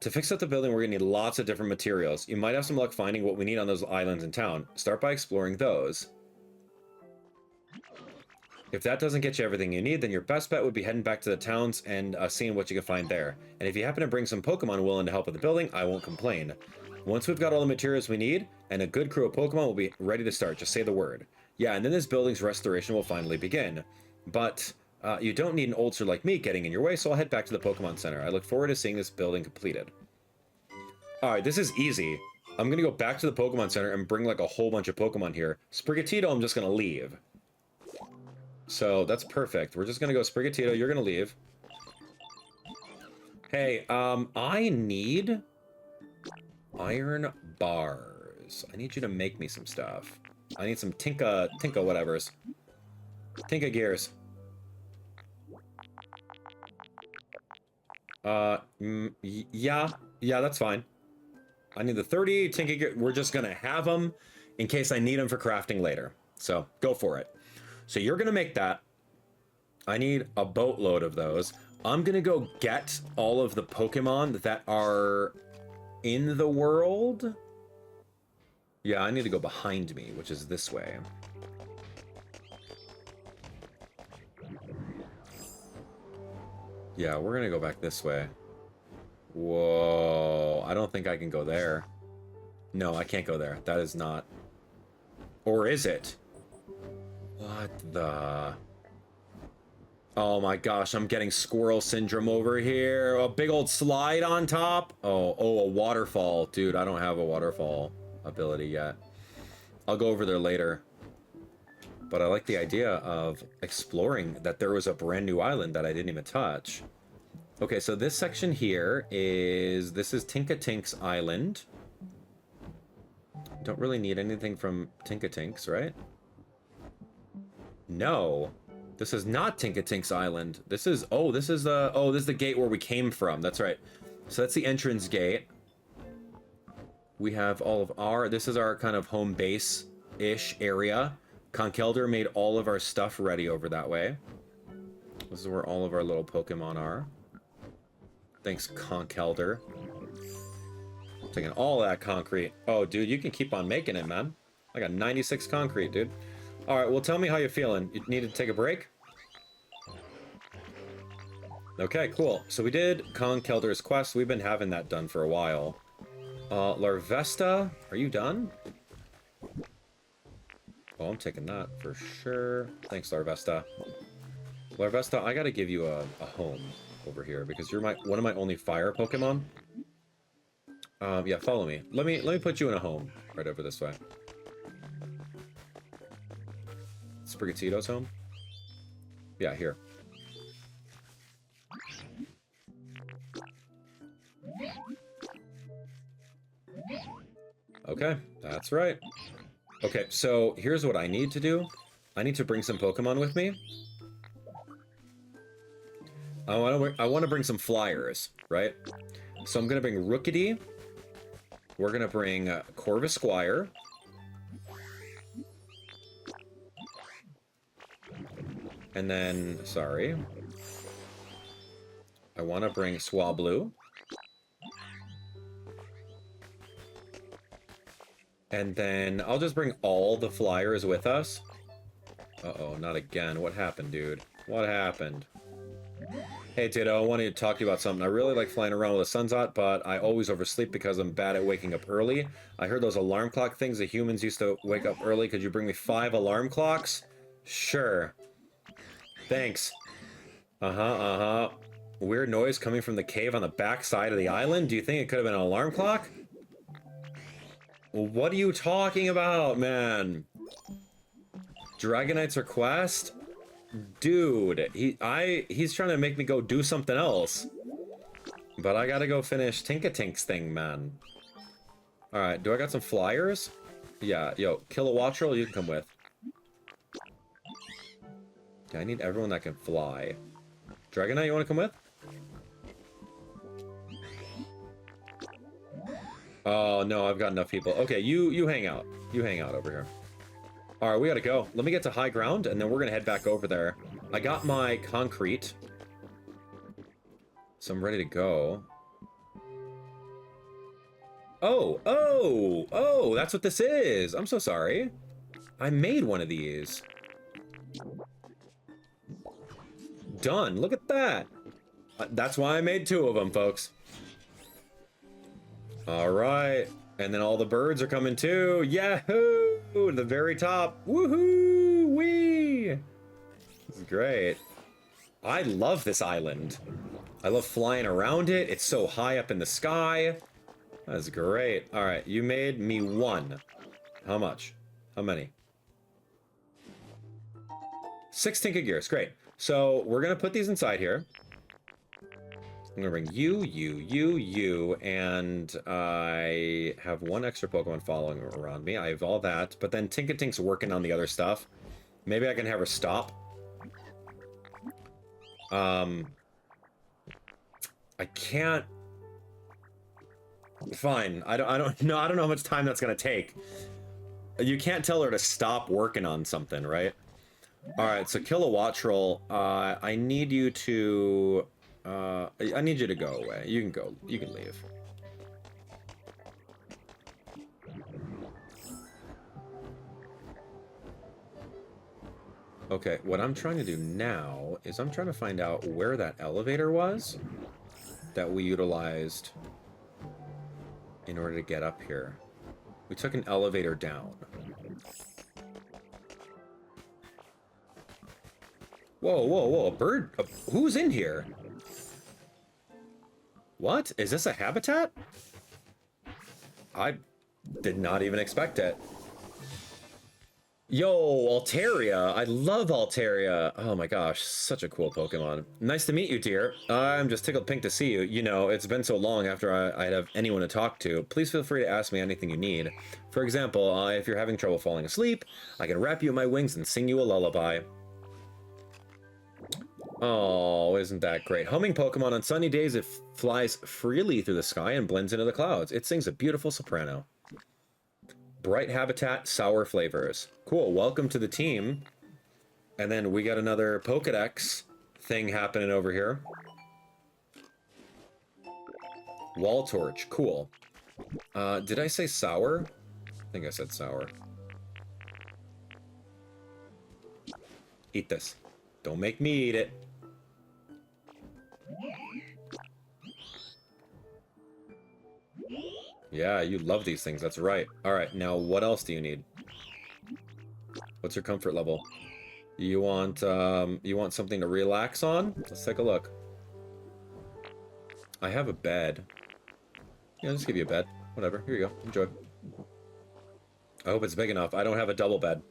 To fix up the building, we're gonna need lots of different materials. You might have some luck finding what we need on those islands in town. Start by exploring those. If that doesn't get you everything you need, then your best bet would be heading back to the towns and seeing what you can find there. And if you happen to bring some Pokemon willing to help with the building, I won't complain. Once we've got all the materials we need, and a good crew of Pokemon will be ready to start, just say the word. Yeah, and then this building's restoration will finally begin. But you don't need an oldster like me getting in your way, so I'll head back to the Pokemon Center. I look forward to seeing this building completed. Alright, this is easy. I'm gonna go back to the Pokemon Center and bring like a whole bunch of Pokemon here. Sprigatito, I'm just gonna leave. So that's perfect. We're just gonna go Sprigatito, you're gonna leave. Hey, I need iron bars. I need you to make me some stuff. I need some Tinka whatevers. Tinka gears. Yeah, that's fine. I need the 30 Tinka gear. We're just gonna have them in case I need them for crafting later. So go for it. So you're gonna make that. I need a boatload of those. I'm gonna go get all of the Pokemon that are in the world. Yeah, I need to go behind me, which is this way. Yeah, we're gonna go back this way. Whoa, I don't think I can go there. No, I can't go there. That is not... Or is it? What the... Oh my gosh, I'm getting squirrel syndrome over here. A big old slide on top. Oh, a waterfall. Dude, I don't have a waterfall ability yet. I'll go over there later. But I like the idea of exploring that there was a brand new island that I didn't even touch. Okay, so this section here is... This is Tinkatinks Island. Don't really need anything from Tinkatinks, right? No. This is not Tinkatinks Island. This is... Oh, this is the... Oh, this is the gate where we came from. That's right. So that's the entrance gate. We have all of our... This is our kind of home base-ish area. Conkeldurr made all of our stuff ready over that way. This is where all of our little Pokemon are. Thanks, Conkeldurr. Taking all that concrete. Oh, dude, you can keep on making it, man. I got 96 concrete, dude. Alright, well, tell me how you're feeling. You need to take a break? Okay, cool. So we did Conkeldurr's quest. We've been having that done for a while. Larvesta, are you done? Oh, I'm taking that for sure. Thanks, Larvesta. Larvesta, I gotta give you a home over here because you're one of my only fire Pokemon. Yeah, follow me. Let me put you in a home right over this way. Sprigatito's home? Yeah, here. Okay, that's right. Okay, so here's what I need to do. I need to bring some Pokemon with me. I want to bring some flyers, right? So I'm going to bring Rookidee. We're going to bring Corvisquire. And then, sorry. I want to bring Swablu. And then I'll just bring all the flyers with us. Uh-oh, not again. What happened, dude? What happened? Hey, Ditto, I wanted to talk to you about something. I really like flying around with the sun's out, but I always oversleep because I'm bad at waking up early. I heard those alarm clock things. The humans used to wake up early. Could you bring me 5 alarm clocks? Sure. Thanks. Weird noise coming from the cave on the back side of the island? Do you think it could have been an alarm clock? What are you talking about, man? Dragonite's request? Dude, he's trying to make me go do something else. But I gotta go finish Tinkatinks thing, man. Alright, do I got some flyers? Yeah, yo, Kilowattrel, you can come with. Yeah, I need everyone that can fly. Dragonite, you wanna come with? Oh, no, I've got enough people. Okay, you hang out. You hang out over here. Alright, we gotta go. Let me get to high ground, and then we're gonna head back over there. I got my concrete. So I'm ready to go. Oh, that's what this is. I'm so sorry. I made one of these. Done. Look at that. That's why I made 2 of them, folks. All right. And then all the birds are coming too. Yahoo! To the very top. Woohoo! Wee! This is great. I love this island. I love flying around it. It's so high up in the sky. That's great. All right, you made me 1. How much? How many? 6 Tinka Gears. Great. So we're going to put these inside here. I'm going to bring you, and I have 1 extra Pokemon following around me. I have all that, but then Tinka Tink's working on the other stuff. Maybe I can have her stop. I can't. Fine. I don't know how much time that's going to take. You can't tell her to stop working on something, right? All right, so Kilowattrel, I need you to... I need you to go away. You can go. You can leave. Okay, what I'm trying to do now is I'm trying to find out where that elevator was that we utilized in order to get up here. We took an elevator down. Whoa, a bird? Who's in here? What? Is this a habitat? I did not even expect it. Yo, Altaria. I love Altaria. Oh my gosh, such a cool Pokemon. Nice to meet you, dear. I'm just tickled pink to see you. You know, it's been so long after I'd have anyone to talk to. Please feel free to ask me anything you need. For example, if you're having trouble falling asleep, I can wrap you in my wings and sing you a lullaby. Oh, isn't that great? Humming Pokemon. On sunny days, it flies freely through the sky and blends into the clouds. It sings a beautiful soprano. Bright habitat, sour flavors. Cool, welcome to the team. And then we got another Pokedex thing happening over here. Wall torch, cool. Did I say sour? I think I said sour. Eat this. Don't make me eat it. Yeah, you love these things, that's right. Alright, now what else do you need? What's your comfort level? You want something to relax on? Let's take a look. I have a bed. Yeah, I'll just give you a bed. Whatever, here you go, enjoy. I hope it's big enough. I don't have a double bed.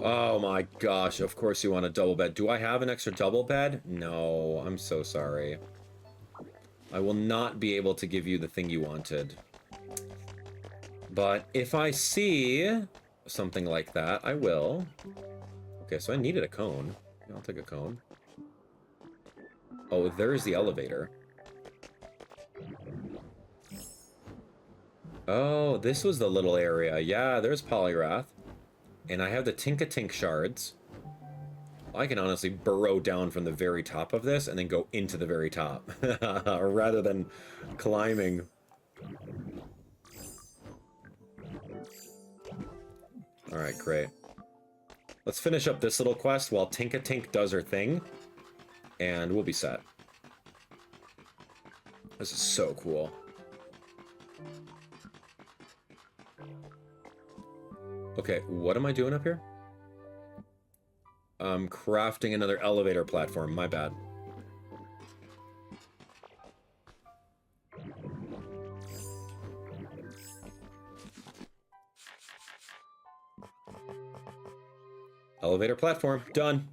Oh my gosh, of course you want a double bed. Do I have an extra double bed? No, I'm so sorry. I will not be able to give you the thing you wanted. But if I see something like that, I will. Okay, so I needed a cone. Yeah, I'll take a cone. Oh, there's the elevator. Oh, this was the little area. Yeah, there's Polyrath. And I have the Tinka-Tink shards. I can honestly burrow down from the very top of this and then go into the very top. Rather than climbing. Alright, great. Let's finish up this little quest while Tinka-Tink does her thing. And we'll be set. This is so cool. Okay, what am I doing up here? I'm crafting another elevator platform, my bad. Elevator platform, done.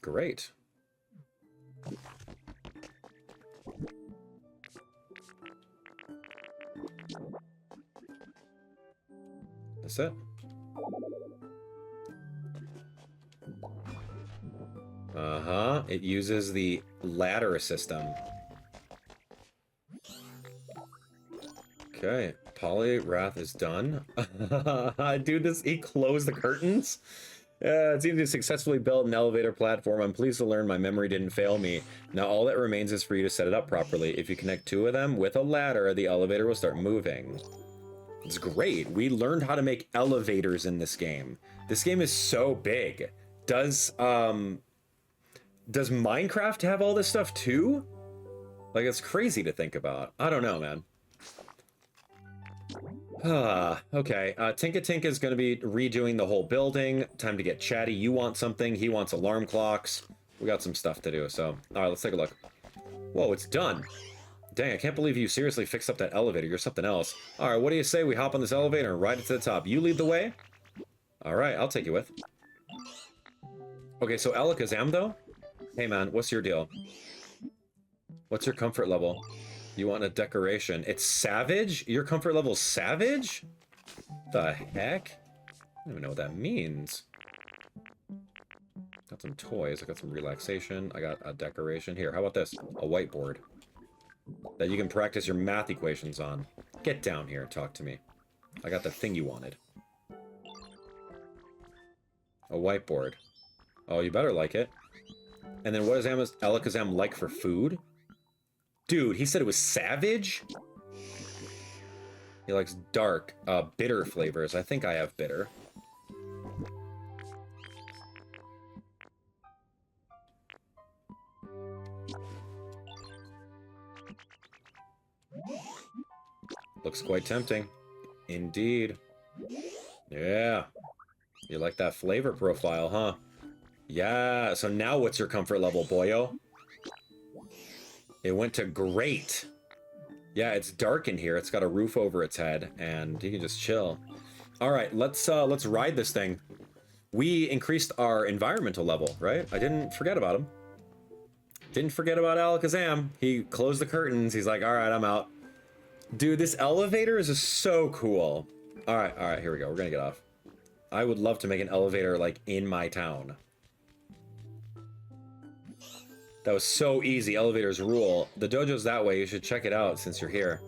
Great. That's it. Uh-huh. It uses the ladder system. Okay. Poliwrath is done. Dude, he closed the curtains? It seems to successfully build an elevator platform. I'm pleased to learn my memory didn't fail me. Now all that remains is for you to set it up properly. If you connect 2 of them with a ladder, the elevator will start moving. It's great. We learned how to make elevators in this game. This game is so big. Does Minecraft have all this stuff too? Like, it's crazy to think about. I don't know, man. Okay. Tinka Tinka is going to be redoing the whole building. Time to get chatty. You want something. He wants alarm clocks. We got some stuff to do, so... Alright, let's take a look. Whoa, it's done. Dang, I can't believe you seriously fixed up that elevator. You're something else. Alright, what do you say we hop on this elevator and ride it to the top? You lead the way? Alright, I'll take you with. Okay, so Alakazam, though? Hey, man, what's your deal? What's your comfort level? You want a decoration. It's savage? Your comfort level is savage? The heck? I don't even know what that means. Got some toys. I got some relaxation. I got a decoration. Here, how about this? A whiteboard. That you can practice your math equations on. Get down here and talk to me. I got the thing you wanted. A whiteboard. Oh, you better like it. And then what does Alakazam like for food? Dude, he said it was savage? He likes dark, bitter flavors. I think I have bitter. Looks quite tempting. Indeed. Yeah. You like that flavor profile, huh? Yeah, so now what's your comfort level, boyo? It went to great. Yeah, it's dark in here. It's got a roof over its head, and you can just chill. All right, let's ride this thing. We increased our environmental level, right? I didn't forget about him. Didn't forget about Alakazam. He closed the curtains. He's like, all right, I'm out. Dude, this elevator is just so cool. All right, here we go. We're gonna get off. I would love to make an elevator, like, in my town. That was so easy. Elevators rule. The dojo's that way. You should check it out since you're here.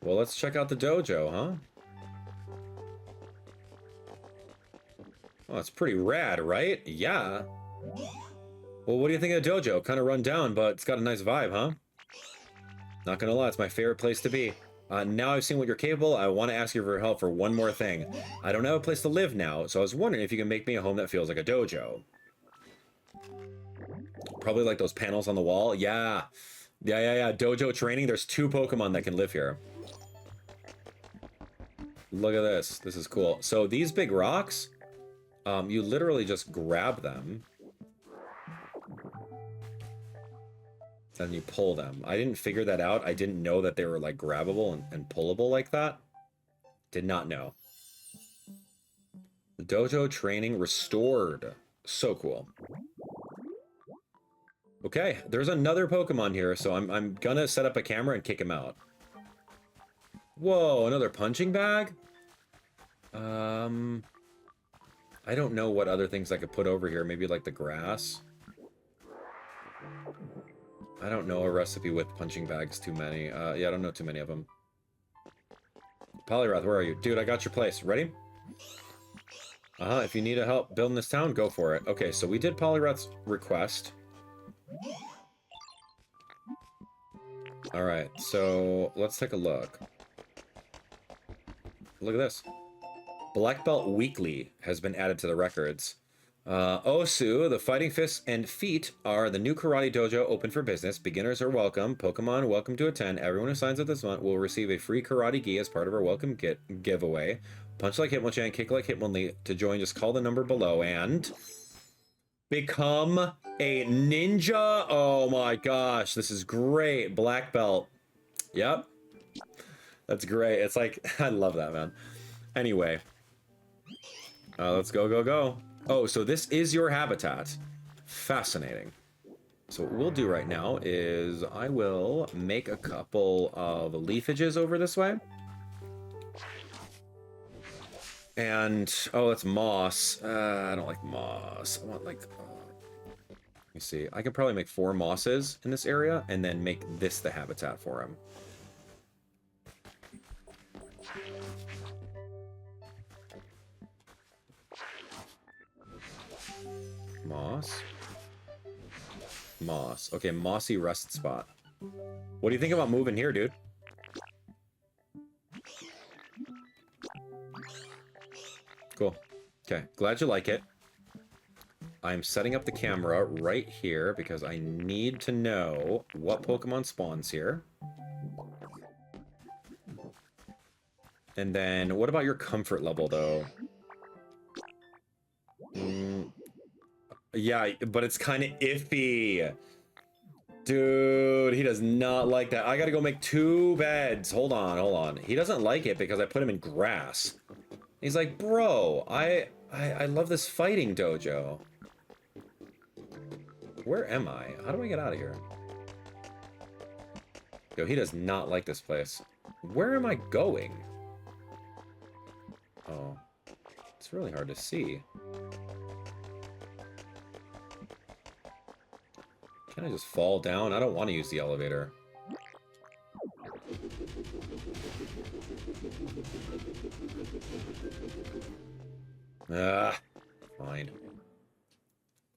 Well, let's check out the dojo, huh? Oh, it's pretty rad, right? Yeah. Well, what do you think of the dojo? Kind of run down, but it's got a nice vibe, huh? Not gonna lie, it's my favorite place to be. Now I've seen what you're capable, I want to ask you for help for one more thing. I don't have a place to live now, so I was wondering if you can make me a home that feels like a dojo. Probably like those panels on the wall. Yeah. Dojo training. There's 2 Pokemon that can live here. Look at this. This is cool. So these big rocks, you literally just grab them. And you pull them. I didn't figure that out. I didn't know that they were like grabbable and pullable like that. Did not know. The dojo training restored. So cool. Okay, there's another Pokemon here, so I'm gonna set up a camera and kick him out. Whoa, another punching bag? I don't know what other things I could put over here. Maybe like the grass. I don't know a recipe with punching bags too many. Yeah, I don't know too many of them. Poliwrath, where are you? Dude, I got your place. Ready? If you need help building this town, go for it. Okay, so we did Poliwrath's request. Alright, so let's take a look. Look at this. Black Belt Weekly has been added to the records. Osu, the Fighting Fists and Feet are the new karate dojo open for business. Beginners are welcome. Pokemon welcome to attend. Everyone who signs up this month will receive a free karate gi as part of our welcome giveaway. Punch like Hitmonchan, kick like Hitmonlee. To join, just call the number below and become a ninja. Oh my gosh, this is great. Black belt. Yep. That's great. It's like, I love that, man. Anyway. Let's go. Oh, so this is your habitat. Fascinating. So what we'll do right now is I will make a couple of leafages over this way. And, oh, that's moss. I don't like moss. I want like, let me see. I could probably make 4 mosses in this area and then make this the habitat for him. Moss. Moss. Okay, mossy rest spot. What do you think about moving here, dude? Cool. Okay, glad you like it. I'm setting up the camera right here because I need to know what Pokemon spawns here. And then, what about your comfort level, though? Yeah, but it's kind of iffy. Dude, he does not like that. I gotta go make 2 beds. Hold on, hold on. He doesn't like it because I put him in grass. He's like, bro, I love this fighting dojo. Where am I? How do I get out of here? Yo, he does not like this place. Where am I going? Oh, it's really hard to see. Can I just fall down? I don't want to use the elevator. Ah, fine.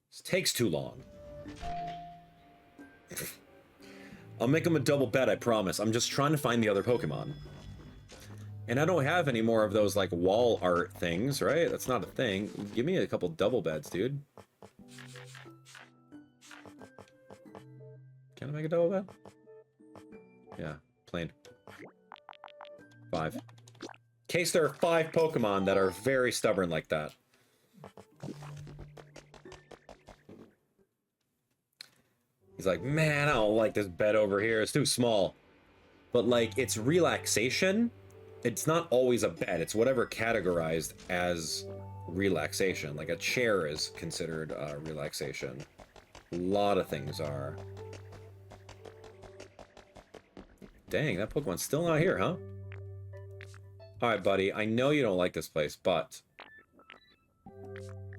This takes too long. I'll make him a double bed, I promise. I'm just trying to find the other Pokemon. And I don't have any more of those, like, wall art things, right? That's not a thing. Give me a couple double beds, dude. Can I make a double bed? Yeah, plain. 5. In case there are 5 Pokemon that are very stubborn like that. He's like, man, I don't like this bed over here. It's too small. But, like, it's relaxation. It's not always a bed. It's whatever categorized as relaxation. Like, a chair is considered relaxation. A lot of things are. Dang, that Pokemon's still not here, huh? Alright, buddy. I know you don't like this place, but...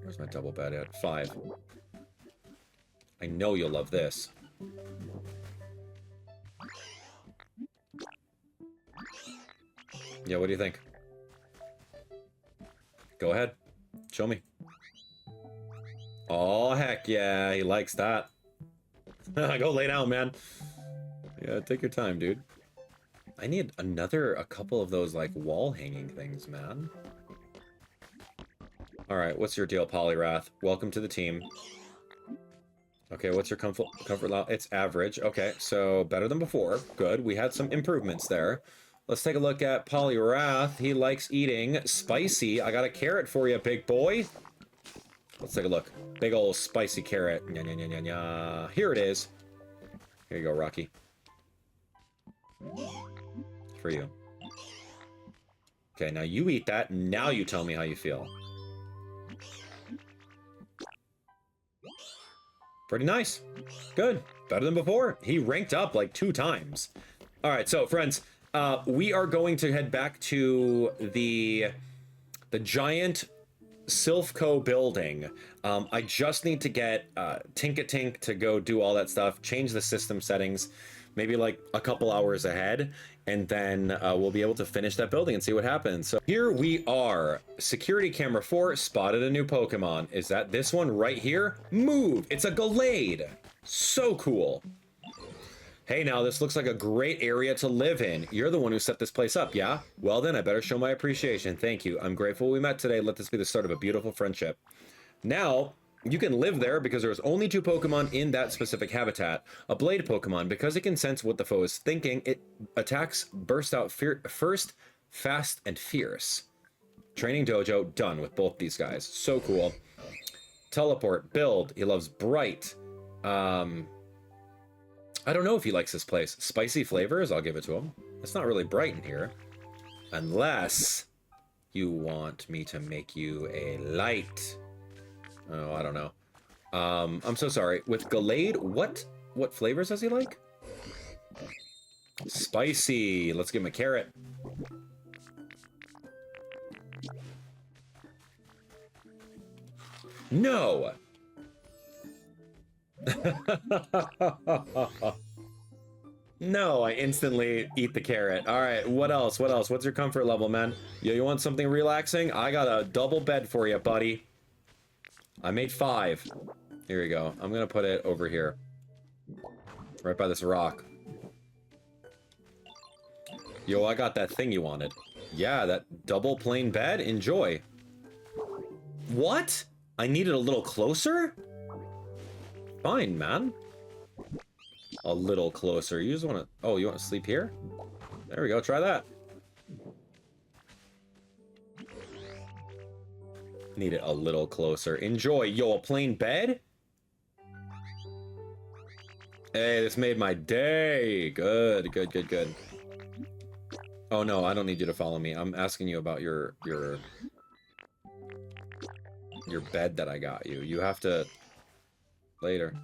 Where's my double bed at? 5. I know you'll love this. Yeah, what do you think? Go ahead. Show me. Oh, heck yeah. He likes that. Go lay down, man. Yeah, take your time, dude. I need a couple of those, like, wall hanging things, man. Alright, what's your deal, Poliwrath? Welcome to the team. Okay, what's your comfort level? It's average. Okay, so better than before. Good. We had some improvements there. Let's take a look at Poliwrath. He likes eating spicy. I got a carrot for you, big boy. Let's take a look. Big old spicy carrot. Nya, nya, nya, nya, nya. Here it is. Here you go, Rocky. For you. Okay, now you eat that. Now you tell me how you feel. Pretty nice. Good. Better than before. He ranked up like 2 times. All right, so friends, we are going to head back to the giant Silphco building. I just need to get Tinkatink to go do all that stuff, change the system settings, maybe like a couple hours ahead, and then we'll be able to finish that building and see what happens. So here we are. Security camera 4 spotted a new Pokemon. Is that this one right here? Move! It's a Gallade! So cool. Hey, now this looks like a great area to live in. You're the one who set this place up, yeah? Well then, I better show my appreciation. Thank you. I'm grateful we met today. Let this be the start of a beautiful friendship. Now, you can live there because there's only 2 Pokemon in that specific habitat. A Blade Pokemon, because it can sense what the foe is thinking, it attacks, bursts out first, fast, and fierce. Training Dojo, done with both these guys. So cool. Teleport, build. He loves Bright. I don't know if he likes this place. Spicy flavors, I'll give it to him. It's not really bright in here. Unless you want me to make you a light. Oh, I don't know. I'm so sorry. With Gallade, what flavors does he like? Spicy. Let's give him a carrot. No! No, I instantly eat the carrot. All right, what else? What else? What's your comfort level, man? You want something relaxing? I got a double bed for you, buddy. I made 5. Here we go. I'm gonna put it over here. Right by this rock. Yo, I got that thing you wanted. Yeah, that double plane bed? Enjoy. What? I need it a little closer? Fine, man. A little closer. You just want to... Oh, you want to sleep here? There we go. Try that. Need it a little closer. Enjoy. Yo, a plain bed? Hey, this made my day. Good, good, good, good. Oh, no, I don't need you to follow me. I'm asking you about your bed that I got you. You have to... Later.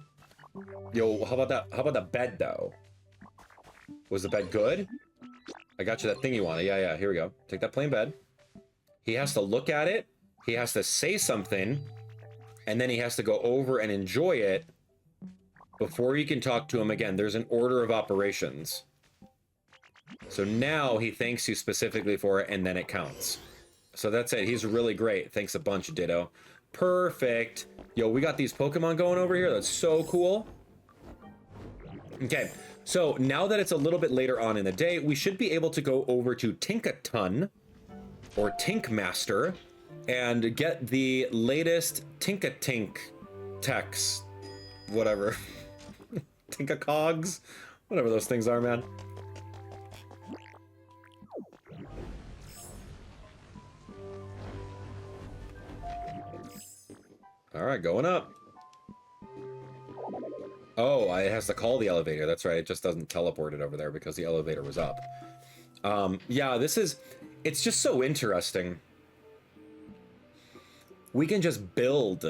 Yo, how about that? How about the bed, though? Was the bed good? I got you that thing you wanted. Yeah, yeah, here we go. Take that plain bed. He has to look at it. He has to say something. And then he has to go over and enjoy it before you can talk to him again. There's an order of operations. So now he thanks you specifically for it, and then it counts. So that's it. He's really great. Thanks a bunch, Ditto. Perfect. Yo, we got these Pokemon going over here. That's so cool. Okay, so now that it's a little bit later on in the day, we should be able to go over to Tinkaton, or Tinkmaster, and get the latest Tinkatink techs. Whatever. Tinkacogs? Whatever those things are, man. Alright, going up. Oh, it has to call the elevator. That's right. It just doesn't teleport it over there because the elevator was up. Yeah, this is... It's just so interesting. We can just build.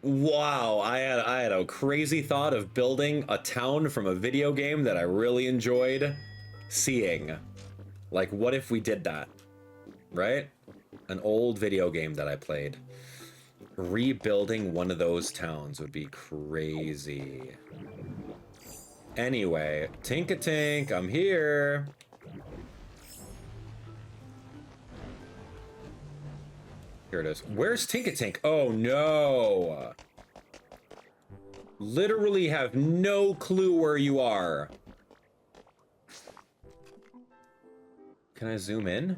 Wow, I had a crazy thought of building a town from a video game that I really enjoyed seeing. Like, what if we did that? Right? An old video game that I played. Rebuilding one of those towns would be crazy. Anyway, Tinkatink, I'm here. Here it is. Where's Tinkatink? Oh no! Literally have no clue where you are. Can I zoom in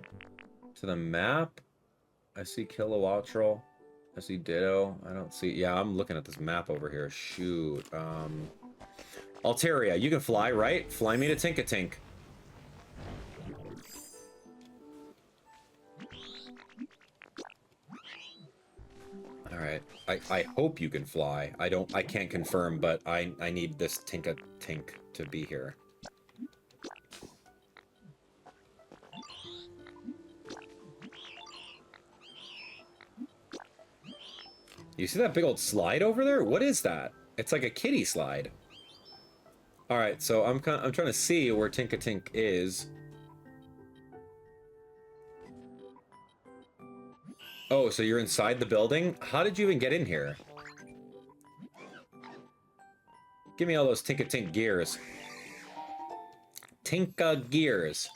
to the map? I see Kilowattrel. I see Ditto. I don't see... Yeah, I'm looking at this map over here. Shoot. Altaria, you can fly, right? Fly me to Tinkatink. Alright. I hope you can fly. I can't confirm, but I need this Tinkatink to be here. You see that big old slide over there? What is that? It's like a kiddie slide. All right, so I'm trying to see where Tinkatink is. Oh, so you're inside the building? How did you even get in here? Give me all those Tinkatink gears. Tinka gears.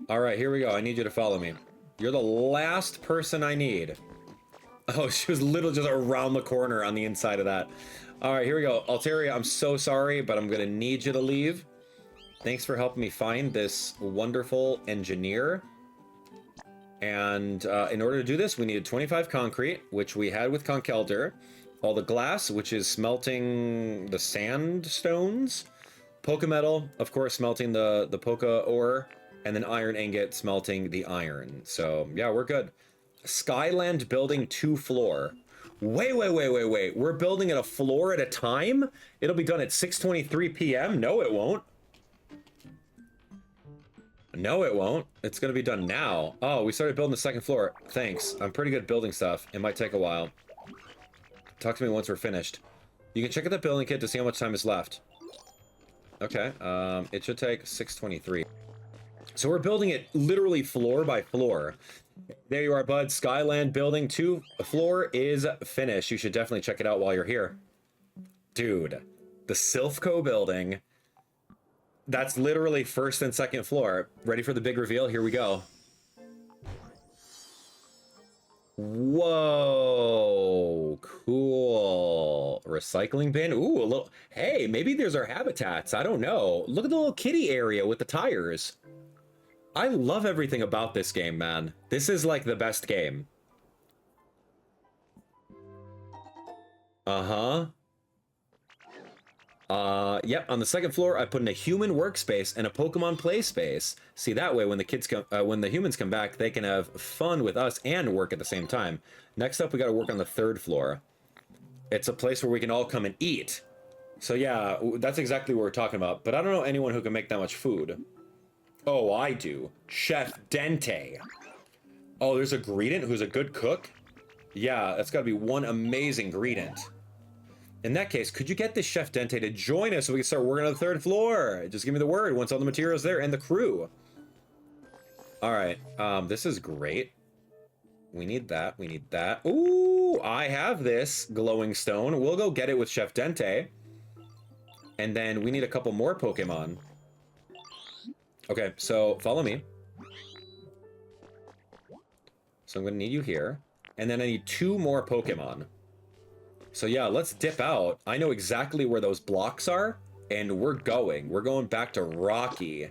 All right, here we go. I need you to follow me. You're the last person I need. Oh, she was literally just around the corner on the inside of that. All right, here we go. Altaria, I'm so sorry, but I'm going to need you to leave. Thanks for helping me find this wonderful engineer. And in order to do this, we needed 25 concrete, which we had with Conkelder. All the glass, which is smelting the sandstones. Pokemetal, of course, smelting the Poké ore. And then iron ingot, smelting the iron. So, yeah, we're good. Skyland building 2 floor. Wait. We're building it a floor at a time? It'll be done at 6:23 p.m.? No, it won't. No, it won't. It's going to be done now. Oh, we started building the 2nd floor. Thanks. I'm pretty good at building stuff. It might take a while. Talk to me once we're finished. You can check out the building kit to see how much time is left. Okay. It should take 6:23. So we're building it literally floor by floor. There you are, bud. Skyland building 2 floor is finished. You should definitely check it out while you're here. Dude, the Silphco building. That's literally 1st and 2nd floor. Ready for the big reveal? Here we go. Whoa, cool. recycling bin. Ooh, a little... Hey, maybe there's our habitats. I don't know. Look at the little kitty area with the tires. I love everything about this game, man. This is like the best game. Yep, on the second floor, I put in a human workspace and a Pokemon play space. See, that way, when the kids come, when the humans come back, they can have fun with us and work at the same time. Next up, we got to work on the third floor. It's a place where we can all come and eat. So yeah, that's exactly what we're talking about. But I don't know anyone who can make that much food. Oh, I do. Chef Dente. Oh, there's a Greedent who's a good cook? Yeah, that's got to be one amazing Greedent. In that case, could you get this Chef Dente to join us so we can start working on the third floor? Just give me the word once all the material's there and the crew. All right, this is great. We need that, we need that. Ooh, I have this glowing stone. We'll go get it with Chef Dente. And then we need a couple more Pokemon. Okay, so follow me. So I'm gonna need you here. And then I need 2 more Pokemon. So yeah, let's dip out. I know exactly where those blocks are, and we're going. We're going back to Rocky.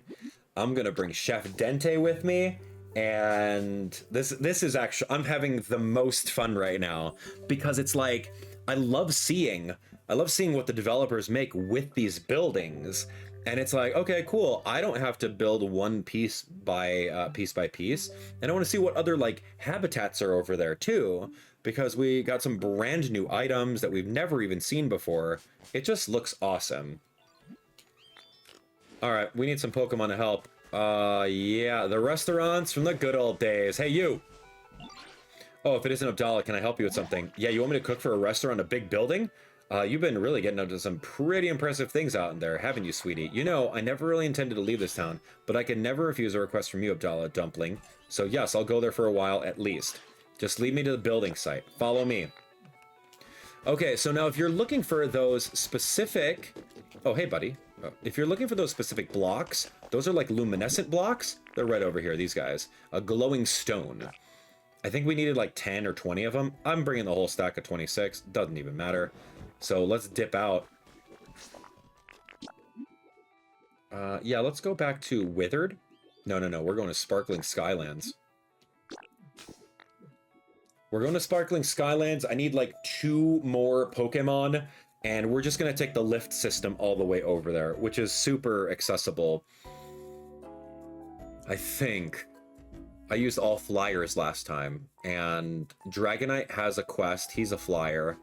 I'm gonna bring Chef Dente with me, and this is actually, I'm having the most fun right now, because it's like, I love seeing what the developers make with these buildings. And it's like, okay, cool. I don't have to build one piece by piece. And I want to see what other like habitats are over there too, because we got some brand new items that we've never even seen before. It just looks awesome. All right, we need some Pokemon to help. Yeah, the restaurants from the good old days. Hey, you. Oh, if it isn't Abdallah, can I help you with something? Yeah, you want me to cook for a restaurant, a big building? You've been really getting up to some pretty impressive things out in there, haven't you, sweetie? You know, I never really intended to leave this town, but I can never refuse a request from you, Abdallah Dumpling. So yes, I'll go there for a while at least. Just lead me to the building site. Follow me. Okay, so now if you're looking for those specific... Oh, hey, buddy. Oh, if you're looking for those specific blocks, those are like luminescent blocks. They're right over here, these guys. A glowing stone. I think we needed like 10 or 20 of them. I'm bringing the whole stack of 26. Doesn't even matter. So let's dip out. Yeah, let's go back to Withered. No, we're going to Sparkling Skylands. We're going to Sparkling Skylands. I need like 2 more Pokemon, and we're just going to take the lift system all the way over there, which is super accessible. I think I used all flyers last time, and Dragonite has a quest. He's a flyer.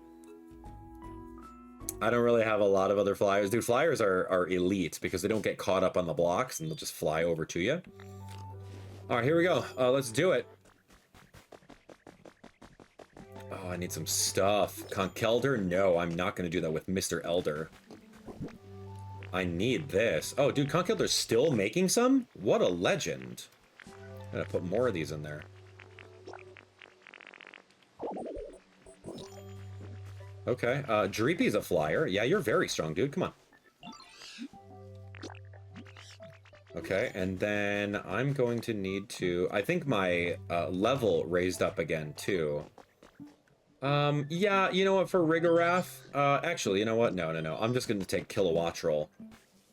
I don't really have a lot of other flyers. Dude, flyers are elite because they don't get caught up on the blocks and they'll just fly over to you. All right, here we go. Let's do it. Oh, I need some stuff. Conkeldurr? No, I'm not going to do that with Mr. Elder. I need this. Oh, dude, Conkeldurr's still making some? What a legend. I'm going to put more of these in there. Okay, Dreepy's a flyer. Yeah, you're very strong, dude. Come on. Okay, and then I'm going to need to... I think my level raised up again, too. Yeah, you know what, for Rigoraph... actually, you know what? No. I'm just going to take Kilowattrel.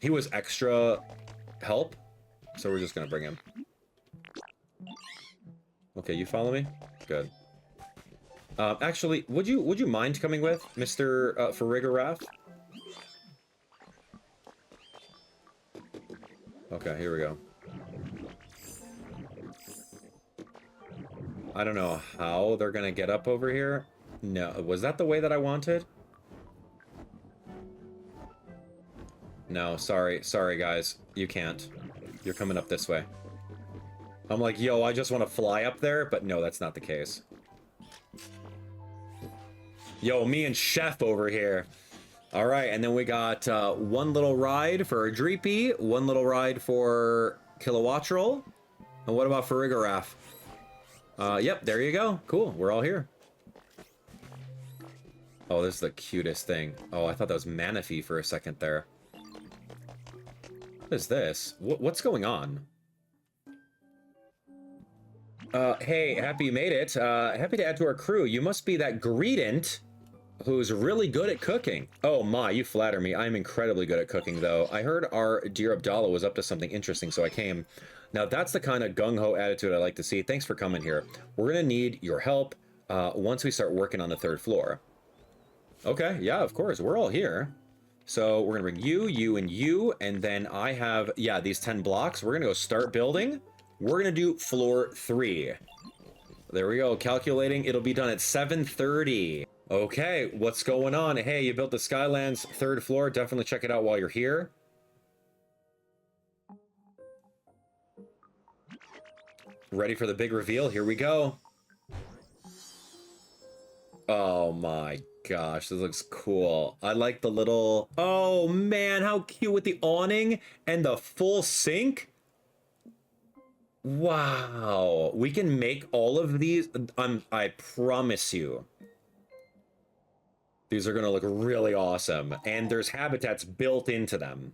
He was extra help, so we're just going to bring him. Okay, you follow me? Good. Actually, would you mind coming with, Mr. Farigarath? Okay, here we go. I don't know how they're gonna get up over here. No, was that the way that I wanted? No, sorry guys, you can't. You're coming up this way. I'm like, yo, I just want to fly up there, but no, that's not the case. Yo, me and Chef over here. All right, and then we got one little ride for Dreepy, one little ride for Kilowattrel, and what about for Rigoraph? Yep, there you go. Cool, we're all here. Oh, this is the cutest thing. Oh, I thought that was Manaphy for a second there. What is this? What's going on? Hey, happy you made it. Happy to add to our crew. You must be that Greedent. who's really good at cooking. Oh my, you flatter me. I'm incredibly good at cooking, though. I heard our dear Abdallah was up to something interesting, so I came. Now, that's the kind of gung-ho attitude I like to see. Thanks for coming here. We're going to need your help once we start working on the 3rd floor. Okay, yeah, of course. We're all here. So we're going to bring you, you, and you, and then I have, yeah, these 10 blocks. We're going to go start building. We're going to do floor 3. There we go, calculating. It'll be done at 7:30. Okay, what's going on? Hey, you built the Skylands 3rd floor. Definitely check it out while you're here. Ready for the big reveal? Here we go. Oh my gosh, this looks cool. I like the little... Oh man, how cute with the awning and the full sink. Wow, we can make all of these. I promise you. These are going to look really awesome. And there's habitats built into them.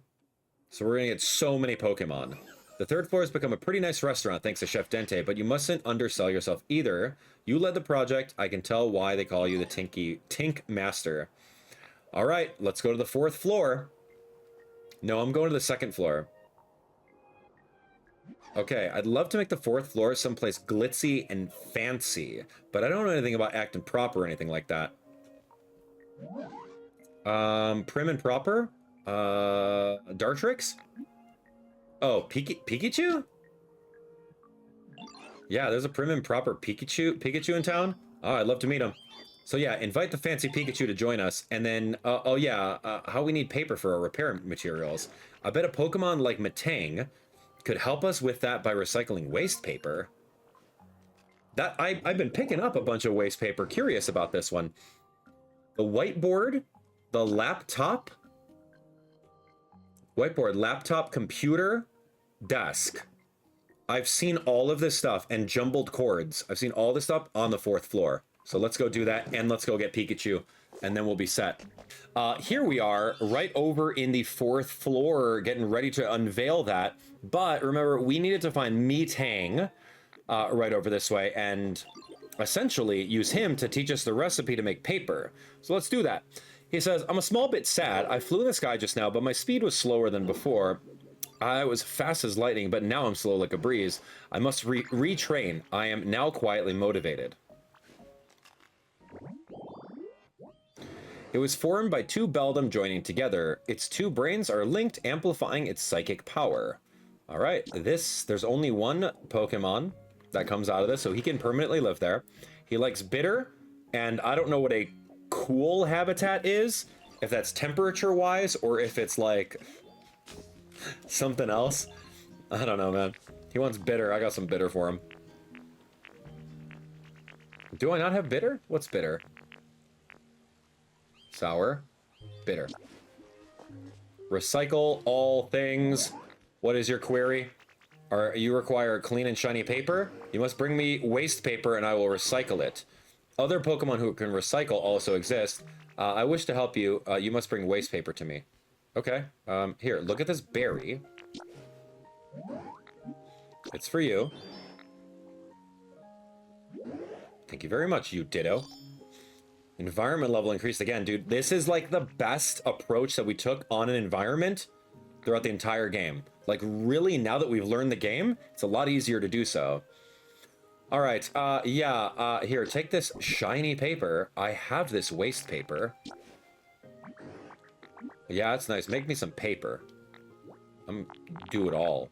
So we're going to get so many Pokemon. The 3rd floor has become a pretty nice restaurant thanks to Chef Dente, but you mustn't undersell yourself either. You led the project. I can tell why they call you the Tink Master. All right, let's go to the 4th floor. No, I'm going to the 2nd floor. Okay, I'd love to make the 4th floor someplace glitzy and fancy, but I don't know anything about acting proper or anything like that. Prim and proper? Dartrix? Oh, Peakychu? Yeah, there's a prim and proper Peakychu in town. Oh, I'd love to meet him. So yeah, invite the fancy Peakychu to join us. And then, oh yeah, how we need paper for our repair materials. I bet a Pokemon like Matang could help us with that by recycling waste paper. That I've been picking up a bunch of waste paper. Curious about this one. The whiteboard, the laptop, computer, desk. I've seen all of this stuff and jumbled cords. I've seen all this stuff on the 4th floor. So let's go do that and let's go get Peakychu and then we'll be set. Here we are right over in the 4th floor getting ready to unveil that. But remember, we needed to find Metang right over this way and essentially use him to teach us the recipe to make paper. So let's do that. He says, I'm a small bit sad. I flew in the sky just now, but my speed was slower than before. I was fast as lightning, but now I'm slow like a breeze. I must retrain. I am now quietly motivated. It was formed by 2 Beldum joining together. Its 2 brains are linked, amplifying its psychic power. All right, there's only 1 Pokemon that comes out of this, so he can permanently live there. He likes bitter, and I don't know what a cool habitat is, if that's temperature-wise, or if it's like something else. I don't know, man. He wants bitter. I got some bitter for him. Do I not have bitter? What's bitter? Sour. Bitter. Recycle all things. What is your query? You require clean and shiny paper? You must bring me waste paper and I will recycle it. Other Pokemon who can recycle also exist. I wish to help you. You must bring waste paper to me. Okay. Here, look at this berry. It's for you. Thank you very much, you ditto. Environment level increased again, dude. This is like the best approach that we took on an environment throughout the entire game. Like, really, now that we've learned the game, it's a lot easier to do so. All right, here, take this shiny paper. I have this waste paper. Yeah, that's nice. Make me some paper. Do it all.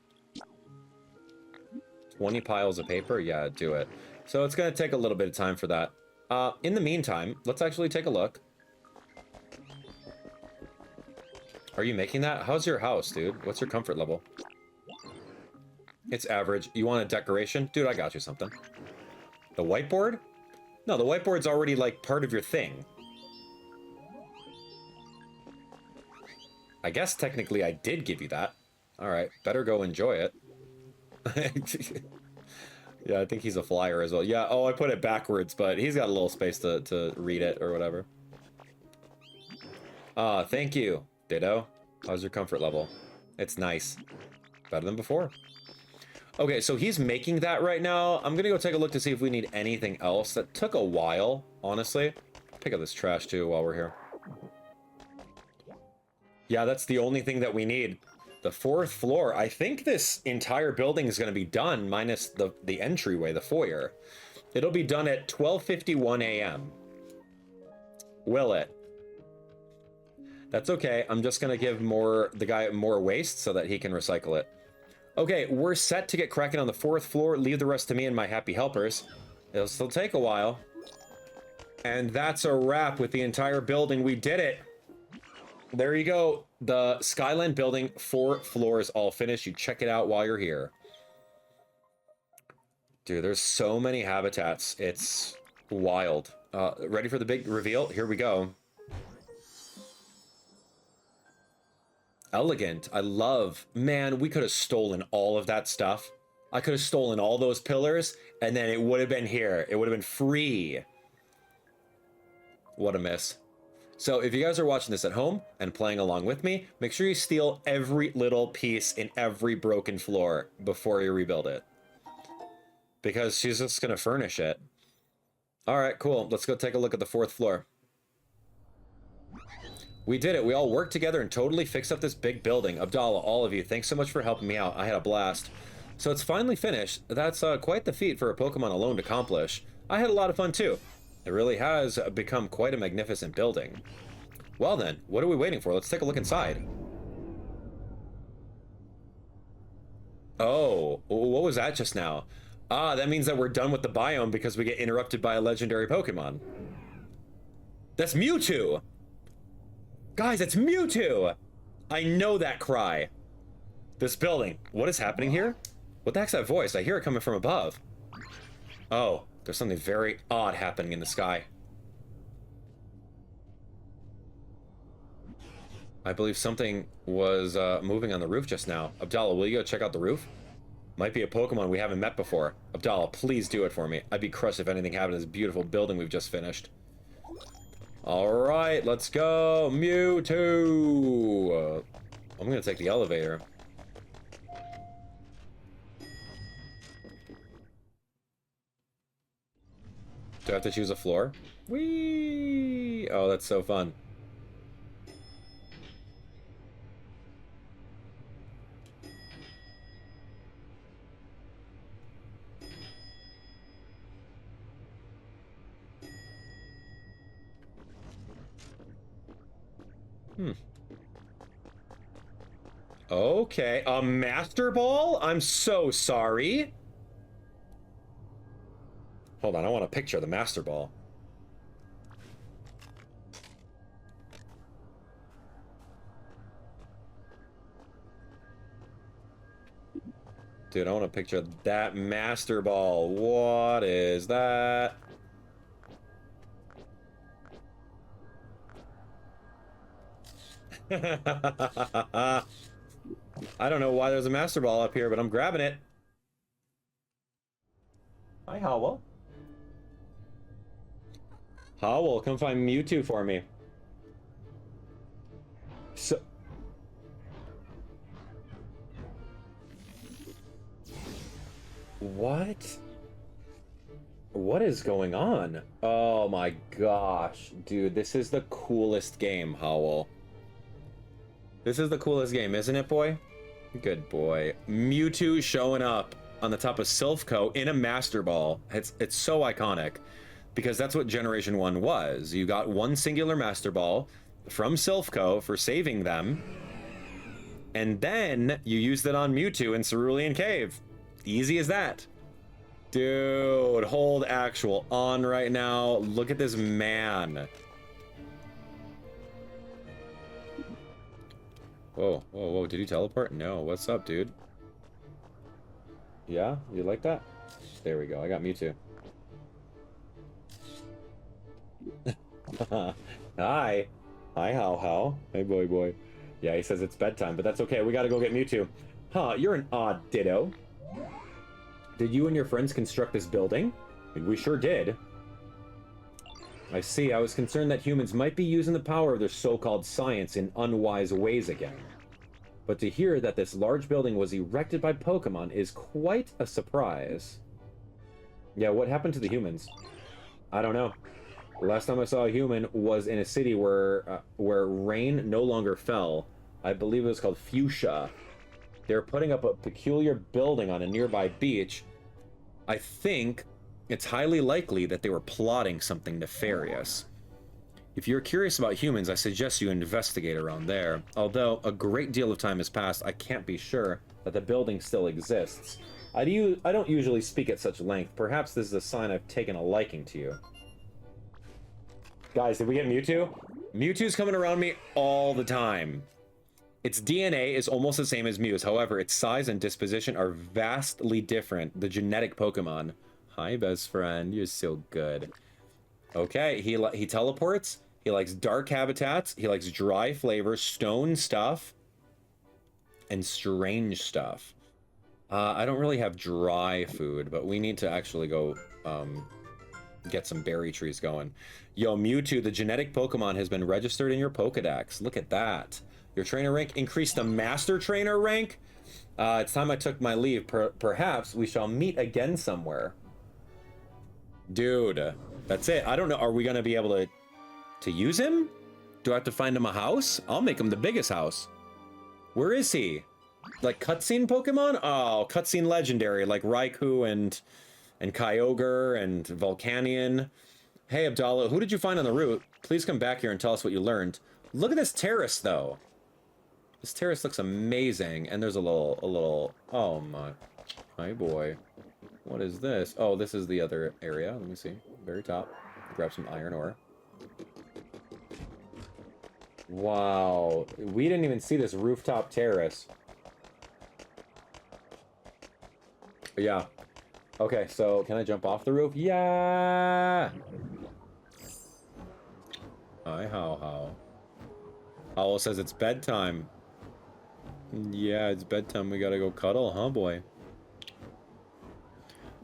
20 piles of paper? Yeah, do it. So it's going to take a little bit of time for that. In the meantime, let's actually take a look. Are you making that? How's your house, dude? What's your comfort level? It's average. You want a decoration? Dude, I got you something. The whiteboard? No, the whiteboard's already, like, part of your thing. I guess technically I did give you that. Alright, better go enjoy it. Yeah, I think he's a flyer as well. Yeah, oh, I put it backwards, but he's got a little space to read it or whatever. Thank you, Ditto. How's your comfort level? It's nice. Better than before. Okay, so he's making that right now. I'm gonna go take a look to see if we need anything else. That took a while, honestly. Pick up this trash too while we're here. Yeah, that's the only thing that we need. The 4th floor. I think this entire building is going to be done, minus the entryway, the foyer. It'll be done at 12:51 a.m. Will it? That's okay. I'm just going to give the guy more waste so that he can recycle it. Okay, we're set to get cracking on the 4th floor. Leave the rest to me and my happy helpers. It'll still take a while. And that's a wrap with the entire building. We did it. There you go. The Skyland building, 4 floors all finished. You check it out while you're here. Dude, there's so many habitats. It's wild. Ready for the big reveal? Here we go. Elegant. I love. Man, we could have stolen all of that stuff. I could have stolen all those pillars, and then it would have been here. It would have been free. What a miss. So if you guys are watching this at home and playing along with me, make sure you steal every little piece in every broken floor before you rebuild it. Because she's just going to furnish it. All right, cool. Let's go take a look at the 4th floor. We did it. We all worked together and totally fixed up this big building. Abdallah, all of you, thanks so much for helping me out. I had a blast. So it's finally finished. That's quite the feat for a Pokemon alone to accomplish. I had a lot of fun too. It really has become quite a magnificent building. Well then, what are we waiting for? Let's take a look inside. Oh, what was that just now? Ah, that means that we're done with the biome because we get interrupted by a legendary Pokemon. That's Mewtwo! Guys, it's Mewtwo! I know that cry. This building. What is happening here? What the heck's that voice? I hear it coming from above. Oh, there's something very odd happening in the sky. I believe something was moving on the roof just now. Abdallah, will you go check out the roof? Might be a Pokemon we haven't met before. Abdallah, please do it for me. I'd be crushed if anything happened to this beautiful building we've just finished. Alright, let's go. Mewtwo! I'm gonna take the elevator. Do I have to choose a floor? Whee! Oh, that's so fun. Okay, a Master Ball? I'm so sorry. Hold on, I want a picture of the Master Ball. Dude, I want a picture of that Master Ball. What is that? I don't know why there's a Master Ball up here, but I'm grabbing it. Hi, Howell. Howell, come find Mewtwo for me. So... What? What is going on? Oh my gosh. Dude, this is the coolest game, Howell. This is the coolest game, isn't it, boy? Good boy. Mewtwo showing up on the top of Silphco in a Master Ball. It's so iconic. Because that's what Generation 1 was. You got one singular Master Ball from Silphco for saving them. And then you used it on Mewtwo in Cerulean Cave. Easy as that. Dude, hold actual on right now. Look at this man. Whoa, whoa, whoa, did you teleport? No, what's up, dude? Yeah, you like that? There we go, I got Mewtwo. Hi. Hi, how? Hey, boy. Yeah, he says it's bedtime, but that's okay, we gotta go get Mewtwo. Huh, you're an odd ditto. Did you and your friends construct this building? We sure did. I see. I was concerned that humans might be using the power of their so-called science in unwise ways again. But to hear that this large building was erected by Pokemon is quite a surprise. Yeah, what happened to the humans? I don't know. Last time I saw a human was in a city where rain no longer fell. I believe it was called Fuchsia. They're putting up a peculiar building on a nearby beach. I think it's highly likely that they were plotting something nefarious. If you're curious about humans, I suggest you investigate around there. Although a great deal of time has passed, I can't be sure that the building still exists. I don't usually speak at such length. Perhaps this is a sign I've taken a liking to you. Guys, did we get Mewtwo? Mewtwo's coming around me all the time. Its DNA is almost the same as Mew's. However, its size and disposition are vastly different. The genetic Pokemon. Hi, best friend. You're so good. Okay, he teleports. He likes dark habitats. He likes dry flavors, stone stuff, and strange stuff. I don't really have dry food, but we need to actually go get some berry trees going. Yo, Mewtwo, the genetic Pokemon has been registered in your Pokedex. Look at that. Your trainer rank increased to Master Trainer rank. It's time I took my leave. Perhaps we shall meet again somewhere. Dude, that's it. I don't know. Are we going to be able to use him? Do I have to find him a house? I'll make him the biggest house. Where is he? Like cutscene Pokemon? Oh, cutscene legendary, like Raikou and Kyogre and Volcanion. Hey, Abdallah, who did you find on the route? Please come back here and tell us what you learned. Look at this terrace, though. This terrace looks amazing, and there's a little. Oh my boy. What is this? Oh, this is the other area. Let me see. Very top. Grab some iron ore. Wow, we didn't even see this rooftop terrace. Yeah. Okay, so can I jump off the roof? Yeah. Hi, How. Owl says it's bedtime. Yeah, it's bedtime. We gotta go cuddle, huh, boy?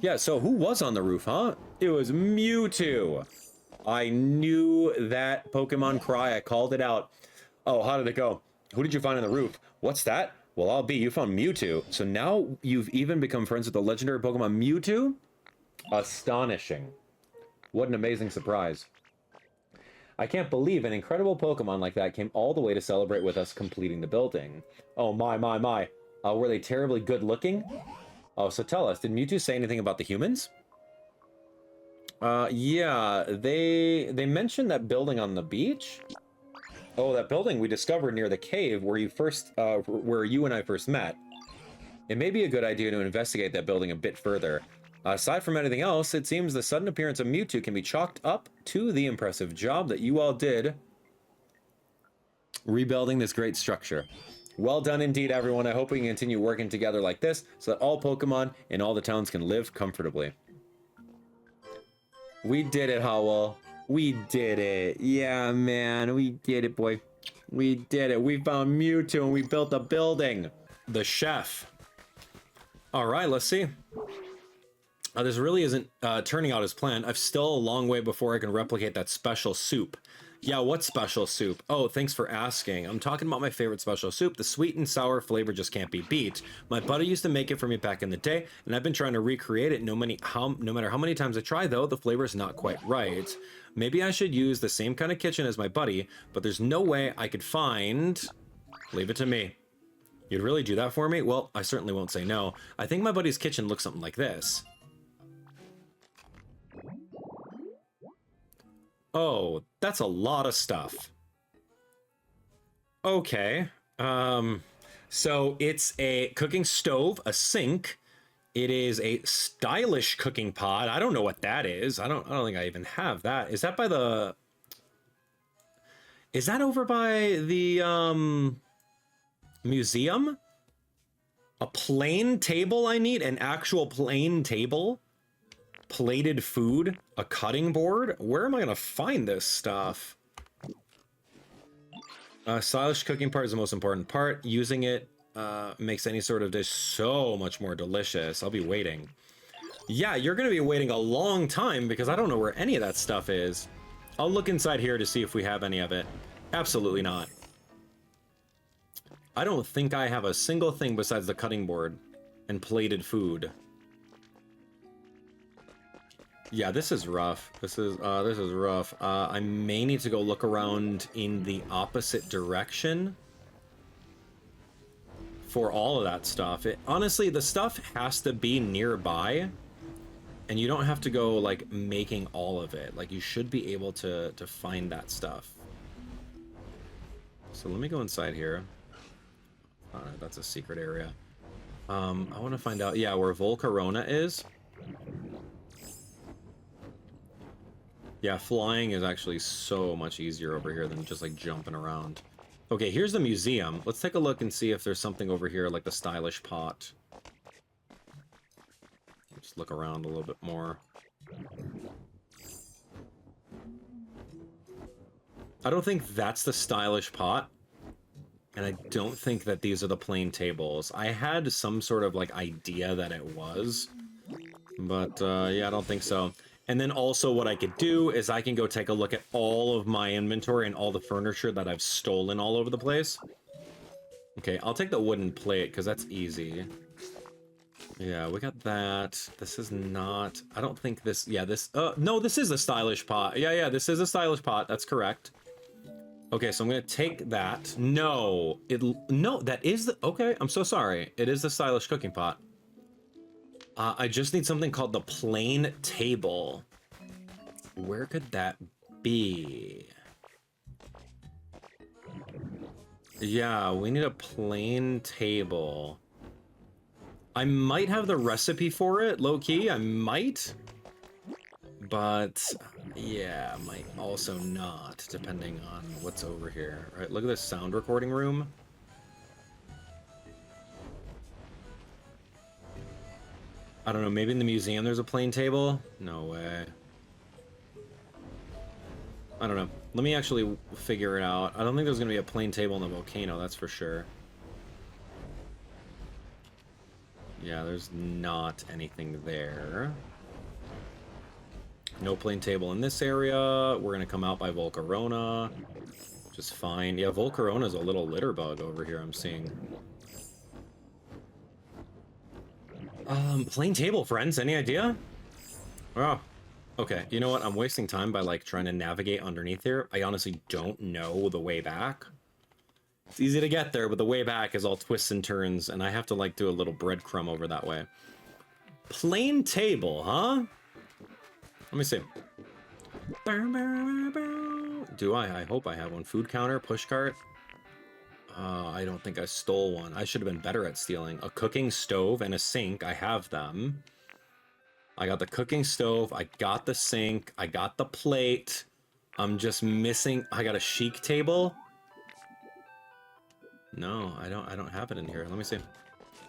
Yeah, so who was on the roof, huh? It was Mewtwo. I knew that Pokemon cry. I called it out. Oh, how did it go? Who did you find on the roof? What's that? Well, I'll be. You found Mewtwo. So now you've even become friends with the legendary Pokemon Mewtwo? Astonishing. What an amazing surprise. I can't believe an incredible Pokemon like that came all the way to celebrate with us completing the building. Oh, my. Were they terribly good looking? Oh, so tell us, did Mewtwo say anything about the humans? Yeah, they mentioned that building on the beach. Oh, that building we discovered near the cave where you and I first met. It may be a good idea to investigate that building a bit further. Aside from anything else, it seems the sudden appearance of Mewtwo can be chalked up to the impressive job that you all did rebuilding this great structure. Well done indeed, everyone. I hope we can continue working together like this so that all Pokemon in all the towns can live comfortably. We did it, Howl. We did it. Yeah, man. We did it, boy. We did it. We found Mewtwo and we built a building. The chef. All right, let's see. This really isn't turning out as planned. I've still a long way before I can replicate that special soup. Yeah, what special soup? Oh, thanks for asking. I'm talking about my favorite special soup. The sweet and sour flavor just can't be beat. My buddy used to make it for me back in the day, and I've been trying to recreate it. No matter how many times I try, though, the flavor is not quite right. Maybe I should use the same kind of kitchen as my buddy, but there's no way I could find... Leave it to me. You'd really do that for me? Well, I certainly won't say no. I think my buddy's kitchen looks something like this. Oh, that's a lot of stuff. Okay. So it's a cooking stove, a sink. It is a stylish cooking pot. I don't know what that is. I don't think I even have that. Is that by the... Is that over by the, museum? A plain table I need? An actual plain table? Plated food, a cutting board. Where am I gonna find this stuff? Stylish cooking part is the most important part. Using it makes any sort of dish so much more delicious. I'll be waiting. Yeah, you're gonna be waiting a long time because I don't know where any of that stuff is. I'll look inside here to see if we have any of it. Absolutely not. I don't think I have a single thing besides the cutting board and plated food. Yeah, this is rough. This is rough. I may need to go look around in the opposite direction for all of that stuff. Honestly, the stuff has to be nearby, and you don't have to go like making all of it. Like, you should be able to find that stuff. So let me go inside here. That's a secret area. I want to find out, yeah, where Volcarona is. Yeah, flying is actually so much easier over here than just like jumping around. Okay, here's the museum. Let's take a look and see if there's something over here like the stylish pot. Just look around a little bit more. I don't think that's the stylish pot. And I don't think that these are the plain tables. I had some sort of like idea that it was. But yeah, I don't think so. And then also what I could do is I can go take a look at all of my inventory and all the furniture that I've stolen all over the place. Okay, I'll take the wooden plate because that's easy. Yeah, we got that. This is not... I don't think this... Yeah, this... no, this is a stylish pot. Yeah, this is a stylish pot. That's correct. Okay, so I'm going to take that. No, no, that is the... Okay, I'm so sorry. It is the stylish cooking pot. I just need something called the plain table. Where could that be? Yeah, we need a plain table. I might have the recipe for it, low-key. I might. But, yeah, might also not, depending on what's over here. Right, look at this sound recording room. I don't know, maybe in the museum there's a plain table? No way. I don't know. Let me actually figure it out. I don't think there's going to be a plain table in the volcano, that's for sure. Yeah, there's not anything there. No plain table in this area. We're going to come out by Volcarona. Just fine. Yeah, Volcarona's a little litter bug over here, I'm seeing. Plain table, friends. Any idea? Oh, okay. You know what? I'm wasting time by, like, trying to navigate underneath here. I honestly don't know the way back. It's easy to get there, but the way back is all twists and turns, and I have to, like, do a little breadcrumb over that way. Plain table, huh? Let me see. Do I? I hope I have one. Food counter, push cart. I don't think I stole one. I should have been better at stealing. A cooking stove and a sink. I have them. I got the cooking stove. I got the sink. I got the plate. I'm just missing... I got a chic table. No, I don't have it in here. Let me see.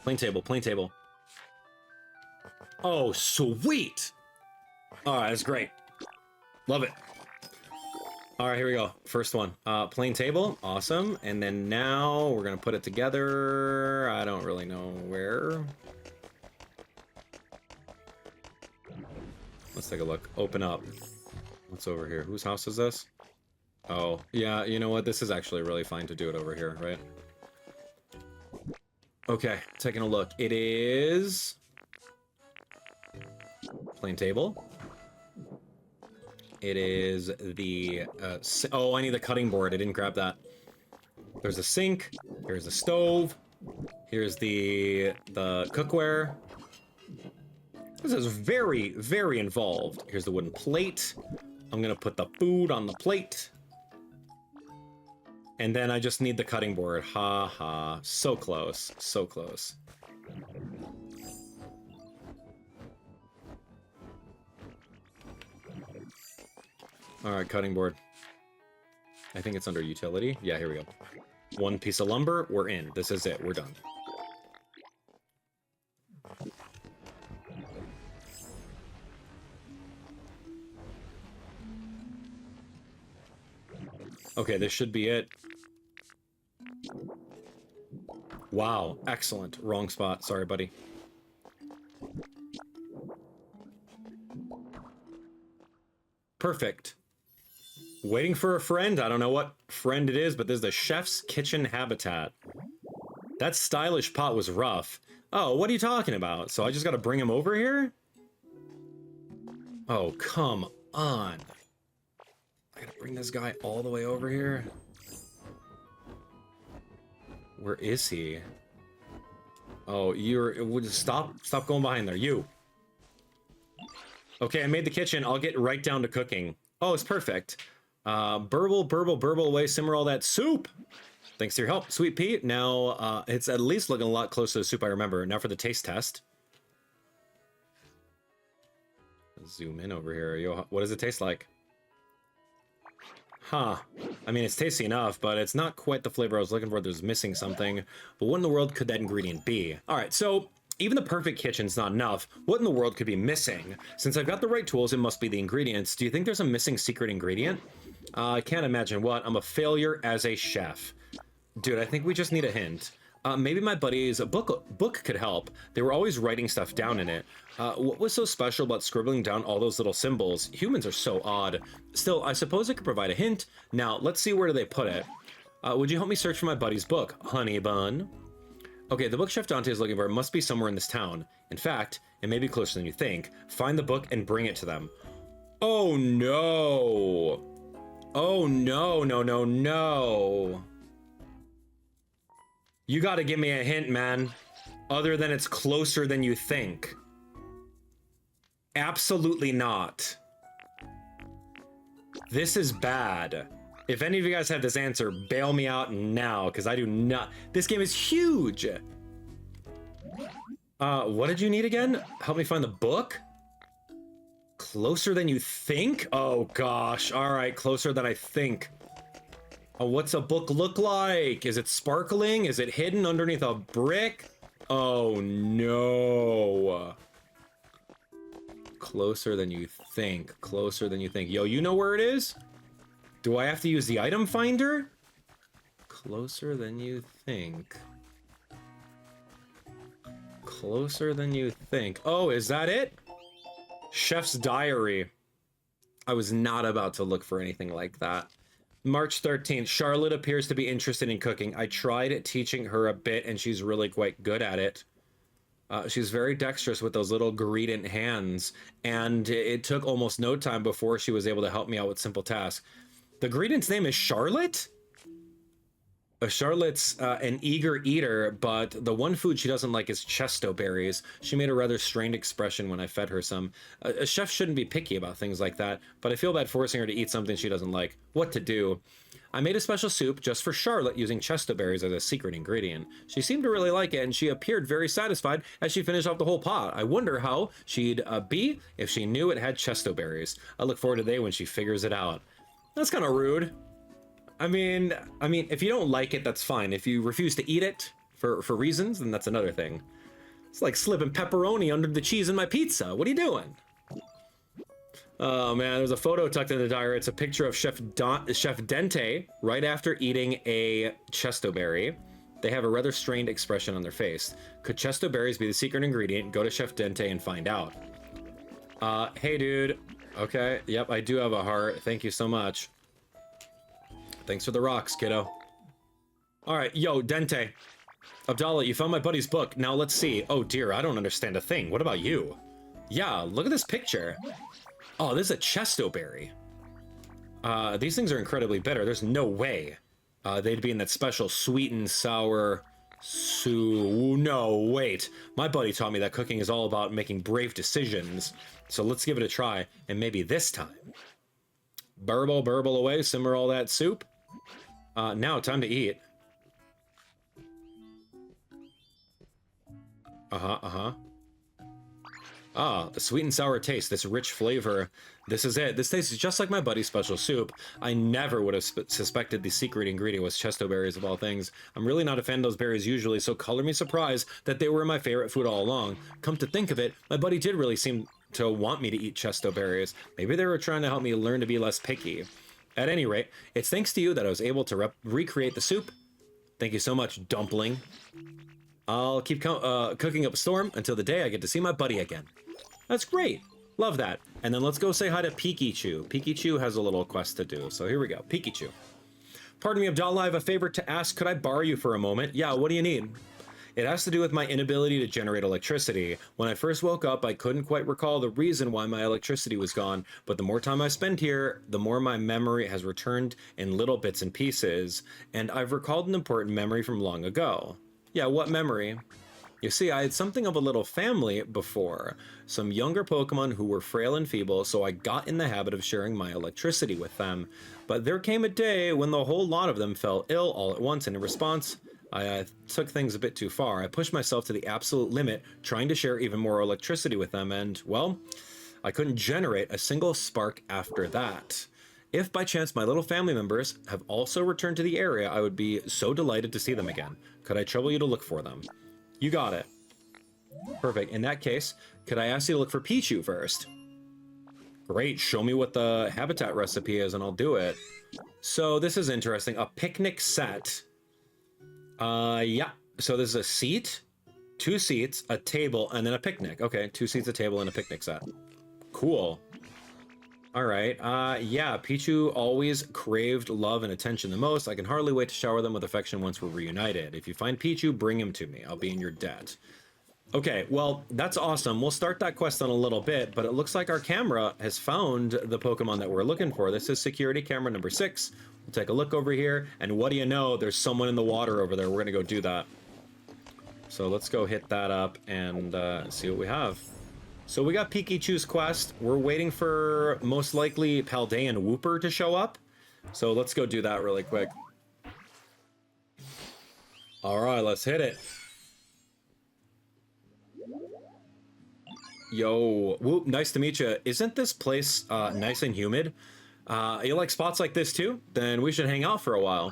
Plain table, plain table. Oh, sweet! Alright, that's great. Love it. Alright, here we go. First one. Plain table. Awesome. And then now we're going to put it together. I don't really know where. Let's take a look. Open up. What's over here? Whose house is this? Oh, yeah, you know what? This is actually really fine to do it over here, right? Okay, taking a look. It is... plain table. It is the... oh, I need the cutting board. I didn't grab that. There's a sink. Here's a stove. Here's the cookware. This is very, very involved. Here's the wooden plate. I'm going to put the food on the plate. And then I just need the cutting board. Ha ha. So close. So close. Alright, cutting board. I think it's under utility. Yeah, here we go. One piece of lumber. We're in. This is it. We're done. Okay, this should be it. Wow, excellent. Wrong spot. Sorry, buddy. Perfect. Waiting for a friend. I don't know what friend it is, but this is the chef's kitchen habitat. That stylish pot was rough. Oh, what are you talking about? So I just gotta bring him over here? Oh, come on. I gotta bring this guy all the way over here. Where is he? Oh, stop going behind there, you. Okay, I made the kitchen. I'll get right down to cooking. Oh, it's perfect. Burble away, simmer all that soup. Thanks to your help, Sweet Pea. Now, it's at least looking a lot closer to the soup I remember. Now for the taste test. Zoom in over here. Yo, what does it taste like? Huh. I mean, it's tasty enough, but it's not quite the flavor I was looking for. There's missing something. But what in the world could that ingredient be? All right, so even the perfect kitchen's not enough. What in the world could be missing? Since I've got the right tools, it must be the ingredients. Do you think there's a missing secret ingredient? I can't imagine what. I'm a failure as a chef. Dude, I think we just need a hint. Maybe my buddy's book could help. They were always writing stuff down in it. What was so special about scribbling down all those little symbols? Humans are so odd. Still, I suppose it could provide a hint. Now, let's see where do they put it. Would you help me search for my buddy's book, Honey Bun? Okay, the book Chef Dante is looking for must be somewhere in this town. In fact, it may be closer than you think. Find the book and bring it to them. Oh no! Oh no, no. You gotta give me a hint, man. Other than it's closer than you think. Absolutely not. This is bad. If any of you guys have this answer, bail me out now, because I do not. This game is huge. What did you need again? Help me find the book? Closer than you think? Oh gosh. All right, closer than I think. Oh, what's a book look like? Is it sparkling? Is it hidden underneath a brick? Oh no. Closer than you think. Closer than you think. Yo, you know where it is? Do I have to use the item finder? Closer than you think. Closer than you think. Oh, is that it? Chef's diary. I was not about to look for anything like that. March 13th, Charlotte appears to be interested in cooking. I tried teaching her a bit and she's really quite good at it. She's very dexterous with those little greedent hands, and it took almost no time before she was able to help me out with simple tasks. The greedent's name is Charlotte? Charlotte's an eager eater, but the one food she doesn't like is chesto berries. She made a rather strained expression when I fed her some. A chef shouldn't be picky about things like that, but I feel bad forcing her to eat something she doesn't like. What to do? I made a special soup just for Charlotte using chesto berries as a secret ingredient. She seemed to really like it, and she appeared very satisfied as she finished off the whole pot. I wonder how she'd be if she knew it had chesto berries. I look forward to the day when she figures it out. That's kind of rude. I mean, if you don't like it, that's fine. If you refuse to eat it for reasons, then that's another thing. It's like slipping pepperoni under the cheese in my pizza. What are you doing? Oh man, there's a photo tucked in the diary. It's a picture of Chef Dente right after eating a chesto berry. They have a rather strained expression on their face. Could chesto berries be the secret ingredient? Go to Chef Dente and find out. Hey dude. Okay, yep, I do have a heart. Thank you so much. Thanks for the rocks, kiddo. All right, yo, Dente. Abdallah, you found my buddy's book. Now let's see. Oh dear, I don't understand a thing. What about you? Yeah, look at this picture. Oh, this is a chesto berry. These things are incredibly bitter. There's no way they'd be in that special sweet and sour No, wait. My buddy taught me that cooking is all about making brave decisions. So let's give it a try, and maybe this time. Burble away, simmer all that soup. Now, time to eat. Ah, the sweet and sour taste, this rich flavor. This is it. This tastes just like my buddy's special soup. I never would have suspected the secret ingredient was chesto berries of all things. I'm really not a fan of those berries usually, so color me surprised that they were my favorite food all along. Come to think of it, my buddy did really seem to want me to eat chesto berries. Maybe they were trying to help me learn to be less picky. At any rate, it's thanks to you that I was able to recreate the soup. Thank you so much, dumpling. I'll keep cooking up a storm until the day I get to see my buddy again. That's great. Love that. And then let's go say hi to Peakychu. Peakychu has a little quest to do, so here we go. Peakychu. Pardon me, Abdallah, I have a favor to ask. Could I borrow you for a moment? Yeah, what do you need? It has to do with my inability to generate electricity. When I first woke up, I couldn't quite recall the reason why my electricity was gone, but the more time I spend here, the more my memory has returned in little bits and pieces, and I've recalled an important memory from long ago. Yeah, what memory? You see, I had something of a little family before, some younger Pokemon who were frail and feeble, so I got in the habit of sharing my electricity with them. But there came a day when the whole lot of them fell ill all at once, and in response, I took things a bit too far. I pushed myself to the absolute limit, trying to share even more electricity with them, and, well, I couldn't generate a single spark after that. If by chance my little family members have also returned to the area, I would be so delighted to see them again. Could I trouble you to look for them? You got it. Perfect. In that case, could I ask you to look for Peakychu first? Great. Show me what the habitat recipe is and I'll do it. So this is interesting. A picnic set. Yeah. So there's a seat, 2 seats, a table, and then a picnic. Okay, 2 seats, a table, and a picnic set. Cool. All right. Yeah, Peakychu always craved love and attention the most. I can hardly wait to shower them with affection once we're reunited. If you find Peakychu, bring him to me. I'll be in your debt. Okay, well, that's awesome. We'll start that quest in a little bit, but it looks like our camera has found the Pokemon that we're looking for. This is security camera number 6. We'll take a look over here, and what do you know? There's someone in the water over there. We're gonna go do that. So let's go hit that up and see what we have. So we got Peakychu's quest. We're waiting for most likely Paldean Wooper to show up. So let's go do that really quick. All right, let's hit it. Yo, Whoop, nice to meet you. Isn't this place nice and humid? You like spots like this too? Then we should hang out for a while.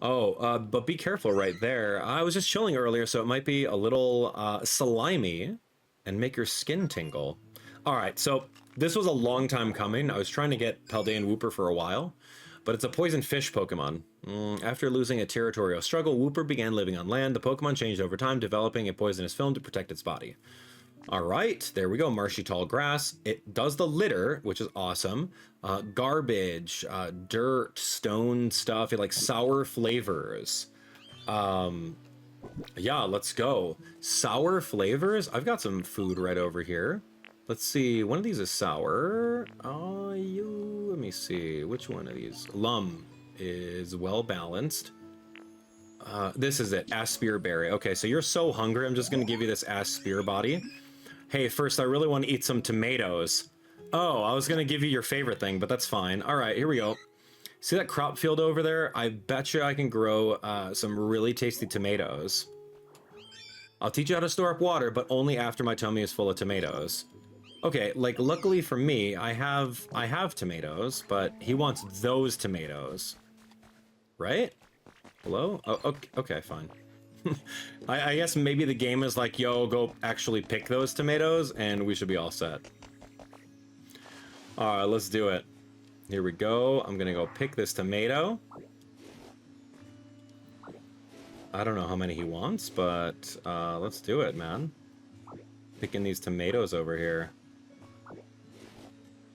Oh, but be careful right there. I was just chilling earlier, so it might be a little slimy and make your skin tingle. All right, so this was a long time coming. I was trying to get Paldean Wooper for a while, but it's a poison fish Pokemon. After losing a territorial struggle, Wooper began living on land. The Pokemon changed over time, developing a poisonous film to protect its body. All right, there we go, marshy tall grass. It does the litter, which is awesome. Garbage, dirt, stone stuff, it like sour flavors. Yeah, let's go. Sour flavors? I've got some food right over here. Let's see, one of these is sour. Let me see, which one of these? Lum is well balanced. This is it, Aspir Berry. Okay, so you're so hungry, I'm just gonna give you this Aspir body. Hey, first, I really want to eat some tomatoes. Oh, I was gonna give you your favorite thing, but that's fine. All right, here we go. See that crop field over there? I bet you I can grow some really tasty tomatoes. I'll teach you how to store up water, but only after my tummy is full of tomatoes. Okay, like luckily for me, I have tomatoes, but he wants those tomatoes. Right? Hello? Oh, okay, fine. I guess maybe the game is like, yo, go actually pick those tomatoes, and we should be all set. All right, let's do it. Here we go. I'm gonna go pick this tomato. I don't know how many he wants, but let's do it, man. Picking these tomatoes over here.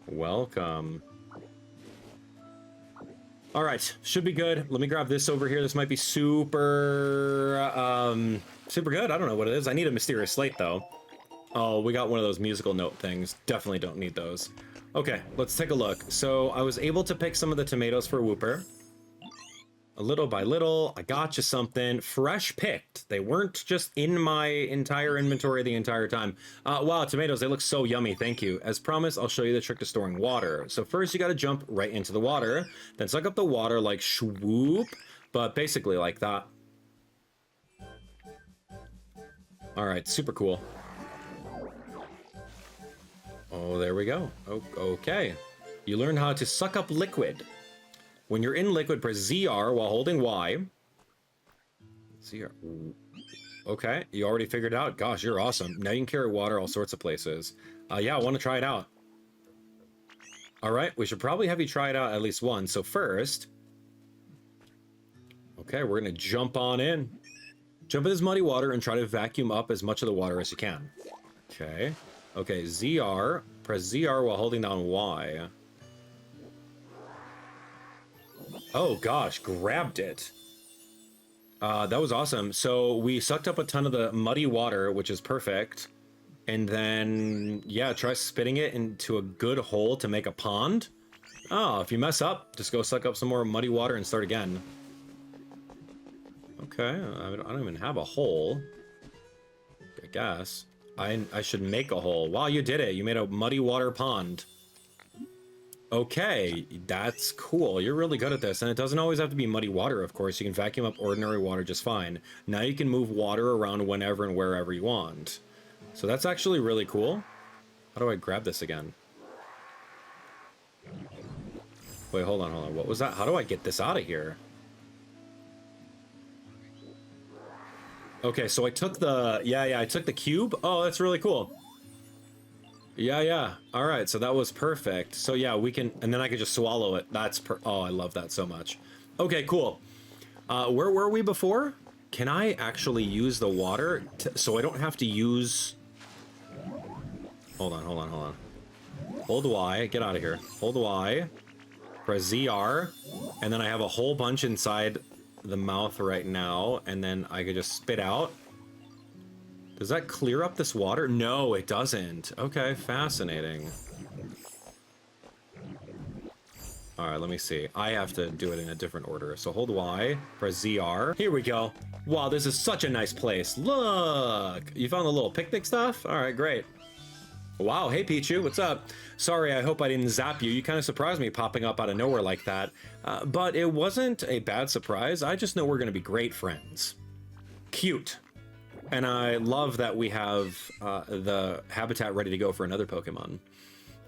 Welcome. All right, should be good. Let me grab this over here. This might be super good. I don't know what it is. I need a mysterious slate though. Oh, we got one of those musical note things. Definitely don't need those. Okay, let's take a look. So I was able to pick some of the tomatoes for Wooper. A little by little, I got you something. Fresh picked. They weren't just in my entire inventory the entire time. Wow, tomatoes, they look so yummy, thank you. As promised, I'll show you the trick to storing water. So first you gotta jump right into the water, then suck up the water like swoop, but basically like that. All right, super cool. Oh, there we go. Oh, okay. You learn how to suck up liquid. When you're in liquid, press ZR while holding Y. ZR. Okay, you already figured it out? Gosh, you're awesome. Now you can carry water all sorts of places. Yeah, I want to try it out. All right, we should probably have you try it out at least once. So first... Okay, we're going to jump on in. Jump in this muddy water and try to vacuum up as much of the water as you can. Okay. Okay, ZR. Press ZR while holding down Y. Oh gosh, grabbed it. That was awesome. So we sucked up a ton of the muddy water, which is perfect. And then, yeah, try spitting it into a good hole to make a pond. Oh, if you mess up, just go suck up some more muddy water and start again. Okay, I don't even have a hole. I guess. I should make a hole. Wow, you did it. You made a muddy water pond. Okay, that's cool. You're really good at this. And it doesn't always have to be muddy water, of course. You can vacuum up ordinary water just fine. Now you can move water around whenever and wherever you want. So that's actually really cool. How do I grab this again? Wait, hold on. What was that? How do I get this out of here? Okay, so I took the... Yeah, I took the cube. Oh, that's really cool. Yeah. All right, so that was perfect. So yeah, we can... And then I could just swallow it. That's Oh, I love that so much. Okay, cool. Where were we before? Can I actually use the water so I don't have to use... Hold on. Hold Y. Get out of here. Hold Y. Press ZR. And then I have a whole bunch inside the mouth right now. And then I could just spit out. Does that clear up this water? No, it doesn't. Okay, fascinating. All right, let me see. I have to do it in a different order. So hold Y, press ZR. Here we go. Wow, this is such a nice place. Look, you found the little picnic stuff? All right, great. Wow, hey Pichu, what's up? Sorry, I hope I didn't zap you. You kind of surprised me popping up out of nowhere like that. But it wasn't a bad surprise. I just know we're gonna be great friends. Cute. And I love that we have the habitat ready to go for another Pokemon.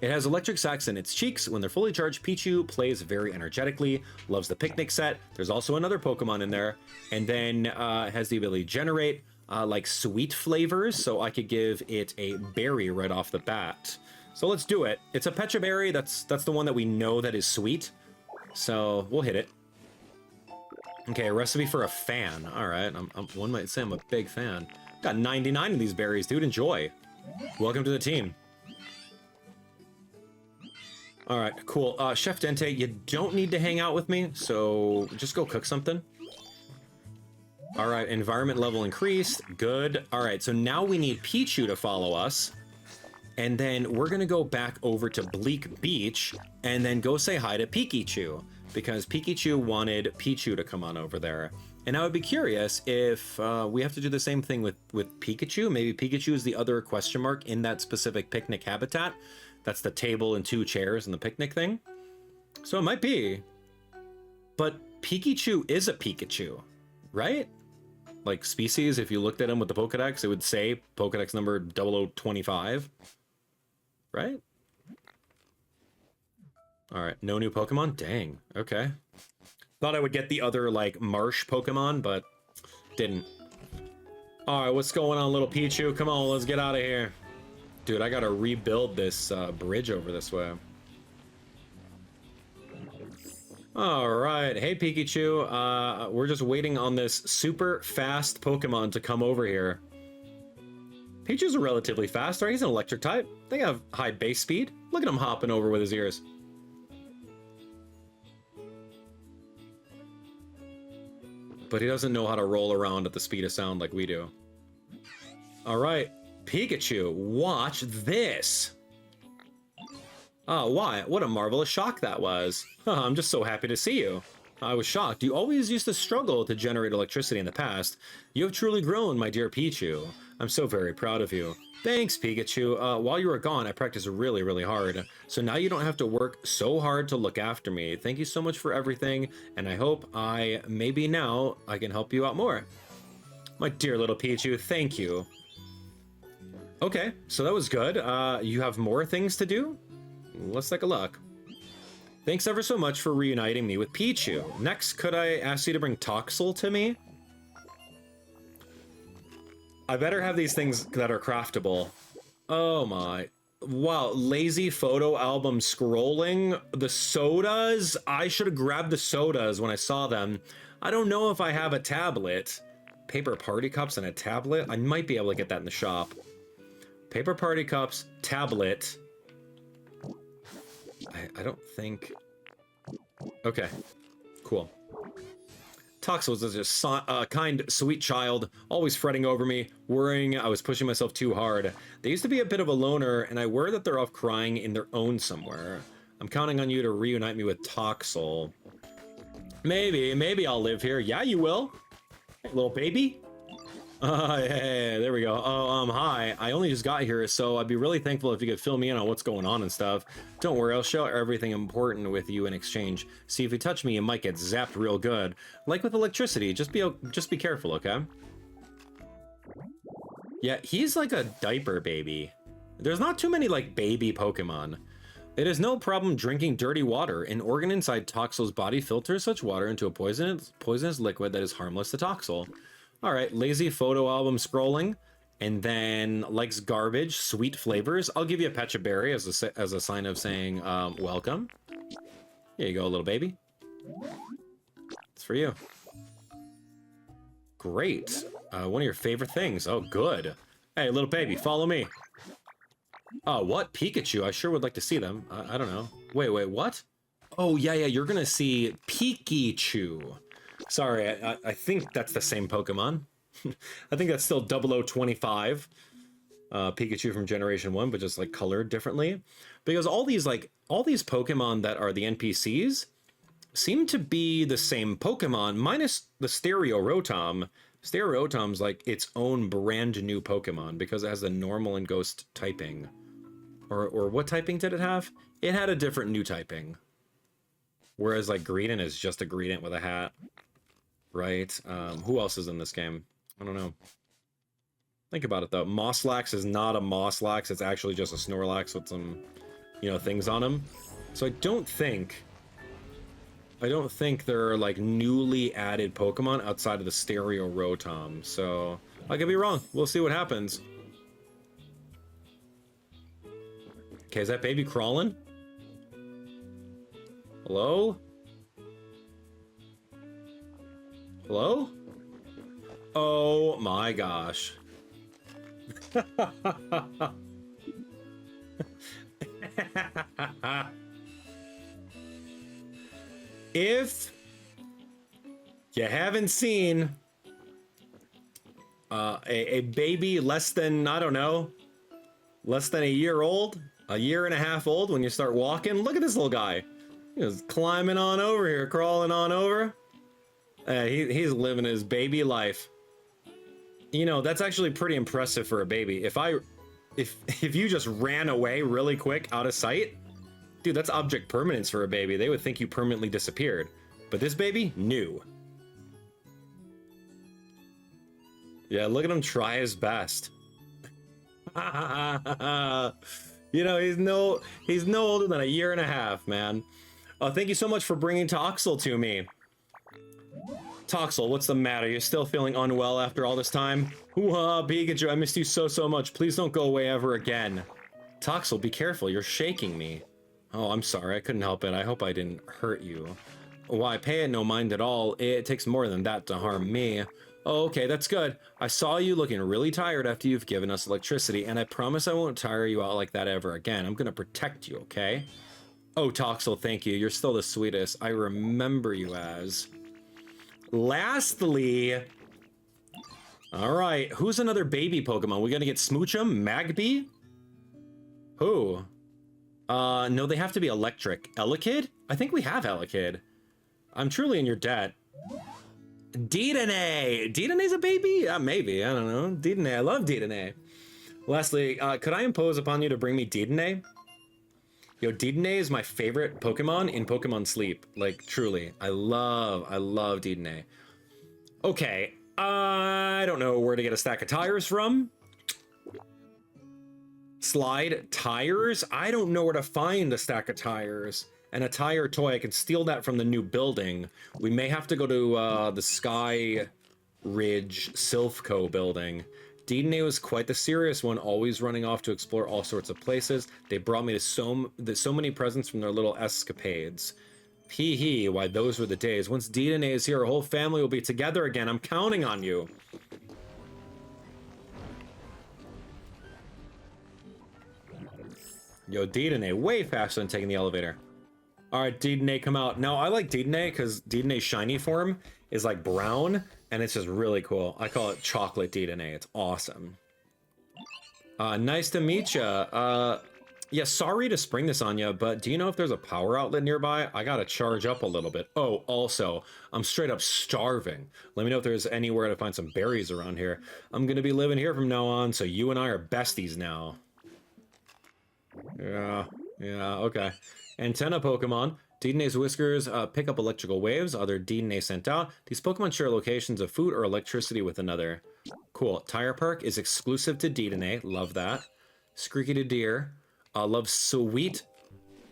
It has electric sacs in its cheeks. When they're fully charged, Pichu plays very energetically, loves the picnic set. There's also another Pokemon in there. And then has the ability to generate like sweet flavors, so I could give it a berry right off the bat. So let's do it. It's a Pecha Berry. That's the one that we know that is sweet. So we'll hit it. Okay, a recipe for a fan. All right, one might say I'm a big fan. Got 99 of these berries, dude. Enjoy. Welcome to the team. All right, cool. Chef Dente, you don't need to hang out with me, so just go cook something. All right, environment level increased. Good. All right, so now we need Pichu to follow us. And then we're going to go back over to Bleak Beach and then go say hi to Peakychu, because Peakychu wanted Pichu to come on over there. And I would be curious if we have to do the same thing with Peakychu. Maybe Peakychu is the other question mark in that specific picnic habitat. That's the table and 2 chairs and the picnic thing. So it might be. But Peakychu is a Pikachu, right? Like species, if you looked at him with the Pokedex, it would say Pokedex number 0025. Right? All right, no new Pokemon? Dang, okay. Thought I would get the other, like, marsh Pokemon, but didn't. All right, what's going on, little Pichu? Come on, let's get out of here. Dude, I gotta rebuild this bridge over this way. All right, hey Peakychu, we're just waiting on this super fast Pokemon to come over here. Pichu's are relatively fast, right? He's an electric type. They have high base speed. Look at him hopping over with his ears. But he doesn't know how to roll around at the speed of sound like we do. All right, Pikachu, watch this. Oh, why? What a marvelous shock that was. I'm just so happy to see you. I was shocked. You always used to struggle to generate electricity in the past. You have truly grown, my dear Pichu. I'm so very proud of you. Thanks, Pikachu. While you were gone, I practiced really, really hard. So now you don't have to work so hard to look after me. Thank you so much for everything, and I hope maybe now I can help you out more. My dear little Pichu, thank you. Okay, so that was good. You have more things to do? Let's take a look. Thanks ever so much for reuniting me with Pichu. Next, could I ask you to bring Toxel to me? I better have these things that are craftable. Oh my. Wow, lazy photo album scrolling. The sodas? I should have grabbed the sodas when I saw them. I don't know if I have a tablet. Paper party cups and a tablet? I might be able to get that in the shop. Paper party cups, tablet. I don't think... Okay, cool. Toxel was just a kind, sweet child, always fretting over me, worrying I was pushing myself too hard. They used to be a bit of a loner, and I worry that they're off crying in their own somewhere. I'm counting on you to reunite me with Toxel. Maybe I'll live here. Yeah, you will. Hey, little baby. Hey, there we go. Oh, hi. I only just got here, so I'd be really thankful if you could fill me in on what's going on and stuff. Don't worry, I'll share everything important with you in exchange. See, if you touch me, you might get zapped real good. Like with electricity, just be careful, okay? Yeah, he's like a diaper baby. There's not too many, like, baby Pokemon. It is no problem drinking dirty water. An organ inside Toxel's body filters such water into a poisonous liquid that is harmless to Toxel. All right, lazy photo album scrolling, and then likes garbage, sweet flavors. I'll give you a Pecha Berry as a sign of saying welcome. Here you go, little baby. It's for you. Great. One of your favorite things. Oh, good. Hey, little baby, follow me. Oh, what? Peakychu? I sure would like to see them. I don't know. Wait, what? Oh, yeah, you're gonna see Peakychu. Sorry, I think that's the same Pokemon. I think that's still 0025. Pikachu from Generation 1, but just like colored differently. Because all these Pokemon that are the NPCs seem to be the same Pokemon, minus the Stereo Rotom. Stereo Rotom's like its own brand new Pokemon because it has the normal and ghost typing. Or what typing did it have? It had a different new typing. Whereas like Greedent is just a Greedent with a hat. Right? Who else is in this game? I don't know. Think about it though. Mosslax is not a Mosslax. It's actually just a Snorlax with some, things on him. So I don't think there are like newly added Pokemon outside of the Stereo Rotom. So I could be wrong. We'll see what happens. Okay, is that baby crawling? Hello? Hello? Oh my gosh. If you haven't seen a baby less than, I don't know, less than a year old, a year and a half old when you start walking, look at this little guy. He's climbing on over here, crawling on over. He's living his baby life. That's actually pretty impressive for a baby. If you just ran away really quick out of sight, dude, that's object permanence for a baby. They would think you permanently disappeared. But this baby knew. Yeah, look at him try his best. He's no older than a year and a half, man. Thank you so much for bringing Toxel to me. Toxel, what's the matter? You're still feeling unwell after all this time? Hoo-ha, Pikachu, I missed you so much. Please don't go away ever again. Toxel, be careful. You're shaking me. Oh, I'm sorry. I couldn't help it. I hope I didn't hurt you. Why, pay it no mind at all. It takes more than that to harm me. Oh, okay, that's good. I saw you looking really tired after you've given us electricity, and I promise I won't tire you out like that ever again. I'm gonna protect you, okay? Oh, Toxel, thank you. You're still the sweetest. I remember you as. Lastly, all right, who's another baby Pokemon? We gonna get Smoochum? Magby? Who? No, they have to be electric. Elekid? I think we have Elekid. I'm truly in your debt. Dedenne! Dedenne's a baby? Maybe, I don't know. Dedenne, I love Dedenne. Lastly, could I impose upon you to bring me Dedenne? Yo, Dedenne is my favorite Pokemon in Pokemon Sleep. Like, truly. I love Dedenne. Okay, I don't know where to get a stack of tires from. Slide tires? I don't know where to find a stack of tires. And a tire toy, I can steal that from the new building. We may have to go to the Sky Ridge Silphco building. Dedenne was quite the serious one, always running off to explore all sorts of places. They brought me to so many presents from their little escapades. Hee, why those were the days. Once Dedenne is here, our whole family will be together again. I'm counting on you. Yo, Dedenne, way faster than taking the elevator. All right, Dedenne, come out. Now, I like Dedenne because Dedenne's shiny form is like brown, and it's just really cool. I call it chocolate Dedenne. It's awesome. Nice to meet ya. Yeah, sorry to spring this on you, but do you know if there's a power outlet nearby? I gotta charge up a little bit. Oh, also, I'm straight up starving. Let me know if there's anywhere to find some berries around here. I'm gonna be living here from now on, so you and I are besties now. Yeah, okay. Antenna Pokemon. Dedenne's whiskers pick up electrical waves. Other Dedenne sent out. These Pokemon share locations of food or electricity with another. Cool. Tire Perk is exclusive to Dedenne. Love that. Squeaky to Deer. Love sweet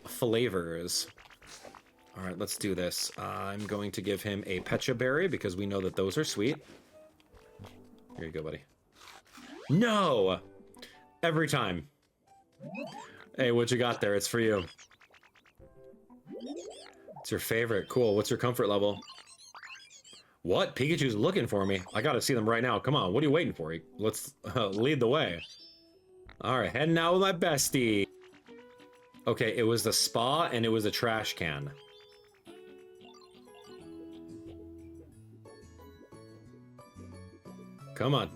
flavors. All right, let's do this. I'm going to give him a Pecha Berry because we know that those are sweet. Here you go, buddy. No! Every time. Hey, what you got there? It's for you. It's your favorite. Cool. What's your comfort level? What? Pikachu's looking for me. I gotta see them right now. Come on. What are you waiting for? Let's lead the way. All right, heading out with my bestie. Okay, it was the spa and it was a trash can. Come on.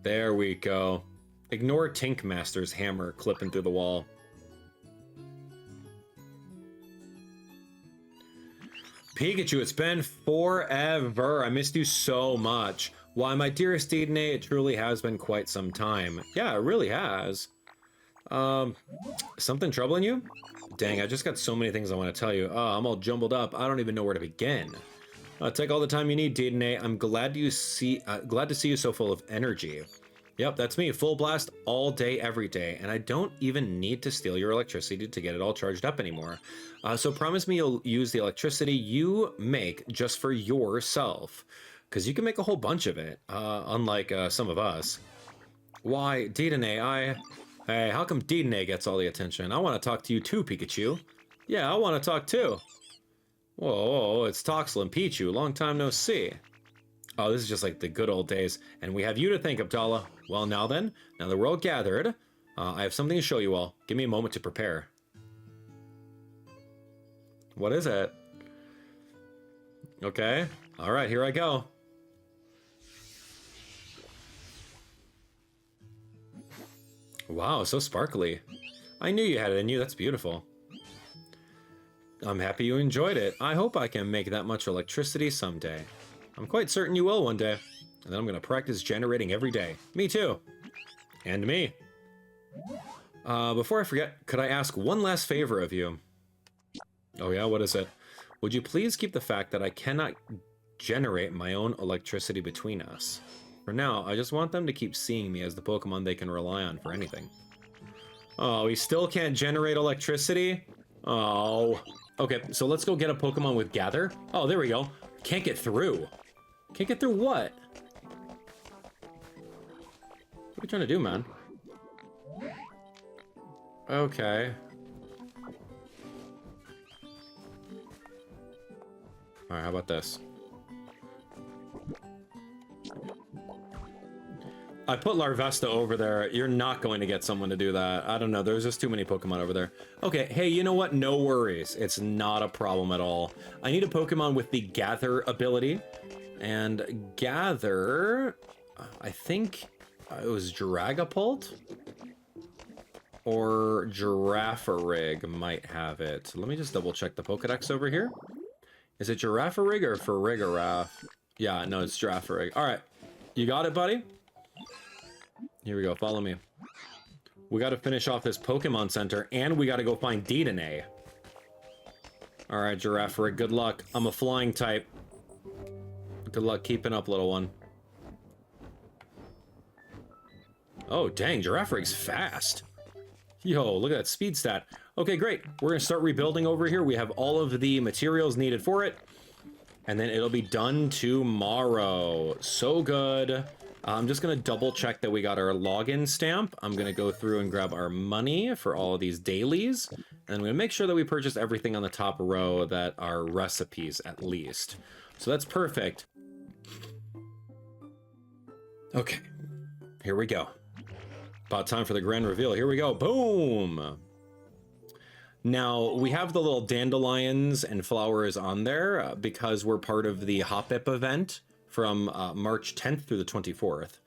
There we go. Ignore Tinkmaster's hammer clipping through the wall. Pikachu, it's been forever. I missed you so much. Why, my dearest Dedenne, it truly has been quite some time. Yeah, it really has. Something troubling you? Dang, I just got so many things I want to tell you. I'm all jumbled up. I don't even know where to begin. Take all the time you need, Dedenne. I'm glad to see you so full of energy. Yep, that's me. Full blast all day, every day. And I don't even need to steal your electricity to get it all charged up anymore. So promise me you'll use the electricity you make just for yourself. Because you can make a whole bunch of it, unlike some of us. Why, Dedenne, Hey, how come Dedenne gets all the attention? I want to talk to you too, Pikachu. Yeah, I want to talk too. Whoa, it's Toxel and Pichu. Long time no see. Oh, this is just like the good old days. And we have you to thank, Abdallah. Well, now then, now that we're all gathered, I have something to show you all. Give me a moment to prepare. What is it? Okay. All right, here I go. Wow, so sparkly. I knew you had it in you. That's beautiful. I'm happy you enjoyed it. I hope I can make that much electricity someday. I'm quite certain you will one day. And then I'm going to practice generating every day. Me too. And me. Before I forget, could I ask one last favor of you? Oh yeah, what is it? Would you please keep the fact that I cannot generate my own electricity between us? For now, I just want them to keep seeing me as the Pokemon they can rely on for anything. Oh, we still can't generate electricity? Oh. Okay, so let's go get a Pokemon with Gather. Oh, there we go. Can't get through. Can't get through what? What are you trying to do, man? Okay. Alright, how about this? I put Larvesta over there. You're not going to get someone to do that. I don't know. There's just too many Pokemon over there. Okay, hey, you know what? No worries. It's not a problem at all. I need a Pokemon with the Gather ability. And Gather... I think it was Dragapult? Or Girafarig might have it. Let me just double check the Pokedex over here. Is it Girafarig or Farigiraf? Yeah, no, it's Girafarig. All right. You got it, buddy? Here we go, follow me. We got to finish off this Pokemon Center, and we got to go find Dedenne. All right, Girafarig, good luck. I'm a flying type. Good luck keeping up, little one. Oh, dang, Girafarig's fast. Yo, look at that speed stat. Okay, great. We're going to start rebuilding over here. We have all of the materials needed for it. And then it'll be done tomorrow. So good. I'm just going to double check that we got our login stamp. I'm going to go through and grab our money for all of these dailies. And I'm going to make sure that we purchase everything on the top row that are recipes at least. So that's perfect. Okay, here we go. About time for the grand reveal. Here we go. Boom. Now, we have the little dandelions and flowers on there because we're part of the Hop-Ip event from March 10th through the 24th.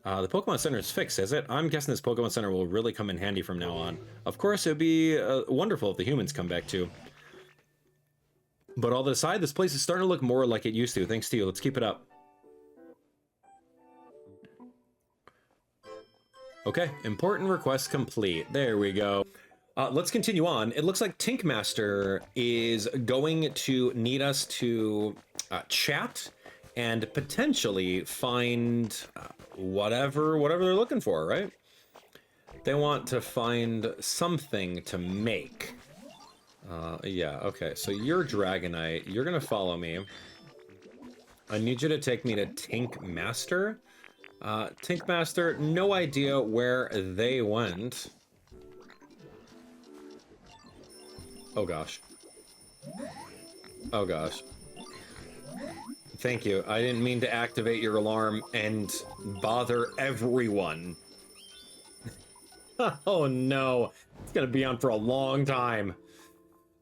The Pokemon Center is fixed, is it? I'm guessing this Pokemon Center will really come in handy from now on. Of course, it would be wonderful if the humans come back too. But all that aside, this place is starting to look more like it used to, thanks to you. Let's keep it up. Okay, important request complete. There we go. Let's continue on. It looks like Tinkmaster is going to need us to chat and potentially find whatever they're looking for, right? They want to find something to make. Yeah, okay, so you're Dragonite. You're gonna follow me. I need you to take me to Tinkmaster. Tinkmaster, no idea where they went. Oh gosh. Oh gosh. Thank you. I didn't mean to activate your alarm and bother everyone. Oh no. It's gonna be on for a long time.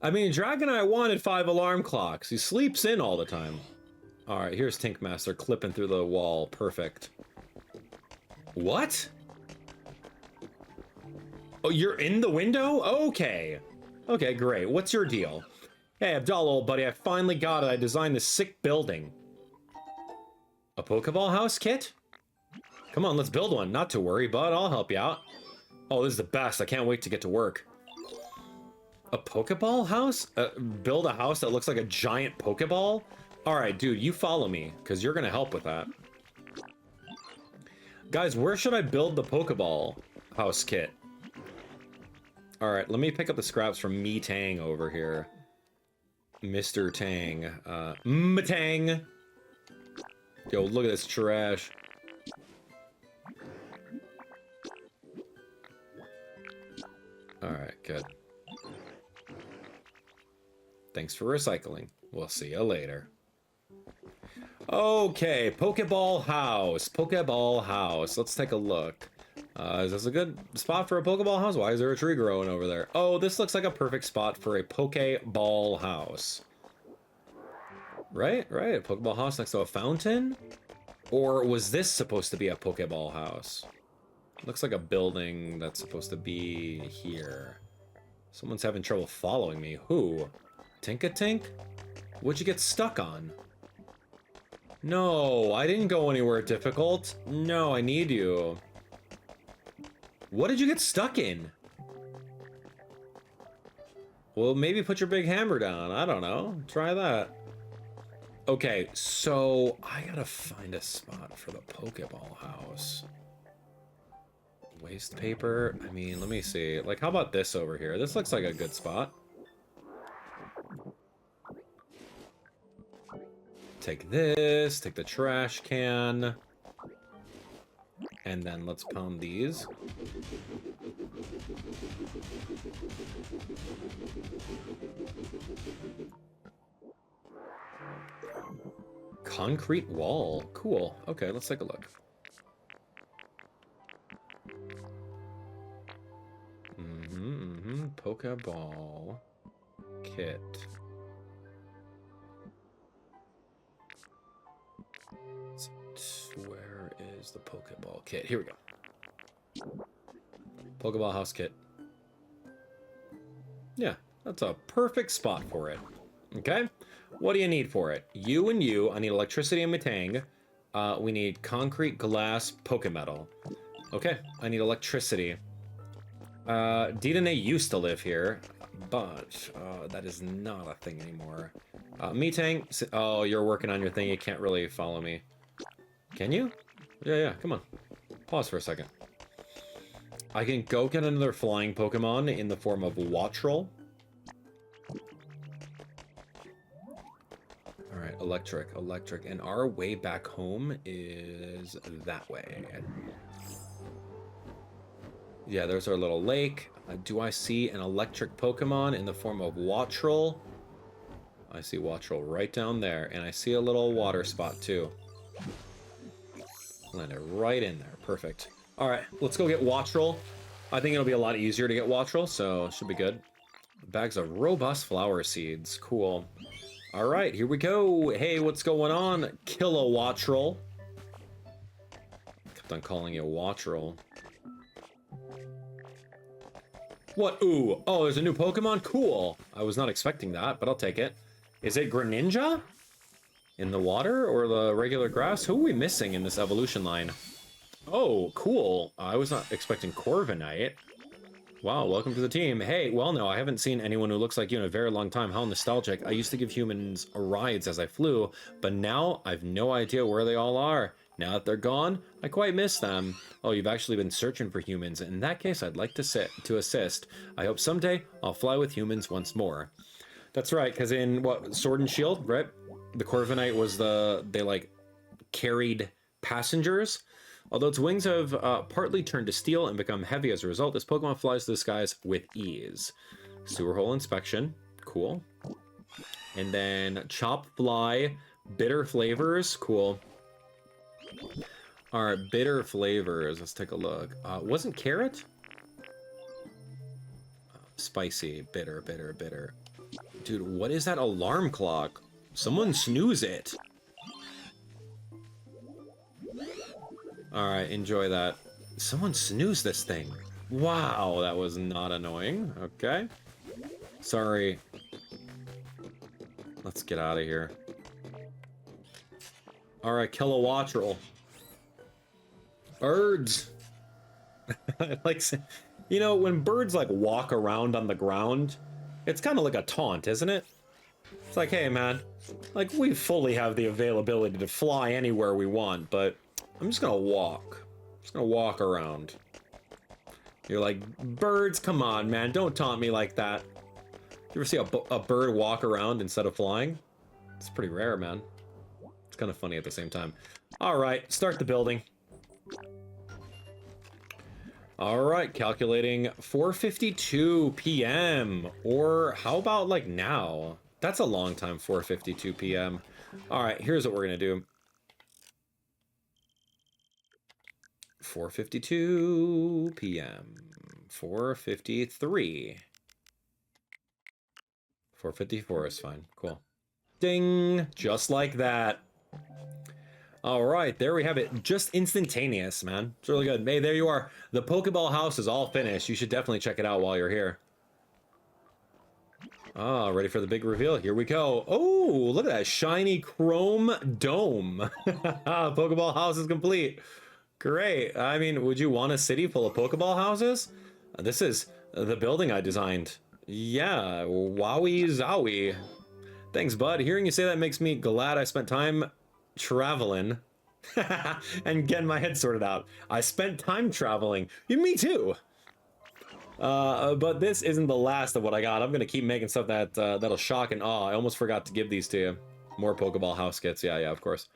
I mean, Dragonite wanted 5 alarm clocks. He sleeps in all the time. Alright, here's Tinkmaster clipping through the wall. Perfect. What? Oh, you're in the window? Okay. Okay, great. What's your deal? Hey, Abdallah, old buddy, I finally got it. I designed this sick building. A Pokeball house kit? Come on, let's build one. Not to worry, bud. I'll help you out. Oh, this is the best. I can't wait to get to work. A Pokeball house? Build a house that looks like a giant Pokeball? Alright, dude, you follow me, because you're going to help with that. Guys, where should I build the Pokeball house kit? Alright, let me pick up the scraps from Me Tang over here. Mr. Tang. Matang! Yo, look at this trash. Alright, good. Thanks for recycling. We'll see you later. Okay, Pokeball house. Pokeball house. Let's take a look. Is this a good spot for a Pokeball house? Why is there a tree growing over there? Oh, this looks like a perfect spot for a Pokeball house. Right? Right, a Pokeball house next to a fountain? Or was this supposed to be a Pokeball house? Looks like a building that's supposed to be here. Someone's having trouble following me. Who? Tinkatink? What'd you get stuck on? No, I didn't go anywhere difficult. No, I need you. What did you get stuck in? Well, maybe put your big hammer down. I don't know. Try that. Okay, so I gotta find a spot for the Pokeball house. Waste paper? I mean, let me see. Like, how about this over here? This looks like a good spot. Take this, take the trash can. And then let's pound these. Concrete wall. Cool. Okay, let's take a look. Pokeball kit. Where is the Pokeball kit? Here we go. Pokeball house kit. Yeah, that's a perfect spot for it. Okay, what do you need for it? You and you. I need electricity and Matang. We need concrete, glass, Pokemetal. Okay, I need electricity. Dedenne used to live here, but that is not a thing anymore. Metang, oh, you're working on your thing. You can't really follow me. Can you? Yeah, come on. Pause for a second. I can go get another flying Pokemon in the form of Wattrel. Alright, electric. And our way back home is that way. Yeah, there's our little lake. Do I see an electric Pokemon in the form of Wattrel? I see Wattrel right down there. And I see a little water spot too. Land it right in there. Perfect. Alright, let's go get Wattrel. I think it'll be a lot easier to get Wattrel, so it should be good. Bags of robust flower seeds. Cool. All right, here we go. Hey, what's going on? Kilowattrel. Kept on calling you Wattrel. What? Ooh. Oh, there's a new Pokemon? Cool. I was not expecting that, but I'll take it. Is it Greninja? In the water or the regular grass? Who are we missing in this evolution line? Oh, cool. I was not expecting Corviknight. Wow, welcome to the team. Hey, well, no, I haven't seen anyone who looks like you in a very long time. How nostalgic. I used to give humans rides as I flew, but now I've no idea where they all are. Now that they're gone, I quite miss them. Oh, you've actually been searching for humans. In that case, I'd like to assist. I hope someday I'll fly with humans once more. That's right, because in, what, Sword and Shield, right? The Corviknight was they, like, carried passengers. Although its wings have partly turned to steel and become heavy as a result, this Pokemon flies to the skies with ease. Sewer hole inspection. Cool. And then Chop Fly, bitter flavors. Cool. Alright, bitter flavors. Let's take a look. Wasn't carrot? Spicy, bitter, bitter, bitter. Dude, what is that alarm clock? Someone snooze it. Alright, enjoy that. Someone snooze this thing. Wow, that was not annoying. Okay. Sorry. Let's get out of here. Alright, Kilowattrel. Birds. Like, you know, when birds like walk around on the ground, it's kind of like a taunt, isn't it? It's like, hey man, like we fully have the availability to fly anywhere we want, but I'm just gonna walk. I'm just gonna walk around. You're like, birds, come on, man, don't taunt me like that. You ever see a bird walk around instead of flying? It's pretty rare, man. It's kind of funny at the same time. All right, start the building. All right, calculating 4:52 p.m. Or how about like now? That's a long time, 4:52 p.m. All right, here's what we're gonna do. 4:52 p.m. 4:53. 4:54 is fine. Cool. Ding! Just like that. All right, there we have it. Just instantaneous, man. It's really good. Hey, there you are. The Pokeball house is all finished. You should definitely check it out while you're here. Ah, ready for the big reveal. Here we go. Oh, look at that shiny chrome dome. Pokeball house is complete. Great. I mean, would you want a city full of Pokeball houses? This is the building I designed. Yeah, wowie zowie. Thanks, bud. Hearing you say that makes me glad I spent time traveling and getting my head sorted out. I spent time traveling. Me too. But this isn't the last of what I got. I'm gonna keep making stuff that that'll shock and awe. I almost forgot to give these to you. More Pokeball house kits. Yeah, of course.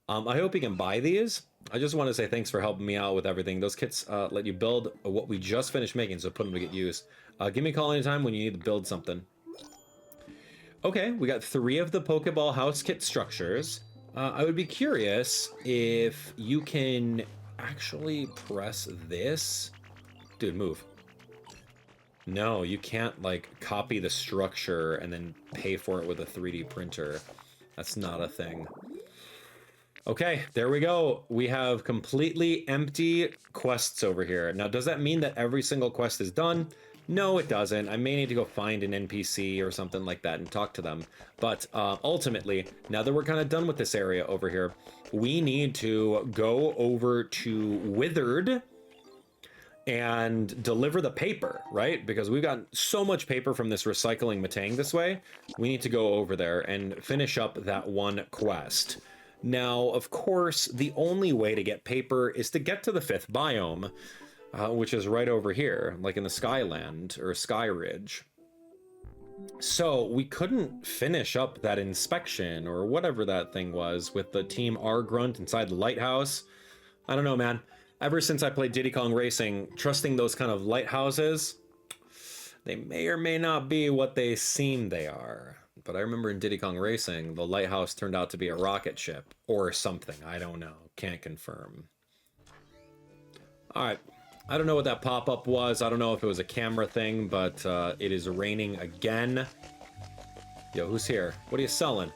I hope you can buy these. I just want to say thanks for helping me out with everything. Those kits let you build what we just finished making, so put them to get used. Give me a call anytime when you need to build something. Okay, we got 3 of the Pokeball house kit structures. I would be curious if you can actually press this. Dude, move. No, you can't, like, copy the structure and then pay for it with a 3D printer. That's not a thing. Okay, there we go. We have completely empty quests over here. Now, does that mean that every single quest is done? No, it doesn't. I may need to go find an NPC or something like that and talk to them. But ultimately, now that we're kind of done with this area over here, we need to go over to Withered and deliver the paper, right? Because we've got so much paper from this recycling Matang this way. We need to go over there and finish up that one quest. Now, of course, the only way to get paper is to get to the 5th biome, which is right over here, like in the Skyland or Sky Ridge. So we couldn't finish up that inspection or whatever that thing was with the Team R-Grunt inside the lighthouse. I don't know, man. Ever since I played Diddy Kong Racing, trusting those kind of lighthouses, they may or may not be what they seem they are. But I remember in Diddy Kong Racing, the lighthouse turned out to be a rocket ship or something. I don't know. Can't confirm. All right. I don't know what that pop-up was. I don't know if it was a camera thing, but it is raining again. Yo, who's here? What are you selling?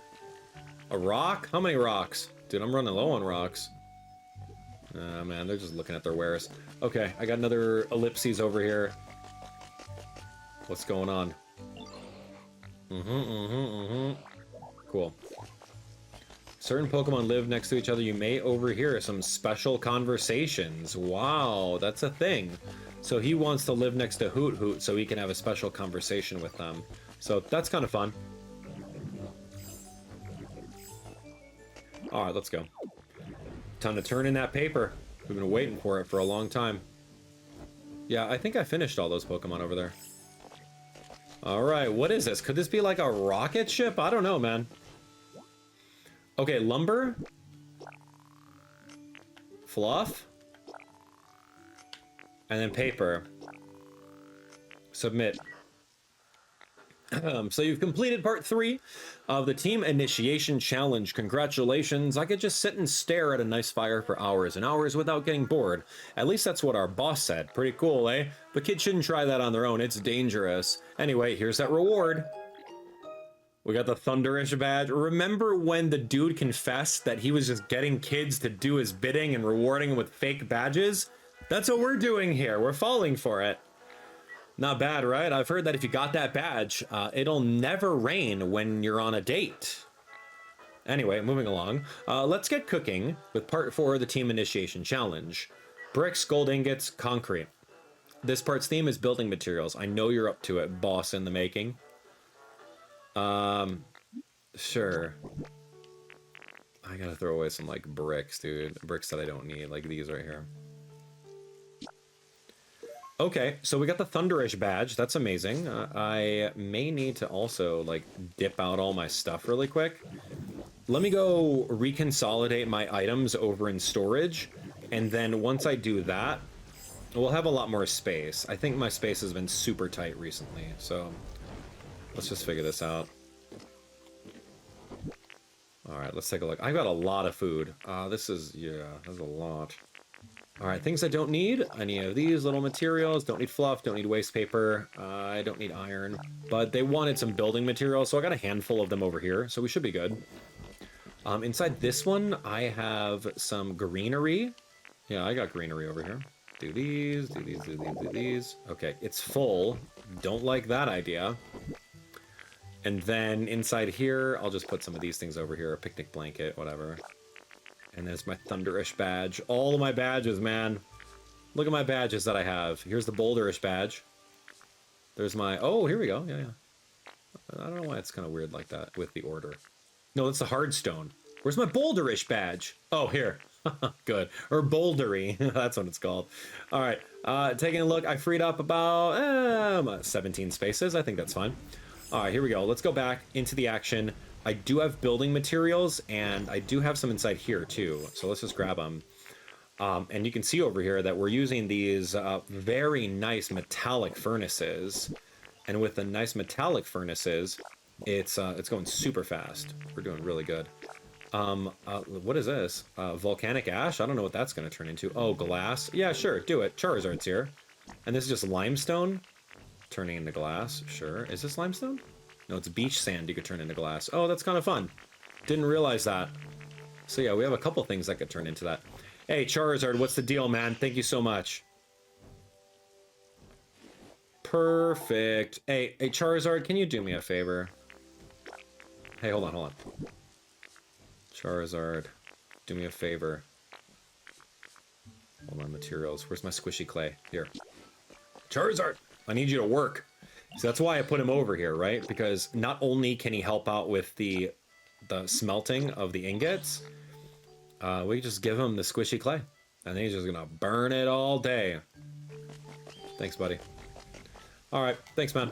A rock? How many rocks? Dude, I'm running low on rocks. Oh, man, they're just looking at their wares. Okay, I got another ellipses over here. What's going on? Cool. Certain Pokemon live next to each other. You may overhear some special conversations. Wow, that's a thing. So he wants to live next to Hoot Hoot so he can have a special conversation with them. So that's kind of fun. All right, let's go. Time to turn in that paper. We've been waiting for it for a long time. Yeah, I think I finished all those Pokemon over there. All right, what is this? Could this be like a rocket ship? I don't know, man. Okay, lumber. Fluff. And then paper. Submit. So you've completed part 3 of the Team Initiation Challenge. Congratulations. I could just sit and stare at a nice fire for hours and hours without getting bored. At least that's what our boss said. Pretty cool, eh? But kids shouldn't try that on their own. It's dangerous. Anyway, here's that reward. We got the Thunderish badge. Remember when the dude confessed that he was just getting kids to do his bidding and rewarding them with fake badges? That's what we're doing here. We're falling for it. Not bad, right? I've heard that if you got that badge, it'll never rain when you're on a date. Anyway, moving along. Let's get cooking with part 4 of the Team Initiation Challenge. Bricks, gold ingots, concrete. This part's theme is building materials. I know you're up to it, boss in the making. Sure. I gotta throw away some, like, bricks, dude. Bricks that I don't need, like these right here. Okay, so we got the Thunderish badge. That's amazing. I may need to also, like, dip out all my stuff really quick. Let me go reconsolidate my items over in storage, and then once I do that, we'll have a lot more space. I think my space has been super tight recently, so let's just figure this out. All right, let's take a look. I've got a lot of food. This is, yeah, that's a lot. All right, things I don't need. Any of these little materials. Don't need fluff, don't need waste paper. I don't need iron. But they wanted some building materials, so I got a handful of them over here, so we should be good. Inside this one, I have some greenery. Yeah, I got greenery over here. Do these, do these, do these, do these. Okay, it's full. Don't like that idea. And then inside here, I'll just put some of these things over here. A picnic blanket, whatever. And there's my Thunderish badge. All of my badges, man. Look at my badges that I have. Here's the Boulderish badge. There's my... Oh, here we go. Yeah, yeah. I don't know why it's kind of weird like that with the order. No, that's the Hardstone. Where's my Boulderish badge? Oh, here. Good. Or Bouldery. That's what it's called. All right. Taking a look. I freed up about 17 spaces. I think that's fine. All right, here we go. Let's go back into the action. I do have building materials, and I do have some inside here, too. So let's just grab them. And you can see over here that we're using these very nice metallic furnaces. And with the nice metallic furnaces, it's going super fast. We're doing really good. What is this? Volcanic ash? I don't know what that's going to turn into. Oh, glass? Yeah, sure, do it. Charizard's here. And this is just limestone turning into glass. Sure. Is this limestone? No, it's beach sand you could turn into glass. Oh, that's kind of fun. Didn't realize that. So yeah, we have a couple things that could turn into that. Hey, Charizard, what's the deal, man? Thank you so much. Perfect. Hey, Charizard, can you do me a favor? Hey, hold on. Charizard, do me a favor. Hold on, materials. Where's my squishy clay? Here. Charizard, I need you to work. So that's why I put him over here, right? Because not only can he help out with the smelting of the ingots, we just give him the squishy clay. And then he's just gonna burn it all day. Thanks, buddy. All right, thanks, man.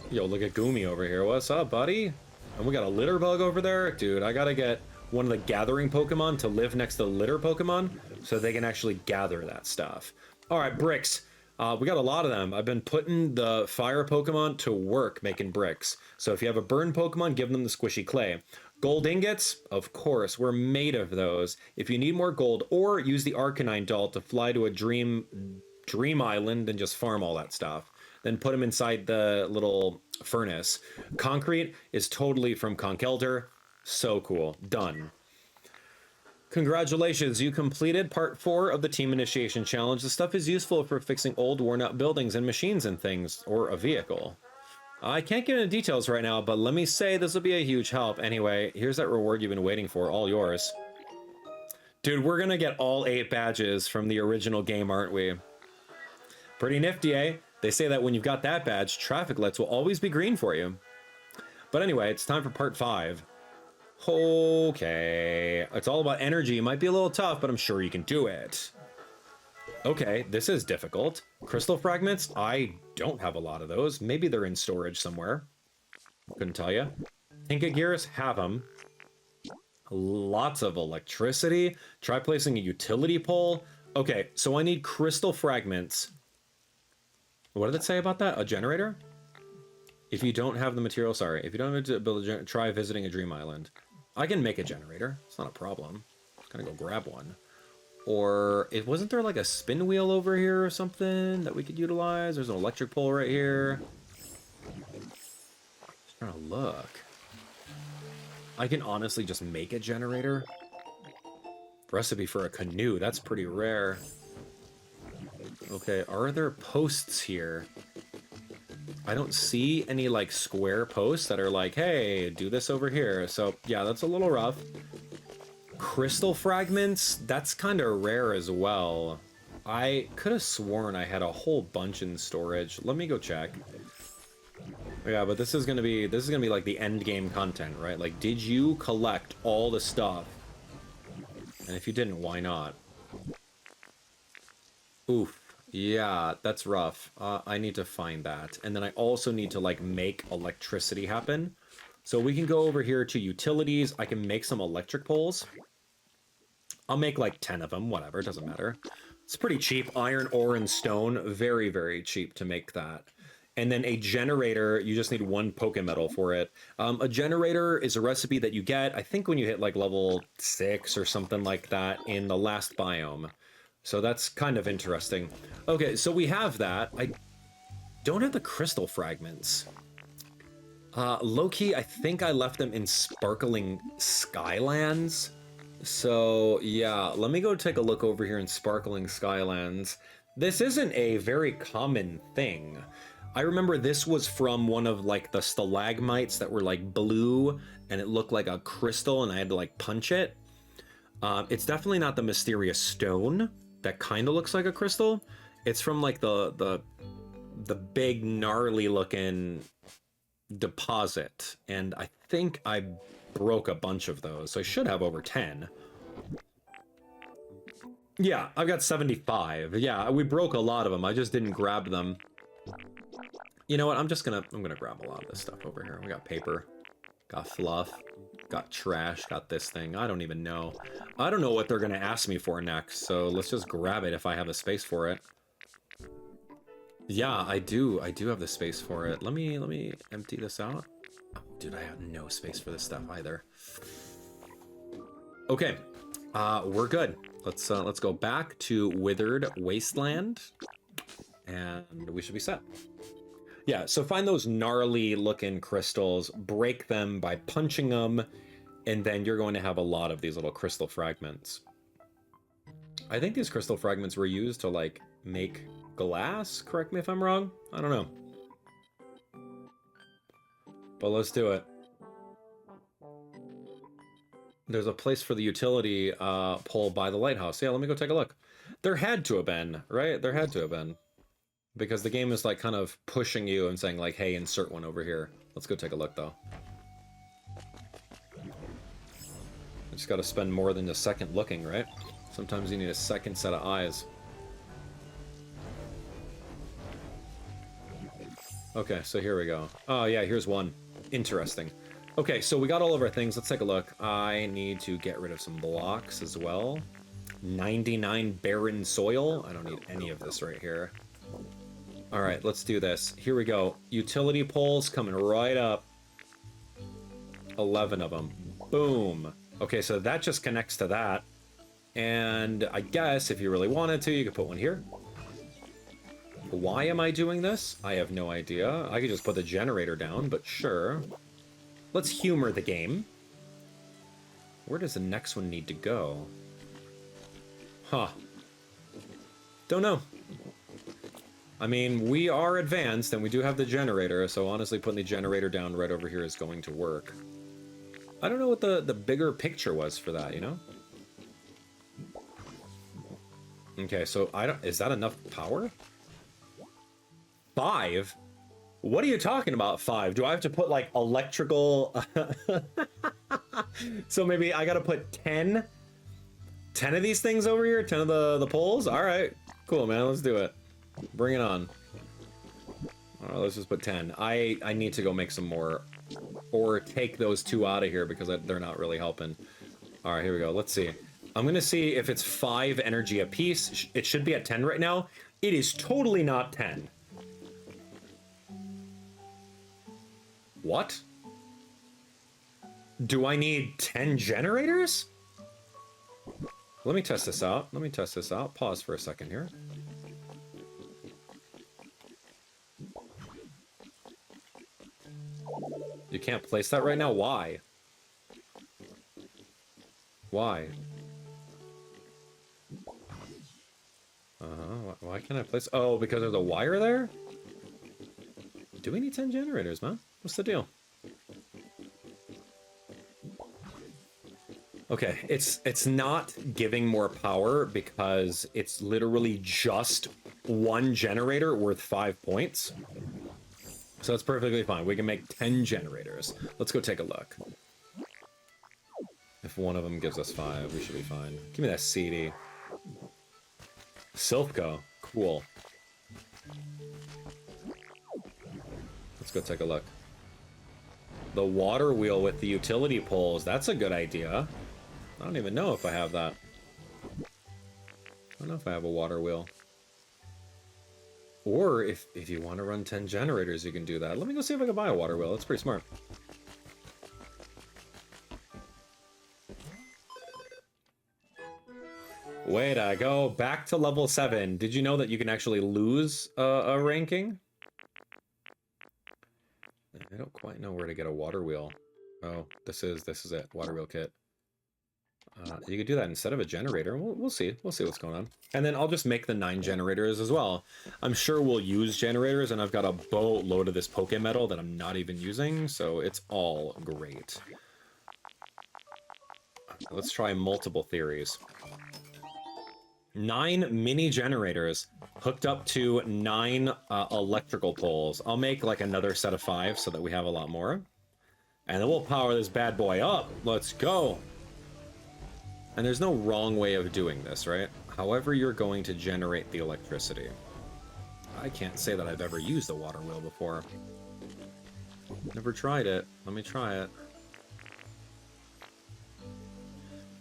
Yo, look at Goomy over here. What's up, buddy? And we got a litter bug over there. Dude, I gotta get one of the gathering Pokemon to live next to the litter Pokemon so they can actually gather that stuff. All right, bricks. We got a lot of them. I've been putting the fire Pokemon to work making bricks. So if you have a burn Pokemon, give them the squishy clay. Gold ingots, of course, we're made of those. If you need more gold, or use the Arcanine doll to fly to a dream island and just farm all that stuff. Then put them inside the little furnace. Concrete is totally from Conkeldurr. So cool. Done. Congratulations, you completed part 4 of the Team Initiation Challenge. The stuff is useful for fixing old, worn-out buildings and machines and things, or a vehicle. I can't get into details right now, but let me say this will be a huge help. Anyway, here's that reward you've been waiting for, all yours. Dude, we're gonna get all 8 badges from the original game, aren't we? Pretty nifty, eh? They say that when you've got that badge, traffic lights will always be green for you. But anyway, it's time for part 5. Okay, it's all about energy. It might be a little tough, but I'm sure you can do it. Okay, this is difficult. Crystal fragments, I don't have a lot of those. Maybe they're in storage somewhere. Couldn't tell you. Inca Gears, have them. Lots of electricity. Try placing a utility pole. Okay, so I need crystal fragments. What did it say about that? A generator? If you don't have the material, sorry. If you don't have to build a generator, try visiting a dream island. I can make a generator. It's not a problem. Just gonna go grab one. Or, wasn't there like a spin wheel over here or something that we could utilize? There's an electric pole right here. Just trying to look. I can honestly just make a generator. Recipe for a canoe. That's pretty rare. Okay, are there posts here? I don't see any like square posts that are like, hey, do this over here. So yeah, that's a little rough. Crystal fragments, that's kind of rare as well. I could have sworn I had a whole bunch in storage. Let me go check. Yeah, but this is gonna be like the end game content, right? Like, did you collect all the stuff? And if you didn't, why not? Oof. Yeah, that's rough. I need to find that. And then I also need to, like, make electricity happen. So we can go over here to utilities. I can make some electric poles. I'll make, like, 10 of them. Whatever, it doesn't matter. It's pretty cheap. Iron, ore, and stone. Very, very cheap to make that. And then a generator, you just need 1 Pokemetal for it. A generator is a recipe that you get, I think, when you hit, like, level 6 or something like that in the last biome. So that's kind of interesting. Okay, so we have that. I don't have the crystal fragments. Low-key, I think I left them in Sparkling Skylands. So, yeah, let me go take a look over here in Sparkling Skylands. This isn't a very common thing. I remember this was from one of, like, the stalagmites that were, like, blue, and it looked like a crystal, and I had to, like, punch it. It's definitely not the mysterious stone that kind of looks like a crystal. It's from like the big gnarly looking deposit, and I think I broke a bunch of those, so I should have over 10. Yeah, I've got 75. Yeah, we broke a lot of them. I just didn't grab them. You know what? I'm gonna grab a lot of this stuff over here. We got paper, got fluff, got trash, got this thing. I don't even know. I don't know what they're gonna ask me for next, so let's just grab it if I have the space for it. Yeah, I do have the space for it. Let me empty this out. Oh, dude, I have no space for this stuff either. Okay, we're good. Let's go back to Withered Wasteland, and we should be set. Yeah, so find those gnarly looking crystals, break them by punching them, and then you're going to have a lot of these little crystal fragments. I think these crystal fragments were used to, like, make glass? Correct me if I'm wrong? I don't know. But let's do it. There's a place for the utility pole by the lighthouse. Yeah, let me go take a look. There had to have been, right? There had to have been. Because the game is, like, kind of pushing you and saying, like, hey, insert one over here. Let's go take a look, though. I just gotta spend more than a second looking, right? Sometimes you need a second set of eyes. Okay, so here we go. Oh, yeah, here's one. Interesting. Okay, so we got all of our things. Let's take a look. I need to get rid of some blocks as well. 99 barren soil. I don't need any of this right here. All right, let's do this. Here we go. Utility poles coming right up. 11 of them. Boom. Okay, so that just connects to that. And I guess if you really wanted to, you could put one here. Why am I doing this? I have no idea. I could just put the generator down, but sure. Let's humor the game. Where does the next one need to go? Huh. Don't know. I mean, we are advanced, and we do have the generator, so honestly, putting the generator down right over here is going to work. I don't know what the bigger picture was for that, you know? Okay, so I don't... Is that enough power? 5? What are you talking about, 5? Do I have to put, like, electrical... So maybe I gotta put 10? 10 of these things over here? 10 of the poles? Alright. Cool, man. Let's do it. Bring it on. Alright, let's just put 10. I need to go make some more. Or take those 2 out of here because they're not really helping. Alright, here we go. Let's see. I'm gonna see if it's 5 energy apiece. It should be at 10 right now. It is totally not 10. What? Do I need 10 generators? Let me test this out. Let me test this out. Pause for a second here. You can't place that right now? Why? Why? Why can't I place... Oh, because there's a wire there? Do we need 10 generators, man? What's the deal? Okay, it's not giving more power because it's literally just 1 generator worth 5 points. So that's perfectly fine. We can make 10 generators. Let's go take a look. If one of them gives us 5, we should be fine. Give me that CD. Silphco. Cool. Let's go take a look. The water wheel with the utility poles. That's a good idea. I don't even know if I have that. I don't know if I have a water wheel. Or if you want to run 10 generators, you can do that. Let me go see if I can buy a water wheel. That's pretty smart. Way to go. Back to level 7. Did you know that you can actually lose a ranking? I don't quite know where to get a water wheel. Oh, this is it. Water wheel kit. You could do that instead of a generator. We'll see. We'll see what's going on. And then I'll just make the 9 generators as well. I'm sure we'll use generators, and I've got a boatload of this Poké Metal that I'm not even using, so it's all great. Let's try multiple theories. 9 mini generators hooked up to 9 electrical poles. I'll make like another set of 5 so that we have a lot more. And then we'll power this bad boy up. Let's go. And there's no wrong way of doing this, right? However you're going to generate the electricity. I can't say that I've ever used a water wheel before. Never tried it. Let me try it.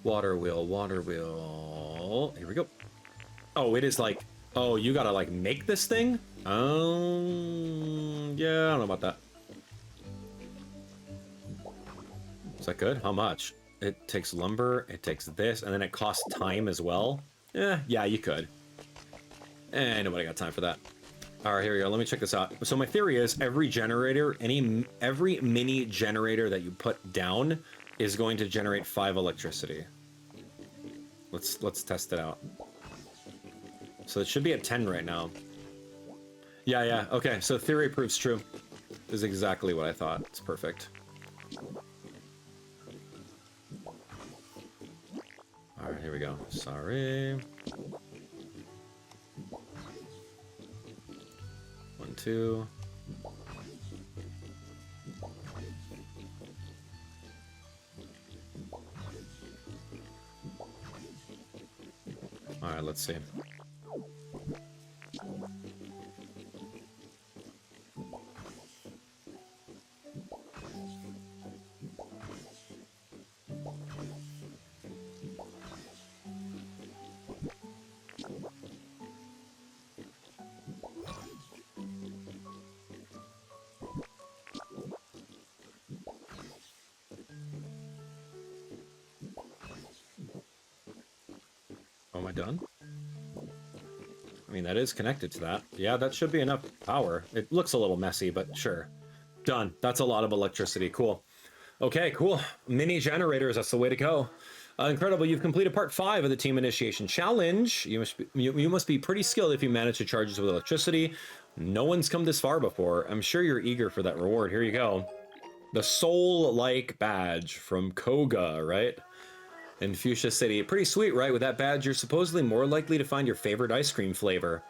Water wheel, water wheel. Here we go. Oh, it is like... Oh, you gotta like make this thing? Yeah, I don't know about that. Is that good? How much? It takes lumber, it takes this, and then it costs time as well. Yeah, you could. Nobody got time for that. All right, here we go. Let me check this out. So my theory is every generator, every mini generator that you put down is going to generate 5 electricity. Let's test it out. So it should be at 10 right now. Yeah. Okay, so theory proves true. This is exactly what I thought. It's perfect. All right, here we go. Sorry. 1, 2. All right, let's see. Oh, am I done? I mean, that is connected to that. Yeah, that should be enough power. It looks a little messy, but sure. Done. That's a lot of electricity. Cool. Okay, cool. Mini generators, that's the way to go. Incredible, you've completed part 5 of the Team Initiation Challenge. You must be pretty skilled if you manage to charge this with electricity. No one's come this far before. I'm sure you're eager for that reward. Here you go. The Soul-like badge from Koga, right? In Fuchsia City. Pretty sweet, right? With that badge, you're supposedly more likely to find your favorite ice cream flavor.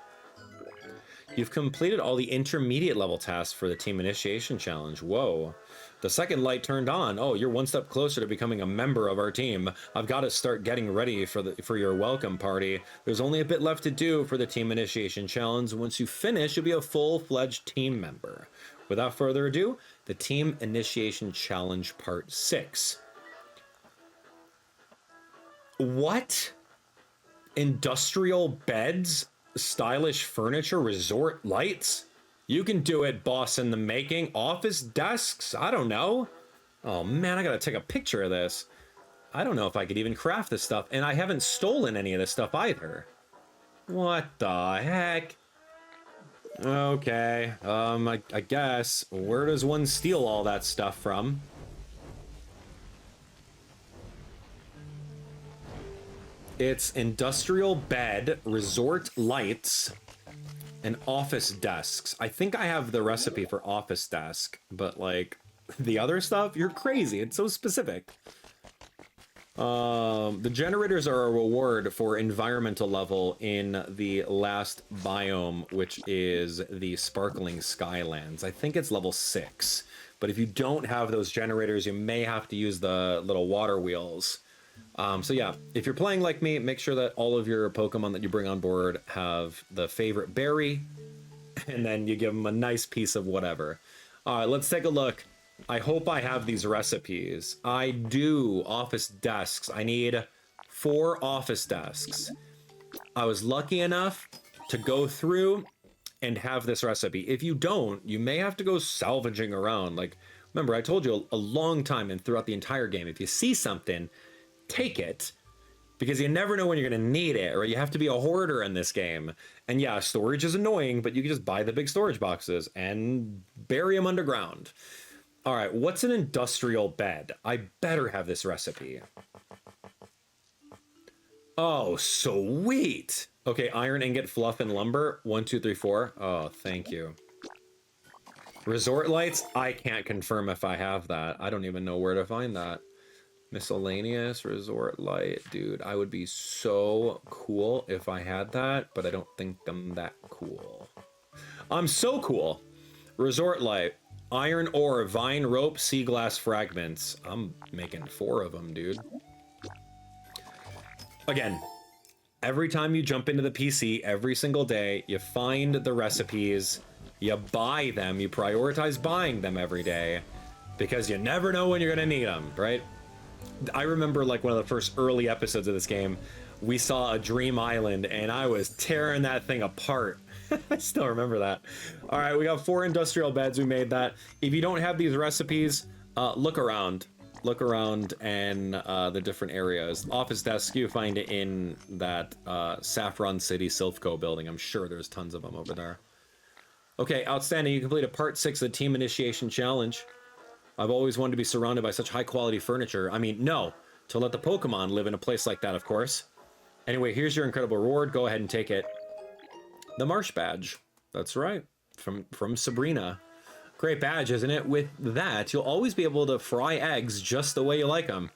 You've completed all the intermediate level tasks for the Team Initiation Challenge. Whoa. The second light turned on. Oh, you're one step closer to becoming a member of our team. I've got to start getting ready for your welcome party. There's only a bit left to do for the Team Initiation Challenge. Once you finish, you'll be a full-fledged team member. Without further ado, the Team Initiation Challenge Part 6. What? Industrial beds? Stylish furniture? Resort lights? You can do it, boss in the making. Office desks? I don't know. Oh man, I gotta take a picture of this. I don't know if I could even craft this stuff, and I haven't stolen any of this stuff either. What the heck? Okay, I guess. Where does one steal all that stuff from? It's industrial bed, resort lights, and office desks. I think I have the recipe for office desk, but like the other stuff, you're crazy. It's so specific. The generators are a reward for environmental level in the last biome, which is the Sparkling Skylands. I think it's level 6, but if you don't have those generators, you may have to use the little water wheels. So yeah, if you're playing like me, make sure that all of your Pokemon that you bring on board have the favorite berry, and then you give them a nice piece of whatever. All right, let's take a look. I hope I have these recipes. I do. Office desks. I need 4 office desks. I was lucky enough to go through and have this recipe. If you don't, you may have to go salvaging around. Like, remember, I told you a long time and throughout the entire game, if you see something, take it, because you never know when you're going to need it, or you have to be a hoarder in this game. And yeah, storage is annoying, but you can just buy the big storage boxes and bury them underground. All right, what's an industrial bed? I better have this recipe. Oh, sweet. Okay, iron ingot, fluff, and lumber. 1, 2, 3, 4. Oh, thank you. Resort lights? I can't confirm if I have that. I don't even know where to find that. Miscellaneous resort light. Dude, I would be so cool if I had that, but I don't think I'm that cool. I'm so cool. Resort light. Iron ore, vine rope, sea glass fragments. I'm making 4 of them, dude. Again, every time you jump into the PC, every single day, you find the recipes, you buy them, you prioritize buying them every day, because you never know when you're gonna need them, right? I remember like one of the first early episodes of this game, we saw a dream island and I was tearing that thing apart. I still remember that. All right, we got 4 industrial beds. We made that. If you don't have these recipes, look around. Look around and the different areas. Office desk, you find it in that Saffron City Silphco building. I'm sure there's tons of them over there. Okay, outstanding. You completed part 6 of the Team Initiation Challenge. I've always wanted to be surrounded by such high quality furniture. I mean, no, to let the Pokemon live in a place like that, of course. Anyway, here's your incredible reward. Go ahead and take it. The Marsh Badge. That's right. From Sabrina. Great badge, isn't it? With that, you'll always be able to fry eggs just the way you like them.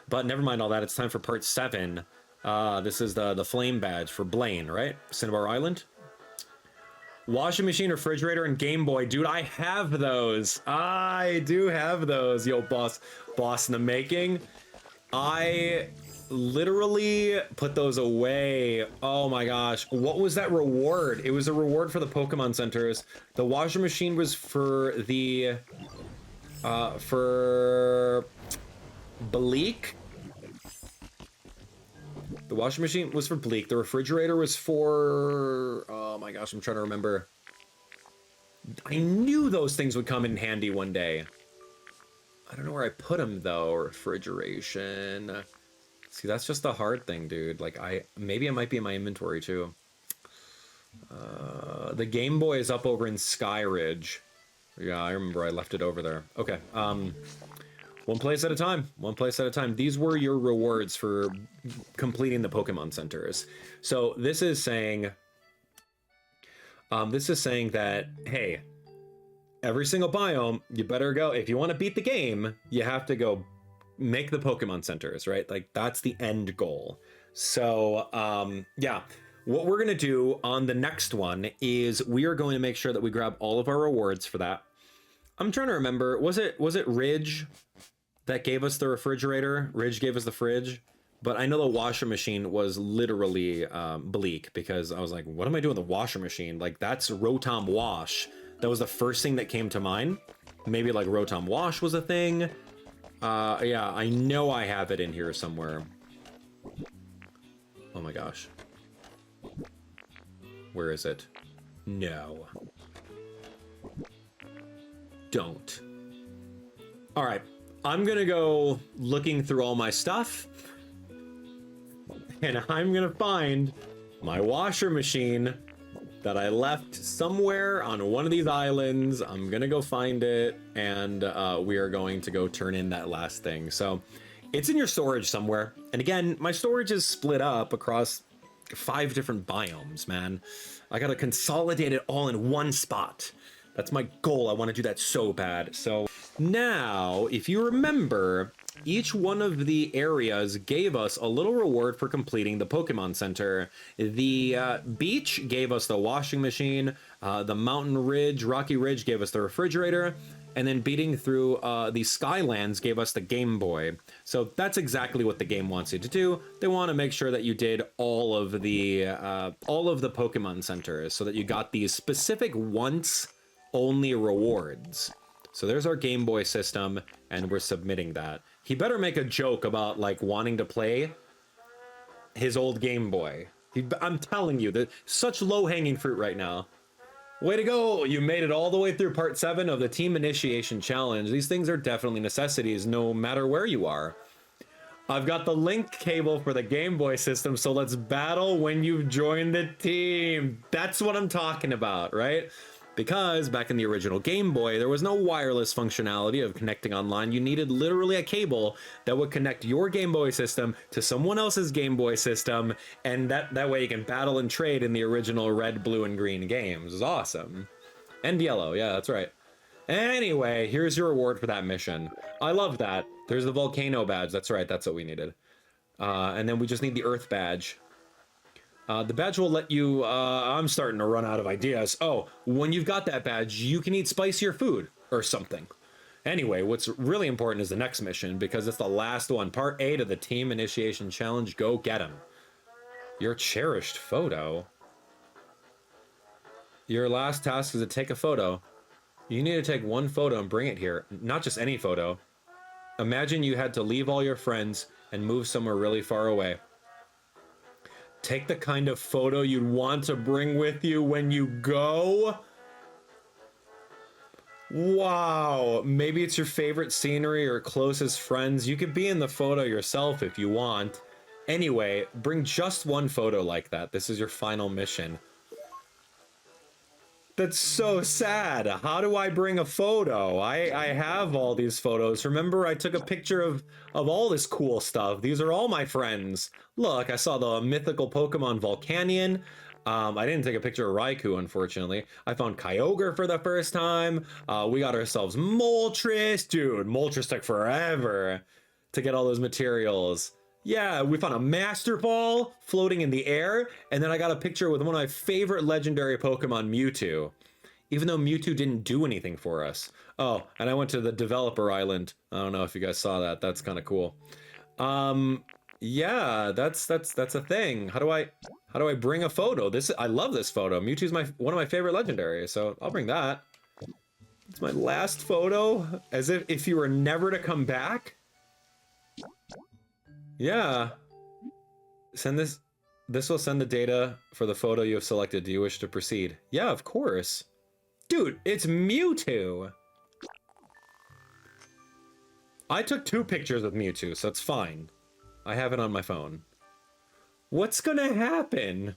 But never mind all that. It's time for part 7. This is the Flame Badge for Blaine, right? Cinnabar Island. Washing machine, refrigerator, and Game Boy. Dude, I have those. I do have those. Yo, boss in the making. I literally put those away. Oh my gosh. What was that reward? It was a reward for the Pokemon centers. The washing machine was for the for Bleak. The washing machine was for Bleak. The refrigerator was for... Oh my gosh, I'm trying to remember. I knew those things would come in handy one day. I don't know where I put them though. Refrigeration. See, that's just the hard thing, dude. Like, maybe it might be in my inventory, too. The Game Boy is up over in Sky Ridge. Yeah, I remember I left it over there. Okay, one place at a time. One place at a time. These were your rewards for completing the Pokemon centers. So this is saying... that, hey, every single biome, you better go... If you want to beat the game, you have to go make the Pokemon centers, right? Like, that's the end goal. So, yeah. What we're going to do on the next one is we are going to make sure that we grab all of our rewards for that. I'm trying to remember, was it Ridge that gave us the refrigerator? Ridge gave us the fridge, but I know the washer machine was literally Bleak, because I was like, what am I doing with the washer machine? Like, that's Rotom Wash. That was the first thing that came to mind. Maybe like Rotom Wash was a thing. Yeah, I know I have it in here somewhere. Oh my gosh. Where is it? No. Don't. All right, I'm gonna go looking through all my stuff, and I'm gonna find my washer machine that I left somewhere on one of these islands. I'm gonna go find it, and we are going to go turn in that last thing. So it's in your storage somewhere. And again, my storage is split up across 5 different biomes, man. I gotta consolidate it all in one spot. That's my goal. I want to do that so bad. So now, if you remember, each one of the areas gave us a little reward for completing the Pokemon Center. The beach gave us the washing machine. The mountain ridge, Rocky Ridge, gave us the refrigerator. And then beating through the Skylands gave us the Game Boy. So that's exactly what the game wants you to do. They want to make sure that you did all of the Pokemon Centers so that you got these specific once-only rewards. So there's our Game Boy system, and we're submitting that. He better make a joke about, like, wanting to play his old Game Boy. I'm telling you, there's such low-hanging fruit right now. Way to go! You made it all the way through part 7 of the Team Initiation Challenge. These things are definitely necessities, no matter where you are. I've got the link cable for the Game Boy system, so let's battle when you've joined the team. That's what I'm talking about, right? Because back in the original Game Boy, there was no wireless functionality of connecting online. You needed literally a cable that would connect your Game Boy system to someone else's Game Boy system, and that way you can battle and trade in the original red, blue, and green games. It's awesome. And yellow, yeah, that's right. Anyway, here's your reward for that mission. I love that. There's the Volcano badge. That's right, that's what we needed. And then we just need the Earth badge. The badge will let you, I'm starting to run out of ideas. Oh, when you've got that badge, you can eat spicier food or something. Anyway, what's really important is the next mission, because it's the last one. Part 8 of the Team Initiation Challenge. Go get him. Your cherished photo. Your last task is to take a photo. You need to take one photo and bring it here. Not just any photo. Imagine you had to leave all your friends and move somewhere really far away. Take the kind of photo you'd want to bring with you when you go. Wow, maybe it's your favorite scenery or closest friends. You could be in the photo yourself if you want. Anyway, bring just one photo like that. This is your final mission. That's so sad. How do I bring a photo? I have all these photos. Remember, I took a picture of all this cool stuff. These are all my friends. Look, I saw the mythical Pokemon Volcanion. I didn't take a picture of Raikou, unfortunately. I found Kyogre for the first time. We got ourselves Moltres. Dude, Moltres took forever to get all those materials. Yeah, we found a Master Ball floating in the air, and then I got a picture with one of my favorite legendary Pokemon, Mewtwo. Even though Mewtwo didn't do anything for us. Oh, and I went to the developer island. I don't know if you guys saw that. That's kind of cool. Yeah, that's a thing. How do I bring a photo? I love this photo. Mewtwo's one of my favorite legendaries, so I'll bring that. It's my last photo, as if you were never to come back. Yeah. Send this. This will send the data for the photo you have selected. Do you wish to proceed? Yeah, of course. Dude, it's Mewtwo. I took 2 pictures with Mewtwo, so it's fine. I have it on my phone. What's gonna happen?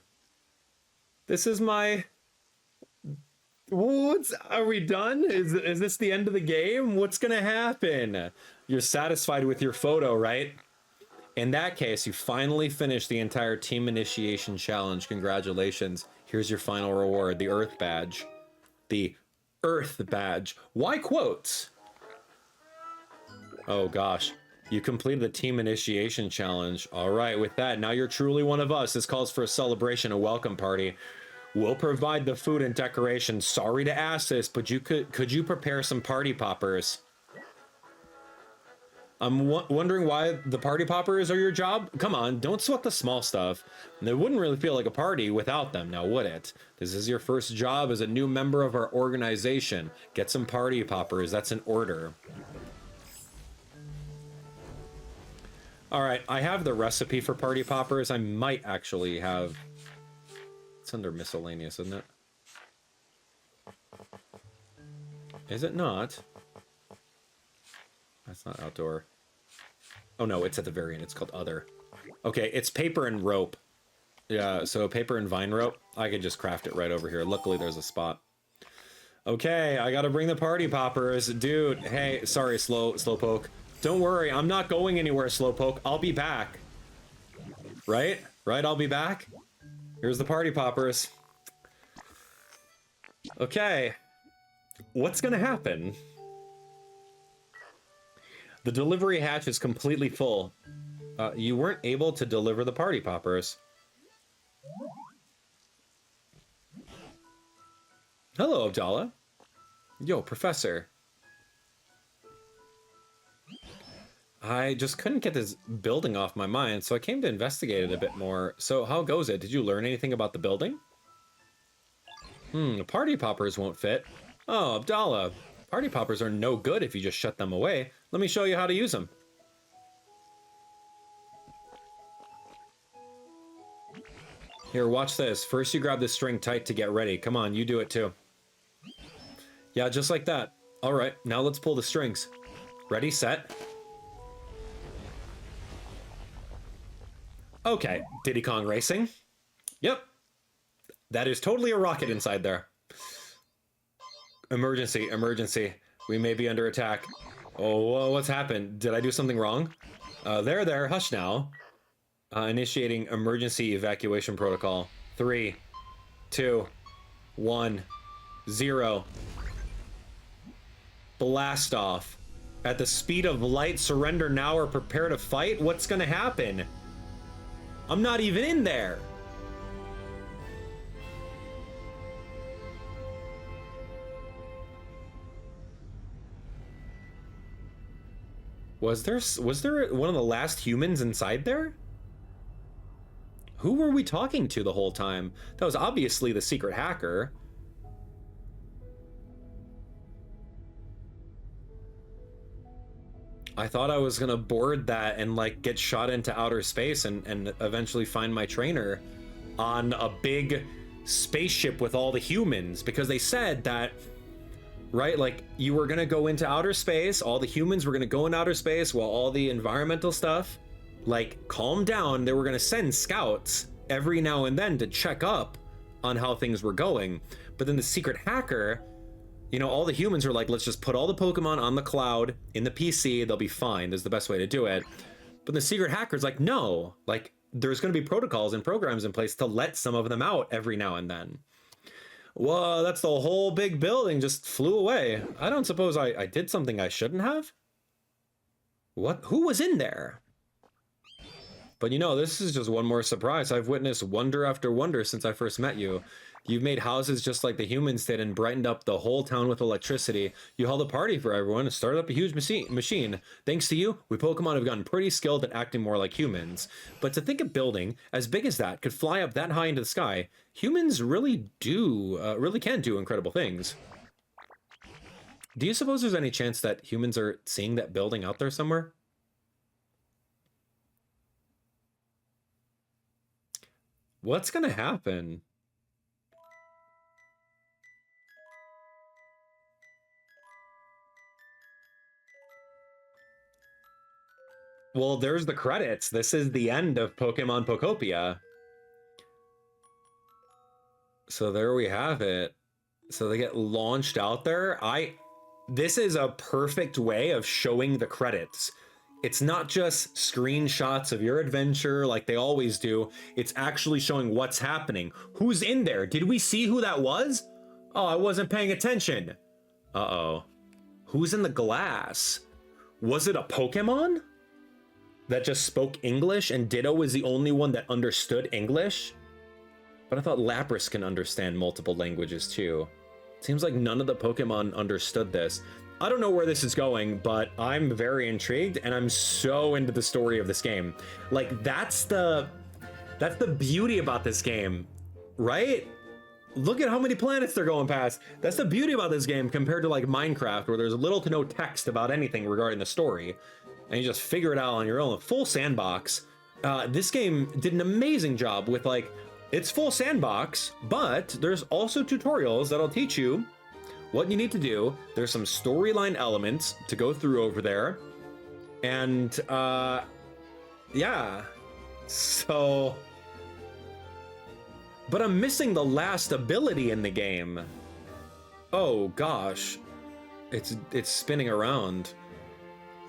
This is my... Are we done? Is this the end of the game? What's gonna happen? You're satisfied with your photo, right? In that case, you finally finished the entire team initiation challenge. Congratulations. Here's your final reward, the Earth Badge. The Earth Badge. Why quotes? Oh gosh. You completed the team initiation challenge. All right, with that, now you're truly one of us. This calls for a celebration, a welcome party. We'll provide the food and decoration. Sorry to ask this, but could you prepare some party poppers? I'm wondering why the party poppers are your job? Come on, don't sweat the small stuff. It wouldn't really feel like a party without them, now would it? This is your first job as a new member of our organization. Get some party poppers, that's an order. All right, I have the recipe for party poppers. I might actually have... It's under miscellaneous, isn't it? Is it not? That's not outdoor. Oh no, it's at the very end. It's called other. Okay, it's paper and rope. Yeah, so paper and vine rope. I could just craft it right over here. Luckily, there's a spot. Okay, I gotta bring the party poppers. Dude, hey, sorry, Slowpoke. Don't worry, I'm not going anywhere, Slowpoke. I'll be back. Right? Right, I'll be back? Here's the party poppers. Okay. What's gonna happen? The delivery hatch is completely full. You weren't able to deliver the party poppers. Hello, Abdallah. Yo, Professor. I just couldn't get this building off my mind, so I came to investigate it a bit more. So how goes it? Did you learn anything about the building? Party poppers won't fit. Oh, Abdallah. Party poppers are no good if you just shut them away. Let me show you how to use them. Here, watch this. First you grab the string tight to get ready. Come on, you do it too. Yeah, just like that. All right, now let's pull the strings. Ready, set. Okay, Diddy Kong Racing. Yep. That is totally a rocket inside there. Emergency, emergency. We may be under attack. Oh, what's happened? Did I do something wrong? There, hush now. Initiating emergency evacuation protocol. 3, 2, 1, 0. Blast off. At the speed of light, surrender now or prepare to fight? What's gonna happen? I'm not even in there. Was there one of the last humans inside there? Who were we talking to the whole time? That was obviously the secret hacker. I thought I was gonna board that and like get shot into outer space and eventually find my trainer on a big spaceship with all the humans, because they said that, right, like you were gonna go into outer space, all the humans were gonna go in outer space while all the environmental stuff, like, calm down. They were gonna send scouts every now and then to check up on how things were going. But then the secret hacker, you know, all the humans were like, let's just put all the Pokemon on the cloud in the PC, they'll be fine. This is the best way to do it. But the secret hacker's like, no, like there's going to be protocols and programs in place to let some of them out every now and then. Well, that's the whole big building just flew away. I don't suppose I did something I shouldn't have? What? Who was in there? But you know, this is just one more surprise. I've witnessed wonder after wonder since I first met you. You've made houses just like the humans did and brightened up the whole town with electricity. You held a party for everyone and started up a huge machine. Thanks to you, we Pokemon have gotten pretty skilled at acting more like humans. But to think a building as big as that could fly up that high into the sky, humans really can do incredible things. Do you suppose there's any chance that humans are seeing that building out there somewhere? What's gonna happen? Well, there's the credits. This is the end of Pokemon Pokopia. So there we have it. So they get launched out there. This is a perfect way of showing the credits. It's not just screenshots of your adventure like they always do. It's actually showing what's happening. Who's in there? Did we see who that was? Oh, I wasn't paying attention. Uh-oh. Who's in the glass? Was it a Pokemon that just spoke English and Ditto was the only one that understood English? But I thought Lapras can understand multiple languages too. Seems like none of the Pokemon understood this. I don't know where this is going, but I'm very intrigued and I'm so into the story of this game. Like, that's the beauty about this game, right? Look at how many planets they're going past. That's the beauty about this game compared to like Minecraft, where there's little to no text about anything regarding the story. And you just figure it out on your own. Full sandbox. This game did an amazing job with like, it's full sandbox, but there's also tutorials that'll teach you what you need to do. There's some storyline elements to go through over there. And yeah, so, but I'm missing the last ability in the game. Oh gosh, it's spinning around.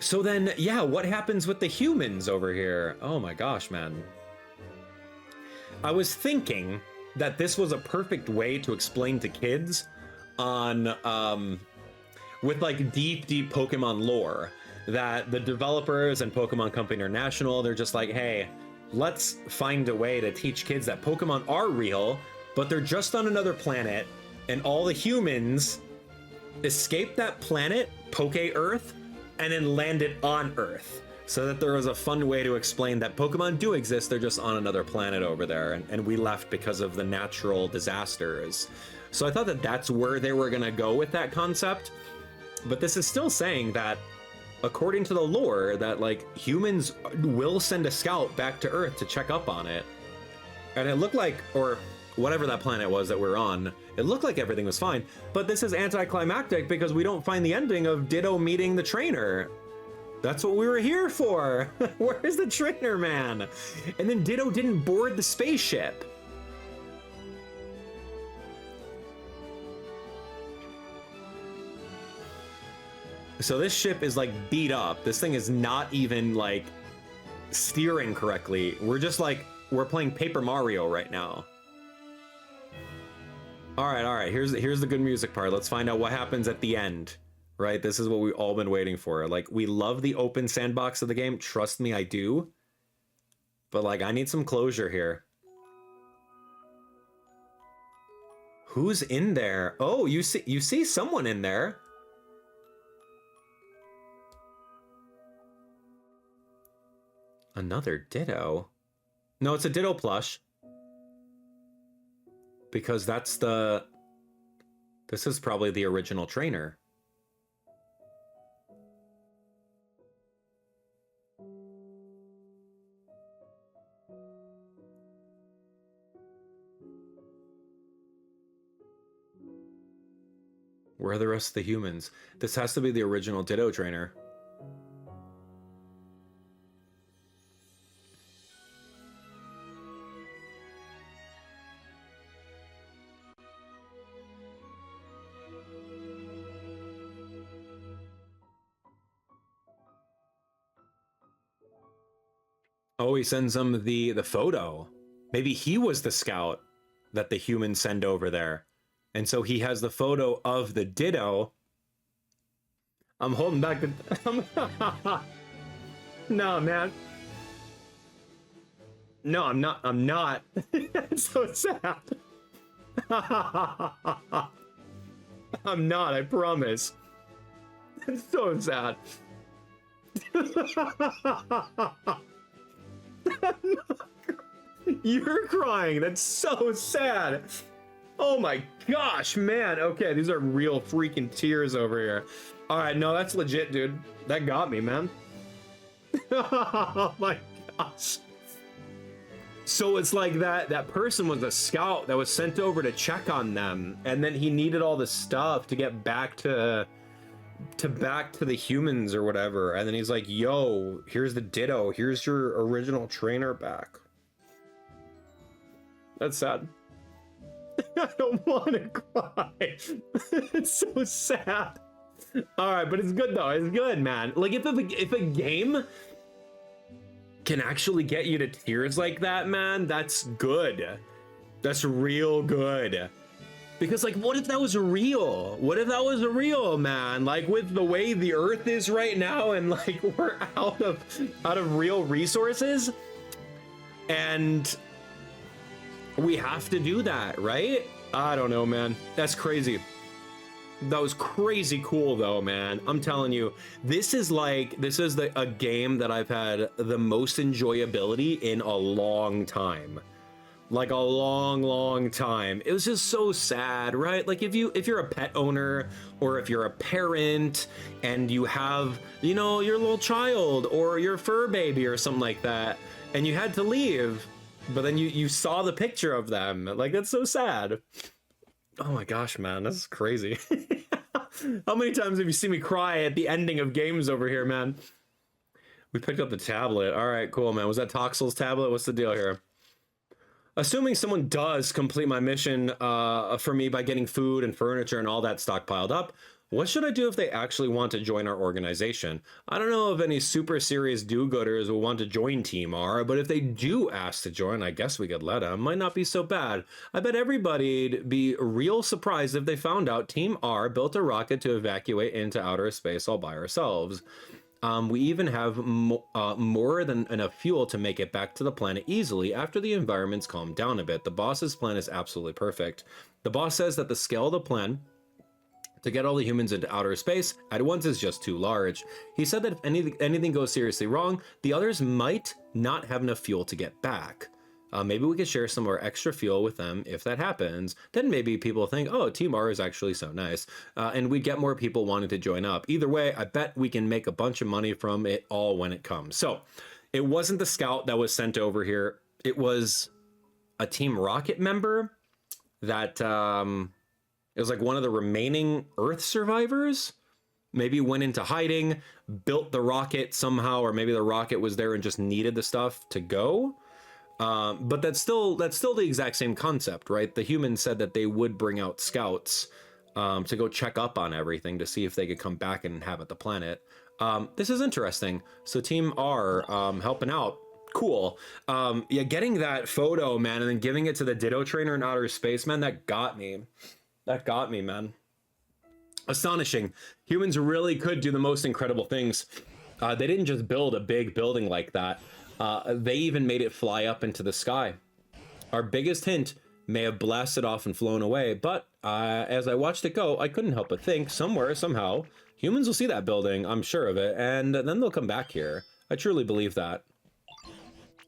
So then, yeah, what happens with the humans over here? Oh my gosh, man. I was thinking that this was a perfect way to explain to kids on with like deep Pokemon lore, that the developers and Pokemon Company International, they're just like, hey, let's find a way to teach kids that Pokemon are real, but they're just on another planet, and all the humans escape that planet, Poké Earth, and then landed on Earth, so that there was a fun way to explain that Pokemon do exist, they're just on another planet over there, and we left because of the natural disasters. So I thought that that's where they were gonna go with that concept, but this is still saying that, according to the lore, that like humans will send a scout back to Earth to check up on it. And it looked like, or whatever that planet was that we're on, it looked like everything was fine, but this is anticlimactic because we don't find the ending of Ditto meeting the trainer. That's what we were here for. Where's the trainer, man? And then Ditto didn't board the spaceship. So this ship is like beat up. This thing is not even like steering correctly. We're just like, we're playing Paper Mario right now. All right. Here's the good music part. Let's find out what happens at the end. Right? This is what we've all been waiting for. Like, we love the open sandbox of the game. Trust me, I do. But like, I need some closure here. Who's in there? Oh, you see someone in there. Another Ditto. No, it's a Ditto plush. Because that's the... This is probably the original trainer. Where are the rest of the humans? This has to be the original Ditto trainer. Oh, he sends them the photo. Maybe he was the scout that the humans send over there. And so he has the photo of the Ditto. I'm holding back the... No, man. No, I'm not. I'm not. It's so sad. I'm not, I promise. It's so sad. You're crying. That's so sad. Oh my gosh, man. Okay, these are real freaking tears over here. All right, no, that's legit, dude. That got me, man. Oh my gosh. So it's like that person was a scout that was sent over to check on them, and then he needed all the stuff to get back to back to the humans or whatever, and then he's like, yo, here's the Ditto, here's your original trainer back. That's sad. I don't want to cry. It's so sad. All right, but it's good though. It's good, man. Like if a game can actually get you to tears like that, man, that's good. That's real good. Because like, what if that was real? What if that was real, man? Like with the way the Earth is right now, and like we're out of real resources, and we have to do that, right? I don't know, man. That's crazy. That was crazy cool though, man. I'm telling you, this is a game that I've had the most enjoyability in a long time. Like a long time. It was just so sad, right? Like if you're a pet owner, or if you're a parent and you have, you know, your little child or your fur baby or something like that, and you had to leave, but then you saw the picture of them. Like, that's so sad. Oh my gosh, man, this is crazy. How many times have you seen me cry at the ending of games over here, man? We picked up the tablet. All right, cool, man. Was that Toxel's tablet? What's the deal here? Assuming someone does complete my mission for me by getting food and furniture and all that stockpiled up, what should I do if they actually want to join our organization? I don't know if any super serious do-gooders will want to join Team R, but if they do ask to join, I guess we could let them. Might not be so bad. I bet everybody'd be real surprised if they found out Team R built a rocket to evacuate into outer space all by ourselves. We even have more than enough fuel to make it back to the planet easily after the environment's calmed down a bit. The boss's plan is absolutely perfect. The boss says that the scale of the plan to get all the humans into outer space at once is just too large. He said that if anything goes seriously wrong, the others might not have enough fuel to get back. Maybe we could share some more extra fuel with them if that happens. Then maybe people think, oh, Team R is actually so nice. And we get more people wanting to join up. Either way, I bet we can make a bunch of money from it all when it comes. So it wasn't the scout that was sent over here. It was a Team Rocket member that it was like one of the remaining Earth survivors. Maybe went into hiding, built the rocket somehow, or maybe the rocket was there and just needed the stuff to go. But that's still the exact same concept, right? The humans said that they would bring out scouts to go check up on everything to see if they could come back and inhabit the planet. This is interesting. So Team R helping out. Cool. Yeah, getting that photo, man, and then giving it to the Ditto trainer in outer space, man, that got me. That got me, man. Astonishing. Humans really could do the most incredible things. They didn't just build a big building like that. They even made it fly up into the sky. Our biggest hint may have blasted off and flown away, but as I watched it go, I couldn't help but think somewhere, somehow, humans will see that building, I'm sure of it, and then they'll come back here. I truly believe that.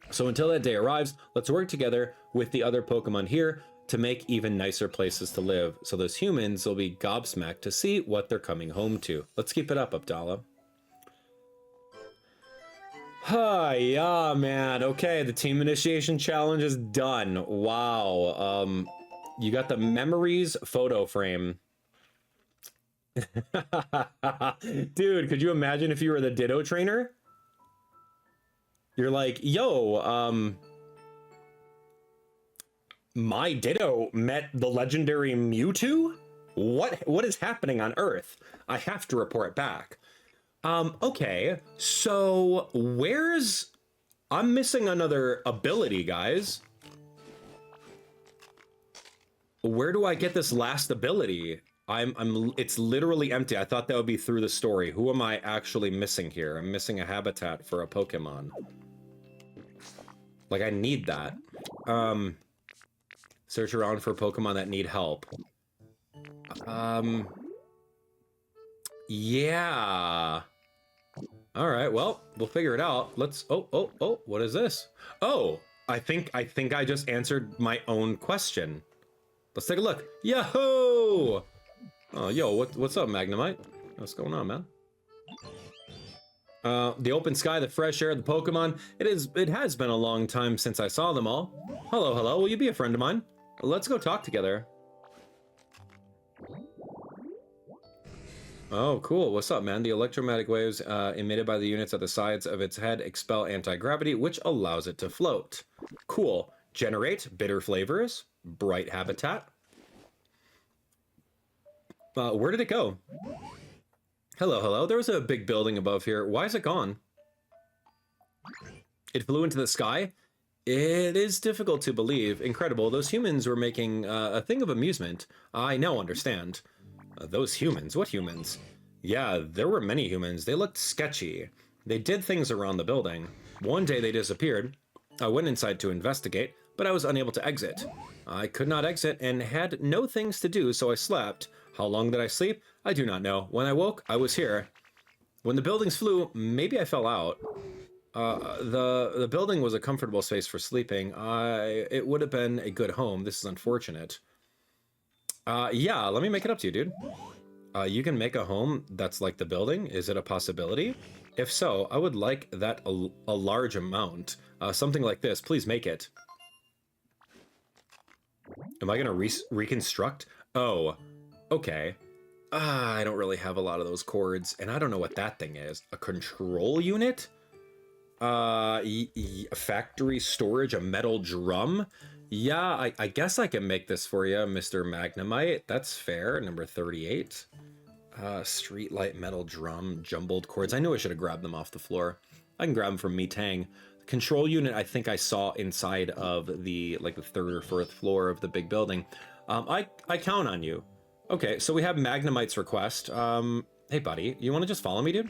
So until that day arrives, let's work together with the other Pokemon here to make even nicer places to live, so those humans will be gobsmacked to see what they're coming home to. Let's keep it up, Abdallah. Yeah, man. Okay, the team initiation challenge is done. Wow. You got the memories photo frame. Dude, could you imagine if you were the Ditto trainer? You're like, yo, my Ditto met the legendary Mewtwo? What is happening on Earth? I have to report back. Okay, so I'm missing another ability, guys. Where do I get this last ability? It's literally empty. I thought that would be through the story. Who am I actually missing here? I'm missing a habitat for a Pokemon. Like, I need that. Search around for Pokemon that need help. Yeah. All right, well, we'll figure it out. Let's, oh, what is this? Oh, I think I just answered my own question. Let's take a look. Yo-ho! Oh, yo, what's up, Magnemite? What's going on, man? The open sky, the fresh air, the Pokemon. It has been a long time since I saw them all. Hello, will you be a friend of mine? Let's go talk together. Oh, cool. What's up, man? The electromagnetic waves emitted by the units at the sides of its head expel anti-gravity, which allows it to float. Cool. Generate bitter flavors. Bright habitat. Where did it go? Hello, hello. There was a big building above here. Why is it gone? It flew into the sky? It is difficult to believe. Incredible. Those humans were making a thing of amusement. I now understand. Those humans? What humans? Yeah, there were many humans. They looked sketchy. They did things around the building. One day they disappeared. I went inside to investigate, but I was unable to exit. I could not exit and had no things to do, so I slept. How long did I sleep? I do not know. When I woke, I was here. When the buildings flew, maybe I fell out. The building was a comfortable space for sleeping. It would have been a good home. This is unfortunate. Yeah, let me make it up to you, dude. You can make a home that's like the building. Is it a possibility? If so, I would like that a large amount. Something like this. Please make it. Am I gonna reconstruct? Oh, okay. I don't really have a lot of those cords, and I don't know what that thing is. A control unit? Factory storage, a metal drum? Yeah, I guess I can make this for you, Mr. Magnemite. That's fair. Number 38. Streetlight, metal drum, jumbled cords. I knew I should have grabbed them off the floor. I can grab them from Metang. Control unit, I think I saw inside of the, like, the 3rd or 4th floor of the big building. I count on you. Okay, so we have Magnemite's request. Hey, buddy, you want to just follow me, dude?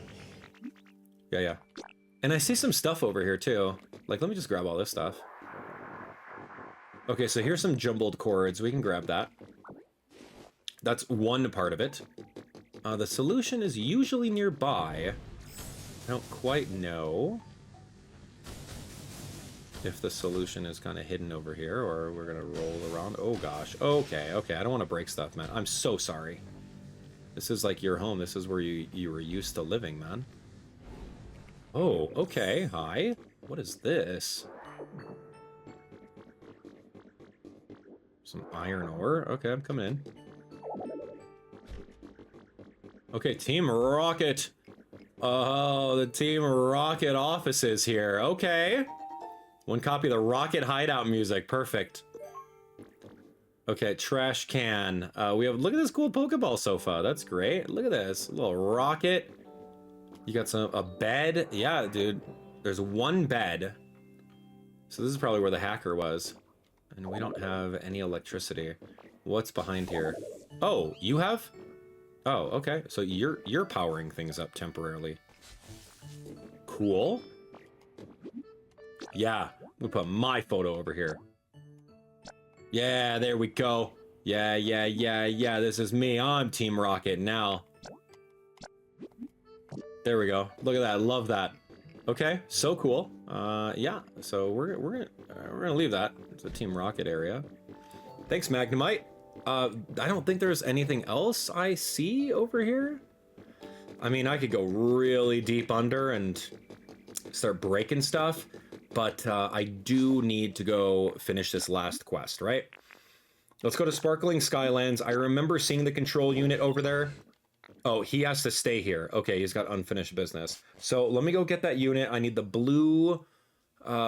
Yeah. And I see some stuff over here, too. Like, let me just grab all this stuff. Okay, so here's some jumbled cords. We can grab that. That's one part of it. The solution is usually nearby. I don't quite know if the solution is kind of hidden over here or we're gonna roll around. Oh gosh. Okay. I don't want to break stuff, man. I'm so sorry. This is like your home. This is where you were used to living, man. Oh, okay. Hi. What is this? Some iron ore. Okay, I'm coming in. Okay, Team Rocket. Oh, the Team Rocket office is here. Okay. One copy of the Rocket Hideout music. Perfect. Okay, trash can. We have, look at this cool Pokeball sofa. That's great. Look at this. A little rocket. You got a bed. Yeah, dude. There's one bed. So this is probably where the hacker was. And we don't have any electricity. What's behind here? Oh, you have? Oh, okay. So you're powering things up temporarily. Cool. Yeah, we put my photo over here. Yeah, there we go. Yeah. This is me. I'm Team Rocket now. There we go. Look at that. Love that. Okay, so cool. Yeah. So we're gonna leave that. It's a Team Rocket area. Thanks, Magnemite. I don't think there's anything else I see over here. I mean, I could go really deep under and start breaking stuff, but I do need to go finish this last quest, right? Let's go to Sparkling Skylands. I remember seeing the control unit over there. Oh, he has to stay here. Okay, he's got unfinished business. So let me go get that unit. I need the blue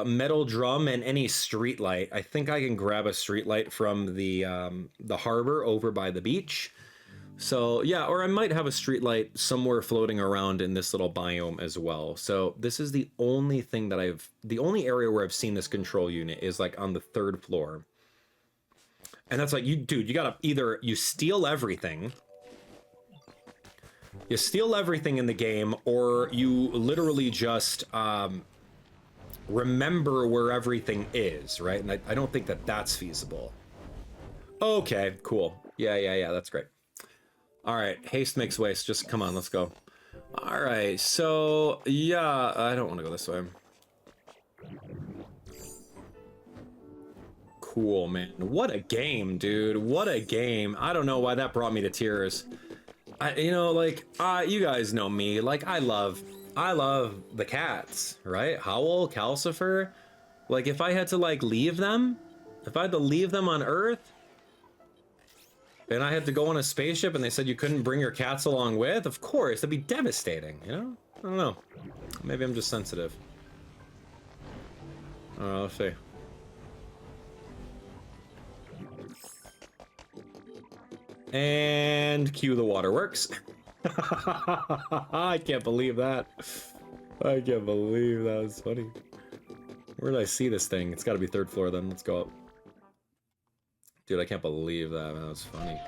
metal drum and any street light. I think I can grab a street light from the harbor over by the beach. So yeah, or I might have a street light somewhere floating around in this little biome as well. So this is the only thing that the only area where I've seen this control unit is like on the 3rd floor. And that's like, dude, you gotta either you steal everything. You steal everything in the game, or you literally just remember where everything is, right? And I don't think that that's feasible. Okay, cool. Yeah, that's great. All right, haste makes waste. Just come on, let's go. All right, so yeah, I don't want to go this way. Cool, man. What a game, dude. What a game. I don't know why that brought me to tears. You know, like, you guys know me. Like, I love the cats, right? Howl, Calcifer. Like, if I had to, like, leave them, if I had to leave them on Earth, And I had to go on a spaceship and they said you couldn't bring your cats along with? Of course, that'd be devastating, you know? I don't know. Maybe I'm just sensitive. Let's see. And cue the waterworks. I can't believe that. I can't believe that was funny. Where did I see this thing? It's got to be 3rd floor then. Let's go up. Dude, I can't believe that. That was funny.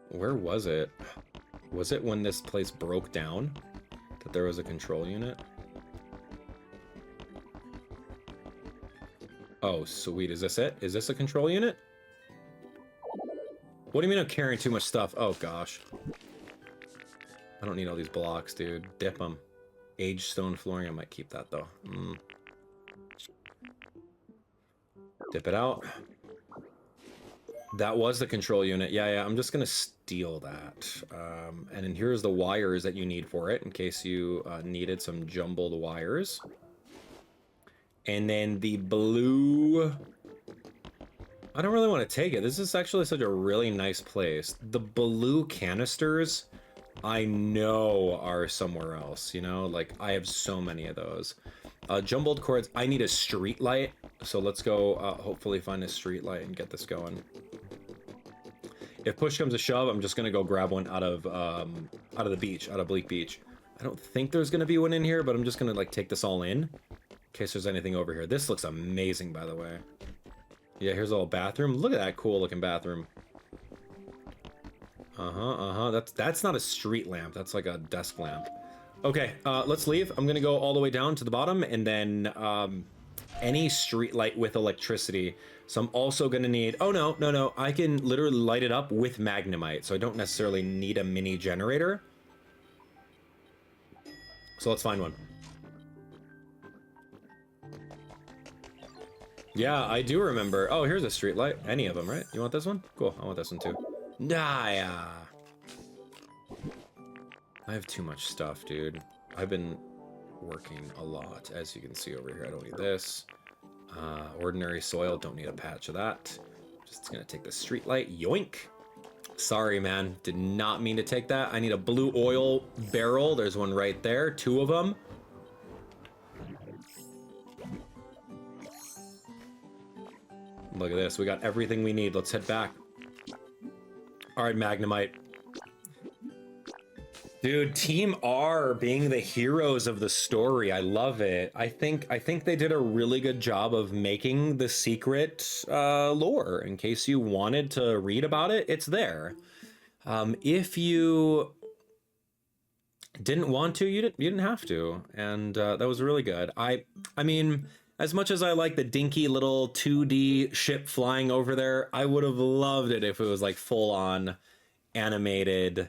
Where was it? Was it when this place broke down that there was a control unit? Oh, sweet. Is this it? Is this a control unit? What do you mean I'm carrying too much stuff? Oh, gosh. I don't need all these blocks, dude. Dip them. Aged stone flooring. I might keep that, though. Dip it out. That was the control unit. Yeah, I'm just going to steal that. And then here's the wires that you need for it, in case you needed some jumbled wires. And then the blue... I don't really want to take it. This is actually such a really nice place. The blue canisters, I know are somewhere else, you know? Like, I have so many of those. Jumbled cords, I need a street light. So let's go hopefully find a street light and get this going. If push comes to shove, I'm just going to go grab one out of the beach, out of Bleak Beach. I don't think there's going to be one in here, but I'm just going to, like, take this all in case there's anything over here. This looks amazing, by the way. Yeah, here's a little bathroom. Look at that cool looking bathroom. That's not a street lamp. That's like a desk lamp. Okay, let's leave. I'm gonna go all the way down to the bottom, and then any street light with electricity. So I'm also gonna need... Oh, no. I can literally light it up with Magnemite, so I don't necessarily need a mini generator. So let's find one. Yeah, I do remember. Oh, here's a street light. Any of them, right? You want this one? Cool, I want this one too. Yeah. I have too much stuff, dude. I've been working a lot, as you can see over here. I don't need this. Ordinary soil, don't need a patch of that. Just gonna take the street light. Yoink. Sorry, man. Did not mean to take that. I need a blue oil barrel. There's one right there. 2 of them. Look at this. We got everything we need. Let's head back. All right, Magnemite. Dude, Team R being the heroes of the story. I love it. I think they did a really good job of making the secret lore. In case you wanted to read about it, it's there. If you didn't want to, you didn't have to. And that was really good. I mean... As much as I like the dinky little 2D ship flying over there, I would have loved it if it was like full on animated,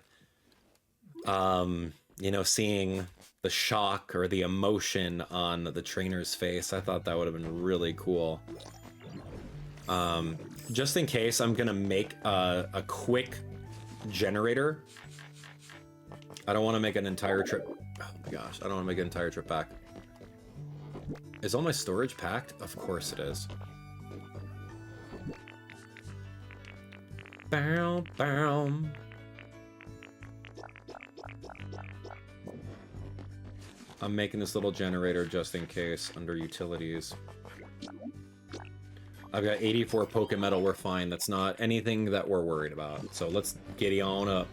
you know, seeing the shock or the emotion on the trainer's face. I thought that would have been really cool. Just in case, I'm gonna make a quick generator. I don't want to make an entire trip. Oh my gosh, I don't want to make an entire trip back. Is all my storage packed? Of course it is. Bow, bow. I'm making this little generator just in case under utilities. I've got 84 Poké Metal. We're fine. That's not anything that we're worried about. So let's giddy on up.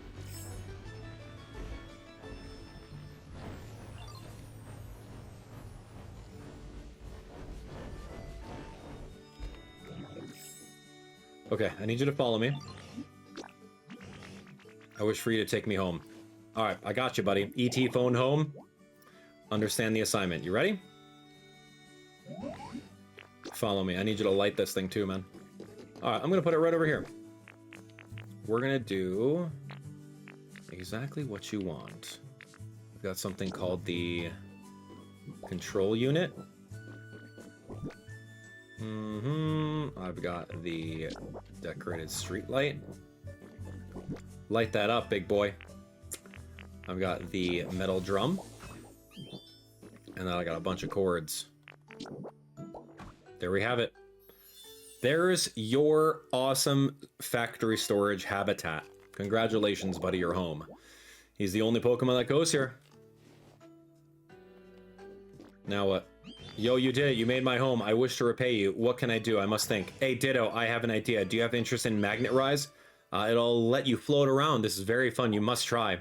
Okay, I need you to follow me. I wish for you to take me home. All right, I got you, buddy. ET phone home. Understand the assignment. You ready? Follow me. I need you to light this thing too, man. All right, I'm gonna put it right over here. We're gonna do exactly what you want. I've got something called the control unit. I've got the decorated street light. Light that up, big boy. I've got the metal drum. And then I got a bunch of cords. There we have it. There's your awesome factory storage habitat. Congratulations, buddy, you're home. He's the only Pokemon that goes here. Now what? Yo, you did it. You made my home. I wish to repay you. What can I do? I must think. Hey, Ditto, I have an idea. Do you have interest in Magnet Rise? It'll let you float around. This is very fun. You must try.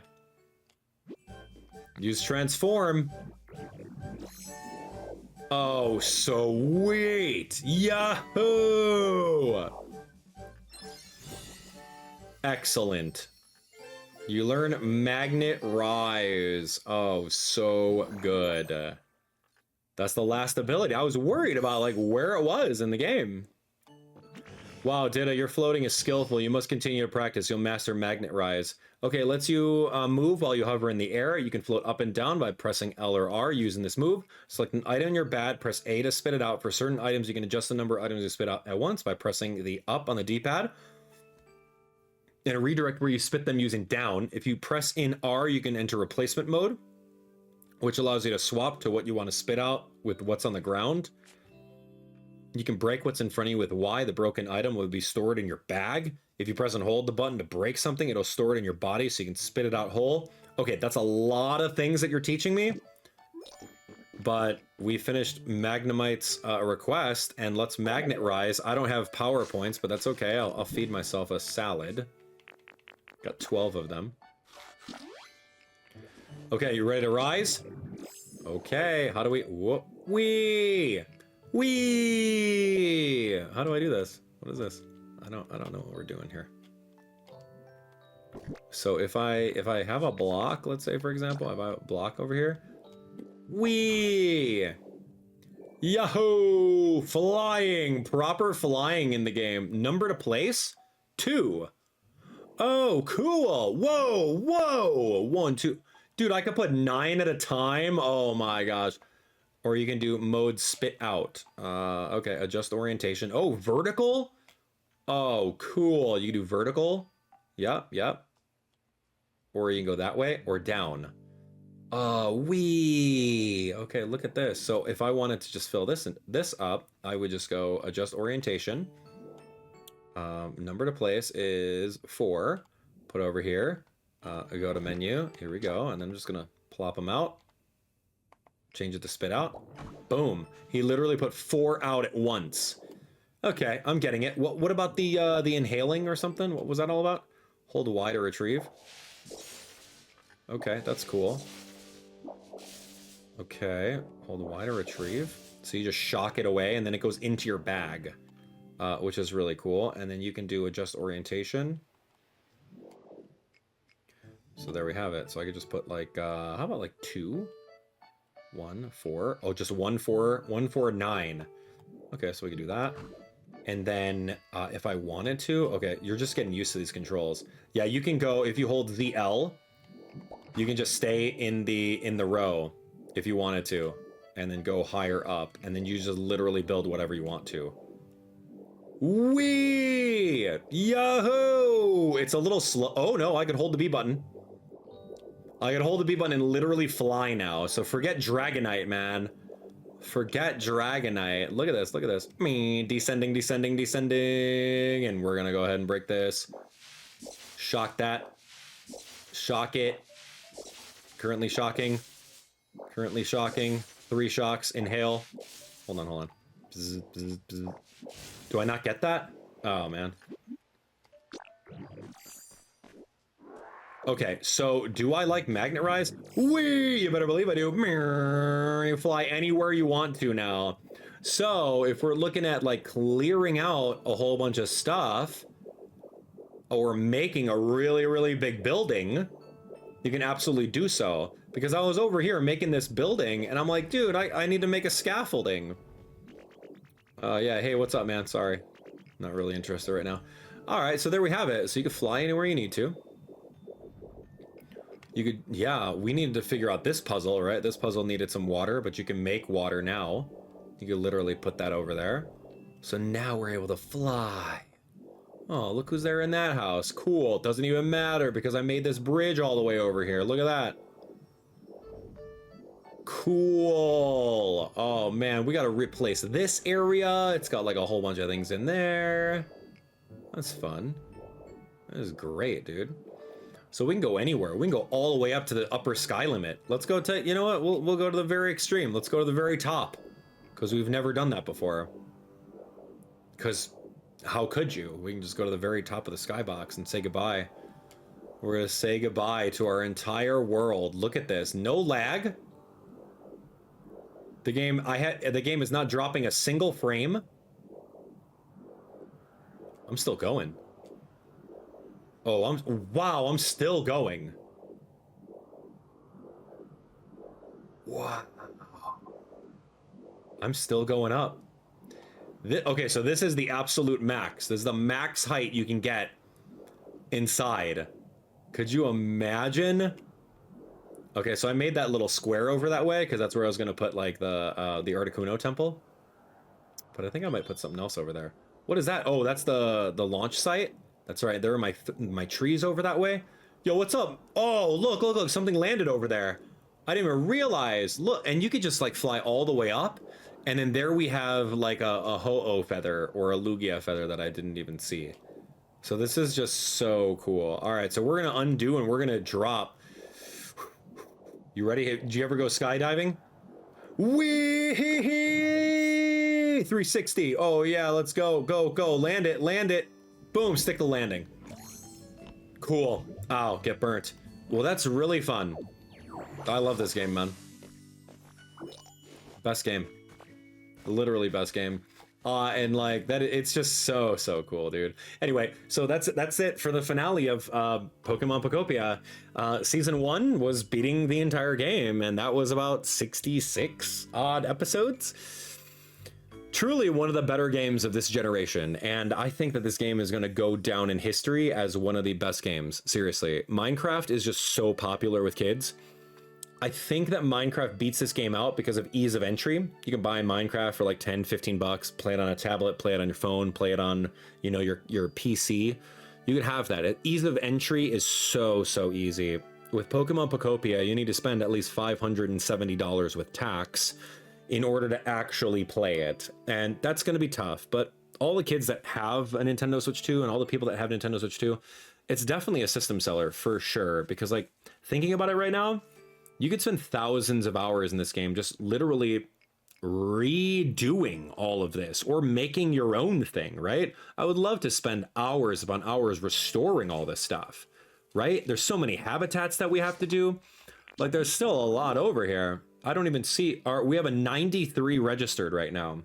Use Transform. Oh, sweet. Yahoo! Excellent. You learn Magnet Rise. Oh, so good. That's the last ability. I was worried about like where it was in the game. Wow, Ditto, your floating is skillful. You must continue to practice. You'll master Magnet Rise. Okay, lets you move while you hover in the air. You can float up and down by pressing L or R using this move. Select an item in your bag, press A to spit it out. For certain items, you can adjust the number of items you spit out at once by pressing the up on the D-pad. And a redirect where you spit them using down. If you press in R, you can enter replacement mode, which allows you to swap to what you want to spit out with what's on the ground. You can break what's in front of you with Y. The broken item will be stored in your bag. If you press and hold the button to break something, it'll store it in your body so you can spit it out whole. Okay, that's a lot of things that you're teaching me. But we finished Magnemite's request, and let's Magnet Rise. I don't have power points, but that's okay. I'll feed myself a salad. Got 12 of them. Okay, you ready to rise? Okay, how do we... Whoop. Wee! Wee! How do I do this? What is this? I don't know what we're doing here. So if I have a block, let's say for example, I have a block over here. Wee! Yahoo! Flying! Proper flying in the game. Number to place? 2. Oh, cool! Whoa! Whoa! 1, 2... Dude, I could put 9 at a time? Oh my gosh. Or you can do mode spit out. Okay, adjust orientation. Oh, vertical? Oh, cool. You can do vertical. Yep, yep. Or you can go that way or down. Wee. Okay, look at this. So if I wanted to just fill this up, I would just go adjust orientation. Number to place is 4. Put over here. Go to menu. Here we go. And then I'm just gonna plop them out. Change it to spit out. Boom. He literally put 4 out at once. Okay, I'm getting it. What about the inhaling or something? What was that all about? Hold Y to retrieve. Okay, that's cool. Okay, hold Y to retrieve. So you just shock it away and then it goes into your bag, which is really cool. And then you can do adjust orientation. So there we have it. So I could just put like, how about like 2? 1, 4. Oh, just 1, 4, 1, 4, 9. Okay, so we can do that. And then if I wanted to, okay, you're just getting used to these controls. Yeah, you can go, if you hold the L, you can just stay in the row if you wanted to, and then go higher up, and then you just literally build whatever you want to. Whee! Yahoo! It's a little slow. Oh no, I could hold the B button. I can hold the B button and literally fly now. So forget Dragonite, man. Forget Dragonite. Look at this, look at this. Me descending, descending, descending. And we're gonna go ahead and break this. Shock that. Shock it. Currently shocking. Currently shocking. 3 shocks. Inhale. Hold on, hold on. Bzz, bzz, bzz. Do I not get that? Oh, man. Okay, so do I like Magnet Rise? Whee! You better believe I do. You fly anywhere you want to now. So if we're looking at like clearing out a whole bunch of stuff or making a really, really big building, you can absolutely do so. Because I was over here making this building and I'm like, dude, I need to make a scaffolding. Yeah, hey, what's up, man? Sorry. Not really interested right now. All right, so there we have it. So you can fly anywhere you need to. You could, yeah, we needed to figure out this puzzle, right? This puzzle needed some water, but you can make water now. You could literally put that over there. So now we're able to fly. Oh, look who's there in that house. Cool. It doesn't even matter because I made this bridge all the way over here. Look at that. cool. Oh man, we gotta replace this area. It's got like a whole bunch of things in there. That's fun. That is great, dude. So we can go anywhere. We can go all the way up to the upper sky limit. Let's go to, you know what? We'll go to the very extreme. Let's go to the very top. Because we've never done that before. Because how could you? We can just go to the very top of the skybox and say goodbye. We're gonna say goodbye to our entire world. Look at this. No lag. The game is not dropping a single frame. I'm still going. Oh, I'm still going. Wow. I'm still going up. Okay, so this is the absolute max. This is the max height you can get inside. Could you imagine? Okay, so I made that little square over that way because that's where I was going to put like the Articuno temple. But I think I might put something else over there. What is that? Oh, that's the launch site. That's right. There are my trees over that way. Yo, what's up? Oh, look, something landed over there. I didn't even realize. Look, and you could just like fly all the way up. And then there we have like a Ho-Oh feather or a Lugia feather that I didn't even see. So this is just so cool. All right, so we're going to undo and we're going to drop. You ready? Did you ever go skydiving? Wee 360. Oh yeah, let's go. Land it. Boom, stick the landing. Cool. Ow, get burnt. Well, that's really fun. I love this game, man. Best game. Literally best game. And like that, it's just so cool, dude. Anyway, so that's it for the finale of Pokemon Pokopia. Season 1 was beating the entire game, and that was about 66 odd episodes. Truly one of the better games of this generation, and I think that this game is going to go down in history as one of the best games. Seriously, Minecraft is just so popular with kids. I think that Minecraft beats this game out because of ease of entry. You can buy Minecraft for like 10-15 bucks, play it on a tablet, play it on your phone, play it on, you know, your PC. You could have that. Ease of entry is so easy. With Pokemon Pokopia, you need to spend at least $570 with tax in order to actually play it. And that's going to be tough, but all the kids that have a Nintendo Switch 2 and all the people that have Nintendo Switch 2, it's definitely a system seller for sure. Because like thinking about it right now, you could spend thousands of hours in this game just literally redoing all of this or making your own thing, right? I would love to spend hours upon hours restoring all this stuff, right? There's so many habitats that we have to do. Like there's still a lot over here. I don't even see we have a 93 registered right now.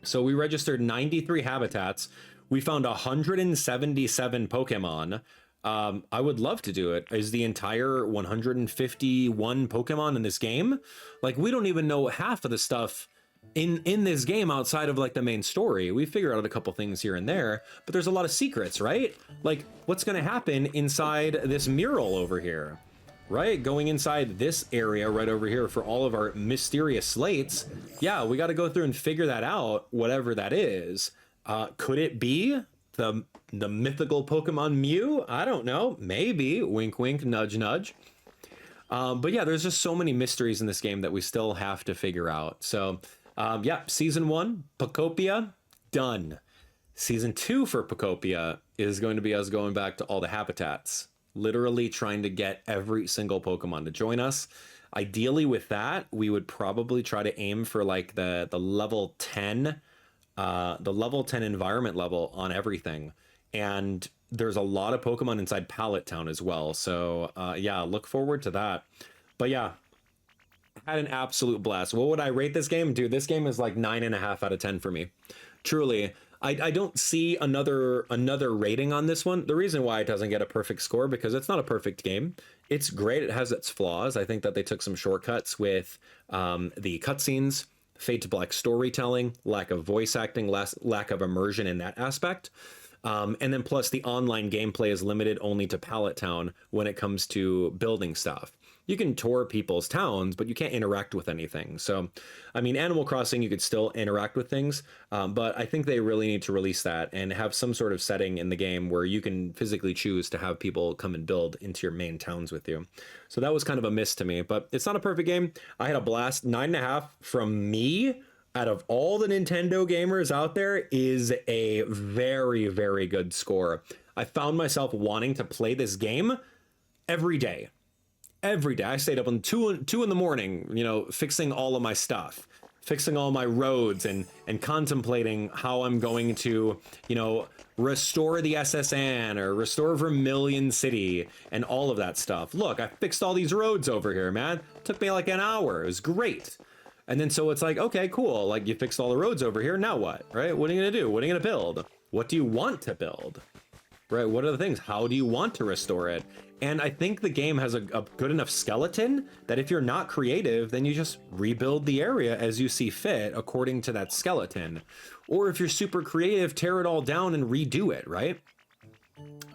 So we registered 93 habitats. We found 177 Pokemon. I would love to do it. Is the entire 151 Pokemon in this game? Like we don't even know half of the stuff in this game outside of like the main story. We figured out a couple things here and there, but there's a lot of secrets, right? Like what's going to happen inside this mural over here? Right, going inside this area right over here for all of our mysterious slates. Yeah, we got to go through and figure that out, whatever that is. Could it be the mythical Pokemon Mew? I don't know. Maybe. Wink, wink, nudge, nudge. But yeah, there's just so many mysteries in this game that we still have to figure out. So yeah, Season 1, Pokopia, done. Season 2 for Pokopia is going to be us going back to all the habitats. Literally trying to get every single Pokemon to join us. Ideally with that, we would probably try to aim for like the level 10, the level 10 environment level on everything. And there's a lot of Pokemon inside Pallet Town as well. So yeah, look forward to that. But yeah, had an absolute blast. What would I rate this game? Dude, this game is like 9.5 out of 10 for me. Truly. I don't see another rating on this one. The reason why it doesn't get a perfect score, because it's not a perfect game. It's great. It has its flaws. I think that they took some shortcuts with the cutscenes, fade to black storytelling, lack of voice acting, lack of immersion in that aspect. And then plus the online gameplay is limited only to Pallet Town when it comes to building stuff. You can tour people's towns, but you can't interact with anything. So, I mean, Animal Crossing, you could still interact with things, but I think they really need to release that and have some sort of setting in the game where you can physically choose to have people come and build into your main towns with you. So that was kind of a miss to me, but it's not a perfect game. I had a blast. 9.5 from me out of all the Nintendo gamers out there is a very, very good score. I found myself wanting to play this game every day. Every day. I stayed up until 2 in the morning, you know, fixing all of my stuff, fixing all my roads and contemplating how I'm going to, you know, restore the SSN or restore Vermilion City and all of that stuff. Look, I fixed all these roads over here, man. It took me like an hour. It was great. And then so it's like, okay, cool. Like you fixed all the roads over here. Now what, right? What are you going to do? What are you going to build? What do you want to build? Right? What are the things? How do you want to restore it? And I think the game has a good enough skeleton that if you're not creative, then you just rebuild the area as you see fit according to that skeleton. Or if you're super creative, tear it all down and redo it, right?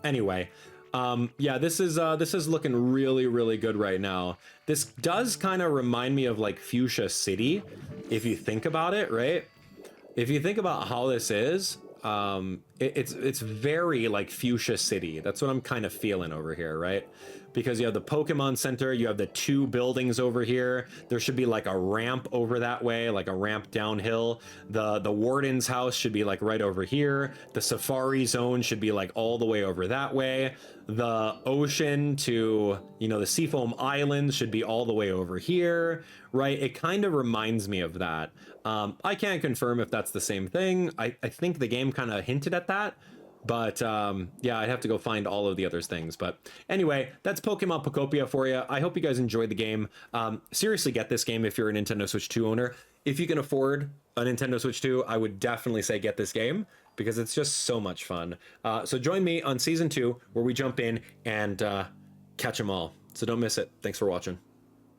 Anyway, yeah, this is looking really, really good right now. This does kind of remind me of like Fuchsia City, if you think about it, right? If you think about how this is, it's very like Fuchsia City. That's what I'm kind of feeling over here, right? Because you have the Pokemon Center, you have the 2 buildings over here. There should be like a ramp over that way, like a ramp downhill. The Warden's house should be like right over here. The Safari Zone should be like all the way over that way. The ocean to, you know, the Seafoam Islands should be all the way over here, right? It kind of reminds me of that. I can't confirm if that's the same thing. I think the game kind of hinted at that. But yeah, I'd have to go find all of the other things. But anyway, that's Pokemon Pokopia for you. I hope you guys enjoyed the game. Seriously, get this game if you're a Nintendo Switch 2 owner. If you can afford a Nintendo Switch 2, I would definitely say get this game because it's just so much fun. So join me on Season 2 where we jump in and catch them all. So don't miss it. Thanks for watching.